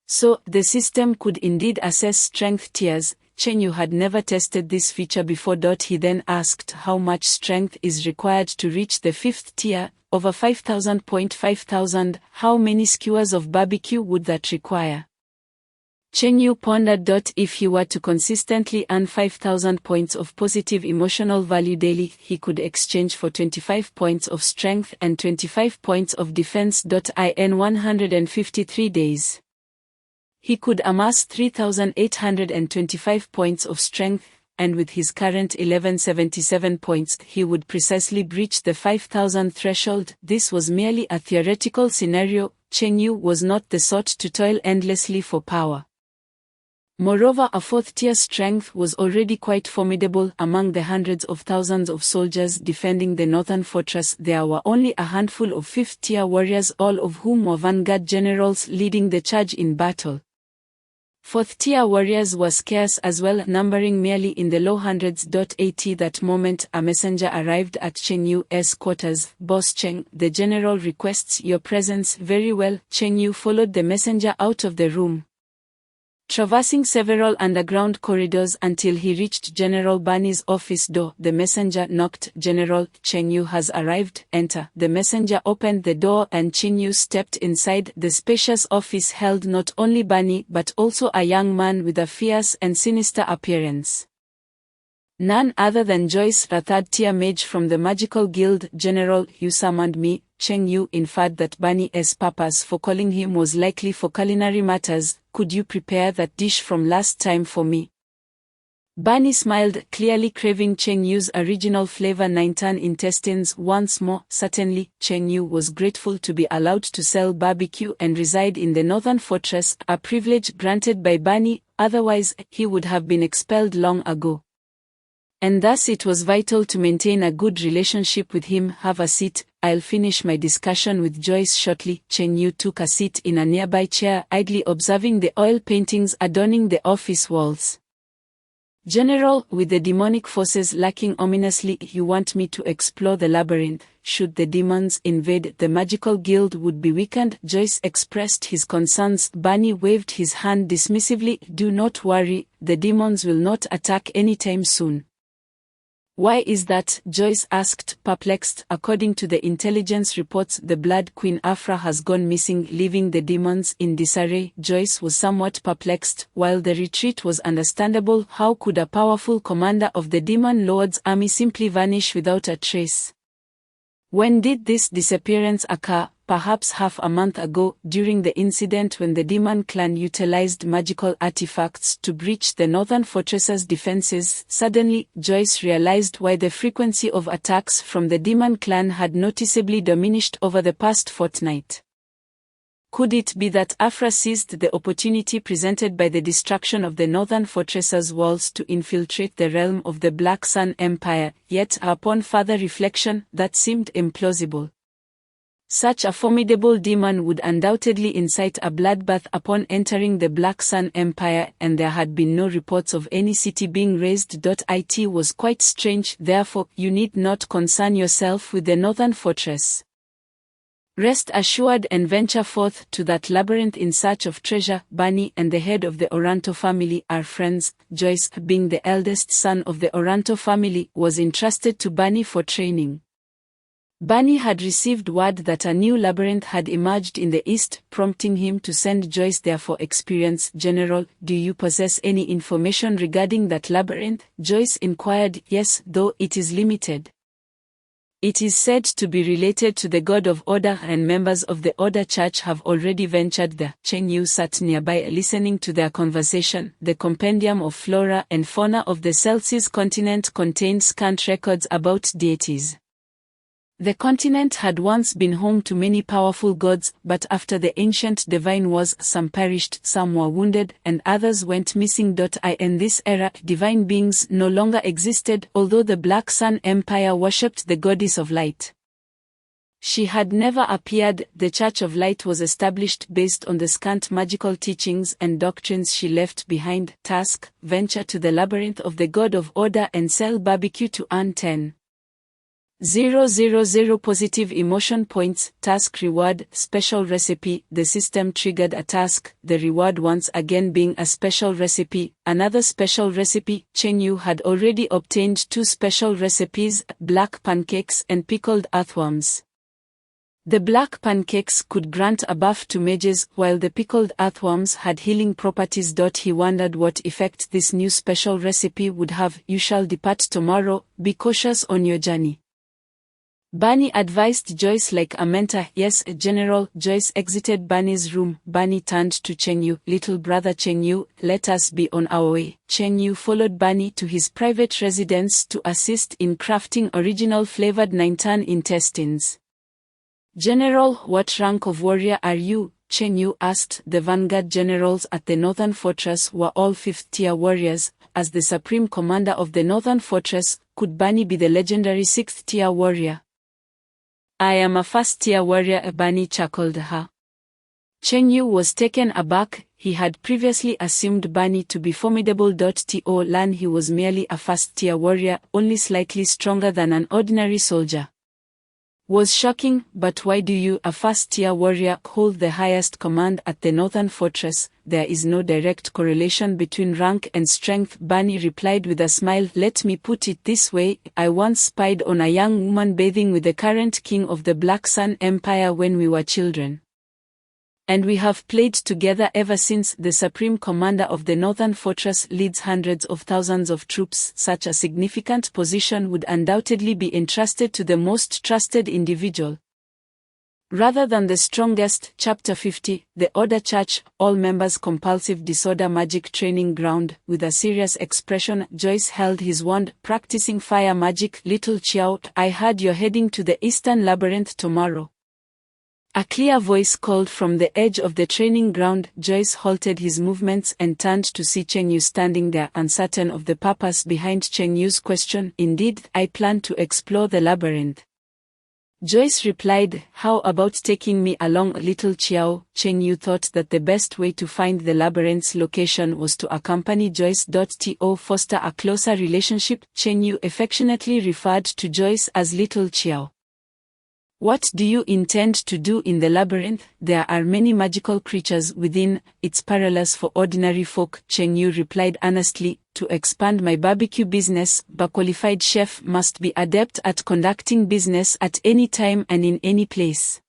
[SPEAKER 2] So, the system could indeed assess strength tiers. Cheng Yu had never tested this feature before. He then asked how much strength is required to reach the 5th tier. "Over 5,000. 5,000. How many skewers of barbecue would that require?" Cheng Yu pondered. If he were to consistently earn 5,000 points of positive emotional value daily, he could exchange for 25 points of strength and 25 points of defense. In 153 days, he could amass 3,825 points of strength, and with his current 1177 points, he would precisely breach the 5,000 threshold. This was merely a theoretical scenario. Cheng Yu was not the sort to toil endlessly for power. Moreover, a 4th-tier strength was already quite formidable. Among the hundreds of thousands of soldiers defending the northern fortress, there were only a handful of 5th-tier warriors, all of whom were vanguard generals leading the charge in battle. 4th-tier warriors were scarce as well, numbering merely in the low hundreds. At that moment, a messenger arrived at Cheng Yu's quarters. "Boss Cheng, the general requests your presence." "Very well." Cheng Yu followed the messenger out of the room, traversing several underground corridors until he reached General Bani's office door. The messenger knocked. "General, Cheng Yu has arrived. Enter." The messenger opened the door and Cheng Yu stepped inside. The spacious office held not only Bani but also a young man with a fierce and sinister appearance. None other than Joyce, a 3rd-tier mage from the Magical Guild. "General, you summoned me." Cheng Yu inferred that Bani's purpose for calling him was likely for culinary matters. "Could you prepare that dish from last time for me?" Bani smiled, clearly craving Cheng Yu's original flavor. 9 intestines once more. "Certainly." Cheng Yu was grateful to be allowed to sell barbecue and reside in the northern fortress, a privilege granted by Bani, otherwise, he would have been expelled long ago. And thus it was vital to maintain a good relationship with him. "Have a seat. I'll finish my discussion with Joyce shortly." Cheng Yu took a seat in a nearby chair, idly observing the oil paintings adorning the office walls. "General, with the demonic forces lacking ominously, you want me to explore the labyrinth. Should the demons invade, the Magical Guild would be weakened." Joyce expressed his concerns. Bani waved his hand dismissively. "Do not worry, the demons will not attack anytime soon. Why is that? Joyce asked, perplexed. According to the intelligence reports, the Blood Queen Afra has gone missing, leaving the demons in disarray. Joyce was somewhat perplexed. While the retreat was understandable, how could a powerful commander of the Demon Lord's army simply vanish without a trace? When did this disappearance occur? Perhaps half a month ago, during the incident when the Demon clan utilized magical artifacts to breach the Northern Fortress's defenses. Suddenly, Joyce realized why the frequency of attacks from the Demon clan had noticeably diminished over the past fortnight. Could it be that Afra seized the opportunity presented by the destruction of the Northern Fortress's walls to infiltrate the realm of the Black Sun Empire? Yet, upon further reflection, that seemed implausible. Such a formidable demon would undoubtedly incite a bloodbath upon entering the Black Sun Empire, and there had been no reports of any city being razed. It was quite strange. Therefore, you need not concern yourself with the Northern Fortress. Rest assured and venture forth to that labyrinth in search of treasure. Bunny and the head of the Oranto family are friends. Joyce, being the eldest son of the Oranto family, was entrusted to Bunny for training. Bunny had received word that a new labyrinth had emerged in the east, prompting him to send Joyce there for experience. General, do you possess any information regarding that labyrinth? Joyce inquired. Yes, though it is limited. It is said to be related to the God of Order, and members of the Order Church have already ventured there. Cheng Yu sat nearby listening to their conversation. The compendium of flora and fauna of the Celsius continent contained scant records about deities. The continent had once been home to many powerful gods, but after the ancient divine wars, some perished, some were wounded, and others went missing. In this era, divine beings no longer existed, although the Black Sun Empire worshipped the goddess of light. She had never appeared. The Church of Light was established based on the scant magical teachings and doctrines she left behind. Task: venture to the labyrinth of the God of Order and sell barbecue to earn 10,000 positive emotion points. Task: reward, special recipe. The system triggered a task, the reward once again being a special recipe. Another special recipe. Cheng Yu had already obtained 2 special recipes, black pancakes and pickled earthworms. The black pancakes could grant a buff to mages, while the pickled earthworms had healing properties. He wondered what effect this new special recipe would have. You shall depart tomorrow, be cautious on your journey. Bunny advised Joyce like a mentor. Yes, General. Joyce exited Bunny's room. Bunny turned to Cheng Yu. Little brother Cheng Yu, let us be on our way. Cheng Yu followed Bunny to his private residence to assist in crafting original flavored 9-ton intestines. General, what rank of warrior are you? Cheng Yu asked. The vanguard generals at the Northern Fortress were all 5th-tier warriors. As the supreme commander of the Northern Fortress, could Bunny be the legendary 6th-tier warrior? I am a 1st-tier warrior, Bunny chuckled her. Cheng Yu was taken aback. He had previously assumed Bunny to be formidable. To learn he was merely a 1st-tier warrior, only slightly stronger than an ordinary soldier, was shocking. But why do you, a 1st-tier warrior, hold the highest command at the Northern Fortress? There is no direct correlation between rank and strength, Bunny replied with a smile. Let me put it this way, I once spied on a young woman bathing with the current king of the Black Sun Empire when we were children. And we have played together ever since. The supreme commander of the Northern Fortress leads hundreds of thousands of troops. Such a significant position would undoubtedly be entrusted to the most trusted individual, rather than the strongest. Chapter 50, The Order Church, all members compulsive disorder magic training ground. With a serious expression, Joyce held his wand, practicing fire magic. Little Chiao, I heard you're heading to the Eastern Labyrinth tomorrow. A clear voice called from the edge of the training ground. Joyce halted his movements and turned to see Cheng Yu standing there, uncertain of the purpose behind Cheng Yu's question. Indeed, I plan to explore the labyrinth, Joyce replied. How about taking me along, Little Chiao? Cheng Yu thought that the best way to find the labyrinth's location was to accompany Joyce. To foster a closer relationship, Cheng Yu affectionately referred to Joyce as Little Chiao. What do you intend to do in the labyrinth? There are many magical creatures within, it's perilous for ordinary folk, Cheng Yu replied earnestly. To expand my barbecue business, a qualified chef must be adept at conducting business at any time and in any place.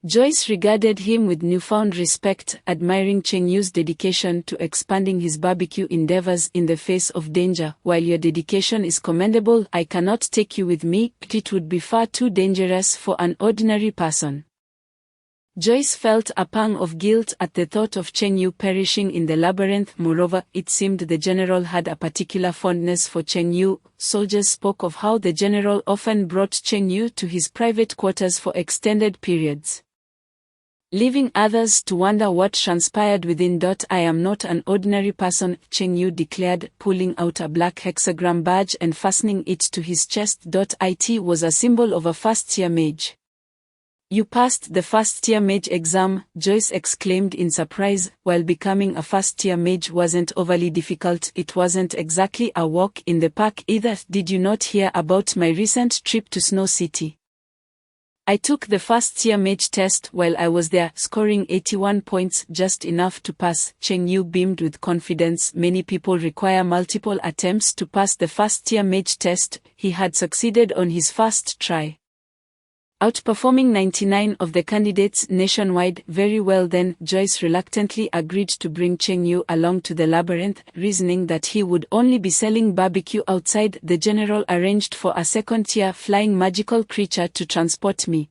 [SPEAKER 2] Joyce regarded him with newfound respect, admiring Cheng Yu's dedication to expanding his barbecue endeavors in the face of danger. While your dedication is commendable, I cannot take you with me. It would be far too dangerous for an ordinary person. Joyce felt a pang of guilt at the thought of Cheng Yu perishing in the labyrinth. Moreover, it seemed the general had a particular fondness for Cheng Yu. Soldiers spoke of how the general often brought Cheng Yu to his private quarters for extended periods, leaving others to wonder what transpired within. I am not an ordinary person, Cheng Yu declared, pulling out a black hexagram badge and fastening it to his chest. It was a symbol of a first-tier mage. You passed the first-tier mage exam, Joyce exclaimed in surprise. While becoming a first-tier mage wasn't overly difficult, it wasn't exactly a walk in the park either. Did you not hear about my recent trip to Snow City? I took the first-tier mage test while I was there, scoring 81 points, just enough to pass. Cheng Yu beamed with confidence. Many people require multiple attempts to pass the first-tier mage test. He had succeeded on his first try, outperforming 99 of the candidates nationwide. Very well then, Joyce reluctantly agreed to bring Cheng Yu along to the labyrinth, reasoning that he would only be selling barbecue outside. The general arranged for a second-tier flying magical creature to transport me.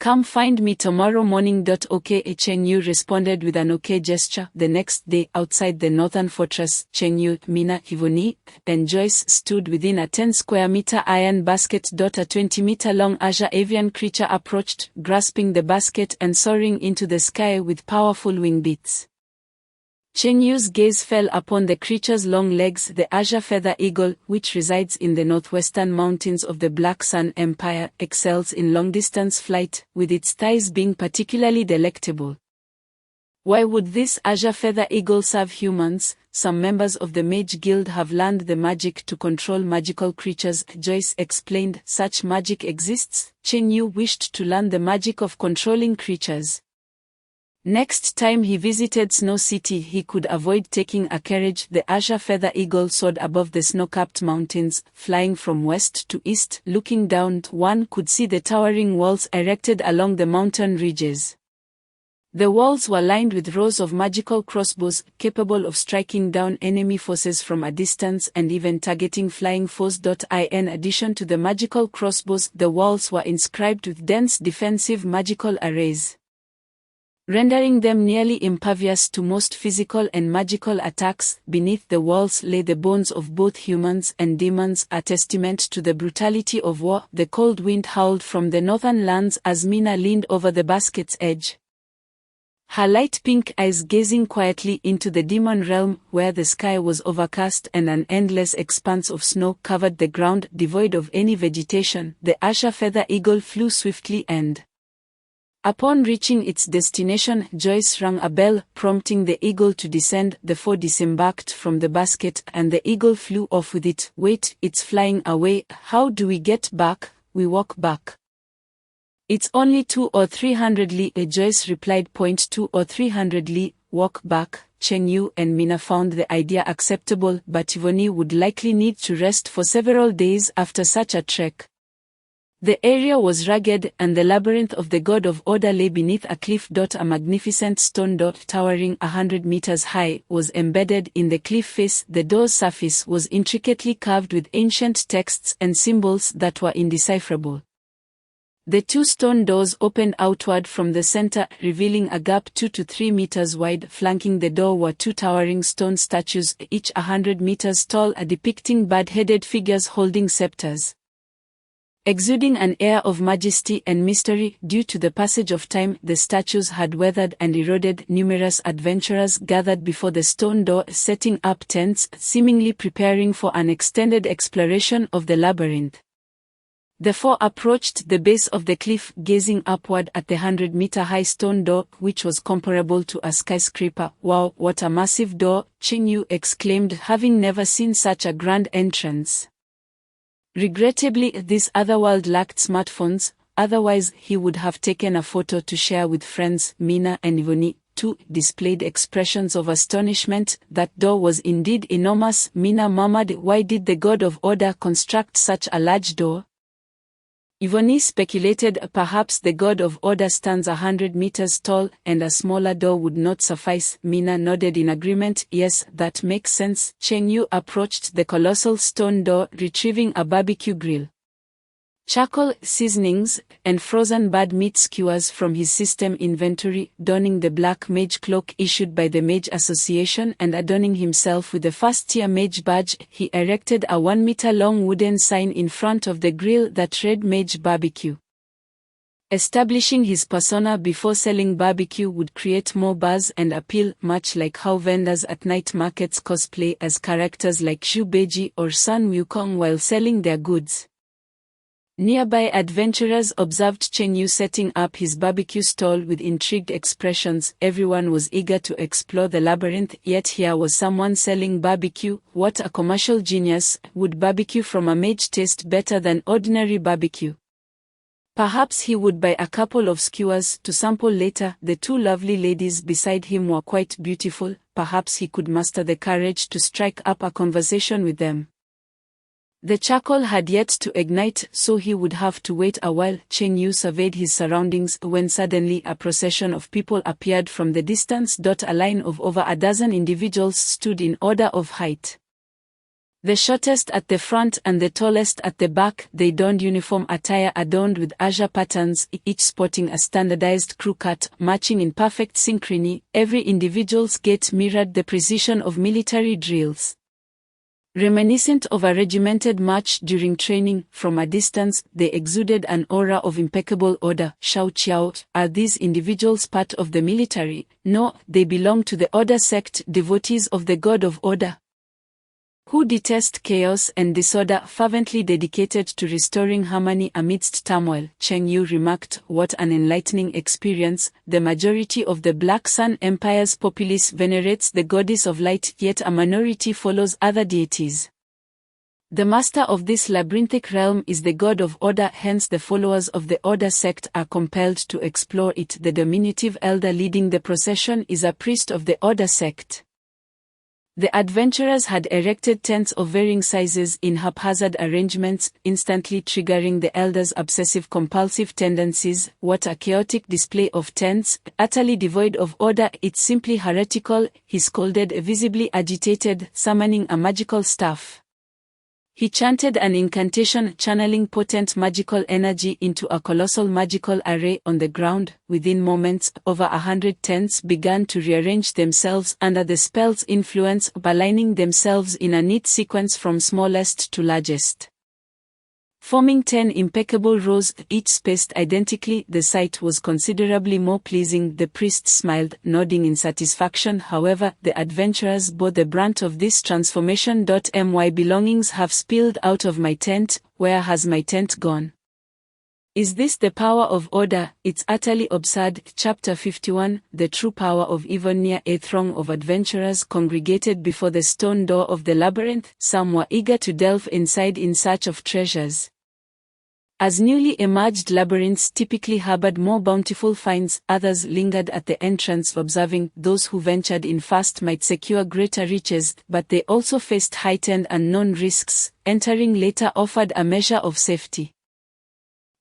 [SPEAKER 2] Come find me tomorrow morning. Okay, Cheng Yu responded with an okay gesture. The next day, outside the northern fortress, Cheng Yu, Mina, Ivoni, and Joyce stood within a 10-square-meter iron basket. A 20-meter-long Azure avian creature approached, grasping the basket and soaring into the sky with powerful wing beats. Cheng Yu's gaze fell upon the creature's long legs. The Azure feather eagle, which resides in the northwestern mountains of the Black Sun Empire, excels in long-distance flight, with its thighs being particularly delectable. Why would this Azure feather eagle serve humans? Some members of the Mage Guild have learned the magic to control magical creatures, Joyce explained. Such magic exists. Cheng Yu wished to learn the magic of controlling creatures. Next time he visited Snow City, he could avoid taking a carriage. The Azure feather eagle soared above the snow-capped mountains, flying from west to east. Looking down, one could see the towering walls erected along the mountain ridges. The walls were lined with rows of magical crossbows, capable of striking down enemy forces from a distance and even targeting flying foes. In addition to the magical crossbows, the walls were inscribed with dense defensive magical arrays, rendering them nearly impervious to most physical and magical attacks. Beneath the walls lay the bones of both humans and demons, a testament to the brutality of war. The cold wind howled from the northern lands as Mina leaned over the basket's edge, her light pink eyes gazing quietly into the demon realm, where the sky was overcast and an endless expanse of snow covered the ground, devoid of any vegetation. The Azure feather eagle flew swiftly and, upon reaching its destination, Joyce rang a bell, prompting the eagle to descend. The four disembarked from the basket, and the eagle flew off with it. Wait, it's flying away. How do we get back? We walk back. It's only 200 or 300 li, Joyce replied. 200 or 300 li, walk back. Cheng Yu and Mina found the idea acceptable, but Ivoni would likely need to rest for several days after such a trek. The area was rugged, and the labyrinth of the God of Order lay beneath a cliff. A magnificent stone door, towering 100 meters high, was embedded in the cliff face. The door's surface was intricately carved with ancient texts and symbols that were indecipherable. The two stone doors opened outward from the center, revealing a gap 2 to 3 meters wide. Flanking the door were two towering stone statues, each 100 meters tall, depicting bird-headed figures holding scepters, exuding an air of majesty and mystery. Due to the passage of time, the statues had weathered and eroded. Numerous adventurers gathered before the stone door, setting up tents, seemingly preparing for an extended exploration of the labyrinth. The four approached the base of the cliff, gazing upward at the 100-meter-high stone door, which was comparable to a skyscraper. Wow, what a massive door, Cheng Yu exclaimed, having never seen such a grand entrance. Regrettably, this otherworld lacked smartphones, otherwise he would have taken a photo to share with friends. Mina and Yvonne, too, displayed expressions of astonishment. That door was indeed enormous. Mina murmured, "Why did the god of order construct such a large door?" Yvonne speculated perhaps the god of order stands 100 meters tall and a smaller door would not suffice. Mina nodded in agreement. "Yes, that makes sense." Cheng Yu approached the colossal stone door, retrieving a barbecue grill, charcoal, seasonings, and frozen bird meat skewers from his system inventory, donning the black mage cloak issued by the Mage Association and adorning himself with the first-tier mage badge. He erected a 1-meter-long wooden sign in front of the grill that read Mage Barbecue. Establishing his persona before selling barbecue would create more buzz and appeal, much like how vendors at night markets cosplay as characters like Xu Beiji or Sun Wukong while selling their goods. Nearby adventurers observed Cheng Yu setting up his barbecue stall with intrigued expressions. Everyone was eager to explore the labyrinth, yet here was someone selling barbecue. What a commercial genius! Would barbecue from a mage taste better than ordinary barbecue? Perhaps he would buy a couple of skewers to sample later. The two lovely ladies beside him were quite beautiful. Perhaps he could muster the courage to strike up a conversation with them. The charcoal had yet to ignite, so he would have to wait a while. Cheng Yu surveyed his surroundings when suddenly a procession of people appeared from the distance. A line of over a dozen individuals stood in order of height. The shortest at the front and the tallest at the back. They donned uniform attire adorned with azure patterns, each sporting a standardized crew cut, marching in perfect synchrony. Every individual's gait mirrored the precision of military drills. Reminiscent of a regimented march during training, from a distance, they exuded an aura of impeccable order. Shao Qiao, are these individuals part of the military? No, they belong to the Order sect, devotees of the God of Order, who detest chaos and disorder, fervently dedicated to restoring harmony amidst turmoil. Cheng Yu remarked, "What an enlightening experience. The majority of the Black Sun Empire's populace venerates the goddess of light, yet a minority follows other deities. The master of this labyrinthic realm is the god of order, hence the followers of the Order sect are compelled to explore it. The diminutive elder leading the procession is a priest of the Order sect." The adventurers had erected tents of varying sizes in haphazard arrangements, instantly triggering the elder's obsessive-compulsive tendencies. What a chaotic display of tents, utterly devoid of order! It's simply heretical, he scolded, visibly agitated, summoning a magical staff. He chanted an incantation, channeling potent magical energy into a colossal magical array on the ground. Within moments, over 100 tents began to rearrange themselves under the spell's influence, aligning themselves in a neat sequence from smallest to largest, forming 10 impeccable rows, each spaced identically. The sight was considerably more pleasing. The priest smiled, nodding in satisfaction. However, the adventurers bore the brunt of this transformation. My belongings have spilled out of my tent. Where has my tent gone? Is this the power of order? It's utterly absurd. Chapter 51, The True Power of Yvonne. A throng of adventurers congregated before the stone door of the labyrinth. Some were eager to delve inside in search of treasures, as newly emerged labyrinths typically harbored more bountiful finds. Others lingered at the entrance, observing. Those who ventured in first might secure greater riches, but they also faced heightened unknown risks. Entering later offered a measure of safety.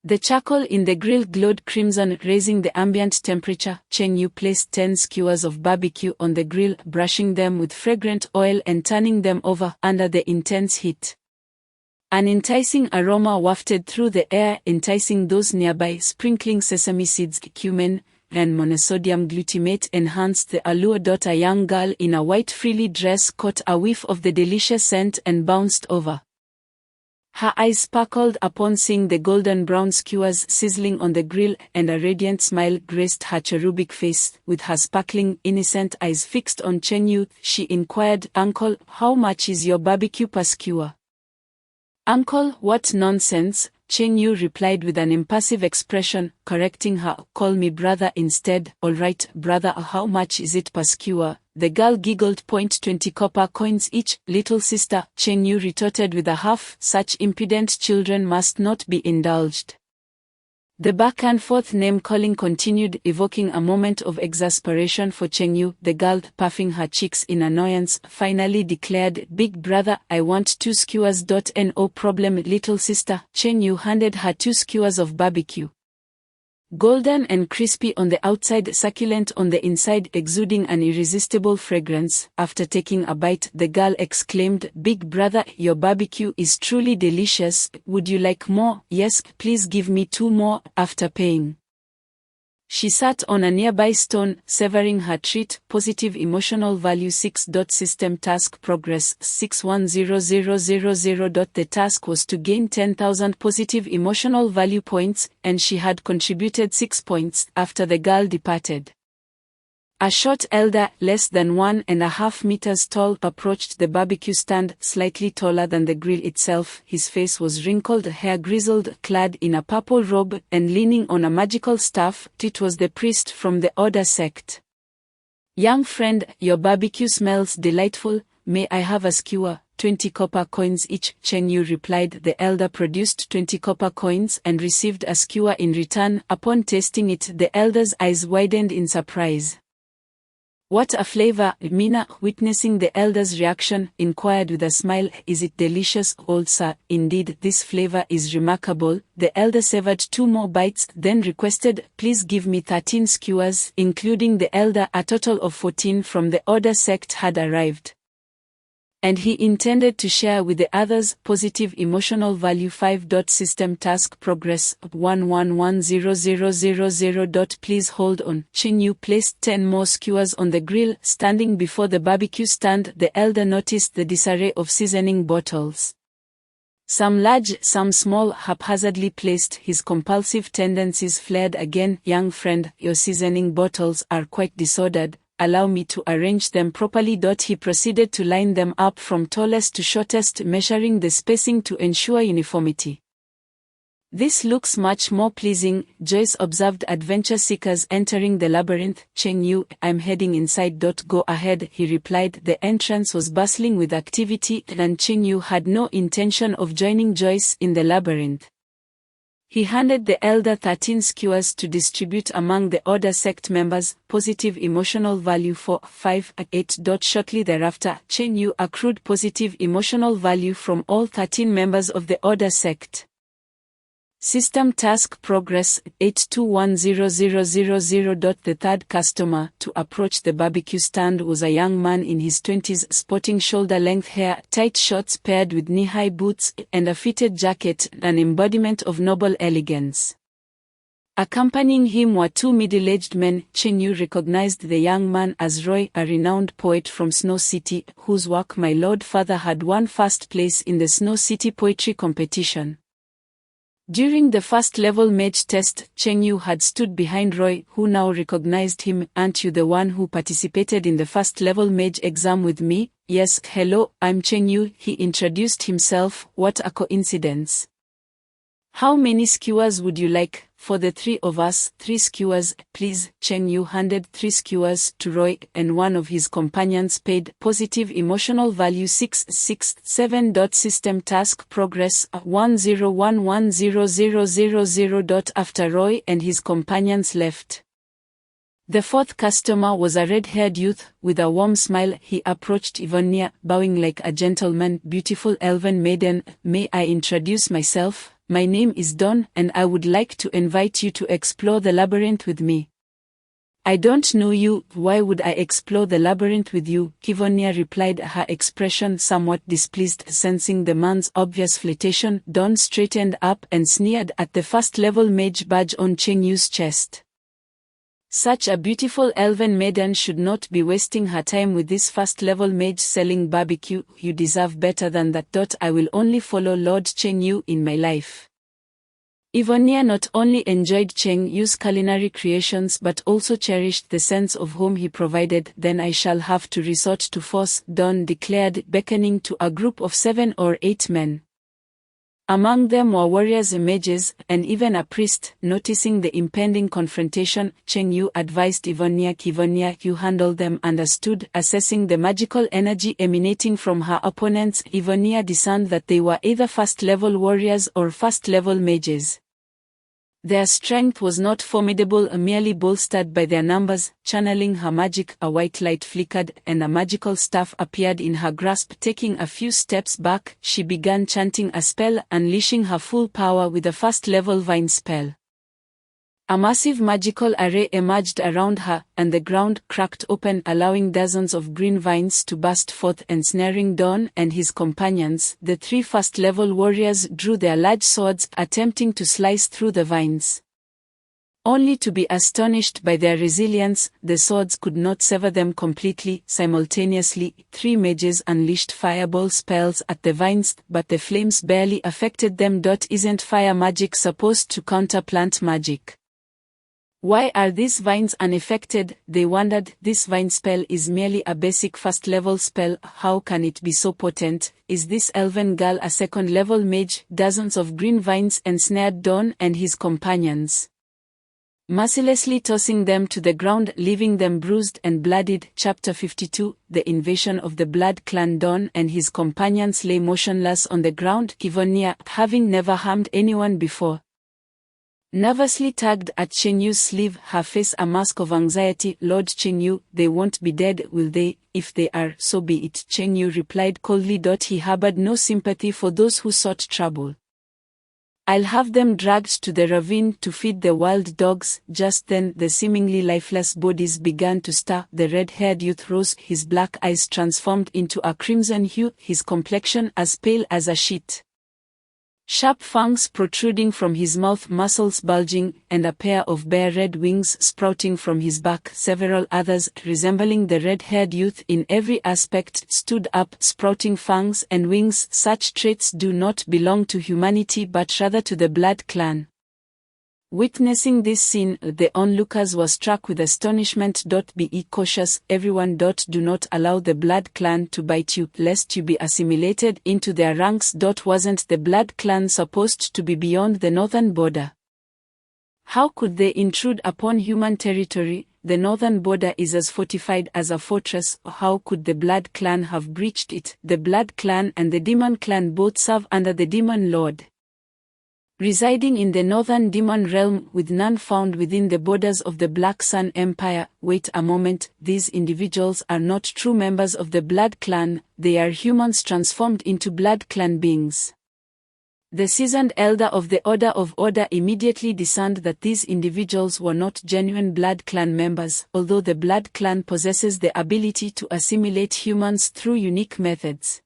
[SPEAKER 2] The charcoal in the grill glowed crimson, raising the ambient temperature. Cheng Yu placed 10 skewers of barbecue on the grill, brushing them with fragrant oil and turning them over under the intense heat. An enticing aroma wafted through the air, enticing those nearby. Sprinkling sesame seeds, cumin, and monosodium glutamate enhanced the allure. A young girl in a white frilly dress caught a whiff of the delicious scent and bounced over. Her eyes sparkled upon seeing the golden brown skewers sizzling on the grill, and a radiant smile graced her cherubic face. With her sparkling, innocent eyes fixed on Cheng Yu, she inquired, "Uncle, how much is your barbecue per skewer?" "Uncle, what nonsense," Cheng Yu replied with an impassive expression, correcting her, "Call me brother instead." "All right, brother, how much is it per skewer?" The girl giggled. "20 copper coins each, little sister," Cheng Yu retorted with a huff. Such impudent children must not be indulged. The back-and-forth name-calling continued, evoking a moment of exasperation for Chengyu. The girl, puffing her cheeks in annoyance, finally declared, "Big brother, I want 2 skewers. No problem, little sister." Chengyu handed her 2 skewers of barbecue. Golden and crispy on the outside, succulent on the inside, exuding an irresistible fragrance. After taking a bite, the girl exclaimed, "Big brother, your barbecue is truly delicious. Would you like more?" "Yes, please give me 2 more." After paying, she sat on a nearby stone, savoring her treat. Positive emotional value 6. System task progress 610000. The task was to gain 10,000 positive emotional value points, and she had contributed 6 points. After the girl departed, a short elder, less than 1.5 meters tall, approached the barbecue stand, slightly taller than the grill itself. His face was wrinkled, hair grizzled, clad in a purple robe, and leaning on a magical staff. It was the priest from the Order sect. "Young friend, your barbecue smells delightful. May I have a skewer?" 20 copper coins each, Chengyu replied. The elder produced 20 copper coins and received a skewer in return. Upon tasting it, the elder's eyes widened in surprise. "What a flavor!" Mina, witnessing the elder's reaction, inquired with a smile. "Is it delicious, old sir?" "Indeed, this flavor is remarkable." The elder savored 2 more bites, then requested, "Please give me 13 skewers." Including the elder, a total of 14 from the Order sect had arrived, and he intended to share with the others. Positive emotional value 5. System task progress 111000. Please hold on. Chengyu placed 10 more skewers on the grill. Standing before the barbecue stand, the elder noticed the disarray of seasoning bottles. Some large, some small, haphazardly placed. His compulsive tendencies flared again. "Young friend, your seasoning bottles are quite disordered. Allow me to arrange them properly." He proceeded to line them up from tallest to shortest, measuring the spacing to ensure uniformity. "This looks much more pleasing," Joyce observed adventure seekers entering the labyrinth. "Chengyu, I'm heading inside. Go ahead," he replied. The entrance was bustling with activity, and Chengyu had no intention of joining Joyce in the labyrinth. He handed the elder 13 skewers to distribute among the Order sect members. Positive emotional value 4, 5, 8. Shortly thereafter, Chengyu accrued positive emotional value from all 13 members of the Order sect. System task progress 821000. The third customer to approach the barbecue stand was a young man in his 20s, sporting shoulder-length hair, tight shorts paired with knee-high boots, and a fitted jacket, an embodiment of noble elegance. Accompanying him were 2 middle-aged men. Chengyu recognized the young man as Roy, a renowned poet from Snow City, whose work my lord father had won first place in the Snow City poetry competition. During the first-level mage test, Chengyu had stood behind Roy, who now recognized him. "Aren't you the one who participated in the first-level mage exam with me?" "Yes, hello, I'm Chengyu," he introduced himself. "What a coincidence. How many skewers would you like?" "For the 3 of us, 3 skewers, please." Chengyu handed 3 skewers to Roy, and one of his companions paid. Positive emotional value 6, 6, 7. System task progress 10110000. After Roy and his companions left, the fourth customer was a red-haired youth. With a warm smile, he approached Ivonia, bowing like a gentleman. "Beautiful elven maiden, may I introduce myself? My name is Dawn, and I would like to invite you to explore the labyrinth with me." "I don't know you. Why would I explore the labyrinth with you?" Ivonia replied, her expression somewhat displeased. Sensing the man's obvious flirtation, Dawn straightened up and sneered at the first-level mage badge on Chengyu's chest. Such a beautiful elven maiden should not be wasting her time with this first-level mage selling barbecue. "You deserve better than that. I will only follow Lord Chengyu in my life." Ivonia not only enjoyed Chengyu's culinary creations but also cherished the sense of home he provided. "Then I shall have to resort to force," Dawn declared, beckoning to a group of 7 or 8 men. Among them were warriors, mages, and even a priest. Noticing the impending confrontation, Chengyu advised Ivonia, "Ivonia, you handle them." Understood. Assessing the magical energy emanating from her opponents, Ivonia discerned that they were either first-level warriors or first-level mages. Their strength was not formidable, merely bolstered by their numbers. Channeling her magic, a white light flickered, and a magical staff appeared in her grasp. Taking a few steps back, she began chanting a spell, unleashing her full power with a first-level vine spell. A massive magical array emerged around her, and the ground cracked open, allowing dozens of green vines to burst forth, ensnaring Dawn and his companions. The 3 first-level warriors drew their large swords, attempting to slice through the vines. Only to be astonished by their resilience, the swords could not sever them completely. Simultaneously, 3 mages unleashed fireball spells at the vines, but the flames barely affected them. Isn't fire magic supposed to counter plant magic? Why are these vines unaffected? They wondered. This vine spell is merely a basic first-level spell. How can it be so potent? Is this elven girl a second-level mage? Dozens of green vines ensnared Dawn and his companions, mercilessly tossing them to the ground, leaving them bruised and bloodied. Chapter 52 The Invasion of the Blood Clan. Dawn and his companions lay motionless on the ground, Kivonia, having never harmed anyone before, nervously tugged at Chengyu's sleeve, her face a mask of anxiety. Lord Chengyu, they won't be dead, will they? If they are, so be it, Chengyu replied coldly. He harbored no sympathy for those who sought trouble. I'll have them dragged to the ravine to feed the wild dogs. Just then, the seemingly lifeless bodies began to stir. The red-haired youth rose, his black eyes transformed into a crimson hue, his complexion as pale as a sheet. Sharp fangs protruding from his mouth, muscles bulging, and a pair of bare red wings sprouting from his back. Several others, resembling the red-haired youth in every aspect, stood up, sprouting fangs and wings. Such traits do not belong to humanity but rather to the Blood Clan. Witnessing this scene, the onlookers were struck with astonishment. Be cautious, everyone. Do not allow the Blood Clan to bite you, lest you be assimilated into their ranks. Wasn't the Blood Clan supposed to be beyond the northern border? How could they intrude upon human territory? The northern border is as fortified as a fortress. How could the Blood Clan have breached it? The Blood Clan and the Demon Clan both serve under the Demon Lord, residing in the northern demon realm, with none found within the borders of the Black Sun Empire. Wait a moment, these individuals are not true members of the Blood Clan, they are humans transformed into Blood Clan beings. The seasoned elder of the Order of Order immediately discerned that these individuals were not genuine Blood Clan members, although the Blood Clan possesses the ability to assimilate humans through unique methods.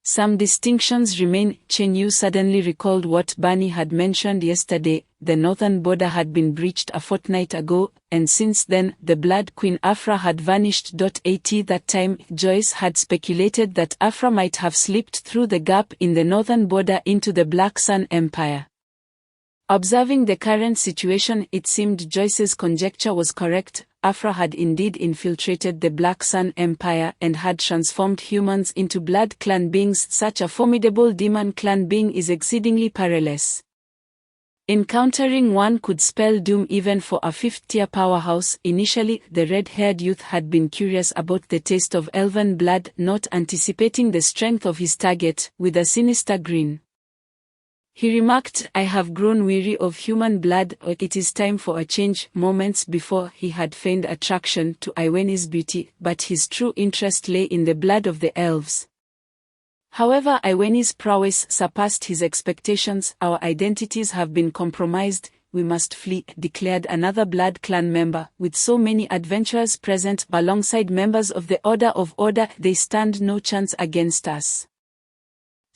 [SPEAKER 2] Some distinctions remain. Chenyu suddenly recalled what Bunny had mentioned yesterday. The northern border had been breached a fortnight ago, and since then, the Blood Queen Afra had vanished. At that time, Joyce had speculated that Afra might have slipped through the gap in the northern border into the Black Sun Empire. Observing the current situation, it seemed Joyce's conjecture was correct. Afra had indeed infiltrated the Black Sun Empire and had transformed humans into Blood Clan beings. Such a formidable Demon Clan being is exceedingly perilous. Encountering one could spell doom even for a 5th-tier powerhouse. Initially, the red-haired youth had been curious about the taste of elven blood, not anticipating the strength of his target. With a sinister grin, he remarked, I have grown weary of human blood, it is time for a change. Moments before, he had feigned attraction to Iwene's beauty, but his true interest lay in the blood of the elves. However, Iwene's prowess surpassed his expectations. Our identities have been compromised, we must flee, declared another Blood Clan member. With so many adventurers present alongside members of the Order of Order, they stand no chance against us.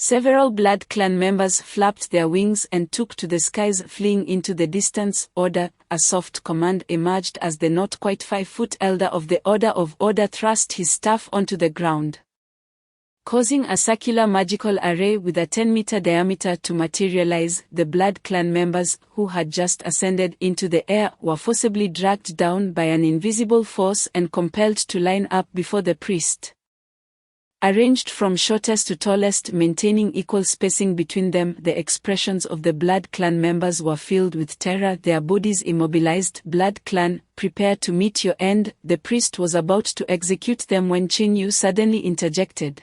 [SPEAKER 2] Several Blood Clan members flapped their wings and took to the skies, fleeing into the distance. Order, a soft command emerged as the not quite 5-foot elder of the Order of Order thrust his staff onto the ground, causing a circular magical array with a 10-meter diameter to materialize. The Blood Clan members, who had just ascended into the air, were forcibly dragged down by an invisible force and compelled to line up before the priest. Arranged from shortest to tallest, maintaining equal spacing between them, the expressions of the Blood Clan members were filled with terror, their bodies immobilized. Blood Clan, prepare to meet your end. The priest was about to execute them when Chenyu suddenly interjected.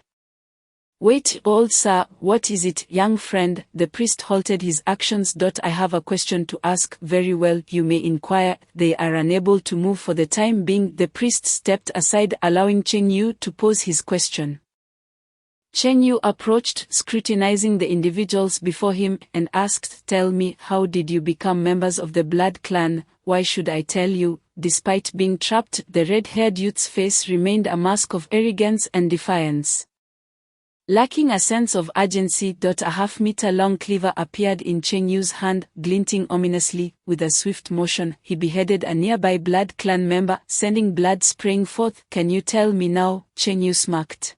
[SPEAKER 2] Wait, old sir, what is it, young friend? The priest halted his actions. I have a question to ask. Very well, you may inquire. They are unable to move for the time being. The priest stepped aside, allowing Cheng Yu to pose his question. Cheng Yu approached, scrutinizing the individuals before him, and asked, "Tell me, how did you become members of the Blood Clan?" "Why should I tell you?" Despite being trapped, the red-haired youth's face remained a mask of arrogance and defiance. Lacking a sense of urgency, a half-meter-long cleaver appeared in Cheng Yu's hand, glinting ominously. With a swift motion, he beheaded a nearby Blood Clan member, sending blood spraying forth. "Can you tell me now?" Cheng Yu smirked,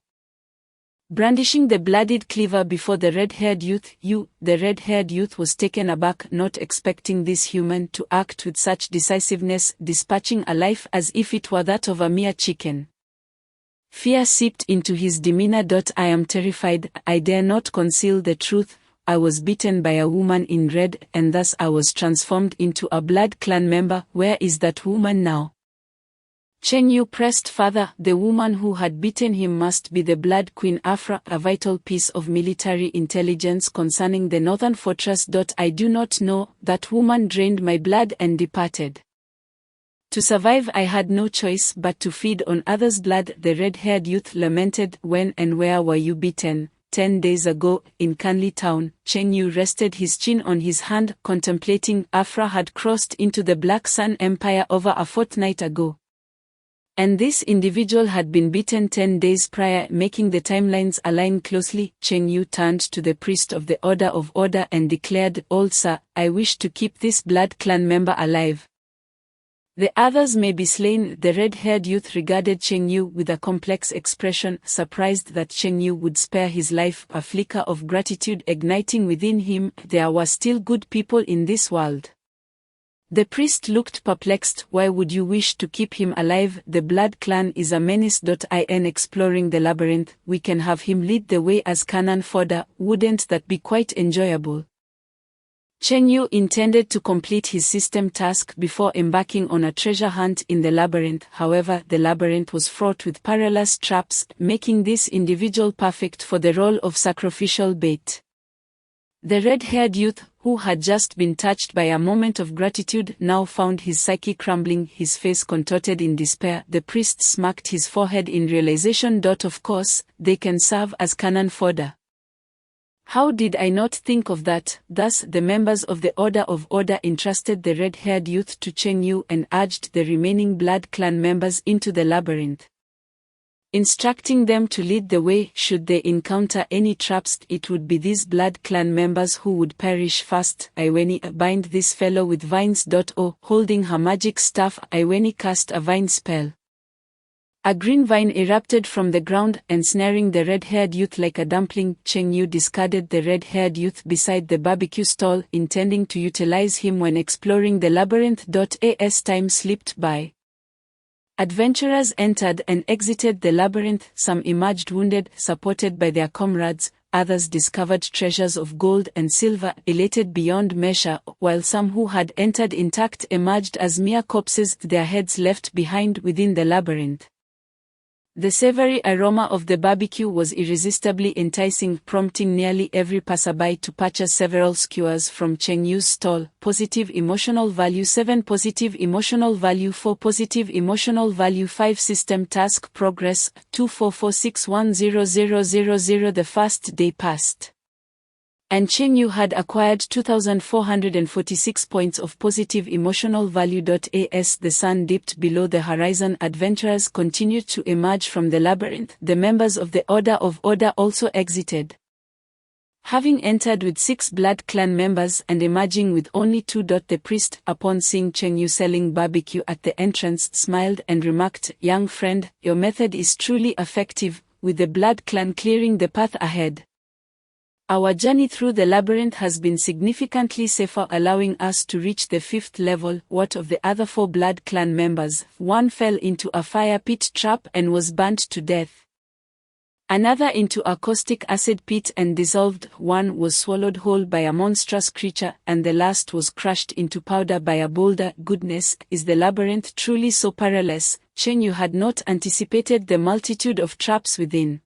[SPEAKER 2] brandishing the bloodied cleaver before the red-haired youth. The red-haired youth was taken aback, not expecting this human to act with such decisiveness, dispatching a life as if it were that of a mere chicken. Fear seeped into his demeanor. "I am terrified. I dare not conceal the truth. I was beaten by a woman in red, and thus I was transformed into a Blood Clan member. Where is that woman now?" Cheng Yu pressed further. "The woman who had beaten him must be the Blood Queen Afra, a vital piece of military intelligence concerning the northern fortress. I do not know. That woman drained my blood and departed. To survive, I had no choice but to feed on others' blood." The red-haired youth lamented. "When and where were you beaten?" 10 days ago, in Canley Town." Cheng Yu rested his chin on his hand, contemplating. Afra had crossed into the Black Sun Empire over a fortnight ago. And this individual had been beaten 10 days prior, making the timelines align closely. Cheng Yu turned to the priest of the Order of Order and declared, "Old sir, I wish to keep this Blood Clan member alive. The others may be slain." The red-haired youth regarded Cheng Yu with a complex expression, surprised that Cheng Yu would spare his life, a flicker of gratitude igniting within him. There were still good people in this world. The priest looked perplexed. "Why would you wish to keep him alive?" "The Blood Clan is a menace. In exploring the labyrinth, we can have him lead the way as cannon fodder. Wouldn't that be quite enjoyable?" Cheng Yu intended to complete his system task before embarking on a treasure hunt in the labyrinth. However, the labyrinth was fraught with perilous traps, making this individual perfect for the role of sacrificial bait. The red-haired youth, who had just been touched by a moment of gratitude, now found his psyche crumbling, his face contorted in despair. The priest smacked his forehead in realization. "Of course, they can serve as cannon fodder. How did I not think of that?" Thus, the members of the Order of Order entrusted the red-haired youth to Cheng Yu and urged the remaining Blood Clan members into the labyrinth, instructing them to lead the way. Should they encounter any traps, it would be these Blood Clan members who would perish first. "Iweni, bind this fellow with vines." Holding her magic staff, Iweni cast a vine spell. A green vine erupted from the ground, ensnaring the red-haired youth like a dumpling. Cheng Yu discarded the red-haired youth beside the barbecue stall, intending to utilize him when exploring the labyrinth. As time slipped by, adventurers entered and exited the labyrinth. Some emerged wounded, supported by their comrades. Others discovered treasures of gold and silver, elated beyond measure, while some who had entered intact emerged as mere corpses, their heads left behind within the labyrinth. The savory aroma of the barbecue was irresistibly enticing, prompting nearly every passerby to purchase several skewers from Cheng Yu's stall. Positive emotional value 7, positive emotional value 4, positive emotional value 5. System task progress 244610000. The first day passed, and Cheng Yu had acquired 2,446 points of positive emotional value. As the sun dipped below the horizon, adventurers continued to emerge from the labyrinth. The members of the Order of Order also exited, having entered with 6 Blood Clan members and emerging with only 2. The priest, upon seeing Cheng Yu selling barbecue at the entrance, smiled and remarked, "Young friend, your method is truly effective, with the Blood Clan clearing the path ahead. Our journey through the labyrinth has been significantly safer, allowing us to reach the 5th level." What of the other 4 Blood Clan members? One fell into a fire pit trap and was burnt to death. Another into a caustic acid pit and dissolved. One was swallowed whole by a monstrous creature, and the last was crushed into powder by a boulder. Goodness, is the labyrinth truly so perilous? Cheng Yu had not anticipated the multitude of traps within.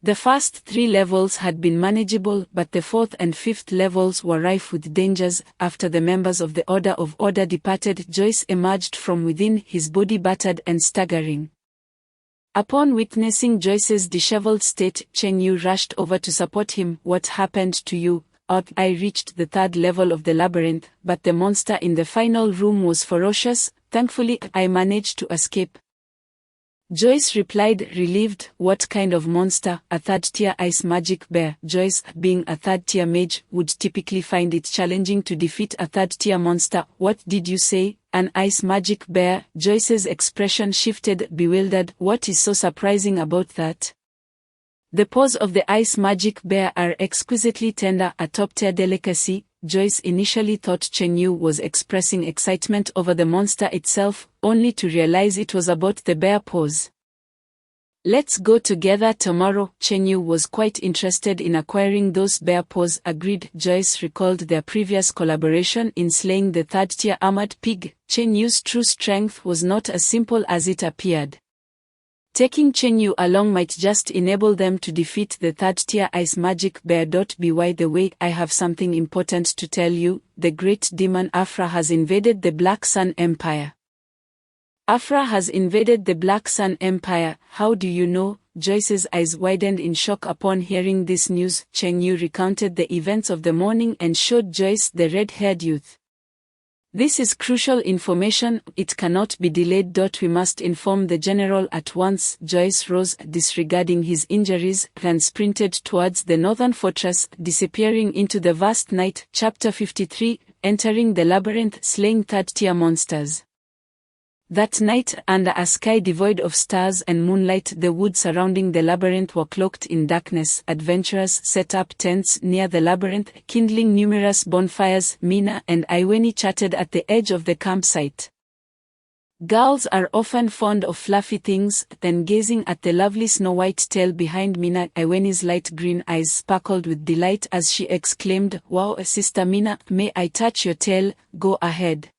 [SPEAKER 2] The first 3 levels had been manageable, but the 4th and 5th levels were rife with dangers. After the members of the Order of Order departed, Joyce emerged from within, his body battered and staggering. Upon witnessing Joyce's disheveled state, Cheng Yu rushed over to support him. "What happened to you?" "I reached the 3rd level of the labyrinth, but the monster in the final room was ferocious. Thankfully, I managed to escape." Joyce replied, relieved. "What kind of monster?" "A 3rd-tier ice magic bear." Joyce, being a 3rd-tier mage, would typically find it challenging to defeat a 3rd-tier monster. "What did you say? An ice magic bear?" Joyce's expression shifted, bewildered. "What is so surprising about that?" "The paws of the ice magic bear are exquisitely tender, a top-tier delicacy." Joyce initially thought Cheng Yu was expressing excitement over the monster itself, only to realize it was about the bear paws. "Let's go together tomorrow." Cheng Yu was quite interested in acquiring those bear paws. Agreed. Joyce recalled their previous collaboration in slaying the 3rd-tier armored pig. Cheng Yu's true strength was not as simple as it appeared. Taking Cheng Yu along might just enable them to defeat the 3rd-tier ice magic bear. By the way, I have something important to tell you. The great demon Afra has invaded the Black Sun Empire. "Afra has invaded the Black Sun Empire? How do you know?" Joyce's eyes widened in shock upon hearing this news. Cheng Yu recounted the events of the morning and showed Joyce the red-haired youth. "This is crucial information. It cannot be delayed. We must inform the general at once." Joyce rose, disregarding his injuries, and sprinted towards the northern fortress, disappearing into the vast night. Chapter 53, Entering the Labyrinth, Slaying 3rd-tier Monsters. That night, under a sky devoid of stars and moonlight, the woods surrounding the labyrinth were cloaked in darkness. Adventurers set up tents near the labyrinth, kindling numerous bonfires. Mina and Iweni chatted at the edge of the campsite. Girls are often fond of fluffy things. Then, gazing at the lovely snow-white tail behind Mina, Iweni's light green eyes sparkled with delight as she exclaimed, "Wow, Sister Mina, may I touch your tail?" "Go ahead."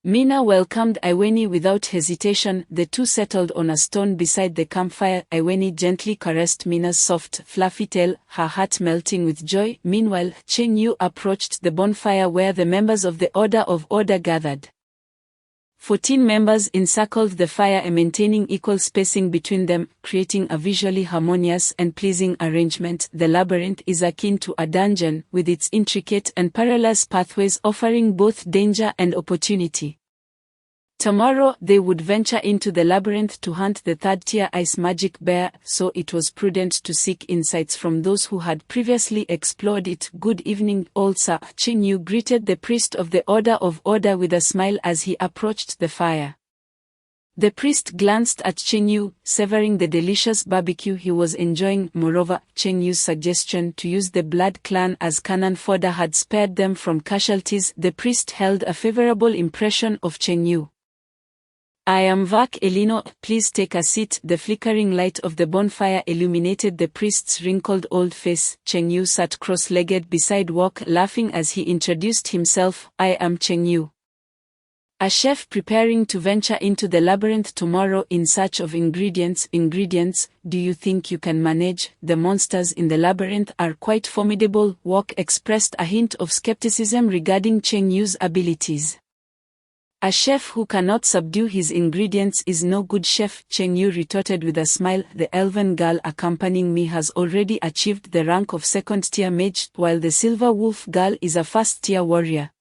[SPEAKER 2] Mina welcomed Iweni without hesitation. The two settled on a stone beside the campfire. Iweni gently caressed Mina's soft, fluffy tail, her heart melting with joy. Meanwhile, Cheng Yu approached the bonfire where the members of the Order of Order gathered. 14 members encircled the fire, maintaining equal spacing between them, creating a visually harmonious and pleasing arrangement. The labyrinth is akin to a dungeon, with its intricate and perilous pathways offering both danger and opportunity. Tomorrow, they would venture into the labyrinth to hunt the 3rd-tier ice magic bear, so it was prudent to seek insights from those who had previously explored it. "Good evening, old sir." Cheng Yu greeted the priest of the Order of Order with a smile as he approached the fire. The priest glanced at Cheng Yu, savoring the delicious barbecue he was enjoying. Moreover, Cheng Yu's suggestion to use the Blood Clan as cannon fodder had spared them from casualties. The priest held a favorable impression of Cheng Yu. "I am Vak Elino, please take a seat." The flickering light of the bonfire illuminated the priest's wrinkled old face. Cheng Yu sat cross-legged beside Wok, laughing as he introduced himself. "I am Cheng Yu, a chef preparing to venture into the labyrinth tomorrow in search of ingredients." "Ingredients? Do you think you can manage? The monsters in the labyrinth are quite formidable." Wok expressed a hint of skepticism regarding Cheng Yu's abilities. "A chef who cannot subdue his ingredients is no good chef," Cheng Yu retorted with a smile. "The elven girl accompanying me has already achieved the rank of 2nd-tier mage, while the silver wolf girl is a 1st-tier warrior.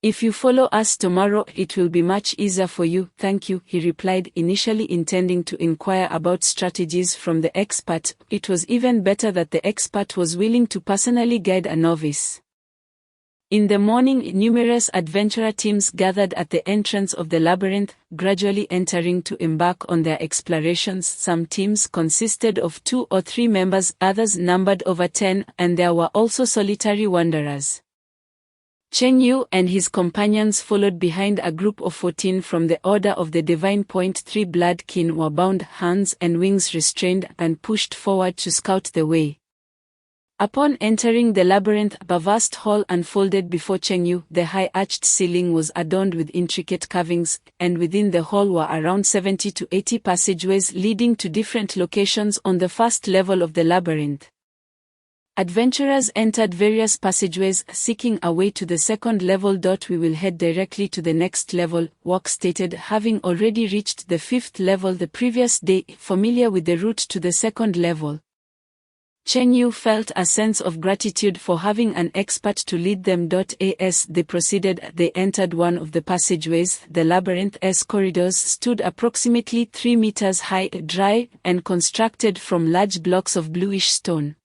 [SPEAKER 2] If you follow us tomorrow, it will be much easier for you." "Thank you," he replied, initially intending to inquire about strategies from the expert. It was even better that the expert was willing to personally guide a novice. In the morning, numerous adventurer teams gathered at the entrance of the labyrinth, gradually entering to embark on their explorations. Some teams consisted of 2 or 3 members, others numbered over 10, and there were also solitary wanderers. Cheng Yu and his companions followed behind a group of 14 from the Order of the Divine Point. 3 blood kin were bound, hands and wings restrained, and pushed forward to scout the way. Upon entering the labyrinth, a vast hall unfolded before Cheng Yu. The high arched ceiling was adorned with intricate carvings, and within the hall were around 70 to 80 passageways leading to different locations on the first level of the labyrinth. Adventurers entered various passageways seeking a way to the second level. We will head directly to the next level, Wok stated, having already reached the fifth level the previous day, familiar with the route to the second level. Cheng Yu felt a sense of gratitude for having an expert to lead them. As they proceeded, they entered one of the passageways. The labyrinth's corridors stood approximately 3 meters high, dry, and constructed from large blocks of bluish stone.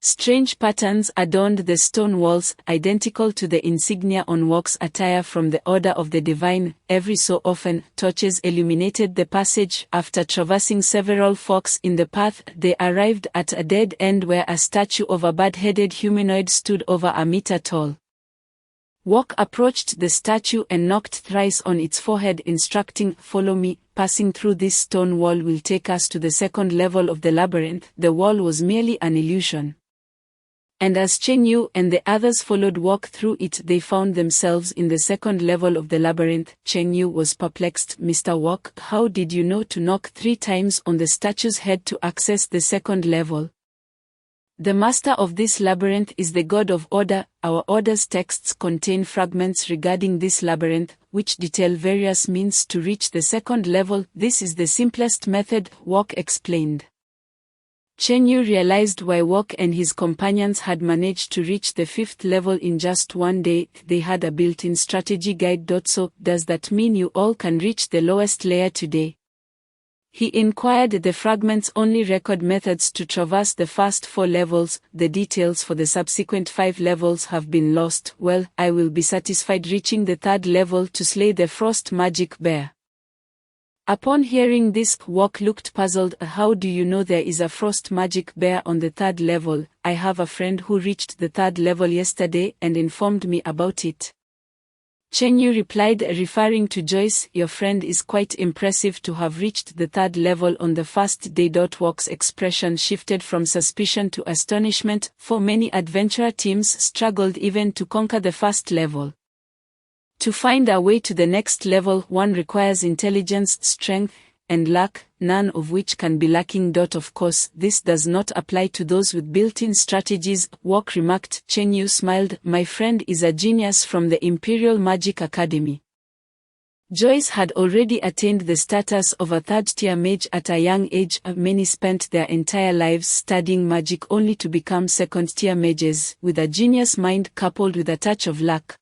[SPEAKER 2] Strange patterns adorned the stone walls, identical to the insignia on Wok's attire from the Order of the Divine. Every so often, torches illuminated the passage. After traversing several forks in the path, they arrived at a dead end where a statue of a bird-headed humanoid stood over a meter tall. Wok approached the statue and knocked thrice on its forehead, instructing, "Follow me. Passing through this stone wall will take us to the second level of the labyrinth." The wall was merely an illusion. And as Cheng Yu and the others followed Wok through it, they found themselves in the second level of the labyrinth. Cheng Yu was perplexed. "Mr. Wok, how did you know to knock 3 times on the statue's head to access the second level?" "The master of this labyrinth is the God of Order. Our Order's texts contain fragments regarding this labyrinth, which detail various means to reach the second level. This is the simplest method," Wok explained. Cheng Yu realized why Wok and his companions had managed to reach the 5th level in just 1 day. They had a built-in strategy guide. "So, does that mean you all can reach the lowest layer today?" he inquired. "The fragments only record methods to traverse the first 4 levels. The details for the subsequent 5 levels have been lost." "Well, I will be satisfied reaching the 3rd level to slay the frost magic bear." Upon hearing this, Wok looked puzzled. "How do you know there is a frost magic bear on the 3rd level?" "I have a friend who reached the 3rd level yesterday and informed me about it," Cheng Yu replied, referring to Joyce. "Your friend is quite impressive to have reached the 3rd level on the first day." Wok's expression shifted from suspicion to astonishment, for many adventurer teams struggled even to conquer the first level. To find a way to the next level, one requires intelligence, strength, and luck, none of which can be lacking. Of course, this does not apply to those with built-in strategies," Wok remarked. Cheng Yu smiled. "My friend is a genius from the Imperial Magic Academy." Joyce had already attained the status of a 3rd-tier mage at a young age. Many spent their entire lives studying magic only to become 2nd-tier mages, with a genius mind coupled with a touch of luck.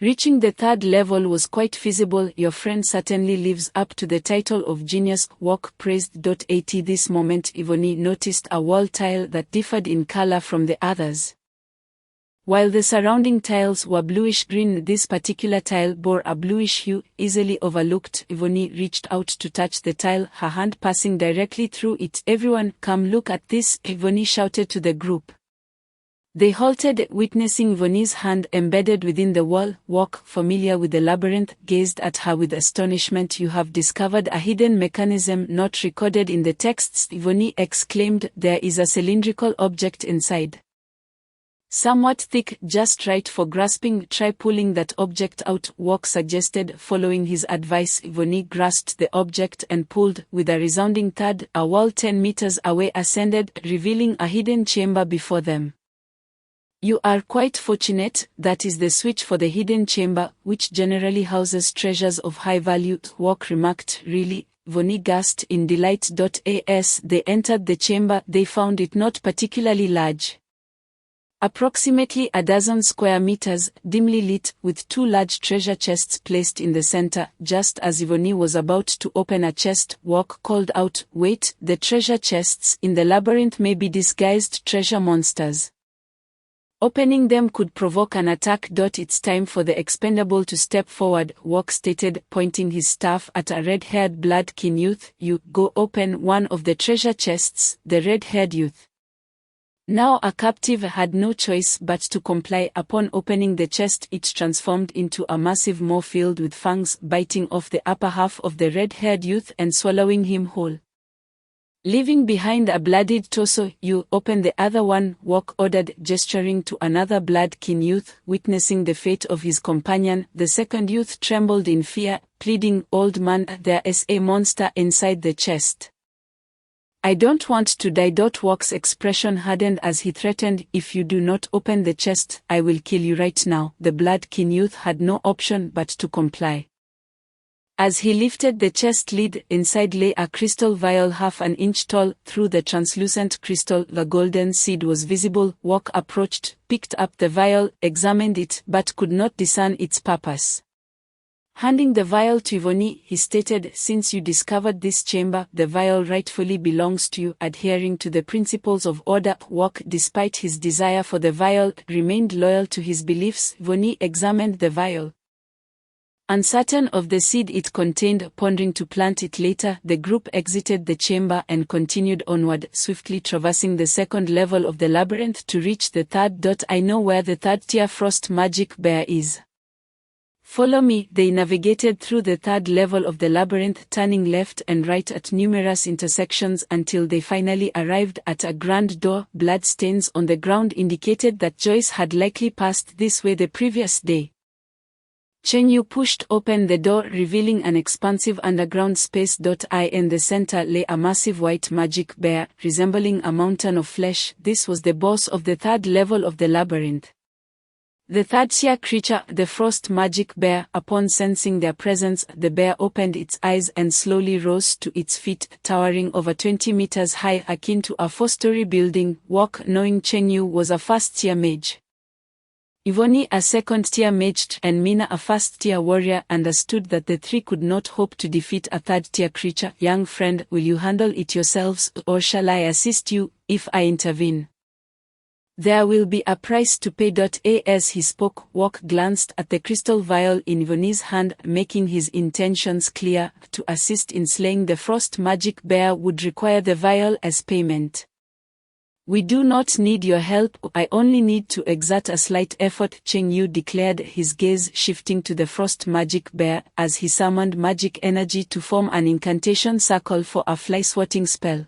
[SPEAKER 2] Reaching the 3rd level was quite feasible. "Your friend certainly lives up to the title of genius," Wok praised. At this moment, Ivoni noticed a wall tile that differed in color from the others. While the surrounding tiles were bluish-green, this particular tile bore a bluish hue, easily overlooked. Ivoni reached out to touch the tile, her hand passing directly through it. "Everyone, come look at this," Ivoni shouted to the group. They halted, witnessing Ivoni's hand embedded within the wall. Wok, familiar with the labyrinth, gazed at her with astonishment. "You have discovered a hidden mechanism not recorded in the texts," Ivoni exclaimed. "There is a cylindrical object inside. Somewhat thick, just right for grasping. Try pulling that object out," Wok suggested. Following his advice, Ivoni grasped the object and pulled. With a resounding thud, a wall 10 meters away ascended, revealing a hidden chamber before them. "You are quite fortunate. That is the switch for the hidden chamber, which generally houses treasures of high value," Wok remarked. "Really?" Ivoni gasped in delight. As they entered the chamber, they found it not particularly large. Approximately a dozen square meters, dimly lit, with 2 large treasure chests placed in the center. Just as Ivoni was about to open a chest, Wok called out, "Wait, the treasure chests in the labyrinth may be disguised treasure monsters. Opening them could provoke an attack. It's time for the expendable to step forward," Wok stated, pointing his staff at a red-haired blood-kin youth. "You, go open one of the treasure chests," the red-haired youth, now a captive, had no choice but to comply. Upon opening the chest, it transformed into a massive maw filled with fangs, biting off the upper half of the red-haired youth and swallowing him whole. Leaving behind a bloodied torso, you open the other one, Wok ordered, gesturing to another blood-kin youth. Witnessing the fate of his companion, the second youth trembled in fear, pleading, "Old man, there is a monster inside the chest. I don't want to die." Wok's expression hardened as he threatened, "If you do not open the chest, I will kill you right now." The blood-kin youth had no option but to comply. As he lifted the chest lid, inside lay a crystal vial half an inch tall. Through the translucent crystal, the golden seed was visible. Wok approached, picked up the vial, examined it, but could not discern its purpose. Handing the vial to Yvonne, he stated, "Since you discovered this chamber, the vial rightfully belongs to you." Adhering to the principles of order, Wok, despite his desire for the vial, remained loyal to his beliefs. Yvonne examined the vial. Uncertain of the seed it contained, pondering to plant it later, the group exited the chamber and continued onward, swiftly traversing the second level of the labyrinth to reach the third. "I know where the third-tier frost magic bear is. Follow me." They navigated through the third level of the labyrinth, turning left and right at numerous intersections until they finally arrived at a grand door. Bloodstains on the ground indicated that Joyce had likely passed this way the previous day. Chen Yu pushed open the door, revealing an expansive underground space. In the center lay a massive white magic bear, resembling a mountain of flesh. This was the boss of the third level of the labyrinth. The third-tier creature, the frost magic bear. Upon sensing their presence, the bear opened its eyes and slowly rose to its feet, towering over 20 meters high, akin to a four-story building. Wok, knowing Chen Yu was a first-tier mage, Yvonne a second-tier mage, and Mina a first-tier warrior, understood that the three could not hope to defeat a third-tier creature. "Young friend, will you handle it yourselves, or shall I assist you if I intervene? There will be a price to pay." As he spoke, Wok glanced at the crystal vial in Yvonne's hand, making his intentions clear. To assist in slaying the frost magic bear would require the vial as payment. "We do not need your help, I only need to exert a slight effort," Chen Yu declared, his gaze shifting to the frost magic bear as he summoned magic energy to form an incantation circle for a fly-swatting spell.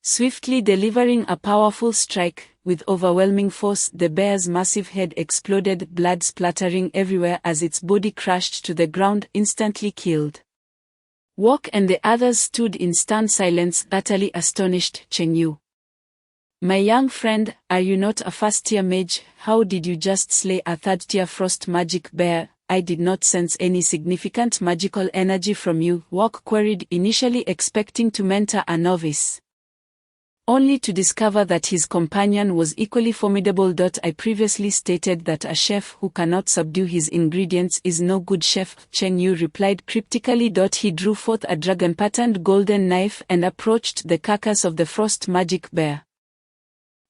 [SPEAKER 2] Swiftly delivering a powerful strike, with overwhelming force, the bear's massive head exploded, blood splattering everywhere as its body crashed to the ground, instantly killed. Wok and the others stood in stunned silence, utterly astonished. "Chen Yu, my young friend, are you not a first-tier mage? How did you just slay a third-tier frost magic bear?" "I did not sense any significant magical energy from you," Wok queried, initially expecting to mentor a novice, only to discover that his companion was equally formidable. "I previously stated that a chef who cannot subdue his ingredients is no good chef," Chen Yu replied cryptically. He drew forth a dragon-patterned golden knife and approached the carcass of the frost magic bear,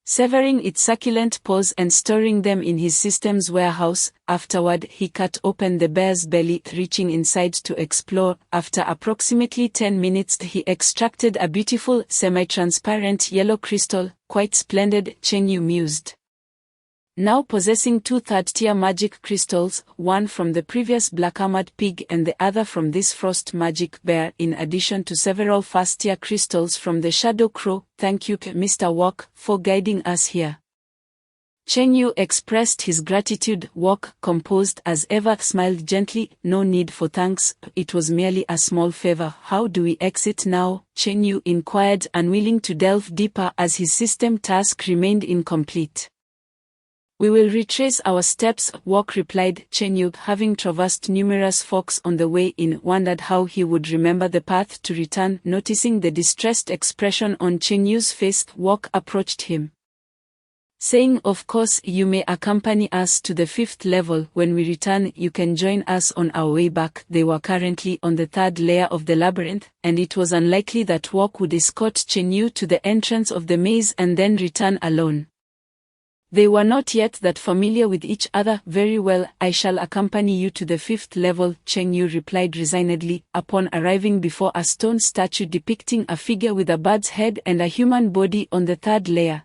[SPEAKER 2] severing its succulent paws and storing them in his system's warehouse. Afterward, he cut open the bear's belly, reaching inside to explore. After approximately 10 minutes, he extracted a beautiful, semi-transparent yellow crystal. "Quite splendid," Chen Yu mused. Now possessing two third-tier magic crystals, one from the previous black-armored pig and the other from this frost magic bear, in addition to several first-tier crystals from the Shadow Crow. "Thank you, Mr. Wok, for guiding us here." Chen Yu expressed his gratitude. Wok, composed as ever, smiled gently. "No need for thanks, it was merely a small favor." "How do we exit now?" Chen Yu inquired, unwilling to delve deeper as his system task remained incomplete. "We will retrace our steps," Wok replied. Chen Yu, having traversed numerous forks on the way in, wondered how he would remember the path to return. Noticing the distressed expression on Chen Yu's face, Wok approached him, saying, "Of course, you may accompany us to the 5th level. When we return, you can join us on our way back." They were currently on the 3rd layer of the labyrinth, and it was unlikely that Wok would escort Chen Yu to the entrance of the maze and then return alone. They were not yet that familiar with each other. "Very well, I shall accompany you to the 5th level," Chen Yu replied resignedly. Upon arriving before a stone statue depicting a figure with a bird's head and a human body on the 3rd layer,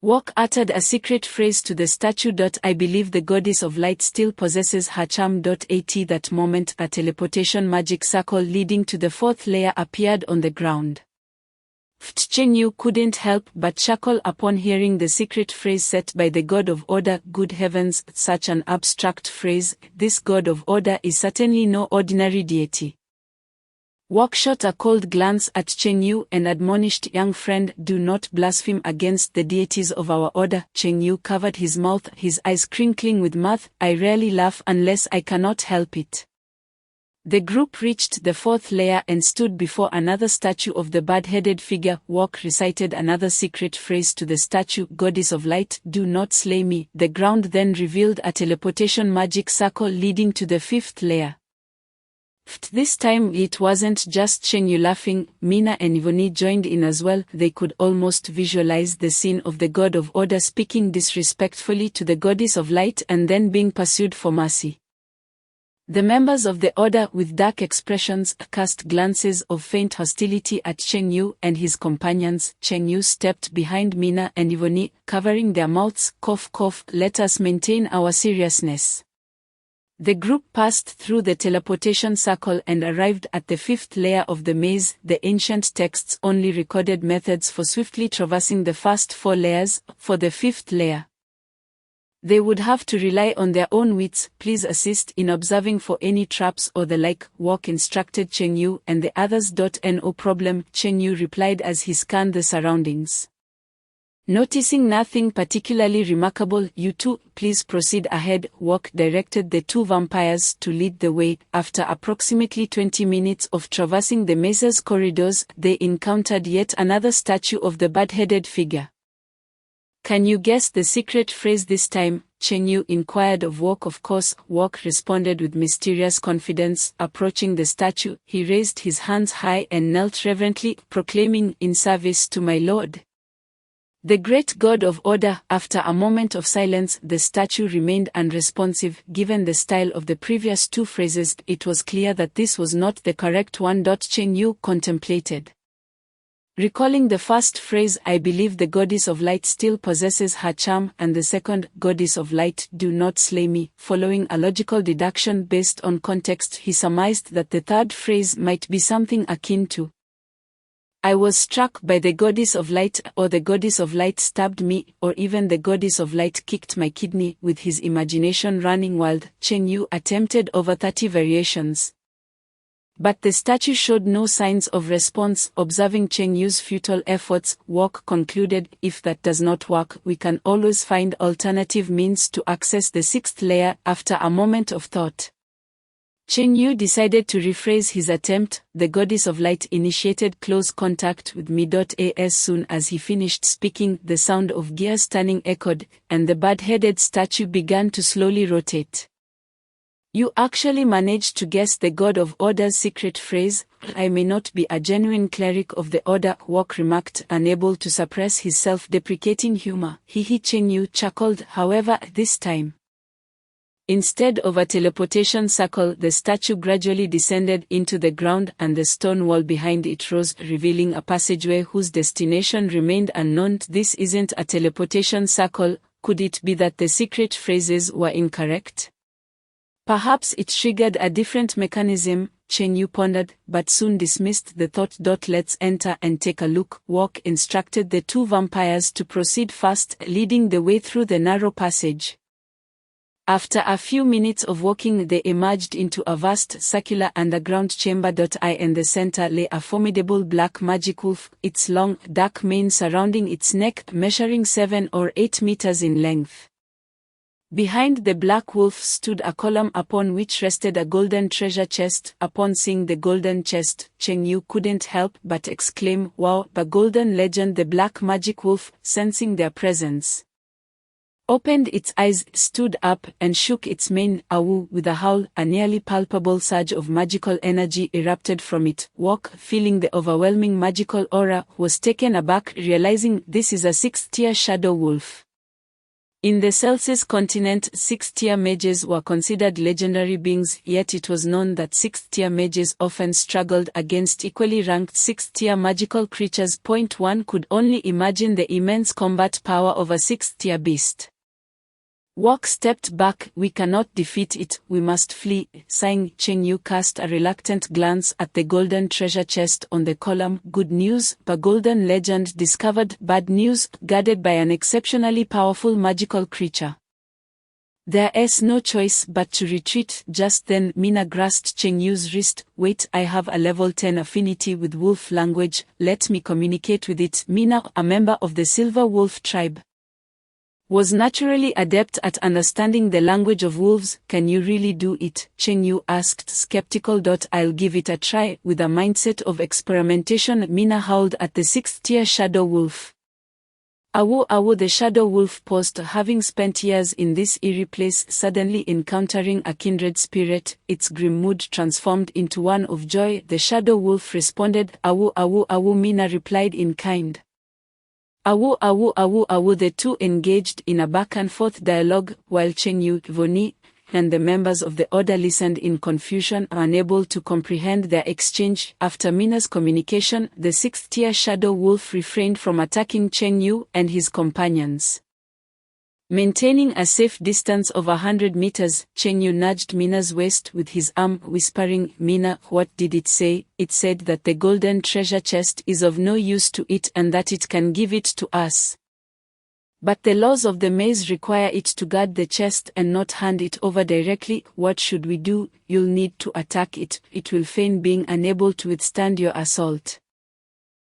[SPEAKER 2] Wok uttered a secret phrase to the statue. "I believe the goddess of light still possesses her charm." At that moment, a teleportation magic circle leading to the 4th layer appeared on the ground. Chen Yu couldn't help but chuckle upon hearing the secret phrase set by the god of order. Good heavens, such an abstract phrase. This god of order is certainly no ordinary deity. Wok shot a cold glance at Chen Yu and admonished, young friend, do not blaspheme against the deities of our order. Chen Yu covered his mouth, his eyes crinkling with mirth. I rarely laugh unless I cannot help it. The group reached the fourth layer and stood before another statue of the bald-headed figure. Wok recited another secret phrase to the statue, Goddess of Light, do not slay me. The ground then revealed a teleportation magic circle leading to the fifth layer. This time it wasn't just Chen Yu laughing, Mina and Yvonne joined in as well. They could almost visualize the scene of the god of order speaking disrespectfully to the goddess of light and then being pursued for mercy. The members of the order, with dark expressions, cast glances of faint hostility at Chen Yu and his companions. Chen Yu stepped behind Mina and Yvonne, covering their mouths. Cough cough, let us maintain our seriousness. The group passed through the teleportation circle and arrived at the fifth layer of the maze. The ancient texts only recorded methods for swiftly traversing the first four layers. For the fifth layer, they would have to rely on their own wits. Please assist in observing for any traps or the like, Wok instructed Chen Yu and the others. No problem, Chen Yu replied as he scanned the surroundings. Noticing nothing particularly remarkable, you two, please proceed ahead. Wok directed the two vampires to lead the way. After approximately 20 minutes of traversing the maze's corridors, they encountered yet another statue of the bald-headed figure. Can you guess the secret phrase this time? Chen Yu inquired of Wok. Of course, Wok responded with mysterious confidence. Approaching the statue, he raised his hands high and knelt reverently, proclaiming, in service to my lord, the great god of order. After a moment of silence, the statue remained unresponsive. Given the style of the previous two phrases, it was clear that this was not the correct one. Chen Yu contemplated. Recalling the first phrase, I believe the goddess of light still possesses her charm, and the second, goddess of light, do not slay me. Following a logical deduction based on context, he surmised that the third phrase might be something akin to, I was struck by the goddess of light, or the goddess of light stabbed me, or even the goddess of light kicked my kidney. With his imagination running wild, Chen Yu attempted over 30 variations. But the statue showed no signs of response. Observing Chen Yu's futile efforts, Wok concluded, if that does not work, we can always find alternative means to access the sixth layer. After a moment of thought, Chen Yu decided to rephrase his attempt. The goddess of light initiated close contact with me. As soon as he finished speaking, the sound of gears turning echoed, and the bald-headed statue began to slowly rotate. You actually managed to guess the god of order's secret phrase. I may not be a genuine cleric of the order, Wok remarked, unable to suppress his self-deprecating humor. Chen Yu chuckled. However, this time, instead of a teleportation circle, the statue gradually descended into the ground, and the stone wall behind it rose, revealing a passageway whose destination remained unknown. This isn't a teleportation circle. Could it be that the secret phrases were incorrect? Perhaps it triggered a different mechanism, Chen Yu pondered, but soon dismissed the thought. Let's enter and take a look. Wok instructed the two vampires to proceed fast, leading the way through the narrow passage. After a few minutes of walking, they emerged into a vast circular underground chamber. In the center lay a formidable black magic wolf, its long, dark mane surrounding its neck, measuring 7 or 8 meters in length. Behind the black wolf stood a column upon which rested a golden treasure chest. Upon seeing the golden chest, Chen Yu couldn't help but exclaim, wow, the golden legend. The black magic wolf, sensing their presence, opened its eyes, stood up, and shook its mane. Awu, with a howl, a nearly palpable surge of magical energy erupted from it. Wok, feeling the overwhelming magical aura, was taken aback, realizing this is a 6th-tier shadow wolf. In the Celsius continent, 6th-tier mages were considered legendary beings, yet it was known that 6th-tier mages often struggled against equally ranked 6th-tier magical creatures. One could only imagine the immense combat power of a 6th-tier beast. Wok stepped back. We cannot defeat it, we must flee. Sighing, Cheng Yu cast a reluctant glance at the golden treasure chest on the column. Good news, the golden legend discovered. Bad news, guarded by an exceptionally powerful magical creature. There is no choice but to retreat. Just then Mina grasped Cheng Yu's wrist. Wait, I have a level 10 affinity with wolf language, let me communicate with it. Mina, a member of the Silver Wolf tribe, was naturally adept at understanding the language of wolves. Can you really do it? Cheng Yu asked, skeptical. I'll give it a try. With a mindset of experimentation, Mina howled at the 6th-tier shadow wolf. Awu awu. The shadow wolf paused, having spent years in this eerie place. Suddenly encountering a kindred spirit, its grim mood transformed into one of joy. The shadow wolf responded, awu awu awu. Mina replied in kind. Awu awu awu awu. The two engaged in a back-and-forth dialogue, while Cheng Yu, Voni, and the members of the order listened in confusion, unable to comprehend their exchange. After Mina's communication, the 6th-tier shadow wolf refrained from attacking Cheng Yu and his companions. Maintaining a safe distance of 100 meters, Cheng Yu nudged Mina's waist with his arm, whispering, Mina, what did it say? It said that the golden treasure chest is of no use to it and that it can give it to us. But the laws of the maze require it to guard the chest and not hand it over directly. What should we do? You'll need to attack it. It will feign being unable to withstand your assault.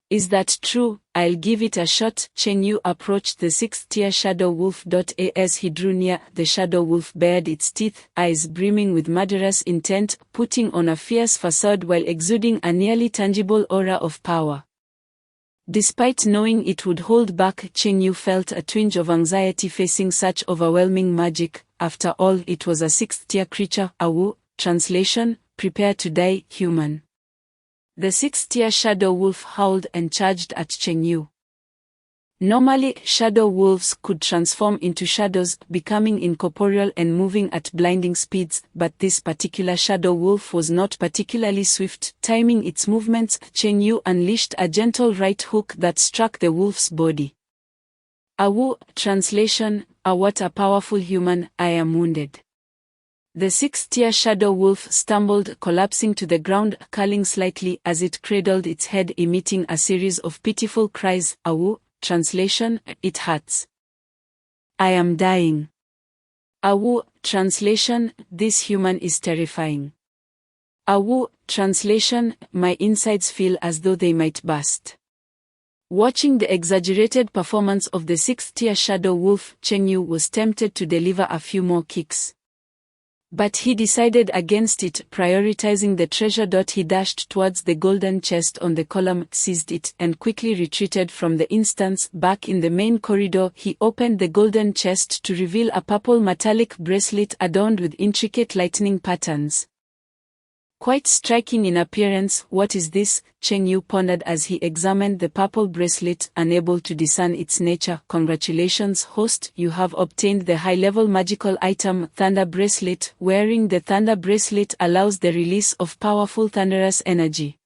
[SPEAKER 2] Is that true? I'll give it a shot. Cheng Yu approached the 6th-tier shadow wolf. As he drew near, the shadow wolf bared its teeth, eyes brimming with murderous intent, putting on a fierce facade while exuding a nearly tangible aura of power. Despite knowing it would hold back, Cheng Yu felt a twinge of anxiety facing such overwhelming magic. After all, it was a 6th-tier creature. Awu, translation, prepare to die, human. The 6th-tier shadow wolf howled and charged at Cheng Yu. Normally, shadow wolves could transform into shadows, becoming incorporeal and moving at blinding speeds, but this particular shadow wolf was not particularly swift. Timing its movements, Cheng Yu unleashed a gentle right hook that struck the wolf's body. Awu, translation, what a powerful human, I am wounded. The 6th-tier shadow wolf stumbled, collapsing to the ground, curling slightly as it cradled its head, emitting a series of pitiful cries. Awu, translation, it hurts. I am dying. Awu, translation, this human is terrifying. Awu, translation, my insides feel as though they might burst. Watching the exaggerated performance of the 6th-tier shadow wolf, Cheng Yu was tempted to deliver a few more kicks. But he decided against it, prioritizing the treasure. He dashed towards the golden chest on the column, seized it, and quickly retreated from the instance. Back in the main corridor, he opened the golden chest to reveal a purple metallic bracelet adorned with intricate lightning patterns. Quite striking in appearance. What is this? Cheng Yu pondered as he examined the purple bracelet, unable to discern its nature. Congratulations, host, you have obtained the high-level magical item, Thunder Bracelet. Wearing the Thunder Bracelet allows the release of powerful thunderous energy.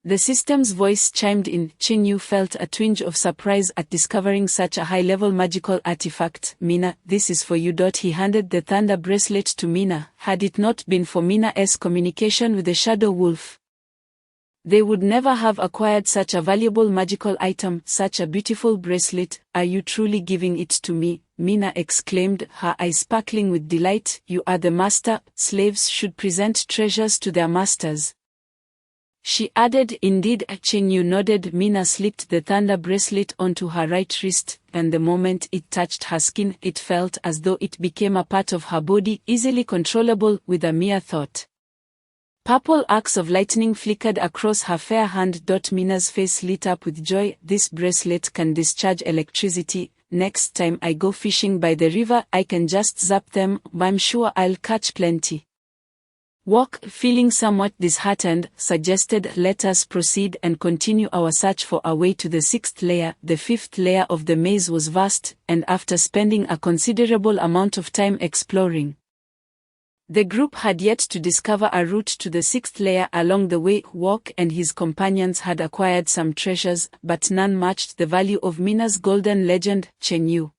[SPEAKER 2] The system's voice chimed in. Cheng Yu felt a twinge of surprise at discovering such a high-level magical artifact. Mina, this is for you. He handed the Thunder Bracelet to Mina. Had it not been for Mina's communication with the Shadow Wolf, they would never have acquired such a valuable magical item, such a beautiful bracelet. Are you truly giving it to me? Mina exclaimed, her eyes sparkling with delight. You are the master. Slaves should present treasures to their masters. She added, indeed. Cheng Yu nodded. Mina slipped the Thunder Bracelet onto her right wrist, and the moment it touched her skin, it felt as though it became a part of her body, easily controllable with a mere thought. Purple arcs of lightning flickered across her fair hand. Mina's face lit up with joy. This bracelet can discharge electricity. Next time I go fishing by the river, I can just zap them. I'm sure I'll catch plenty. Wok, feeling somewhat disheartened, suggested, let us proceed and continue our search for our way to the 6th layer. The 5th layer of the maze was vast, and after spending a considerable amount of time exploring, the group had yet to discover a route to the 6th layer. Along the way, Wok and his companions had acquired some treasures, but none matched the value of Mina's golden legend. Cheng Yu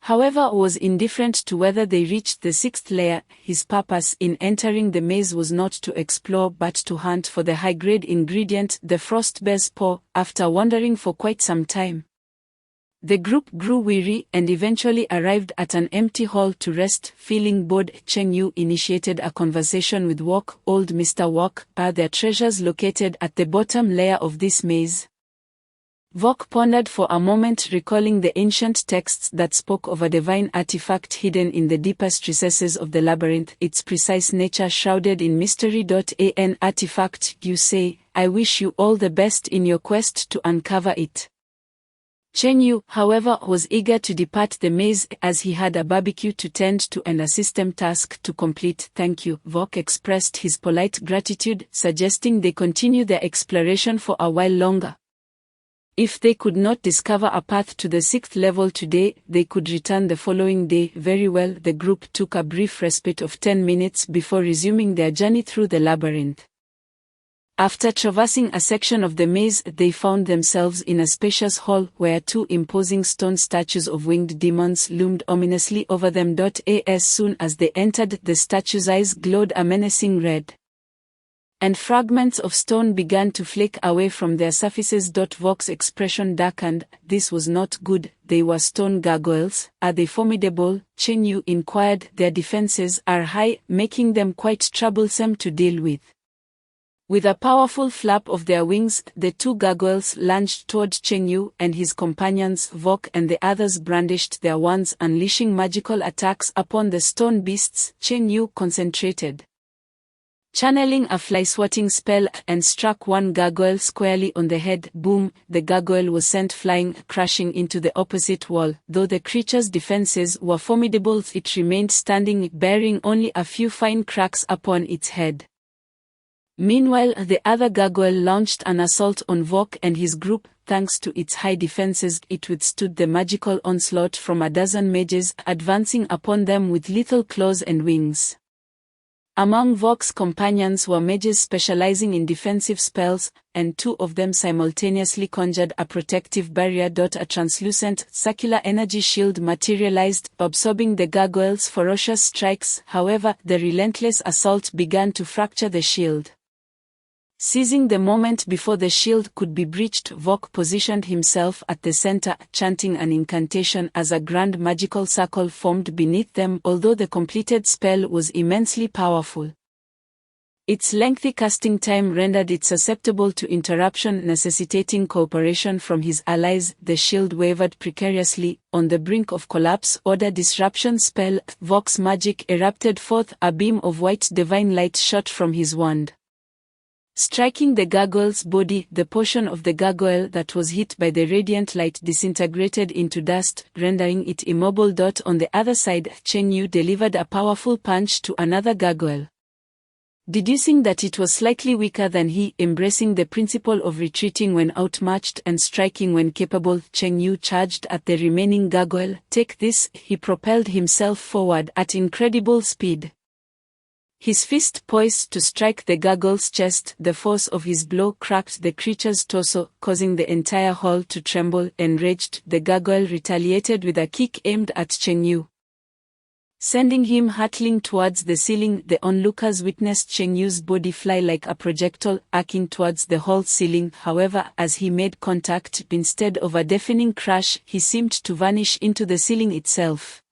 [SPEAKER 2] however, was indifferent to whether they reached the sixth layer. His purpose in entering the maze was not to explore but to hunt for the high-grade ingredient, the frost bear's paw. After wandering for quite some time, the group grew weary and eventually arrived at an empty hall to rest. Feeling bored, Cheng Yu initiated a conversation with Wok. Old Mr. Wok, are there treasures located at the bottom layer of this maze? Wok pondered for a moment, recalling the ancient texts that spoke of a divine artifact hidden in the deepest recesses of the labyrinth, its precise nature shrouded in mystery. An artifact, you say? I wish you all the best in your quest to uncover it. Cheng Yu, however, was eager to depart the maze as he had a barbecue to tend to and a system task to complete. Thank you. Wok expressed his polite gratitude, suggesting they continue their exploration for a while longer. If they could not discover a path to the sixth level today, they could return the following day. Very well. The group took a brief respite of 10 minutes before resuming their journey through the labyrinth. After traversing a section of the maze, they found themselves in a spacious hall where two imposing stone statues of winged demons loomed ominously over them. As soon as they entered, the statues' eyes glowed a menacing red, and fragments of stone began to flake away from their surfaces. Wok's expression darkened. This was not good. They were stone gargoyles. Are they formidable? Cheng Yu inquired. Their defenses are high, making them quite troublesome to deal with. With a powerful flap of their wings, the two gargoyles lunged toward Cheng Yu and his companions. Wok and the others brandished their wands, unleashing magical attacks upon the stone beasts. Cheng Yu concentrated, channeling a fly-swatting spell, and struck one gargoyle squarely on the head. Boom! The gargoyle was sent flying, crashing into the opposite wall. Though the creature's defenses were formidable, it remained standing, bearing only a few fine cracks upon its head. Meanwhile, the other gargoyle launched an assault on Wok and his group. Thanks to its high defenses, it withstood the magical onslaught from a dozen mages, advancing upon them with lethal claws and wings. Among Wok's companions were mages specializing in defensive spells, and two of them simultaneously conjured a protective barrier. A translucent, circular energy shield materialized, absorbing the gargoyles' ferocious strikes. However, the relentless assault began to fracture the shield. Seizing the moment before the shield could be breached, Wok positioned himself at the center, chanting an incantation as a grand magical circle formed beneath them. Although the completed spell was immensely powerful, its lengthy casting time rendered it susceptible to interruption, necessitating cooperation from his allies. The shield wavered precariously, on the brink of collapse. Order disruption spell. Wok's magic erupted forth. A beam of white divine light shot from his wand, striking the gargoyle's body. The portion of the gargoyle that was hit by the radiant light disintegrated into dust, rendering it immobile. On the other side, Cheng Yu delivered a powerful punch to another gargoyle, deducing that it was slightly weaker than he. Embracing the principle of retreating when outmatched and striking when capable, Cheng Yu charged at the remaining gargoyle. Take this! He propelled himself forward at incredible speed, his fist poised to strike the gargoyle's chest. The force of his blow cracked the creature's torso, causing the entire hall to tremble. Enraged, the gargoyle retaliated with a kick aimed at Cheng Yu, sending him hurtling towards the ceiling. The onlookers witnessed Cheng Yu's body fly like a projectile, arcing towards the hall ceiling. However, as he made contact, instead of a deafening crash, he seemed to vanish into the ceiling itself.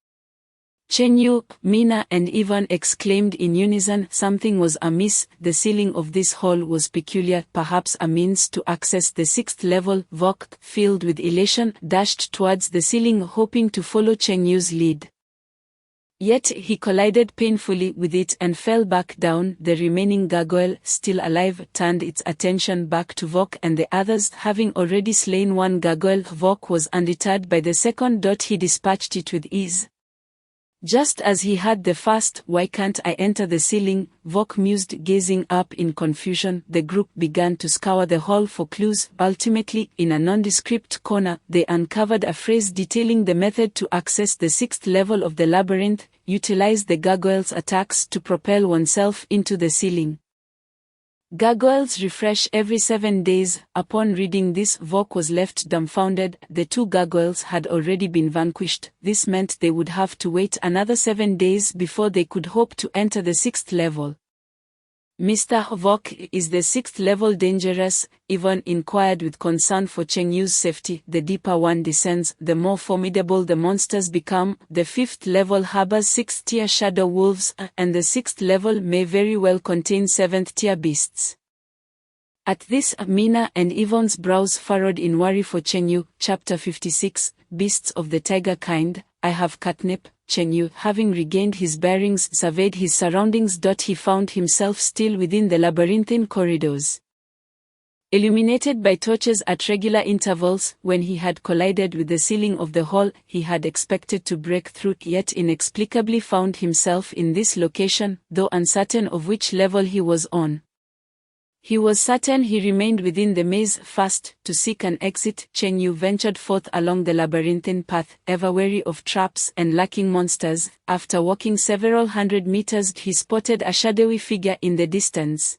[SPEAKER 2] Cheng Yu, Mina and Ivan exclaimed in unison. Something was amiss. The ceiling of this hall was peculiar, perhaps a means to access the sixth level. Wok, filled with elation, dashed towards the ceiling, hoping to follow Cheng Yu's lead. Yet he collided painfully with it and fell back down. The remaining gargoyle, still alive, turned its attention back to Wok and the others. Having already slain one gargoyle, Wok was undeterred by the second. He dispatched it with ease, just as he had the first. Why can't I enter the ceiling? Wok mused, gazing up in confusion. The group began to scour the hall for clues. Ultimately, in a nondescript corner, they uncovered a phrase detailing the method to access the sixth level of the labyrinth. Utilize the gargoyle's attacks to propel oneself into the ceiling. Gargoyles refresh every 7 days. Upon reading this, Vok was left dumbfounded. The 2 gargoyles had already been vanquished. This meant they would have to wait another 7 days before they could hope to enter the 6th level. Mr. Vok, is the 6th level dangerous? Yvonne inquired with concern for Cheng Yu's safety. The deeper one descends, the more formidable the monsters become. The 5th level harbors 6th-tier shadow wolves, and the 6th level may very well contain 7th-tier beasts. At this, Mina and Yvonne's brows furrowed in worry for Cheng Yu. Chapter 56, Beasts of the Tiger Kind. I have catnip. Cheng Yu, having regained his bearings, surveyed his surroundings. He found himself still within the labyrinthine corridors. Illuminated by torches at regular intervals, when he had collided with the ceiling of the hall he had expected to break through, yet inexplicably found himself in this location, though uncertain of which level he was on. He was certain he remained within the maze. First, to seek an exit, Cheng Yu ventured forth along the labyrinthine path, ever wary of traps and lurking monsters. After walking several hundred meters, he spotted a shadowy figure in the distance,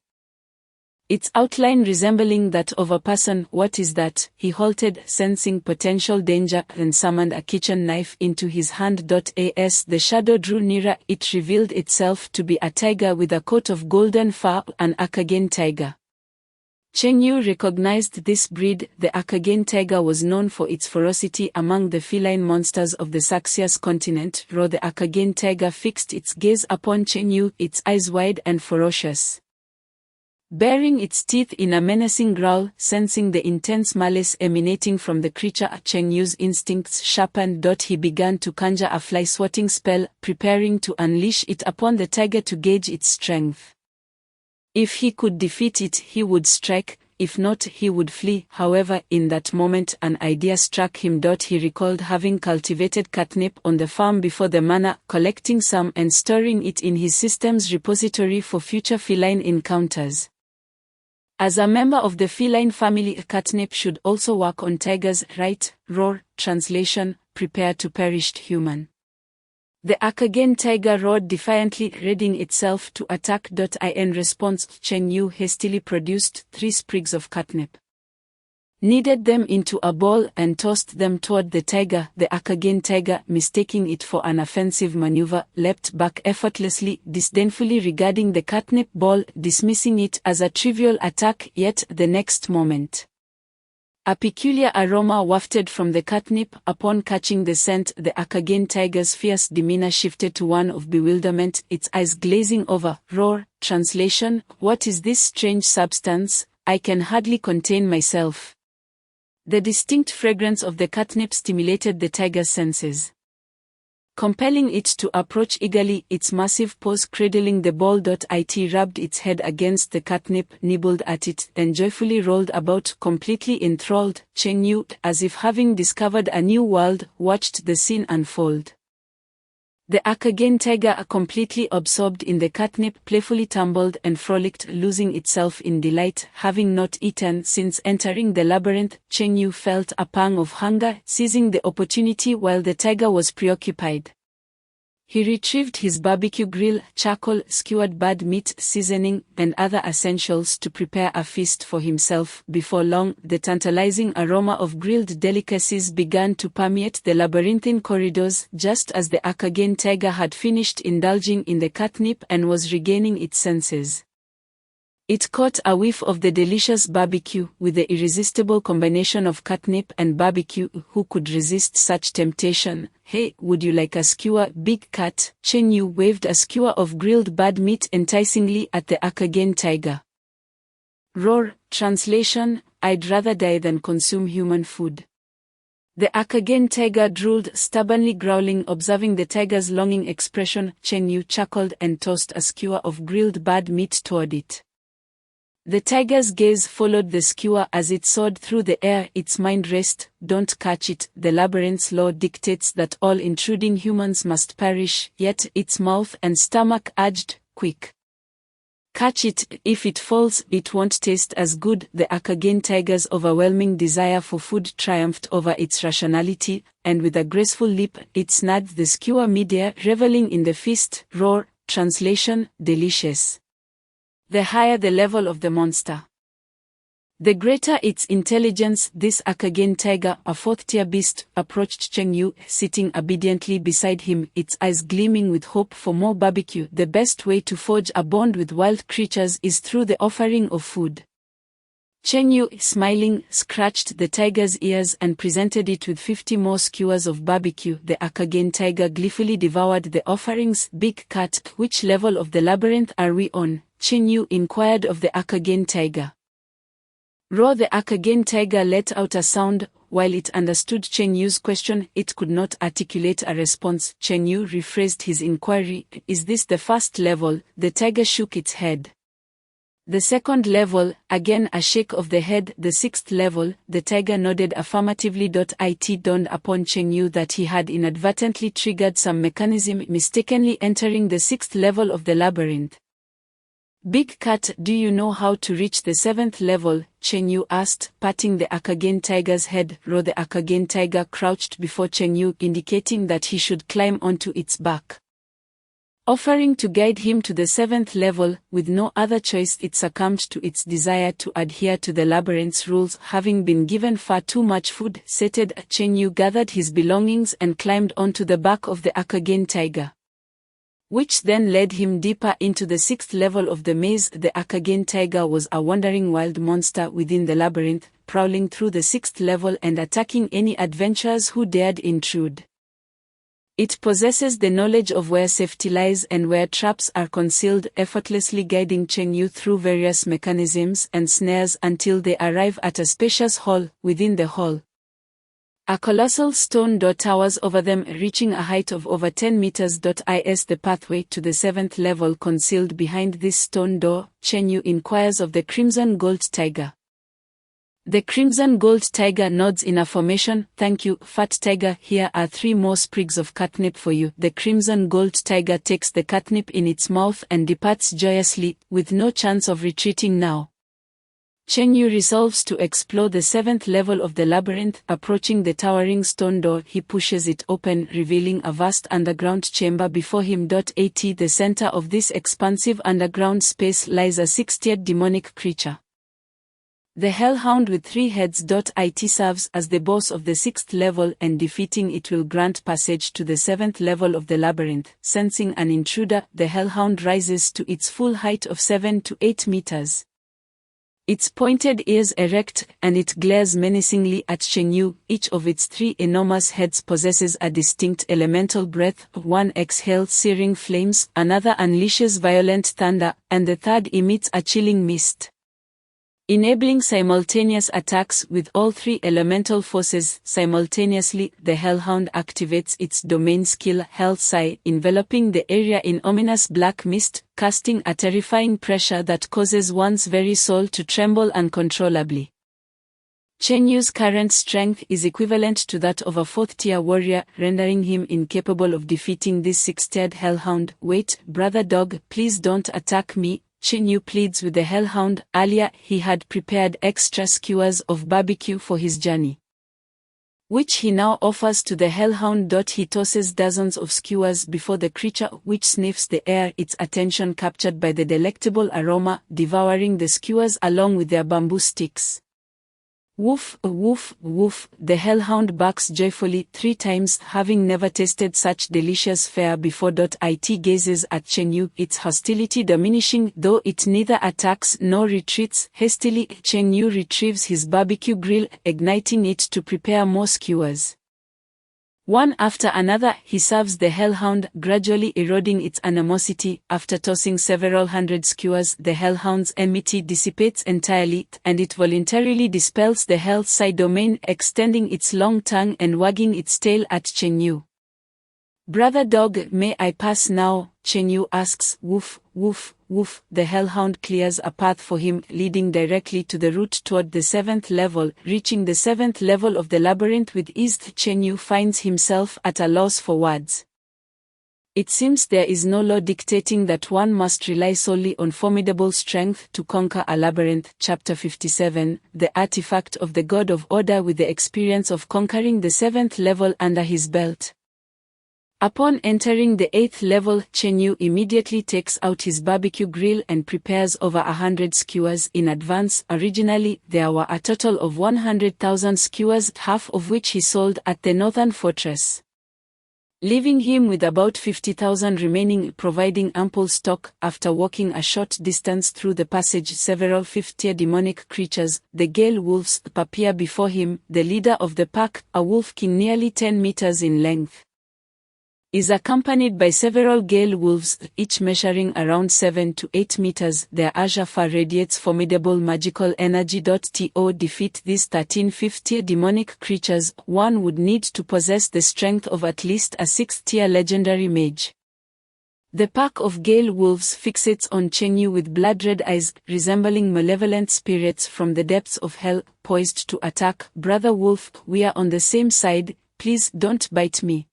[SPEAKER 2] its outline resembling that of a person. What is that? He halted, sensing potential danger, and summoned a kitchen knife into his hand. As the shadow drew nearer, it revealed itself to be a tiger with a coat of golden fur, an Akagane tiger. Cheng Yu recognized this breed. The Akagane tiger was known for its ferocity among the feline monsters of the Saxias continent. The Akagane tiger fixed its gaze upon Cheng Yu, its eyes wide and ferocious, baring its teeth in a menacing growl. Sensing the intense malice emanating from the creature, Cheng Yu's instincts sharpened. He began to conjure a fly-swatting spell, preparing to unleash it upon the tiger to gauge its strength. If he could defeat it, he would strike; if not, he would flee. However, in that moment an idea struck him. He recalled having cultivated catnip on the farm before the manor, collecting some and storing it in his system's repository for future feline encounters. As a member of the feline family, catnip should also work on tigers, right? Roar. Translation: prepare to perish, human. The Akagane tiger roared defiantly, readying itself to attack. In response, Cheng Yu hastily produced 3 sprigs of catnip, kneaded them into a ball, and tossed them toward the tiger. The Akagane tiger, mistaking it for an offensive maneuver, leapt back effortlessly, disdainfully regarding the catnip ball, dismissing it as a trivial attack. Yet, the next moment, a peculiar aroma wafted from the catnip. Upon catching the scent, the Akagane tiger's fierce demeanor shifted to one of bewilderment, its eyes glazing over. Roar. Translation: what is this strange substance? I can hardly contain myself. The distinct fragrance of the catnip stimulated the tiger's senses, compelling it to approach eagerly, its massive paws cradling the ball. It rubbed its head against the catnip, nibbled at it, then joyfully rolled about, completely enthralled. Cheng Yu, as if having discovered a new world, watched the scene unfold. The Akagane tiger, completely absorbed in the catnip, playfully tumbled and frolicked, losing itself in delight. Having not eaten since entering the labyrinth, Cheng Yu felt a pang of hunger, seizing the opportunity while the tiger was preoccupied. He retrieved his barbecue grill, charcoal, skewered bird meat seasoning, and other essentials to prepare a feast for himself. Before long, the tantalizing aroma of grilled delicacies began to permeate the labyrinthine corridors, just as the Akagane tiger had finished indulging in the catnip and was regaining its senses. It caught a whiff of the delicious barbecue. With the irresistible combination of catnip and barbecue, who could resist such temptation? Hey, would you like a skewer, big cat? Cheng Yu waved a skewer of grilled bird meat enticingly at the Akagane tiger. Roar. Translation: I'd rather die than consume human food. The Akagane tiger drooled, stubbornly growling. Observing the tiger's longing expression, Cheng Yu chuckled and tossed a skewer of grilled bird meat toward it. The tiger's gaze followed the skewer as it soared through the air, its mind raced. Don't catch it. The labyrinth's law dictates that all intruding humans must perish, yet its mouth and stomach urged, quick. Catch it. If it falls, it won't taste as good. The Akagane tiger's overwhelming desire for food triumphed over its rationality, and with a graceful leap, it snagged the skewer midair, reveling in the feast. Roar. Translation: delicious. the higher the level of the monster. The greater its intelligence. This Akagane tiger, a fourth-tier beast, approached Cheng Yu, sitting obediently beside him, its eyes gleaming with hope for more barbecue. The best way to forge a bond with wild creatures is through the offering of food. Cheng Yu, smiling, scratched the tiger's ears and presented it with 50 more skewers of barbecue. The Akagane tiger gleefully devoured the offerings. Big cat, which level of the labyrinth are we on? Cheng Yu inquired of the Akagane tiger. Roar! The Akagane tiger let out a sound. While it understood Cheng Yu's question, it could not articulate a response. Cheng Yu rephrased his inquiry. Is this the first level? The tiger shook its head. The second level, again a shake of the head. The sixth level, the tiger nodded affirmatively. It dawned upon Cheng Yu that he had inadvertently triggered some mechanism, mistakenly entering the sixth level of the labyrinth. Big cat, do you know how to reach the seventh level? Cheng Yu asked, patting the Akagane tiger's head. Roar! The Akagane tiger crouched before Cheng Yu, indicating that he should climb onto its back. Offering to guide him to the seventh level, with no other choice it succumbed to its desire to adhere to the labyrinth's rules. Having been given far too much food, sated, Cheng Yu gathered his belongings and climbed onto the back of the Akagane tiger, which then led him deeper into the sixth level of the maze. The Akagane tiger was a wandering wild monster within the labyrinth, prowling through the sixth level and attacking any adventurers who dared intrude. It possesses the knowledge of where safety lies and where traps are concealed, effortlessly guiding Cheng Yu through various mechanisms and snares until they arrive at a spacious hall. Within the hall, a colossal stone door towers over them, reaching a height of over 10 meters. Is the pathway to the seventh level concealed behind this stone door? Cheng Yu inquires of the Crimson Gold Tiger. The Crimson Gold Tiger nods in affirmation. Thank you, Fat Tiger. Here are 3 more sprigs of catnip for you. The Crimson Gold Tiger takes the catnip in its mouth and departs joyously, with no chance of retreating now. Cheng Yu resolves to explore the seventh level of the labyrinth. Approaching the towering stone door, he pushes it open, revealing a vast underground chamber before him. At the center of this expansive underground space lies a six-tiered demonic creature, the Hellhound with 3 heads. It serves as the boss of the sixth level, and defeating it will grant passage to the seventh level of the labyrinth. Sensing an intruder, the Hellhound rises to its full height of 7 to 8 meters. Its pointed ears erect, and it glares menacingly at Cheng Yu. Each of its 3 enormous heads possesses a distinct elemental breath. One exhales searing flames, another unleashes violent thunder, and the third emits a chilling mist, enabling simultaneous attacks with all 3 elemental forces simultaneously. The Hellhound activates its domain skill Hellsai, enveloping the area in ominous black mist, casting a terrifying pressure that causes one's very soul to tremble uncontrollably. Cheng Yu's current strength is equivalent to that of a 4th-tier warrior, rendering him incapable of defeating this 6-tiered Hellhound. Wait, brother dog, please don't attack me, Cheng Yu pleads with the Hellhound. Earlier, he had prepared extra skewers of barbecue for his journey, which he now offers to the Hellhound. He tosses dozens of skewers before the creature, which sniffs the air, its attention captured by the delectable aroma, devouring the skewers along with their bamboo sticks. Woof, woof, woof, the Hellhound barks joyfully 3 times, having never tasted such delicious fare before. It gazes at Cheng Yu, its hostility diminishing, though it neither attacks nor retreats. Hastily, Cheng Yu retrieves his barbecue grill, igniting it to prepare more skewers. One after another, he serves the Hellhound, gradually eroding its animosity. After tossing several hundred skewers, the Hellhound's enmity dissipates entirely, and it voluntarily dispels the Hellsai domain, extending its long tongue and wagging its tail at Cheng Yu. Brother dog, may I pass now? Cheng Yu asks. Woof, woof, woof. The Hellhound clears a path for him, leading directly to the route toward the 7th level. Reaching the 7th level of the labyrinth with ease, Cheng Yu finds himself at a loss for words. It seems there is no law dictating that one must rely solely on formidable strength to conquer a labyrinth. Chapter 57, the artifact of the God of Order with the experience of conquering the 7th level under his belt. Upon entering the 8th level, Chen Yu immediately takes out his barbecue grill and prepares over 100 skewers in advance. Originally, there were a total of 100,000 skewers, half of which he sold at the Northern Fortress, leaving him with about 50,000 remaining, providing ample stock. After walking a short distance through the passage, several 5th-tier demonic creatures, the Gale Wolves, appear before him. The leader of the pack, a wolf king nearly 10 meters in length, is accompanied by several Gale Wolves, each measuring around 7 to 8 meters. Their azure fur radiates formidable magical energy. To defeat these 13 5th-tier demonic creatures, one would need to possess the strength of at least a 6th-tier legendary mage. The pack of Gale Wolves fixates on Chen Yu with blood-red eyes, resembling malevolent spirits from the depths of hell, poised to attack. Brother Wolf, we are on the same side, please don't bite me.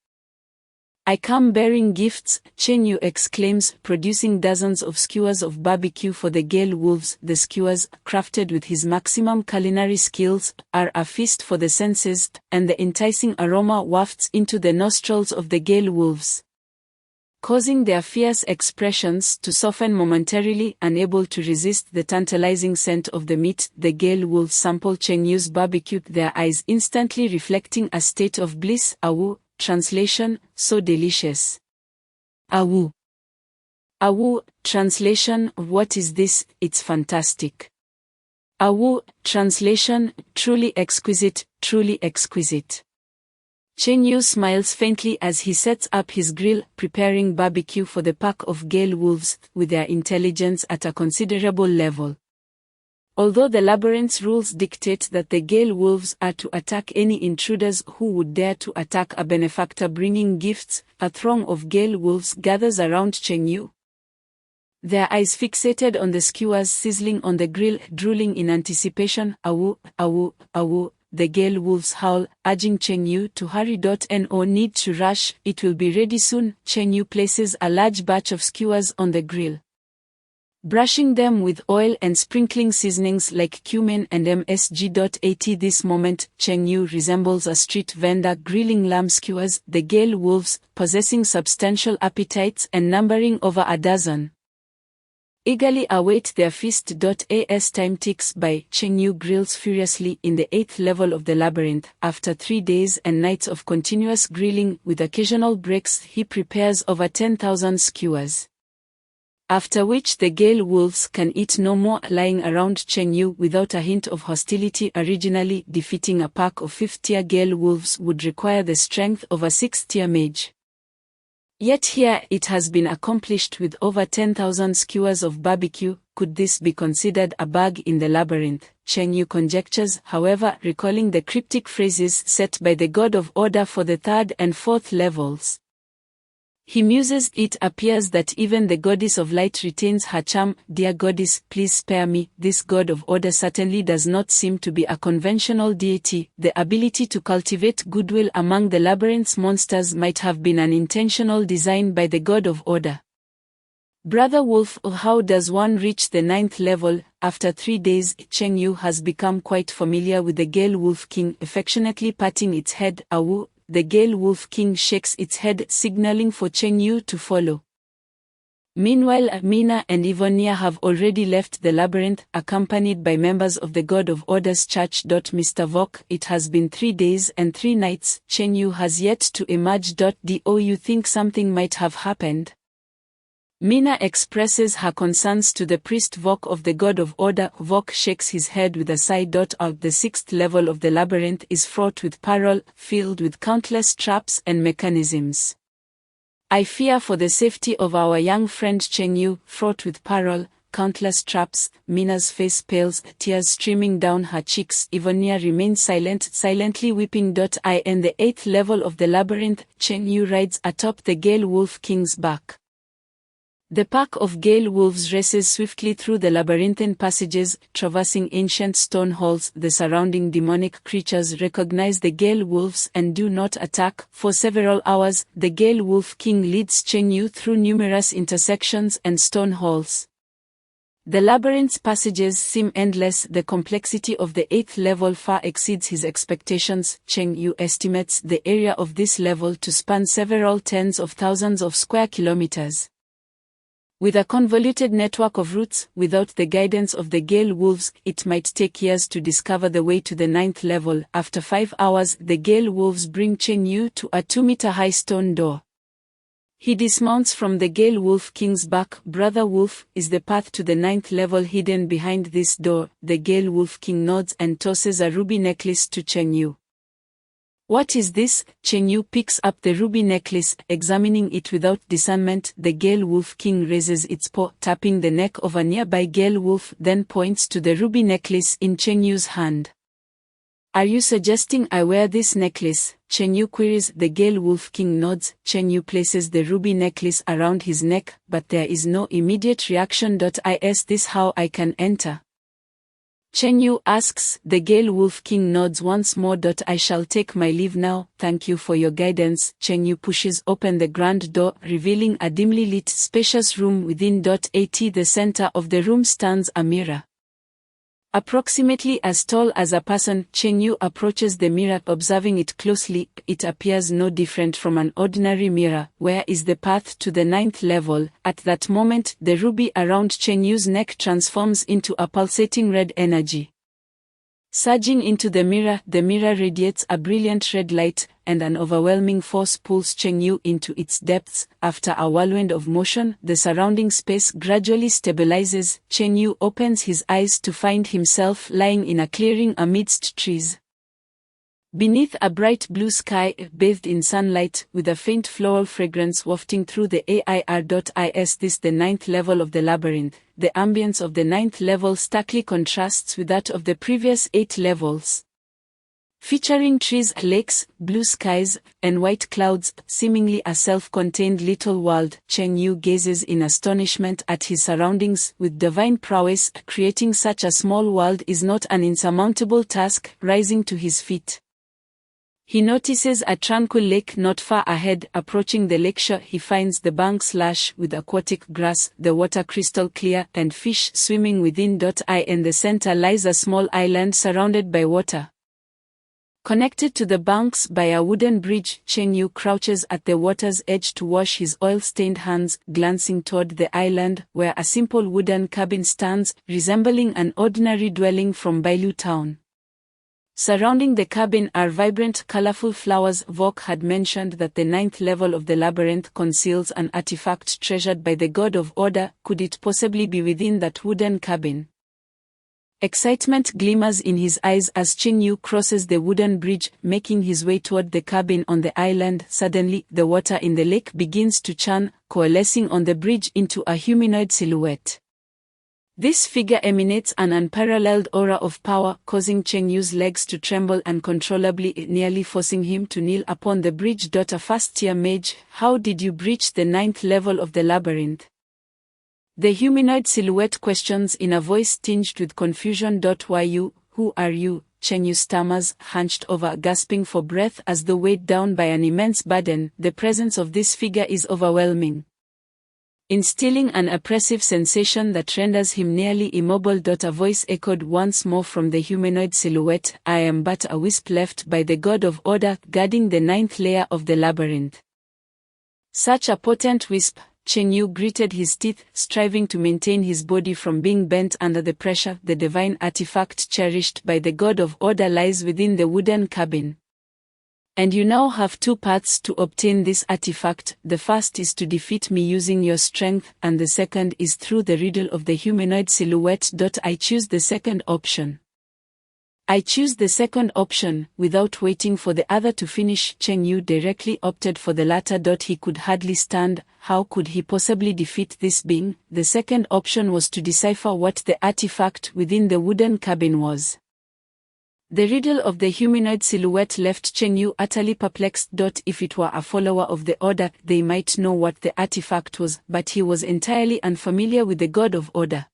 [SPEAKER 2] I come bearing gifts, Chen Yu exclaims, producing dozens of skewers of barbecue for the Gale Wolves. The skewers, crafted with his maximum culinary skills, are a feast for the senses, and the enticing aroma wafts into the nostrils of the Gale Wolves, causing their fierce expressions to soften momentarily. Unable to resist the tantalizing scent of the meat, the Gale Wolves sample Chen Yu's barbecue, their eyes instantly reflecting a state of bliss. Awu. Translation, so delicious. Awu. Awu. Translation, what is this? It's fantastic. Awu. Translation, truly exquisite, truly exquisite. Chen Yu smiles faintly as he sets up his grill, preparing barbecue for the pack of Gale Wolves, with their intelligence at a considerable level. Although the labyrinth's rules dictate that the Gale Wolves are to attack any intruders who would dare to attack a benefactor bringing gifts, a throng of Gale Wolves gathers around Chen Yu, their eyes fixated on the skewers sizzling on the grill, drooling in anticipation. Awu, awu, awu. The Gale Wolves howl, urging Chen Yu to hurry. No need to rush, it will be ready soon. Chen Yu places a large batch of skewers on the grill, brushing them with oil and sprinkling seasonings like cumin and MSG. At this moment, Chen Yu resembles a street vendor grilling lamb skewers. The Gale Wolves, possessing substantial appetites and numbering over a dozen, eagerly await their feast. As time ticks by, Chen Yu grills furiously in the 8th level of the labyrinth. After 3 days and nights of continuous grilling with occasional breaks, he prepares over 10,000 skewers, after which the Gale Wolves can eat no more, lying around Chen Yu without a hint of hostility. Originally, defeating a pack of 5th-tier Gale Wolves would require the strength of a 6th-tier mage. Yet here it has been accomplished with over 10,000 skewers of barbecue. Could this be considered a bug in the labyrinth? Chen Yu conjectures, however, recalling the cryptic phrases set by the God of Order for the 3rd and 4th levels. He muses, it appears that even the goddess of light retains her charm. Dear goddess, please spare me. This god of order certainly does not seem to be a conventional deity. The ability to cultivate goodwill among the labyrinth's monsters might have been an intentional design by the god of order. Brother Wolf, how does one reach the 9th level? After 3 days, Chen Yu has become quite familiar with the Gale Wolf King, affectionately patting its head. Awu. The Gale Wolf King shakes its head, signaling for Chen Yu to follow. Meanwhile, Mina and Ivonia have already left the labyrinth, accompanied by members of the God of Order's church. Mr. Vok, it has been 3 days and 3 nights. Chen Yu has yet to emerge. Do you think something might have happened? Mina expresses her concerns to the priest Vok of the God of Order. Vok shakes his head with a sigh. The 6th level of the labyrinth is fraught with peril, filled with countless traps and mechanisms. I fear for the safety of our young friend Chen Yu. Fraught with peril, countless traps. Mina's face pales, tears streaming down her cheeks. Ivonia remains silent, silently weeping. In the 8th level of the labyrinth, Chen Yu rides atop the Gale Wolf King's back. The pack of Gale Wolves races swiftly through the labyrinthine passages, traversing ancient stone halls. The surrounding demonic creatures recognize the Gale Wolves and do not attack. For several hours, the Gale Wolf King leads Chen Yu through numerous intersections and stone halls, The labyrinth's passages seem endless. The complexity of the 8th level far exceeds his expectations. Cheng Yu estimates the area of this level to span several tens of thousands of square kilometers. With a convoluted network of routes, without the guidance of the Gale Wolves, it might take years to discover the way to the 9th level. After 5 hours, the Gale Wolves bring Cheng Yu to a 2-meter-high stone door. He dismounts from the Gale Wolf King's back. Brother Wolf, is the path to the 9th level hidden behind this door? The Gale Wolf King nods and tosses a ruby necklace to Cheng Yu. What is this? Cheng Yu picks up the ruby necklace, examining it without discernment. The Gale Wolf King raises its paw, tapping the neck of a nearby Gale Wolf, then points to the ruby necklace in Cheng Yu's hand. Are you suggesting I wear this necklace? Cheng Yu queries. The Gale Wolf King nods. Cheng Yu places the ruby necklace around his neck, but there is no immediate reaction. Is this how I can enter? Cheng Yu asks. The Gale Wolf King nods once more. I shall take my leave now, thank you for your guidance. Cheng Yu pushes open the grand door, revealing a dimly lit spacious room within. At the center of the room stands a mirror. Approximately as tall as a person, Cheng Yu approaches the mirror, observing it closely. It appears no different from an ordinary mirror. Where is the path to the 9th level? At that moment, the ruby around Cheng Yu's neck transforms into a pulsating red energy. Surging into the mirror radiates a brilliant red light, and an overwhelming force pulls Cheng Yu into its depths. After a whirlwind of motion, the surrounding space gradually stabilizes. Cheng Yu opens his eyes to find himself lying in a clearing amidst trees. Beneath a bright blue sky, bathed in sunlight, with a faint floral fragrance wafting through the air. Is this the 9th level of the labyrinth? The ambience of the 9th level starkly contrasts with that of the previous 8 levels. Featuring trees, lakes, blue skies, and white clouds, seemingly a self-contained little world, Cheng Yu gazes in astonishment at his surroundings. With divine prowess, creating such a small world is not an insurmountable task. Rising to his feet, he notices a tranquil lake not far ahead. Approaching the lakeshore, he finds the banks lush with aquatic grass, the water crystal clear, and fish swimming within. In the center lies a small island surrounded by water. Connected to the banks by a wooden bridge, Cheng Yu crouches at the water's edge to wash his oil-stained hands, glancing toward the island, where a simple wooden cabin stands, resembling an ordinary dwelling from Bailu town. Surrounding the cabin are vibrant, colorful flowers. Vok had mentioned that the 9th level of the labyrinth conceals an artifact treasured by the god of order. Could it possibly be within that wooden cabin? Excitement glimmers in his eyes as Cheng Yu crosses the wooden bridge, making his way toward the cabin on the island. Suddenly, the water in the lake begins to churn, coalescing on the bridge into a humanoid silhouette. This figure emanates an unparalleled aura of power, causing Cheng Yu's legs to tremble uncontrollably, nearly forcing him to kneel upon the bridge. A first-tier mage, how did you breach the 9th level of the labyrinth? The humanoid silhouette questions in a voice tinged with confusion. Who are you? Cheng Yu stammers, hunched over, gasping for breath as though weighed down by an immense burden. The presence of this figure is overwhelming, instilling an oppressive sensation that renders him nearly immobile. A voice echoed once more from the humanoid silhouette. I am but a wisp left by the god of order, guarding the 9th layer of the labyrinth. Such a potent wisp. Cheng Yu gritted his teeth, striving to maintain his body from being bent under the pressure. The divine artifact cherished by the god of order lies within the wooden cabin. And you now have 2 paths to obtain this artifact. The first is to defeat me using your strength, and the second is through the riddle of the humanoid silhouette. I choose the second option. I choose the second option. Without waiting for the other to finish, Cheng Yu directly opted for the latter. He could hardly stand. How could he possibly defeat this being? The second option was to decipher what the artifact within the wooden cabin was. The riddle of the humanoid silhouette left Cheng Yu utterly perplexed. If it were a follower of the order, they might know what the artifact was, but he was entirely unfamiliar with the god of order.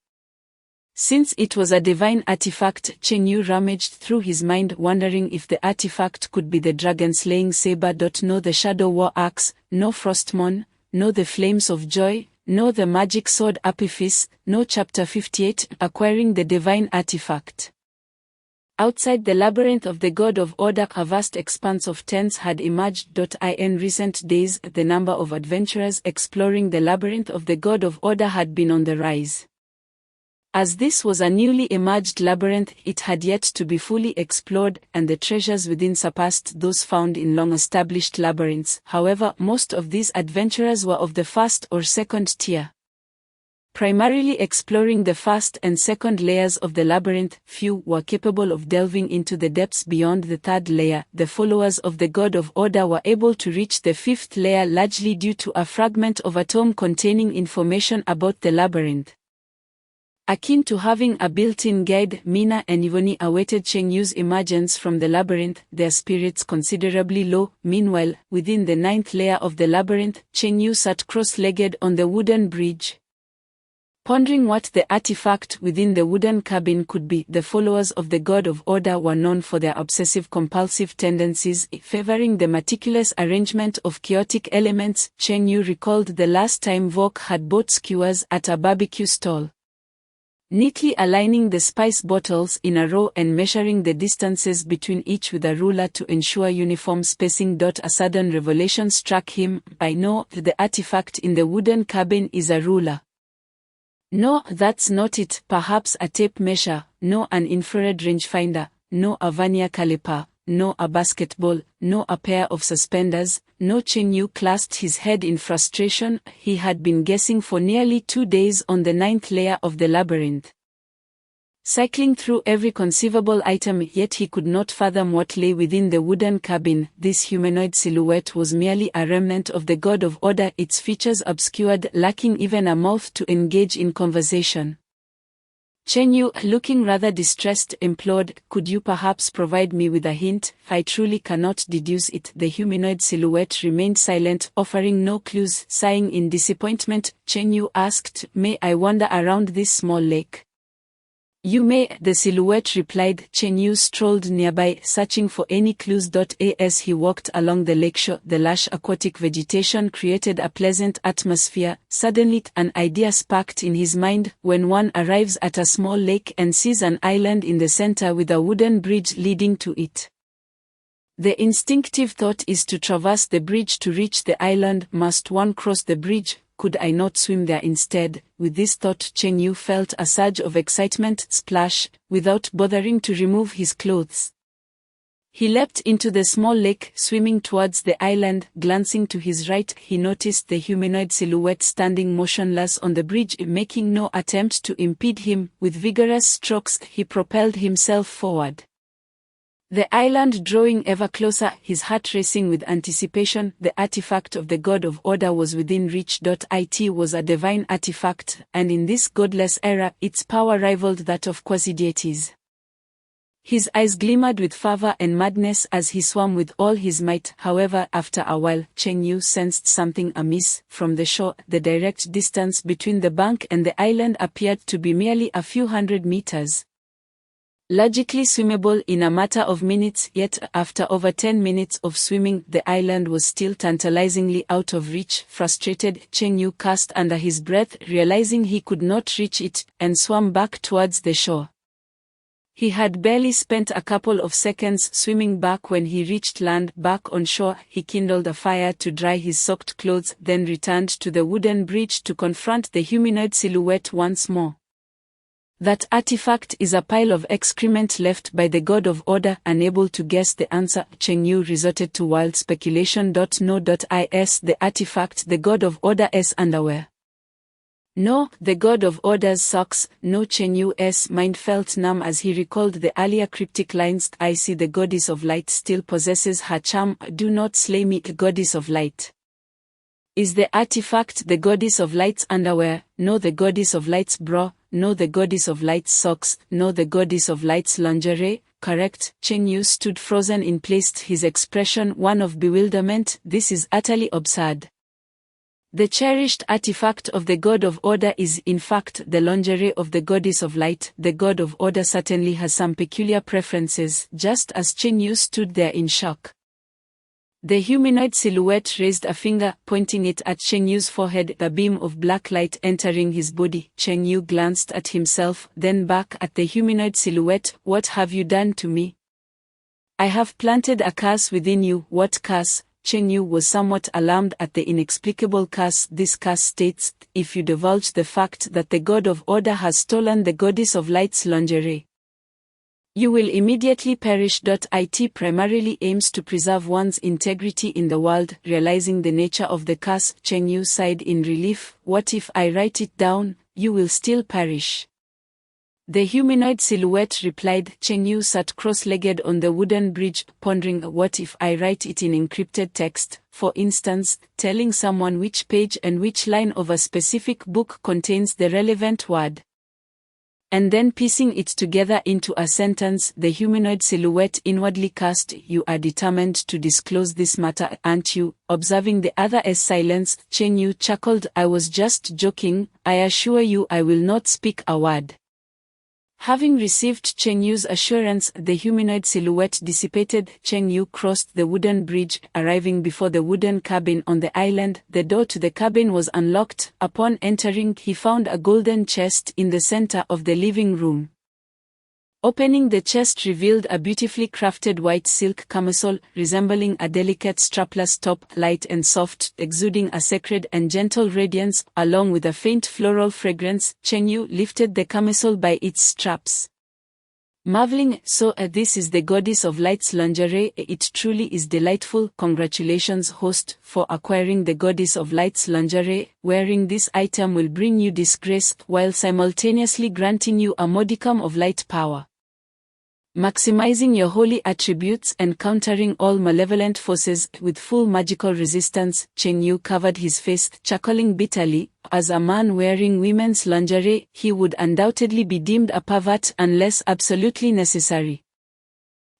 [SPEAKER 2] Since it was a divine artifact, Cheng Yu rummaged through his mind, wondering if the artifact could be the dragon-slaying saber. No the Shadow War Axe, no Frostmourne, no the Flames of Joy, no the magic sword Apophis, no chapter 58, acquiring the divine artifact. Outside the labyrinth of the God of Order, a vast expanse of tents had emerged. In recent days, the number of adventurers exploring the labyrinth of the God of Order had been on the rise. As this was a newly emerged labyrinth, it had yet to be fully explored, and the treasures within surpassed those found in long-established labyrinths. However, most of these adventurers were of the first or second tier. Primarily exploring the first and second layers of the labyrinth, few were capable of delving into the depths beyond the third layer. The followers of the God of Order were able to reach the fifth layer largely due to a fragment of a tome containing information about the labyrinth. Akin to having a built-in guide, Mina and Yvonne awaited Chengyu's emergence from the labyrinth, their spirits considerably low. Meanwhile, within the ninth layer of the labyrinth, Chengyu sat cross-legged on the wooden bridge. Pondering what the artifact within the wooden cabin could be, the followers of the God of Order were known for their obsessive-compulsive tendencies, favoring the meticulous arrangement of chaotic elements. Chengyu recalled the last time Vok had bought skewers at a barbecue stall. Neatly aligning the spice bottles in a row and measuring the distances between each with a ruler to ensure uniform spacing. A sudden revelation struck him. I know the artifact in the wooden cabin is a ruler. No, that's not it. Perhaps a tape measure, no an infrared rangefinder, no a vernier caliper, no a basketball, no a pair of suspenders. No. Chengyu clasped his head in frustration. He had been guessing for nearly 2 days on the ninth layer of the labyrinth, cycling through every conceivable item, yet he could not fathom what lay within the wooden cabin. This humanoid silhouette was merely a remnant of the God of Order, its features obscured, lacking even a mouth to engage in conversation. Chengyu, looking rather distressed, implored, "Could you perhaps provide me with a hint? I truly cannot deduce it." The humanoid silhouette remained silent, offering no clues. Sighing in disappointment, Chengyu asked, "May I wander around this small lake?" "You may," the silhouette replied. Chengyu strolled nearby, searching for any clues. As he walked along the lakeshore, the lush aquatic vegetation created a pleasant atmosphere. Suddenly, an idea sparked in his mind. When one arrives at a small lake and sees an island in the center with a wooden bridge leading to it, the instinctive thought is to traverse the bridge to reach the island. Must one cross the bridge? Could I not swim there instead? With this thought, Chengyu felt a surge of excitement. Splash! Without bothering to remove his clothes, he leapt into the small lake, swimming towards the island. Glancing to his right, he noticed the humanoid silhouette standing motionless on the bridge, making no attempt to impede him. With vigorous strokes, he propelled himself forward, the island drawing ever closer, his heart racing with anticipation. The artifact of the God of Order was within reach. It was a divine artifact, and in this godless era, its power rivaled that of quasi-deities. His eyes glimmered with fervor and madness as he swam with all his might. However, after a while, Chengyu sensed something amiss. From the shore, the direct distance between the bank and the island appeared to be merely a few hundred meters, logically swimmable in a matter of minutes. Yet, after over 10 minutes of swimming, the island was still tantalizingly out of reach. Frustrated, Chengyu cursed under his breath, realizing he could not reach it, and swam back towards the shore. He had barely spent a couple of seconds swimming back when he reached land. Back on shore, he kindled a fire to dry his soaked clothes, then returned to the wooden bridge to confront the humanoid silhouette once more. That artifact is a pile of excrement left by the God of Order. Unable to guess the answer, Chengyu resorted to wild speculation. No. Is the artifact the God of Order's underwear? No, the God of Order's socks. No. Chengyu's mind felt numb as he recalled the earlier cryptic lines. I see the Goddess of Light still possesses her charm. Do not slay me, Goddess of Light. Is the artifact the Goddess of Light's underwear? No, the Goddess of Light's bra. No, the Goddess of Light's socks. No, the Goddess of Light's lingerie. Correct. Chengyu stood frozen in place, his expression one of bewilderment. This is utterly absurd. The cherished artifact of the God of Order is, in fact, the lingerie of the Goddess of Light. The God of Order certainly has some peculiar preferences. Just as Chengyu stood there in shock, The humanoid silhouette raised a finger, pointing it at Cheng Yu's forehead, a beam of black light entering his body. Cheng Yu glanced at himself, then back at the humanoid silhouette. What have you done to me? I have planted a curse within you. What curse? Cheng Yu was somewhat alarmed at the inexplicable curse. This curse states, if you divulge the fact that the god of order has stolen the goddess of light's lingerie, you will immediately perish. It primarily aims to preserve one's integrity in the world. Realizing the nature of the curse, Cheng Yu sighed in relief. What if I write it down? You will still perish. The humanoid silhouette replied. Cheng Yu sat cross-legged on the wooden bridge, pondering, what if I write it in encrypted text, for instance, telling someone which page and which line of a specific book contains the relevant word, and then piecing it together into a sentence. The humanoid silhouette inwardly cursed. You are determined to disclose this matter, aren't you? Observing the other's silence, Cheng Yu chuckled. I was just joking. I assure you I will not speak a word. Having received Cheng Yu's assurance, the humanoid silhouette dissipated. Cheng Yu crossed the wooden bridge, arriving before the wooden cabin on the island. The door to the cabin was unlocked. Upon entering, he found a golden chest in the center of the living room. Opening the chest revealed a beautifully crafted white silk camisole, resembling a delicate strapless top, light and soft, exuding a sacred and gentle radiance, along with a faint floral fragrance. Cheng Yu lifted the camisole by its straps, marveling, so this is the goddess of light's lingerie. It truly is delightful. Congratulations, host, for acquiring the goddess of light's lingerie. Wearing this item will bring you disgrace, while simultaneously granting you a modicum of light power, maximizing your holy attributes and countering all malevolent forces. With full magical resistance, Cheng Yu covered his face, chuckling bitterly. As a man wearing women's lingerie, he would undoubtedly be deemed a pervert unless absolutely necessary.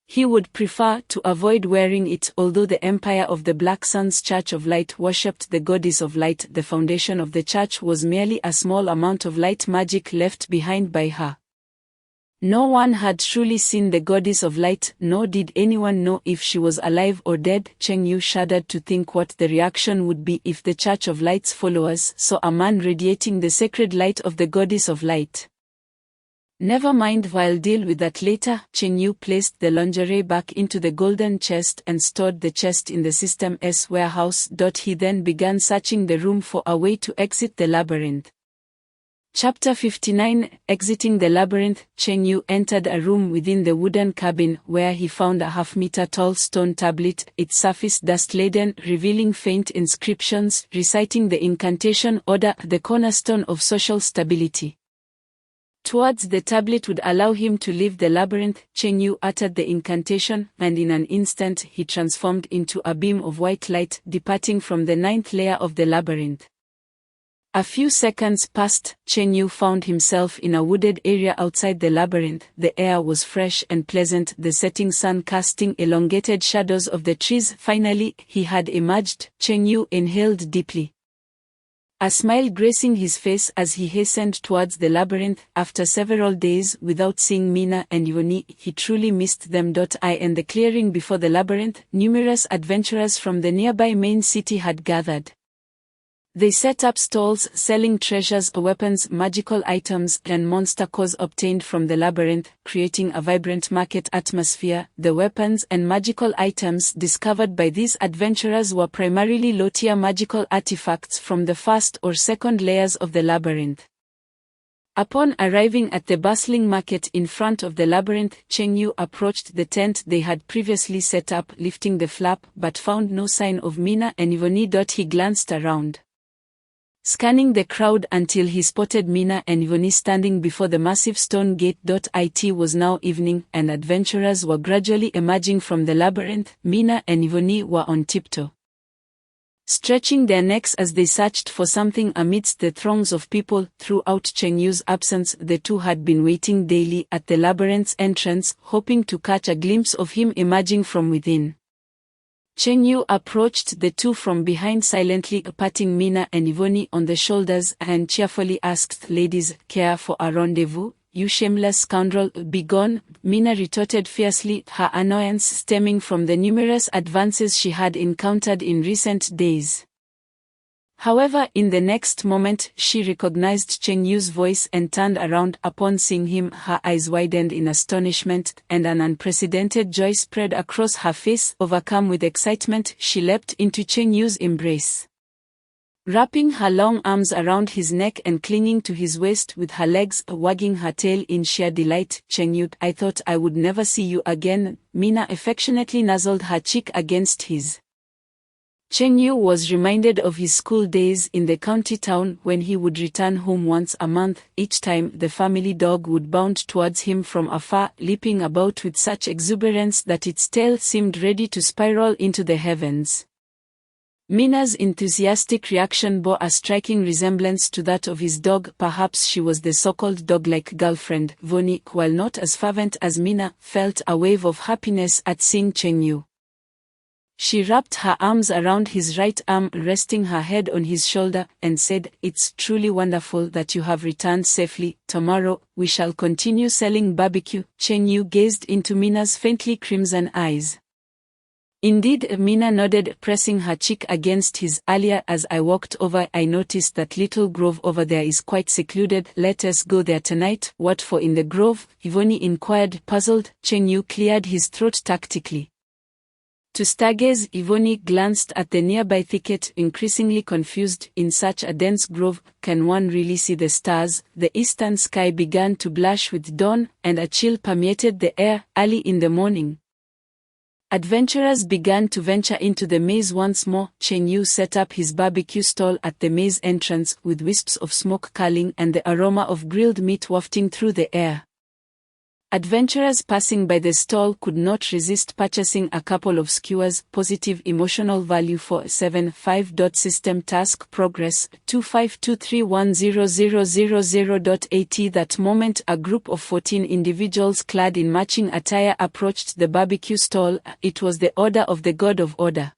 [SPEAKER 2] He would prefer to avoid wearing it. Although the Empire of the Black Suns Church of Light worshipped the goddess of light, the foundation of the church was merely a small amount of light magic left behind by her. No one had truly seen the goddess of light, nor did anyone know if she was alive or dead. Cheng Yu shuddered to think what the reaction would be if the Church of Light's followers saw a man radiating the sacred light of the goddess of light. Never mind, I'll deal with that later. Cheng Yu placed the lingerie back into the golden chest and stored the chest in the system's warehouse. He then began searching the room for a way to exit the labyrinth. Chapter 59, Exiting the Labyrinth. Cheng Yu entered a room within the wooden cabin, where he found a half-meter-tall stone tablet, its surface dust-laden, revealing faint inscriptions, reciting the incantation Order, the cornerstone of social stability. Towards the tablet would allow him to leave the labyrinth. Cheng Yu uttered the incantation, and in an instant he transformed into a beam of white light, departing from the 9th layer of the labyrinth. A few seconds passed. Cheng Yu found himself in a wooded area outside the labyrinth. The air was fresh and pleasant, the setting sun casting elongated shadows of the trees. Finally, he had emerged. Cheng Yu inhaled deeply, a smile gracing his face as he hastened towards the labyrinth. After several days without seeing Mina and Yvonne, he truly missed them. In the clearing before the labyrinth, numerous adventurers from the nearby main city had gathered. They set up stalls selling treasures, weapons, magical items, and monster cores obtained from the labyrinth, creating a vibrant market atmosphere. The weapons and magical items discovered by these adventurers were primarily low-tier magical artifacts from the first or second layers of the labyrinth. Upon arriving at the bustling market in front of the labyrinth, Cheng Yu approached the tent they had previously set up, lifting the flap, but found no sign of Mina and Yvonne. He glanced around, scanning the crowd until he spotted Mina and Yvonne standing before the massive stone gate. It was now evening, and adventurers were gradually emerging from the labyrinth. Mina and Yvonne were on tiptoe, stretching their necks as they searched for something amidst the throngs of people. Throughout Cheng Yu's absence, the two had been waiting daily at the labyrinth's entrance, hoping to catch a glimpse of him emerging from within. Cheng Yu approached the two from behind, silently patting Mina and Yvonne on the shoulders, and cheerfully asked, "Ladies, care for a rendezvous?" you shameless scoundrel, begone, Mina retorted fiercely, her annoyance stemming from the numerous advances she had encountered in recent days. However, in the next moment, she recognized Cheng Yu's voice and turned around. Upon seeing him, her eyes widened in astonishment, and an unprecedented joy spread across her face. Overcome with excitement, she leapt into Cheng Yu's embrace. Wrapping her long arms around his neck and clinging to his waist with her legs wagging her tail in sheer delight, Cheng Yu, I thought I would never see you again. Mina affectionately nuzzled her cheek against his. Cheng Yu was reminded of his school days in the county town when he would return home once a month. Each time the family dog would bound towards him from afar, leaping about with such exuberance that its tail seemed ready to spiral into the heavens. Mina's enthusiastic reaction bore a striking resemblance to that of his dog. Perhaps she was the so-called dog-like girlfriend. Voni, while not as fervent as Mina, felt a wave of happiness at seeing Cheng Yu. She wrapped her arms around his right arm, resting her head on his shoulder, and said, "It's truly wonderful that you have returned safely. Tomorrow, we shall continue selling barbecue." Cheng Yu gazed into Mina's faintly crimson eyes. Indeed, Mina nodded, pressing her cheek against his. "Earlier as I walked over, I noticed that little grove over there is quite secluded. Let us go there tonight." "What for in the grove?" Ivoni inquired, puzzled. Cheng Yu cleared his throat tactically. To stargaze, Ivoni glanced at the nearby thicket, increasingly confused. In such a dense grove, can one really see the stars? The eastern sky began to blush with dawn, and a chill permeated the air. Early in the morning, adventurers began to venture into the maze once more. Cheng Yu set up his barbecue stall at the maze entrance, with wisps of smoke curling and the aroma of grilled meat wafting through the air. Adventurers passing by the stall could not resist purchasing a couple of skewers. Positive emotional value for 7.5. System task progress 25231000.80. That moment, a group of 14 individuals clad in matching attire approached the barbecue stall. It was the Order of the God of Order.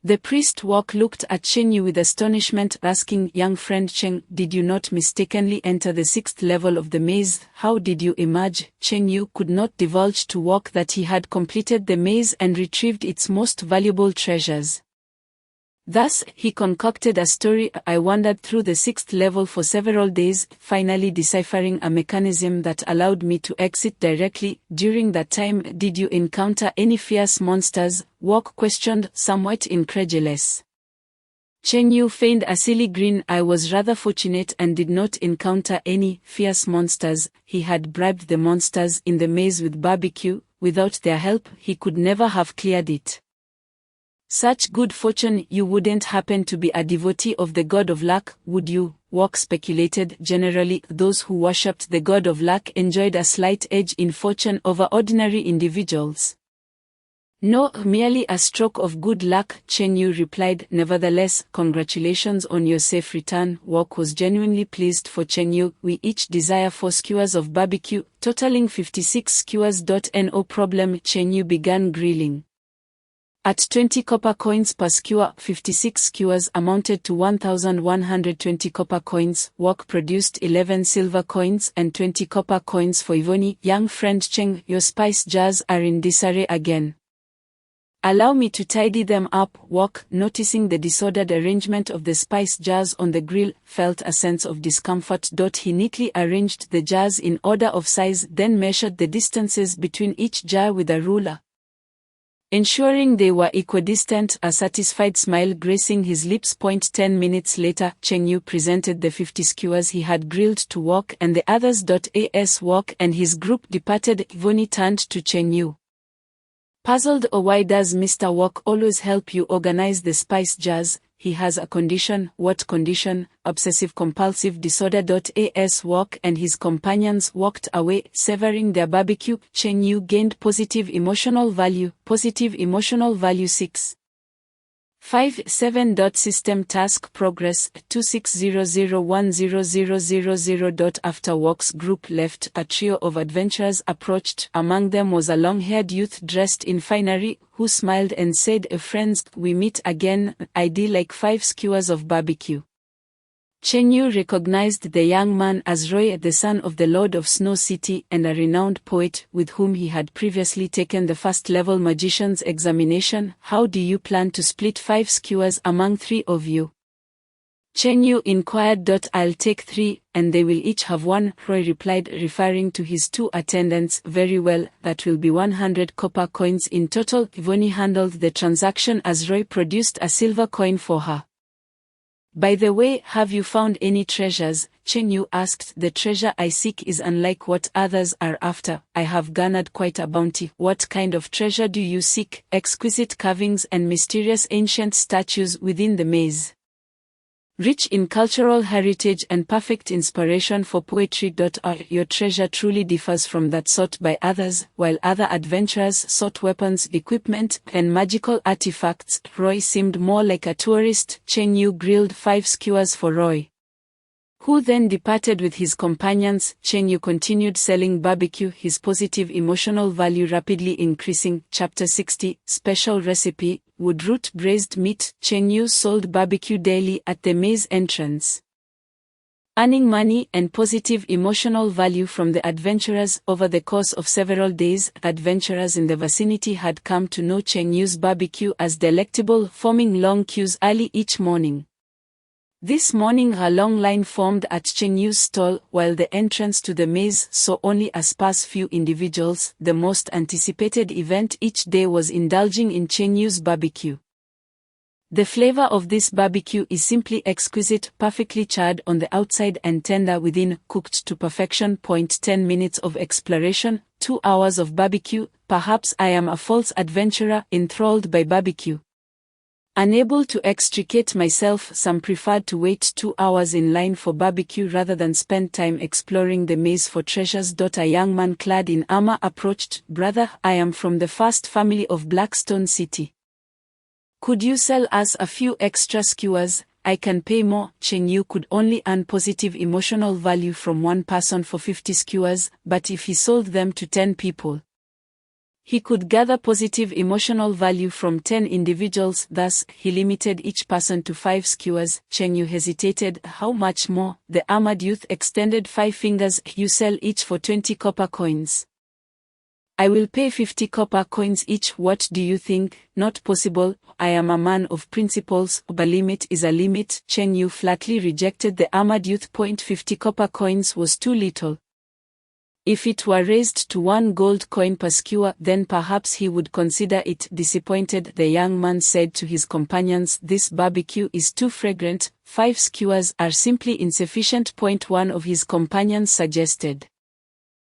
[SPEAKER 2] The priest Wok looked at Cheng Yu with astonishment, asking, "Young friend Cheng, did you not mistakenly enter the 6th level of the maze? How did you emerge?" Cheng Yu could not divulge to Wok that he had completed the maze and retrieved its most valuable treasures. Thus, he concocted a story. "I wandered through the 6th level for several days, finally deciphering a mechanism that allowed me to exit directly. During that time, did you encounter any fierce monsters?" Wok questioned, somewhat incredulous. Cheng Yu feigned a silly grin. "I was rather fortunate and did not encounter any fierce monsters." He had bribed the monsters in the maze with barbecue. Without their help, he could never have cleared it. "Such good fortune. You wouldn't happen to be a devotee of the God of Luck, would you?" Wok speculated. Generally, those who worshipped the God of Luck enjoyed a slight edge in fortune over ordinary individuals. "No, merely a stroke of good luck," Cheng Yu replied. "Nevertheless, congratulations on your safe return." Wok was genuinely pleased for Cheng Yu. "We each desire 4 skewers of barbecue, totaling 56 skewers. No problem." Cheng Yu began grilling. At 20 copper coins per skewer, 56 skewers amounted to 1,120 copper coins. Wok produced 11 silver coins and 20 copper coins for Ivoni. "Young friend Cheng, your spice jars are in disarray again. Allow me to tidy them up." Wok, noticing the disordered arrangement of the spice jars on the grill, felt a sense of discomfort. He neatly arranged the jars in order of size, then measured the distances between each jar with a ruler. Ensuring they were equidistant, a satisfied smile gracing his lips. 10 minutes later, Cheng Yu presented the 50 skewers he had grilled to Wok and the others. As Wok and his group departed, Ivoni turned to Cheng Yu. Puzzled, "Why does Mr. Wok always help you organize the spice jars? He has a condition." "What condition?" "Obsessive-compulsive disorder." As Wok and his companions walked away, severing their barbecue, Cheng Yu gained positive emotional value. Positive emotional value 6.57. System task progress 26001000. After Wok's group left, a trio of adventurers approached. Among them was a long-haired youth dressed in finery, who smiled and said, "Friends, we meet again. I'd like 5 skewers of barbecue." Chen Yu recognized the young man as Roy, the son of the Lord of Snow City and a renowned poet with whom he had previously taken the first-level magician's examination. How do you plan to split 5 skewers among 3 of you? Chen Yu inquired. I'll take 3, and they will each have 1, Roy replied, referring to his 2 attendants. Very well, that will be 100 copper coins in total. Yvonne handled the transaction as Roy produced a silver coin for her. By the way, have you found any treasures? Chen Yu asked. The treasure I seek is unlike what others are after. I have garnered quite a bounty. What kind of treasure do you seek? Exquisite carvings and mysterious ancient statues within the maze. Rich in cultural heritage and perfect inspiration for poetry. Your treasure truly differs from that sought by others. While other adventurers sought weapons, equipment, and magical artifacts, Roy seemed more like a tourist. Chen Yu grilled 5 skewers for Roy, who then departed with his companions. Chen Yu continued selling barbecue, his positive emotional value rapidly increasing. Chapter 60, Special Recipe, Woodroot Braised Meat. Chen Yu sold barbecue daily at the maze entrance, earning money and positive emotional value from the adventurers. Over the course of several days, adventurers in the vicinity had come to know Chen Yu's barbecue as delectable, forming long queues early each morning. This morning a long line formed at Chen Yu's stall, while the entrance to the maze saw only a sparse few individuals. The most anticipated event each day was indulging in Chen Yu's barbecue. The flavor of this barbecue is simply exquisite, perfectly charred on the outside and tender within, cooked to perfection. 10 minutes of exploration, 2 hours of barbecue. Perhaps I am a false adventurer, enthralled by barbecue. Unable to extricate myself, some preferred to wait 2 hours in line for barbecue rather than spend time exploring the maze for treasures. A young man clad in armor approached. Brother, I am from the first family of Blackstone City. Could you sell us a few extra skewers? I can pay more. Chen Yu could only earn positive emotional value from 1 person for 50 skewers, but if he sold them to 10 people, he could gather positive emotional value from 10 individuals. Thus, he limited each person to 5 skewers. Chen Yu hesitated. How much more? The armored youth extended 5 fingers. You sell each for 20 copper coins. I will pay 50 copper coins each. What do you think? Not possible. I am a man of principles. A limit is a limit. Chen Yu flatly rejected the armored youth. 50 copper coins was too little. If it were raised to 1 gold coin per skewer, then perhaps he would consider it. Disappointed, the young man said to his companions, this barbecue is too fragrant, 5 skewers are simply insufficient. One of his companions suggested.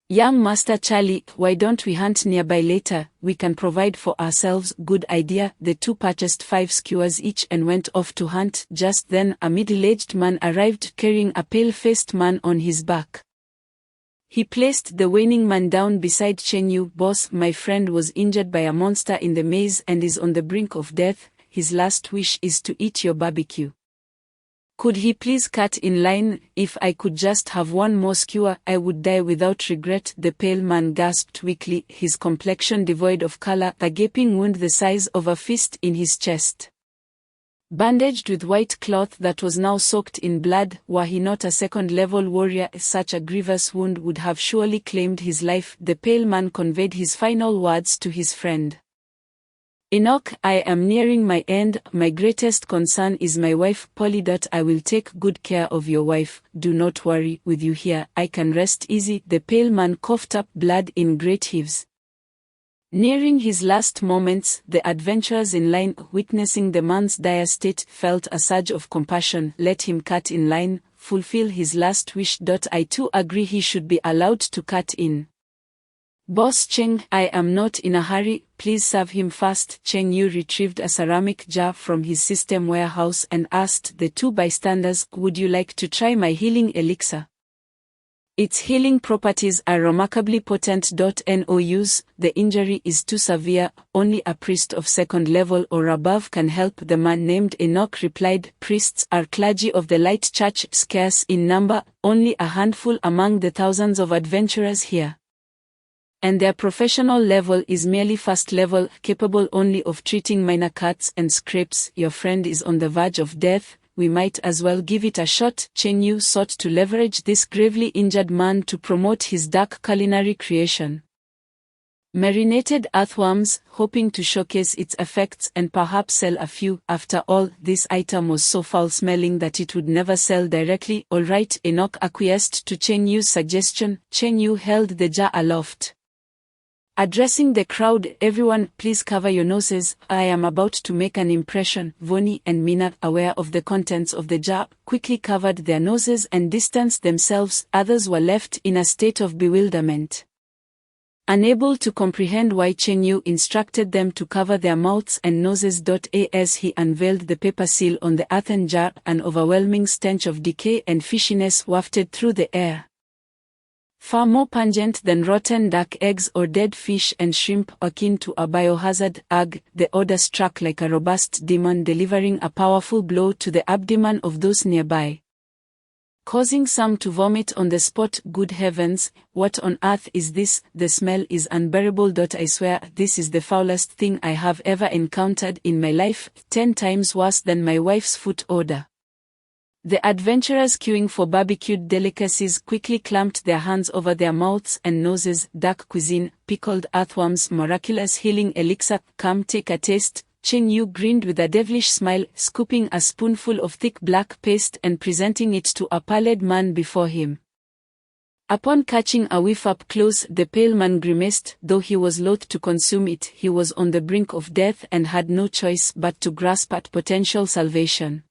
[SPEAKER 2] Young Master Charlie, why don't we hunt nearby later? We can provide for ourselves. Good idea. The 2 purchased 5 skewers each and went off to hunt. Just then, a middle-aged man arrived carrying a pale-faced man on his back. He placed the waning man down beside Chen Yu. Boss, my friend was injured by a monster in the maze and is on the brink of death. His last wish is to eat your barbecue. Could he please cut in line? If I could just have 1 more skewer, I would die without regret. The pale man gasped weakly, his complexion devoid of color, a gaping wound the size of a fist in his chest, bandaged with white cloth that was now soaked in blood. Were he not a second-level warrior, such a grievous wound would have surely claimed his life. The pale man conveyed his final words to his friend. Enoch, I am nearing my end. My greatest concern is my wife, Polly. I will take good care of your wife. Do not worry, with you here, I can rest easy. The pale man coughed up blood in great heaves. Nearing his last moments, the adventurers in line, witnessing the man's dire state, felt a surge of compassion. Let him cut in line, fulfill his last wish. I too agree he should be allowed to cut in. Boss Cheng, I am not in a hurry, please serve him fast. Chen Yu retrieved a ceramic jar from his system warehouse and asked the 2 bystanders, would you like to try my healing elixir? Its healing properties are remarkably potent. No use, the injury is too severe, only a priest of 2nd level or above can help. The man named Enoch replied, priests are clergy of the Light Church, scarce in number, only a handful among the thousands of adventurers here. And their professional level is merely 1st level, capable only of treating minor cuts and scrapes. Your friend is on the verge of death. we might as well give it a shot. Cheng Yu sought to leverage this gravely injured man to promote his dark culinary creation. Marinated earthworms, hoping to showcase its effects and perhaps sell a few. After all, this item was so foul-smelling that it would never sell directly. All right, Enoch acquiesced to Cheng Yu's suggestion. Cheng Yu held the jar aloft. Addressing the crowd, everyone, please cover your noses. I am about to make an impression. Vonnie and Mina, aware of the contents of the jar, quickly covered their noses and distanced themselves. Others were left in a state of bewilderment. Unable to comprehend why Cheng Yu instructed them to cover their mouths and noses. As he unveiled the paper seal on the earthen jar, an overwhelming stench of decay and fishiness wafted through the air. Far more pungent than rotten duck eggs or dead fish and shrimp, akin to a biohazard. Ugh, the odor struck like a robust demon, delivering a powerful blow to the abdomen of those nearby, causing some to vomit on the spot. Good heavens, what on earth is this? The smell is unbearable. I swear, this is the foulest thing I have ever encountered in my life, 10 times worse than my wife's foot odor. The adventurers queuing for barbecued delicacies quickly clamped their hands over their mouths and noses. Dark cuisine, pickled earthworms, miraculous healing elixir, come take a taste. Cheng Yu grinned with a devilish smile, scooping a spoonful of thick black paste and presenting it to a pallid man before him. Upon catching a whiff up close, the pale man grimaced. Though he was loath to consume it, he was on the brink of death and had no choice but to grasp at potential salvation.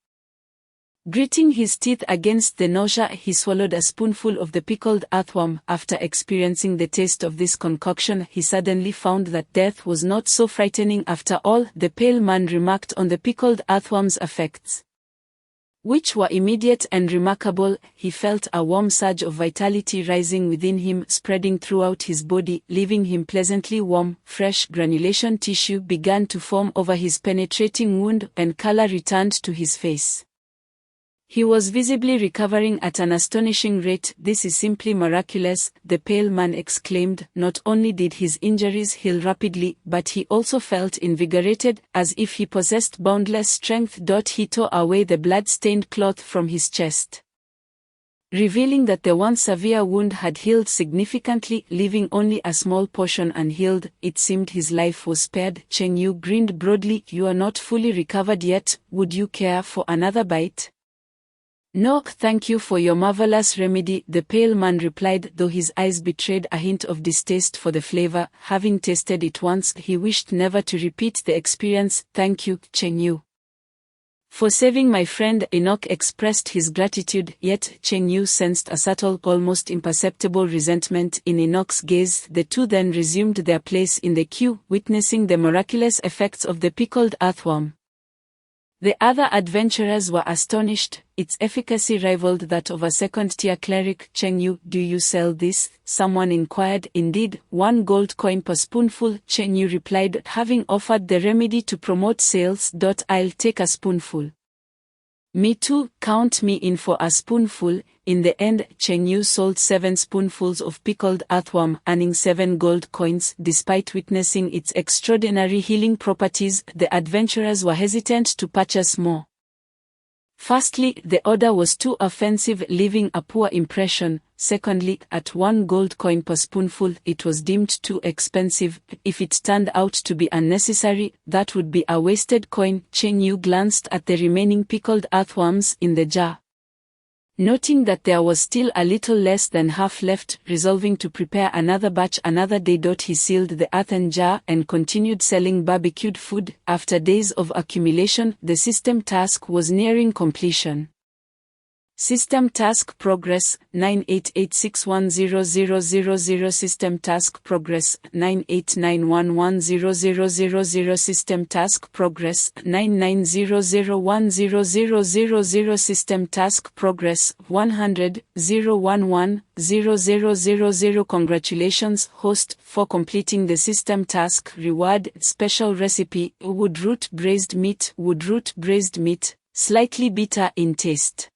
[SPEAKER 2] Gritting his teeth against the nausea, he swallowed a spoonful of the pickled earthworm. After experiencing the taste of this concoction, he suddenly found that death was not so frightening after all. The pale man remarked on the pickled earthworm's effects, which were immediate and remarkable. He felt a warm surge of vitality rising within him, spreading throughout his body, leaving him pleasantly warm. Fresh granulation tissue began to form over his penetrating wound, and color returned to his face. He was visibly recovering at an astonishing rate. This is simply miraculous, the pale man exclaimed. Not only did his injuries heal rapidly, but he also felt invigorated, as if he possessed boundless strength. He tore away the blood-stained cloth from his chest, revealing that the once severe wound had healed significantly, leaving only a small portion unhealed. It seemed his life was spared. Cheng Yu grinned broadly. You are not fully recovered yet. Would you care for another bite? No, thank you for your marvelous remedy, the pale man replied, though his eyes betrayed a hint of distaste for the flavor. Having tasted it once, he wished never to repeat the experience. Thank you, Cheng Yu, for saving my friend. Enoch expressed his gratitude, yet Cheng Yu sensed a subtle, almost imperceptible resentment in Enoch's gaze. The two then resumed their place in the queue, witnessing the miraculous effects of the pickled earthworm. The other adventurers were astonished. Its efficacy rivaled that of a second-tier cleric. Cheng Yu, do you sell this? Someone inquired. Indeed, 1 gold coin per spoonful, Cheng Yu replied, having offered the remedy to promote sales. I'll take a spoonful. Me too, count me in for a spoonful. In the end, Cheng Yu sold 7 spoonfuls of pickled earthworm, earning 7 gold coins. Despite witnessing its extraordinary healing properties, the adventurers were hesitant to purchase more. Firstly, the odor was too offensive, leaving a poor impression. Secondly, at 1 gold coin per spoonful, it was deemed too expensive. If it turned out to be unnecessary, that would be a wasted coin. Cheng Yu glanced at the remaining pickled earthworms in the jar, noting that there was still a little less than half left. Resolving to prepare another batch another day, he sealed the earthen jar and continued selling barbecued food. After days of accumulation, the system task was nearing completion. System task progress 988610000. System task progress 989110000. System task progress 990010000. System task progress 100.011.000. Congratulations, host, for completing the system task. Reward: special recipe, wood root braised meat. Wood root braised meat, slightly bitter in taste.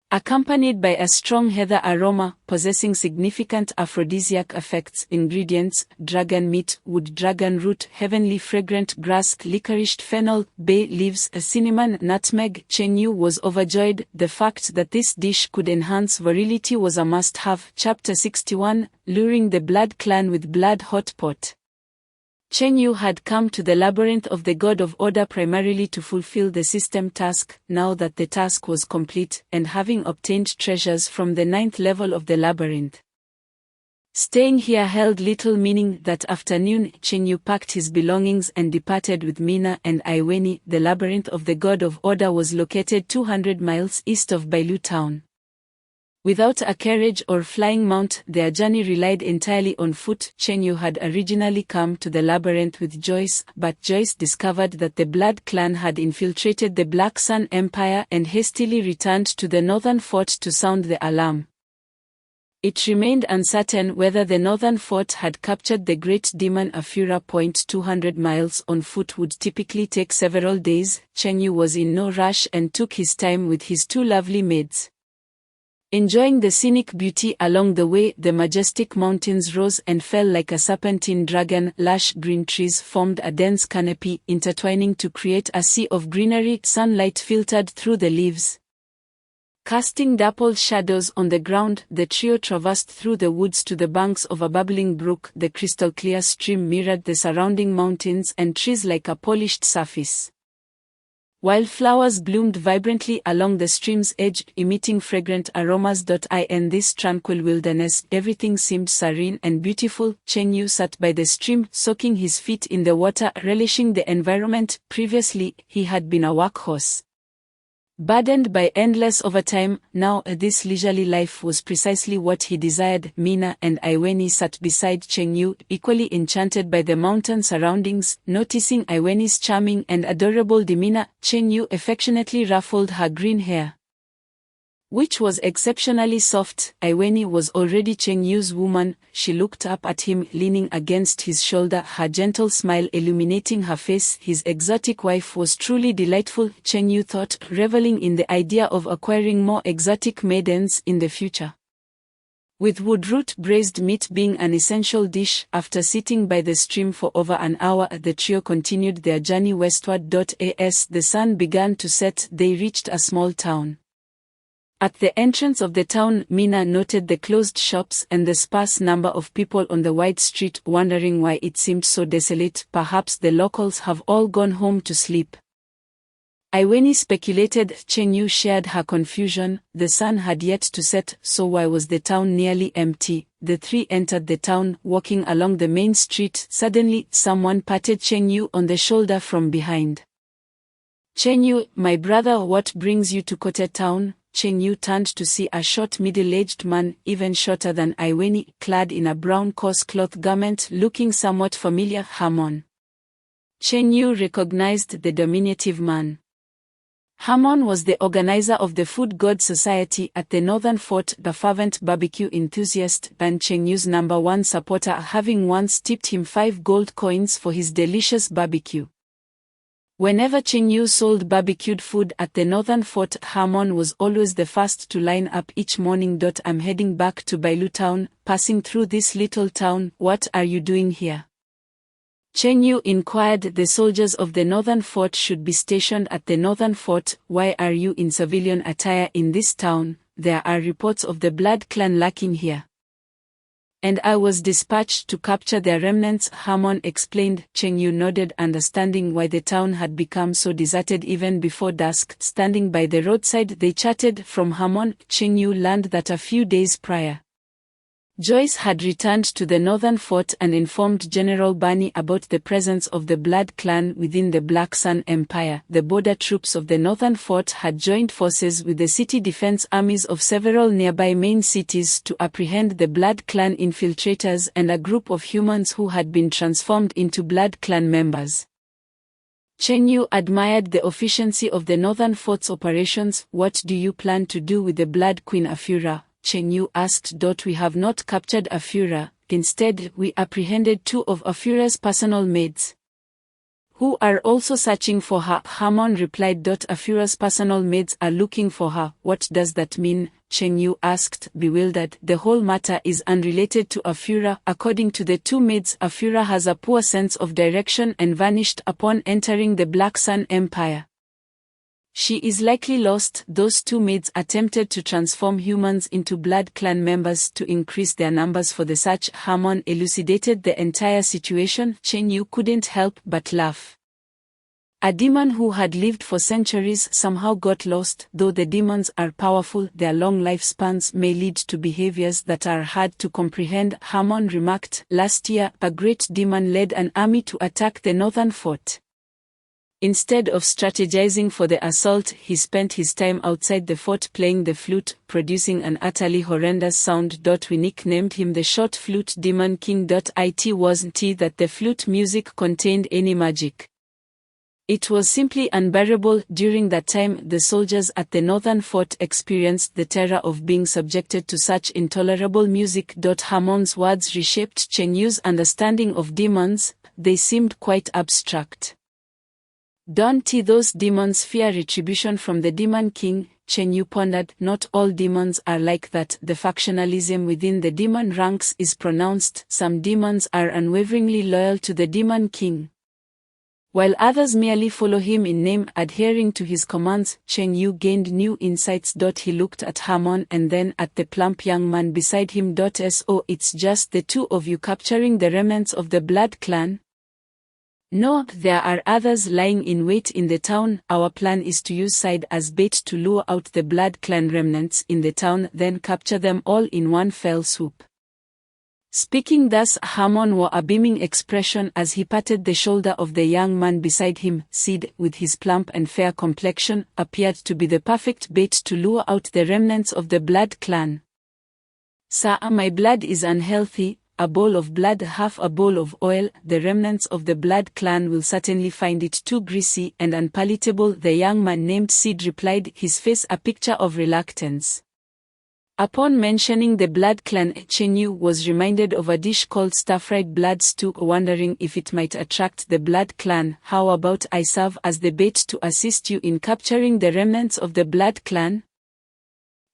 [SPEAKER 2] accompanied by a strong heather aroma possessing significant aphrodisiac effects. Ingredients: dragon meat, wood dragon root, heavenly fragrant grass, licorice, fennel, bay leaves, cinnamon, nutmeg. Cheng Yu was overjoyed. The fact that this dish could enhance virility was a must-have. Chapter 61, Luring the Blood Clan with Blood Hot Pot. Cheng Yu had come to the labyrinth of the God of Order primarily to fulfill the system task. Now that the task was complete, and having obtained treasures from the 9th level of the labyrinth, staying here held little meaning. That afternoon, Cheng Yu packed his belongings and departed with Mina and Iweni. The labyrinth of the God of Order was located 200 miles east of Bailu town. Without a carriage or flying mount, their journey relied entirely on foot. Cheng Yu had originally come to the labyrinth with Joyce, but Joyce discovered that the Blood Clan had infiltrated the Black Sun Empire and hastily returned to the northern fort to sound the alarm. It remained uncertain whether the northern fort had captured the great demon Afura. 200 miles on foot would typically take several days. Cheng Yu was in no rush and took his time with his two lovely maids. Enjoying the scenic beauty along the way, the majestic mountains rose and fell like a serpentine dragon. Lush green trees formed a dense canopy, intertwining to create a sea of greenery. Sunlight filtered through the leaves, casting dappled shadows on the ground. The trio traversed through the woods to the banks of a bubbling brook. The crystal-clear stream mirrored the surrounding mountains and trees like a polished surface. Wildflowers bloomed vibrantly along the stream's edge, emitting fragrant aromas. In this tranquil wilderness, everything seemed serene and beautiful. Cheng Yu sat by the stream, soaking his feet in the water, relishing the environment. Previously, he had been a workhorse, burdened by endless overtime. Now, this leisurely life was precisely what he desired. Mina and Iweni sat beside Cheng Yu, equally enchanted by the mountain surroundings. Noticing Iweni's charming and adorable demeanor, Cheng Yu affectionately ruffled her green hair, which was exceptionally soft. Iweni was already Cheng Yu's woman. She looked up at him, leaning against his shoulder, her gentle smile illuminating her face. His exotic wife was truly delightful, Cheng Yu thought, reveling in the idea of acquiring more exotic maidens in the future. With woodroot braised meat being an essential dish, after sitting by the stream for over an hour, the trio continued their journey westward. As the sun began to set, they reached a small town. At the entrance of the town, Mina noted the closed shops and the sparse number of people on the wide street, wondering why it seemed so desolate. Perhaps the locals have all gone home to sleep. Iweni speculated. Cheng Yu shared her confusion. The sun had yet to set, so why was the town nearly empty? The three entered the town, walking along the main street. Suddenly, someone patted Cheng Yu on the shoulder from behind. Cheng Yu, my brother, what brings you to Kote town? Cheng Yu turned to see a short middle-aged man, even shorter than Iweni, clad in a brown coarse cloth garment looking somewhat familiar. Hamon. Cheng Yu recognized the diminutive man. Hamon was the organizer of the Food God Society at the Northern Fort, the fervent barbecue enthusiast, and Cheng Yu's #1 supporter, having once tipped him 5 gold coins for his delicious barbecue. Whenever Cheng Yu sold barbecued food at the Northern Fort, Hamon was always the first to line up each morning. I'm heading back to Bailu town, passing through this little town. What are you doing here? Cheng Yu inquired. The soldiers of the Northern Fort should be stationed at the Northern Fort. Why are you in civilian attire in this town? There are reports of the Blood Clan lurking here, and I was dispatched to capture their remnants, Hamon explained. Cheng Yu nodded, understanding why the town had become so deserted even before dusk. Standing by the roadside, they chatted. From Hamon, Cheng Yu learned that a few days prior, Joyce had returned to the Northern Fort and informed General Bani about the presence of the Blood Clan within the Black Sun Empire. The border troops of the Northern Fort had joined forces with the city defense armies of several nearby main cities to apprehend the Blood Clan infiltrators and a group of humans who had been transformed into Blood Clan members. Cheng Yu admired the efficiency of the Northern Fort's operations. What do you plan to do with the Blood Queen Afura? Cheng Yu asked. We have not captured Afura. Instead, we apprehended 2 of Afura's personal maids, who are also searching for her, Hamon replied. Afura's personal maids are looking for her. What does that mean? Cheng Yu asked, bewildered. The whole matter is unrelated to Afura. According to the two maids, Afura has a poor sense of direction and vanished upon entering the Black Sun Empire. She is likely lost. Those two maids attempted to transform humans into Blood Clan members to increase their numbers for the search. Hamon elucidated the entire situation. Cheng Yu couldn't help but laugh. A demon who had lived for centuries somehow got lost. Though the demons are powerful, their long lifespans may lead to behaviors that are hard to comprehend, Hamon remarked. Last year, a great demon led an army to attack the northern fort. Instead of strategizing for the assault, he spent his time outside the fort playing the flute, producing an utterly horrendous sound. We nicknamed him the Short Flute Demon King. It wasn't that the flute music contained any magic. It was simply unbearable. During that time, the soldiers at the northern fort experienced the terror of being subjected to such intolerable music. Hamon's words reshaped Cheng Yu's understanding of demons. They seemed quite abstract. Those demons fear retribution from the Demon King, Cheng Yu pondered. Not all demons are like that. The factionalism within the demon ranks is pronounced. Some demons are unwaveringly loyal to the Demon King, while others merely follow him in name, adhering to his commands. Cheng Yu gained new insights. He looked at Hamon and then at the plump young man beside him. So it's just the two of you capturing the remnants of the Blood Clan? No, there are others lying in wait in the town. Our plan is to use Side as bait to lure out the Blood Clan remnants in the town, then capture them all in one fell swoop. Speaking thus, Hamon wore a beaming expression as he patted the shoulder of the young man beside him. Sid, with his plump and fair complexion, appeared to be the perfect bait to lure out the remnants of the Blood Clan. Sir, my blood is unhealthy. A bowl of blood, half a bowl of oil. The remnants of the Blood Clan will certainly find it too greasy and unpalatable. The young man named Sid replied, his face a picture of reluctance. Upon mentioning the Blood Clan, Cheng Yu was reminded of a dish called stir-fried blood stew, wondering if it might attract the Blood Clan. How about I serve as the bait to assist you in capturing the remnants of the Blood Clan?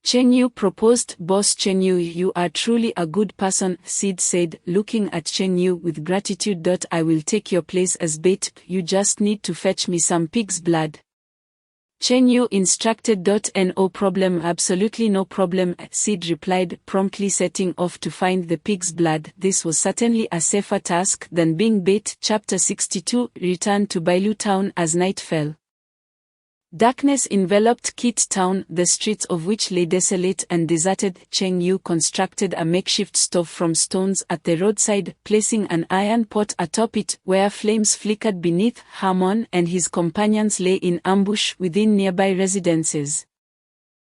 [SPEAKER 2] Cheng Yu proposed. Boss Cheng Yu, you are truly a good person, Sid said, looking at Cheng Yu with gratitude. I will take your place as bait. You just need to fetch me some pig's blood. Cheng Yu instructed. No problem, absolutely no problem, Sid replied, promptly setting off to find the pig's blood. This was certainly a safer task than being bait. Chapter 62 Return to Bailu Town. As night fell, darkness enveloped Kit Town, the streets of which lay desolate and deserted. Cheng Yu constructed a makeshift stove from stones at the roadside, placing an iron pot atop it, where flames flickered beneath. Hamon and his companions lay in ambush within nearby residences.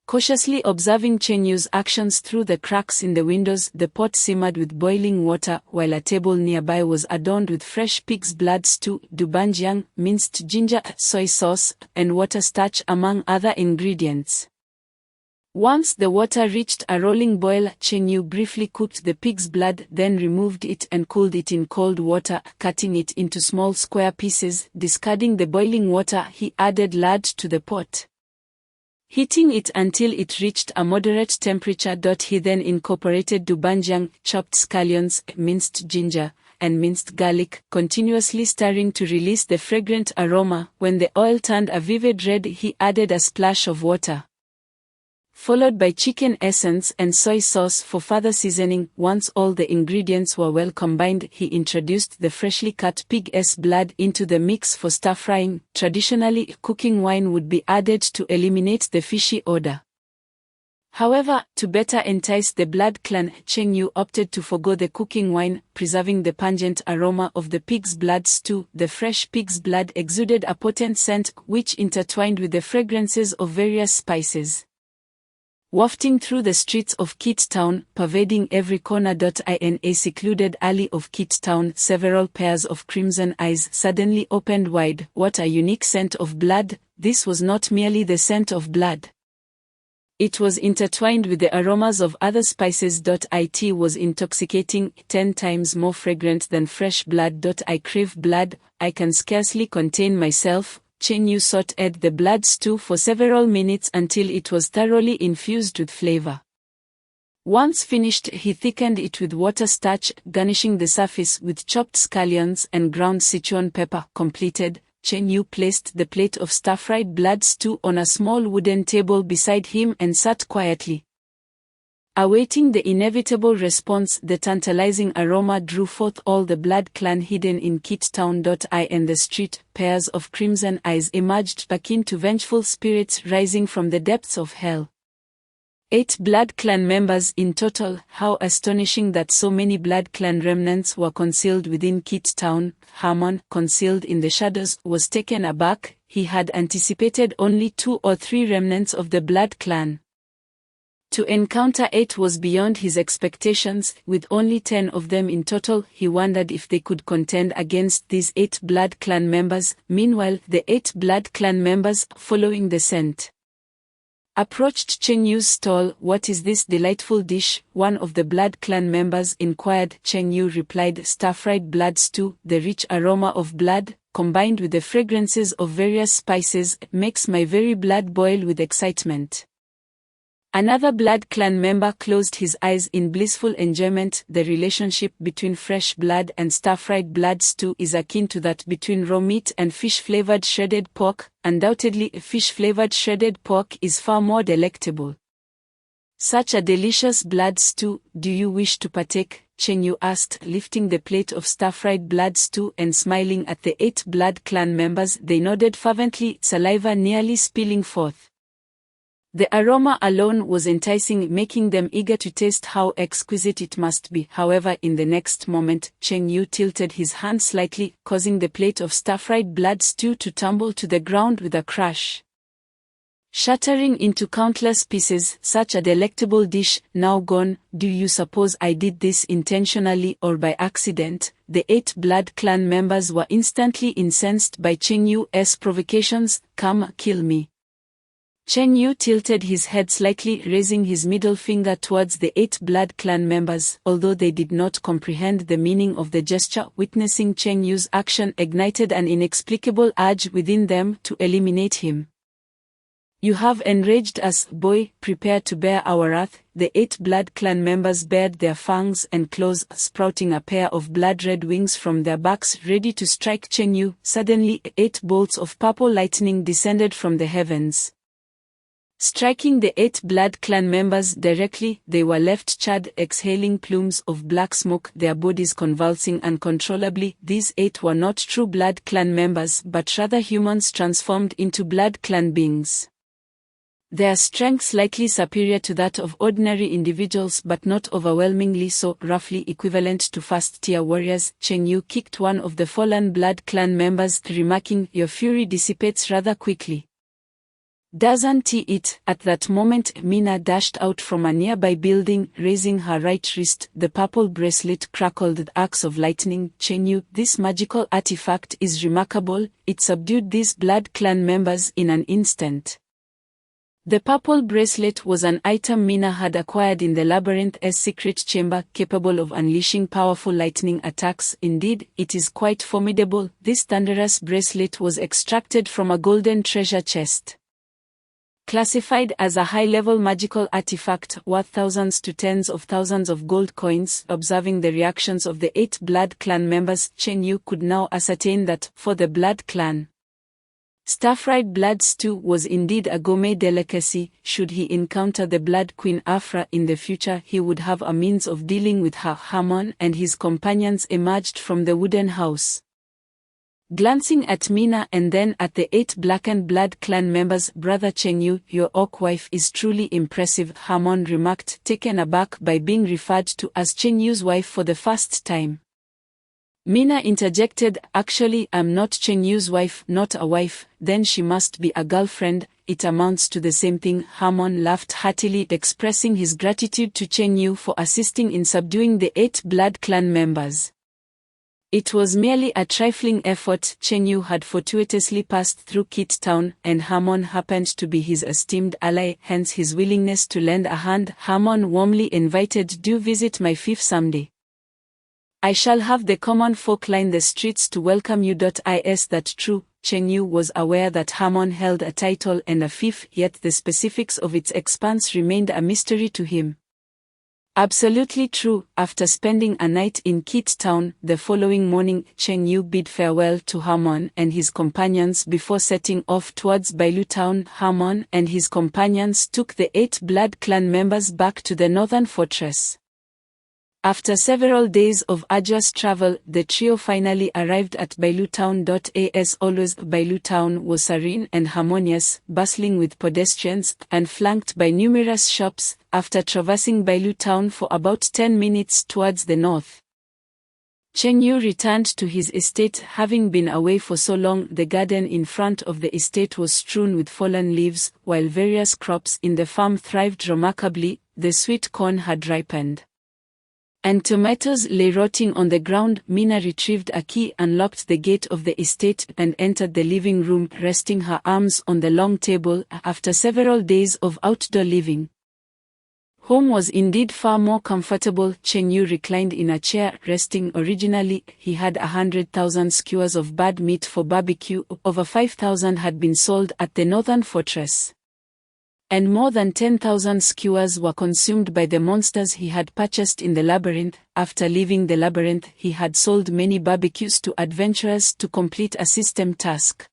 [SPEAKER 2] Cautiously observing Cheng Yu's actions through the cracks in the windows, the pot simmered with boiling water, while a table nearby was adorned with fresh pig's blood stew, dubanjiang, minced ginger, soy sauce, and water starch among other ingredients. Once the water reached a rolling boil, Cheng Yu briefly cooked the pig's blood, then removed it and cooled it in cold water, cutting it into small square pieces. Discarding the boiling water, he added lard to the pot, heating it until it reached a moderate temperature. He then incorporated dubanjiang, chopped scallions, minced ginger, and minced garlic, continuously stirring to release the fragrant aroma. When the oil turned a vivid red, he added a splash of water, followed by chicken essence and soy sauce for further seasoning. Once all the ingredients were well combined, he introduced the freshly cut pig's blood into the mix for stir-frying. Traditionally, cooking wine would be added to eliminate the fishy odor. However, to better entice the Blood Clan, Cheng Yu opted to forgo the cooking wine, preserving the pungent aroma of the pig's blood stew. The fresh pig's blood exuded a potent scent, which intertwined with the fragrances of various spices, wafting through the streets of Kit Town, pervading every corner. In a secluded alley of Kit Town, several pairs of crimson eyes suddenly opened wide. What a unique scent of blood! This was not merely the scent of blood. It was intertwined with the aromas of other spices. It was intoxicating, 10 times more fragrant than fresh blood. I crave blood, I can scarcely contain myself. Chen Yu sauteed the blood stew for several minutes until it was thoroughly infused with flavor. Once finished, he thickened it with water starch, garnishing the surface with chopped scallions and ground Sichuan pepper. Completed, Chen Yu placed the plate of stir-fried blood stew on a small wooden table beside him and sat quietly. Awaiting the inevitable response, the tantalizing aroma drew forth all the blood clan hidden in Kit Town. I and the street, pairs of crimson eyes emerged akin to vengeful spirits rising from the depths of hell. 8 Blood Clan members in total. How astonishing that so many Blood Clan remnants were concealed within Kit Town. Harmon, concealed in the shadows, was taken aback. He had anticipated only 2 or 3 remnants of the Blood Clan. To encounter 8 was beyond his expectations. With only 10 of them in total, he wondered if they could contend against these 8 Blood Clan members. Meanwhile, the 8 Blood Clan members, following the scent, approached Chen Yu's stall. "What is this delightful dish?" one of the Blood Clan members inquired. Chen Yu replied, "Stir-fried blood stew. The rich aroma of blood, combined with the fragrances of various spices, makes my very blood boil with excitement." Another Blood Clan member closed his eyes in blissful enjoyment. The relationship between fresh blood and stir-fried blood stew is akin to that between raw meat and fish-flavored shredded pork. Undoubtedly, fish-flavored shredded pork is far more delectable. "Such a delicious blood stew, do you wish to partake?" Chen Yu asked, lifting the plate of stir-fried blood stew and smiling at the 8 Blood Clan members. They nodded fervently, saliva nearly spilling forth. The aroma alone was enticing, making them eager to taste how exquisite it must be. However, in the next moment, Chen Yu tilted his hand slightly, causing the plate of stir-fried blood stew to tumble to the ground with a crash, shattering into countless pieces. "Such a delectable dish, now gone. Do you suppose I did this intentionally or by accident?" The 8 Blood Clan members were instantly incensed by Chen Yu's provocations. "Come, kill me." Chen Yu tilted his head slightly, raising his middle finger towards the 8 Blood Clan members. Although they did not comprehend the meaning of the gesture, witnessing Chen Yu's action ignited an inexplicable urge within them to eliminate him. "You have enraged us, boy. Prepare to bear our wrath." The 8 Blood Clan members bared their fangs and claws, sprouting a pair of blood-red wings from their backs, ready to strike Chen Yu. Suddenly, 8 bolts of purple lightning descended from the heavens, striking the 8 Blood Clan members directly. They were left charred, exhaling plumes of black smoke, their bodies convulsing uncontrollably. These 8 were not true Blood Clan members, but rather humans transformed into Blood Clan beings. Their strength slightly superior to that of ordinary individuals, but not overwhelmingly so, roughly equivalent to first-tier warriors. Chen Yu kicked one of the fallen Blood Clan members, remarking, "Your fury dissipates rather quickly, doesn't it?" At that moment, Mina dashed out from a nearby building, raising her right wrist. The purple bracelet crackled with arcs of lightning. Chen Yu, this magical artifact is remarkable. It subdued these Blood Clan members in an instant. The purple bracelet was an item Mina had acquired in the labyrinth's secret chamber, capable of unleashing powerful lightning attacks. Indeed, it is quite formidable. This thunderous bracelet was extracted from a golden treasure chest, classified as a high-level magical artifact worth thousands to tens of thousands of gold coins. Observing the reactions of the 8 Blood Clan members, Chen Yu could now ascertain that, for the Blood Clan, stir-fried blood stew was indeed a gourmet delicacy. Should he encounter the Blood Queen Afra in the future, he would have a means of dealing with her. Harmon and his companions emerged from the wooden house, glancing at Mina and then at the 8 blackened Blood Clan members. "Brother Chen Yu, your orc wife is truly impressive," Harmon remarked, taken aback by being referred to as Chen Yu's wife for the first time. Mina interjected, "Actually, I'm not Chen Yu's wife." "Not a wife, then she must be a girlfriend. It amounts to the same thing." Harmon laughed heartily, expressing his gratitude to Chen Yu for assisting in subduing the 8 Blood Clan members. It was merely a trifling effort. Cheng Yu had fortuitously passed through Kit Town, and Harmon happened to be his esteemed ally, hence his willingness to lend a hand. Harmon warmly invited, "Do visit my fief someday. I shall have the common folk line the streets to welcome you." Is that true? Cheng Yu was aware that Harmon held a title and a fief, yet the specifics of its expanse remained a mystery to him. Absolutely true. After spending a night in Kit Town, the following morning, Cheng Yu bid farewell to Harmon and his companions before setting off towards Bailu Town. Harmon and his companions took the 8 Blood Clan members back to the northern fortress. After several days of arduous travel, the trio finally arrived at Bailu Town. As always, Bailu Town was serene and harmonious, bustling with pedestrians, and flanked by numerous shops. After traversing Bailu Town for about 10 minutes towards the north, Cheng Yu returned to his estate. Having been away for so long, the garden in front of the estate was strewn with fallen leaves, while various crops in the farm thrived remarkably. The sweet corn had ripened, and tomatoes lay rotting on the ground. Mina retrieved a key, unlocked the gate of the estate, and entered the living room, resting her arms on the long table. After several days of outdoor living, home was indeed far more comfortable. Cheng Yu reclined in a chair, resting. Originally, he had 100,000 skewers of bad meat for barbecue. Over 5,000 had been sold at the northern fortress, and more than 10,000 skewers were consumed by the monsters he had purchased in the labyrinth. After leaving the labyrinth, he had sold many barbecues to adventurers to complete a system task.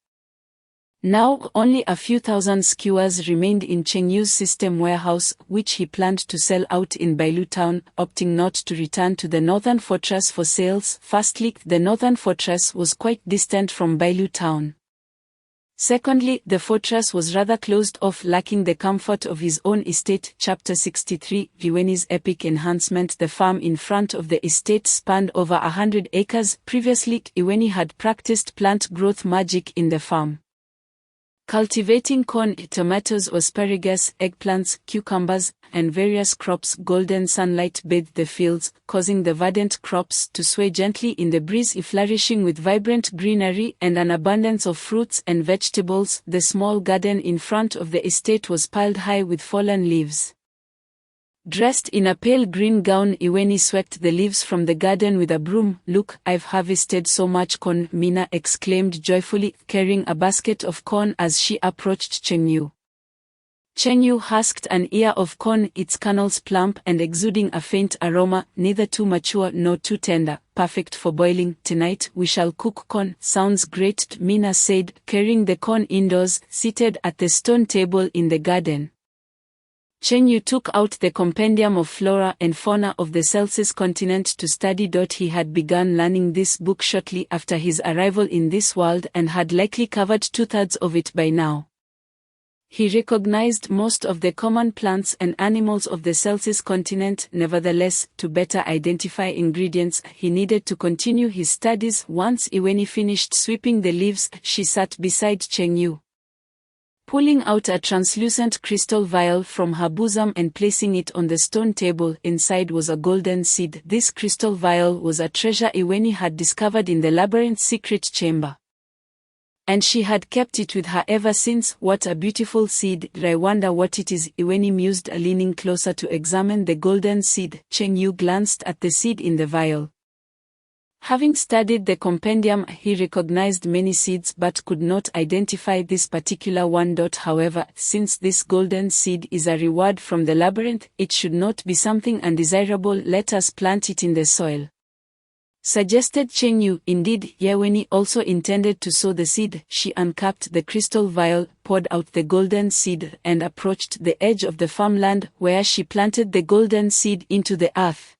[SPEAKER 2] Now, only a few thousand skewers remained in Cheng Yu's system warehouse, which he planned to sell out in Bailu Town, opting not to return to the northern fortress for sales. Firstly, the northern fortress was quite distant from Bailu Town. Secondly, the fortress was rather closed off, lacking the comfort of his own estate. Chapter 63, Iweni's epic enhancement. The farm in front of the estate spanned over 100 acres. Previously, Iweni had practiced plant growth magic in the farm, cultivating corn, tomatoes, asparagus, eggplants, cucumbers, and various crops. Golden sunlight bathed the fields, causing the verdant crops to sway gently in the breeze, flourishing with vibrant greenery and an abundance of fruits and vegetables. The small garden in front of the estate was piled high with fallen leaves. Dressed in a pale green gown, Iweni swept the leaves from the garden with a broom. "Look, I've harvested so much corn," Mina exclaimed joyfully, carrying a basket of corn as she approached Cheng Yu. Cheng Yu husked an ear of corn, its kernels plump and exuding a faint aroma, neither too mature nor too tender, perfect for boiling. "Tonight we shall cook corn." "Sounds great," Mina said, carrying the corn indoors. Seated at the stone table in the garden, Cheng Yu took out the compendium of flora and fauna of the Celsis continent to study. He had begun learning this book shortly after his arrival in this world and had likely covered 2/3 of it by now. He recognized most of the common plants and animals of the Celsis continent. Nevertheless, to better identify ingredients, he needed to continue his studies. Once Iweni finished sweeping the leaves, she sat beside Cheng Yu, pulling out a translucent crystal vial from her bosom and placing it on the stone table. Inside was a golden seed. This crystal vial was a treasure Iweni had discovered in the labyrinth's secret chamber, and she had kept it with her ever since. "What a beautiful seed. I wonder what it is," Iweni mused, leaning closer to examine the golden seed. Cheng Yu glanced at the seed in the vial. Having studied the compendium, he recognized many seeds but could not identify this particular one. However, since this golden seed is a reward from the labyrinth, it should not be something undesirable. "Let us plant it in the soil," suggested Cheng Yu. Indeed, Iweni also intended to sow the seed. She uncapped the crystal vial, poured out the golden seed, and approached the edge of the farmland, where she planted the golden seed into the earth.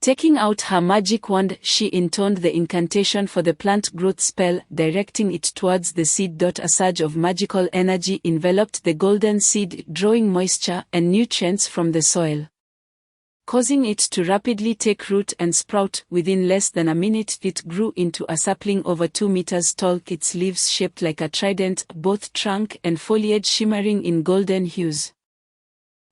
[SPEAKER 2] Taking out her magic wand, she intoned the incantation for the plant growth spell, directing it towards the seed. A surge of magical energy enveloped the golden seed, drawing moisture and nutrients from the soil, causing it to rapidly take root and sprout. Within less than a minute, it grew into a sapling over 2 meters tall, its leaves shaped like a trident, both trunk and foliage shimmering in golden hues,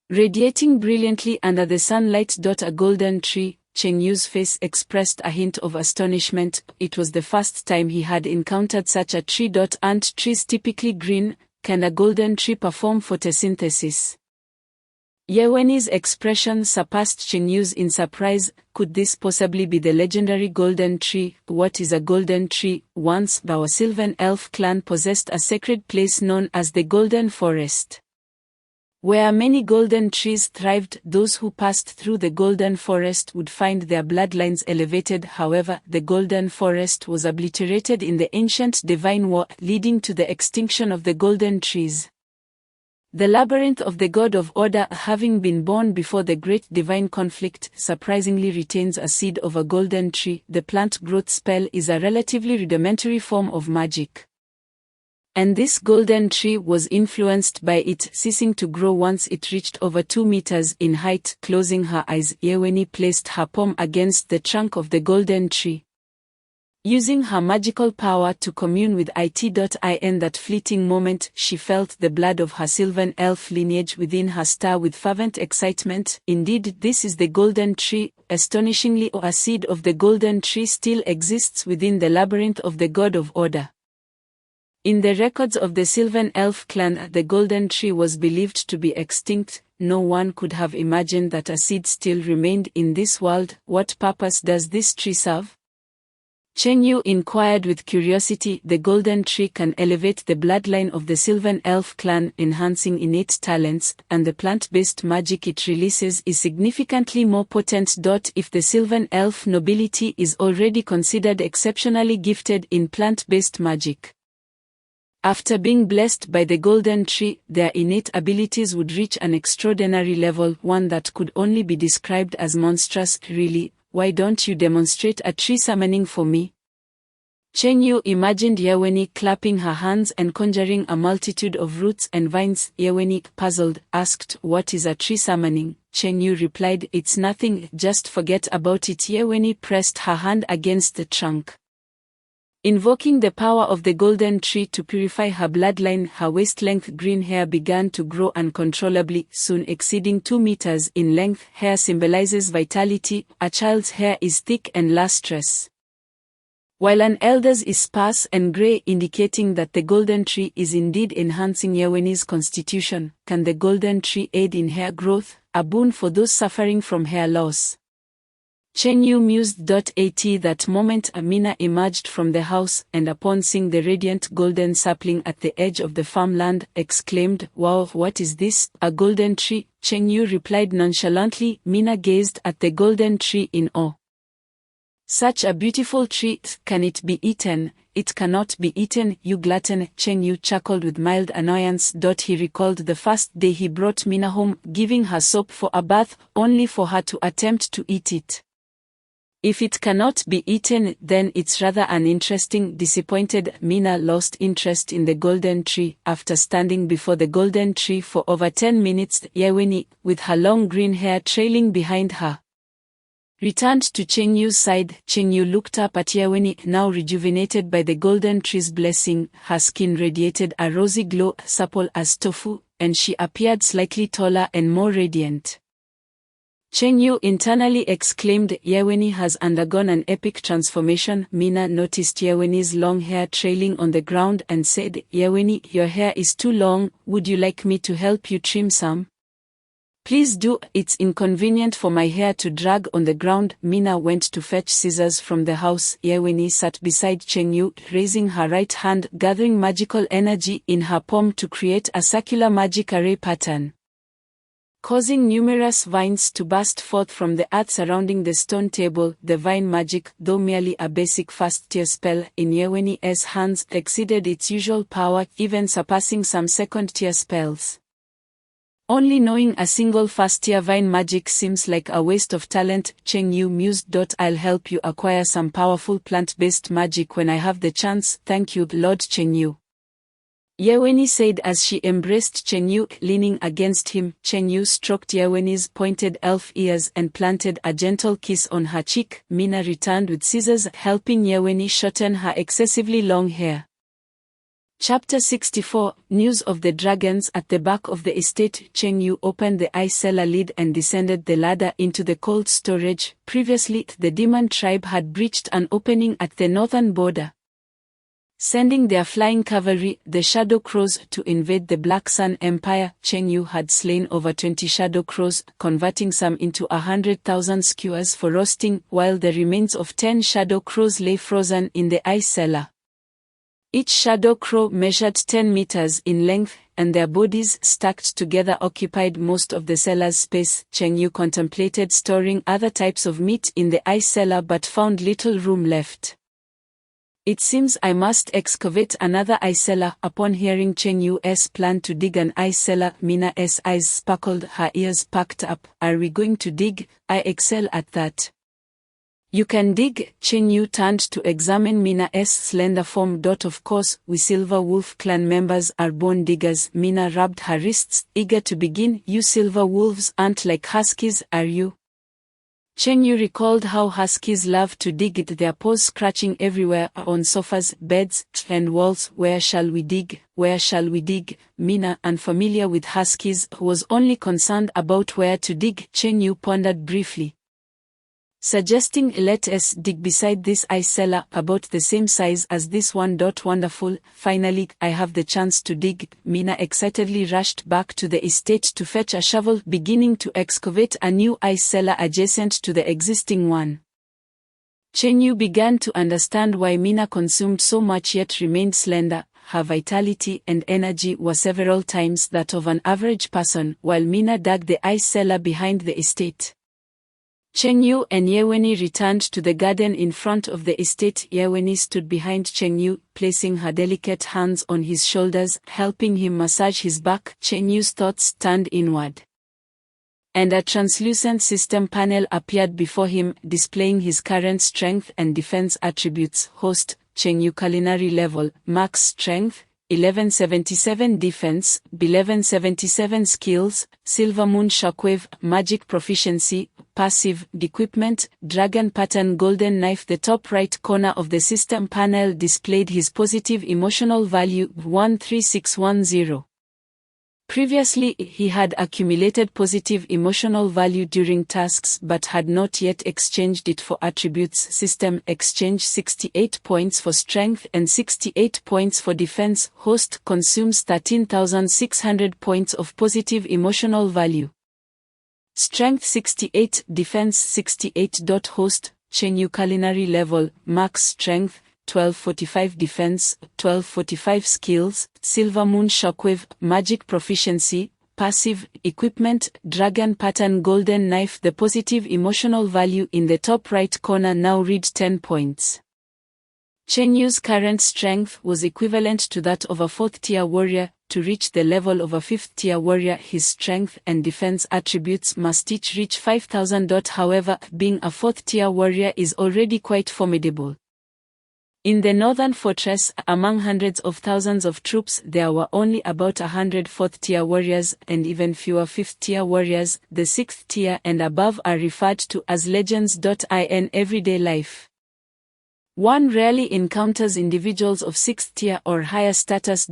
[SPEAKER 2] radiating brilliantly under the sunlight. A golden tree, Cheng Yu's face expressed a hint of astonishment. It was the first time he had encountered such a tree. Aren't trees typically green? Can a golden tree perform photosynthesis? Ye Wen's expression surpassed Cheng Yu's in surprise. Could this possibly be the legendary golden tree? What is a golden tree? Once, our Sylvan Elf clan possessed a sacred place known as the Golden Forest. Where many golden trees thrived, those who passed through the Golden Forest would find their bloodlines elevated. However, the Golden Forest was obliterated in the ancient Divine War, leading to the extinction of the golden trees. The labyrinth of the God of Order, having been born before the Great Divine Conflict, surprisingly retains a seed of a golden tree. The plant growth spell is a relatively rudimentary form of magic. And this golden tree was influenced by it ceasing to grow once it reached over 2 meters in height. Closing her eyes, Ye Wen placed her palm against the trunk of the golden tree. Using her magical power to commune with it.in that fleeting moment, she felt the blood of her Sylvan Elf lineage within her stir with fervent excitement. Indeed, this is the golden tree. Astonishingly, a seed of the golden tree still exists within the labyrinth of the God of Order. In the records of the Sylvan Elf clan, the golden tree was believed to be extinct. No one could have imagined that a seed still remained in this world. What purpose does this tree serve? Cheng Yu inquired with curiosity. The golden tree can elevate the bloodline of the Sylvan Elf clan, enhancing innate talents, and the plant-based magic it releases is significantly more potent. If the Sylvan Elf nobility is already considered exceptionally gifted in plant-based magic, after being blessed by the golden tree, their innate abilities would reach an extraordinary level, one that could only be described as monstrous. Really, why don't you demonstrate a tree summoning for me? Cheng Yu imagined Ye Wen clapping her hands and conjuring a multitude of roots and vines. Ye Wen, puzzled, asked, "What is a tree summoning?" Cheng Yu replied, "It's nothing, just forget about it." Ye Wen pressed her hand against the trunk. Invoking the power of the golden tree to purify her bloodline, her waist-length green hair began to grow uncontrollably, soon exceeding 2 meters in length. Hair symbolizes vitality. A child's hair is thick and lustrous, while an elder's is sparse and gray, indicating that the golden tree is indeed enhancing Ye Wen's constitution. Can the golden tree aid in hair growth, a boon for those suffering from hair loss? Cheng Yu mused. At that moment Amina emerged from the house, and upon seeing the radiant golden sapling at the edge of the farmland, exclaimed, "Wow, what is this? A golden tree?" Cheng Yu replied nonchalantly. Mina gazed at the golden tree in awe. "Such a beautiful tree, can it be eaten?" "It cannot be eaten, you glutton." Cheng Yu chuckled with mild annoyance. He recalled the first day he brought Mina home, giving her soap for a bath, only for her to attempt to eat it. "If it cannot be eaten, then it's rather uninteresting." Disappointed, Mina lost interest in the golden tree. After standing before the golden tree for over 10 minutes, Ye Wen, with her long green hair trailing behind her, returned to Cheng Yu's side. Cheng Yu looked up at Ye Wen, now rejuvenated by the golden tree's blessing. Her skin radiated a rosy glow, supple as tofu, and she appeared slightly taller and more radiant. Cheng Yu internally exclaimed, "Ye Wen has undergone an epic transformation." Mina noticed Ye Wen's long hair trailing on the ground and said, "Ye Wen, your hair is too long, would you like me to help you trim some?" "Please do, it's inconvenient for my hair to drag on the ground." Mina went to fetch scissors from the house. Ye Wen sat beside Cheng Yu, raising her right hand, gathering magical energy in her palm to create a circular magic array pattern, causing numerous vines to burst forth from the earth surrounding the stone table. The vine magic, though merely a basic first-tier spell, in Ye Wen's hands exceeded its usual power, even surpassing some second-tier spells. Only knowing a single first-tier vine magic seems like a waste of talent, Cheng Yu mused. "I'll help you acquire some powerful plant-based magic when I have the chance." "Thank you, Lord Cheng Yu," Ye Wen said as she embraced Cheng Yu. Leaning against him, Cheng Yu stroked Ye Wen's pointed elf ears and planted a gentle kiss on her cheek. Mina returned with scissors, helping Ye Wen shorten her excessively long hair. Chapter 64, News of the Dragons. At the back of the estate, Cheng Yu opened the ice cellar lid and descended the ladder into the cold storage. Previously, the demon tribe had breached an opening at the northern border, sending their flying cavalry, the Shadow Crows, to invade the Black Sun Empire. Cheng Yu had slain over 20 Shadow Crows, converting some into 100,000 skewers for roasting, while the remains of 10 Shadow Crows lay frozen in the ice cellar. Each Shadow Crow measured 10 meters in length, and their bodies stacked together occupied most of the cellar's space. Cheng Yu contemplated storing other types of meat in the ice cellar but found little room left. It seems I must excavate another ice cellar. Upon hearing Cheng Yu's plan to dig an ice cellar, Mina's eyes sparkled, her ears perked up. Are we going to dig? I excel at that. You can dig. Cheng Yu turned to examine Mina's slender form. Of course, we Silver Wolf clan members are born diggers. Mina rubbed her wrists, eager to begin. You Silver Wolves aren't like huskies, are you? Cheng Yu recalled how huskies love to dig it, their paws scratching everywhere, on sofas, beds, and walls. Where shall we dig? Where shall we dig? Mina, unfamiliar with huskies, was only concerned about where to dig. Cheng Yu pondered briefly, suggesting let us dig beside this ice cellar, about the same size as this one. Wonderful, finally, I have the chance to dig. Mina excitedly rushed back to the estate to fetch a shovel, beginning to excavate a new ice cellar adjacent to the existing one. Cheng Yu began to understand why Mina consumed so much yet remained slender. Her vitality and energy were several times that of an average person, while Mina dug the ice cellar behind the estate. Cheng Yu and Yeweni returned to the garden in front of the estate. Yeweni stood behind Cheng Yu, placing her delicate hands on his shoulders, helping him massage his back. Cheng Yu's thoughts turned inward, and a translucent system panel appeared before him, displaying his current strength and defense attributes. Host, Cheng Yu culinary level, max strength, 1177 defense, 1177 skills, Silver Moon Shockwave, magic proficiency, passive, equipment, dragon pattern golden knife. The top right corner of the system panel displayed his positive emotional value, 13610. Previously, he had accumulated positive emotional value during tasks but had not yet exchanged it for attributes. System exchange: 68 points for strength and 68 points for defense. Host consumes 13,600 points of positive emotional value. Strength 68, defense 68. Host, Cheng Yu culinary level, max strength, 1245 defense, 1245 skills, Silver Moon Shockwave, magic proficiency, passive, equipment, dragon pattern golden knife. The positive emotional value in the top right corner now read 10 points. Cheng Yu's current strength was equivalent to that of a 4th-tier warrior. To reach the level of a 5th-tier warrior, his strength and defense attributes must each reach 5,000. However, being a 4th-tier warrior is already quite formidable. In the northern fortress, among hundreds of thousands of troops, there were only about 100 4th-tier warriors and even fewer 5th-tier warriors. The 6th tier and above are referred to as legends. In everyday life, one rarely encounters individuals of 6th tier or higher status.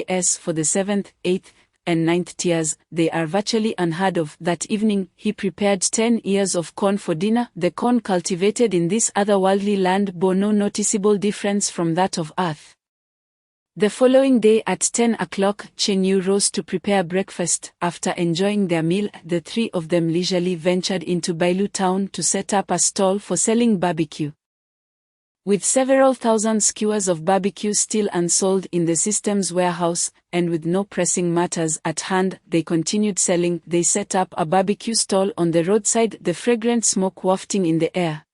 [SPEAKER 2] As for the 7th, 8th, and 9th tiers, they are virtually unheard of. That evening, he prepared 10 ears of corn for dinner. The corn cultivated in this otherworldly land bore no noticeable difference from that of Earth. The following day at 10 o'clock, Cheng Yu rose to prepare breakfast. After enjoying their meal, the three of them leisurely ventured into Bailu town to set up a stall for selling barbecue. With several thousand skewers of barbecue still unsold in the system's warehouse, and with no pressing matters at hand, they continued selling. They set up a barbecue stall on the roadside, the fragrant smoke wafting in the air.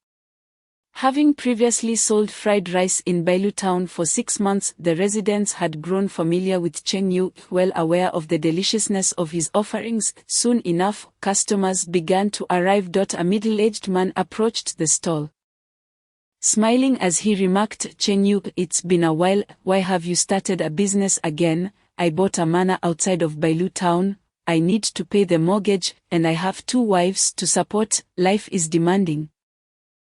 [SPEAKER 2] Having previously sold fried rice in Bailu town for 6 months, the residents had grown familiar with Cheng Yu, well aware of the deliciousness of his offerings. Soon enough, customers began to arrive. A middle-aged man approached the stall, smiling as he remarked, "Cheng Yu, it's been a while. Why have you started a business again?" "I bought a manor outside of Bailu town. I need to pay the mortgage, and I have 2 wives to support. Life is demanding."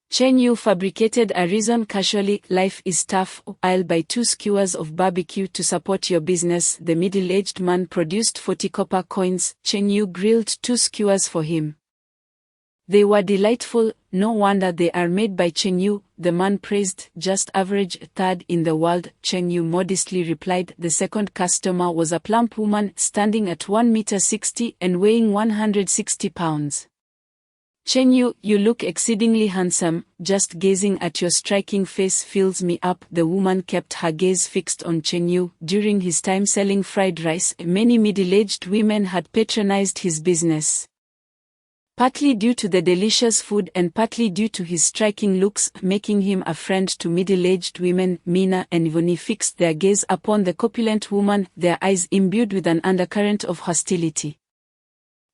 [SPEAKER 2] Chen Yu fabricated a reason casually. Life is tough. I'll buy 2 skewers of barbecue to support your business. The middle-aged man produced 40 copper coins. Chen Yu grilled 2 skewers for him. They were delightful. No wonder they are made by Chen Yu, the man praised. Just average, third in the world, Chen Yu modestly replied. The second customer was a plump woman standing at 1 meter and weighing 160 pounds. Chen Yu, you look exceedingly handsome. Just gazing at your striking face fills me up. The woman kept her gaze fixed on Chen Yu. During his time selling fried rice, many middle-aged women had patronized his business. Partly due to the delicious food and partly due to his striking looks, making him a friend to middle-aged women, Mina and Ivoni fixed their gaze upon the corpulent woman, their eyes imbued with an undercurrent of hostility.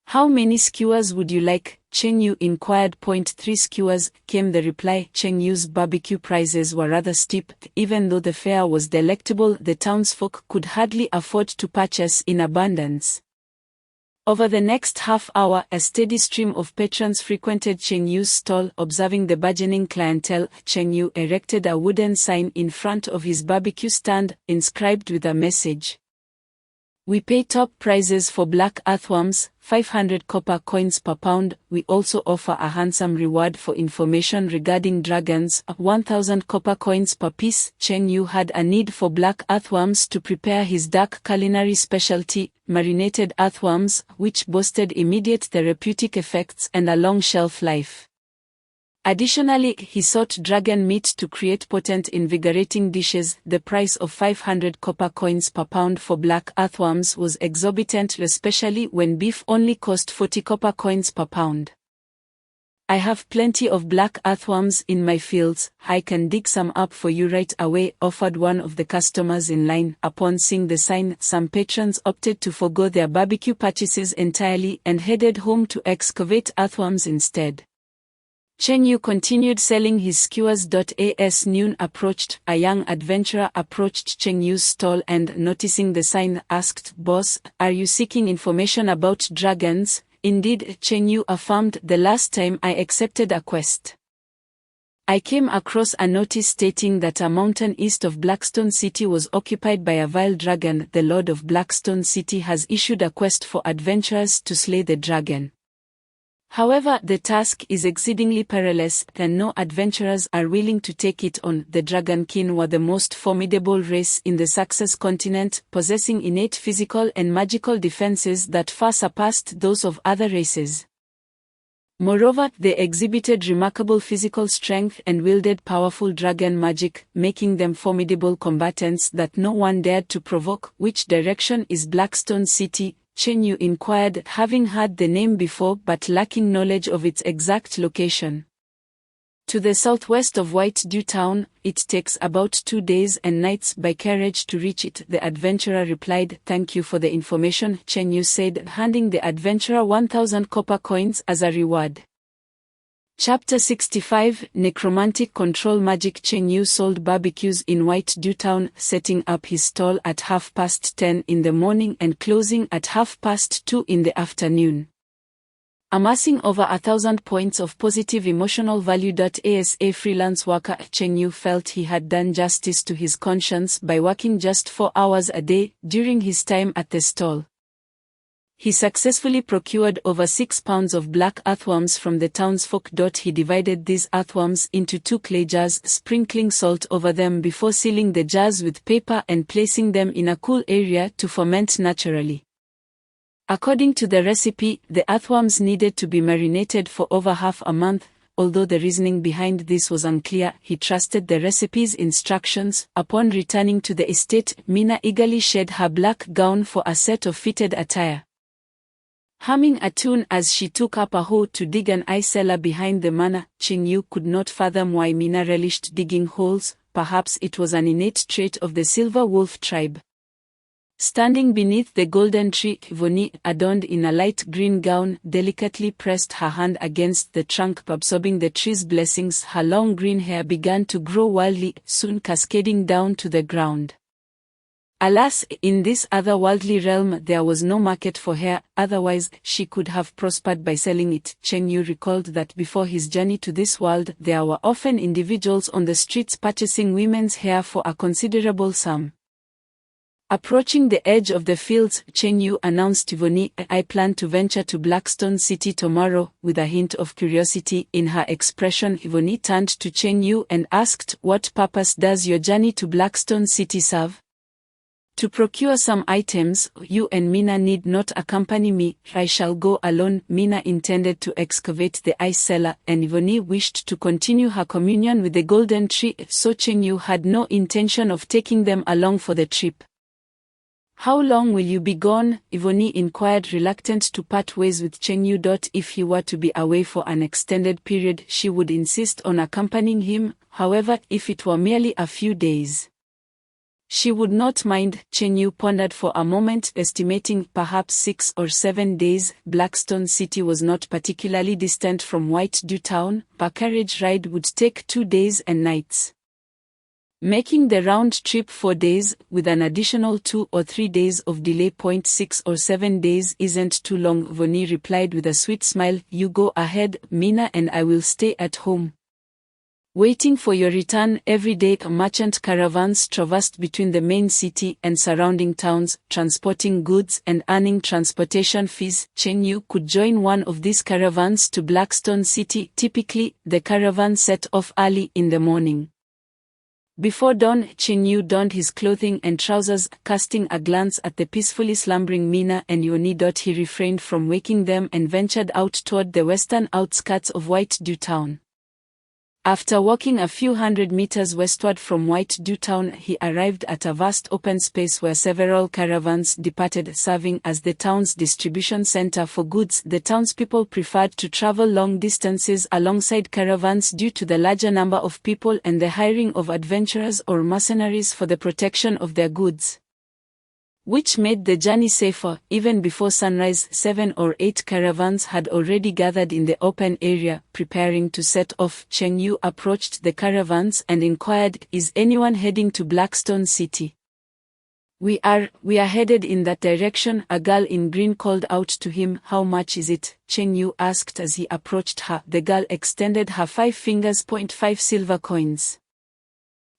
[SPEAKER 2] How many skewers would you like? Chen Yu inquired. 3 skewers, came the reply. Chen Yu's barbecue prices were rather steep. Even though the fare was delectable, the townsfolk could hardly afford to purchase in abundance. Over the next half hour, a steady stream of patrons frequented Chen Yu's stall. Observing the burgeoning clientele, Chen Yu erected a wooden sign in front of his barbecue stand, inscribed with a message. We pay top prices for black earthworms, 500 copper coins per pound. We also offer a handsome reward for information regarding dragons, 1,000 copper coins per piece. Chen Yu had a need for black earthworms to prepare his dark culinary specialty, marinated earthworms, which boasted immediate therapeutic effects and a long shelf life. Additionally, he sought dragon meat to create potent invigorating dishes. The price of 500 copper coins per pound for black earthworms was exorbitant, especially when beef only cost 40 copper coins per pound. I have plenty of black earthworms in my fields. I can dig some up for you right away, offered one of the customers in line. Upon seeing the sign, some patrons opted to forgo their barbecue purchases entirely and headed home to excavate earthworms instead. Chen Yu continued selling his skewers. As noon approached, a young adventurer approached Chen Yu's stall and, noticing the sign, asked, "Boss, are you seeking information about dragons?" "Indeed," Chen Yu affirmed, "the last time I accepted a quest, I came across a notice stating that a mountain east of Blackstone City was occupied by a vile dragon. The Lord of Blackstone City has issued a quest for adventurers to slay the dragon. However, the task is exceedingly perilous, and no adventurers are willing to take it on." The Dragonkin were the most formidable race in the Success continent, possessing innate physical and magical defenses that far surpassed those of other races. Moreover, they exhibited remarkable physical strength and wielded powerful dragon magic, making them formidable combatants that no one dared to provoke. "Which direction is Blackstone City?" Chen Yu inquired, having heard the name before but lacking knowledge of its exact location. "To the southwest of White Dew Town. It takes about 2 days and nights by carriage to reach it," the adventurer replied. "Thank you for the information," Chen Yu said, handing the adventurer 1,000 copper coins as a reward. Chapter 65, Necromantic Control Magic. Chen Yu sold barbecues in White Dew Town, setting up his stall at 10:30 in the morning and closing at 2:30 in the afternoon. Amassing over 1,000 points of positive emotional value. As a freelance worker, Chen Yu felt he had done justice to his conscience by working just 4 hours a day during his time at the stall. He successfully procured over 6 pounds of black earthworms from the townsfolk. He divided these earthworms into 2 clay jars, sprinkling salt over them before sealing the jars with paper and placing them in a cool area to ferment naturally. According to the recipe, the earthworms needed to be marinated for over half a month. Although the reasoning behind this was unclear, he trusted the recipe's instructions. Upon returning to the estate, Mina eagerly shed her black gown for a set of fitted attire. Humming a tune as she took up a hoe to dig an eye cellar behind the manor, Chen Yu could not fathom why Mina relished digging holes. Perhaps it was an innate trait of the Silver Wolf tribe. Standing beneath the golden tree, Ivoni, adorned in a light green gown, delicately pressed her hand against the trunk, absorbing the tree's blessings. Her long green hair began to grow wildly, soon cascading down to the ground. Alas, in this otherworldly realm there was no market for hair, otherwise she could have prospered by selling it. Cheng Yu recalled that before his journey to this world there were often individuals on the streets purchasing women's hair for a considerable sum. Approaching the edge of the fields, Cheng Yu announced to Yvonne, "I plan to venture to Blackstone City tomorrow," with a hint of curiosity in her expression. Yvonne turned to Cheng Yu and asked, "What purpose does your journey to Blackstone City serve?" "To procure some items. You and Mina need not accompany me, I shall go alone." Mina intended to excavate the ice cellar, and Yvonne wished to continue her communion with the golden tree, so Cheng Yu had no intention of taking them along for the trip. "How long will you be gone?" Yvonne inquired, reluctant to part ways with Cheng Yu. If he were to be away for an extended period, she would insist on accompanying him. However, if it were merely a few days, she would not mind. Cheng Yu pondered for a moment, estimating perhaps 6 or 7 days. Blackstone City was not particularly distant from White Dew Town. A carriage ride would take 2 days and nights. Making the round trip 4 days, with an additional 2 or 3 days of delay. 6 or 7 days isn't too long, Yvonne replied with a sweet smile. "You go ahead, Mina, and I will stay at home." Waiting for your return every day, merchant caravans traversed between the main city and surrounding towns, transporting goods and earning transportation fees. Cheng Yu could join one of these caravans to Blackstone City. Typically, the caravan set off early in the morning. Before dawn, Cheng Yu donned his clothing and trousers, casting a glance at the peacefully slumbering Mina and Yvonne. He refrained from waking them and ventured out toward the western outskirts of White Dew Town. After walking a few hundred meters westward from White Dew Town, he arrived at a vast open space where several caravans departed, serving as the town's distribution center for goods. The townspeople preferred to travel long distances alongside caravans due to the larger number of people and the hiring of adventurers or mercenaries for the protection of their goods, which made the journey safer. Even before sunrise, 7 or 8 caravans had already gathered in the open area, preparing to set off. Cheng Yu approached the caravans and inquired, "Is anyone heading to Blackstone City?" We are headed in that direction," a girl in green called out to him. "How much is it?" Cheng Yu asked as he approached her. The girl extended her 5 fingers. 5 silver coins.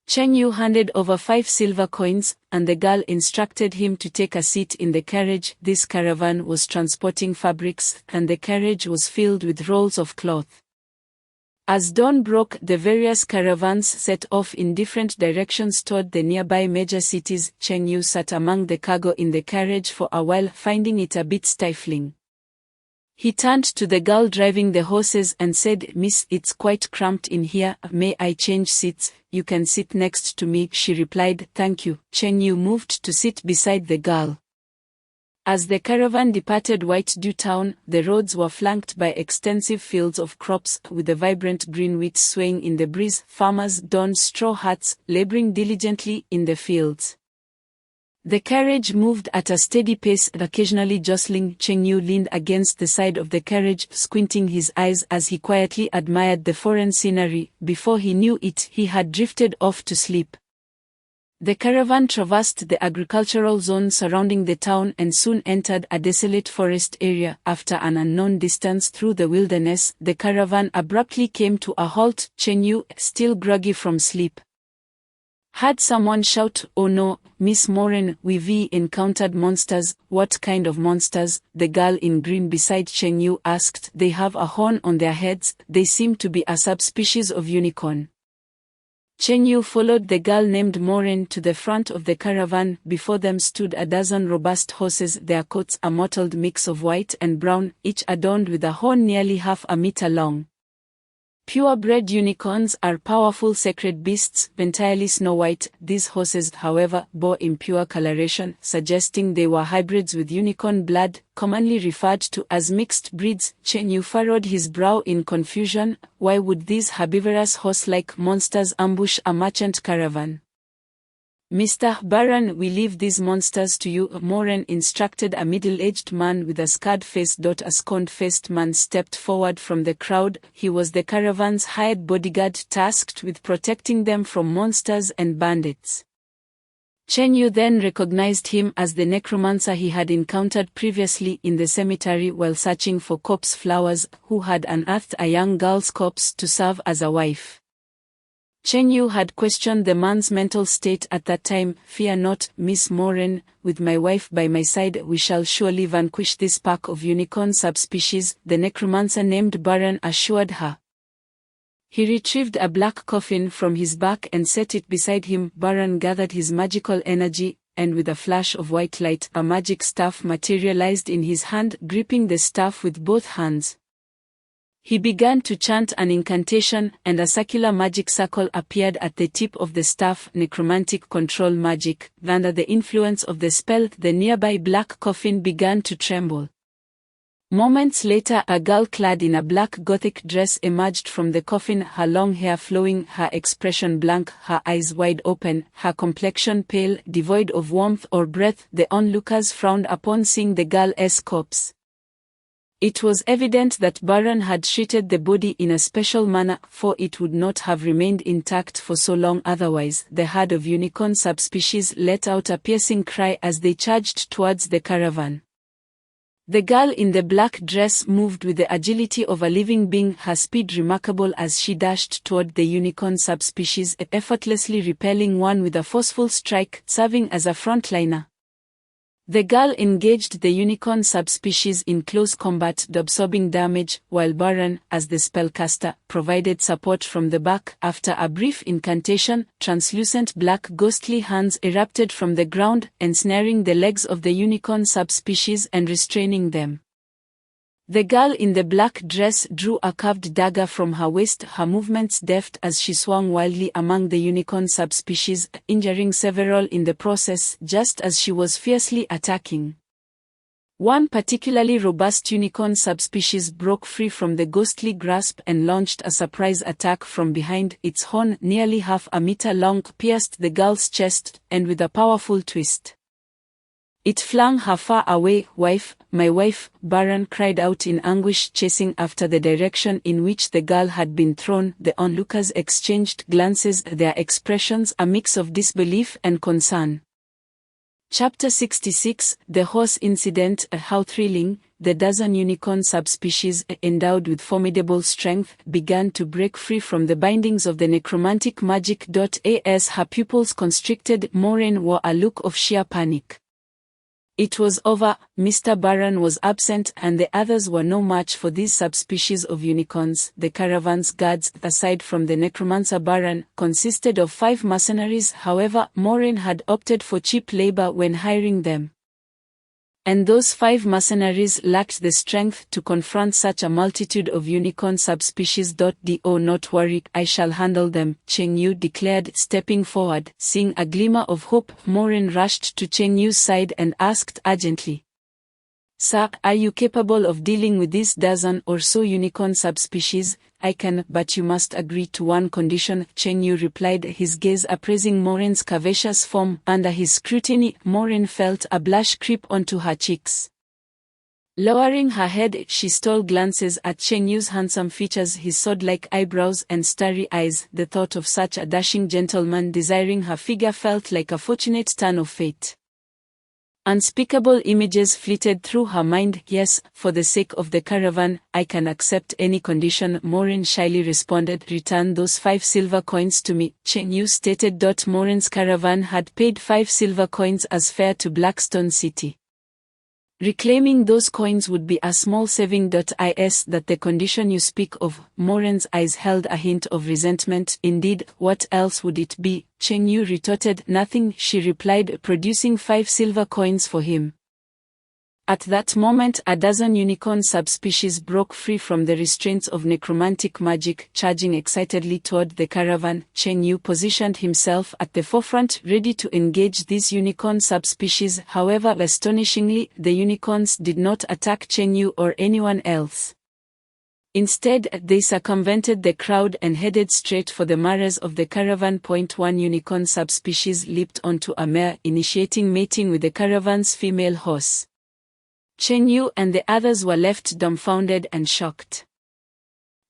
[SPEAKER 2] Cheng Yu handed over 5 silver coins, and the girl instructed him to take a seat in the carriage. This caravan was transporting fabrics, and the carriage was filled with rolls of cloth. As dawn broke, the various caravans set off in different directions toward the nearby major cities. Cheng Yu sat among the cargo in the carriage for a while, finding it a bit stifling. He turned to the girl driving the horses and said, "Miss, it's quite cramped in here. May I change seats?" "You can sit next to me," she replied. "Thank you." Cheng Yu moved to sit beside the girl. As the caravan departed White Dew Town, the roads were flanked by extensive fields of crops, with the vibrant green wheat swaying in the breeze. Farmers donned straw hats, laboring diligently in the fields. The carriage moved at a steady pace, occasionally jostling. Cheng Yu leaned against the side of the carriage, squinting his eyes as he quietly admired the foreign scenery. Before he knew it, he had drifted off to sleep. The caravan traversed the agricultural zone surrounding the town and soon entered a desolate forest area. After an unknown distance through the wilderness, the caravan abruptly came to a halt. Cheng Yu, still groggy from sleep, heard someone shout, "Oh no, Miss Moran, we've encountered monsters." "What kind of monsters?" the girl in green beside Cheng Yu asked. "They have a horn on their heads. They seem to be a subspecies of unicorn." Cheng Yu followed the girl named Moran to the front of the caravan. Before them stood a dozen robust horses, their coats a mottled mix of white and brown, each adorned with a horn nearly half a meter long. Purebred unicorns are powerful sacred beasts, entirely snow-white. These horses, however, bore impure coloration, suggesting they were hybrids with unicorn blood, commonly referred to as mixed breeds. Cheng Yu furrowed his brow in confusion. Why would these herbivorous horse-like monsters ambush a merchant caravan? "Mr. Baran, we leave these monsters to you," Moran instructed a middle-aged man with a scarred face. A scorned-faced man stepped forward from the crowd. He was the caravan's hired bodyguard tasked with protecting them from monsters and bandits. Chen Yu then recognized him as the necromancer he had encountered previously in the cemetery while searching for corpse flowers, who had unearthed a young girl's corpse to serve as a wife. Chen Yu had questioned the man's mental state at that time. "Fear not, Miss Moran, with my wife by my side we shall surely vanquish this pack of unicorn subspecies," the necromancer named Baran assured her. He retrieved a black coffin from his back and set it beside him. Baran gathered his magical energy, and with a flash of white light, a magic staff materialized in his hand. Gripping the staff with both hands, he began to chant an incantation, and a circular magic circle appeared at the tip of the staff. Necromantic control magic. Under the influence of the spell, the nearby black coffin began to tremble. Moments later, a girl clad in a black gothic dress emerged from the coffin, her long hair flowing, her expression blank, her eyes wide open, her complexion pale, devoid of warmth or breath. The onlookers frowned upon seeing the girl's corpse. It was evident that Baran had treated the body in a special manner, for it would not have remained intact for so long otherwise. The herd of unicorn subspecies let out a piercing cry as they charged towards the caravan. The girl in the black dress moved with the agility of a living being, her speed remarkable as she dashed toward the unicorn subspecies, effortlessly repelling one with a forceful strike, serving as a frontliner. The girl engaged the unicorn subspecies in close combat, absorbing damage, while Baran, as the spellcaster, provided support from the back. After a brief incantation, translucent black ghostly hands erupted from the ground, ensnaring the legs of the unicorn subspecies and restraining them. The girl in the black dress drew a carved dagger from her waist, her movements deft as she swung wildly among the unicorn subspecies, injuring several in the process, just as she was fiercely attacking. One particularly robust unicorn subspecies broke free from the ghostly grasp and launched a surprise attack from behind. Its horn, nearly half a meter long, pierced the girl's chest, and with a powerful twist, it flung her far away. "Wife, my wife," Baran cried out in anguish, chasing after the direction in which the girl had been thrown. The onlookers exchanged glances, their expressions a mix of disbelief and concern. Chapter 66, The Horse Incident. How thrilling! The dozen unicorn subspecies, endowed with formidable strength, began to break free from the bindings of the necromantic magic. As her pupils constricted, Moran wore a look of sheer panic. It was over. Mr. Baran was absent, and the others were no match for these subspecies of unicorns. The caravan's guards, aside from the necromancer Baran, consisted of 5 mercenaries. However, Moran had opted for cheap labor when hiring them, and those 5 mercenaries lacked the strength to confront such a multitude of unicorn subspecies. Do not worry, I shall handle them, Chen Yu declared, stepping forward. Seeing a glimmer of hope, Moran rushed to Chen Yu's side and asked urgently, "Sir, are you capable of dealing with this dozen or so unicorn subspecies?" "I can, but you must agree to one condition," Chen Yu replied, his gaze appraising Moran's curvaceous form. Under his scrutiny, Moran felt a blush creep onto her cheeks. Lowering her head, she stole glances at Chen Yu's handsome features, his sword-like eyebrows and starry eyes. The thought of such a dashing gentleman desiring her figure felt like a fortunate turn of fate. Unspeakable images flitted through her mind. "Yes, for the sake of the caravan, I can accept any condition," Moran shyly responded. "Return those 5 silver coins to me," Chen Yu stated. Moran's caravan had paid 5 silver coins as fare to Blackstone City. Reclaiming those coins would be a small saving. Is that the condition you speak of? Moran's eyes held a hint of resentment. "Indeed, what else would it be?" Chen Yu retorted. "Nothing," she replied, producing 5 silver coins for him. At that moment, a dozen unicorn subspecies broke free from the restraints of necromantic magic, charging excitedly toward the caravan. Chen Yu positioned himself at the forefront, ready to engage these unicorn subspecies. However, astonishingly, the unicorns did not attack Chen Yu or anyone else. Instead, they circumvented the crowd and headed straight for the mares of the caravan. One unicorn subspecies leaped onto a mare, initiating mating with the caravan's female horse. Chen Yu and the others were left dumbfounded and shocked.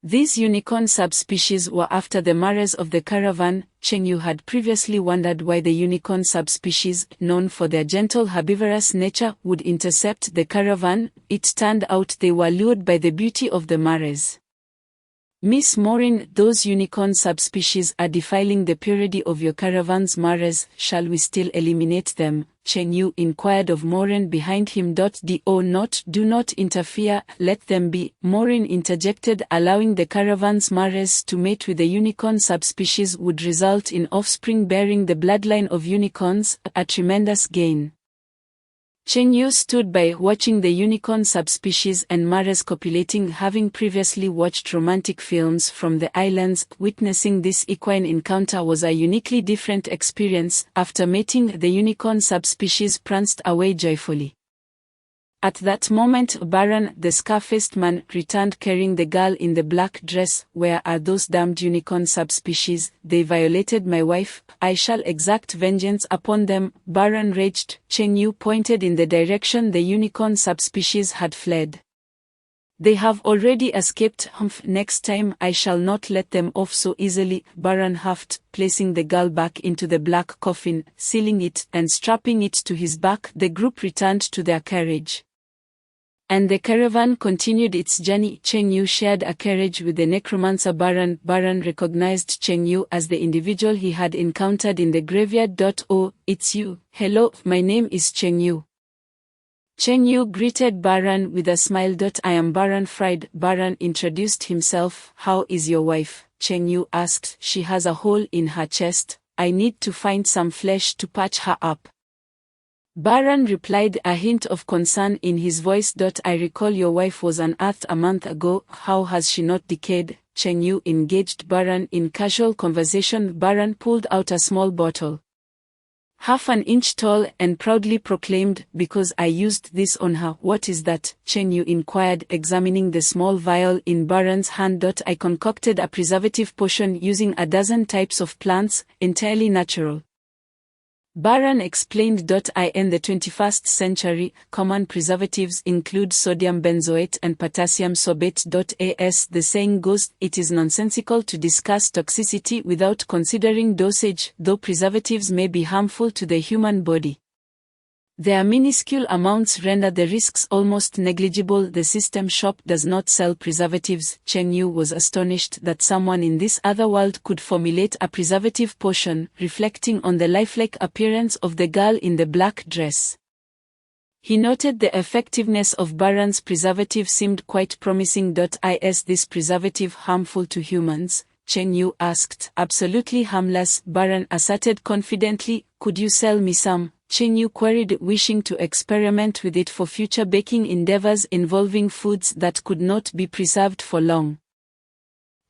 [SPEAKER 2] These unicorn subspecies were after the mares of the caravan. Cheng Yu had previously wondered why the unicorn subspecies, known for their gentle herbivorous nature, would intercept the caravan. It turned out they were lured by the beauty of the mares. Miss Maureen, those unicorn subspecies are defiling the purity of your caravan's mares. Shall we still eliminate them? Cheng Yu inquired of Maureen behind him. Do not interfere, let them be, Maureen interjected. Allowing the caravan's mares to mate with the unicorn subspecies would result in offspring bearing the bloodline of unicorns, a tremendous gain. Cheng Yu stood by watching the unicorn subspecies and mares copulating, having previously watched romantic films from the islands. Witnessing this equine encounter was a uniquely different experience. After mating, the unicorn subspecies pranced away joyfully. At that moment, Baran, the scar-faced man, returned carrying the girl in the black dress. Where are those damned unicorn subspecies? They violated my wife. I shall exact vengeance upon them. Baran raged. Cheng Yu pointed in the direction the unicorn subspecies had fled. They have already escaped. Next time I shall not let them off so easily, Baran huffed, placing the girl back into the black coffin, sealing it, and strapping it to his back. The group returned to their carriage. And the caravan continued its journey. Cheng Yu shared a carriage with the necromancer Baran. Baran recognized Cheng Yu as the individual he had encountered in the graveyard. Oh, it's you. Hello, my name is Cheng Yu. Cheng Yu greeted Baran with a smile. I am Baran Fried. Baran introduced himself. How is your wife? Cheng Yu asked. She has a hole in her chest. I need to find some flesh to patch her up. Baran replied, a hint of concern in his voice. I recall your wife was unearthed a month ago. How has she not decayed? Cheng Yu engaged Baran in casual conversation. Baran pulled out a small bottle, half an inch tall, and proudly proclaimed, because I used this on her. What is that? Cheng Yu inquired, examining the small vial in Baran's hand. I concocted a preservative potion using a dozen types of plants, entirely natural. Baran explained. In the 21st century, common preservatives include sodium benzoate and potassium sorbate. As the saying goes, it is nonsensical to discuss toxicity without considering dosage. Though preservatives may be harmful to the human body, their minuscule amounts render the risks almost negligible. The system shop does not sell preservatives. Cheng Yu was astonished that someone in this other world could formulate a preservative potion, reflecting on the lifelike appearance of the girl in the black dress. He noted the effectiveness of Baran's preservative seemed quite promising. Is this preservative harmful to humans? Cheng Yu asked. Absolutely harmless, Baran asserted confidently. Could you sell me some? Cheng Yu queried, wishing to experiment with it for future baking endeavors involving foods that could not be preserved for long.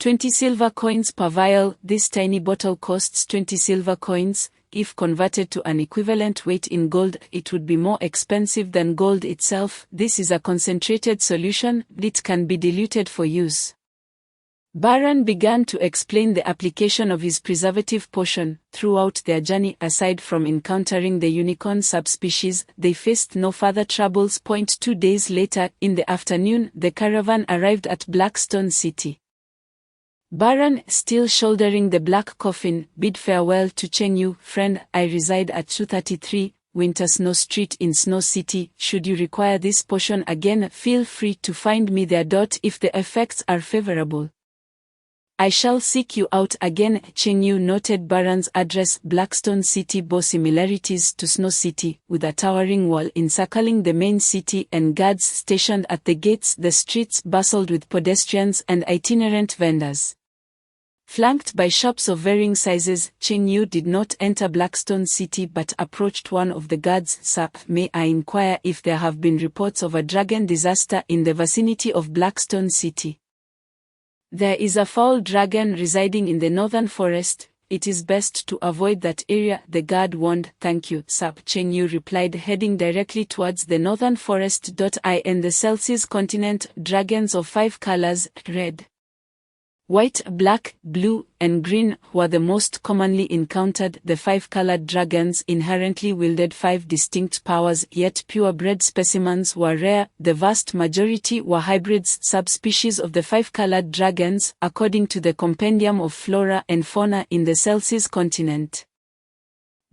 [SPEAKER 2] 20 silver coins per vial. This tiny bottle costs 20 silver coins. If converted to an equivalent weight in gold, it would be more expensive than gold itself. This is a concentrated solution. It can be diluted for use. Baran began to explain the application of his preservative potion. Throughout their journey, aside from encountering the unicorn subspecies, they faced no further troubles. 2 days later, in the afternoon, the caravan arrived at Blackstone City. Baran, still shouldering the black coffin, bid farewell to Cheng Yu. Friend, I reside at 233 Winter Snow Street in Snow City. Should you require this potion again, feel free to find me there. If the effects are favorable, I shall seek you out again. Cheng Yu noted Baran's address. Blackstone City bore similarities to Snow City, with a towering wall encircling the main city and guards stationed at the gates. The streets bustled with pedestrians and itinerant vendors, flanked by shops of varying sizes. Cheng Yu did not enter Blackstone City but approached one of the guards. Sir, may I inquire if there have been reports of a dragon disaster in the vicinity of Blackstone City? There is a foul dragon residing in the northern forest. It is best to avoid that area, the guard warned. Thank you, sir, Cheng Yu replied, heading directly towards the northern forest. In the Celsius continent, dragons of 5 colors, red, White, black, blue, and green were the most commonly encountered. The five-colored dragons inherently wielded five distinct powers, yet purebred specimens were rare. The vast majority were hybrids, subspecies of the five-colored dragons, according to the Compendium of Flora and Fauna in the Celsius continent.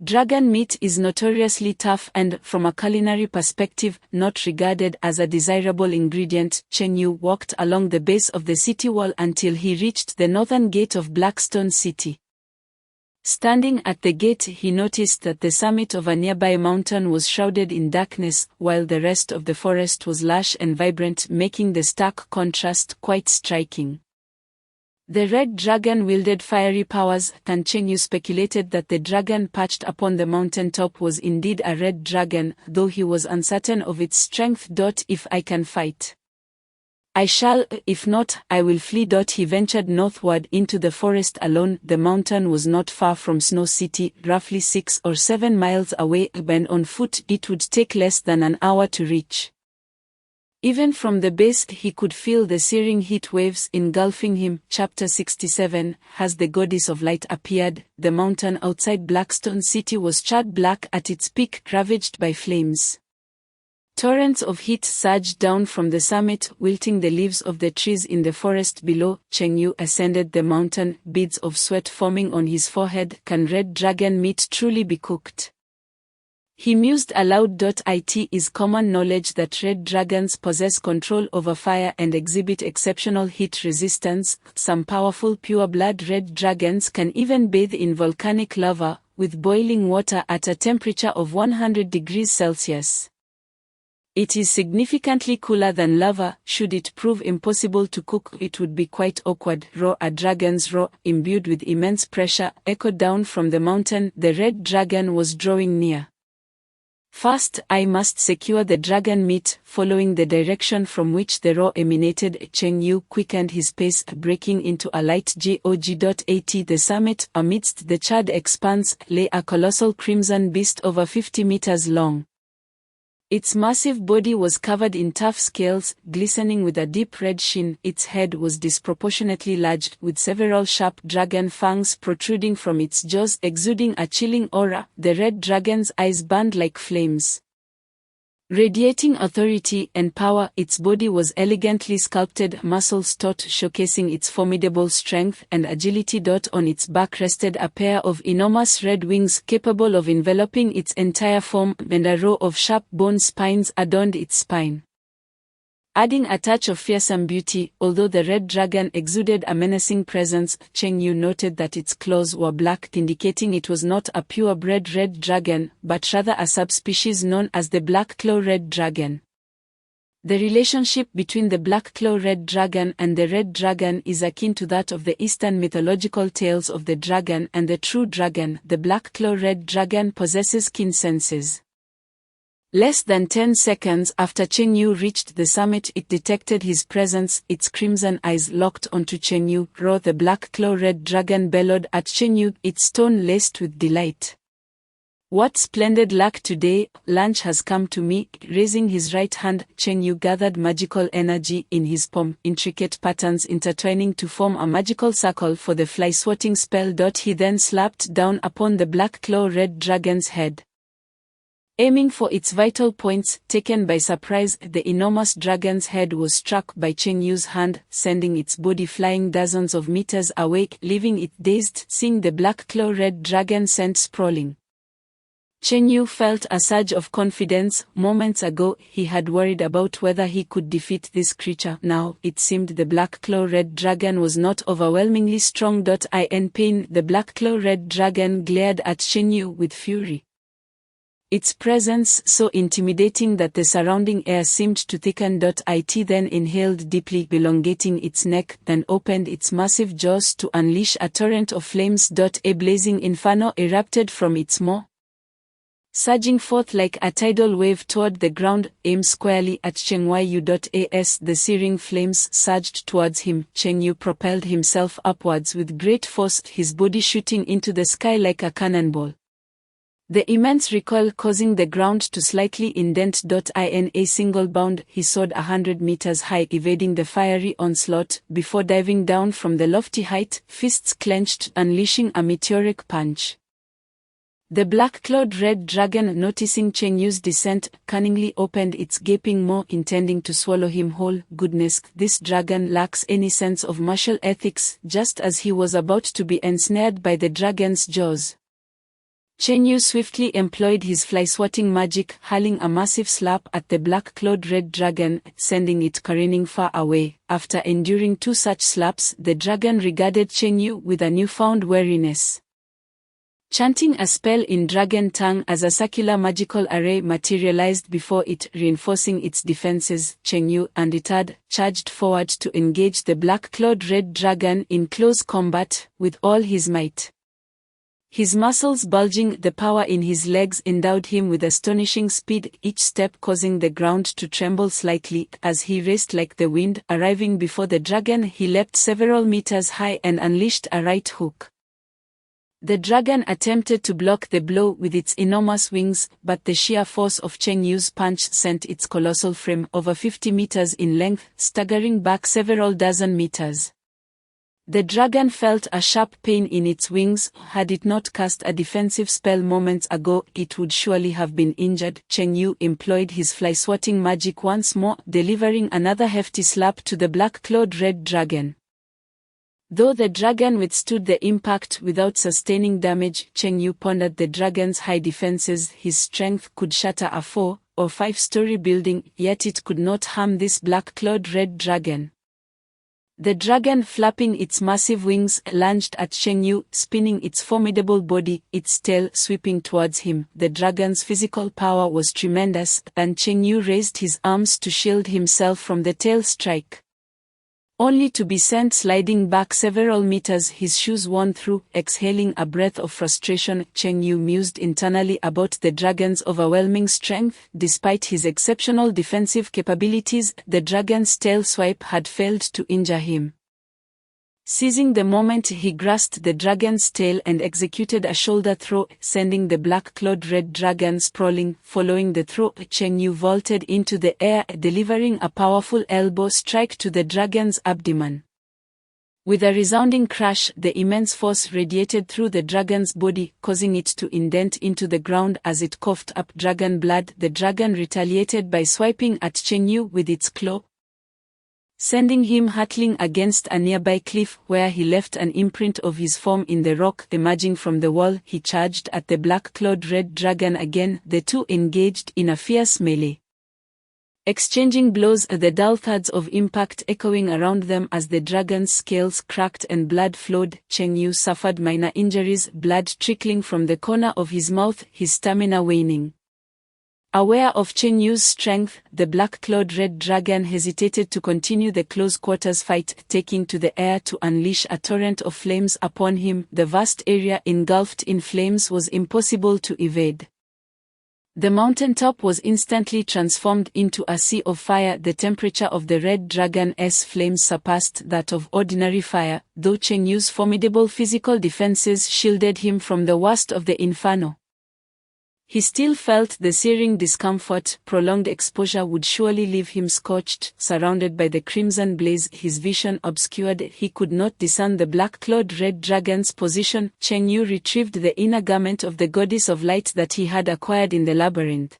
[SPEAKER 2] Dragon meat is notoriously tough and, from a culinary perspective, not regarded as a desirable ingredient. Cheng Yu walked along the base of the city wall until he reached the northern gate of Blackstone City. Standing at the gate, he noticed that the summit of a nearby mountain was shrouded in darkness, while the rest of the forest was lush and vibrant, making the stark contrast quite striking. The red dragon wielded fiery powers, and Cheng Yu speculated that the dragon perched upon the mountaintop was indeed a red dragon, though he was uncertain of its strength. If I can fight, I shall, if not, I will flee. He ventured northward into the forest alone. The mountain was not far from Snow City, roughly 6 or 7 miles away, and on foot it would take less than an hour to reach. Even from the base he could feel the searing heat waves engulfing him. Chapter 67. Has the goddess of light appeared? The mountain outside Blackstone City was charred black at its peak, ravaged by flames. Torrents of heat surged down from the summit, wilting the leaves of the trees in the forest below. Cheng Yu ascended the mountain, beads of sweat forming on his forehead. Can red dragon meat truly be cooked? He mused aloud. It is common knowledge that red dragons possess control over fire and exhibit exceptional heat resistance. Some powerful pure-blood red dragons can even bathe in volcanic lava, with boiling water at a temperature of 100 degrees Celsius. It is significantly cooler than lava. Should it prove impossible to cook, it would be quite awkward. Roar! A dragon's roar, imbued with immense pressure, echoed down from the mountain. The red dragon was drawing near. First, I must secure the dragon meat. Following the direction from which the roar emanated, Cheng Yu quickened his pace, breaking into a light jog. At the summit, amidst the charred expanse, lay a colossal crimson beast over 50 meters long. Its massive body was covered in tough scales, glistening with a deep red sheen. Its head was disproportionately large, with several sharp dragon fangs protruding from its jaws, exuding a chilling aura. The red dragon's eyes burned like flames, radiating authority and power. Its body was elegantly sculpted, muscles taut, showcasing its formidable strength and agility. On its back rested a pair of enormous red wings capable of enveloping its entire form, and a row of sharp bone spines adorned its spine, adding a touch of fearsome beauty. Although the red dragon exuded a menacing presence, Cheng Yu noted that its claws were black, indicating it was not a purebred red dragon, but rather a subspecies known as the black claw red dragon. The relationship between the black claw red dragon and the red dragon is akin to that of the Eastern mythological tales of the dragon and the true dragon. The black claw red dragon possesses keen senses. Less than 10 seconds after Cheng Yu reached the summit, it detected his presence. Its crimson eyes locked onto Cheng Yu. Roar! The black claw red dragon bellowed at Cheng Yu, its tone laced with delight. What splendid luck today! Lunch has come to me. Raising his right hand, Cheng Yu gathered magical energy in his palm, intricate patterns intertwining to form a magical circle for the fly-swatting spell. He then slapped down upon the black claw red dragon's head. Aiming for its vital points, taken by surprise, the enormous dragon's head was struck by Cheng Yu's hand, sending its body flying dozens of meters away, leaving it dazed. Seeing the black claw red dragon sent sprawling, Cheng Yu felt a surge of confidence. Moments ago, he had worried about whether he could defeat this creature. Now, it seemed the black claw red dragon was not overwhelmingly strong. In pain, the black claw red dragon glared at Cheng Yu with fury, its presence so intimidating that the surrounding air seemed to thicken. It then inhaled deeply, elongating its neck, then opened its massive jaws to unleash a torrent of flames. A blazing inferno erupted from its maw, surging forth like a tidal wave toward the ground. Aim squarely at Cheng Yu. As the searing flames surged towards him, Cheng Yu propelled himself upwards with great force, his body shooting into the sky like a cannonball. The immense recoil causing the ground to slightly indent. In a single bound, he soared 100 meters high, evading the fiery onslaught, before diving down from the lofty height, fists clenched, unleashing a meteoric punch. The black-clawed red dragon, noticing Cheng Yu's descent, cunningly opened its gaping maw, intending to swallow him whole. Goodness, this dragon lacks any sense of martial ethics. Just as he was about to be ensnared by the dragon's jaws, Cheng Yu swiftly employed his fly-swatting magic, hurling a massive slap at the black-clawed red dragon, sending it careening far away. After enduring 2 such slaps, the dragon regarded Cheng Yu with a newfound wariness. Chanting a spell in dragon tongue as a circular magical array materialized before it, reinforcing its defenses, Cheng Yu, undeterred, charged forward to engage the black-clawed red dragon in close combat, with all his might. His muscles bulging, the power in his legs endowed him with astonishing speed, each step causing the ground to tremble slightly. As he raced like the wind, arriving before the dragon, he leapt several meters high and unleashed a right hook. The dragon attempted to block the blow with its enormous wings, but the sheer force of Cheng Yu's punch sent its colossal frame, over 50 meters in length, staggering back several dozen meters. The dragon felt a sharp pain in its wings. Had it not cast a defensive spell moments ago, it would surely have been injured. Cheng Yu employed his fly-swatting magic once more, delivering another hefty slap to the black-clawed red dragon. Though the dragon withstood the impact without sustaining damage, Cheng Yu pondered the dragon's high defenses. His strength could shatter a 4- or 5-story building, yet it could not harm this black-clawed red dragon. The dragon, flapping its massive wings, lunged at Cheng Yu, spinning its formidable body, its tail sweeping towards him. The dragon's physical power was tremendous, and Cheng Yu raised his arms to shield himself from the tail strike, only to be sent sliding back several meters, his shoes worn through. Exhaling a breath of frustration, Cheng Yu mused internally about the dragon's overwhelming strength. Despite his exceptional defensive capabilities, the dragon's tail swipe had failed to injure him. Seizing the moment, he grasped the dragon's tail and executed a shoulder throw, sending the black-clawed red dragon sprawling. Following the throw, Cheng Yu vaulted into the air, delivering a powerful elbow strike to the dragon's abdomen. With a resounding crash, the immense force radiated through the dragon's body, causing it to indent into the ground as it coughed up dragon blood. The dragon retaliated by swiping at Cheng Yu with its claw, sending him hurtling against a nearby cliff, where he left an imprint of his form in the rock. Emerging from the wall, he charged at the black-clawed red dragon again. The two engaged in a fierce melee, exchanging blows, the dull thuds of impact echoing around them as the dragon's scales cracked and blood flowed. Cheng Yu suffered minor injuries, blood trickling from the corner of his mouth, his stamina waning. Aware of Cheng Yu's strength, the black-clawed red dragon hesitated to continue the close-quarters fight, taking to the air to unleash a torrent of flames upon him. The vast area engulfed in flames was impossible to evade. The mountaintop was instantly transformed into a sea of fire. The temperature of the red dragon's flames surpassed that of ordinary fire, though Cheng Yu's formidable physical defenses shielded him from the worst of the inferno. He still felt the searing discomfort. Prolonged exposure would surely leave him scorched. Surrounded by the crimson blaze, his vision obscured, he could not discern the black-clawed red dragon's position. Cheng Yu retrieved the inner garment of the goddess of light that he had acquired in the labyrinth.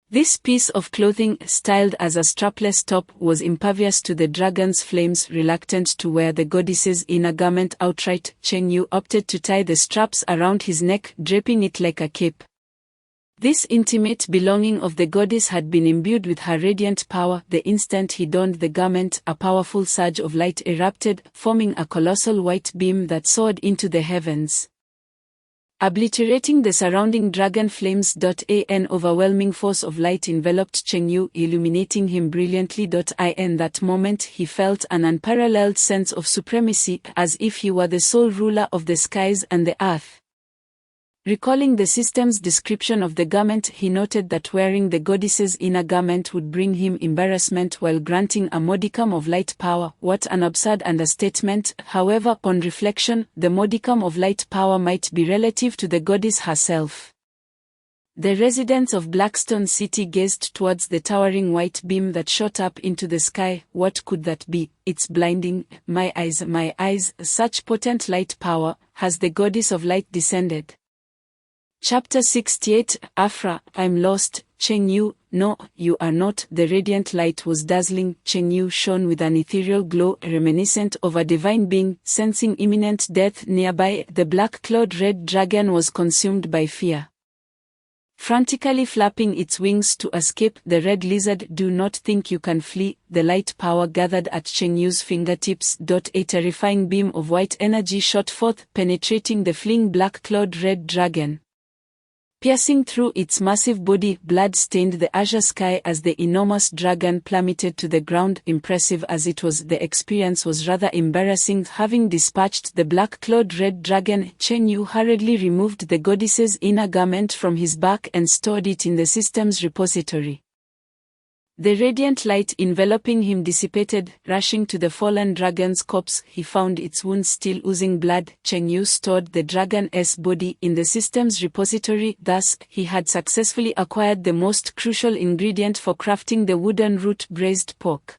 [SPEAKER 2] This piece of clothing, styled as a strapless top, was impervious to the dragon's flames. Reluctant to wear the goddess's inner garment outright, Cheng Yu opted to tie the straps around his neck, draping it like a cape. This intimate belonging of the goddess had been imbued with her radiant power. The instant he donned the garment, a powerful surge of light erupted, forming a colossal white beam that soared into the heavens, obliterating the surrounding dragon flames. An overwhelming force of light enveloped Cheng Yu, illuminating him brilliantly. In that moment he felt an unparalleled sense of supremacy, as if he were the sole ruler of the skies and the earth. Recalling the system's description of the garment, he noted that wearing the goddess's inner garment would bring him embarrassment while granting a modicum of light power. What an absurd understatement! However, on reflection, the modicum of light power might be relative to the goddess herself. The residents of Blackstone City gazed towards the towering white beam that shot up into the sky. What could that be? It's blinding. My eyes, such potent light power. Has the goddess of light descended? Chapter 68, Afra, I'm lost. Cheng Yu, no, you are not. The radiant light was dazzling. Cheng Yu shone with an ethereal glow reminiscent of a divine being. Sensing imminent death nearby, the black-clawed red dragon was consumed by fear. Frantically flapping its wings to escape, the red lizard, do not think you can flee. The light power gathered at Cheng Yu's fingertips. A terrifying beam of white energy shot forth, penetrating the fleeing black-clawed red dragon. Piercing through its massive body, blood stained the azure sky as the enormous dragon plummeted to the ground. Impressive as it was, the experience was rather embarrassing. Having dispatched the black-clawed red dragon, Cheng Yu hurriedly removed the goddess's inner garment from his back and stored it in the system's repository. The radiant light enveloping him dissipated. Rushing to the fallen dragon's corpse, he found its wounds still oozing blood. Cheng Yu stored the dragon's body in the system's repository. Thus, he had successfully acquired the most crucial ingredient for crafting the wooden root braised pork.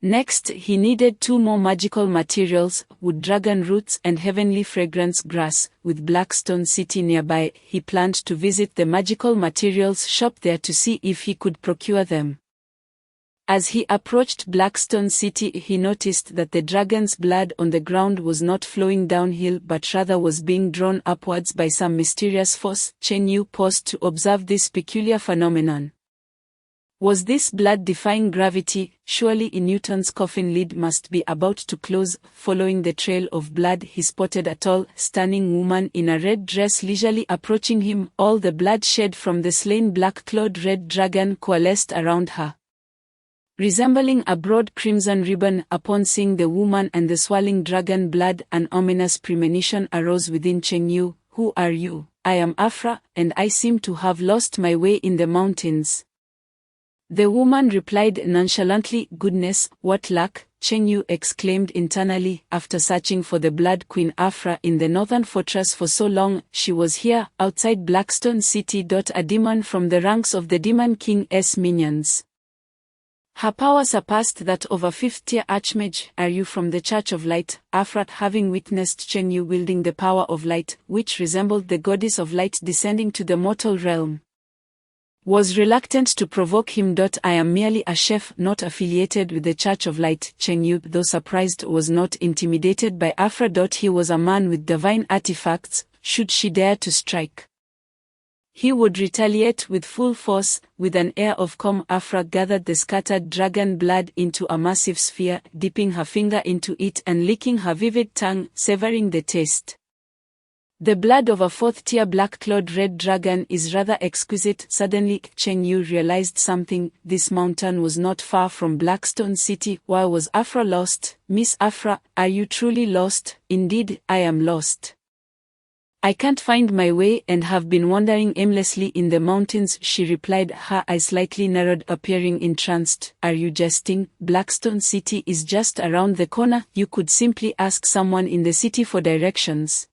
[SPEAKER 2] Next, he needed 2 more magical materials, wood dragon roots and heavenly fragrance grass. With Blackstone City nearby, he planned to visit the magical materials shop there to see if he could procure them. As he approached Blackstone City, he noticed that the dragon's blood on the ground was not flowing downhill but rather was being drawn upwards by some mysterious force. Cheng Yu paused to observe this peculiar phenomenon. Was this blood defying gravity? Surely Newton's coffin lid must be about to close. Following the trail of blood, he spotted a tall, stunning woman in a red dress leisurely approaching him. All the blood shed from the slain black-clawed red dragon coalesced around her, resembling a broad crimson ribbon. Upon seeing the woman and the swirling dragon blood, an ominous premonition arose within Cheng Yu. Who are you? I am Afra, and I seem to have lost my way in the mountains. The woman replied nonchalantly. Goodness, what luck, Cheng Yu exclaimed internally. After searching for the Blood Queen Afra in the northern fortress for so long, she was here, outside Blackstone City. A demon from the ranks of the Demon King's minions. Her power surpassed that of a 5th-tier archmage. Are you from the Church of Light? Afra, having witnessed Cheng Yu wielding the power of light, which resembled the goddess of light descending to the mortal realm, was reluctant to provoke him. I am merely a chef, not affiliated with the Church of Light. Cheng Yu, though surprised, was not intimidated by Afra. He was a man with divine artifacts. Should she dare to strike, he would retaliate with full force. With an air of calm, Afra gathered the scattered dragon blood into a massive sphere, dipping her finger into it and licking her vivid tongue, savoring the taste. The blood of a 4th-tier black-clawed red dragon is rather exquisite. Suddenly, Cheng Yu realized something. This mountain was not far from Blackstone City. Why was Afra lost? Miss Afra, are you truly lost? Indeed, I am lost. I can't find my way and have been wandering aimlessly in the mountains, she replied, her eyes slightly narrowed, appearing entranced. Are you jesting? Blackstone City is just around the corner. You could simply ask someone in the city for directions.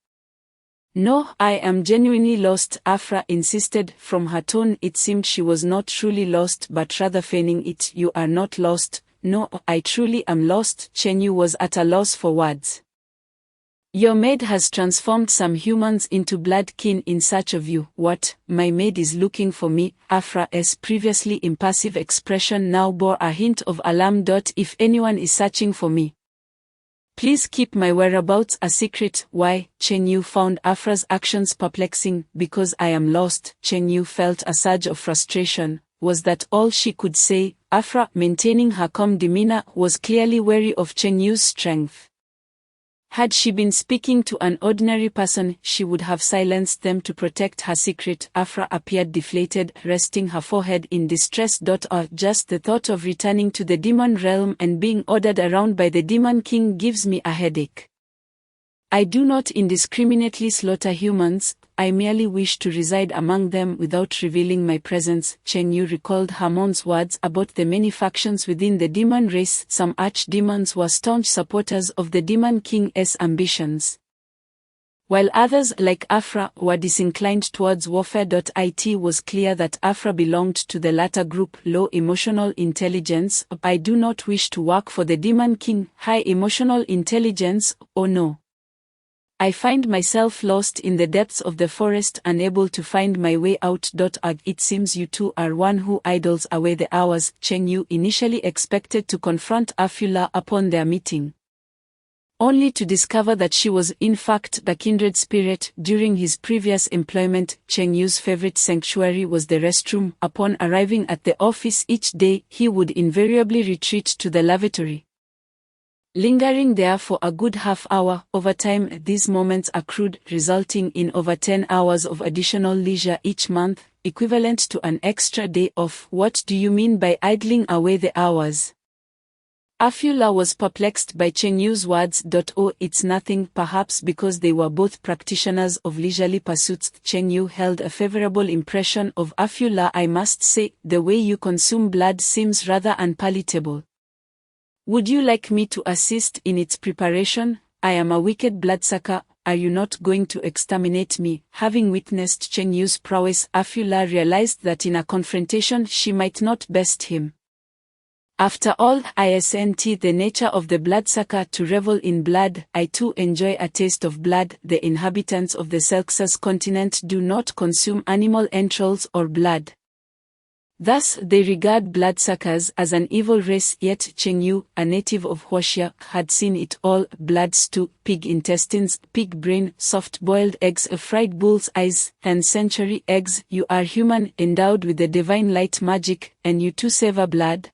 [SPEAKER 2] No, I am genuinely lost, Afra insisted. From her tone, it seemed she was not truly lost but rather feigning it. You are not lost. No, I truly am lost. Cheng Yu was at a loss for words. Your maid has transformed some humans into bloodkin in search of you. What? My maid is looking for me? Afra's previously impassive expression now bore a hint of alarm. If anyone is searching for me, please keep my whereabouts a secret. Why? Cheng Yu found Afra's actions perplexing. Because I am lost. Cheng Yu felt a surge of frustration. Was that all she could say? Afra, maintaining her calm demeanor, was clearly wary of Cheng Yu's strength. Had she been speaking to an ordinary person, she would have silenced them to protect her secret. Afra appeared deflated, resting her forehead in distress. Just the thought of returning to the demon realm and being ordered around by the Demon King gives me a headache. I do not indiscriminately slaughter humans, I merely wish to reside among them without revealing my presence. Cheng Yu recalled Hamon's words about the many factions within the demon race. Some archdemons were staunch supporters of the Demon King's ambitions, While others, like Afra, were disinclined towards warfare. It was clear that Afra belonged to the latter group, low emotional intelligence. I do not wish to work for the Demon King, high emotional intelligence, oh no. I find myself lost in the depths of the forest, unable to find my way out. It seems you two are one who idles away the hours. Cheng Yu initially expected to confront Afula upon their meeting, only to discover that she was in fact the kindred spirit. During his previous employment, Cheng Yu's favorite sanctuary was the restroom. Upon arriving at the office each day, he would invariably retreat to the lavatory, lingering there for a good half hour. Over time, these moments accrued, resulting in over 10 hours of additional leisure each month, equivalent to an extra day off. What do you mean by idling away the hours? Afula was perplexed by Cheng Yu's words. Oh, it's nothing. Perhaps because they were both practitioners of leisurely pursuits, Cheng Yu held a favorable impression of Afula. I must say, the way you consume blood seems rather unpalatable. Would you like me to assist in its preparation? I am a wicked bloodsucker. Are you not going to exterminate me? Having witnessed Cheng Yu's prowess, Afula realized that in a confrontation she might not best him. After all, isn't the nature of the bloodsucker to revel in blood? I too enjoy a taste of blood. The inhabitants of the Selksus continent do not consume animal entrails or blood. Thus, they regard bloodsuckers as an evil race. Yet Cheng Yu, a native of Huaxia, had seen it all: blood stew, pig intestines, pig brain, soft-boiled eggs, fried bull's eyes, and century eggs. You are human, endowed with the divine light magic, and you too savor blood.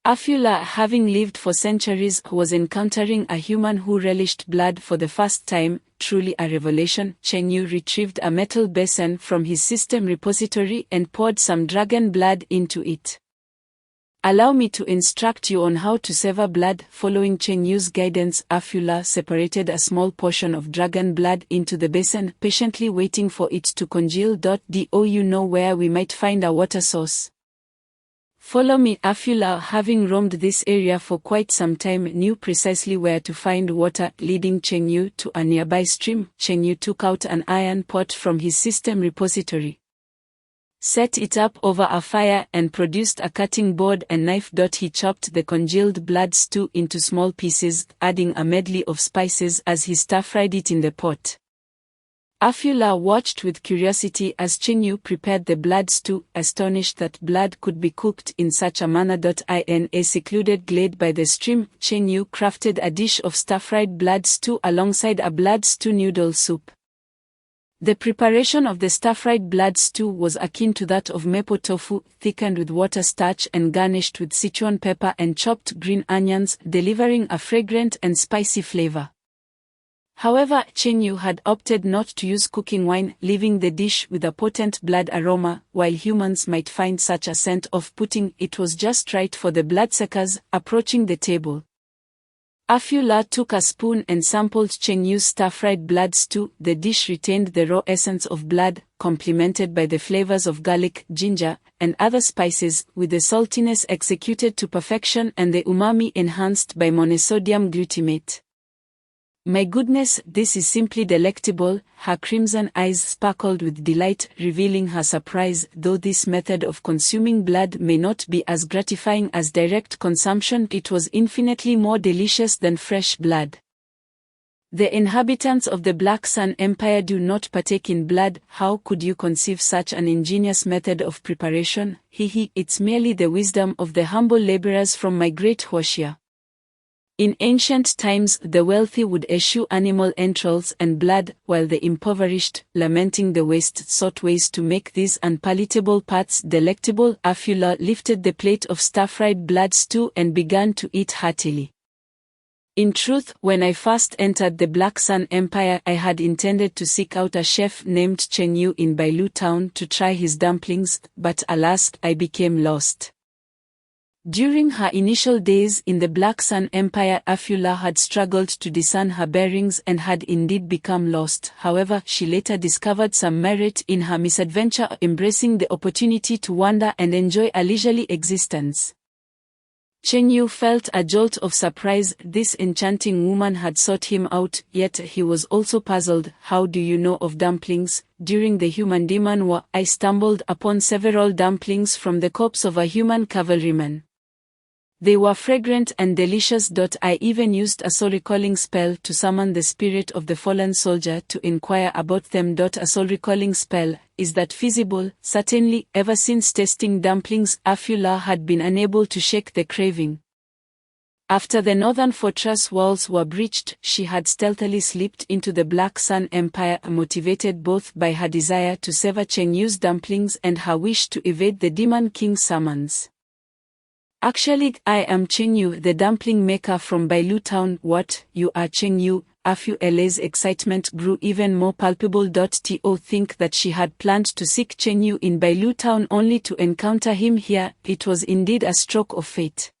[SPEAKER 2] Afula, having lived for centuries, was encountering a human who relished blood for the first time. Truly a revelation. Cheng Yu retrieved a metal basin from his system repository and poured some dragon blood into it. Allow me to instruct you on how to savor blood. Following Cheng Yu's guidance, Afula separated a small portion of dragon blood into the basin, patiently waiting for it to congeal. Do you know where we might find a water source? Follow me. Afula, having roamed this area for quite some time, knew precisely where to find water, leading Cheng Yu to a nearby stream. Cheng Yu took out an iron pot from his system repository, set it up over a fire, and produced a cutting board and knife. He chopped the congealed blood stew into small pieces, adding a medley of spices as he stir-fried it in the pot. Afula watched with curiosity as Cheng Yu prepared the blood stew, astonished that blood could be cooked in such a manner. In a secluded glade by the stream, Cheng Yu crafted a dish of stir-fried blood stew alongside a blood stew noodle soup. The preparation of the stir-fried blood stew was akin to that of mapo tofu, thickened with water starch and garnished with Sichuan pepper and chopped green onions, delivering a fragrant and spicy flavor. However, Cheng Yu had opted not to use cooking wine, leaving the dish with a potent blood aroma. While humans might find such a scent off-putting, it was just right for the bloodsuckers. Approaching the table, Afula took a spoon and sampled Cheng Yu's stir-fried blood stew. The dish retained the raw essence of blood, complemented by the flavors of garlic, ginger, and other spices, with the saltiness executed to perfection and the umami enhanced by monosodium glutamate. My goodness, this is simply delectable. Her crimson eyes sparkled with delight, revealing her surprise. Though this method of consuming blood may not be as gratifying as direct consumption, it was infinitely more delicious than fresh blood. The inhabitants of the Black Sun Empire do not partake in blood. How could you conceive such an ingenious method of preparation? It's merely the wisdom of the humble laborers from my great Huaxia. In ancient times, the wealthy would eschew animal entrails and blood, while the impoverished, lamenting the waste, sought ways to make these unpalatable parts delectable. Afula lifted the plate of stir-fried blood stew and began to eat heartily. In truth, when I first entered the Black Sun Empire, I had intended to seek out a chef named Cheng Yu in Bailu town to try his dumplings, but alas, I became lost. During her initial days in the Black Sun Empire, Afula had struggled to discern her bearings and had indeed become lost. However, she later discovered some merit in her misadventure, embracing the opportunity to wander and enjoy a leisurely existence. Cheng Yu felt a jolt of surprise. This enchanting woman had sought him out, yet he was also puzzled. How do you know of dumplings? During the human-demon war, I stumbled upon several dumplings from the corpse of a human cavalryman. They were fragrant and delicious. I even used a soul recalling spell to summon the spirit of the fallen soldier to inquire about them. A soul recalling spell, is that feasible? Certainly. Ever since tasting dumplings, Afula had been unable to shake the craving. After the northern fortress walls were breached, she had stealthily slipped into the Black Sun Empire, motivated both by her desire to savor Cheng Yu's dumplings and her wish to evade the Demon King's summons. Actually, I am Cheng Yu, the dumpling maker from Bailu Town. What, you are Cheng Yu? Afuela's excitement grew even more palpable. To think that she had planned to seek Cheng Yu in Bailu Town only to encounter him here, it was indeed a stroke of fate.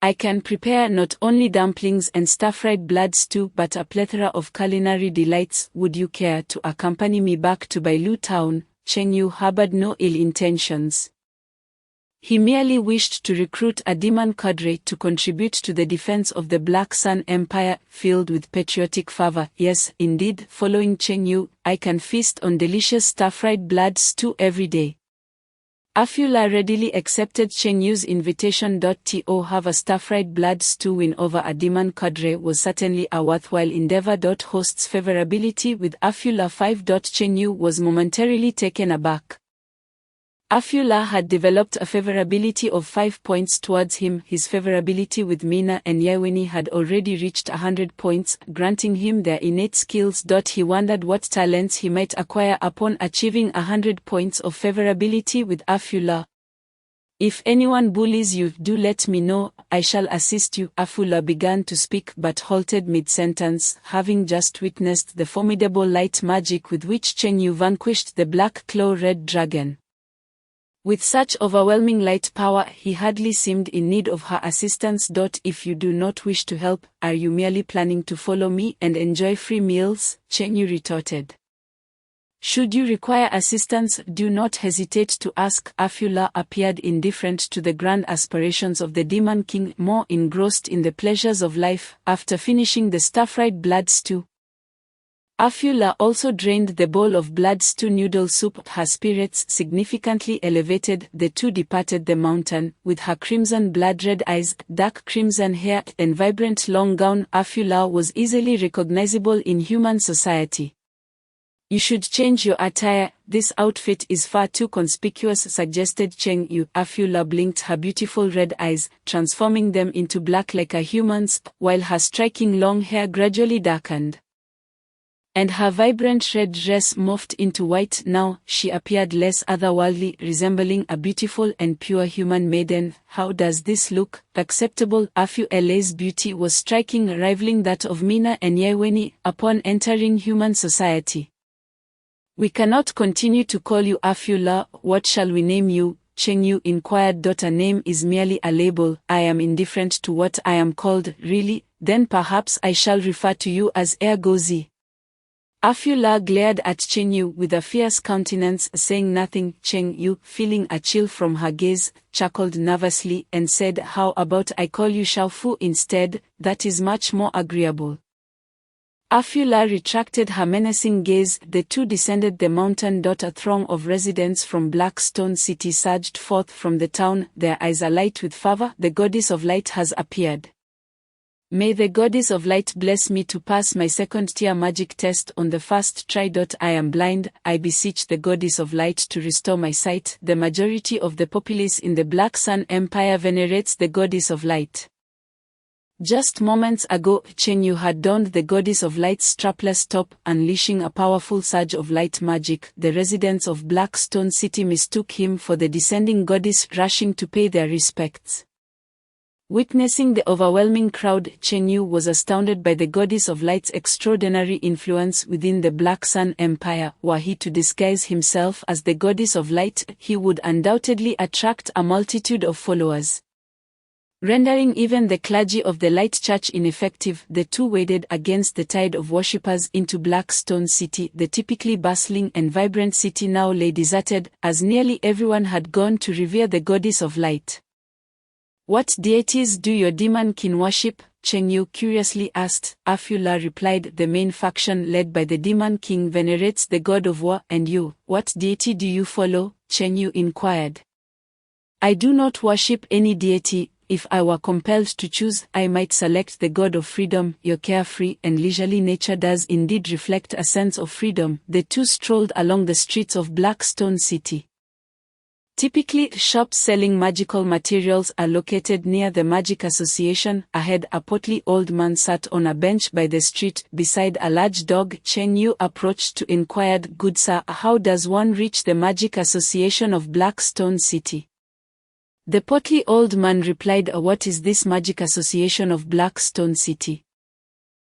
[SPEAKER 2] I can prepare not only dumplings and stir-fried blood stew but a plethora of culinary delights. Would you care to accompany me back to Bailu Town? Cheng Yu harbored no ill intentions. He merely wished to recruit a demon cadre to contribute to the defense of the Black Sun Empire. Filled with patriotic fervor, yes, indeed, following Cheng Yu, I can feast on delicious stir-fried blood stew every day. Afula readily accepted Cheng Yu's invitation. To have a stir-fried blood stew win over a demon cadre was certainly a worthwhile endeavor. Host's favorability with Afula 5. Cheng Yu was momentarily taken aback. Afula had developed a favorability of 5 points towards him. His favorability with Mina and Yewini had already reached 100 points, granting him their innate skills. He wondered what talents he might acquire upon achieving 100 points of favorability with Afula. If anyone bullies you, do let me know, I shall assist you. Afula began to speak but halted mid-sentence, having just witnessed the formidable light magic with which Cheng Yu vanquished the Black Claw Red Dragon. With such overwhelming light power, he hardly seemed in need of her assistance. If you do not wish to help, are you merely planning to follow me and enjoy free meals? Cheng Yu retorted. Should you require assistance, do not hesitate to ask. Afula appeared indifferent to the grand aspirations of the Demon King, more engrossed in the pleasures of life. After finishing the stir-fried blood stew, Afula also drained the bowl of blood stew noodle soup. Her spirits significantly elevated. The two departed the mountain. With her crimson blood-red eyes, dark crimson hair, and vibrant long gown, Afula was easily recognizable in human society. You should change your attire, this outfit is far too conspicuous, suggested Cheng Yu. Afula blinked her beautiful red eyes, transforming them into black like a human's, while her striking long hair gradually darkened. And her vibrant red dress morphed into white. Now, she appeared less otherworldly, resembling a beautiful and pure human maiden. How does this look? Acceptable. Afula's beauty was striking, rivaling that of Mina and Yewini upon entering human society. We cannot continue to call you Afula. What shall we name you? Cheng Yu inquired. A name is merely a label. I am indifferent to what I am called. Really? Then perhaps I shall refer to you as Ergozi. Afula glared at Cheng Yu with a fierce countenance, saying nothing. Cheng Yu, feeling a chill from her gaze, chuckled nervously and said, how about I call you Xiaofu instead? That is much more agreeable. Afula retracted her menacing gaze. The two descended the mountain. A throng of residents from Blackstone City surged forth from the town, their eyes alight with fervor. The goddess of light has appeared. May the goddess of light bless me to pass my second-tier magic test on the first try. I am blind, I beseech the goddess of light to restore my sight. The majority of the populace in the Black Sun Empire venerates the goddess of light. Just moments ago, Cheng Yu had donned the goddess of light's strapless top, unleashing a powerful surge of light magic. The residents of Blackstone City mistook him for the descending goddess, rushing to pay their respects. Witnessing the overwhelming crowd, Cheng Yu was astounded by the goddess of light's extraordinary influence within the Black Sun Empire. Were he to disguise himself as the goddess of light, he would undoubtedly attract a multitude of followers, rendering even the clergy of the Light Church ineffective. The two waded against the tide of worshippers into Blackstone City. The typically bustling and vibrant city now lay deserted, as nearly everyone had gone to revere the goddess of light. What deities do your demon kin worship? Cheng Yu curiously asked. Afula replied, the main faction led by the demon king venerates the god of war. And you, what deity do you follow? Cheng Yu inquired. I do not worship any deity. If I were compelled to choose, I might select the god of freedom. Your carefree and leisurely nature does indeed reflect a sense of freedom. The two strolled along the streets of Blackstone City. Typically, shops selling magical materials are located near the Magic Association. Ahead, a portly old man sat on a bench by the street, beside a large dog. Cheng Yu approached to inquire, good sir, how does one reach the Magic Association of Blackstone City? The portly old man replied, what is this Magic Association of Blackstone City?